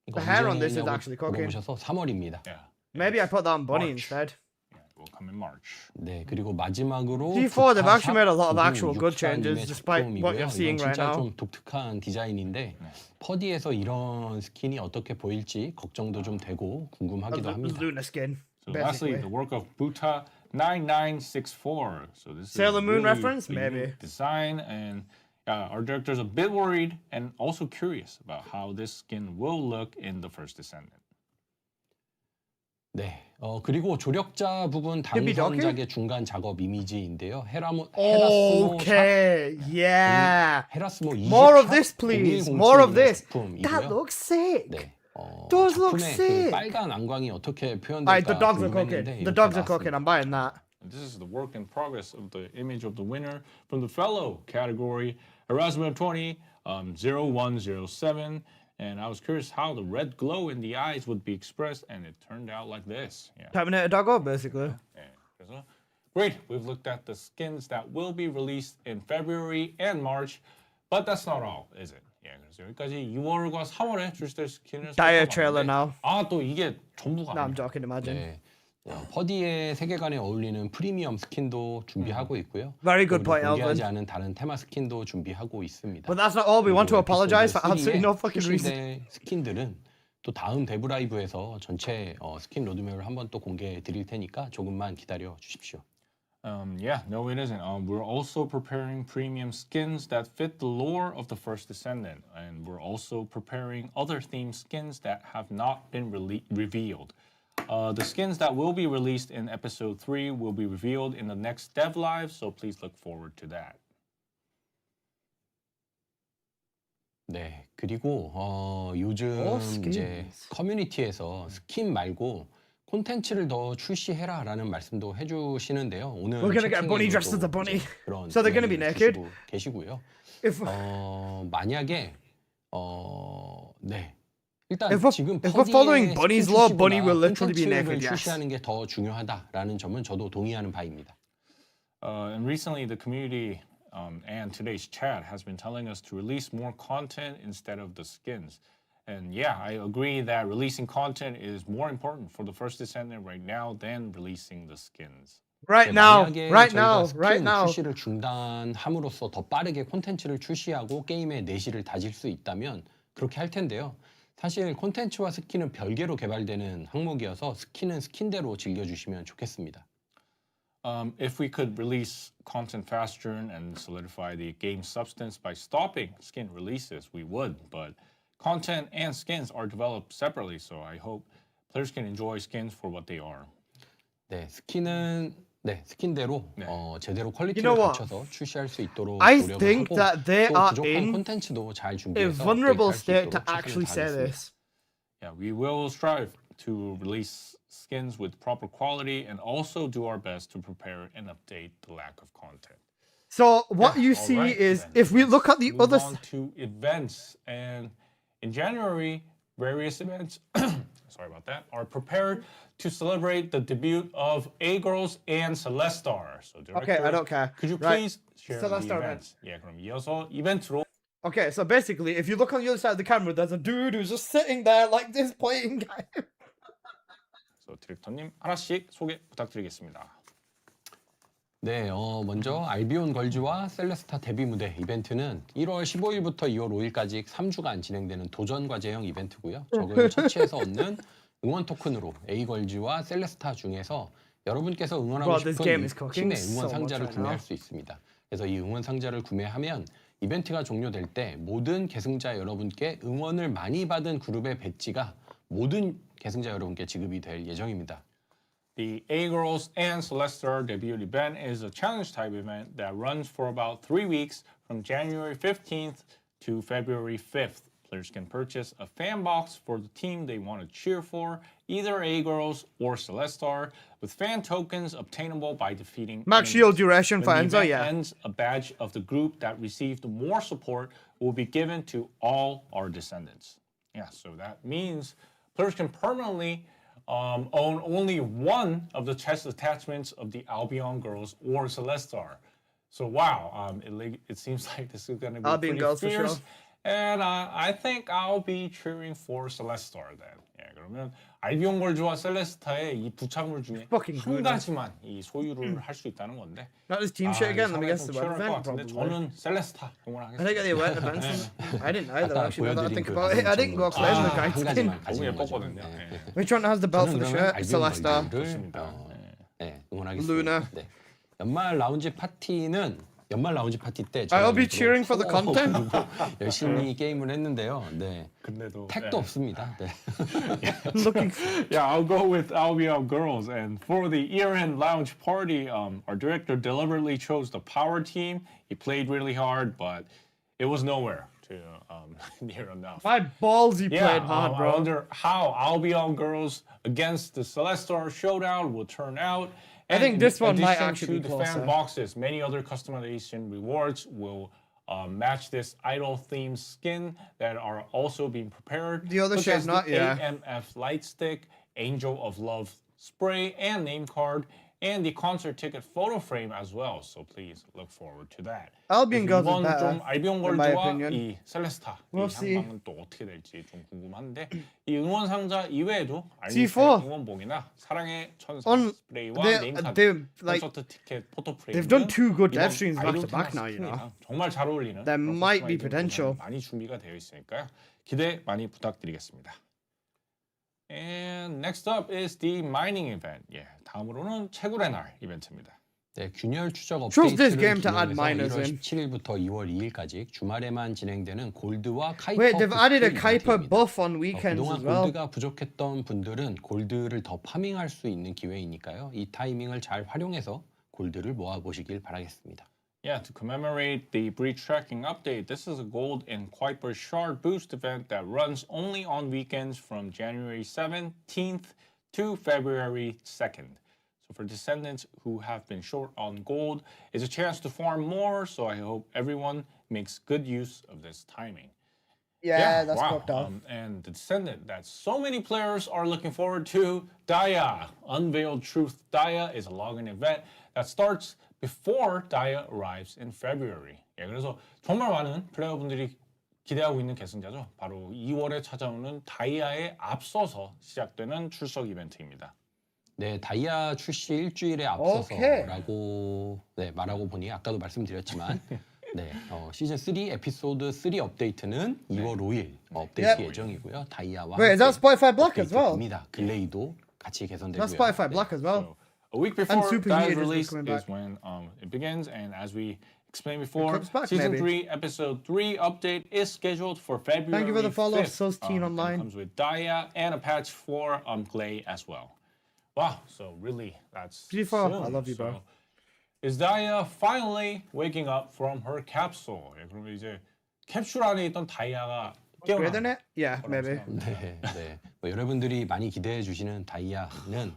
The hair on this is 언제냐고 actually cooking. 물어보셔서 3월입니다. Yeah. Maybe I put that on Bunny March. instead. Yeah, it will come in March. 네, 그리고 마지막으로 G4, they've actually made a lot of 부타 actual good 샵 changes, 94님의 despite what 작품이고요. you're seeing 이건 right 진짜 now. 좀 독특한 디자인인데 퍼디에서 이런 스킨이 어떻게 보일지 걱정도 좀 되고 궁금하기도 합니다. Luna skin. So lastly, Basically. the work of Buta 9964. So this Sailor is Moon really reference? a unique Maybe. design, and our director's a bit worried and also curious about how this skin will look in the first Descendant. 네, 그리고 조력자 부분 당선작의 중간 작업 이미지인데요. 헤라스모 Okay, yeah. 헤라스모 20 More of this, please. More of this. 작품이고요. That looks sick. 네, Those look 작품의 그 sick. 빨간 안광이 어떻게 Alright, the 표현될까 dogs are cooking. 궁금했는데 The 이렇게 dogs are 나왔습니다. cooking. I'm buying that. This is the work in progress of the image of the winner from the fellow category, Erasmus 20 0107. And I was curious how the red glow in the eyes would be expressed, and it turned out like this. Yeah. Terminator doggo, basically. 그래서 great. We've looked at the skins that will be released in February and March, but that's not all, is it? 예, 그래서 여기까지 2월과 3월에 출시될 스킨을 Dire trailer now. 또 이게 전부가 No, I'm 아니에요. joking. Imagine. 네, 퍼디의 세계관에 어울리는 프리미엄 스킨도 준비하고 있고요. Very good 또 우리 point, 공개하지 Elvin. 않은 다른 테마 스킨도 준비하고 있습니다. But that's not all. We want to 그리고 apologize for 에피소드 absolutely no 3의 fucking reason. 출시될 스킨들은 또 다음 데브 라이브에서 전체 스킨 로드맵을 한번 또 공개해 드릴 테니까 조금만 기다려 주십시오. Yeah, no, it isn't. We're also preparing premium skins that fit the lore of the first Descendant, and we're also preparing other themed skins that have not been revealed. The skins that will be released in episode 3 will be revealed in the next Dev Live, so please look forward to that. 네, 그리고 요즘 이제 커뮤니티에서 스킨 말고 콘텐츠를 더 출시해라라는 말씀도 해주시는데요. 오늘 We're gonna get bunny dressed as a bunny. So they're gonna be naked. 계시고요. If 만약에 네. 일단 If we're- 지금 if we're following 퍼디의 Bunny's 스킨 law, Bunny will 출시보다 literally be 콘텐츠를 naked, yes. 출시하는 게 더 중요하다라는 점은 저도 동의하는 바입니다. And recently, the community and today's chat has been telling us to release more content instead of the skins. And yeah, I agree that releasing content is more important for the first Descendant right now than releasing the skins. Right 네, now, 만약에 right 저희가 now, 스킨 right now. 출시를 중단함으로써 더 빠르게 콘텐츠를 출시하고 게임의 내실을 다질 수 있다면 그렇게 할 텐데요. 사실 콘텐츠와 스킨은 별개로 개발되는 항목이어서 스킨은 스킨대로 즐겨주시면 좋겠습니다. If we could release content faster and solidify the game substance by stopping skin releases, we would. But content and skins are developed separately, so I hope players can enjoy skins for what they are. 네, 스킨은 스킨대로 제대로 퀄리티를 You know what? 갖춰서 출시할 수 있도록 I 노력을 think 하고 that they 또 are 부족한 in 콘텐츠도 잘 A 준비해서 vulnerable 업데이트할 수 state to 있도록 actually 최선을 say 다하겠습니다. this. Yeah, we will strive to release skins with proper quality and also do our best to prepare and update the lack of content. So what Yeah, you all see right, is, then. if we look at the Move other, on to events, and in January, various events sorry about that, are prepared to celebrate the debut of A-Girls and Celestar. So Okay, I director, don't care. Could you Right. please share Celestar the event. events? 예, 그럼 이어서 이벤트로. Okay, so basically, if you look on the other side of the camera, there's a dude who's just sitting there like this playing game. So 디렉터님 하나씩 소개 부탁드리겠습니다. 네, 먼저 알비온 걸즈와 셀레스타 데뷔 무대 이벤트는 1월 15일부터 2월 5일까지 3주간 진행되는 도전 과제형 이벤트고요. 저걸 처치해서 얻는 응원 토큰으로 A걸즈와 셀레스타 중에서 여러분께서 응원하고 싶은 팀의 응원 상자를 구매할 수 있습니다. 그래서 이 응원 상자를 구매하면 이벤트가 종료될 때 모든 계승자 여러분께 응원을 많이 받은 그룹의 배지가 모든 계승자 여러분께 지급이 될 예정입니다. The A-Girls and Celestar debut event is a challenge type event that runs for about 3 weeks from January 15th to February 5th. Players can purchase a fan box for the team they want to cheer for, either A-Girls or Celestar, with fan tokens obtainable by defeating Max enemies. shield duration for When the Enzo, event yeah. ends, a badge of the group that received more support will be given to all our descendants. Yeah, so that means players can permanently own only one of the chest attachments of the Albion Girls or Celestar. So wow, it seems like this is going to be Albion pretty Girls for fierce. sure. And I think I'll be cheering for Celestar then. 예, 그러면 알비온 걸즈와 셀레스타의 이 부착물 중에 한 가지만 이 소유를 할 수 있다는 건데. Not this team shit again. Let me guess the 치열할 것 event. 같은데 Probably. 저는 셀레스타 I 응원하겠습니다. think they went events. I didn't either. 아까 Actually, now that I 보여드린 think 그 about it, I didn't go 가슴 close the 한 guy. 가지만 너무 가지는 거죠. 예뻤거든요. 네. Which one has the belt for 저는 the 그러면 shirt? 알비온 Celestar. 걸즈를 응원하겠습니다. Luna. 네. 연말 라운지 파티는 연말 라운지 파티 때 I'll be cheering for the content. 열심히 게임을 했는데요. 네. 근데도 택도 없습니다. 네. Yeah, I'll go with Albion Girls. And for the year-end lounge party, our director deliberately chose the power team. He played really hard, but it was nowhere to near enough. My balls, he Yeah, played hard, I bro. wonder how Albion Girls against the Celestar showdown will turn out. I think this one in might addition actually to be the closer. fan boxes, many other customization rewards will match this idol-themed skin that are also being prepared. The other such shade's as not, the yeah. AMF light stick, Angel of Love spray and name card, and the concert ticket photo frame as well. So please look forward to that. Albion Girls is 이번 better, 좀 알비온 in my 걸즈와 opinion. 이 셀레스타 이 We'll see. 향방은 또 어떻게 될지 좀 궁금한데 이 응원 상자 이외에도 G4. 응원봉이나 사랑의 천사 On 스프레이와 네임카드, they've like 콘서트 티켓 포토 프레임 they've done two good 이번 dev streams back to 아이돌 back 테마 now, you know. 스킨이랑 정말 잘 어울리는 There 그런 might be 커스터마이징 potential. 공간 많이 준비가 되어 있으니까요. 기대 많이 부탁드리겠습니다. And next up is the mining event. 예, 다음으로는 채굴의 날 이벤트입니다. 네, 균열 추적 Choose this 업데이트를 game to add 기념해서 miners 1월 in. 17일부터 2월 2일까지 주말에만 진행되는 골드와 카이퍼 Wait, they've added a 쿠키 Kuiper 이벤트입니다. buff on weekends 그동안 as well. 골드가 부족했던 분들은 골드를 더 파밍할 수 있는 기회이니까요. 이 타이밍을 잘 활용해서 골드를 모아보시길 바라겠습니다. Yeah, to commemorate the breach tracking update, this is a gold and Kuiper shard boost event that runs only on weekends from January 17th to February 2nd. So for descendants who have been short on gold, it's a chance to farm more, so I hope everyone makes good use of this timing. Yeah, that's wow. fucked up. And the Descendant that so many players are looking forward to, Daya. Unveiled Truth Daya is a login event that starts before Daya arrives in February. 예, 그래서 정말 많은 플레이어분들이 기대하고 있는 계승자죠. 바로 2월에 찾아오는 다이아에 앞서서 시작되는 출석 이벤트입니다. 네, 다이아 출시 일주일에 앞서서라고 네, 말하고 보니 아까도 말씀드렸지만 네, 시즌 3 에피소드 3 업데이트는 2월 5일 업데이트 예정이고요. 다이아와 Wait, is that Spotify Black as well? 입니다. 글레이도 같이 개선되고요. That's Spotify Black as well. A week And before Super Dia's Heated is release coming is back. when it begins, and as we explained before, comes back, season maybe. 3, episode 3 update is scheduled for February. Thank you for the follow, 5th. Sus-Teen Online. It comes with Daya and a patch for Clay as well. Wow, so really, that's G4, soon. I love you, bro. So, is Daya finally waking up from her capsule? 예, 그러면 이제 캡슐 안에 있던 다이아가 Greater than 깨어나. it? Yeah, maybe. 네, 네. 뭐 여러분들이 많이 기대해 주시는 다이아는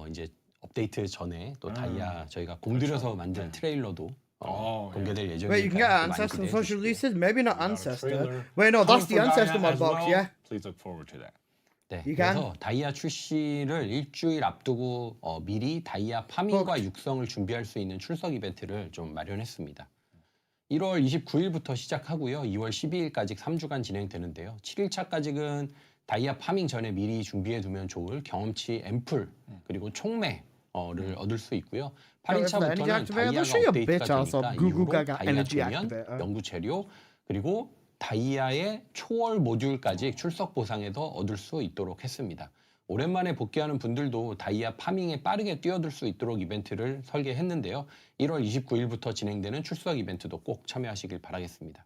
이제 업데이트 전에 또 다이아 저희가 공들여서 만든 트레일러도 공개될 예정이니까 Wait, you can get 많이 Ancestor 기대해 social 주시고요. releases? Maybe not Got a Ancestor. trailer Wait, no, that's coming the for Ancestor Daya mod as box, well. yeah? Please look forward to that. 네, You can? 그래서 다이아 출시를 일주일 앞두고 미리 다이아 파밍과 육성을 준비할 수 있는 출석 이벤트를 좀 마련했습니다. 1월 29일부터 시작하고요. 2월 12일까지 3주간 진행되는데요. 7일차까지는 다이아 파밍 전에 미리 준비해두면 좋을 경험치 앰플 그리고 총매를 얻을 수 있고요. 8일차부터는 다이아가 업데이트가 되니까 이후로 다이아 도면, 연구 재료, 그리고 다이아의 초월 모듈까지 출석 보상에도 얻을 수 있도록 했습니다. 오랜만에 복귀하는 분들도 다이아 파밍에 빠르게 뛰어들 수 있도록 이벤트를 설계했는데요. 1월 29일부터 진행되는 출석 이벤트도 꼭 참여하시길 바라겠습니다.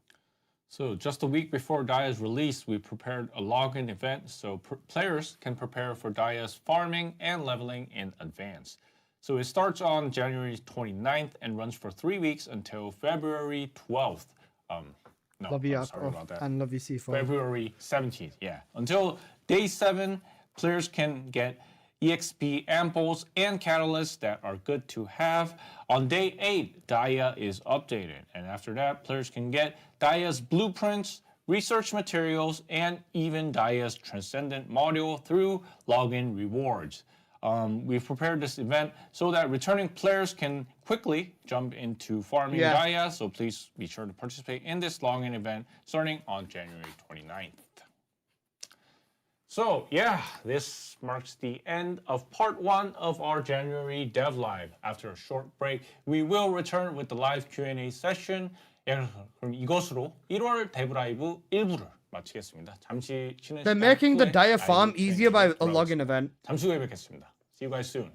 So just a week before Dia's release, we prepared a login event so players can prepare for Dia's farming and leveling in advance. So it starts on January 29th and runs for 3 weeks until February 12th. No, love you I'm sorry about that. And love you C4. February 17th, yeah. Until day 7, players can get EXP amples and catalysts that are good to have. On day 8, Dia is updated. And after that, players can get Dia's blueprints, research materials, and even Dia's Transcendent module through login rewards. We've prepared this event so that returning players can quickly jump into farming Dia, so please be sure to participate in this login event starting on January 29th. So yeah, this marks the end of part 1 of our January Dev Live. After a short break, we will return with the live Q&A session. 그럼 이것으로 1월 데브 라이브 1부를 마치겠습니다. 잠시 쉬는 They're 시간 making the 후에 Dia 라이브 farm Q&A easier by a 돌아오겠습니다. login event. 잠시 후에 뵙겠습니다. See you guys soon.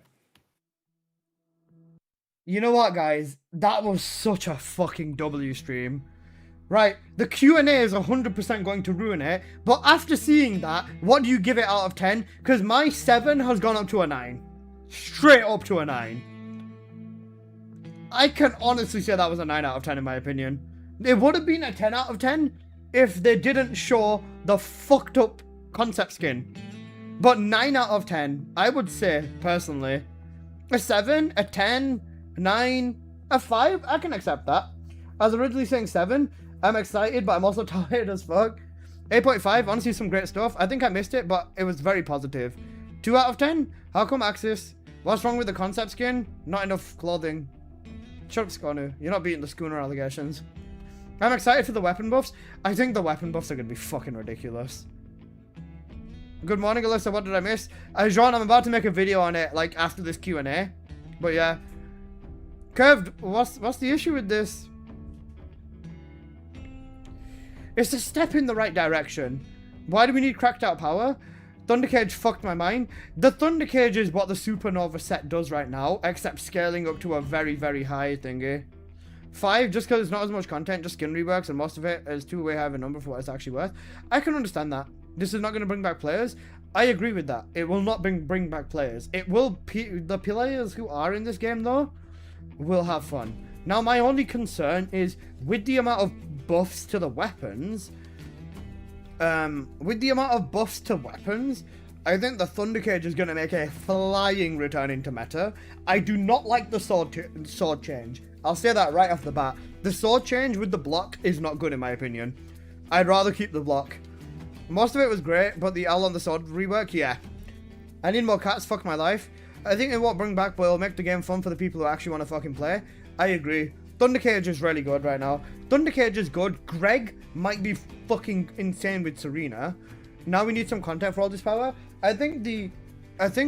You know what, guys? That was such a fucking W stream. Right, the Q&A is 100% going to ruin it, but after seeing that, what do you give it out of 10? Because my 7 has gone up to a 9. Straight up to a 9. I can honestly say that was a 9 out of 10 in my opinion. It would have been a 10 out of 10 if they didn't show the fucked up concept skin. But 9 out of 10, I would say, personally. A 7, a 10, a 9, a 5, I can accept that. I was originally saying 7. I'm excited, but I'm also tired as fuck. 8.5, honestly, some great stuff. I think I missed it, but it was very positive. 2 out of 10? How come Axis? What's wrong with the concept skin? Not enough clothing. Shut up, Skonu. You're not beating the schooner allegations. I'm excited for the weapon buffs. I think the weapon buffs are going to be fucking ridiculous. Good morning, Alyssa. What did I miss? Jean, I'm about to make a video on it, like, after this Q&A. But yeah. Curved, what's the issue with this? It's a step in the right direction. Why do we need cracked out power? Thundercage fucked my mind. The Thundercage is what the Supernova set does right now, except scaling up to a very, very high thingy. 5, just because it's not as much content, just skin reworks, and most of it is too way high of a number for what it's actually worth. I can understand that. This is not going to bring back players. I agree with that. It will not bring back players. It will... the players who are in this game, though, will have fun. Now, my only concern is, with the amount of buffs to the weapons, I think the Thundercage is going to make a flying return into meta. I do not like the sword change. I'll say that right off the bat. The sword change with the block is not good in my opinion. I'd rather keep the block. Most of it was great, but the L on the sword rework, yeah. I need more cats, fuck my life. I think it won't bring back, but it'll make the game fun for the people who actually want to fucking play. I agree. Thundercage is really good right now. Thundercage is good. Greg might be fucking insane with Serena. Now we need some content for all this power. I think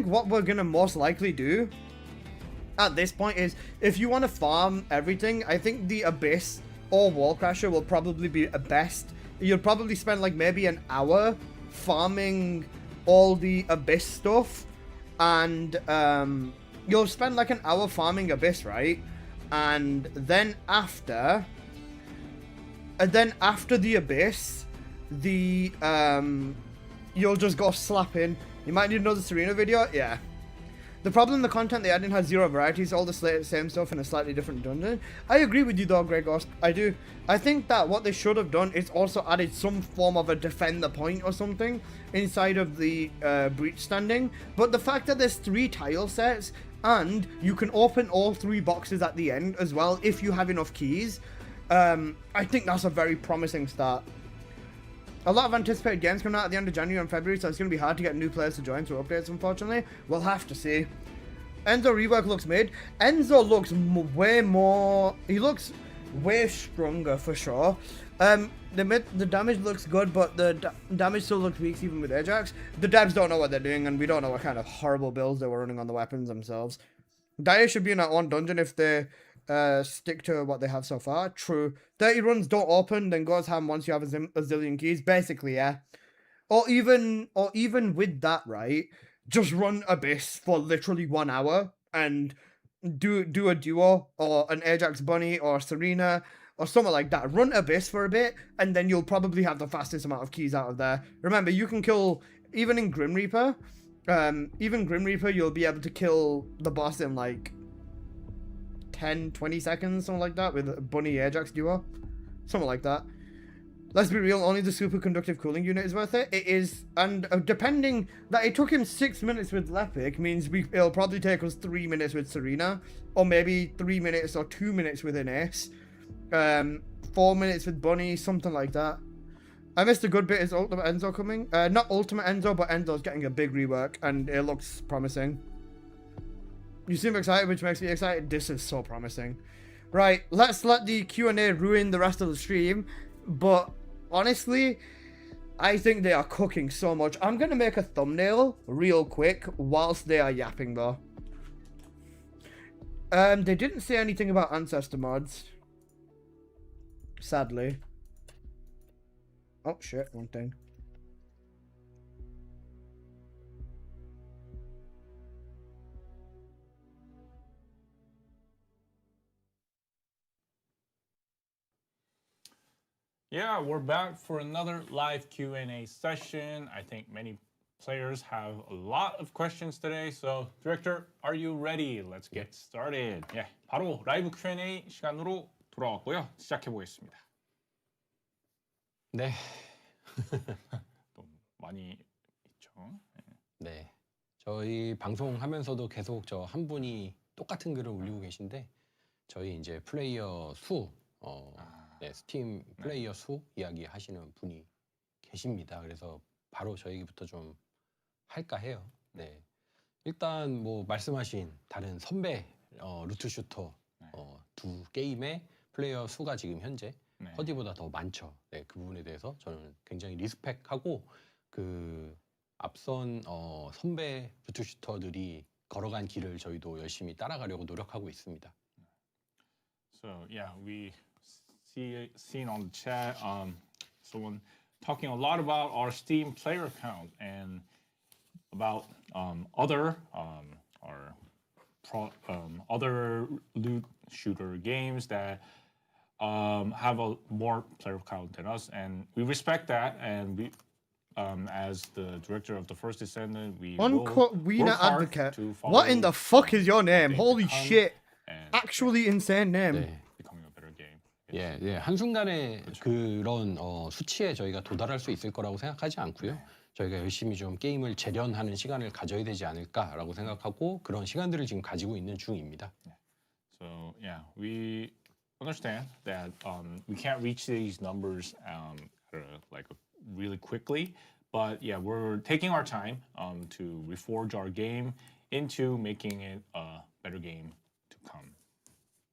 what we're gonna most likely do at this point is, if you want to farm everything, I think the Abyss or Wall Crasher will probably be a best. You'll probably spend like maybe an hour farming all the Abyss stuff, and you'll spend like an hour farming Abyss, right? And then after the Abyss, you'll just go slap in. You might need another Serena video, yeah. The problem, the content they add in has 0 varieties, all the same stuff in a slightly different dungeon. I agree with you though, Greg Ghost. I do. I think that what they should have done is also added some form of a defend the point or something inside of the breach standing. But the fact that there's 3 tile sets, and you can open all 3 boxes at the end as well if you have enough keys, I think that's a very promising start. A lot of anticipated games coming out at the end of January and February, so it's going to be hard to get new players to join through updates, unfortunately. We'll have to see. Enzo rework looks mid. Enzo looks way more... He looks way stronger, for sure. The damage looks good, but the damage still looks weak even with Ajax. The devs don't know what they're doing, and we don't know what kind of horrible builds they were running on the weapons themselves. Dire should be in that one dungeon if they stick to what they have so far. True. 30 runs don't open, then goes ham once you have a zillion keys. Basically, yeah. Or even with that, right? Just run Abyss for literally 1 hour and do a duo or an Ajax Bunny or Serena or something like that. Run Abyss for a bit, and then you'll probably have the fastest amount of keys out of there. Remember, you can kill, even in Grim Reaper, you'll be able to kill the boss in like 10, 20 seconds, something like that, with a Bunny Ajax duo. Something like that. Let's be real, only the superconductive cooling unit is worth it. It is, and depending, that it took him 6 minutes with Lepic means it'll probably take us 3 minutes with Serena, or maybe 3 minutes or 2 minutes with an Ace. 4 minutes with Bunny, something like that. I missed a good bit. Is Ultimate Enzo coming? Not Ultimate Enzo, but Enzo's getting a big rework, and it looks promising. You seem excited, which makes me excited. This is so promising. Right, let's let the Q&A ruin the rest of the stream, but honestly, I think they are cooking so much. I'm going to make a thumbnail real quick whilst they are yapping, though. They didn't say anything about ancestor mods. Sadly. Oh, shit, one thing. Yeah, we're back for another live Q&A session. I think many players have a lot of questions today. So, Director, are you ready? Let's get started. 예, 바로 라이브 Q&A 시간으로 돌아왔고요. 시작해 보겠습니다. 네. 또 많이 있죠. 네. 저희 방송하면서도 계속 저 한 분이 똑같은 글을 올리고 계신데 저희 이제 플레이어 수 네, 스팀 플레이어 수 이야기 하시는 분이 계십니다. 그래서 바로 저희부터 좀 할까 해요. 네. 일단 뭐 말씀하신 다른 선배 루트 슈터 두 게임의 플레이어 수가 지금 현재 허디보다 더 많죠. 네, 그 부분에 대해서 저는 굉장히 리스펙하고 그 앞선 선배 루트 슈터들이 걸어간 길을 저희도 열심히 따라가려고 노력하고 있습니다. So yeah, we seen on the chat someone talking a lot about our Steam player count and about other other loot shooter games that have a more player count than us, and we respect that. And we, as the director of the first Descendant, we Uncut will Wiener work hard Advocate. to follow What in the fuck is your name? they Holy become shit! and Actually insane name. 네. becoming a better game. 예, 예, 한순간에 그런 수치에 저희가 도달할 수 있을 거라고 생각하지 않고요. 저희가 열심히 좀 게임을 재련하는 시간을 가져야 되지 않을까라고 생각하고 그런 시간들을 지금 가지고 있는 중입니다. So yeah, we understand that we can't reach these numbers really quickly, but yeah, we're taking our time to reforge our game into making it a better game to come.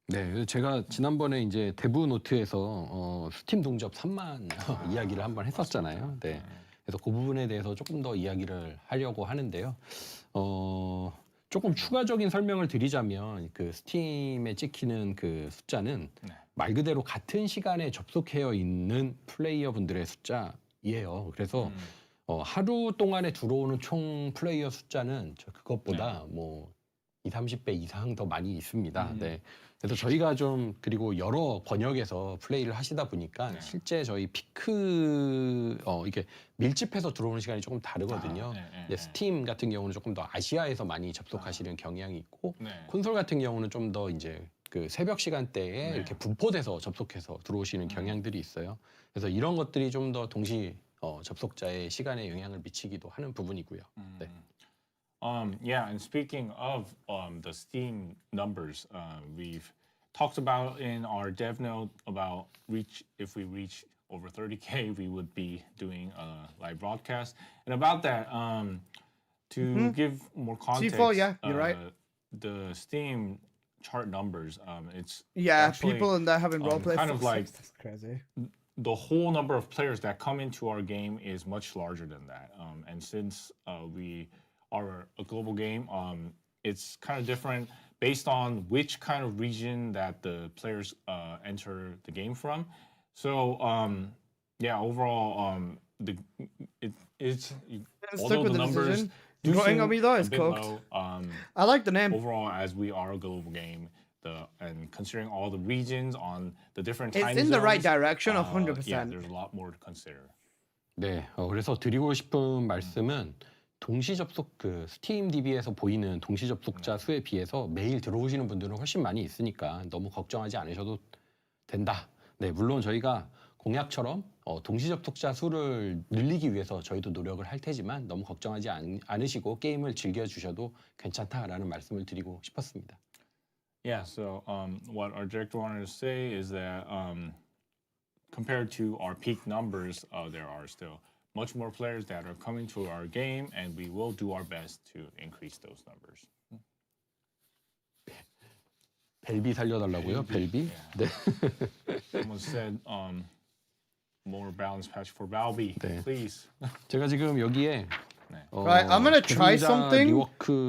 네, 제가 지난번에 이제 대부 노트에서 스팀 동접 3만 이야기를 한번 했었잖아요. 네, 그래서 그 부분에 대해서 조금 더 이야기를 하려고 하는데요. 조금 추가적인 설명을 드리자면 그 스팀에 찍히는 그 숫자는 말 그대로 같은 시간에 접속해 있는 플레이어 분들의 숫자예요. 그래서 하루 동안에 들어오는 총 플레이어 숫자는 그것보다 뭐 20-30배 이상 더 많이 있습니다. 네. 그래서 저희가 좀 그리고 여러 번역에서 플레이를 하시다 보니까 실제 저희 피크 이게 밀집해서 들어오는 시간이 조금 다르거든요. 스팀 같은 경우는 조금 더 아시아에서 많이 접속하시는 경향이 있고 콘솔 같은 경우는 좀 더 이제 그 새벽 시간대에 이렇게 분포돼서 접속해서 들어오시는 경향들이 있어요. 그래서 이런 것들이 좀 더 동시 접속자의 시간에 영향을 미치기도 하는 부분이고요. 네. Yeah, and speaking of the Steam numbers, we've talked about in our dev note about if we reach over 30K, we would be doing a live broadcast. And about that, to give more context, C4, yeah, you're right. The Steam chart numbers, it's people in there having roleplay. kind of like that's crazy. The whole number of players that come into our game is much larger than that. And since we are a global game, it's kind of different based on which kind of region that the players enter the game from. So overall, it's although the numbers do seem on me though, a it's bit cooked. low, I like the name. Overall, as we are a global game, and considering all the regions on the different time It's in the right direction, 100%. Yeah, there's a lot more to consider. 네, 그래서 드리고 싶은 말씀은 동시 접속 스팀 DB에서 보이는 동시 접속자 수에 비해서 매일 들어오시는 분들은 훨씬 많이 있으니까 너무 걱정하지 않으셔도 된다. 네, 물론 저희가 공약처럼 동시 접속자 수를 늘리기 위해서 저희도 노력을 할 테지만 너무 걱정하지 않으시고 게임을 즐겨 주셔도 괜찮다라는 말씀을 드리고 싶었습니다. Yeah, so what our director wanted to say is that compared to our peak numbers, there are still much more players that are coming to our game, and we will do our best to increase those numbers. 벨비 살려달라고요? 벨비? 네. Someone said more balance patch for Balbi, please. 제가 지금 여기에 Right, I'm gonna try something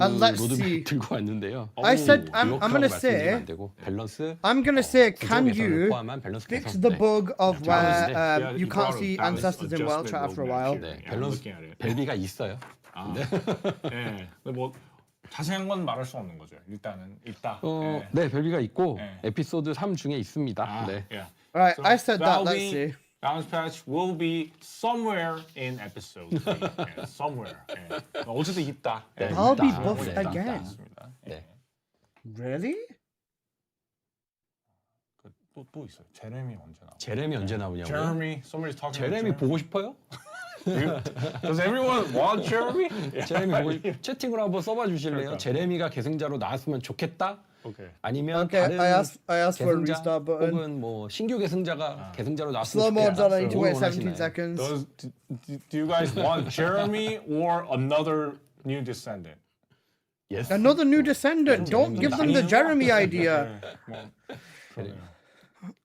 and let's see. 들고 왔는데요. I said I'm gonna say 밸런스. I'm gonna say can you fix the bug of where you can't see ancestors in world chat after a while? 네, 밸런스 벨비가 있어요. 네. 근데 뭐 자세한 건 말할 수 없는 거죠. 일단은 있다. 네, 벨비가 있고 에피소드 3 중에 있습니다. 네. Right, So I said that. Let's see. Balance patch will be somewhere in episode 3. Yeah, somewhere. 어쨌든 있다. I'll be buffed again. 네. Really? 또 있어요. 제레미 언제 나오냐? 제레미 언제 나오냐고요? Jeremy, somebody's talking about 제레미 보고 싶어요? Does everyone want Jeremy? 제레미 보고 채팅으로 한번 써봐 주실래요? 제레미가 계승자로 나왔으면 좋겠다. 아니면 다른 I asked for a 계승자 restart button. 혹은 뭐 신규 계승자가 계승자로 Slow 나왔으면 mods on 좋겠다. it to wait 17 seconds. Do you guys want Jeremy or another new Descendant? Yes. Another new Descendant. Don't give them the Jeremy idea.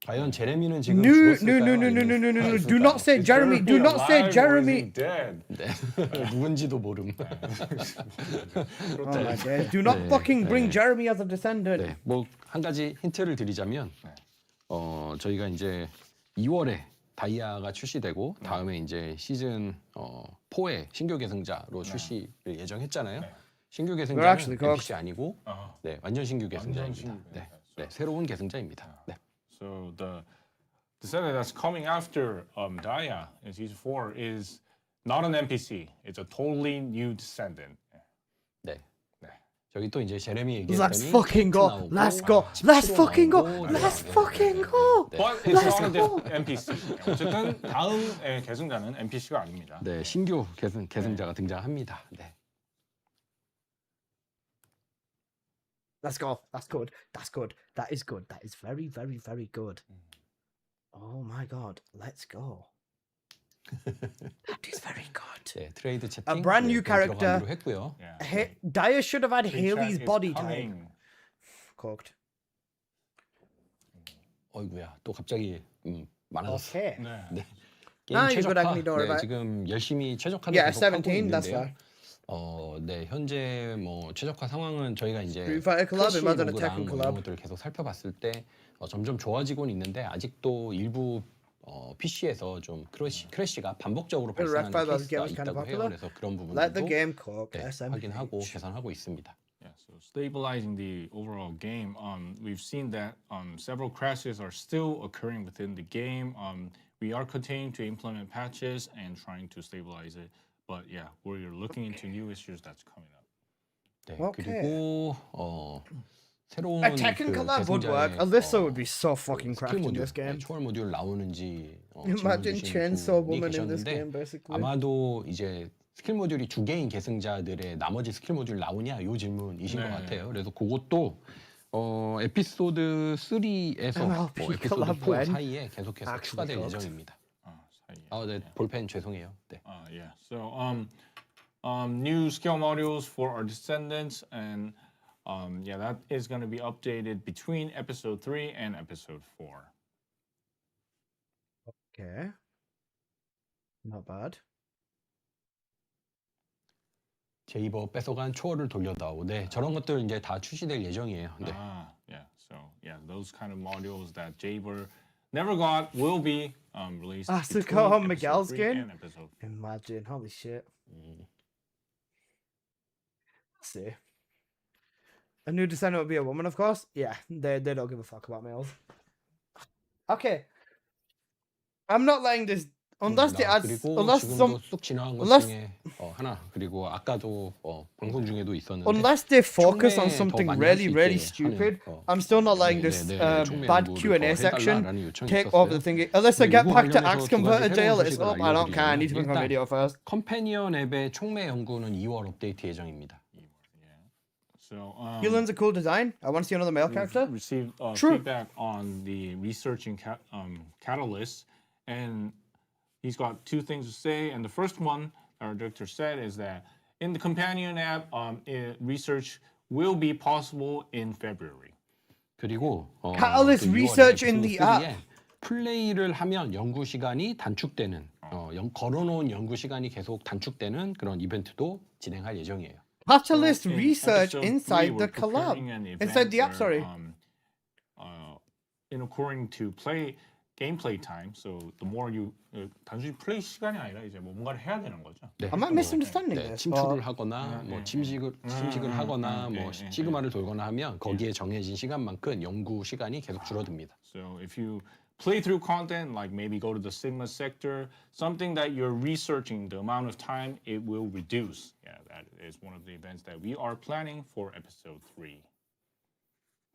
과연 제레미는 지금 No. 죽었을까요? Do not say Jeremy. Do not say Jeremy. Dead. 네. 누군지도 모름. Oh my days. Do not fucking bring Jeremy as a Descendant. 네, 뭐 한 가지 힌트를 드리자면 저희가 이제 2월에 다이아가 출시되고 다음에 이제 시즌 4의 신규 계승자로 출시를 예정했잖아요. 신규 계승자는 NPC 아니고 네, 완전 신규 계승자입니다. 네, 네, 새로운 계승자입니다. 네. So the Descendant that's coming after Daya in season 4 is not an NPC. It's a totally new Descendant. 네. 저기 또 이제 제레미 얘기했더니 Let's fucking go. Let's go. Let's fucking go. Let's fucking go. But it's not an NPC. 어쨌든 다음 계승자는 NPC가 아닙니다. 네, 신규 계승자가 등장합니다. 네. Let's go. That's good. That's good. That is good. That is very, very, very good. Oh my god. Let's go. That is very good. 네, 트레이드 채팅. A brand new character. 들어가기로 했고요. Daya should have had Big Haley's chat is body coming. type. Cooked. 어이구야, 또 갑자기 많아졌어. Okay. 네. 아, 게임 이거 최적화. 나중에 더 네, 해봐요. 지금 열심히 최적화를 Yeah, 계속 하고 17. That's 있는데요. fine. 네, 현재 뭐 최적화 상황은 저희가 이제 Refinement collab, 크래시 imagine a 로그랑 Tekken 뭐 collab. 이런 것들을 계속 살펴봤을 때 점점 좋아지고는 있는데 아직도 일부 PC에서 좀 크래시가 반복적으로 발생하는 케이스가 있다고 해요. 그래서 그런 Let the 부분들도 game cook. 확인하고 개선하고 있습니다. Yeah, so stabilizing the overall game, we've seen that several crashes are still occurring within the game. We are continuing to implement patches and trying to stabilize it. But yeah, we're looking into new issues that's coming up. 네, Okay. 그리고 새로운 A Tekken collab would work. Alyssa would be so fucking cracked in this game. 초월 모듈 나오는지 Imagine Chainsaw Woman in this game, basically. 아마도 이제 스킬 모듈이 2개인 계승자들의 나머지 스킬 모듈 나오냐 이 질문이신 것 같아요. 그래서 그것도 에피소드 3에서 뭐 에피소드 4 사이에 계속해서 추가될 예정입니다. 네, 볼펜 죄송해요. 네. Yeah. So new skill modules for our descendants, and yeah, that is going to be updated between episode 3 and episode 4. Okay. Not bad. 제이버 뺏어간 초월을 돌려다오. 네, 저런 것들 이제 다 출시될 예정이에요. 네. Yeah. So yeah, those kind of modules that Jaber never got will be released. So between got on episode Miguel's 3 skin? and episode 4. Imagine, holy shit. Let's see. A new descendant would be a woman, of course. Yeah, they don't give a fuck about males. Okay. I'm not letting this unless they add 그리고 unless 지금도 some 쑥 지나간 것 unless 중에 하나 그리고 아까도 방송 중에도 있었는데 unless they focus on 총매 더 something 많이 할수 really 있게 stupid, 하는, I'm still not letting this 총매 bad 연구를 Q&A 더 section 해달라라는 요청이 take 있었어요. over the thing. Unless I 근데 get 이거 back to 관련해서 Axe 두 Converter 가지 Jail, 새로운 it's 소식을 up. I don't care. I need to 알려드리면 make a video first. 컴패니언 앱의 총매 연구는 2월 업데이트 예정입니다. So Healen's a cool design. I want to see another male character. Received True. feedback on the researching catalyst, and he's got two things to say. And the first one, our director said, is that in the companion app, research will be possible in February. 그리고 Catalyst research in the app. 플레이를 하면 연구 시간이 단축되는 걸어놓은 연구 시간이 계속 단축되는 그런 이벤트도 진행할 예정이에요. Catalyst In research episode 3, inside the we're collab, preparing an event inside the app. where, Sorry. In according to gameplay time, so the more you 단순히 플레이 시간이 아니라 이제 뭔가를 해야 되는 거죠. 네, Am I misunderstanding 네, this? 침투를 하거나 뭐 침식을 하거나 뭐 시그마를 돌거나 하면 거기에 정해진 시간만큼 연구 시간이 계속 줄어듭니다. So if you play through content, like maybe go to the Sigma sector, something that you're researching, the amount of time it will reduce. Yeah, that is one of the events that we are planning for episode 3.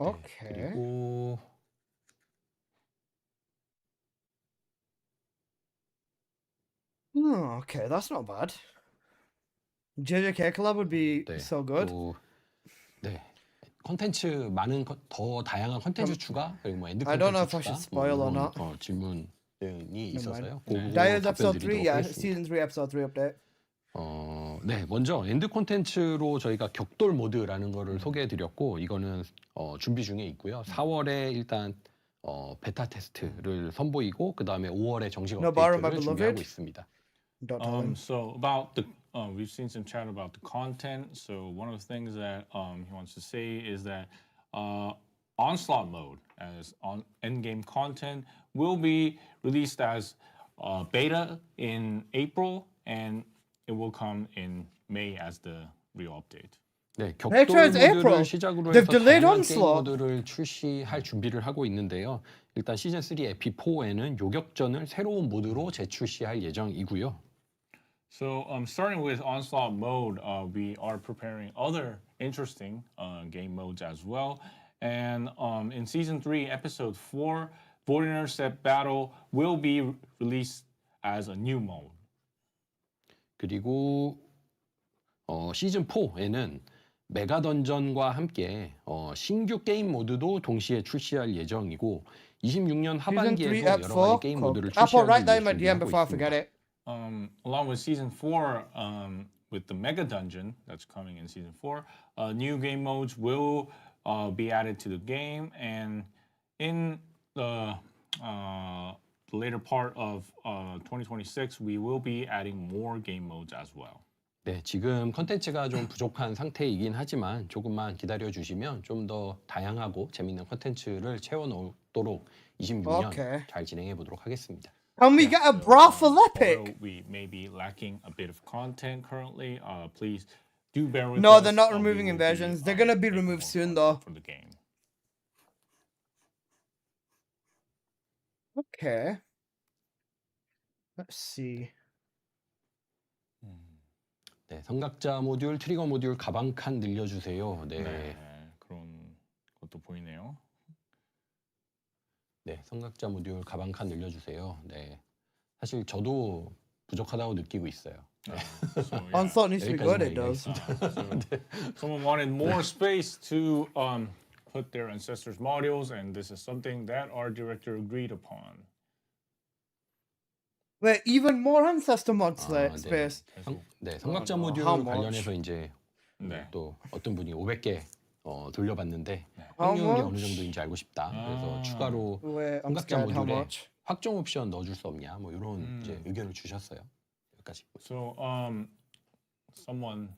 Okay. 그리고 Okay, that's not bad. JJK collab would be so good. 또, 네. 컨텐츠 많은 더 다양한 컨텐츠 추가 그리고 뭐 엔드 I don't know if 컨텐츠 I 추가 should spoil or not. 질문 등이 있어서요. Diaz episode 3, yeah, season 3 episode 3 update. 네, 먼저 엔드 콘텐츠로 저희가 격돌 모드라는 거를 소개해드렸고 이거는 준비 중에 있고요. 4월에 일단 베타 테스트를 선보이고 그 다음에 5월에 정식 업데이트를 준비하고 있습니다. So about the we've seen some chat about the content. So one of the things that he wants to say is that onslaught mode as on endgame content will be released as beta in April, and it will come in May as the real update. 네, 격돌 모드를 시작으로 해서 다양한 게임 모드를 출시할 준비를 하고 있는데요. 일단 시즌 3 에피 4에는 요격전을 새로운 모드로 재출시할 예정이고요. So starting with onslaught mode, we are preparing other interesting game modes as well. And in season 3, episode 4, Void Intercept Battle will be released as a new mode. 그리고 시즌 4에는 메가 던전과 함께 신규 게임 모드도 동시에 출시할 예정이고 26년 하반기에도 여러 가지 게임 모드를 출시할 준비하고 있습니다. Along with season 4, with the mega dungeon that's coming in season 4, new game modes will be added to the game, and in the later part of 2026, we will be adding more game modes as well. 네, 지금 컨텐츠가 좀 부족한 상태이긴 하지만 조금만 기다려 주시면 좀 더 다양하고 재밌는 컨텐츠를 채워 넣도록 26년 잘 진행해 보도록 하겠습니다. And we get a brothel epic. We may be lacking a bit of content currently. Please do bear with us. No, they're not removing inversions. They're gonna be removed soon, though. For the game. Okay. Let's see. 네, 성각자 모듈, 트리거 모듈 가방 칸 늘려주세요. 네, 그런 것도 보이네요. 네, 성각자 모듈 가방 칸 늘려주세요. 네, 사실 저도 부족하다고 느끼고 있어요. 네. Onslaught needs to be good. It does. Someone wanted more space to put their ancestors modules, and this is something that our director agreed upon. Wait, even more ancestor mod 네. space. 성각자 How 모듈 much? 관련해서 이제 네. 또 어떤 분이 500개 돌려봤는데 How 확률이 much? 어느 정도인지 알고 싶다. 그래서 추가로 Wait, I'm 성각자 scared. How 모듈에 much? 확정 옵션 넣어줄 수 없냐 뭐 이런 이제 의견을 주셨어요. 여기까지. So someone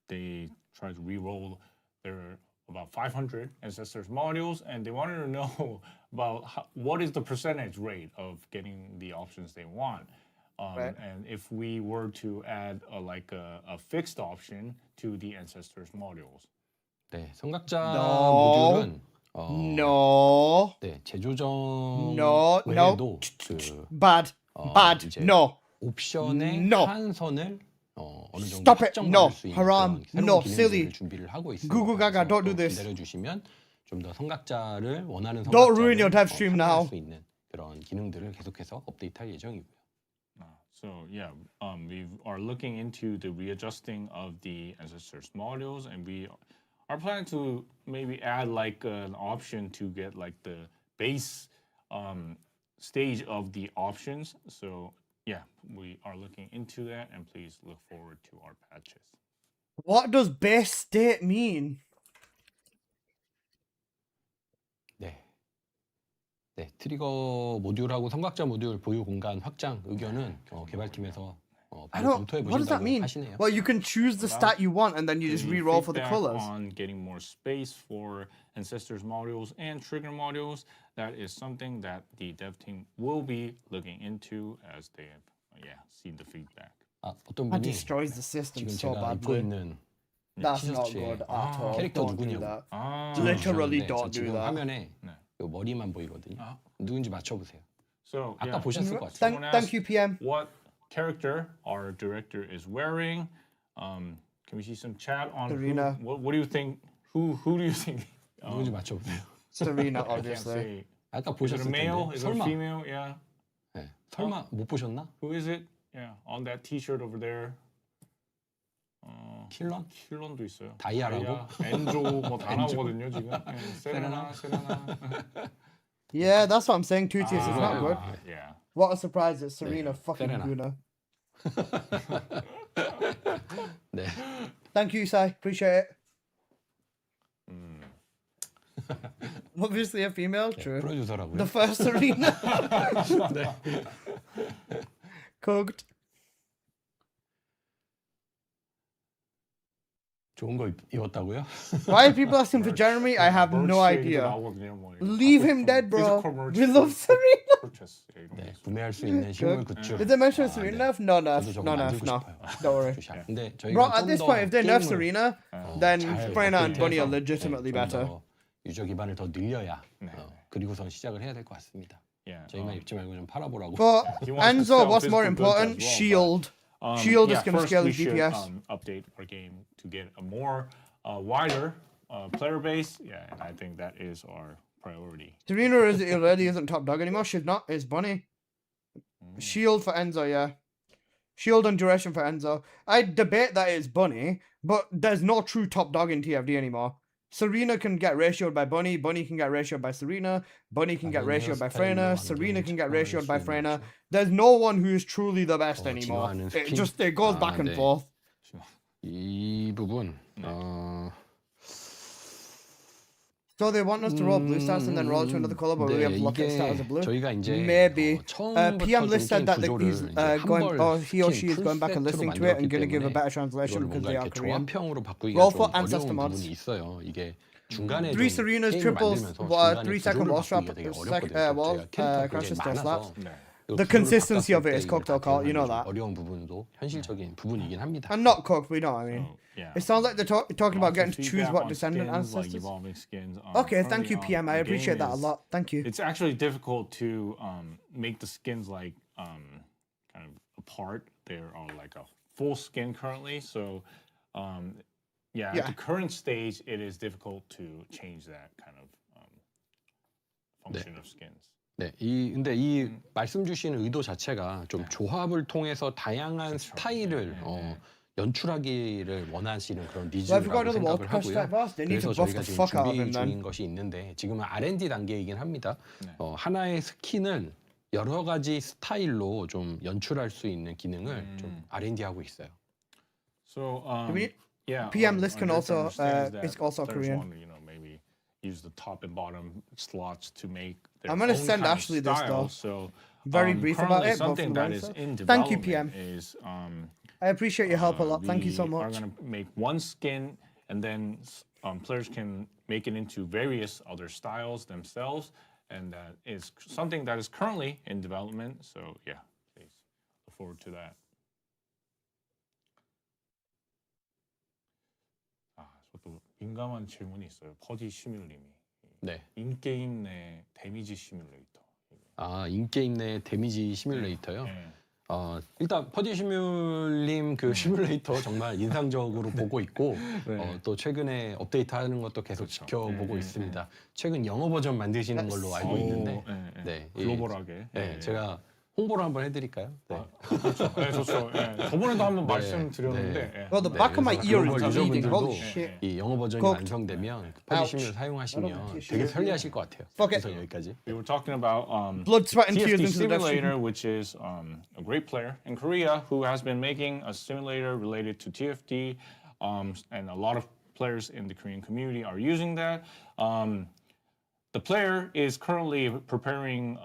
they tried to re-roll their about 500 ancestors modules, and they wanted to know about what is the percentage rate of getting the options they want. Right. And if we were to add a fixed option to the ancestors modules. 네, 성각자 No. 모듈은 No. 네, 재조정 No. 외에도 Bad. Bad. 이제 No. 옵션의 No. 한선을 어느 정도 Stop it. 확정받을 No. 수 있는 Haram. 그런 새로운 No. 기능들을 Silly. 준비를 하고 있습니다. Google Gaga, 그래서 don't do 또 this. 기다려주시면 좀 더 성각자를 원하는 Don't ruin your 성각자를 dev stream 참여할 now. 수 있는 그런 기능들을 계속해서 업데이트할 예정이고요. So yeah, we are looking into the readjusting of the ancestors modules, and we are planning to maybe add like an option to get like the base stage of the options. So yeah, we are looking into that, and please look forward to our patches. What does base state mean? 네, 트리거 모듈하고 성각자 모듈 보유 공간 확장 의견은 개발팀에서 I 바로 don't. 검토해 What does that 보신다고 mean? 하시네요. Well, you can choose the stat you want, and then you just Any re-roll for the feedback colors. on getting more space for ancestors modules and trigger modules, that is something that the dev team will be looking into as they have seen the feedback. 어떤 That 분이 destroys the system 지금 so 제가 입고 badly. 있는 That's not 티셔츠에 good at all. 캐릭터 Don't do 누구냐고 that. Ah, Literally 주셨는데 don't 저 do 지금 that. 화면에 요 머리만 보이거든요. 누군지 맞춰보세요. So 아까 yeah, 보셨을 것 같아요. Thank, Someone thank asked you, PM. what character our director is wearing. Can we see some chat on Serena. what do you think? Who do you think? 누군지 맞춰보세요. Serena, I can't obviously. say. 아까 Is it a 보셨을 male? 텐데 Is it a 설마 female? Yeah. 네, 설마 못 보셨나? Who is it? Yeah, on that T-shirt over there. 킬런? 킬런도 있어요. 다이아라고? 엔조 뭐 다 나오거든요 지금. 세레나. Yeah, that's what I'm saying. 2 tiers is not good. Yeah. What a surprise that Serena fucking Serena. Guna. 네. Thank you, Sai. Appreciate it. Obviously a female, true. 프로듀서라고요. The first Serena. Cooked. 좋은 거 입었다고요? Why are people asking for Jeremy? I have no idea. Leave him dead, bro. We love Serena. 네, 구매할 수 있는 식물 굿즈. Did they mention Serena? 네. No, no, 저도 저거 no, no, 만들고 no. 싶어요. Don't worry. 근데 저희가 Bro, at 좀 this 더 point, if they nerf 게임을, Serena, then 잘 Freyna and Bunny are 업데이트해서, legitimately 좀 better. 더 유저 기반을 더 늘려야 그리고선 시작을 해야 될 것 같습니다. 저희만 입지 말고 좀 팔아보라고. But Enzo, what's more important? Shield. Shield is going to scale his DPS. Update our game to get a more wider player base. Yeah, and I think that is our priority. Serena already isn't top dog anymore. She's not. It's Bunny. Shield for Enzo, yeah. Shield and duration for Enzo. I debate that it's Bunny, but there's no true top dog in TFD anymore. Serena can get ratioed by Bunny. Bunny can get ratioed by Serena. Bunny can get ratioed by Freyna. Serena can get ratioed by Freyna. There's no one who is truly the best anymore. It goes back and forth. 이 부분 So they want us to roll blue stats and then roll to another color, but we have lock it stat as a blue. 저희가 이제 Maybe. 처음부터 PM 좀 List said 게임 that 구조를 he's 이제 going, or 한벌 he or she is 스킨 going back and 풀 listening 세트로 to it and 만들었기 going to give a 때문에 better translation 이걸 because 뭔가 they are 이렇게 Korean. 조합형으로 바꾸기가 Roll 좀 for 어려운 ancestor mods. 부분이 있어요. 이게 중간에 3 좀 Serenas, 게임을 triples, 만들면서 3 중간에 second 구조를 wall strap, 바꾸기가 되게 wall, 어렵거든요. 저희가 캐릭터가 crash 굉장히 style 많아서 slaps. 이거 The 구조를 consistency of it 바꿨을 is 때 cooked 이걸 or caught, you know 좀 that. 어려운 부분도 현실적인 부분이긴 합니다. And not cooked, we know what I mean. Yeah. It sounds like they're talking about getting to choose what Descendant Like ancestors. evolving skins. Okay, thank you, Currently, PM. I the game appreciate that a is- lot. Thank you. It's actually difficult to make the skins like kind of apart. There are like a full skin currently, so at the current stage, it is difficult to change that kind of function of skins. 네, 근데 이 말씀 주신 의도 자체가 좀 조합을 통해서 다양한 스타일을 연출하기를 원하시는 그런 니즈라고 생각을 하고요. 그래서 저희가 지금 준비 중인 것이 있는데 지금은 R&D 단계이긴 합니다. 하나의 스킨을 여러 가지 스타일로 좀 연출할 수 있는 기능을 좀 R&D하고 있어요. So we- yeah, PM list can Dirk also, understands that it's also players Korean. want to, maybe use the top and bottom slots to make their I'm gonna own send kind of Ashley this, style. though. So Very brief about currently it, but something for the that is mindset. in Thank you, development PM. is I appreciate your help a lot. Thank you so we are much. going to make one skin, and then players can make it into various other styles themselves, and that is something that is currently in development. So yeah, please look forward to that. 또 민감한 질문이 있어요. 퍼디 시뮬님이. 네. 인게임 내 데미지 시뮬레이터. 아, 인게임 내 데미지 시뮬레이터요? 네. 일단 퍼디 시뮬님 그 시뮬레이터 정말 인상적으로 보고 있고 네. 또 최근에 업데이트하는 것도 계속 그렇죠. 지켜보고 있습니다. 최근 영어 버전 만드시는 걸로 알고 있는데 네, 글로벌하게. 네, 제가 홍보를 한번 해드릴까요? 네. 그렇죠. 네, 좋죠. 네. 저번에도 한번 말씀드렸는데. Well, the back of my ear is 글로벌 bleeding. 유저분들도 Holy shit. 이 영어 버전이 Cooked. 완성되면 퍼디 시뮬 사용하시면 되게 편리하실 것 같아요. Fuck it. 그래서 여기까지. We were talking about Blood, sweat, and tears TFT into the Death Simulator, which is a great player in Korea who has been making a simulator related to TFT, and a lot of players in the Korean community are using that. The player is currently preparing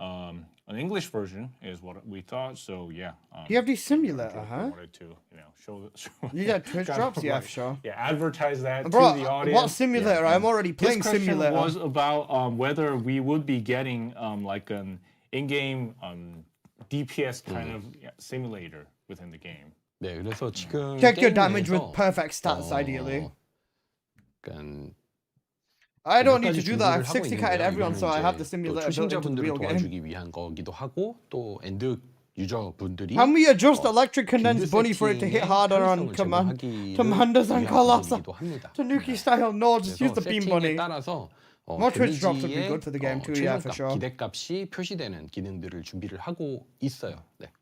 an English version, is what we thought. So yeah, TFT Simulator, huh? wanted to show You got Twitch kind drops? of Yeah, like, sure. Yeah, advertise that Bro, to the audience. what simulator? I'm already playing His question simulator. was about whether we would be getting like an in-game DPS kind of simulator within the game. 네, 그래서 지금 Check your 게임 damage 내에서, with perfect stats, ideally. 약간 I don't 몇 need to 가지 do that. I've 준비를 하고 60K'd 있는데요. everyone, so I 이거는 have the 이제 또 simulator built into the 초심자분들을 real game. 도와주기 위한 거기도 하고 또 엔드 유저분들이 Can we adjust electric condensed 빌드 bunny for it to hit 세팅의 harder on 편의성을 제공하기를 commanders and 위한 colossal? 부분이기도 합니다. Tanuki style, no, just use 그래서 the beam 세팅에 bunny. 따라서 More Twitch drops would be 데미지의 good for the game too, yeah, for 최종값, sure. 기대값이 표시되는 기능들을 준비를 하고 있어요. 네.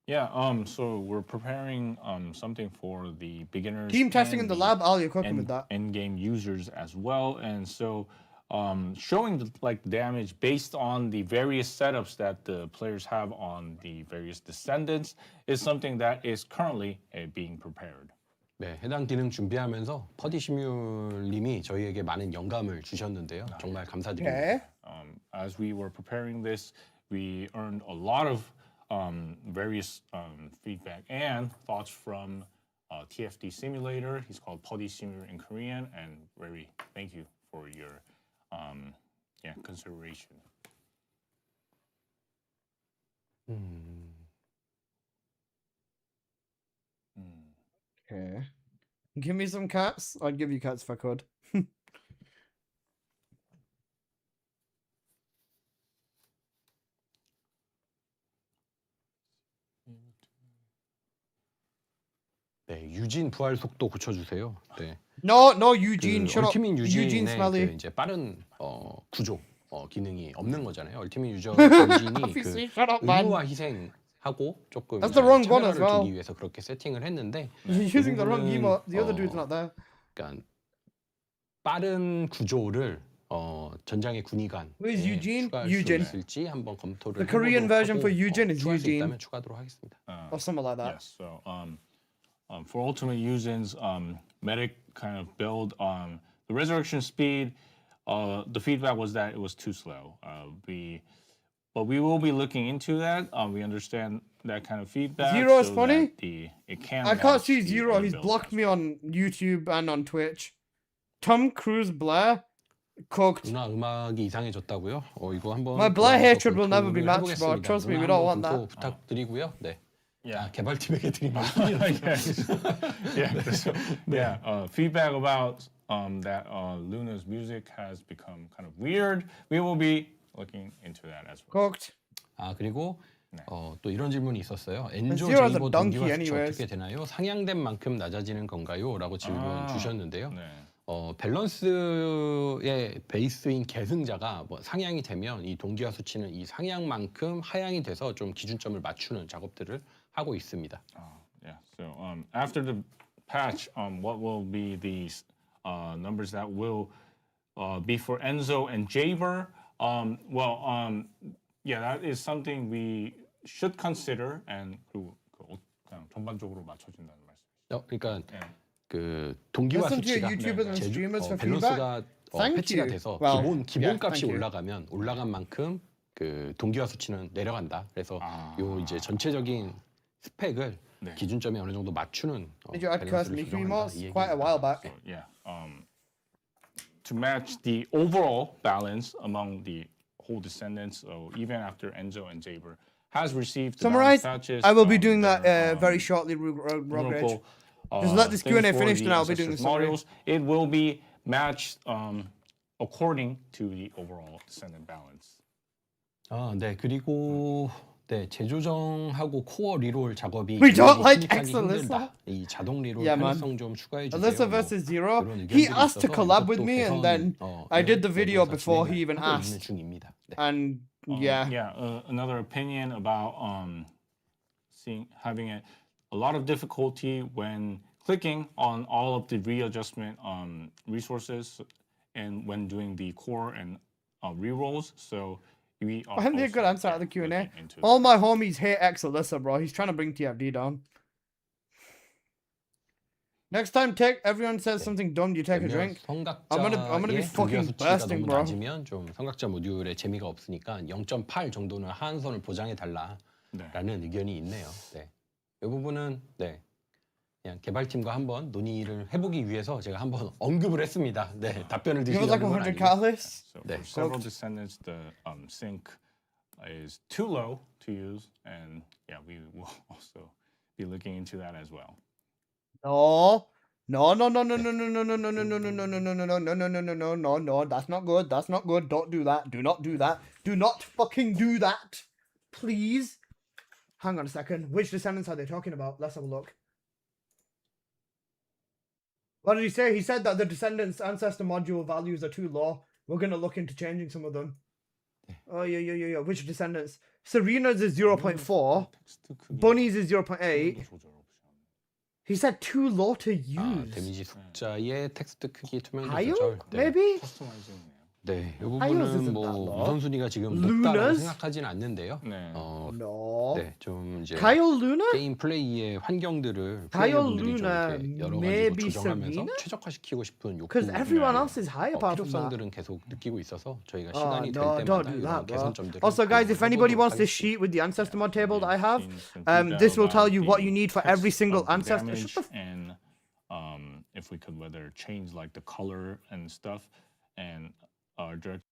Yeah, so we're preparing something for the beginners. Team testing and in the lab, I'll equip him and with that. end-game users as well, and so showing the damage based on the various setups that the players have on the various descendants is something that is currently being prepared. 네, 해당 기능 준비하면서 퍼디 시뮬님이 저희에게 많은 영감을 주셨는데요. 정말 감사드립니다. Okay. As we were preparing this, we earned a lot of various feedback and thoughts from TFT Simulator. He's called Pody Simulator in Korean, and very thank you for your consideration. Okay. Give me some cats. I'd give you cats if I could. 네, 유진 부활 속도 고쳐주세요. 네. No, no, Eugene, 그 shut up. 얼티밋 Eugene 유진의 Smelly. 그 이제 빠른 구조 기능이 없는 거잖아요. 얼티밋 유저 유진이 Obviously, 그 shut up, man. 의무와 희생하고 조금 That's the wrong one as 차별화를 well. 두기 위해서 그렇게 세팅을 했는데 You're using the wrong 부분은, emote. The other dude's not there. 그러니까 빠른 구조를 전장의 군의관 Who is Eugene? 추가할 Eugene. 수 있을지 한번 검토를 The Korean 해보도록 version 하고, for Eugene is 추가할 수 Eugene. 있다면 추가하도록 하겠습니다. Or something like that. Yes. So for Ultimate Eugen's medic kind of build, the resurrection speed, the feedback was that it was too slow. But we will be looking into that. We understand that kind of feedback. Zero is so funny? that it can I can't match see the Zero. other He's builds. blocked me on YouTube and on Twitch. Tom Cruise Blair. Cooked. 누나 음악이 이상해졌다고요? 이거 한번 My Blair 돌아가서 hatred will never be 검토를 matched, bro. 해보겠습니다. Trust me, we 누나 don't 한번 want 검토 that. 부탁드리고요. 네. Yeah. 개발팀에게 드리면 feedback about that Luna's music has become kind of weird. We will be looking into that as well. Cooked. 그리고 또 이런 질문이 있었어요. 엔조 Zero's a 제이버 donkey 동기화 수치 anyways. 어떻게 되나요? 상향된 만큼 낮아지는 건가요? 라고 질문 주셨는데요. 네. 밸런스의 베이스인 계승자가 상향이 되면 이 동기화 수치는 이 상향만큼 하향이 돼서 좀 기준점을 맞추는 작업들을 하고 있습니다. Yeah. So after the patch, what will be the numbers that will be for Enzo and Javer? yeah, that is something we should consider and 그리고 그냥 전반적으로 맞춰진다는 말씀. 그러니까 예. 그 동기화 Listen to your 수치가 YouTubers and streamers for 밸런스가 Thank 패치가 you. 돼서 Well, 기본 yeah, 값이 thank you. 올라가면 올라간 만큼 그 동기화 수치는 내려간다. 그래서 요 이제 전체적인 스펙을 기준점에 어느 정도 맞추는 Did you add custom 밸런스를 EQ 조정한다. mods 이 quite a while back? So, yeah. To match the overall balance among the whole descendants, so even after Enzo and Jaber has received the Summarize. balance patches, I will be doing that their, very shortly, Rograge. Oracle, Just let this things Q&A for finish, the then I'll be doing the ancestors summary. modules, it will be matched according to the overall descendant balance. 네. 그리고 네, 재조정하고 코어 리롤 작업이 We don't 굉장히 like 클릭하기 Alyssa. 힘들다. 이 자동 리롤 Yeah, man. 편의성 좀 추가해 주세요. Alyssa 뭐 versus Zero. 그런 He 의견들이 asked to 있어서 collab with 이것도 me, and 개선, then I did the video 내부에서 before he even 진행하고 asked. 있는 중입니다. 네. And yeah. Another opinion about having a lot of difficulty when clicking on all of the readjustment resources and when doing the core and rerolls. So we are Finally, a also, good answer out of the Q&A. looking into All my homies hate Alyssa, bro. He's trying to bring TFD down. Next time, everyone says something dumb, you take a drink. I'm gonna be fucking bursting, 너무 bro. 낮으면 좀 성각자 모듈에 재미가 없으니까 0.8 정도는 하한선을 보장해 달라라는 의견이 있네요. 네. 이 부분은 네. 그냥 개발팀과 한번 논의를 해보기 위해서 제가 한번 언급을 했습니다. 네, 답변을 Give us like 드리려는 건 100 아니고. catalysts. So 네. for several descendants, the sync is too low to use, and yeah, we will also be looking into that as well. No. No. That's not good. That's not good. Don't do that. Do not do that. Do not fucking do that. Please. Hang on a second. Which descendants are they talking about? Let's have a look. What did he say? He said that the descendants ancestor module values are too low. We're gonna look into changing some of them. Oh yeah. Which descendants? Serena's is 0.4. Bunny's is 0.8. He said too low to use. 데미지 숫자의 텍스트 크기 투명도 Hayo? 조절. Maybe? 네, 이 Hayo's 부분은 isn't 뭐 that low. 우선순위가 지금 높다라고 Luna's? 생각하진 않는데요. No. 네, 좀 이제 Kyle Luna? 게임 플레이의 환경들을 Kyle 플레이어분들이 좀 Luna, 이렇게 여러 가지로 maybe 조정하면서 Serena? 최적화시키고 싶은 Because everyone else is high apart from that. 필요성들은 계속 느끼고 있어서 저희가 Oh, 시간이 될 no, 때마다 don't do 이런 that, bro. 개선점들을 Also, guys, if anybody wants this 하겠습니다. sheet with the ancestor mod table that I have, this will tell you what you need for every single ancestor. And if we could whether change like the color and stuff, and direct.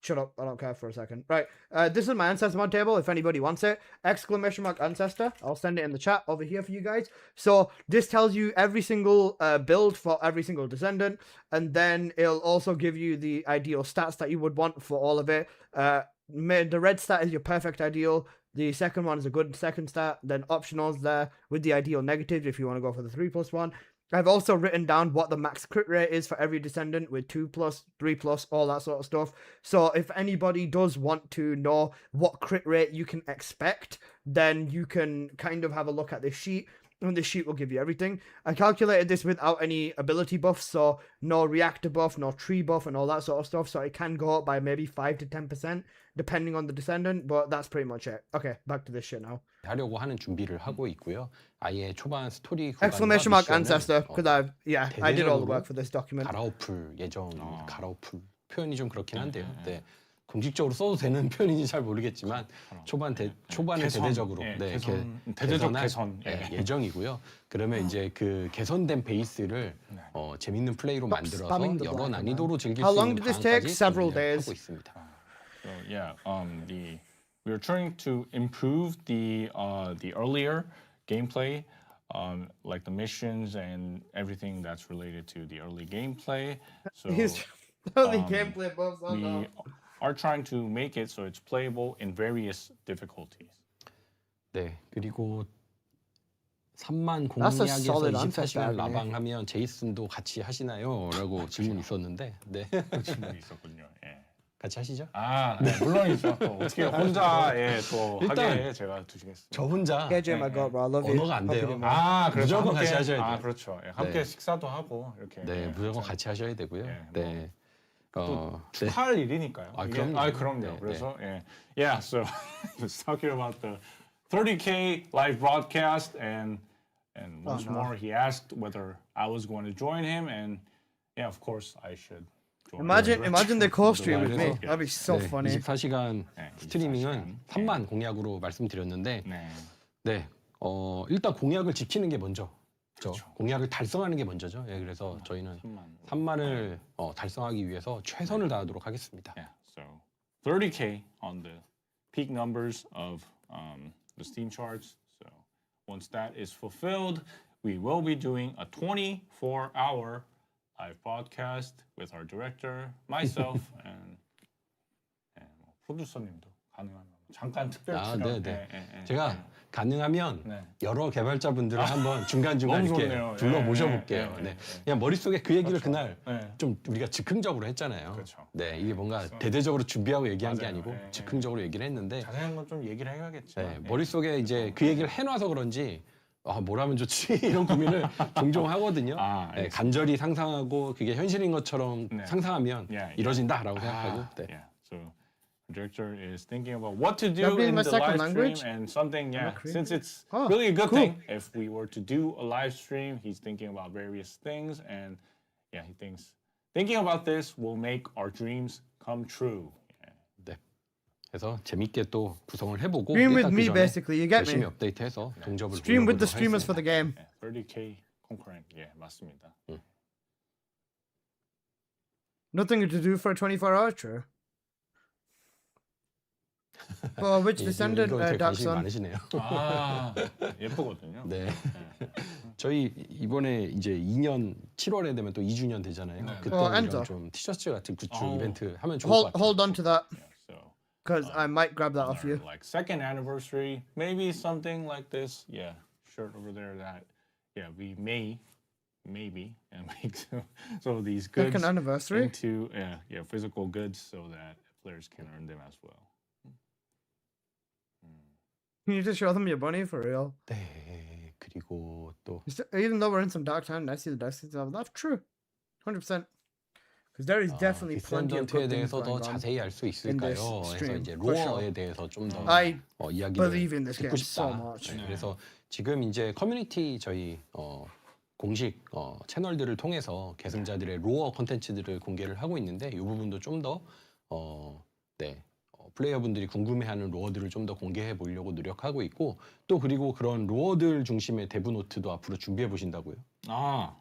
Shut up, I don't care for a second. Right, this is my ancestor mod table if anybody wants it. Exclamation mark ancestor. I'll send it in the chat over here for you guys. So this tells you every single build for every single descendant, and then it'll also give you the ideal stats that you would want for all of it. The red stat is your perfect ideal. The second one is a good second stat. Then optionals there with the ideal negative if you want to go for the 3+1. I've also written down what the max crit rate is for every descendant with 2+, 3+, all that sort of stuff. So if anybody does want to know what crit rate you can expect, then you can kind of have a look at this sheet. And this sheet will give you everything. I calculated this without any ability buffs, so no reactor buff, no tree buff, and all that sort of stuff. So it can go up by maybe 5 to 10%, depending on the descendant, but that's pretty much it. Okay, back to this shit now. 하려고 하는 준비를 하고 있고요. 아예 초반 스토리 Exclamation mark ancestor, because I did all the work for this document. 갈아엎을 예정입니다. 갈아엎을 표현이 좀 그렇긴 한데요. 네. 공식적으로 써도 되는 표현인지 잘 모르겠지만 초반에 개선, 대대적으로 대대적 개선할 개선 예정이고요. 그러면 이제 그 개선된 베이스를 재밌는 플레이로 만들어서 여러 난이도로 즐길 수 있는 방안까지 준비하고 있습니다. So yeah, we're trying to improve the earlier gameplay, like the missions and everything that's related to the early gameplay. So Early gameplay buffs. we are trying to make it so it's playable in various difficulties. 네, 그리고 3만 That's a 공략에서 solid 24시간 answer, 라방하면 제이슨도 같이 하시나요? 라고 질문이 있었는데 네. 그 질문이 있었군요. 예. 같이 하시죠? 네, 물론이죠. 또 어떻게 혼자 또 일단 하게 제가 두시겠습니다. 저 혼자 KJ, my God, bro, I love you. 언어가 안 돼요. 그렇죠. 무조건 함께, 같이 하셔야 돼요. 그렇죠. 예, 함께 네. 식사도 하고 이렇게. 네, 무조건 같이 하셔야 되고요. 네. 축하할 일이니까요. 아, 이게- 그럼요. 아, 그럼요. 네, 그래서 yeah, so he was talking about the 30K live broadcast and once no. more he asked whether I was going to join him and yeah, of course I should. join Imagine the they co-stream with me. 그래서- That'd be so 네, funny. 24시간 네, 스트리밍은 24시간. 3만 공약으로 말씀드렸는데 네. 네, 일단 공약을 지키는 게 먼저. 그렇죠. 공약을 달성하는 게 먼저죠. 예, 그래서 저희는 3만을 달성하기 위해서 최선을 다하도록 하겠습니다. Yeah, so 30K on the peak numbers of the Steam charts. So once that is fulfilled, we will be doing a 24-hour live podcast with our director, myself, and 프로듀서님도 가능하면 잠깐 특별 출연. 네. 제가 가능하면 네. 여러 개발자분들을 한번 중간중간 너무 이렇게 좋네요. 불러 예, 모셔볼게요. 예, 네. 예, 그냥 머릿속에 그 얘기를 그렇죠. 그날 예. 좀 우리가 즉흥적으로 했잖아요. 그렇죠. 네, 이게 뭔가 대대적으로 준비하고 얘기한 게 맞아요. 아니고 예, 예. 즉흥적으로 얘기를 했는데 자세한 건 좀 얘기를 해야겠죠. 네, 머릿속에 이제 그 얘기를 해놔서 그런지 뭘 하면 좋지 이런 고민을 종종 하거든요. 네, 간절히 상상하고 그게 현실인 것처럼 네. 상상하면 Yeah, 이뤄진다라고 생각하고 네. Yeah. So the director is thinking about what to do That being in my the second live language? stream and something. Yeah, creative. since it's Oh, really a good cool. thing if we were to do a live stream. He's thinking about various things, and yeah, he thinks thinking about this will make our dreams come true. 네. 그래서 재밌게 또 구성을 해보고 Stream with 일단 me, 그 전에 basically. You get 열심히 me. 업데이트해서 동접을 Stream with the 올려보도록 streamers for 하겠습니다. the game. Yeah, 30K concurrent. Yeah, 맞습니다. Nothing to do for a 24-hour true. Well, which Descendant 이거 되게 관심이 Dachshund? 많으시네요. 아, 예쁘거든요. 네. 저희 이번에 이제 2년 7월에 되면 또 2주년 되잖아요. 그때 앉아. 이런 좀 티셔츠 같은 굿즈 어. 이벤트 하면 좋을 것 같아요. Hold on to that, So because I might grab that off our, you. like second anniversary, maybe something like this. Yeah, shirt over there that we maybe and make some of these goods Second anniversary? into physical goods so that players can earn them as well. Can you just show them your bunny for real? 네. 그리고 또 Even though we're in some dark time, I see the dark side of that's true, 100%. Because there is definitely plenty of 디센던트에 good things 대해서 더 going on. 자세히 알 수 있을까요? 해서 stream, 이제 for 로어에 sure. 대해서 좀 더 I 이야기를 believe in this 듣고 game 싶다. so much. 네, 그래서 지금 이제 커뮤니티 저희 공식 채널들을 통해서 계승자들의 로어 콘텐츠들을 공개를 하고 있는데 이 부분도 좀 더 플레이어분들이 궁금해하는 로어들을 좀 더 공개해 보려고 노력하고 있고 또 그리고 그런 로어들 중심의 데브노트도 앞으로 준비해 보신다고요? 아,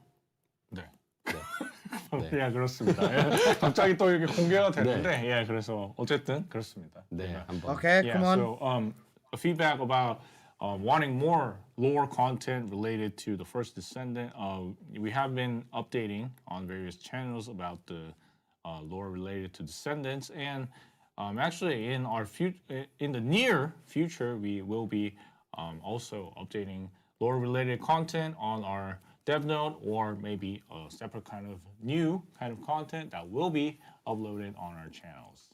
네. 네. 예, 그렇습니다. 예, 갑자기 또 이렇게 공개가 되는데, 예, 그래서 어쨌든 그렇습니다. 네, 한번. Okay, Yeah, come on. so a feedback about wanting more lore content related to the first Descendant. We have been updating on various channels about the lore related to Descendants, and actually in the near future, we will be also updating lore related content on our dev note, or maybe a separate kind of new kind of content that will be uploaded on our channels.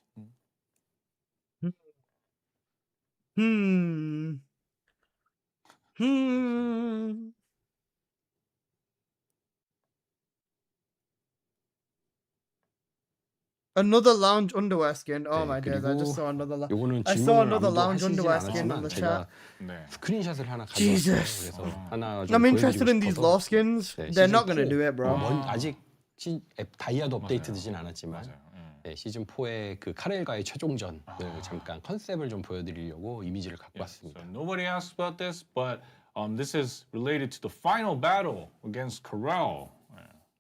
Another lounge underwear skin. Oh 네, my days! I just 그리고 saw another. 요거는 I saw 질문을 another 아무도 lounge 하시진 underwear skin 않았지만 on the 제가 chat. 네. 스크린샷을 하나 가져왔어요. Jesus. 그래서 하나 좀 I'm interested in 보여드리고 these 싶어서. law skins. 네, They're 시즌 not gonna 4. do it, bro. 아직 앱 다이아도 업데이트 되진 않았지만 네, 시즌 4의 그 카렐과의 최종전을 잠깐 컨셉을 좀 보여드리려고 이미지를 갖고 왔습니다. So nobody asked about this, but this is related to the final battle against Corel.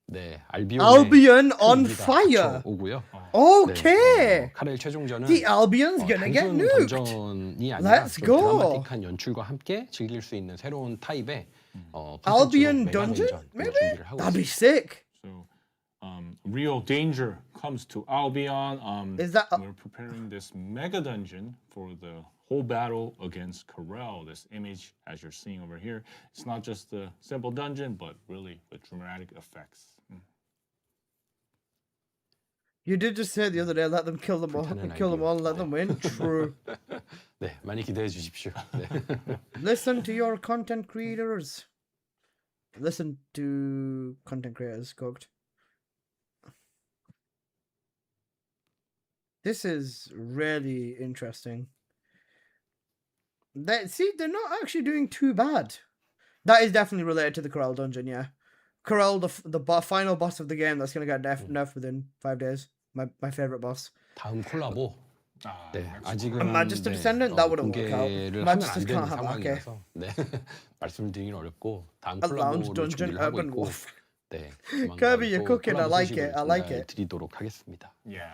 네, Albion on fire. 오고요. Okay. 카렐 최종전은 The Albion's gonna get 단순 nuked. 던전이 아니라 Let's 좀 go. 드라마틱한 연출과 함께 즐길 수 있는 새로운 타입의 Albion 메가 dungeon? 던전을 Maybe? 준비를 하고 That'd be 있습니다. sick. So real danger comes to Albion. Is that we're preparing this mega dungeon for the whole battle against Corel. This image, as you're seeing over here, it's not just a simple dungeon, but really with dramatic effects. You did just say the other day, let them kill them all, and let them win. True. 네, 많이 기대해 주십시오. 네. Listen to your content creators. Listen to content creators, cooked. This is really interesting. They're not actually doing too bad. That is definitely related to the Corel dungeon, yeah. Corel, the final boss of the game that's gonna get nerfed within 5 days. My favorite boss. 다음 콜라보. 네, 아직은 Magister Descendant, that wouldn't work out. 공개를 하면 Magisters 안 되는 can't have that, okay. 상황이라서 네, 말씀을 드리긴 어렵고 다음 A lounge 콜라보를 dungeon 준비를 하고 urban 있고 wolf. 네, Kirby, you're 또 cooking. I 콜라보 like 소식을 it. I like it. 드리도록 하겠습니다. Yeah,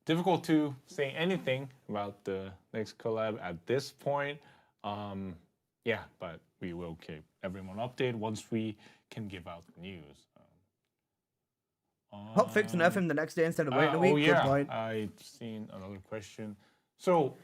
difficult to say anything about the next collab at this point. Yeah, but we will keep everyone updated once we can give out the news. Hot fix nerf him the next day instead of waiting a week. Oh yeah, Good point. I've seen another question. So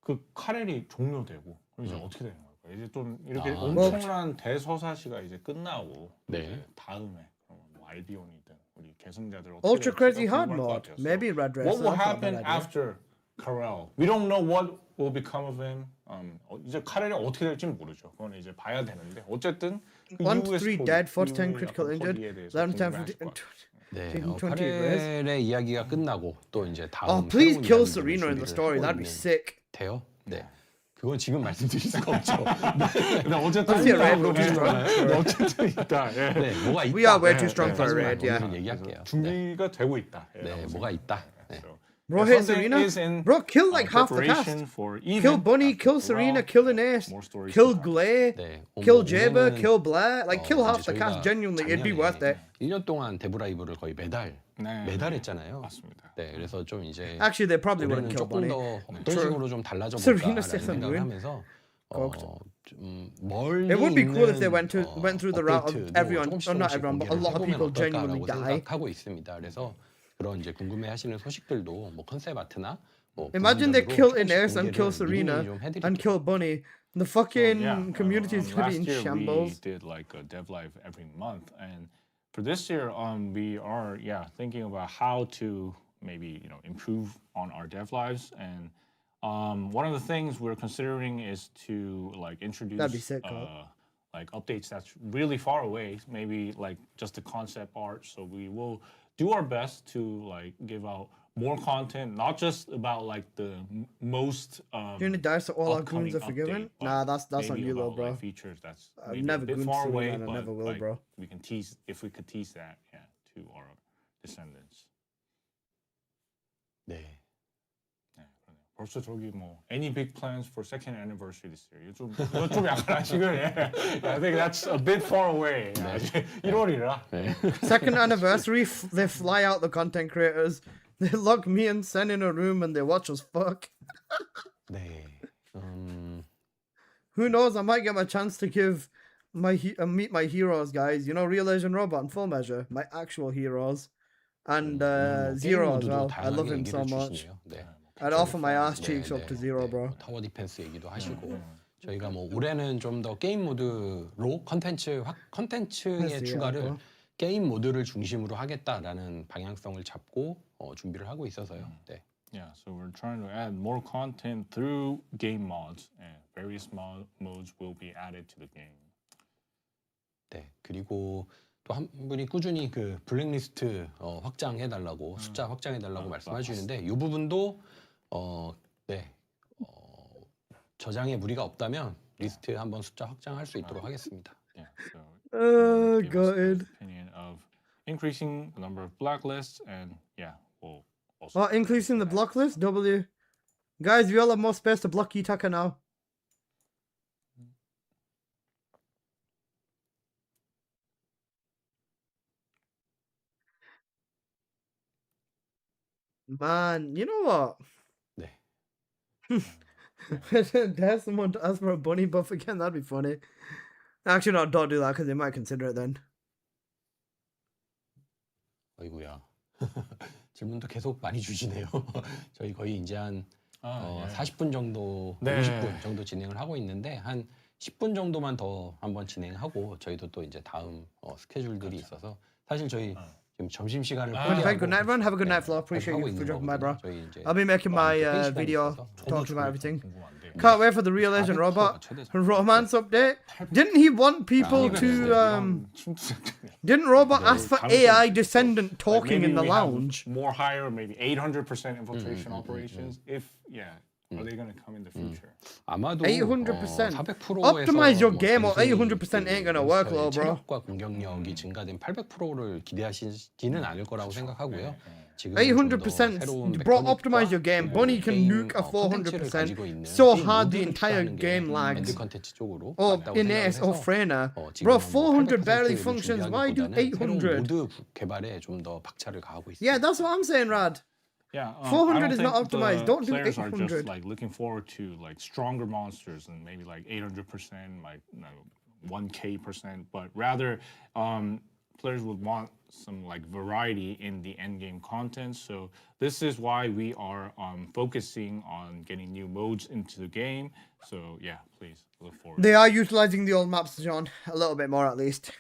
그 카렐이 종료되고 그럼 이제 어떻게 되는 걸까요? 이제 좀 이렇게 엄청난 대서사시가 이제 끝나고 이제 다음에 뭐 알비온이든 우리 계승자들 어떻게 Ultra crazy 될지가 hard 궁금할 것 mode. 같아요. Maybe Red Racer. What will that's not a happen bad idea. after Corel? We don't know what will become of him. 이제 카렐이 어떻게 될지는 모르죠. 그건 이제 봐야 되는데 어쨌든 1 to 3 스토리, dead, 4 to 10 이후의 critical 약간 injured, 스토리에 대해서 11 to 10 궁금해하실 것 같아요. 네, 20 카렐의 이야기가 끝나고 또 이제 다음 Oh, please 새로운 kill 이야기들을 Serena in the 준비를 story. 하고 That'd be 있는 sick. 돼요. 네, 그건 지금 말씀드릴 수가 없죠. 근데 어쨌든 Let's get Red 있다고 Bull too strong. 어쨌든 있다. 예. 네, 뭐가 있다. We are way too strong for 하지만 Red, yeah. 오늘은 얘기할게요. 네, 준비가 되고 있다. 네, 뭐가 있다. 네. Bro, hit Serena. Bro, kill like half the cast. Kill Bunny, kill Serena, kill Ines, kill Glay, 네, kill Jaber, 올해는 kill Blair. Like, kill half 이제 the 저희가 cast. Genuinely, it'd be 작년에 worth it. 1년 동안 데브라이브를 거의 매달 했잖아요. 맞습니다. 네, 그래서 좀 이제 Actually, they probably wouldn't 올해는 kill 조금 Bunny. 더 어떤 True. 식으로 좀 달라져 Serena 볼까라는 says I'm 생각을 doing. 하면서 좀 멀리 It would be cool if they 있는, went through the route of 업데이트도 everyone, 조금씩 or not 조금씩 everyone, but a 공개를 lot of 해보면 people genuinely 어떨까라고 die. 생각하고 있습니다. 그래서 그런 이제 궁금해하시는 소식들도 뭐 컨셉 아트나 뭐 Imagine they kill 부분적으로 조금씩 Ines and kill 공개를 Serena 미리미리 좀 해드릴게요. and kill Bunny. The fucking community is gonna be in last year shambles. we did like a dev live every month, and for this year, we are thinking about how to maybe improve on our dev lives, and one of the things we're considering is to like introduce That'd be sick, Carl. like updates that's really far away, maybe like just the concept art. So we will do our best to like give out more content, not just about like the most You're gonna die so all our upcoming goons are forgiven? update, but Nah, that's on maybe you, though, about, bro. like, features that's I've maybe never a bit gooned far Serena away, and I but never will, like, bro. we can tease if we could tease that to our descendants. 네. 네, 그러네요. 벌써 저기 뭐 any big plans for second anniversary this year? 이건 좀 약간 아직은 I think that's a bit far away. 1월이라. Second anniversary, they fly out the content creators. They lock me and Sen in a room and they watch us fuck. 네. Who knows? I might get my chance to give meet my heroes, guys. You know, Real Asian Robot and Full Measure, my actual heroes, and Zero as well. I love him so much. 네. I'd offer my ass cheeks up to Zero, bro. 타워 디펜스 얘기도 하시고 저희가 뭐 올해는 좀 더 게임 모드로 컨텐츠의 추가를 게임 모드를 중심으로 하겠다라는 방향성을 잡고 준비를 하고 있어서요. 네. Yeah, so we're trying to add more content through game mods, and various modes will be added to the game. 네. 그리고 또 한 분이 꾸준히 그 블랙리스트 확장해달라고 숫자 확장해달라고 말씀하시는데 이 부분도 저장에 무리가 없다면 리스트 한번 숫자 확장할 수 있도록 하겠습니다. Yeah, so give us God. the opinion of increasing the number of blacklists, and we'll also Increasing the block list? W. Guys, we all have more space to block Yutaka now. Man, you know what? 네. Dare someone to ask for a bunny buff again? That'd be funny. Actually, no, don't do that because they might consider it then. 어이구야. 질문도 계속 많이 주시네요. 저희 거의 이제 한 40분 정도, 50분 정도 진행을 하고 있는데 한 10분 정도만 더 한번 진행하고 저희도 또 이제 다음 스케줄들이 있어서 사실 저희 지금 점심 시간을 Okay, good night, everyone. Have a good night, Flo. Appreciate you for dropping by, bro. I'll be making my video talking about everything. Can't wait for the Real Asian Robot romance update. Didn't he want people to didn't Robot ask for AI Descendant talking in the lounge? More higher, maybe 800% infiltration operations. If are they gonna come in the future? 아마도 800%. 400%에서 Optimize your game or 800% ain't gonna work, bro. 체력과 공격력이 증가된 800%를 기대하시지는 않을 거라고 생각하고요. 지금 800%. Bro, optimize your game. Bunny can nuke a 400% so hard the entire game lags. Or Ines or Freyna. Bro, 400 barely functions. Why do 800? 모드 개발에 좀 더 박차를 가하고 있습니다. Yeah, that's what I'm saying, Rad. Yeah, 400 is not optimized. Don't do players 800. are just like looking forward to like stronger monsters and maybe like 800%, like 1K%, but rather players would want some like variety in the end game content. So this is why we are focusing on getting new modes into the game. So yeah, please look forward. They are utilizing the old maps, John, a little bit more at least.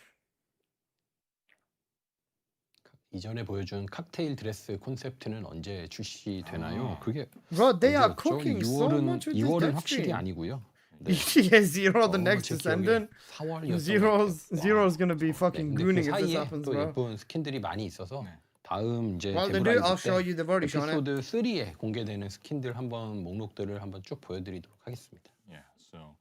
이전에 보여준 칵테일 드레스 콘셉트는 언제 출시되나요? 그게 Bro, they are 언제였죠? cooking so much with this 2월은 death 확실히 stream. 아니고요. Yeah, Zero, the next 제 기억에 Descendant. 4월이었던 Zero's gonna be fucking 근데 그 gooning if this 사이에 happens, 또 bro. 예쁜 스킨들이 많이 있어서 다음 이제 Well, they do. I'll 데브라이즈 show 때 you the verdict on it. 에피소드 3에 공개되는 스킨들 한번 목록들을 한번 쭉 보여드리도록 하겠습니다. Yeah, so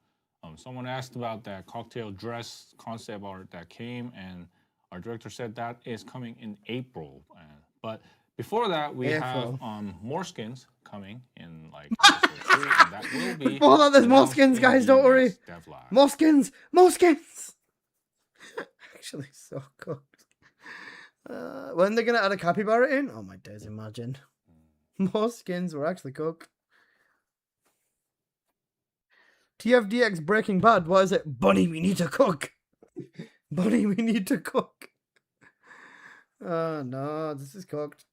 someone asked about that cocktail dress concept art that came, and our director said that is coming in April. But before that, we have more skins coming in like episode 2, and that will be Before that, there's more skins, guys. Don't worry. More skins. More skins. Actually, so cooked. When they're gonna add a capybara in? Oh my days! Imagine. More skins were actually cooked. TFDX Breaking Bad. What is it? Bunny, we need to cook. Bunny, we need to cook. Oh no, this is cooked.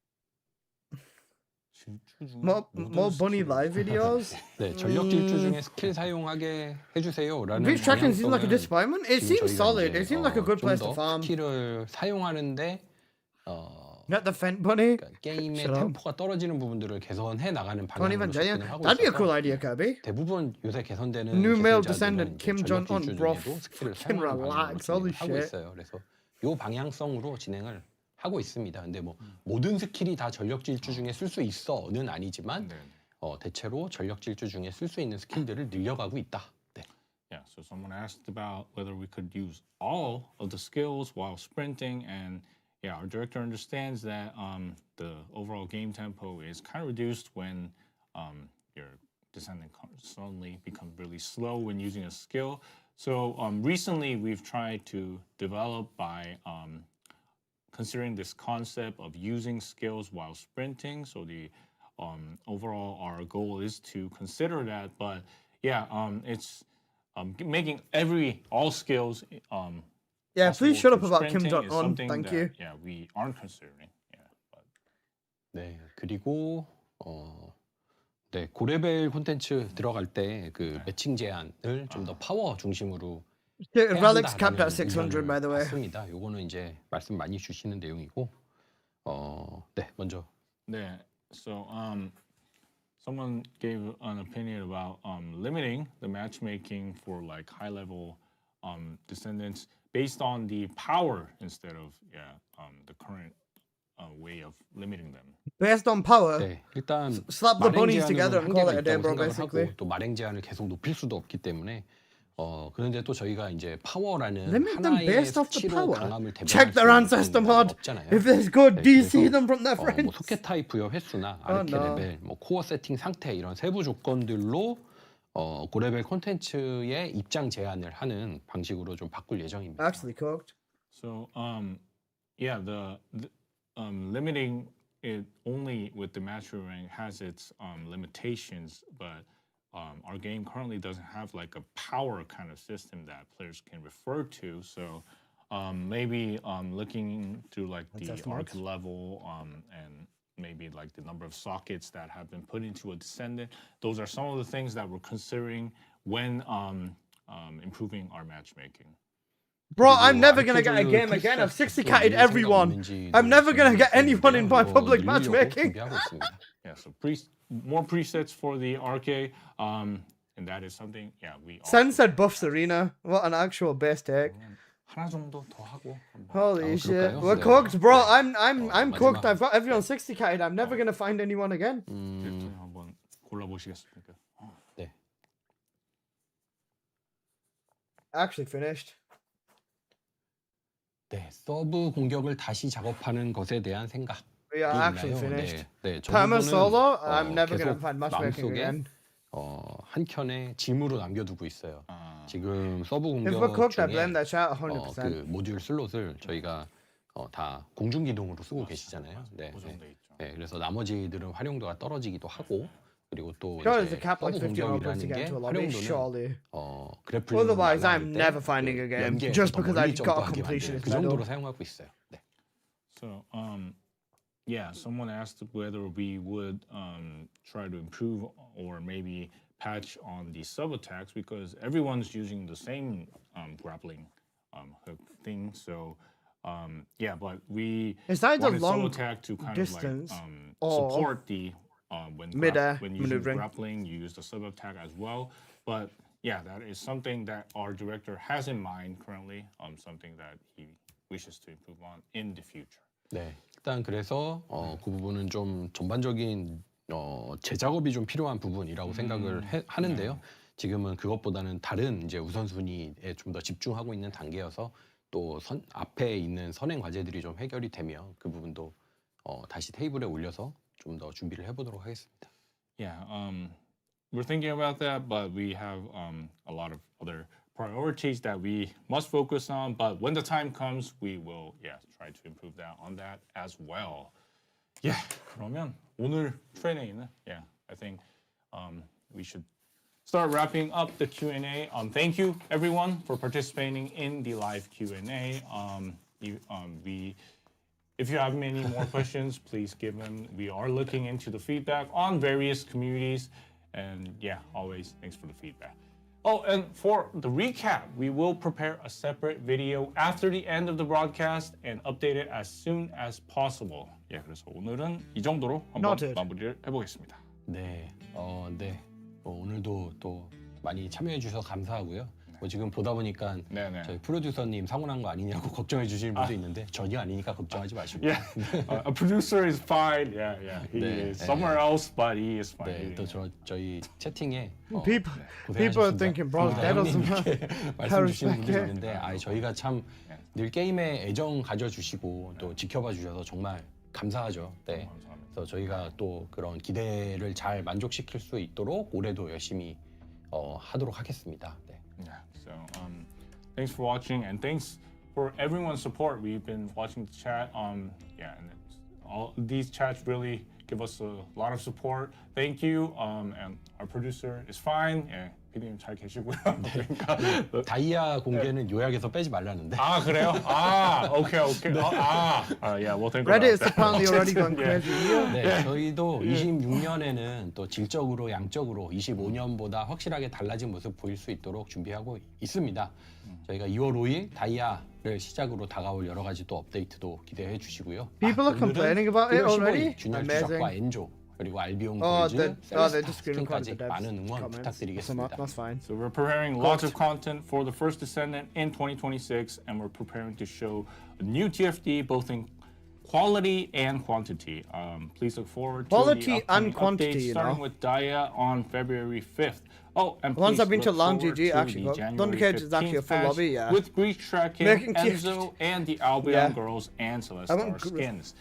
More bunny live videos. 네, 전력 질주 중에 스킬 사용하게 해주세요라는 Beach tracking seems like a 방향성은 disappointment. It 지금 seems 저희가 solid. 이제, It seems like a good place to 좀 더 farm. 스킬을 사용하는데 Not the Fent bunny. 게임의 Shut up. tempo가 떨어지는 부분들을 개선해 나가는 Don't even 방향으로 giant. 접근을 하고 That'd be a 있어서 cool idea, Kirby. 대부분 요새 개선되는 New male 개선자들은 descendant Kim 이제 전력 Jong-un, 질주 bro. 중에도 스킬을 Fucking 사용하는 방향으로 relax. Holy 진행을 하고 shit. 있어요. 그래서 요 방향성으로 진행을 하고 있습니다. 근데 뭐 모든 스킬이 다 전력 질주 중에 쓸 수 있어는 아니지만 대체로 전력 질주 중에 쓸 수 있는 스킬들을 늘려가고 있다. 네. Yeah, so someone asked about whether we could use all of the skills while sprinting, and yeah, our director understands that the overall game tempo is kind of reduced when your descendant suddenly becomes really slow when using a skill. So recently we've tried to develop by considering this concept of using skills while sprinting. So the overall our goal is to consider that, but yeah, it's making all skills Yeah, please shut up for about Kim sprinting is Jong-un. something Thank that, you. Yeah, we aren't considering. Yeah, but. 네, 그리고 네, 고레벨 콘텐츠 들어갈 때 그 매칭 제한을 좀 더 파워 중심으로 해야 Relics capped at 한다라는 600, by the way. 맞습니다. 요거는 이제 말씀 많이 주시는 내용이고 네, 먼저 Yeah. So someone gave an opinion about limiting the matchmaking for like high level descendants based on the power instead of the current way of limiting them. Based on power. 네, 일단 Slap the 마랭 bunnies 제한은 together and call it a day, 한계가 bro. 있다고 생각을 Basically. 하고 또 마랭 제한을 계속 높일 수도 없기 때문에 그런데 또 저희가 이제 파워라는 Limit them 하나의 based off the 수치로 power. 강함을 Check their ancestor mod. If it's good, DC them from their 뭐 friends. 소켓 타입 부여 횟수나 아르케 레벨, 뭐 코어 세팅 상태 이런 세부 조건들로 고레벨 콘텐츠의 입장 제한을 하는 방식으로 좀 바꿀 예정입니다. Actually cooked. So yeah, the limiting it only with the mastery rank has its limitations, but our game currently doesn't have like a power kind of system that players can refer to. So maybe looking through like the arc level and maybe like the number of sockets that have been put into a descendant. Those are some of the things that we're considering when improving our matchmaking. Bro, I'm never gonna get a game again. I've 60-catted everyone. I'm never gonna get anyone in my public matchmaking. Yeah, so more presets for the arcade. and that is something we Sen said buff Serena. What an actual best take. 하나 정도 더 하고 Holy shit. 그럴까요? We're 네. cooked, bro. 네. I'm cooked. I've got everyone 60 catted. I'm never gonna find anyone again. 한번 골라보시겠습니까? 네. Actually finished. 네, 서브 공격을 다시 작업하는 것에 대한 생각. We are actually finished. 네, 저 Perma 부분은 solo. I'm never gonna 계속 find matchmaking 마음속에 again. 한 켠에 짐으로 남겨두고 있어요. 지금 서브 If we're 공격 cooked, I 중에 blame that chat 100%. 그 모듈 슬롯을 저희가 다 공중 기동으로 쓰고 계시잖아요. 네, 네, 그래서 나머지들은 활용도가 떨어지기도 하고 그리고 또 Sure, 이제 there's a cap like 서브 50 rubles to 공격이라는 get 게 into a lobby. 활용도는 Surely. 그래플링 Otherwise, I'm never finding a game just because I got a 그 completionist 정도로 medal. 사용하고 있어요. 네. So, yeah, someone asked whether we would try to improve or maybe patch on the sub attacks because everyone's using the same grappling hook thing. So, yeah, but we Is that the wanted long sub attack to kind distance of like or support the when mid-air when you use maneuvering? grappling, you use the sub attack as well. But yeah, that is something that our director has in mind currently. Something that he wishes to improve on in the future. 네, 일단 그래서 그 부분은 좀 전반적인 재작업이 좀 필요한 부분이라고 생각을 하는데요. 지금은 그것보다는 다른 이제 우선순위에 좀 더 집중하고 있는 단계여서 또 앞에 있는 선행 과제들이 좀 해결이 되면 그 부분도 다시 테이블에 올려서 좀 더 준비를 해보도록 하겠습니다. Yeah, we're thinking about that, but we have a lot of other priorities that we must focus on. But when the time comes, we will, try to improve that on that as well. Yeah, 그러면 오늘 Q&A는, I think we should start wrapping up the Q&A. Thank you everyone for participating in the live Q&A. If you have many more questions, please give them. We are looking into the feedback on various communities. And always thanks for the feedback. Oh, and for the recap, we will prepare a separate video after the end of the broadcast and update it as soon as possible. 그래서 오늘은 이 정도로 한번 마무리를 해보겠습니다. 네, 네. 오늘도 또 많이 참여해 주셔서 감사하고요. 지금 보다 보니까 저희 프로듀서님 사고 난 거 아니냐고 걱정해 주시는 분도 있는데 전혀 아니니까 걱정하지 마시고. Yeah, a producer is fine. He is somewhere else, but he is fine. 네, 또 저희 채팅에 people are thinking, bro, that doesn't 말씀 주시는 분들이 있는데 저희가 참 늘 게임에 애정 가져주시고 또 지켜봐 주셔서 정말 감사하죠. 네. 그래서 저희가 또 그런 기대를 잘 만족시킬 수 있도록 올해도 열심히 하도록 하겠습니다. 네. Yeah. So thanks for watching and thanks for everyone's support. We've been watching the chat. And all these chats really give us a lot of support. Thank you. And our producer is fine. PD님 잘 계시고요. 그러니까 다이아 공개는 요약에서 빼지 말라는데. 아 그래요? 오케이. Yeah, we'll think about Reddit is that. apparently already gone crazy. 네, 저희도 26년에는 또 질적으로 양적으로 25년보다 확실하게 달라진 모습 보일 수 있도록 준비하고 있습니다. 저희가 2월 5일 다이아를 시작으로 다가올 여러 가지 또 업데이트도 기대해 주시고요. People are complaining about it already. 균열 주석과 엔조 그리고 알비온 Oh, 골즈, they're just screen 스킨까지 recording the 많은 응원 comments. 부탁드리겠습니다. That's fine. So we're preparing lots of content for the first Descendant in 2026, and we're preparing to show a new TFD both in quality and quantity. Please look forward to Quality the and upcoming quantity, updates, starting with Daya on February 5th. Oh, and Once please I've been to look Long forward GG, to actually, the Thunder January Cage is actually a 15th full patch lobby, yeah. with Breach Tracking, Making Enzo, and the Albion Girls and Celestar skins.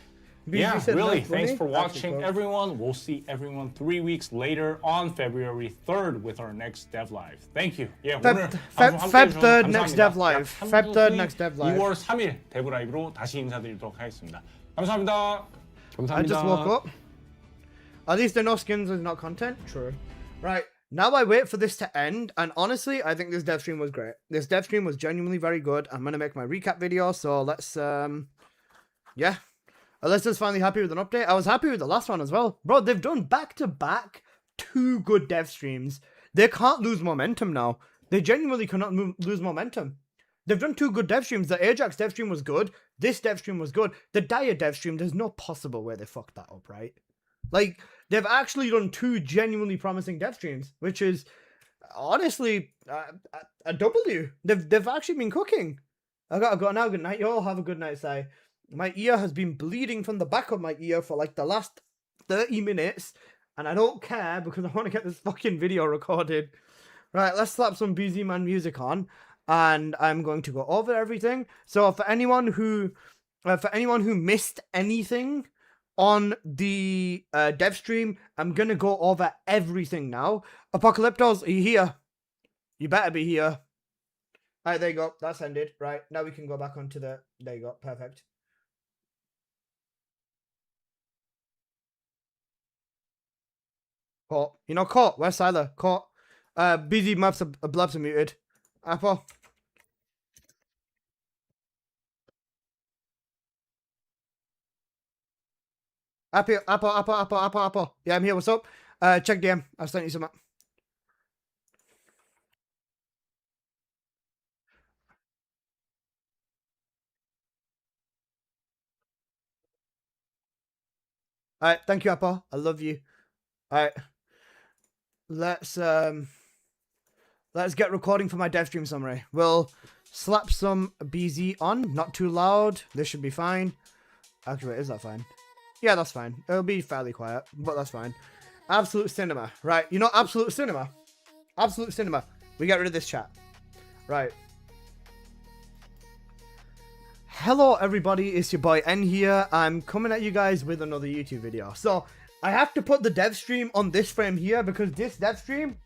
BG said Really, left thanks funny. for watching, Actually, everyone. We'll see everyone 3 weeks later on February 3rd with our next Dev Live. Thank you. 오늘 방송 함께 Feb 해주셔서 3rd next 감사합니다. Dev Live. Feb 3rd next Dev Live. 2월 3일 데브 라이브로 다시 인사드리도록 하겠습니다. 감사합니다. I just woke up. At least I know skins is not content. True. Right. Now I wait for this to end, and honestly, I think this dev stream was great. This dev stream was genuinely very good. I'm gonna make my recap video, so let's Alyssa's finally happy with an update. I was happy with the last one as well. Bro, they've done back-to-back 2 good dev streams. They can't lose momentum now. They genuinely cannot lose momentum. They've done 2 good dev streams. The Ajax dev stream was good. This dev stream was good. The Dire dev stream, there's no possible way they fucked that up, right? Like, they've actually done 2 genuinely promising dev streams, which is honestly, a W. They've actually been cooking. I gotta go now. Good night, y'all. Have a good night, Si. My ear has been bleeding from the back of my ear for like the last 30 minutes, and I don't care because I want to get this fucking video recorded. Right, let's slap some BZ Man music on, and I'm going to go over everything. So for anyone who missed anything on the dev stream, I'm gonna go over everything now. Apocalyptos, are you here? You better be here. Alright, there you go. That's ended. Right, now we can go back onto the... There you go. Perfect. Caught. You know, caught. Where's Siler? Caught. BZ maps blabs are muted. Apple. Apple. Yeah, I'm here. What's up? Check DM. I've sent you some. Alright, thank you, Apple. I love you. Alright. Let's get recording for my dev stream summary. We'll slap some BZ on. Not too loud. This should be fine. Actually, wait, is that fine? Yeah, that's fine. It'll be fairly quiet, but that's fine. Absolute cinema. Right, you know absolute cinema? Absolute cinema. We get rid of this chat. Right. Hello everybody, it's your boy N here. I'm coming at you guys with another YouTube video. So, I have to put the dev stream on this frame here because this dev stream,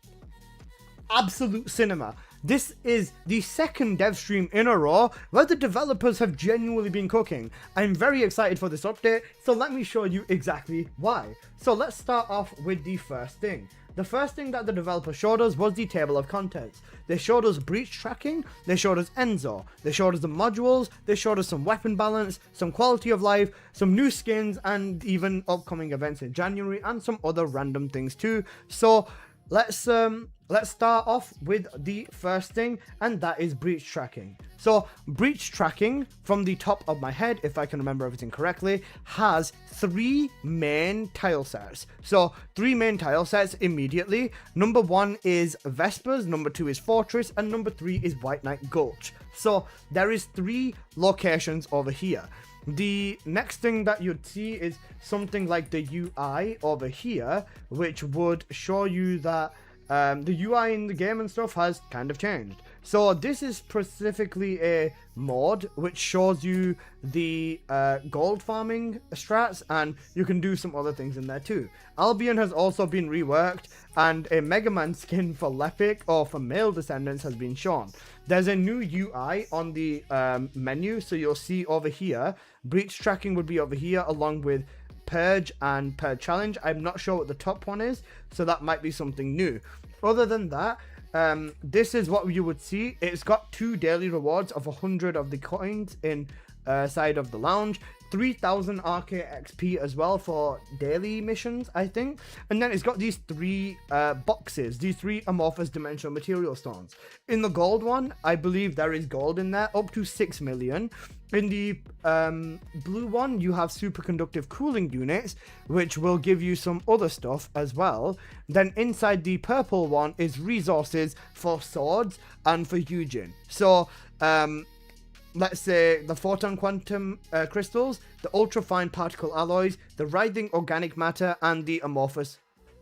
absolute cinema. This is the second dev stream in a row where the developers have genuinely been cooking. I'm very excited for this update, so let me show you exactly why. So let's start off with the first thing. The first thing that the developer showed us was the table of contents. They showed us breach tracking, they showed us Enzo, they showed us the modules, they showed us some weapon balance, some quality of life, some new skins, and even upcoming events in January, and some other random things too. So let's start off with the first thing, and that is breach tracking. So breach tracking, from the top of my head, if I can remember everything correctly, has 3 main tile sets. So 3 main tile sets immediately. Number 1 is Vespers, number 2 is Fortress, and number 3 is White Knight Gulch. So there is 3 locations over here. The next thing that you'd see is something like the UI over here, which would show you that the UI in the game and stuff has kind of changed. So this is specifically a mod which shows you the gold farming strats, and you can do some other things in there too. Albion has also been reworked, and a Mega Man skin for Lepic or for male descendants has been shown. There's a new UI on the menu, so you'll see over here, breach tracking would be over here along with Purge and Purge Challenge. I'm not sure what the top one is, so that might be something new. Other than that, this is what you would see. It's got 2 daily rewards of 100 of the coins in side of the lounge, 3000 RK XP as well for daily missions, I think. And then it's got these 3 boxes, these 3 amorphous dimensional material stones. In the gold one, I believe there is gold in there, up to 6 million. In the blue one, you have superconductive cooling units, which will give you some other stuff as well. Then inside the purple one is resources for swords and for Eugen. So, let's say the photon quantum crystals, the ultra-fine particle alloys, the writhing organic matter, and the amorphous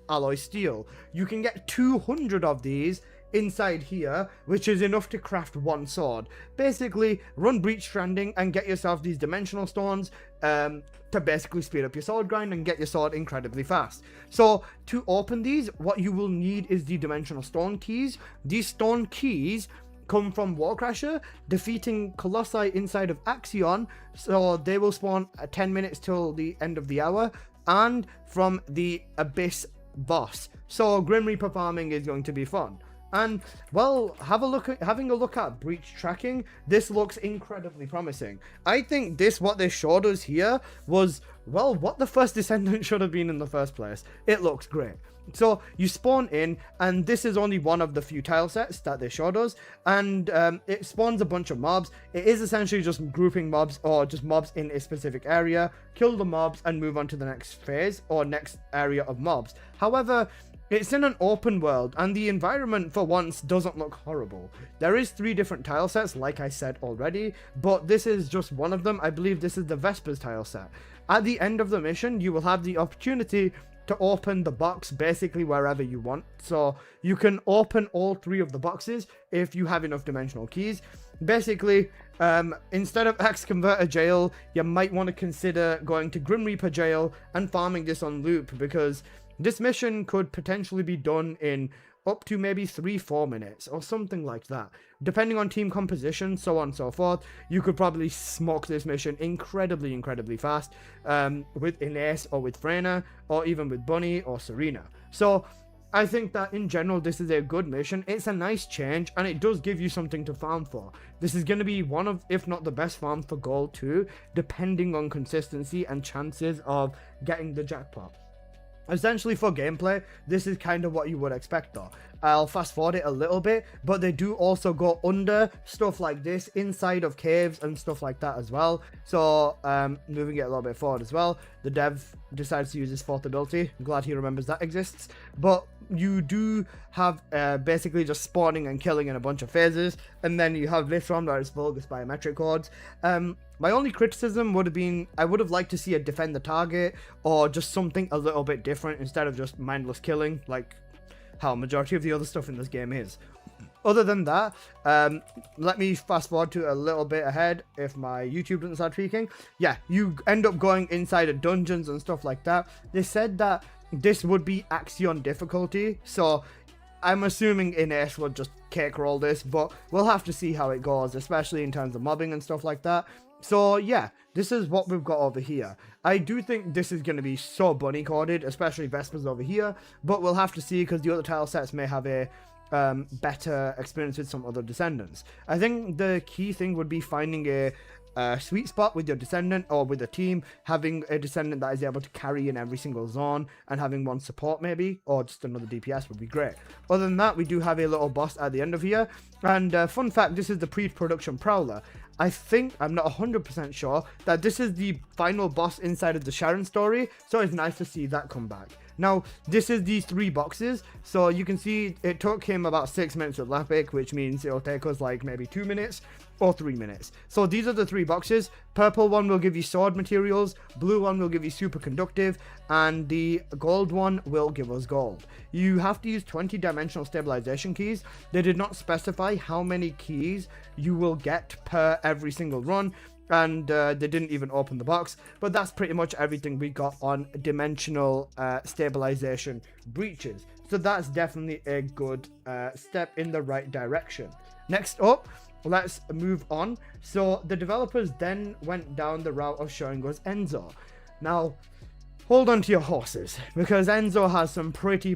alloy steel. You can get 200 of these inside here, which is enough to craft 1 sword. Basically, run breach stranding and get yourself these dimensional stones to basically speed up your sword grind and get your sword incredibly fast. So to open these, what you will need is the dimensional stone keys. These stone keys come from Warcrasher, defeating Colossi inside of Axion, so they will spawn 10 minutes till the end of the hour, and from the Abyss boss. So Grim Reaper farming is going to be fun. And well, having a look at breach tracking, this looks incredibly promising. I think what they showed us here was, well, what the first Descendant should have been in the first place. It looks great. So you spawn in, and this is only one of the few tile sets that they showed us, and it spawns a bunch of mobs. It is essentially just grouping mobs, or just mobs in a specific area, kill the mobs and move on to the next phase or next area of mobs. However, It's in an open world, and the environment for once doesn't look horrible. There is 3 different tile sets, like I said already, but this is just one of them. I believe this is the Vespers tile set. At the end of the mission, you will have the opportunity to open the box basically wherever you want. So you can open all 3 of the boxes if you have enough dimensional keys. Basically, instead of Axe Converter Jail, you might want to consider going to Grim Reaper Jail and farming this on loop, because this mission could potentially be done in up to maybe 3-4 minutes or something like that. Depending on team composition, so on and so forth, you could probably smoke this mission incredibly fast with Ines or with Freyna or even with Bunny or Serena. So I think that in general this is a good mission. It's a nice change and it does give you something to farm for. This is going to be one of, if not the best farm for gold too, depending on consistency and chances of getting the jackpot. Essentially for gameplay, this is kind of what you would expect though. I'll fast forward it a little bit, but they do also go under stuff like this, inside of caves and stuff like that as well. So moving it a little bit forward as well, the dev decides to use his 4th ability. I'm glad he remembers that exists. But you do have basically just spawning and killing in a bunch of phases, and then you have this one that is Vulgus biometric codes. My only criticism would have been, I would have liked to see a defend the target or just something a little bit different instead of just mindless killing like how majority of the other stuff in this game is. Other than that, let me fast forward to a little bit ahead if my YouTube doesn't start tweaking. Yeah, you end up going inside of dungeons and stuff like that. They said that this would be Axion difficulty, so I'm assuming Ines would just cake roll this, but we'll have to see how it goes, especially in terms of mobbing and stuff like that. So yeah, this is what we've got over here. I do think this is going to be so bunny coded, especially Vespers over here, but we'll have to see because the other tile sets may have a better experience with some other Descendants. I think the key thing would be finding a sweet spot with your Descendant or with a team, having a Descendant that is able to carry in every single zone and having one support maybe, or just another DPS would be great. Other than that, we do have a little boss at the end of here, and fun fact, this is the pre-production Prowler. I think, I'm not 100% sure, that this is the final boss inside of the Sharon story, so it's nice to see that come back. Now, this is these 3 boxes, so you can see it took him about 6 minutes with Lapic, which means it'll take us like maybe 2 minutes or 3 minutes. So these are the 3 boxes. Purple one will give you sword materials, blue one will give you superconductive, and the gold one will give us gold. You have to use 20 dimensional stabilization keys. They did not specify how many keys you will get per every single run, and they didn't even open the box, but that's pretty much everything we got on dimensional stabilization breaches. So that's definitely a good step in the right direction. Next up, let's move on. So the developers then went down the route of showing us Enzo. Now, hold on to your horses, because Enzo has some pretty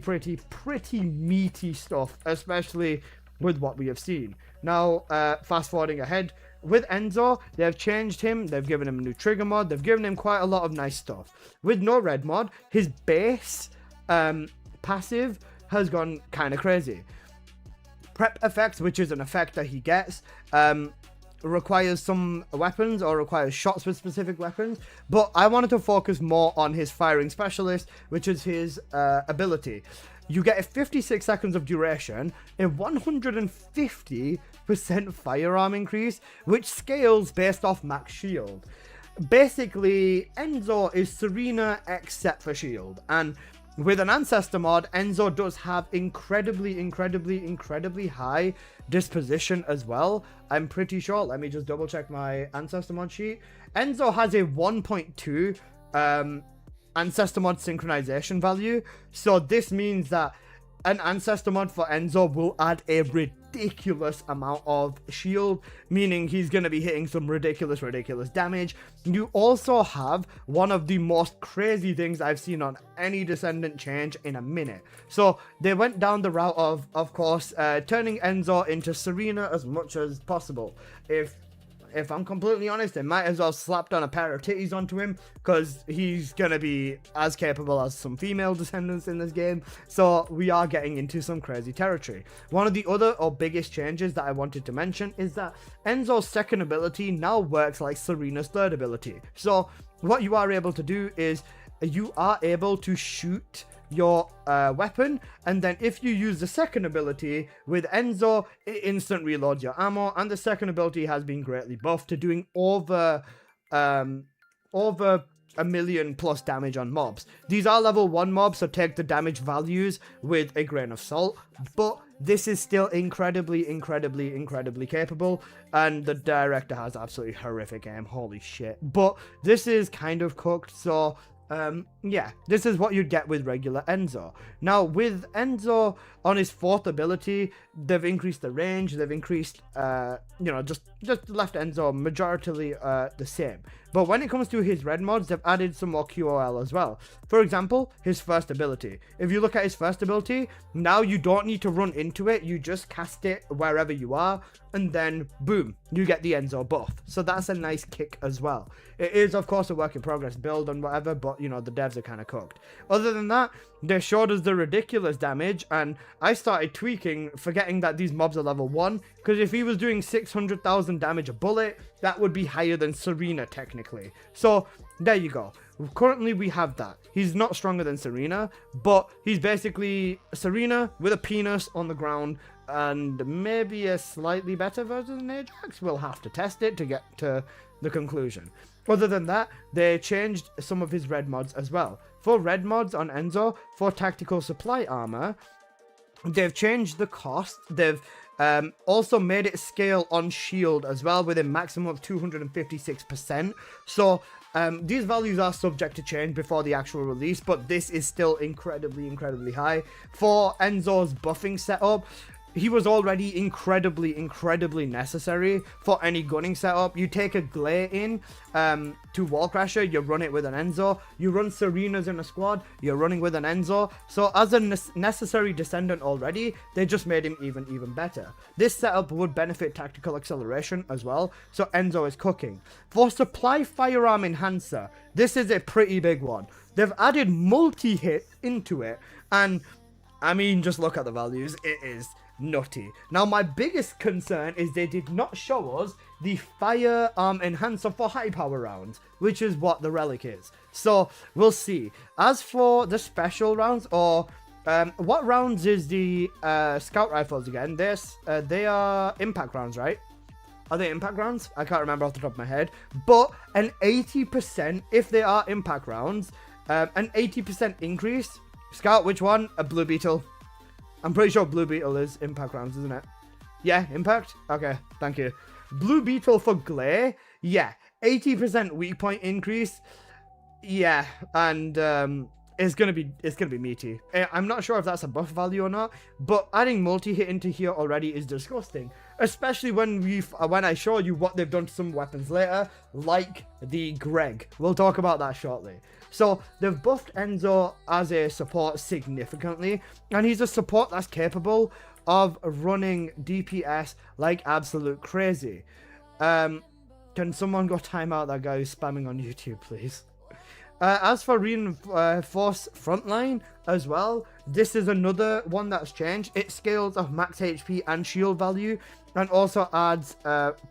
meaty stuff, especially with what we have seen. Now, fast forwarding ahead, with Enzo, they've changed him, they've given him a new trigger mod, they've given him quite a lot of nice stuff. With no red mod, his base passive has gone kind of crazy. Prep effect, which is an effect that he gets, requires some weapons or requires shots with specific weapons, but I wanted to focus more on his firing specialist, which is his ability. You get a 56 seconds of duration, a 150% firearm increase, which scales based off max shield. Basically, Enzo is Serena except for shield, and with an ancestor mod, Enzo does have incredibly high disposition as well. I'm pretty sure, let me just double check my ancestor mod sheet. Enzo has a 1.2 ancestor mod synchronization value, so this means that an ancestor mod for Enzo will add a ridiculous amount of shield, meaning he's going to be hitting some ridiculous damage. You also have one of the most crazy things I've seen on any Descendant change in a minute. So they went down the route of course, turning Enzo into Serena as much as possible. If I'm completely honest, they might as well slapped on a pair of titties onto him, because he's gonna be as capable as some female Descendants in this game. So we are getting into some crazy territory. One of the other or biggest changes that I wanted to mention is that Enzo's second ability now works like Serena's third ability. So what you are able to do is you are able to shoot your weapon, and then if you use the second ability with Enzo, it instant reloads your ammo, and the second ability has been greatly buffed to doing over 1,000,000 plus damage on mobs. These are level 1 mobs, so take the damage values with a grain of salt, but this is still incredibly capable, and the director has absolutely horrific aim, holy shit. But this is kind of cooked, so yeah, this is what you'd get with regular Enzo. Now, with Enzo, on his 4th ability, they've increased the range, they've increased, just left Enzo majoritarily the same. But when it comes to his red mods, they've added some more QOL as well. For example, his first ability. If you look at his first ability, now you don't need to run into it, you just cast it wherever you are, and then boom, you get the Enzo buff. So that's a nice kick as well. It is, of course, a work in progress build and whatever, but, the devs are kind of cooked. Other than that, they showed us the ridiculous damage, and I started tweaking, forgetting that these mobs are level 1, because if he was doing 600,000 damage a bullet, that would be higher than Serena, technically. So, there you go. Currently, we have that. He's not stronger than Serena, but he's basically Serena with a penis on the ground, and maybe a slightly better version than Ajax. We'll have to test it to get to the conclusion. Other than that, they changed some of his red mods as well. For red mods on Enzo, for tactical supply armor, they've changed the cost. They've also made it scale on shield as well with a maximum of 256%. So these values are subject to change before the actual release, but this is still incredibly high. For Enzo's buffing setup, he was already incredibly necessary for any gunning setup. You take a Glare in to Wallcrasher, you run it with an Enzo. You run Serenas in a squad, you're running with an Enzo. So as a necessary Descendant already, they just made him even better. This setup would benefit tactical acceleration as well, so Enzo is cooking. For supply firearm enhancer, this is a pretty big one. They've added multi-hit into it, and I mean, just look at the values, it is nutty. Now, my biggest concern is they did not show us the firearm enhancer for high power rounds, which is what the relic is. So we'll see. As for the special rounds, or what rounds is the scout rifles again? They are impact rounds, right? Are they impact rounds? I can't remember off the top of my head. But an 80%, if they are impact rounds, an 80% increase. Scout, which one? A Blue Beetle. I'm pretty sure Blue Beetle is impact rounds, isn't it? Yeah, impact? Okay, thank you. Blue Beetle for Glare? Yeah, 80% weak point increase. Yeah, and it's gonna be meaty. I'm not sure if that's a buff value or not, but adding multi-hit into here already is disgusting. Especially when I show you what they've done to some weapons later, like the Greg. We'll talk about that shortly. So they've buffed Enzo as a support significantly, and he's a support that's capable of running DPS like absolute crazy. Can someone go time out that guy who's spamming on YouTube, please? As for Reinforce Frontline as well, this is another one that's changed. It scales of max HP and shield value, and also adds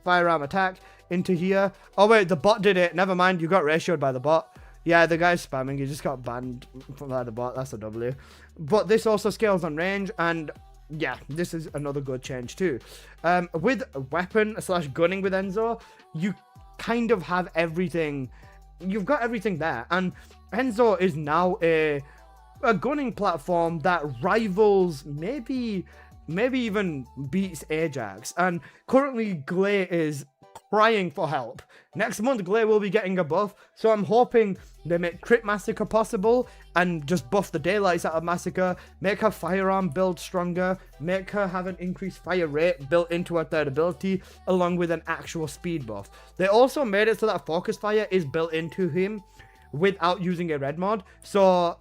firearm attack into here. Oh wait, the bot did it. Never mind, you got ratioed by the bot. Yeah, the guy's spamming. He just got banned by the bot. That's a W. But this also scales on range, and yeah, this is another good change too. With weapon / gunning with Enzo, you kind of have everything. You've got everything there, and Enzo is now a gunning platform that rivals, maybe even beats Ajax. And currently, Glare is crying for help. Next month, Glare will be getting a buff, so I'm hoping they make Crit Massacre possible and just buff the daylights out of Massacre, make her firearm build stronger, make her have an increased fire rate built into her third ability, along with an actual speed buff. They also made it so that Focus Fire is built into him without using a red mod. So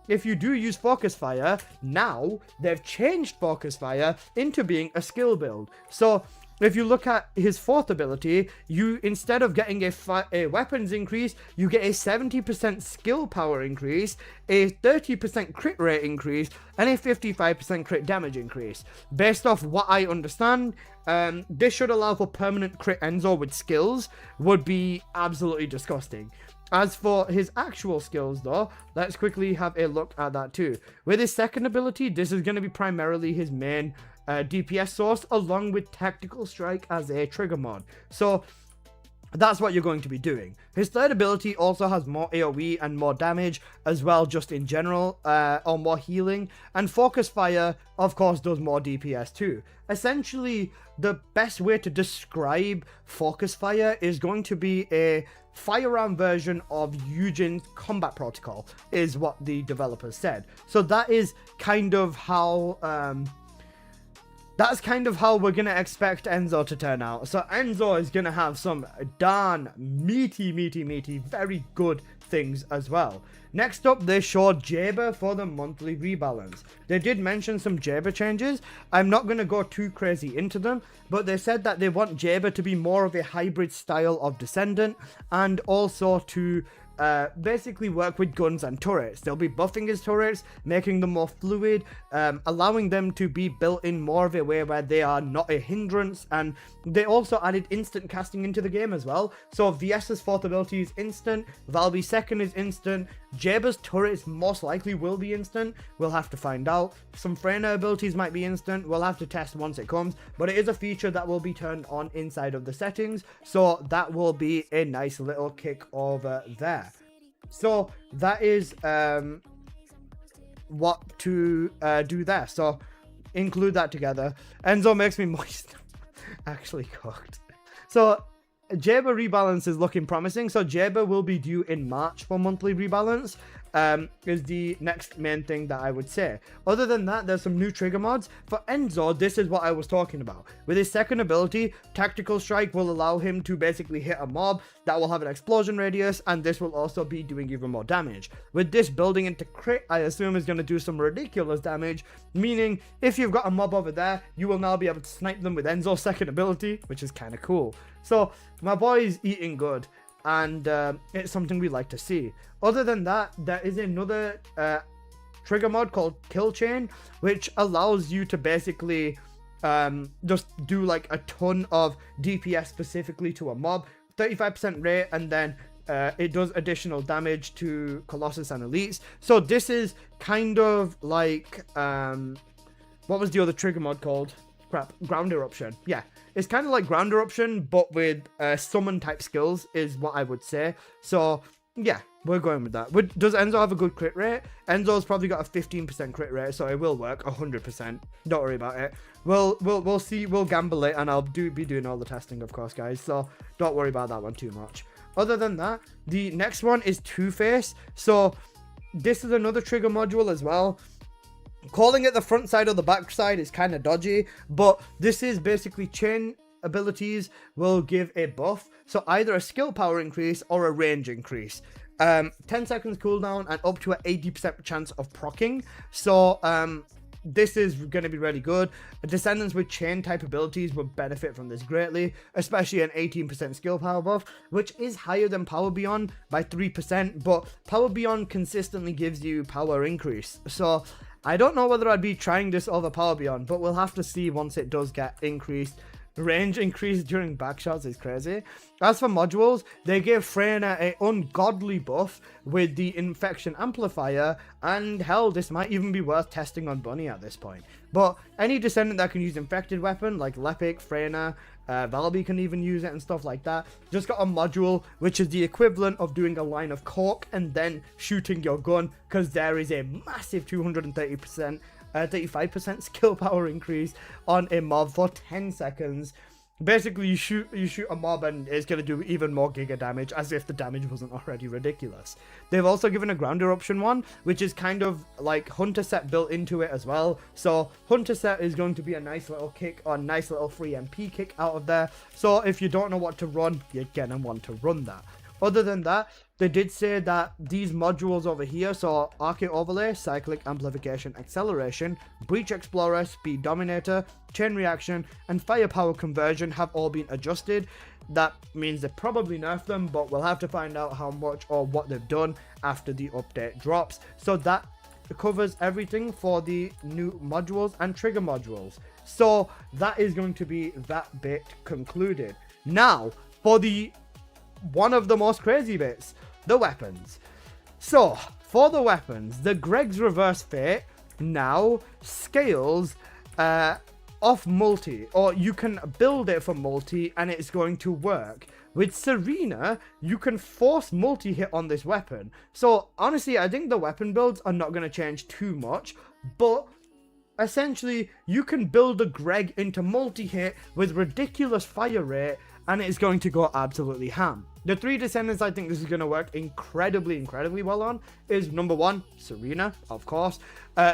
if you do use Focus Fire, now they've changed Focus Fire into being a skill build. So if you look at his fourth ability, you, instead of getting a weapons increase, you get a 70% skill power increase, a 30% crit rate increase, and a 55% crit damage increase. Based off what I understand, this should allow for permanent crit Enzo with skills, would be absolutely disgusting. As for his actual skills though, let's quickly have a look at that too. With his second ability, this is going to be primarily his main DPS source, along with Tactical Strike as a trigger mod. So that's what you're going to be doing. His third ability also has more AoE and more damage as well, just in general, or more healing. And Focus Fire, of course, does more DPS too. Essentially, the best way to describe Focus Fire is going to be a firearm version of Eugen's combat protocol, is what the developers said. So that is kind of how we're gonna expect Enzo to turn out. So Enzo is gonna have some darn meaty, very good things as well. Next up, they showed Jaber for the monthly rebalance. They did mention some Jaber changes. I'm not going to go too crazy into them, but they said that they want Jaber to be more of a hybrid style of Descendant, and also to basically work with guns and turrets. They'll be buffing his turrets, making them more fluid, allowing them to be built in more of a way where they are not a hindrance. And they also added instant casting into the game as well. So VS's fourth ability is instant, Valby's second is instant, Jaber's turrets most likely will be instant. We'll have to find out. Some Freyna abilities might be instant. We'll have to test once it comes, but it is a feature that will be turned on inside of the settings, so that will be a nice little kick over there. So that is what to do there. So include that together. Enzo makes me moist. Actually cooked. So Jaber rebalance is looking promising. So Jaber will be due in March for monthly rebalance. Is the next main thing that I would say. Other than that, there's some new trigger mods. For Enzo, this is what I was talking about. With his second ability, Tactical Strike will allow him to basically hit a mob that will have an explosion radius, and this will also be doing even more damage. With this building into crit, I assume is going to do some ridiculous damage, meaning if you've got a mob over there, you will now be able to snipe them with Enzo's second ability, which is kind of cool. So my boy's eating good, and it's something we like to see. Other than that, there is another trigger mod called Kill Chain, which allows you to basically just do like a ton of DPS specifically to a mob, 35% rate, and then it does additional damage to Colossus and Elites. So this is kind of like what was the other trigger mod called? Crap, Ground Eruption. Yeah, it's kind of like Ground Eruption, but with summon type skills is what I would say. So yeah, we're going with that. Does Enzo have a good crit rate? Enzo's probably got a 15% crit rate, so it will work 100%. Don't worry about it. We'll see. We'll gamble it, and I'll be doing all the testing, of course, guys. So don't worry about that one too much. Other than that, the next one is Two-Face. So this is another trigger module as well. Calling it the front side or the back side is kind of dodgy, but this is basically chain abilities will give a buff, so either a skill power increase or a range increase. 10 seconds cooldown and up to an 80% chance of proccing. So this is going to be really good. Descendants with chain type abilities will benefit from this greatly, especially an 18% skill power buff, which is higher than Power Beyond by 3%, but Power Beyond consistently gives you power increase. So I don't know whether I'd be trying this over Power Beyond, but we'll have to see once it does get increased. Range increase during backshots is crazy. As for modules, they gave Freyna an ungodly buff with the Infection Amplifier, and hell, this might even be worth testing on Bunny at this point. But any Descendant that can use Infected Weapon, like Lepic, Freyna, Valby can even use it and stuff like that, just got a module which is the equivalent of doing a line of cork and then shooting your gun, because there is a massive 35% skill power increase on a mob for 10 seconds. Basically, you shoot a mob and it's going to do even more giga damage, as if the damage wasn't already ridiculous. They've also given a Ground Eruption one, which is kind of like Hunter Set built into it as well. So Hunter Set is going to be a nice little kick, or nice little free MP kick out of there. So if you don't know what to run, you're going to want to run that. Other than that, they did say that these modules over here, so Arcade Overlay, Cyclic Amplification Acceleration, Breach Explorer, Speed Dominator, Chain Reaction, and Firepower Conversion have all been adjusted. That means they probably nerfed them, but we'll have to find out how much or what they've done after the update drops. So that covers everything for the new modules and trigger modules. So that is going to be that bit concluded. Now, for the one of the most crazy bits, the weapons. So, for the weapons, the Greg's Reverse Fate now scales off multi, or you can build it for multi and it's going to work. With Serena, you can force multi-hit on this weapon. So, honestly, I think the weapon builds are not going to change too much, but essentially, you can build a Greg into multi-hit with ridiculous fire rate, and it's going to go absolutely ham. The 3 Descendants I think this is going to work incredibly well on is number 1, Serena, of course.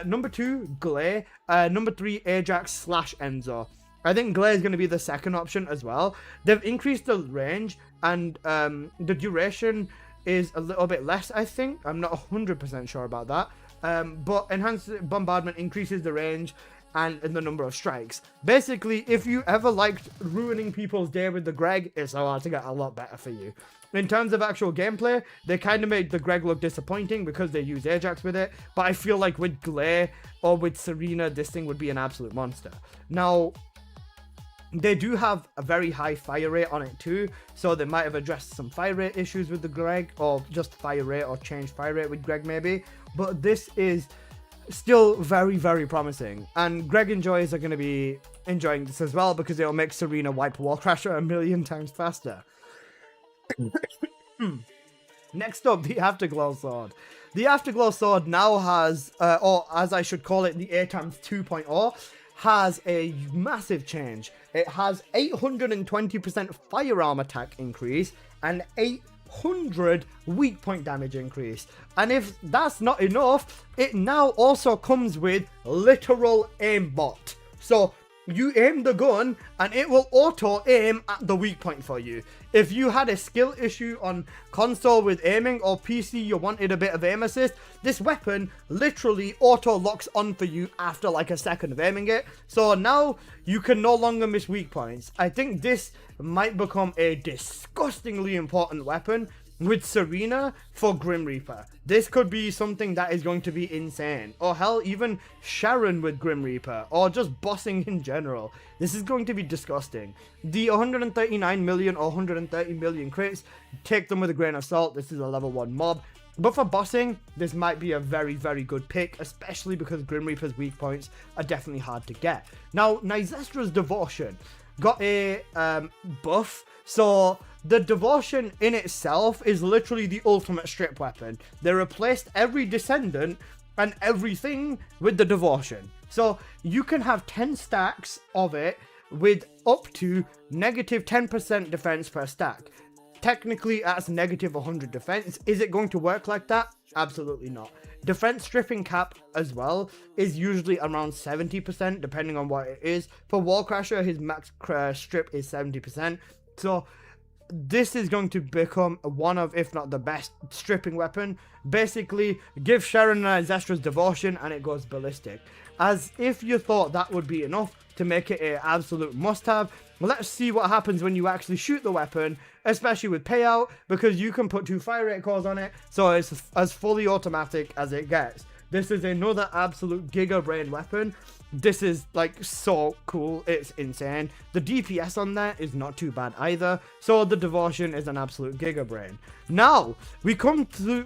Number 2, Glay. Number 3, Ajax / Enzo. I think Glay is going to be the second option as well. They've increased the range, and the duration is a little bit less, I think. I'm not 100% sure about that. But Enhanced Bombardment increases the range and the number of strikes. Basically, if you ever liked ruining people's day with the Greg, it's about to get a lot better for you. In terms of actual gameplay, they kind of made the Greg look disappointing because they use Ajax with it, but I feel like with Glay or with Serena, this thing would be an absolute monster. Now, they do have a very high fire rate on it too, so they might have addressed some fire rate issues with the Greg, or just fire rate, or changed fire rate with Greg maybe, but this is still very promising, and Greg enjoyers are going to be enjoying this as well because it'll make Serena wipe Wallcrasher a million times faster. Next up, the Afterglow Sword. The Afterglow Sword now has, or as I should call it, the ATAMS 2.0, has a massive change. It has 820% firearm attack increase and 800 weak point damage increase. And if that's not enough, it now also comes with literal aimbot. So you aim the gun and it will auto aim at the weak point for you. If you had a skill issue on console with aiming, or PC you wanted a bit of aim assist, this weapon literally auto locks on for you after like a second of aiming it. So now you can no longer miss weak points. I think this might become a disgustingly important weapon with Serena for Grim Reaper. This could be something that is going to be insane. Or hell, even Sharon with Grim Reaper, or just bossing in general. This is going to be disgusting. The 139 million or 130 million crits, take them with a grain of salt. This is a level 1 mob. But for bossing, this might be a very good pick, especially because Grim Reaper's weak points are definitely hard to get. Now, Nyzestra's Devotion got a buff, so the Devotion in itself is literally the ultimate strip weapon. They replaced every Descendant and everything with the Devotion. So you can have 10 stacks of it with up to negative 10% defense per stack. Technically, that's negative 100 defense. Is it going to work like that? Absolutely not. Defense stripping cap as well is usually around 70%, depending on what it is. For Wallcrasher, his max strip is 70%. So this is going to become one of, if not the best, stripping weapon. Basically, give Sharon and Zestra's Devotion and it goes ballistic. As if you thought that would be enough to make it an absolute must-have, let's see what happens when you actually shoot the weapon, especially with payout, because you can put 2 fire rate cores on it, so it's as fully automatic as it gets. This is another absolute giga brain weapon. This is like so cool, it's insane. The DPS on that is not too bad either, so the Devotion is an absolute giga brain. Now we come to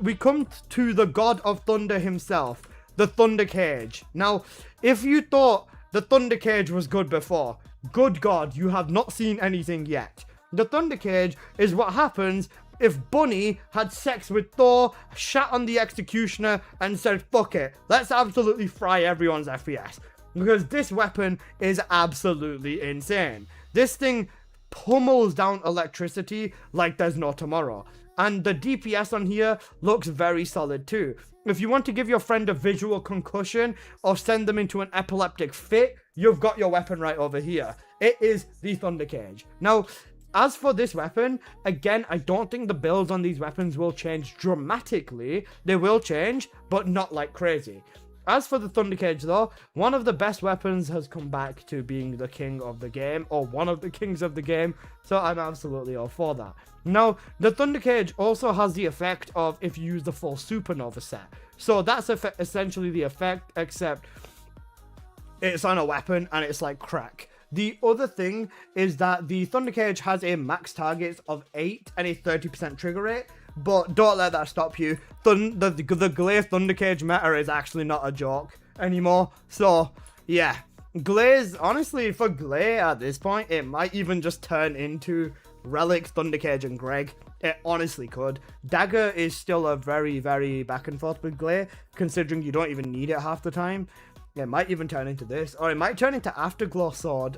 the god of thunder himself, the Thunder Cage. Now, if you thought the Thunder Cage was good before, good god, you have not seen anything yet. The Thunder Cage is what happens if Bunny had sex with Thor, shat on the Executioner, and said, fuck it, let's absolutely fry everyone's FPS. Because this weapon is absolutely insane. This thing pummels down electricity like there's no tomorrow. And the DPS on here looks very solid too. If you want to give your friend a visual concussion or send them into an epileptic fit, you've got your weapon right over here. It is the Thunder Cage. Now, as for this weapon, again, I don't think the builds on these weapons will change dramatically. They will change, but not like crazy. As for the Thunder Cage though, one of the best weapons has come back to being the king of the game, or one of the kings of the game, so I'm absolutely all for that. Now, the Thunder Cage also has the effect of if you use the full Supernova set. So that's essentially the effect, except it's on a weapon and it's like crack. The other thing is that the Thunder Cage has a max target of 8 and a 30% trigger rate, but don't let that stop you. The Glaze Thunder Cage meta is actually not a joke anymore. So, yeah. Glaze, honestly, for Glaze at this point, it might even just turn into Relic, Thunder Cage, and Greg. It honestly could. Dagger is still a very, very back and forth with Glaze, considering you don't even need it half the time. It might even turn into this, or it might turn into Afterglow Sword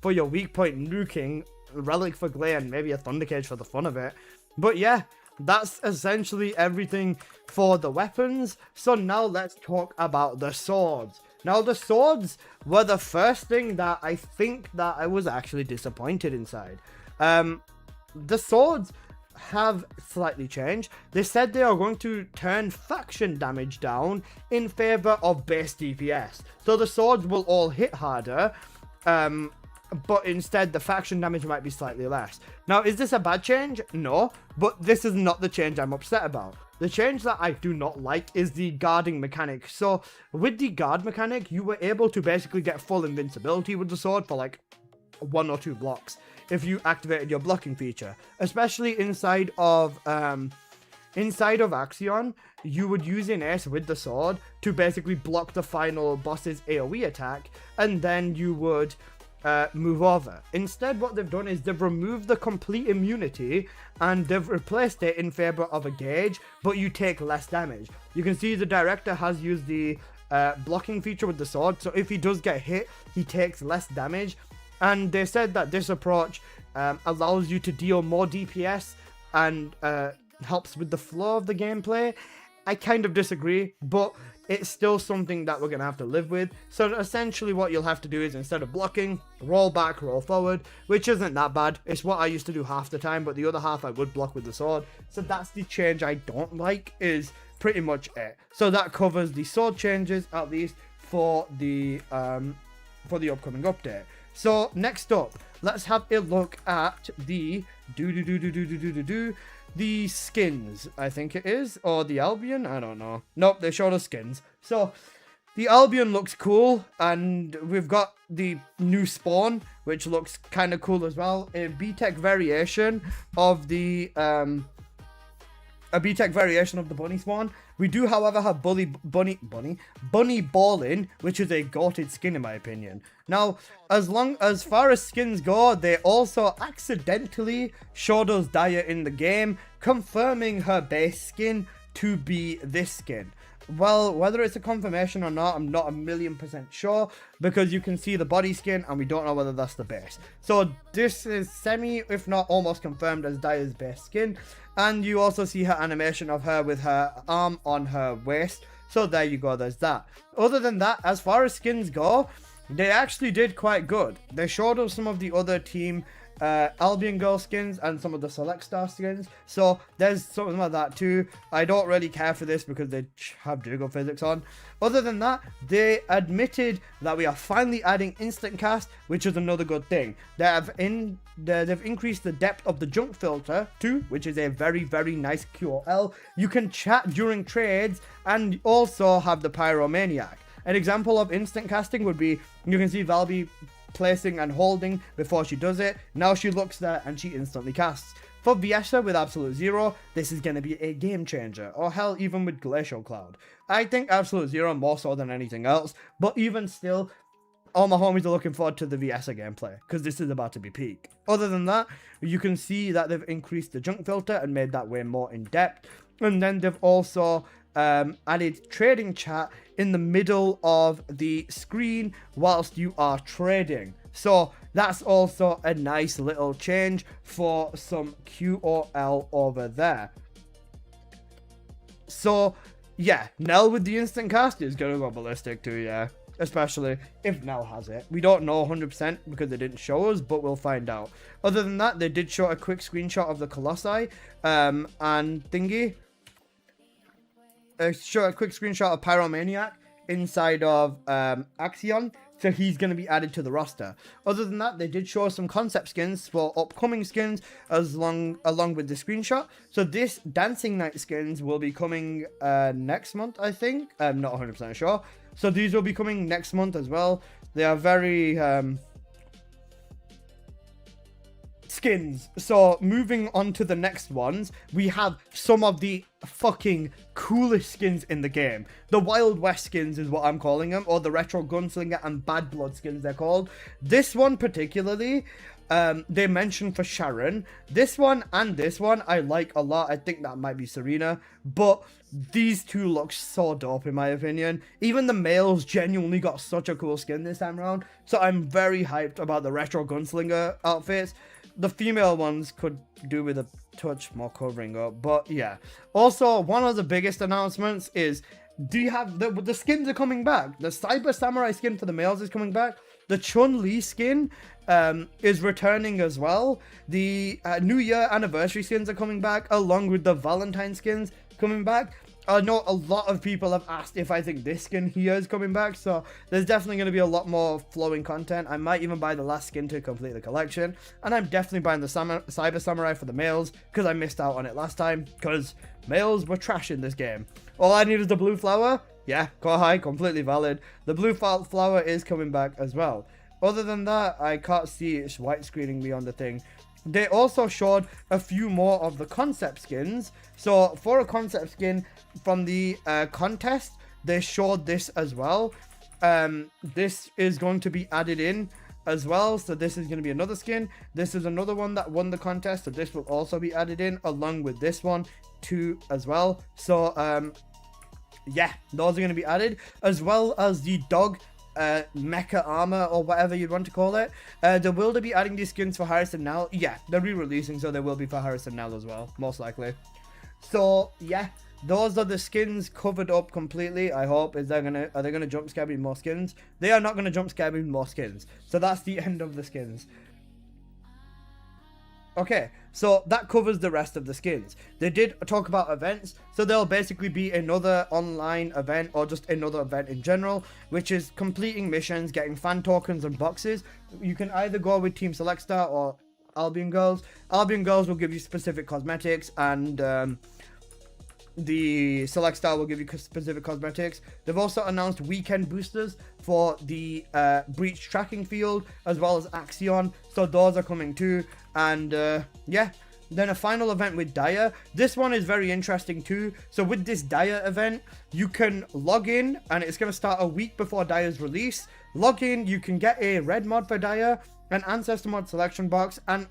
for your weak point nuking, Relic for Glaze, and maybe a Thunder Cage for the fun of it. But yeah, that's essentially everything for the weapons. So now let's talk about the swords. Now the swords were the first thing that I think that I was actually disappointed inside. The swords have slightly changed. They said they are going to turn faction damage down in favor of base DPS. So the swords will all hit harder, but instead the faction damage might be slightly less. Now, is this a bad change? No, but this is not the change I'm upset about. The change that I do not like is the guarding mechanic. So with the guard mechanic, you were able to basically get full invincibility with the sword for like 1 or 2 blocks if you activated your blocking feature, especially inside of Axion. You would use an ace with the sword to basically block the final boss's AoE attack, and then you would move over. Instead, what they've done is they've removed the complete immunity and they've replaced it in favor of a gauge, but you take less damage. You can see the director has used the blocking feature with the sword, so if he does get hit, he takes less damage. And they said that this approach allows you to deal more DPS and helps with the flow of the gameplay. I kind of disagree, but it's still something that we're going to have to live with. So essentially what you'll have to do is, instead of blocking, roll back, roll forward, which isn't that bad. It's what I used to do half the time, but the other half I would block with the sword. So that's the change I don't like, is pretty much it. So that covers the sword changes, at least for the upcoming update. So next up, let's have a look at the the skins, I think it is, or the Albion, I don't know. Nope, they showed us skins. So the Albion looks cool, and we've got the new spawn, which looks kind of cool as well. A B-Tech variation of the bunny spawn. We do, however, have Bunny Ballin, which is a goated skin in my opinion. Now, as far as skins go, they also accidentally showed us Daya in the game, confirming her base skin to be this skin. Well, whether it's a confirmation or not, I'm not 1,000,000% sure, because you can see the body skin and we don't know whether that's the base. So this is semi, if not almost confirmed as Daya's base skin. And you also see her animation of her with her arm on her waist. So there you go, there's that. Other than that, as far as skins go, they actually did quite good. They showed us some of the other team Albion Girl skins and some of the Select Star skins, so there's something like that too. I don't really care for this because they have jiggle physics on. Other than that, they admitted that we are finally adding instant cast, which is another good thing. They've increased the depth of the junk filter too, which is a very, very nice QOL. You can chat during trades and also have the Pyromaniac. An example of instant casting would be, you can see Valby placing and holding before she does it. Now she looks there and she instantly casts. For Viesha with Absolute Zero, this is going to be a game changer, or hell, even with Glacial Cloud. I think Absolute Zero more so than anything else, but even still, all my homies are looking forward to the Viesha gameplay, because this is about to be peak. Other than that, you can see that they've increased the junk filter and made that way more in depth, and then they've also added trading chat in the middle of the screen whilst you are trading. So that's also a nice little change for some QOL over there. So yeah, Nell with the instant cast is gonna go ballistic too, yeah. especially if Nell has it. We don't know 100% because they didn't show us, but we'll find out. Other than that, they did show a quick screenshot of the Colossi and thingy. Show a quick screenshot of Pyromaniac inside of Axion. So he's going to be added to the roster. Other than that, they did show some concept skins for upcoming skins along with the screenshot. So this Dancing Night skins will be coming next month, I think. I'm not 100% sure. So these will be coming next month as well. They are very skins. So moving on to the next ones, we have some of the fucking coolest skins in the game. The Wild West skins is what I'm calling them, or the Retro Gunslinger and Bad Blood skins they're called. This one particularly, they mentioned for Sharon. This one and this one I like a lot. I think that might be Serena, but these two look so dope in my opinion. Even the males genuinely got such a cool skin this time around, so I'm very hyped about the Retro Gunslinger outfits. The female ones could do with a touch more covering up, but yeah. Also, one of the biggest announcements is, do you have the skins are coming back? The Cyber Samurai skin for the males is coming back. The Chun-Li skin is returning as well. The New Year anniversary skins are coming back, along with the Valentine skins coming back. I know a lot of people have asked if I think this skin here is coming back, so there's definitely going to be a lot more flowing content. I might even buy the last skin to complete the collection, and I'm definitely buying the Cyber Samurai for the males, because I missed out on it last time, because males were trash in this game. All I need is the blue flower. Yeah, Kohai, completely valid. The blue flower is coming back as well. Other than that, I can't see it white screening me on the thing. They also showed a few more of the concept skins. So for a concept skin from the contest, they showed this as well. This is going to be added in as well. So this is going to be another skin. This is another one that won the contest. So this will also be added in along with this one too as well. So yeah, those are going to be added, as well as the dog mecha armor or whatever you'd want to call it. They will be adding these skins for Harris and Nell. Yeah, they're re-releasing, so they will be for Harris and Nell as well, most likely. So yeah, those are the skins covered up completely. I hope are they gonna jump scare me with more skins? They are not gonna jump scare me with more skins. So that's the end of the skins. Okay, so that covers the rest of the skins. They did talk about events, so there'll basically be another online event or just another event in general, which is completing missions, getting fan tokens and boxes. You can either go with Team Select Star or Albion Girls. Albion Girls will give you specific cosmetics, and the Select Star will give you specific cosmetics. They've also announced weekend boosters for the Breach tracking field, as well as Axion, so those are coming too. And yeah, then a final event with Dire. This one is very interesting too. So with this Dire event, you can log in, and it's going to start a week before Dire's release. Log in, you can get a red mod for Dire, an ancestor mod selection box, and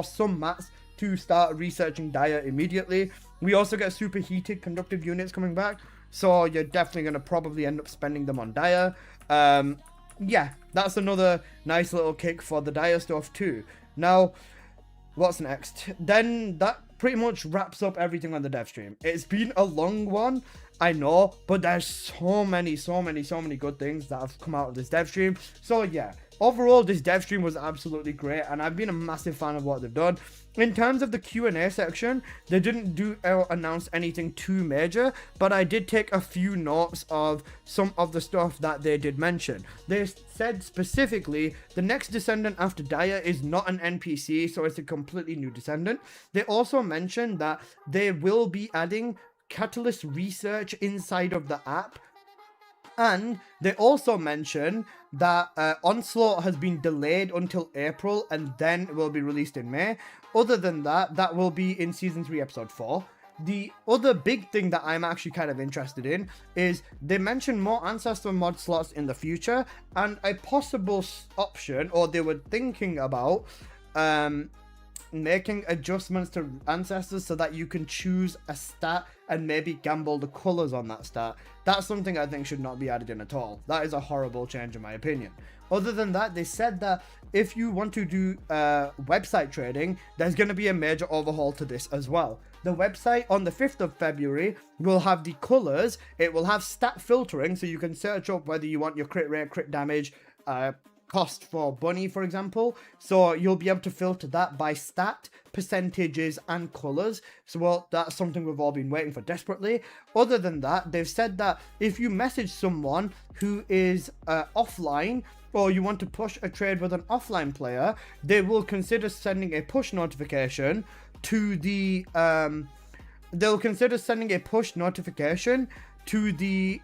some mats to start researching Dire immediately. We also get superheated conductive units coming back, so you're definitely going to probably end up spending them on Dire. Yeah, that's another nice little kick for the Dire stuff too. Now, what's next? Then that pretty much wraps up everything on the dev stream. It's been a long one, I know, but there's so many good things that have come out of this dev stream. So yeah, overall this dev stream was absolutely great, and I've been a massive fan of what they've done. In terms of the Q&A section, they didn't announce anything too major, but I did take a few notes of some of the stuff that they did mention. They said specifically the next Descendant after Dire is not an NPC, so it's a completely new Descendant. They also mentioned that they will be adding Catalyst research inside of the app. And they also mention that Onslaught has been delayed until April and then will be released in May. Other than that, that will be in Season 3, Episode 4. The other big thing that I'm actually kind of interested in is they mentioned more Ancestor mod slots in the future, and a possible option, or they were thinking about, making adjustments to ancestors so that you can choose a stat and maybe gamble the colors on that stat. That's something I think should not be added in at all. That is a horrible change in my opinion. Other than that, they said that if you want to do website trading, there's going to be a major overhaul to this as well. The website on the 5th of February will have the colors. It will have stat filtering, so you can search up whether you want your crit rate, crit damage, cost for bunny, for example. So you'll be able to filter that by stat, percentages, and colors. So well, that's something we've all been waiting for desperately. Other than that, they've said that if you message someone who is offline, or you want to push a trade with an offline player, they will consider sending a push notification to the they'll consider sending a push notification to the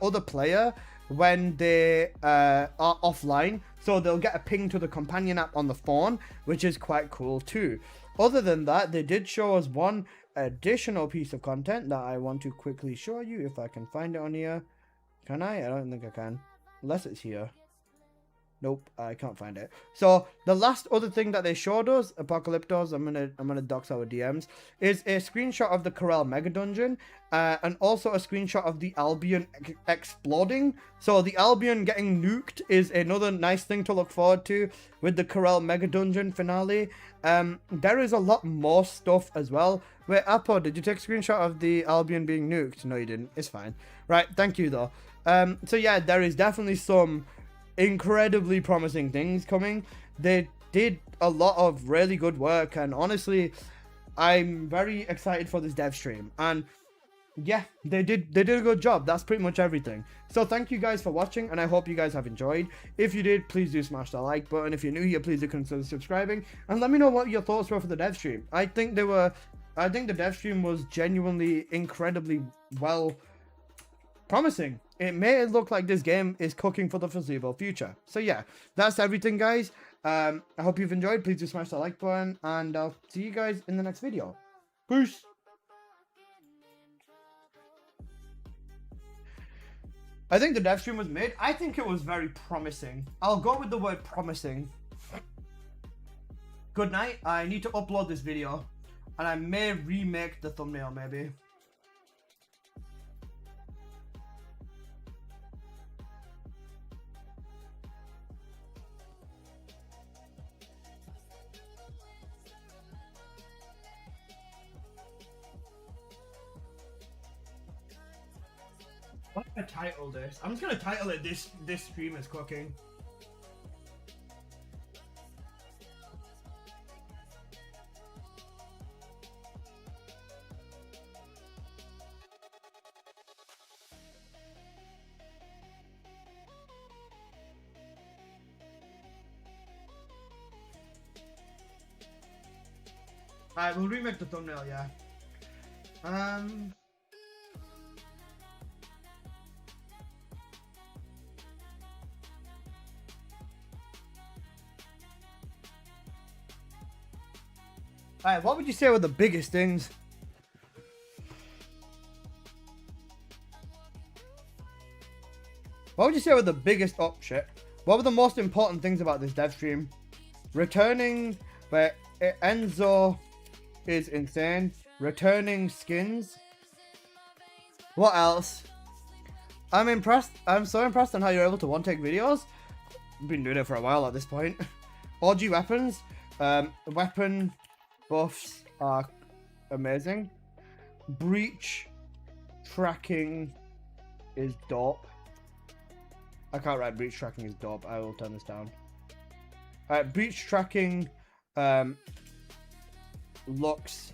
other player when they are offline, so they'll get a ping to the companion app on the phone, which is quite cool too. Other than that, they did show us one additional piece of content that I want to quickly show you if I can find it on here. Can I? I don't think I can, unless it's here. Nope, I can't find it. So the last other thing that they showed us, Apocalyptos, I'm gonna dox our DMs, is a screenshot of the Corel Mega Dungeon, and also a screenshot of the Albion exploding. So the Albion getting nuked is another nice thing to look forward to with the Corel Mega Dungeon finale. There is a lot more stuff as well. Wait, Apo, did you take a screenshot of the Albion being nuked? No, you didn't. It's fine. Right, thank you though. So yeah, there is definitely some incredibly promising things coming. They did a lot of really good work, and honestly, I'm very excited for this dev stream. And yeah, they did a good job. That's pretty much everything. So thank you guys for watching, and I hope you guys have enjoyed. If you did, please do smash that like button. If you're new here, please do consider subscribing, and let me know what your thoughts were for the dev stream. I think the dev stream was genuinely incredibly well promising. It may look like this game is cooking for the foreseeable future. So yeah, that's everything, guys. I hope you've enjoyed. Please do smash that like button, and I'll see you guys in the next video. Peace. I think the dev stream was mid. I think it was very promising. I'll go with the word promising. Good night. I need to upload this video, and I may remake the thumbnail maybe. What do I title this? I'm just gonna title it this stream is cooking. Alright, we'll remake the thumbnail, yeah. Alright, what would you say were the biggest things? What would you say were the biggest... Oh, shit. What were the most important things about this dev stream? Returning... But Enzo is insane. Returning skins. What else? I'm impressed. I'm so impressed on how you're able to one-take videos. I've been doing it for a while at this point. OG weapons. Weapon... buffs are amazing. Breach tracking is dope. I can't write breach tracking is dope. I will turn this down. Alright, breach tracking looks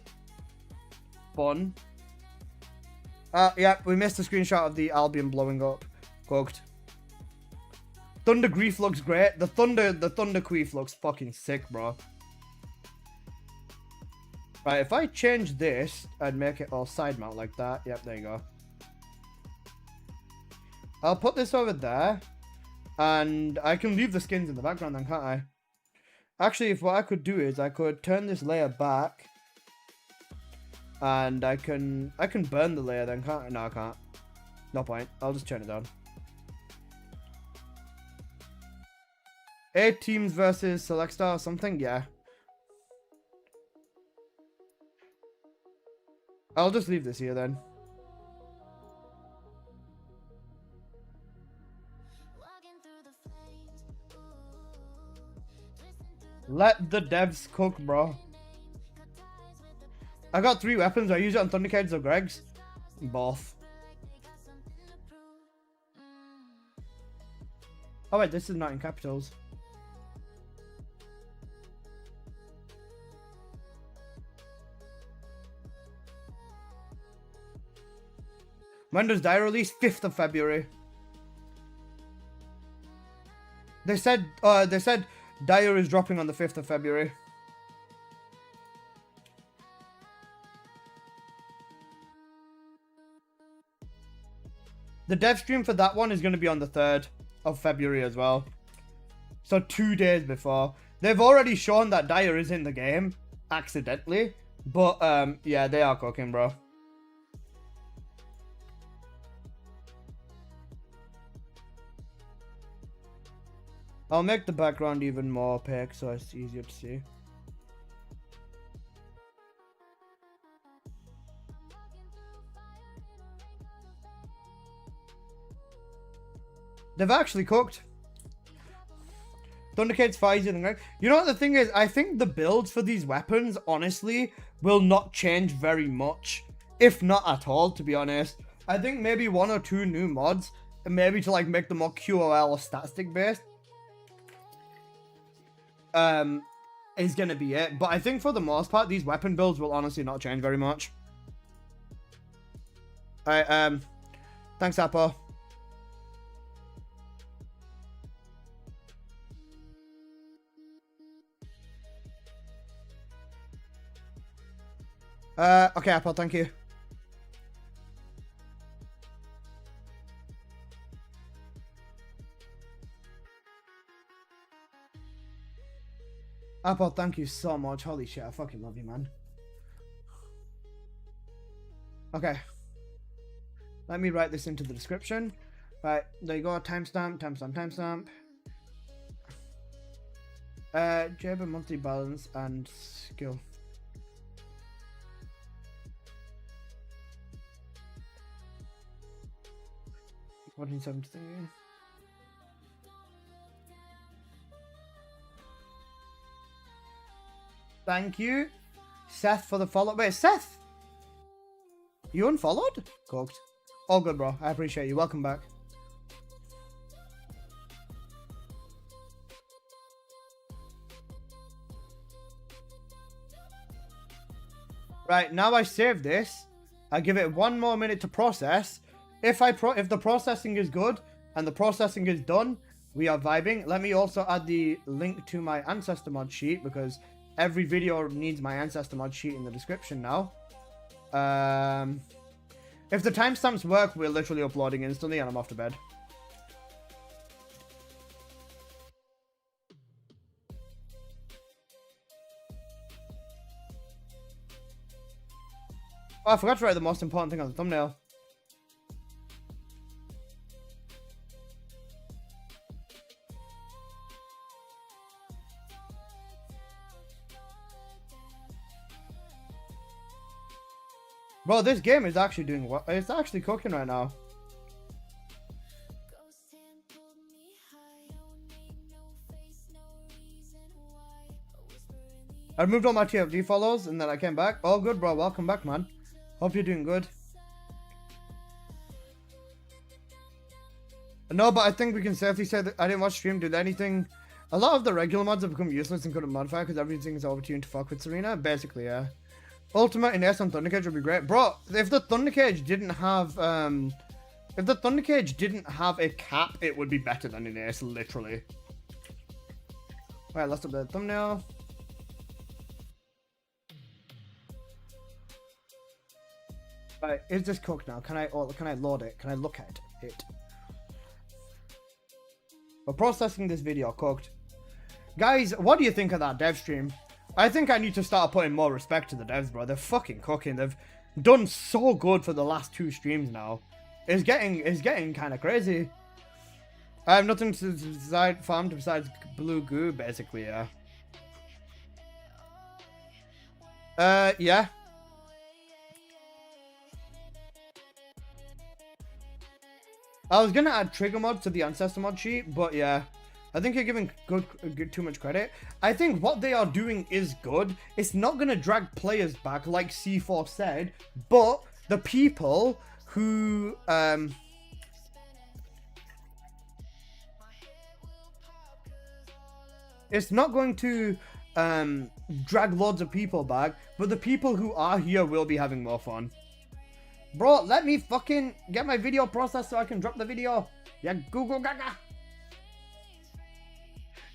fun. Yeah, we missed a screenshot of the Albion blowing up. Cooked. Thunder Grief looks great. The Thunder Queef looks fucking sick, bro. Right, if I change this and make it all side mount like that, yep, there you go. I'll put this over there, and I can leave the skins in the background then, can't I? Actually, if what I could do is I could turn this layer back, and I can burn the layer then, can't I? No, I can't. No point. I'll just turn it down. 8 teams versus Select Star or something? Yeah. I'll just leave this here then. Let the devs cook, bro. I got 3 weapons. I use it on Thundercades or Greg's. Both. Oh wait, this is not in capitals. When does Die release? 5th of February. They said Dire is dropping on the 5th of February. The dev stream for that one is going to be on the 3rd of February as well. So 2 days before. They've already shown that Dire is in the game. Accidentally. But, yeah, they are cooking, bro. I'll make the background even more opaque so it's easier to see. They've actually cooked. Thundercade's fires in the ground. You know what the thing is? I think the builds for these weapons, honestly, will not change very much. If not at all, to be honest. I think maybe 1 or 2 new mods. Maybe to like make them more QOL or statistic based. Is gonna be it. But I think for the most part, these weapon builds will honestly not change very much. Alright, thanks, Apple. Okay, Apple, thank you. Apple, thank you so much. Holy shit, I fucking love you, man. Okay. Let me write this into the description. Right, there you go. Timestamp, timestamp, timestamp. Jabber monthly balance and skill. What in 17? Thank you, Seth, for the follow. Wait, Seth? You unfollowed? Cooked. All good, bro. I appreciate you. Welcome back. Right, now I save this. I give it 1 more minute to process. If the processing is good and the processing is done, we are vibing. Let me also add the link to my ancestor mod sheet because every video needs my ancestor mod sheet in the description now. If the timestamps work, we're literally uploading instantly and I'm off to bed. Oh, I forgot to write the most important thing on the thumbnail. Bro, this game is actually doing what? It's actually cooking right now. I removed all my TFD follows and then I came back. All good, bro. Welcome back, man. Hope you're doing good. No, but I think we can safely say that I didn't watch stream. Did anything? A lot of the regular mods have become useless and couldn't modify because everything is overtuned to fuck with Serena. Basically, yeah. Ultimate in S on Thundercage would be great. Bro, if the Thundercage didn't have a cap, it would be better than in Ace, literally. Alright, let's update the thumbnail. Right, is this cooked now? Can I load it? Can I look at it? We're processing this video cooked. Guys, what do you think of that dev stream? I think I need to start putting more respect to the devs, bro. They're fucking cooking. They've done so good for the last 2 streams now. It's getting kind of crazy. I have nothing to decide farm besides blue goo, basically, yeah. Yeah. I was gonna add trigger mod to the ancestor mod sheet, but yeah. I think you're giving too much credit. I think what they are doing is good. It's not gonna drag players back like C4 said, but the people who it's not going to drag loads of people back, but the people who are here will be having more fun. Bro, let me fucking get my video processed so I can drop the video. Yeah, Google Gaga.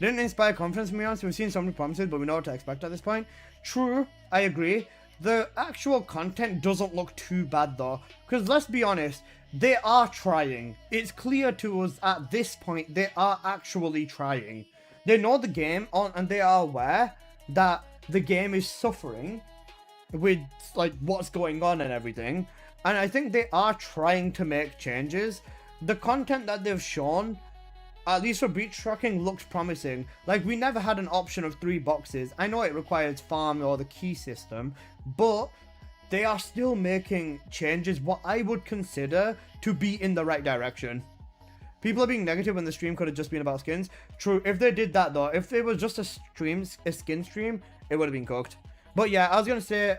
Didn't inspire confidence from me, honest. We've seen so many promises, but we know what to expect at this point. True, I agree. The actual content doesn't look too bad though, because let's be honest, they are trying. It's clear to us at this point they are actually trying. They know the game and they are aware that the game is suffering with like what's going on and everything. And I think they are trying to make changes. The content that they've shown, at least for breach tracking, looks promising. Like, we never had an option of 3 boxes. I know it requires farm or the key system, but they are still making changes what I would consider to be in the right direction. People are being negative when the stream could have just been about skins. True, if they did that though, if it was just a skin stream, it would have been cooked. But yeah, I was gonna say,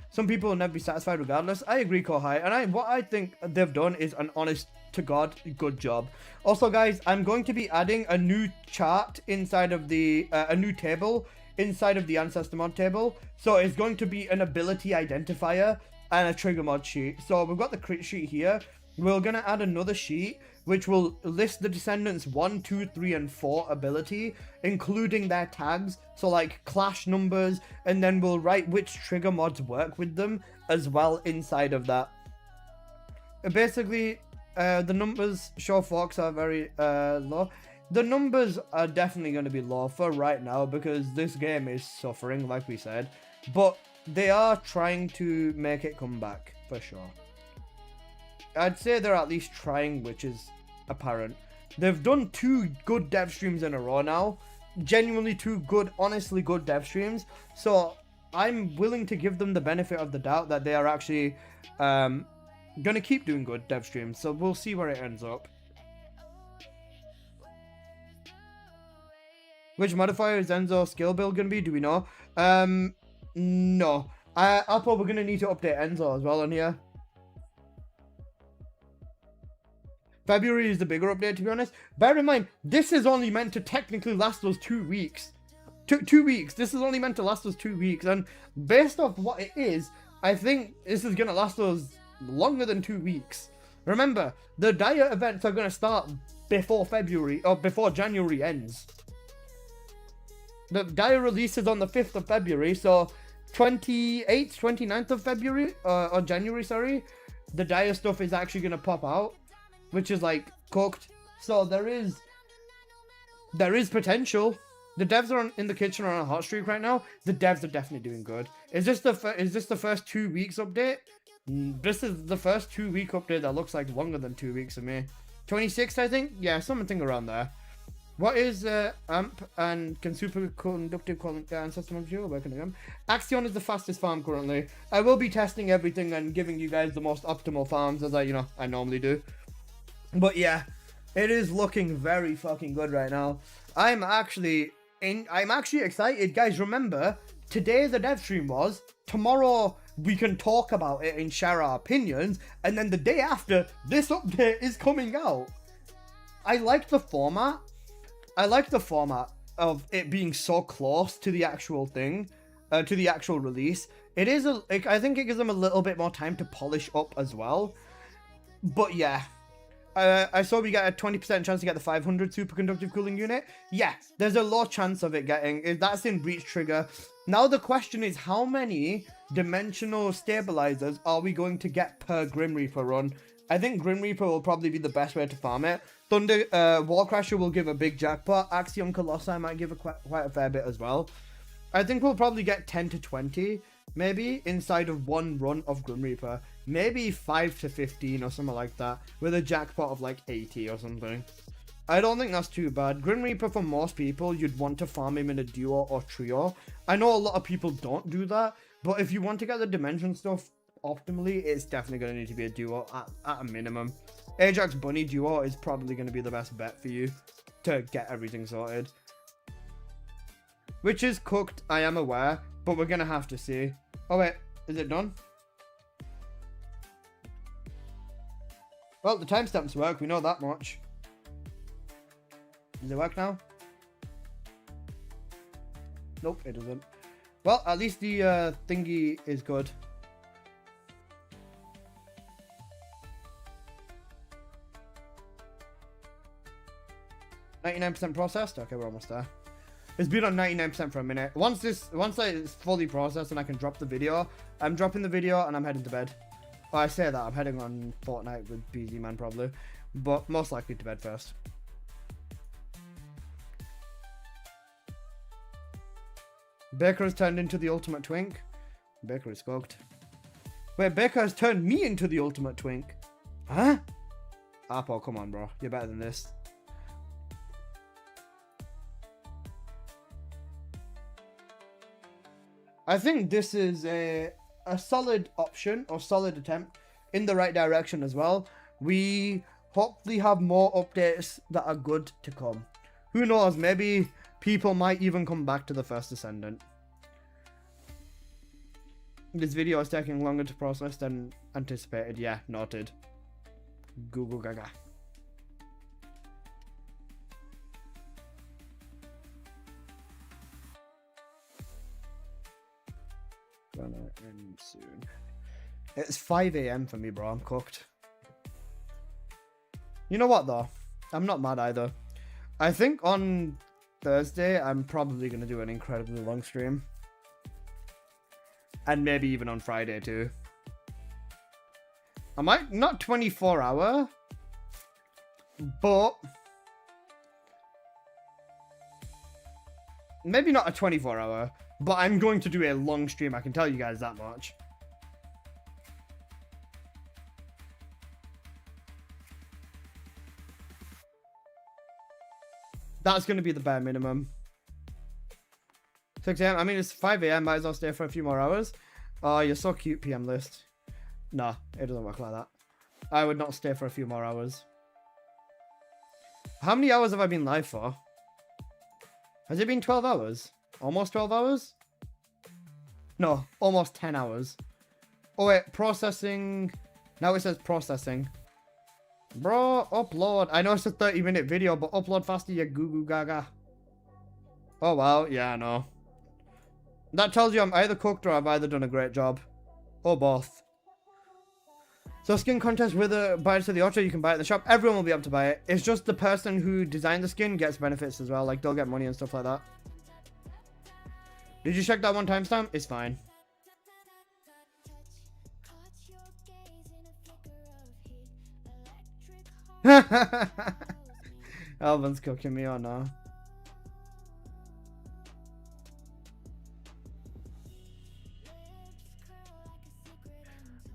some people will never be satisfied regardless. I agree, Kohai, and what I think they've done is an honest to God good job. Also, guys, I'm going to be adding a new chart inside of the a new table inside of the ancestor mod table. So it's going to be an ability identifier and a trigger mod sheet. So we've got the crit sheet here. We're gonna add another sheet which will list the Descendants 1, 2, 3, and 4 ability, including their tags, so like clash numbers, and then we'll write which trigger mods work with them as well inside of that. Basically, the numbers show Fox are very low. The numbers are definitely going to be low for right now because this game is suffering, like we said, but they are trying to make it come back for sure. I'd say they're at least trying, which is apparent. They've done 2 good dev streams in a row now. Genuinely 2 good, honestly good dev streams. So I'm willing to give them the benefit of the doubt that they are actually gonna keep doing good dev streams. So we'll see where it ends up. Which modifier is Enzo skill build gonna be? Do we know? No. I'll probably gonna need to update Enzo as well on here. February is the bigger update, to be honest. Bear in mind, this is only meant to technically last us 2 weeks. 2 weeks. This is only meant to last us 2 weeks. And based off what it is, I think this is going to last us longer than 2 weeks. Remember, the Dire events are going to start before February, or before January ends. The Dire release is on the 5th of February, so 28th, 29th of February, or January, sorry. The Dire stuff is actually going to pop out, which is like cooked. So there is potential. The devs are in the kitchen are on a hot streak right now. The devs are definitely doing good. Is this the first 2 weeks update? This is the first 2 week update that looks like longer than 2 weeks to me. 26th, I think. Yeah, something around there. What is AMP and can superconductive ancestor module working again? Axion is the fastest farm currently. I will be testing everything and giving you guys the most optimal farms as I normally do. But yeah, it is looking very fucking good right now. I'm actually excited, guys. Remember, today the dev stream was. Tomorrow we can talk about it and share our opinions, and then the day after, this update is coming out. I like the format. I like the format of it being so close to the actual thing, to the actual release. It is I think it gives them a little bit more time to polish up as well. But yeah. I saw we get a 20% chance to get the 500 superconductive cooling unit. Yeah, there's a low chance of it getting. That's in breach trigger. Now the question is, how many dimensional stabilizers are we going to get per Grim Reaper run? I think Grim Reaper will probably be the best way to farm it. Thunder Wallcrasher will give a big jackpot. Axion Colossi might give quite a fair bit as well. I think we'll probably get 10 to 20, maybe, inside of one run of Grim Reaper. Maybe 5 to 15 or something like that, with a jackpot of like 80 or something. I don't think that's too bad. Grim Reaper, for most people, you'd want to farm him in a duo or trio. I know a lot of people don't do that, but if you want to get the dimension stuff optimally, it's definitely going to need to be a duo at a minimum. Ajax Bunny duo is probably going to be the best bet for you to get everything sorted. Which is cooked, I am aware, but we're going to have to see. Oh wait, is it done? Well, the timestamps work, we know that much. Does it work now? Nope, it doesn't. Well, at least the thingy is good. 99% processed? Okay, we're almost there. It's been on 99% for a minute. Once it's fully processed and I can drop the video, I'm dropping the video and I'm heading to bed. Well, I say that, I'm heading on Fortnite with BZ Man probably. But most likely to bed first. Baker has turned into the ultimate twink. Baker is cooked. Wait, Baker has turned me into the ultimate twink. Huh? Apple, come on, bro. You're better than this. I think this is a solid option or solid attempt in the right direction as well. We hopefully have more updates that are good to come. Who knows, maybe people might even come back to the first Descendant. This video is taking longer to process than anticipated. Yeah, noted. Google Gaga. Gonna end soon. It's 5 AM for me, bro. I'm cooked. You know what, though? I'm not mad either. I think on Thursday, I'm probably going to do an incredibly long stream. And maybe even on Friday, too. I might, not 24 hour, but maybe not a 24 hour, but I'm going to do a long stream, I can tell you guys that much. That's going to be the bare minimum. 6 AM, I mean, it's 5 AM, might as well stay for a few more hours. Oh, you're so cute, PM list. Nah, it doesn't work like that. I would not stay for a few more hours. How many hours have I been live for? Has it been 12 hours? Almost 12 hours? No, almost 10 hours. Oh wait, processing. Now it says processing. Bro, upload. I know it's a 30-minute video, but upload faster, you goo goo gaga. Oh wow, yeah, I know. That tells you I'm either cooked or I've either done a great job. Or both. So skin contest with a buy it to the auto, you can buy it in the shop. Everyone will be able to buy it. It's just the person who designed the skin gets benefits as well. Like, they'll get money and stuff like that. Did you check that one timestamp? It's fine. Alvin's cooking me or no?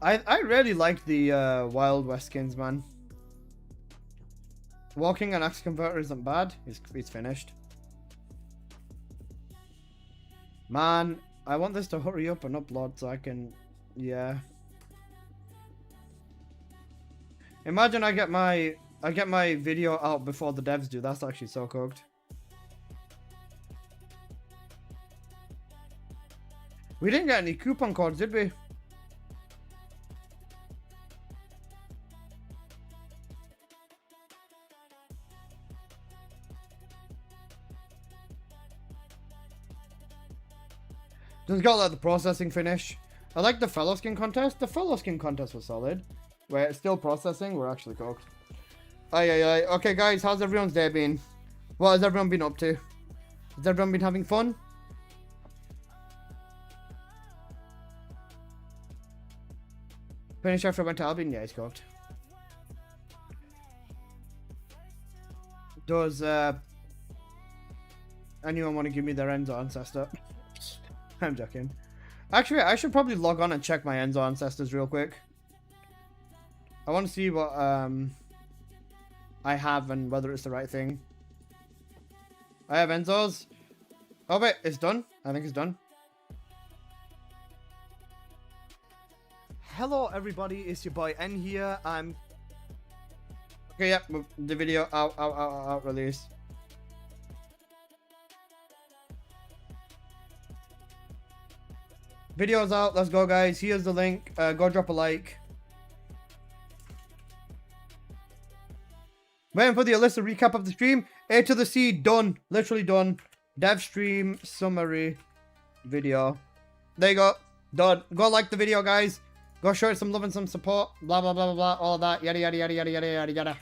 I really like the Wild West skins, man. Walking an axe converter isn't bad. It's finished. Man, I want this to hurry up and upload so I can... Yeah. Imagine I get my video out before the devs do. That's actually so cooked. We didn't get any coupon codes, did we? Just got like the processing finish. I like the fellow skin contest. The fellow skin contest was solid. Wait, it's still processing. We're actually cooked. Aye. Okay, guys, how's everyone's day been? What has everyone been up to? Has everyone been having fun? Finish after I went to Albion? Yeah, it's cooked. Does anyone want to give me their Enzo ancestor? I'm joking. Actually, I should probably log on and check my Enzo ancestors real quick. I want to see what I I have and whether it's the right thing. I have Enzo's. Oh wait, it's done. I think it's done. Hello everybody, it's your boy N here. I'm okay. Yep, the video out release. Video's out. Let's go, guys. Here's the link. Go drop a like. Waiting for the Alyssa recap of the stream. A to the C, done. Literally done. Dev stream summary video. There you go. Done. Go like the video, guys. Go show it some love and some support. Blah, blah, blah, blah, blah. All of that. Yada, yada, yada, yada, yada, yada, yada.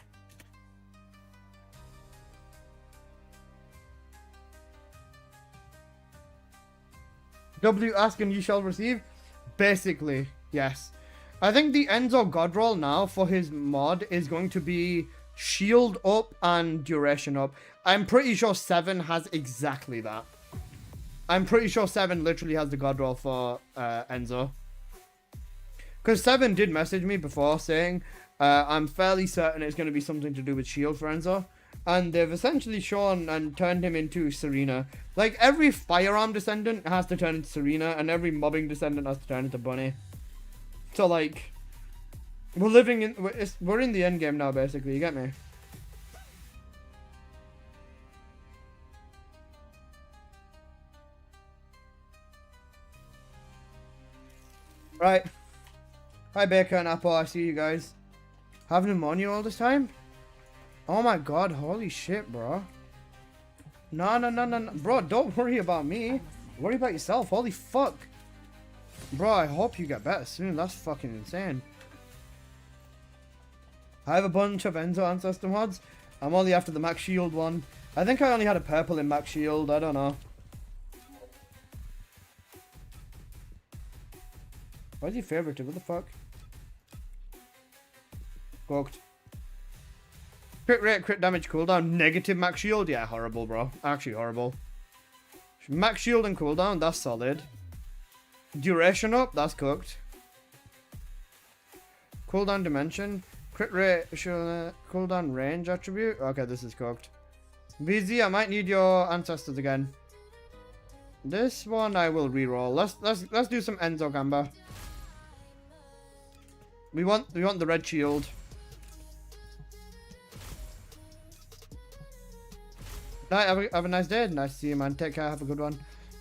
W ask and you shall receive. Basically, yes. I think the Enzo God roll now for his mod is going to be shield up and duration up. I'm pretty sure 7 has exactly that. I'm pretty sure 7 literally has the God roll for Enzo. Because 7 did message me before saying, I'm fairly certain it's going to be something to do with shield for Enzo. And they've essentially shown and turned him into Serena. Like, every firearm descendant has to turn into Serena, and every mobbing descendant has to turn into Bunny. So, like, we're in the end game now, basically, you get me? Right. Hi, Baker and Apple, I see you guys. Have pneumonia all this time? Oh my god, holy shit, bro. No. Bro, don't worry about me. Worry about yourself, holy fuck. Bro, I hope you get better soon. That's fucking insane. I have a bunch of Enzo Ancestor mods. I'm only after the Max Shield one. I think I only had a purple in Max Shield, I don't know. Why's he favorited? What the fuck? Cooked. Crit rate, crit damage, cooldown, negative max shield. Yeah, horrible, bro. Actually horrible. Max shield and cooldown, that's solid. Duration up, that's cooked. Cooldown dimension. Crit rate, cooldown range attribute. Okay, this is cooked. VZ, I might need your ancestors again. This one I will reroll. Let's do some Enzo Gamba. We want the red shield. Right, have a nice day. Nice to see you, man. Take care. Have a good one.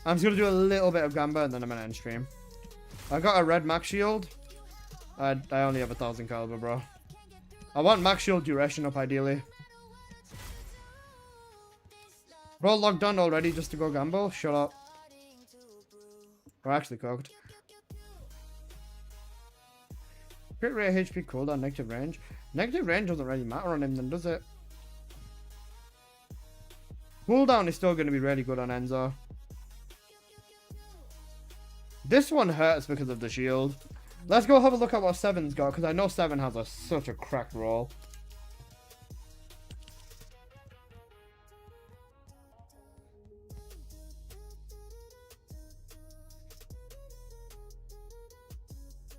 I'm just going to do a little bit of Gamba and then I'm going to end stream. I got a red max shield. I only have 1,000 caliber, bro. I want max shield duration up, ideally. We're all logged on already just to go gamble. Shut up. We're actually cooked. Crit rate, HP cooldown, negative range. Negative range doesn't really matter on him then, does it? Cooldown is still going to be really good on Enzo. This one hurts because of the shield. Let's go have a look at what 7's got, because I know 7 has such a cracked roll.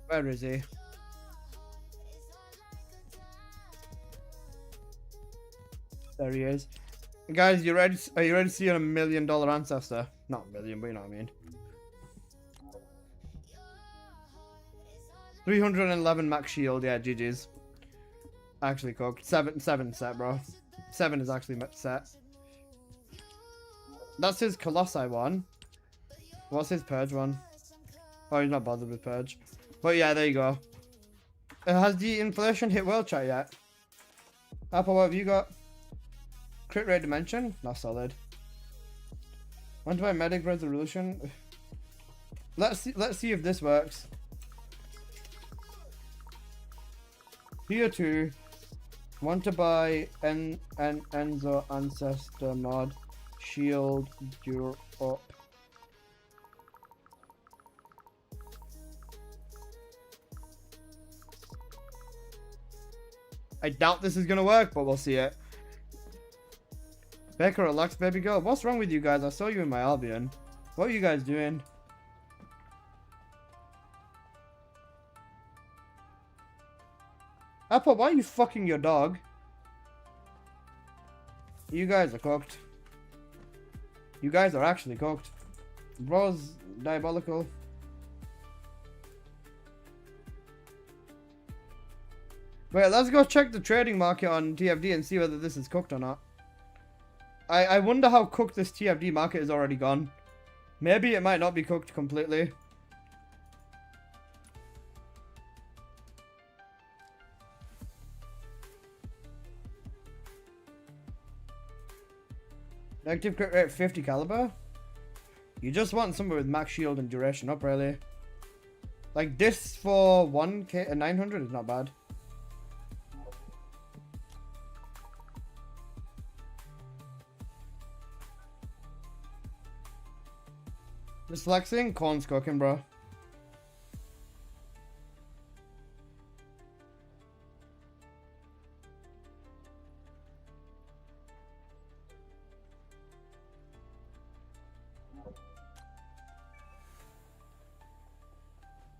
Where is he? There he is. Guys, you ready? Are you ready to see a $1 million ancestor? Not a million, but you know what I mean. 311 max shield, yeah, GG's. Actually cooked. 7 set, bro. 7 is actually set. That's his Colossi one. What's his Purge one? Oh, he's not bothered with Purge. But yeah, there you go. Has the inflation hit world chat yet? Apple, what have you got? Crit rate dimension? Not solid. Want to buy medic resolution? Let's see if this works. Tier 2. Want to buy Enzo Ancestor mod. Shield Dure up. I doubt this is gonna work, but we'll see it. Becca, relax, baby girl. What's wrong with you guys? I saw you in my Albion. What are you guys doing? Apple, why are you fucking your dog? You guys are cooked. You guys are actually cooked. Bro's diabolical. Wait, let's go check the trading market on TFD and see whether this is cooked or not. I wonder how cooked this TFD market is already gone. Maybe it might not be cooked completely. Negative crit rate 50 caliber? You just want somewhere with max shield and duration up, really. Like this for 1k 900 is not bad. Just flexing, corn's cooking, bro.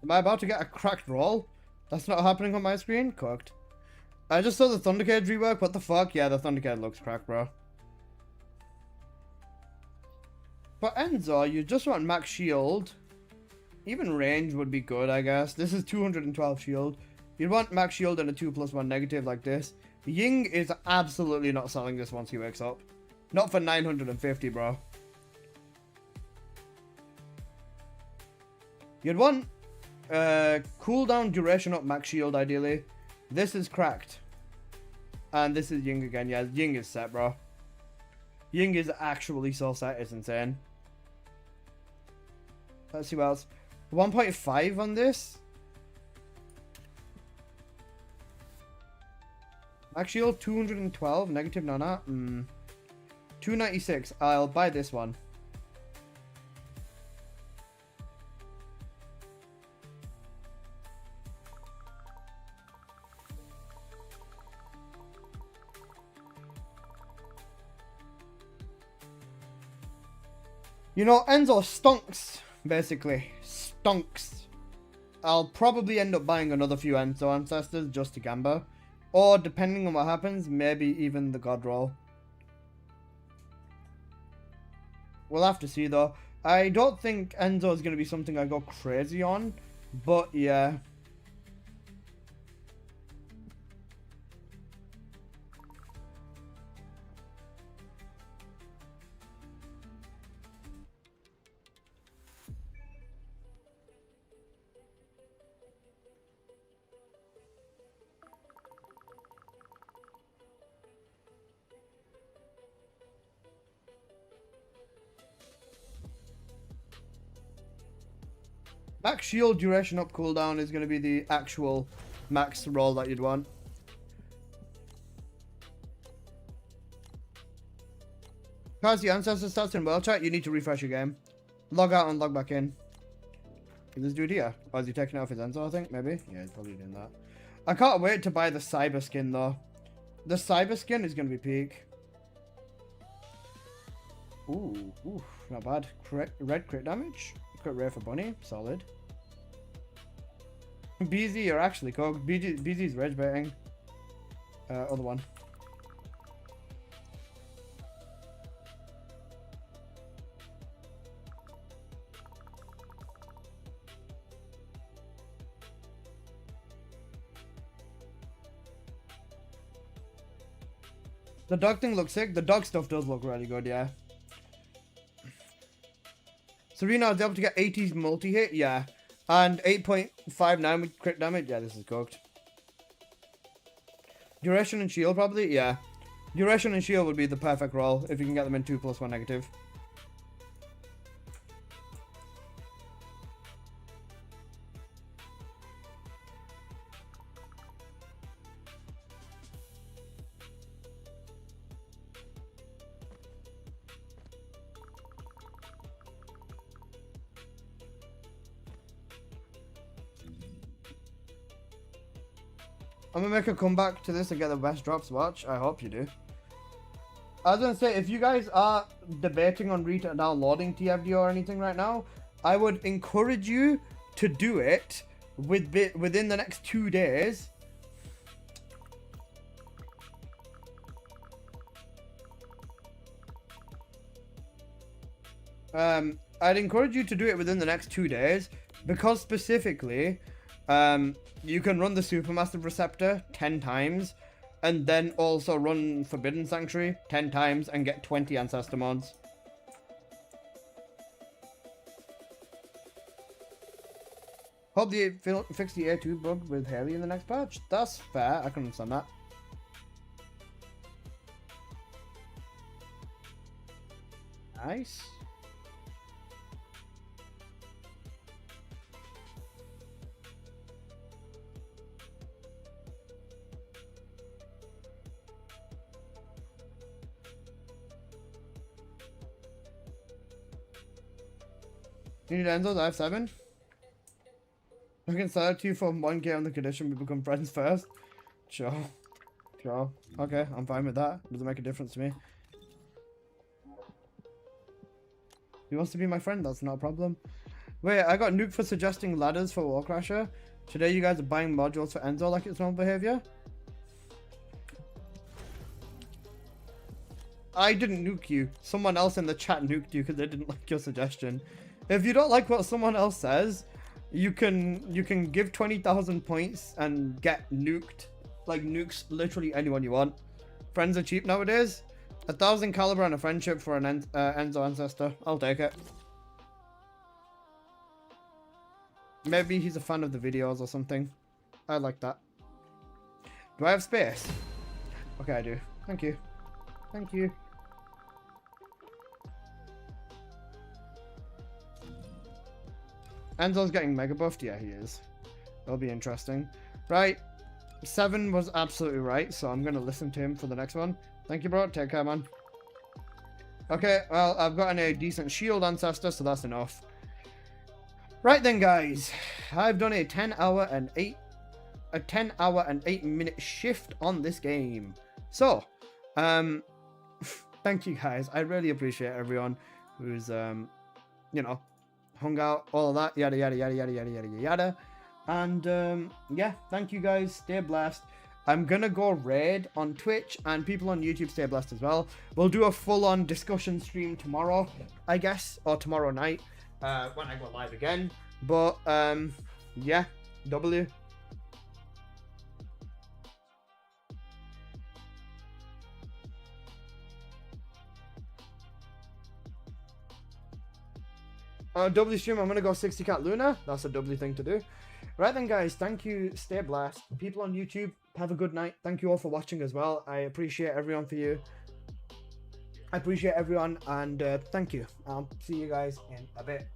Am I about to get a cracked roll? That's not happening on my screen? Cooked. I just saw the Thundercade rework. What the fuck? Yeah, the Thundercade looks cracked, bro. For Enzo, you just want max shield. Even range would be good, I guess. This is 212 shield. You'd want max shield and a 2+1 negative like this. Ying is absolutely not selling this once he wakes up. Not for 950, bro. You'd want cooldown duration up max shield, ideally. This is cracked. And this is Ying again. Yeah, Ying is set, bro. Ying is actually so set, it's insane. Let's see what else. 1.5 on this. Max shield 212, negative nana. 296. I'll buy this one. You know, Enzo stonks, basically. Stonks. I'll probably end up buying another few Enzo ancestors just to gamble. Or, depending on what happens, maybe even the God roll. We'll have to see, though. I don't think Enzo is going to be something I go crazy on. But, yeah. Max shield duration up cooldown is going to be the actual max roll that you'd want. Because the ancestor starts in world chat, you need to refresh your game. Log out and log back in. Is this dude here? Or is he taking it off his Enzo, I think? Maybe? Yeah, he's probably doing that. I can't wait to buy the cyber skin, though. The cyber skin is going to be peak. Ooh, not bad. Red crit damage. Crit rate for Bunny. Solid. BZ, you're actually cooked. BZ's rage baiting. Other one. The dog thing looks sick. The dog stuff does look really good, yeah. Serena was able to get 80s multi-hit, yeah. And 8.59 with crit damage, yeah, this is cooked. Duration and shield, probably, yeah. Duration and shield would be the perfect roll if you can get them in 2+1 negative. I'm gonna make a comeback to this and get the best drops. Watch. I hope you do. I was gonna say, if you guys are debating on downloading TFD or anything right now, I would encourage you to do it within the next 2 days. I'd encourage you to do it within the next 2 days, because specifically, you can run the Supermassive Receptor 10 times, and then also run Forbidden Sanctuary 10 times and get 20 Ancestor mods. Hope they fix the A2 bug with Haley in the next patch. That's fair, I can understand that. Nice. You need Enzo's? I have 7. I can sell it to you for 1k on the condition we become friends first. Sure. Sure. Okay, I'm fine with that. Doesn't make a difference to me. He wants to be my friend, that's not a problem. Wait, I got nuked for suggesting ladders for Warcrasher. Today you guys are buying modules for Enzo like it's normal behavior? I didn't nuke you. Someone else in the chat nuked you because they didn't like your suggestion. If you don't like what someone else says, you can give 20,000 points and get nuked. Like, nukes literally anyone you want. Friends are cheap nowadays. 1,000 caliber and a friendship for an Enzo ancestor. I'll take it. Maybe he's a fan of the videos or something. I like that. Do I have space? Okay, I do. Thank you. Thank you. Enzo's getting mega buffed? Yeah, he is. That'll be interesting. Right. 7 was absolutely right, so I'm going to listen to him for the next one. Thank you, bro. Take care, man. Okay, well, I've gotten a decent shield ancestor, so that's enough. Right then, guys. I've done a 10 hour and 8 minute shift on this game. So, thank you guys. I really appreciate everyone who's, you know, hung out, all of that, yada yada yada yada yada yada yada. And yeah, thank you guys. Stay blessed. I'm gonna go raid on Twitch, and people on YouTube stay blessed as well. We'll do a full-on discussion stream tomorrow, I guess, or tomorrow night when I go live again. But yeah, W. W stream, I'm gonna go 60 cat Luna. That's a W thing to do. Right then, guys, thank you. Stay blessed. People on YouTube, have a good night. Thank you all for watching as well. I appreciate everyone for you. I appreciate everyone, and thank you. I'll see you guys in a bit.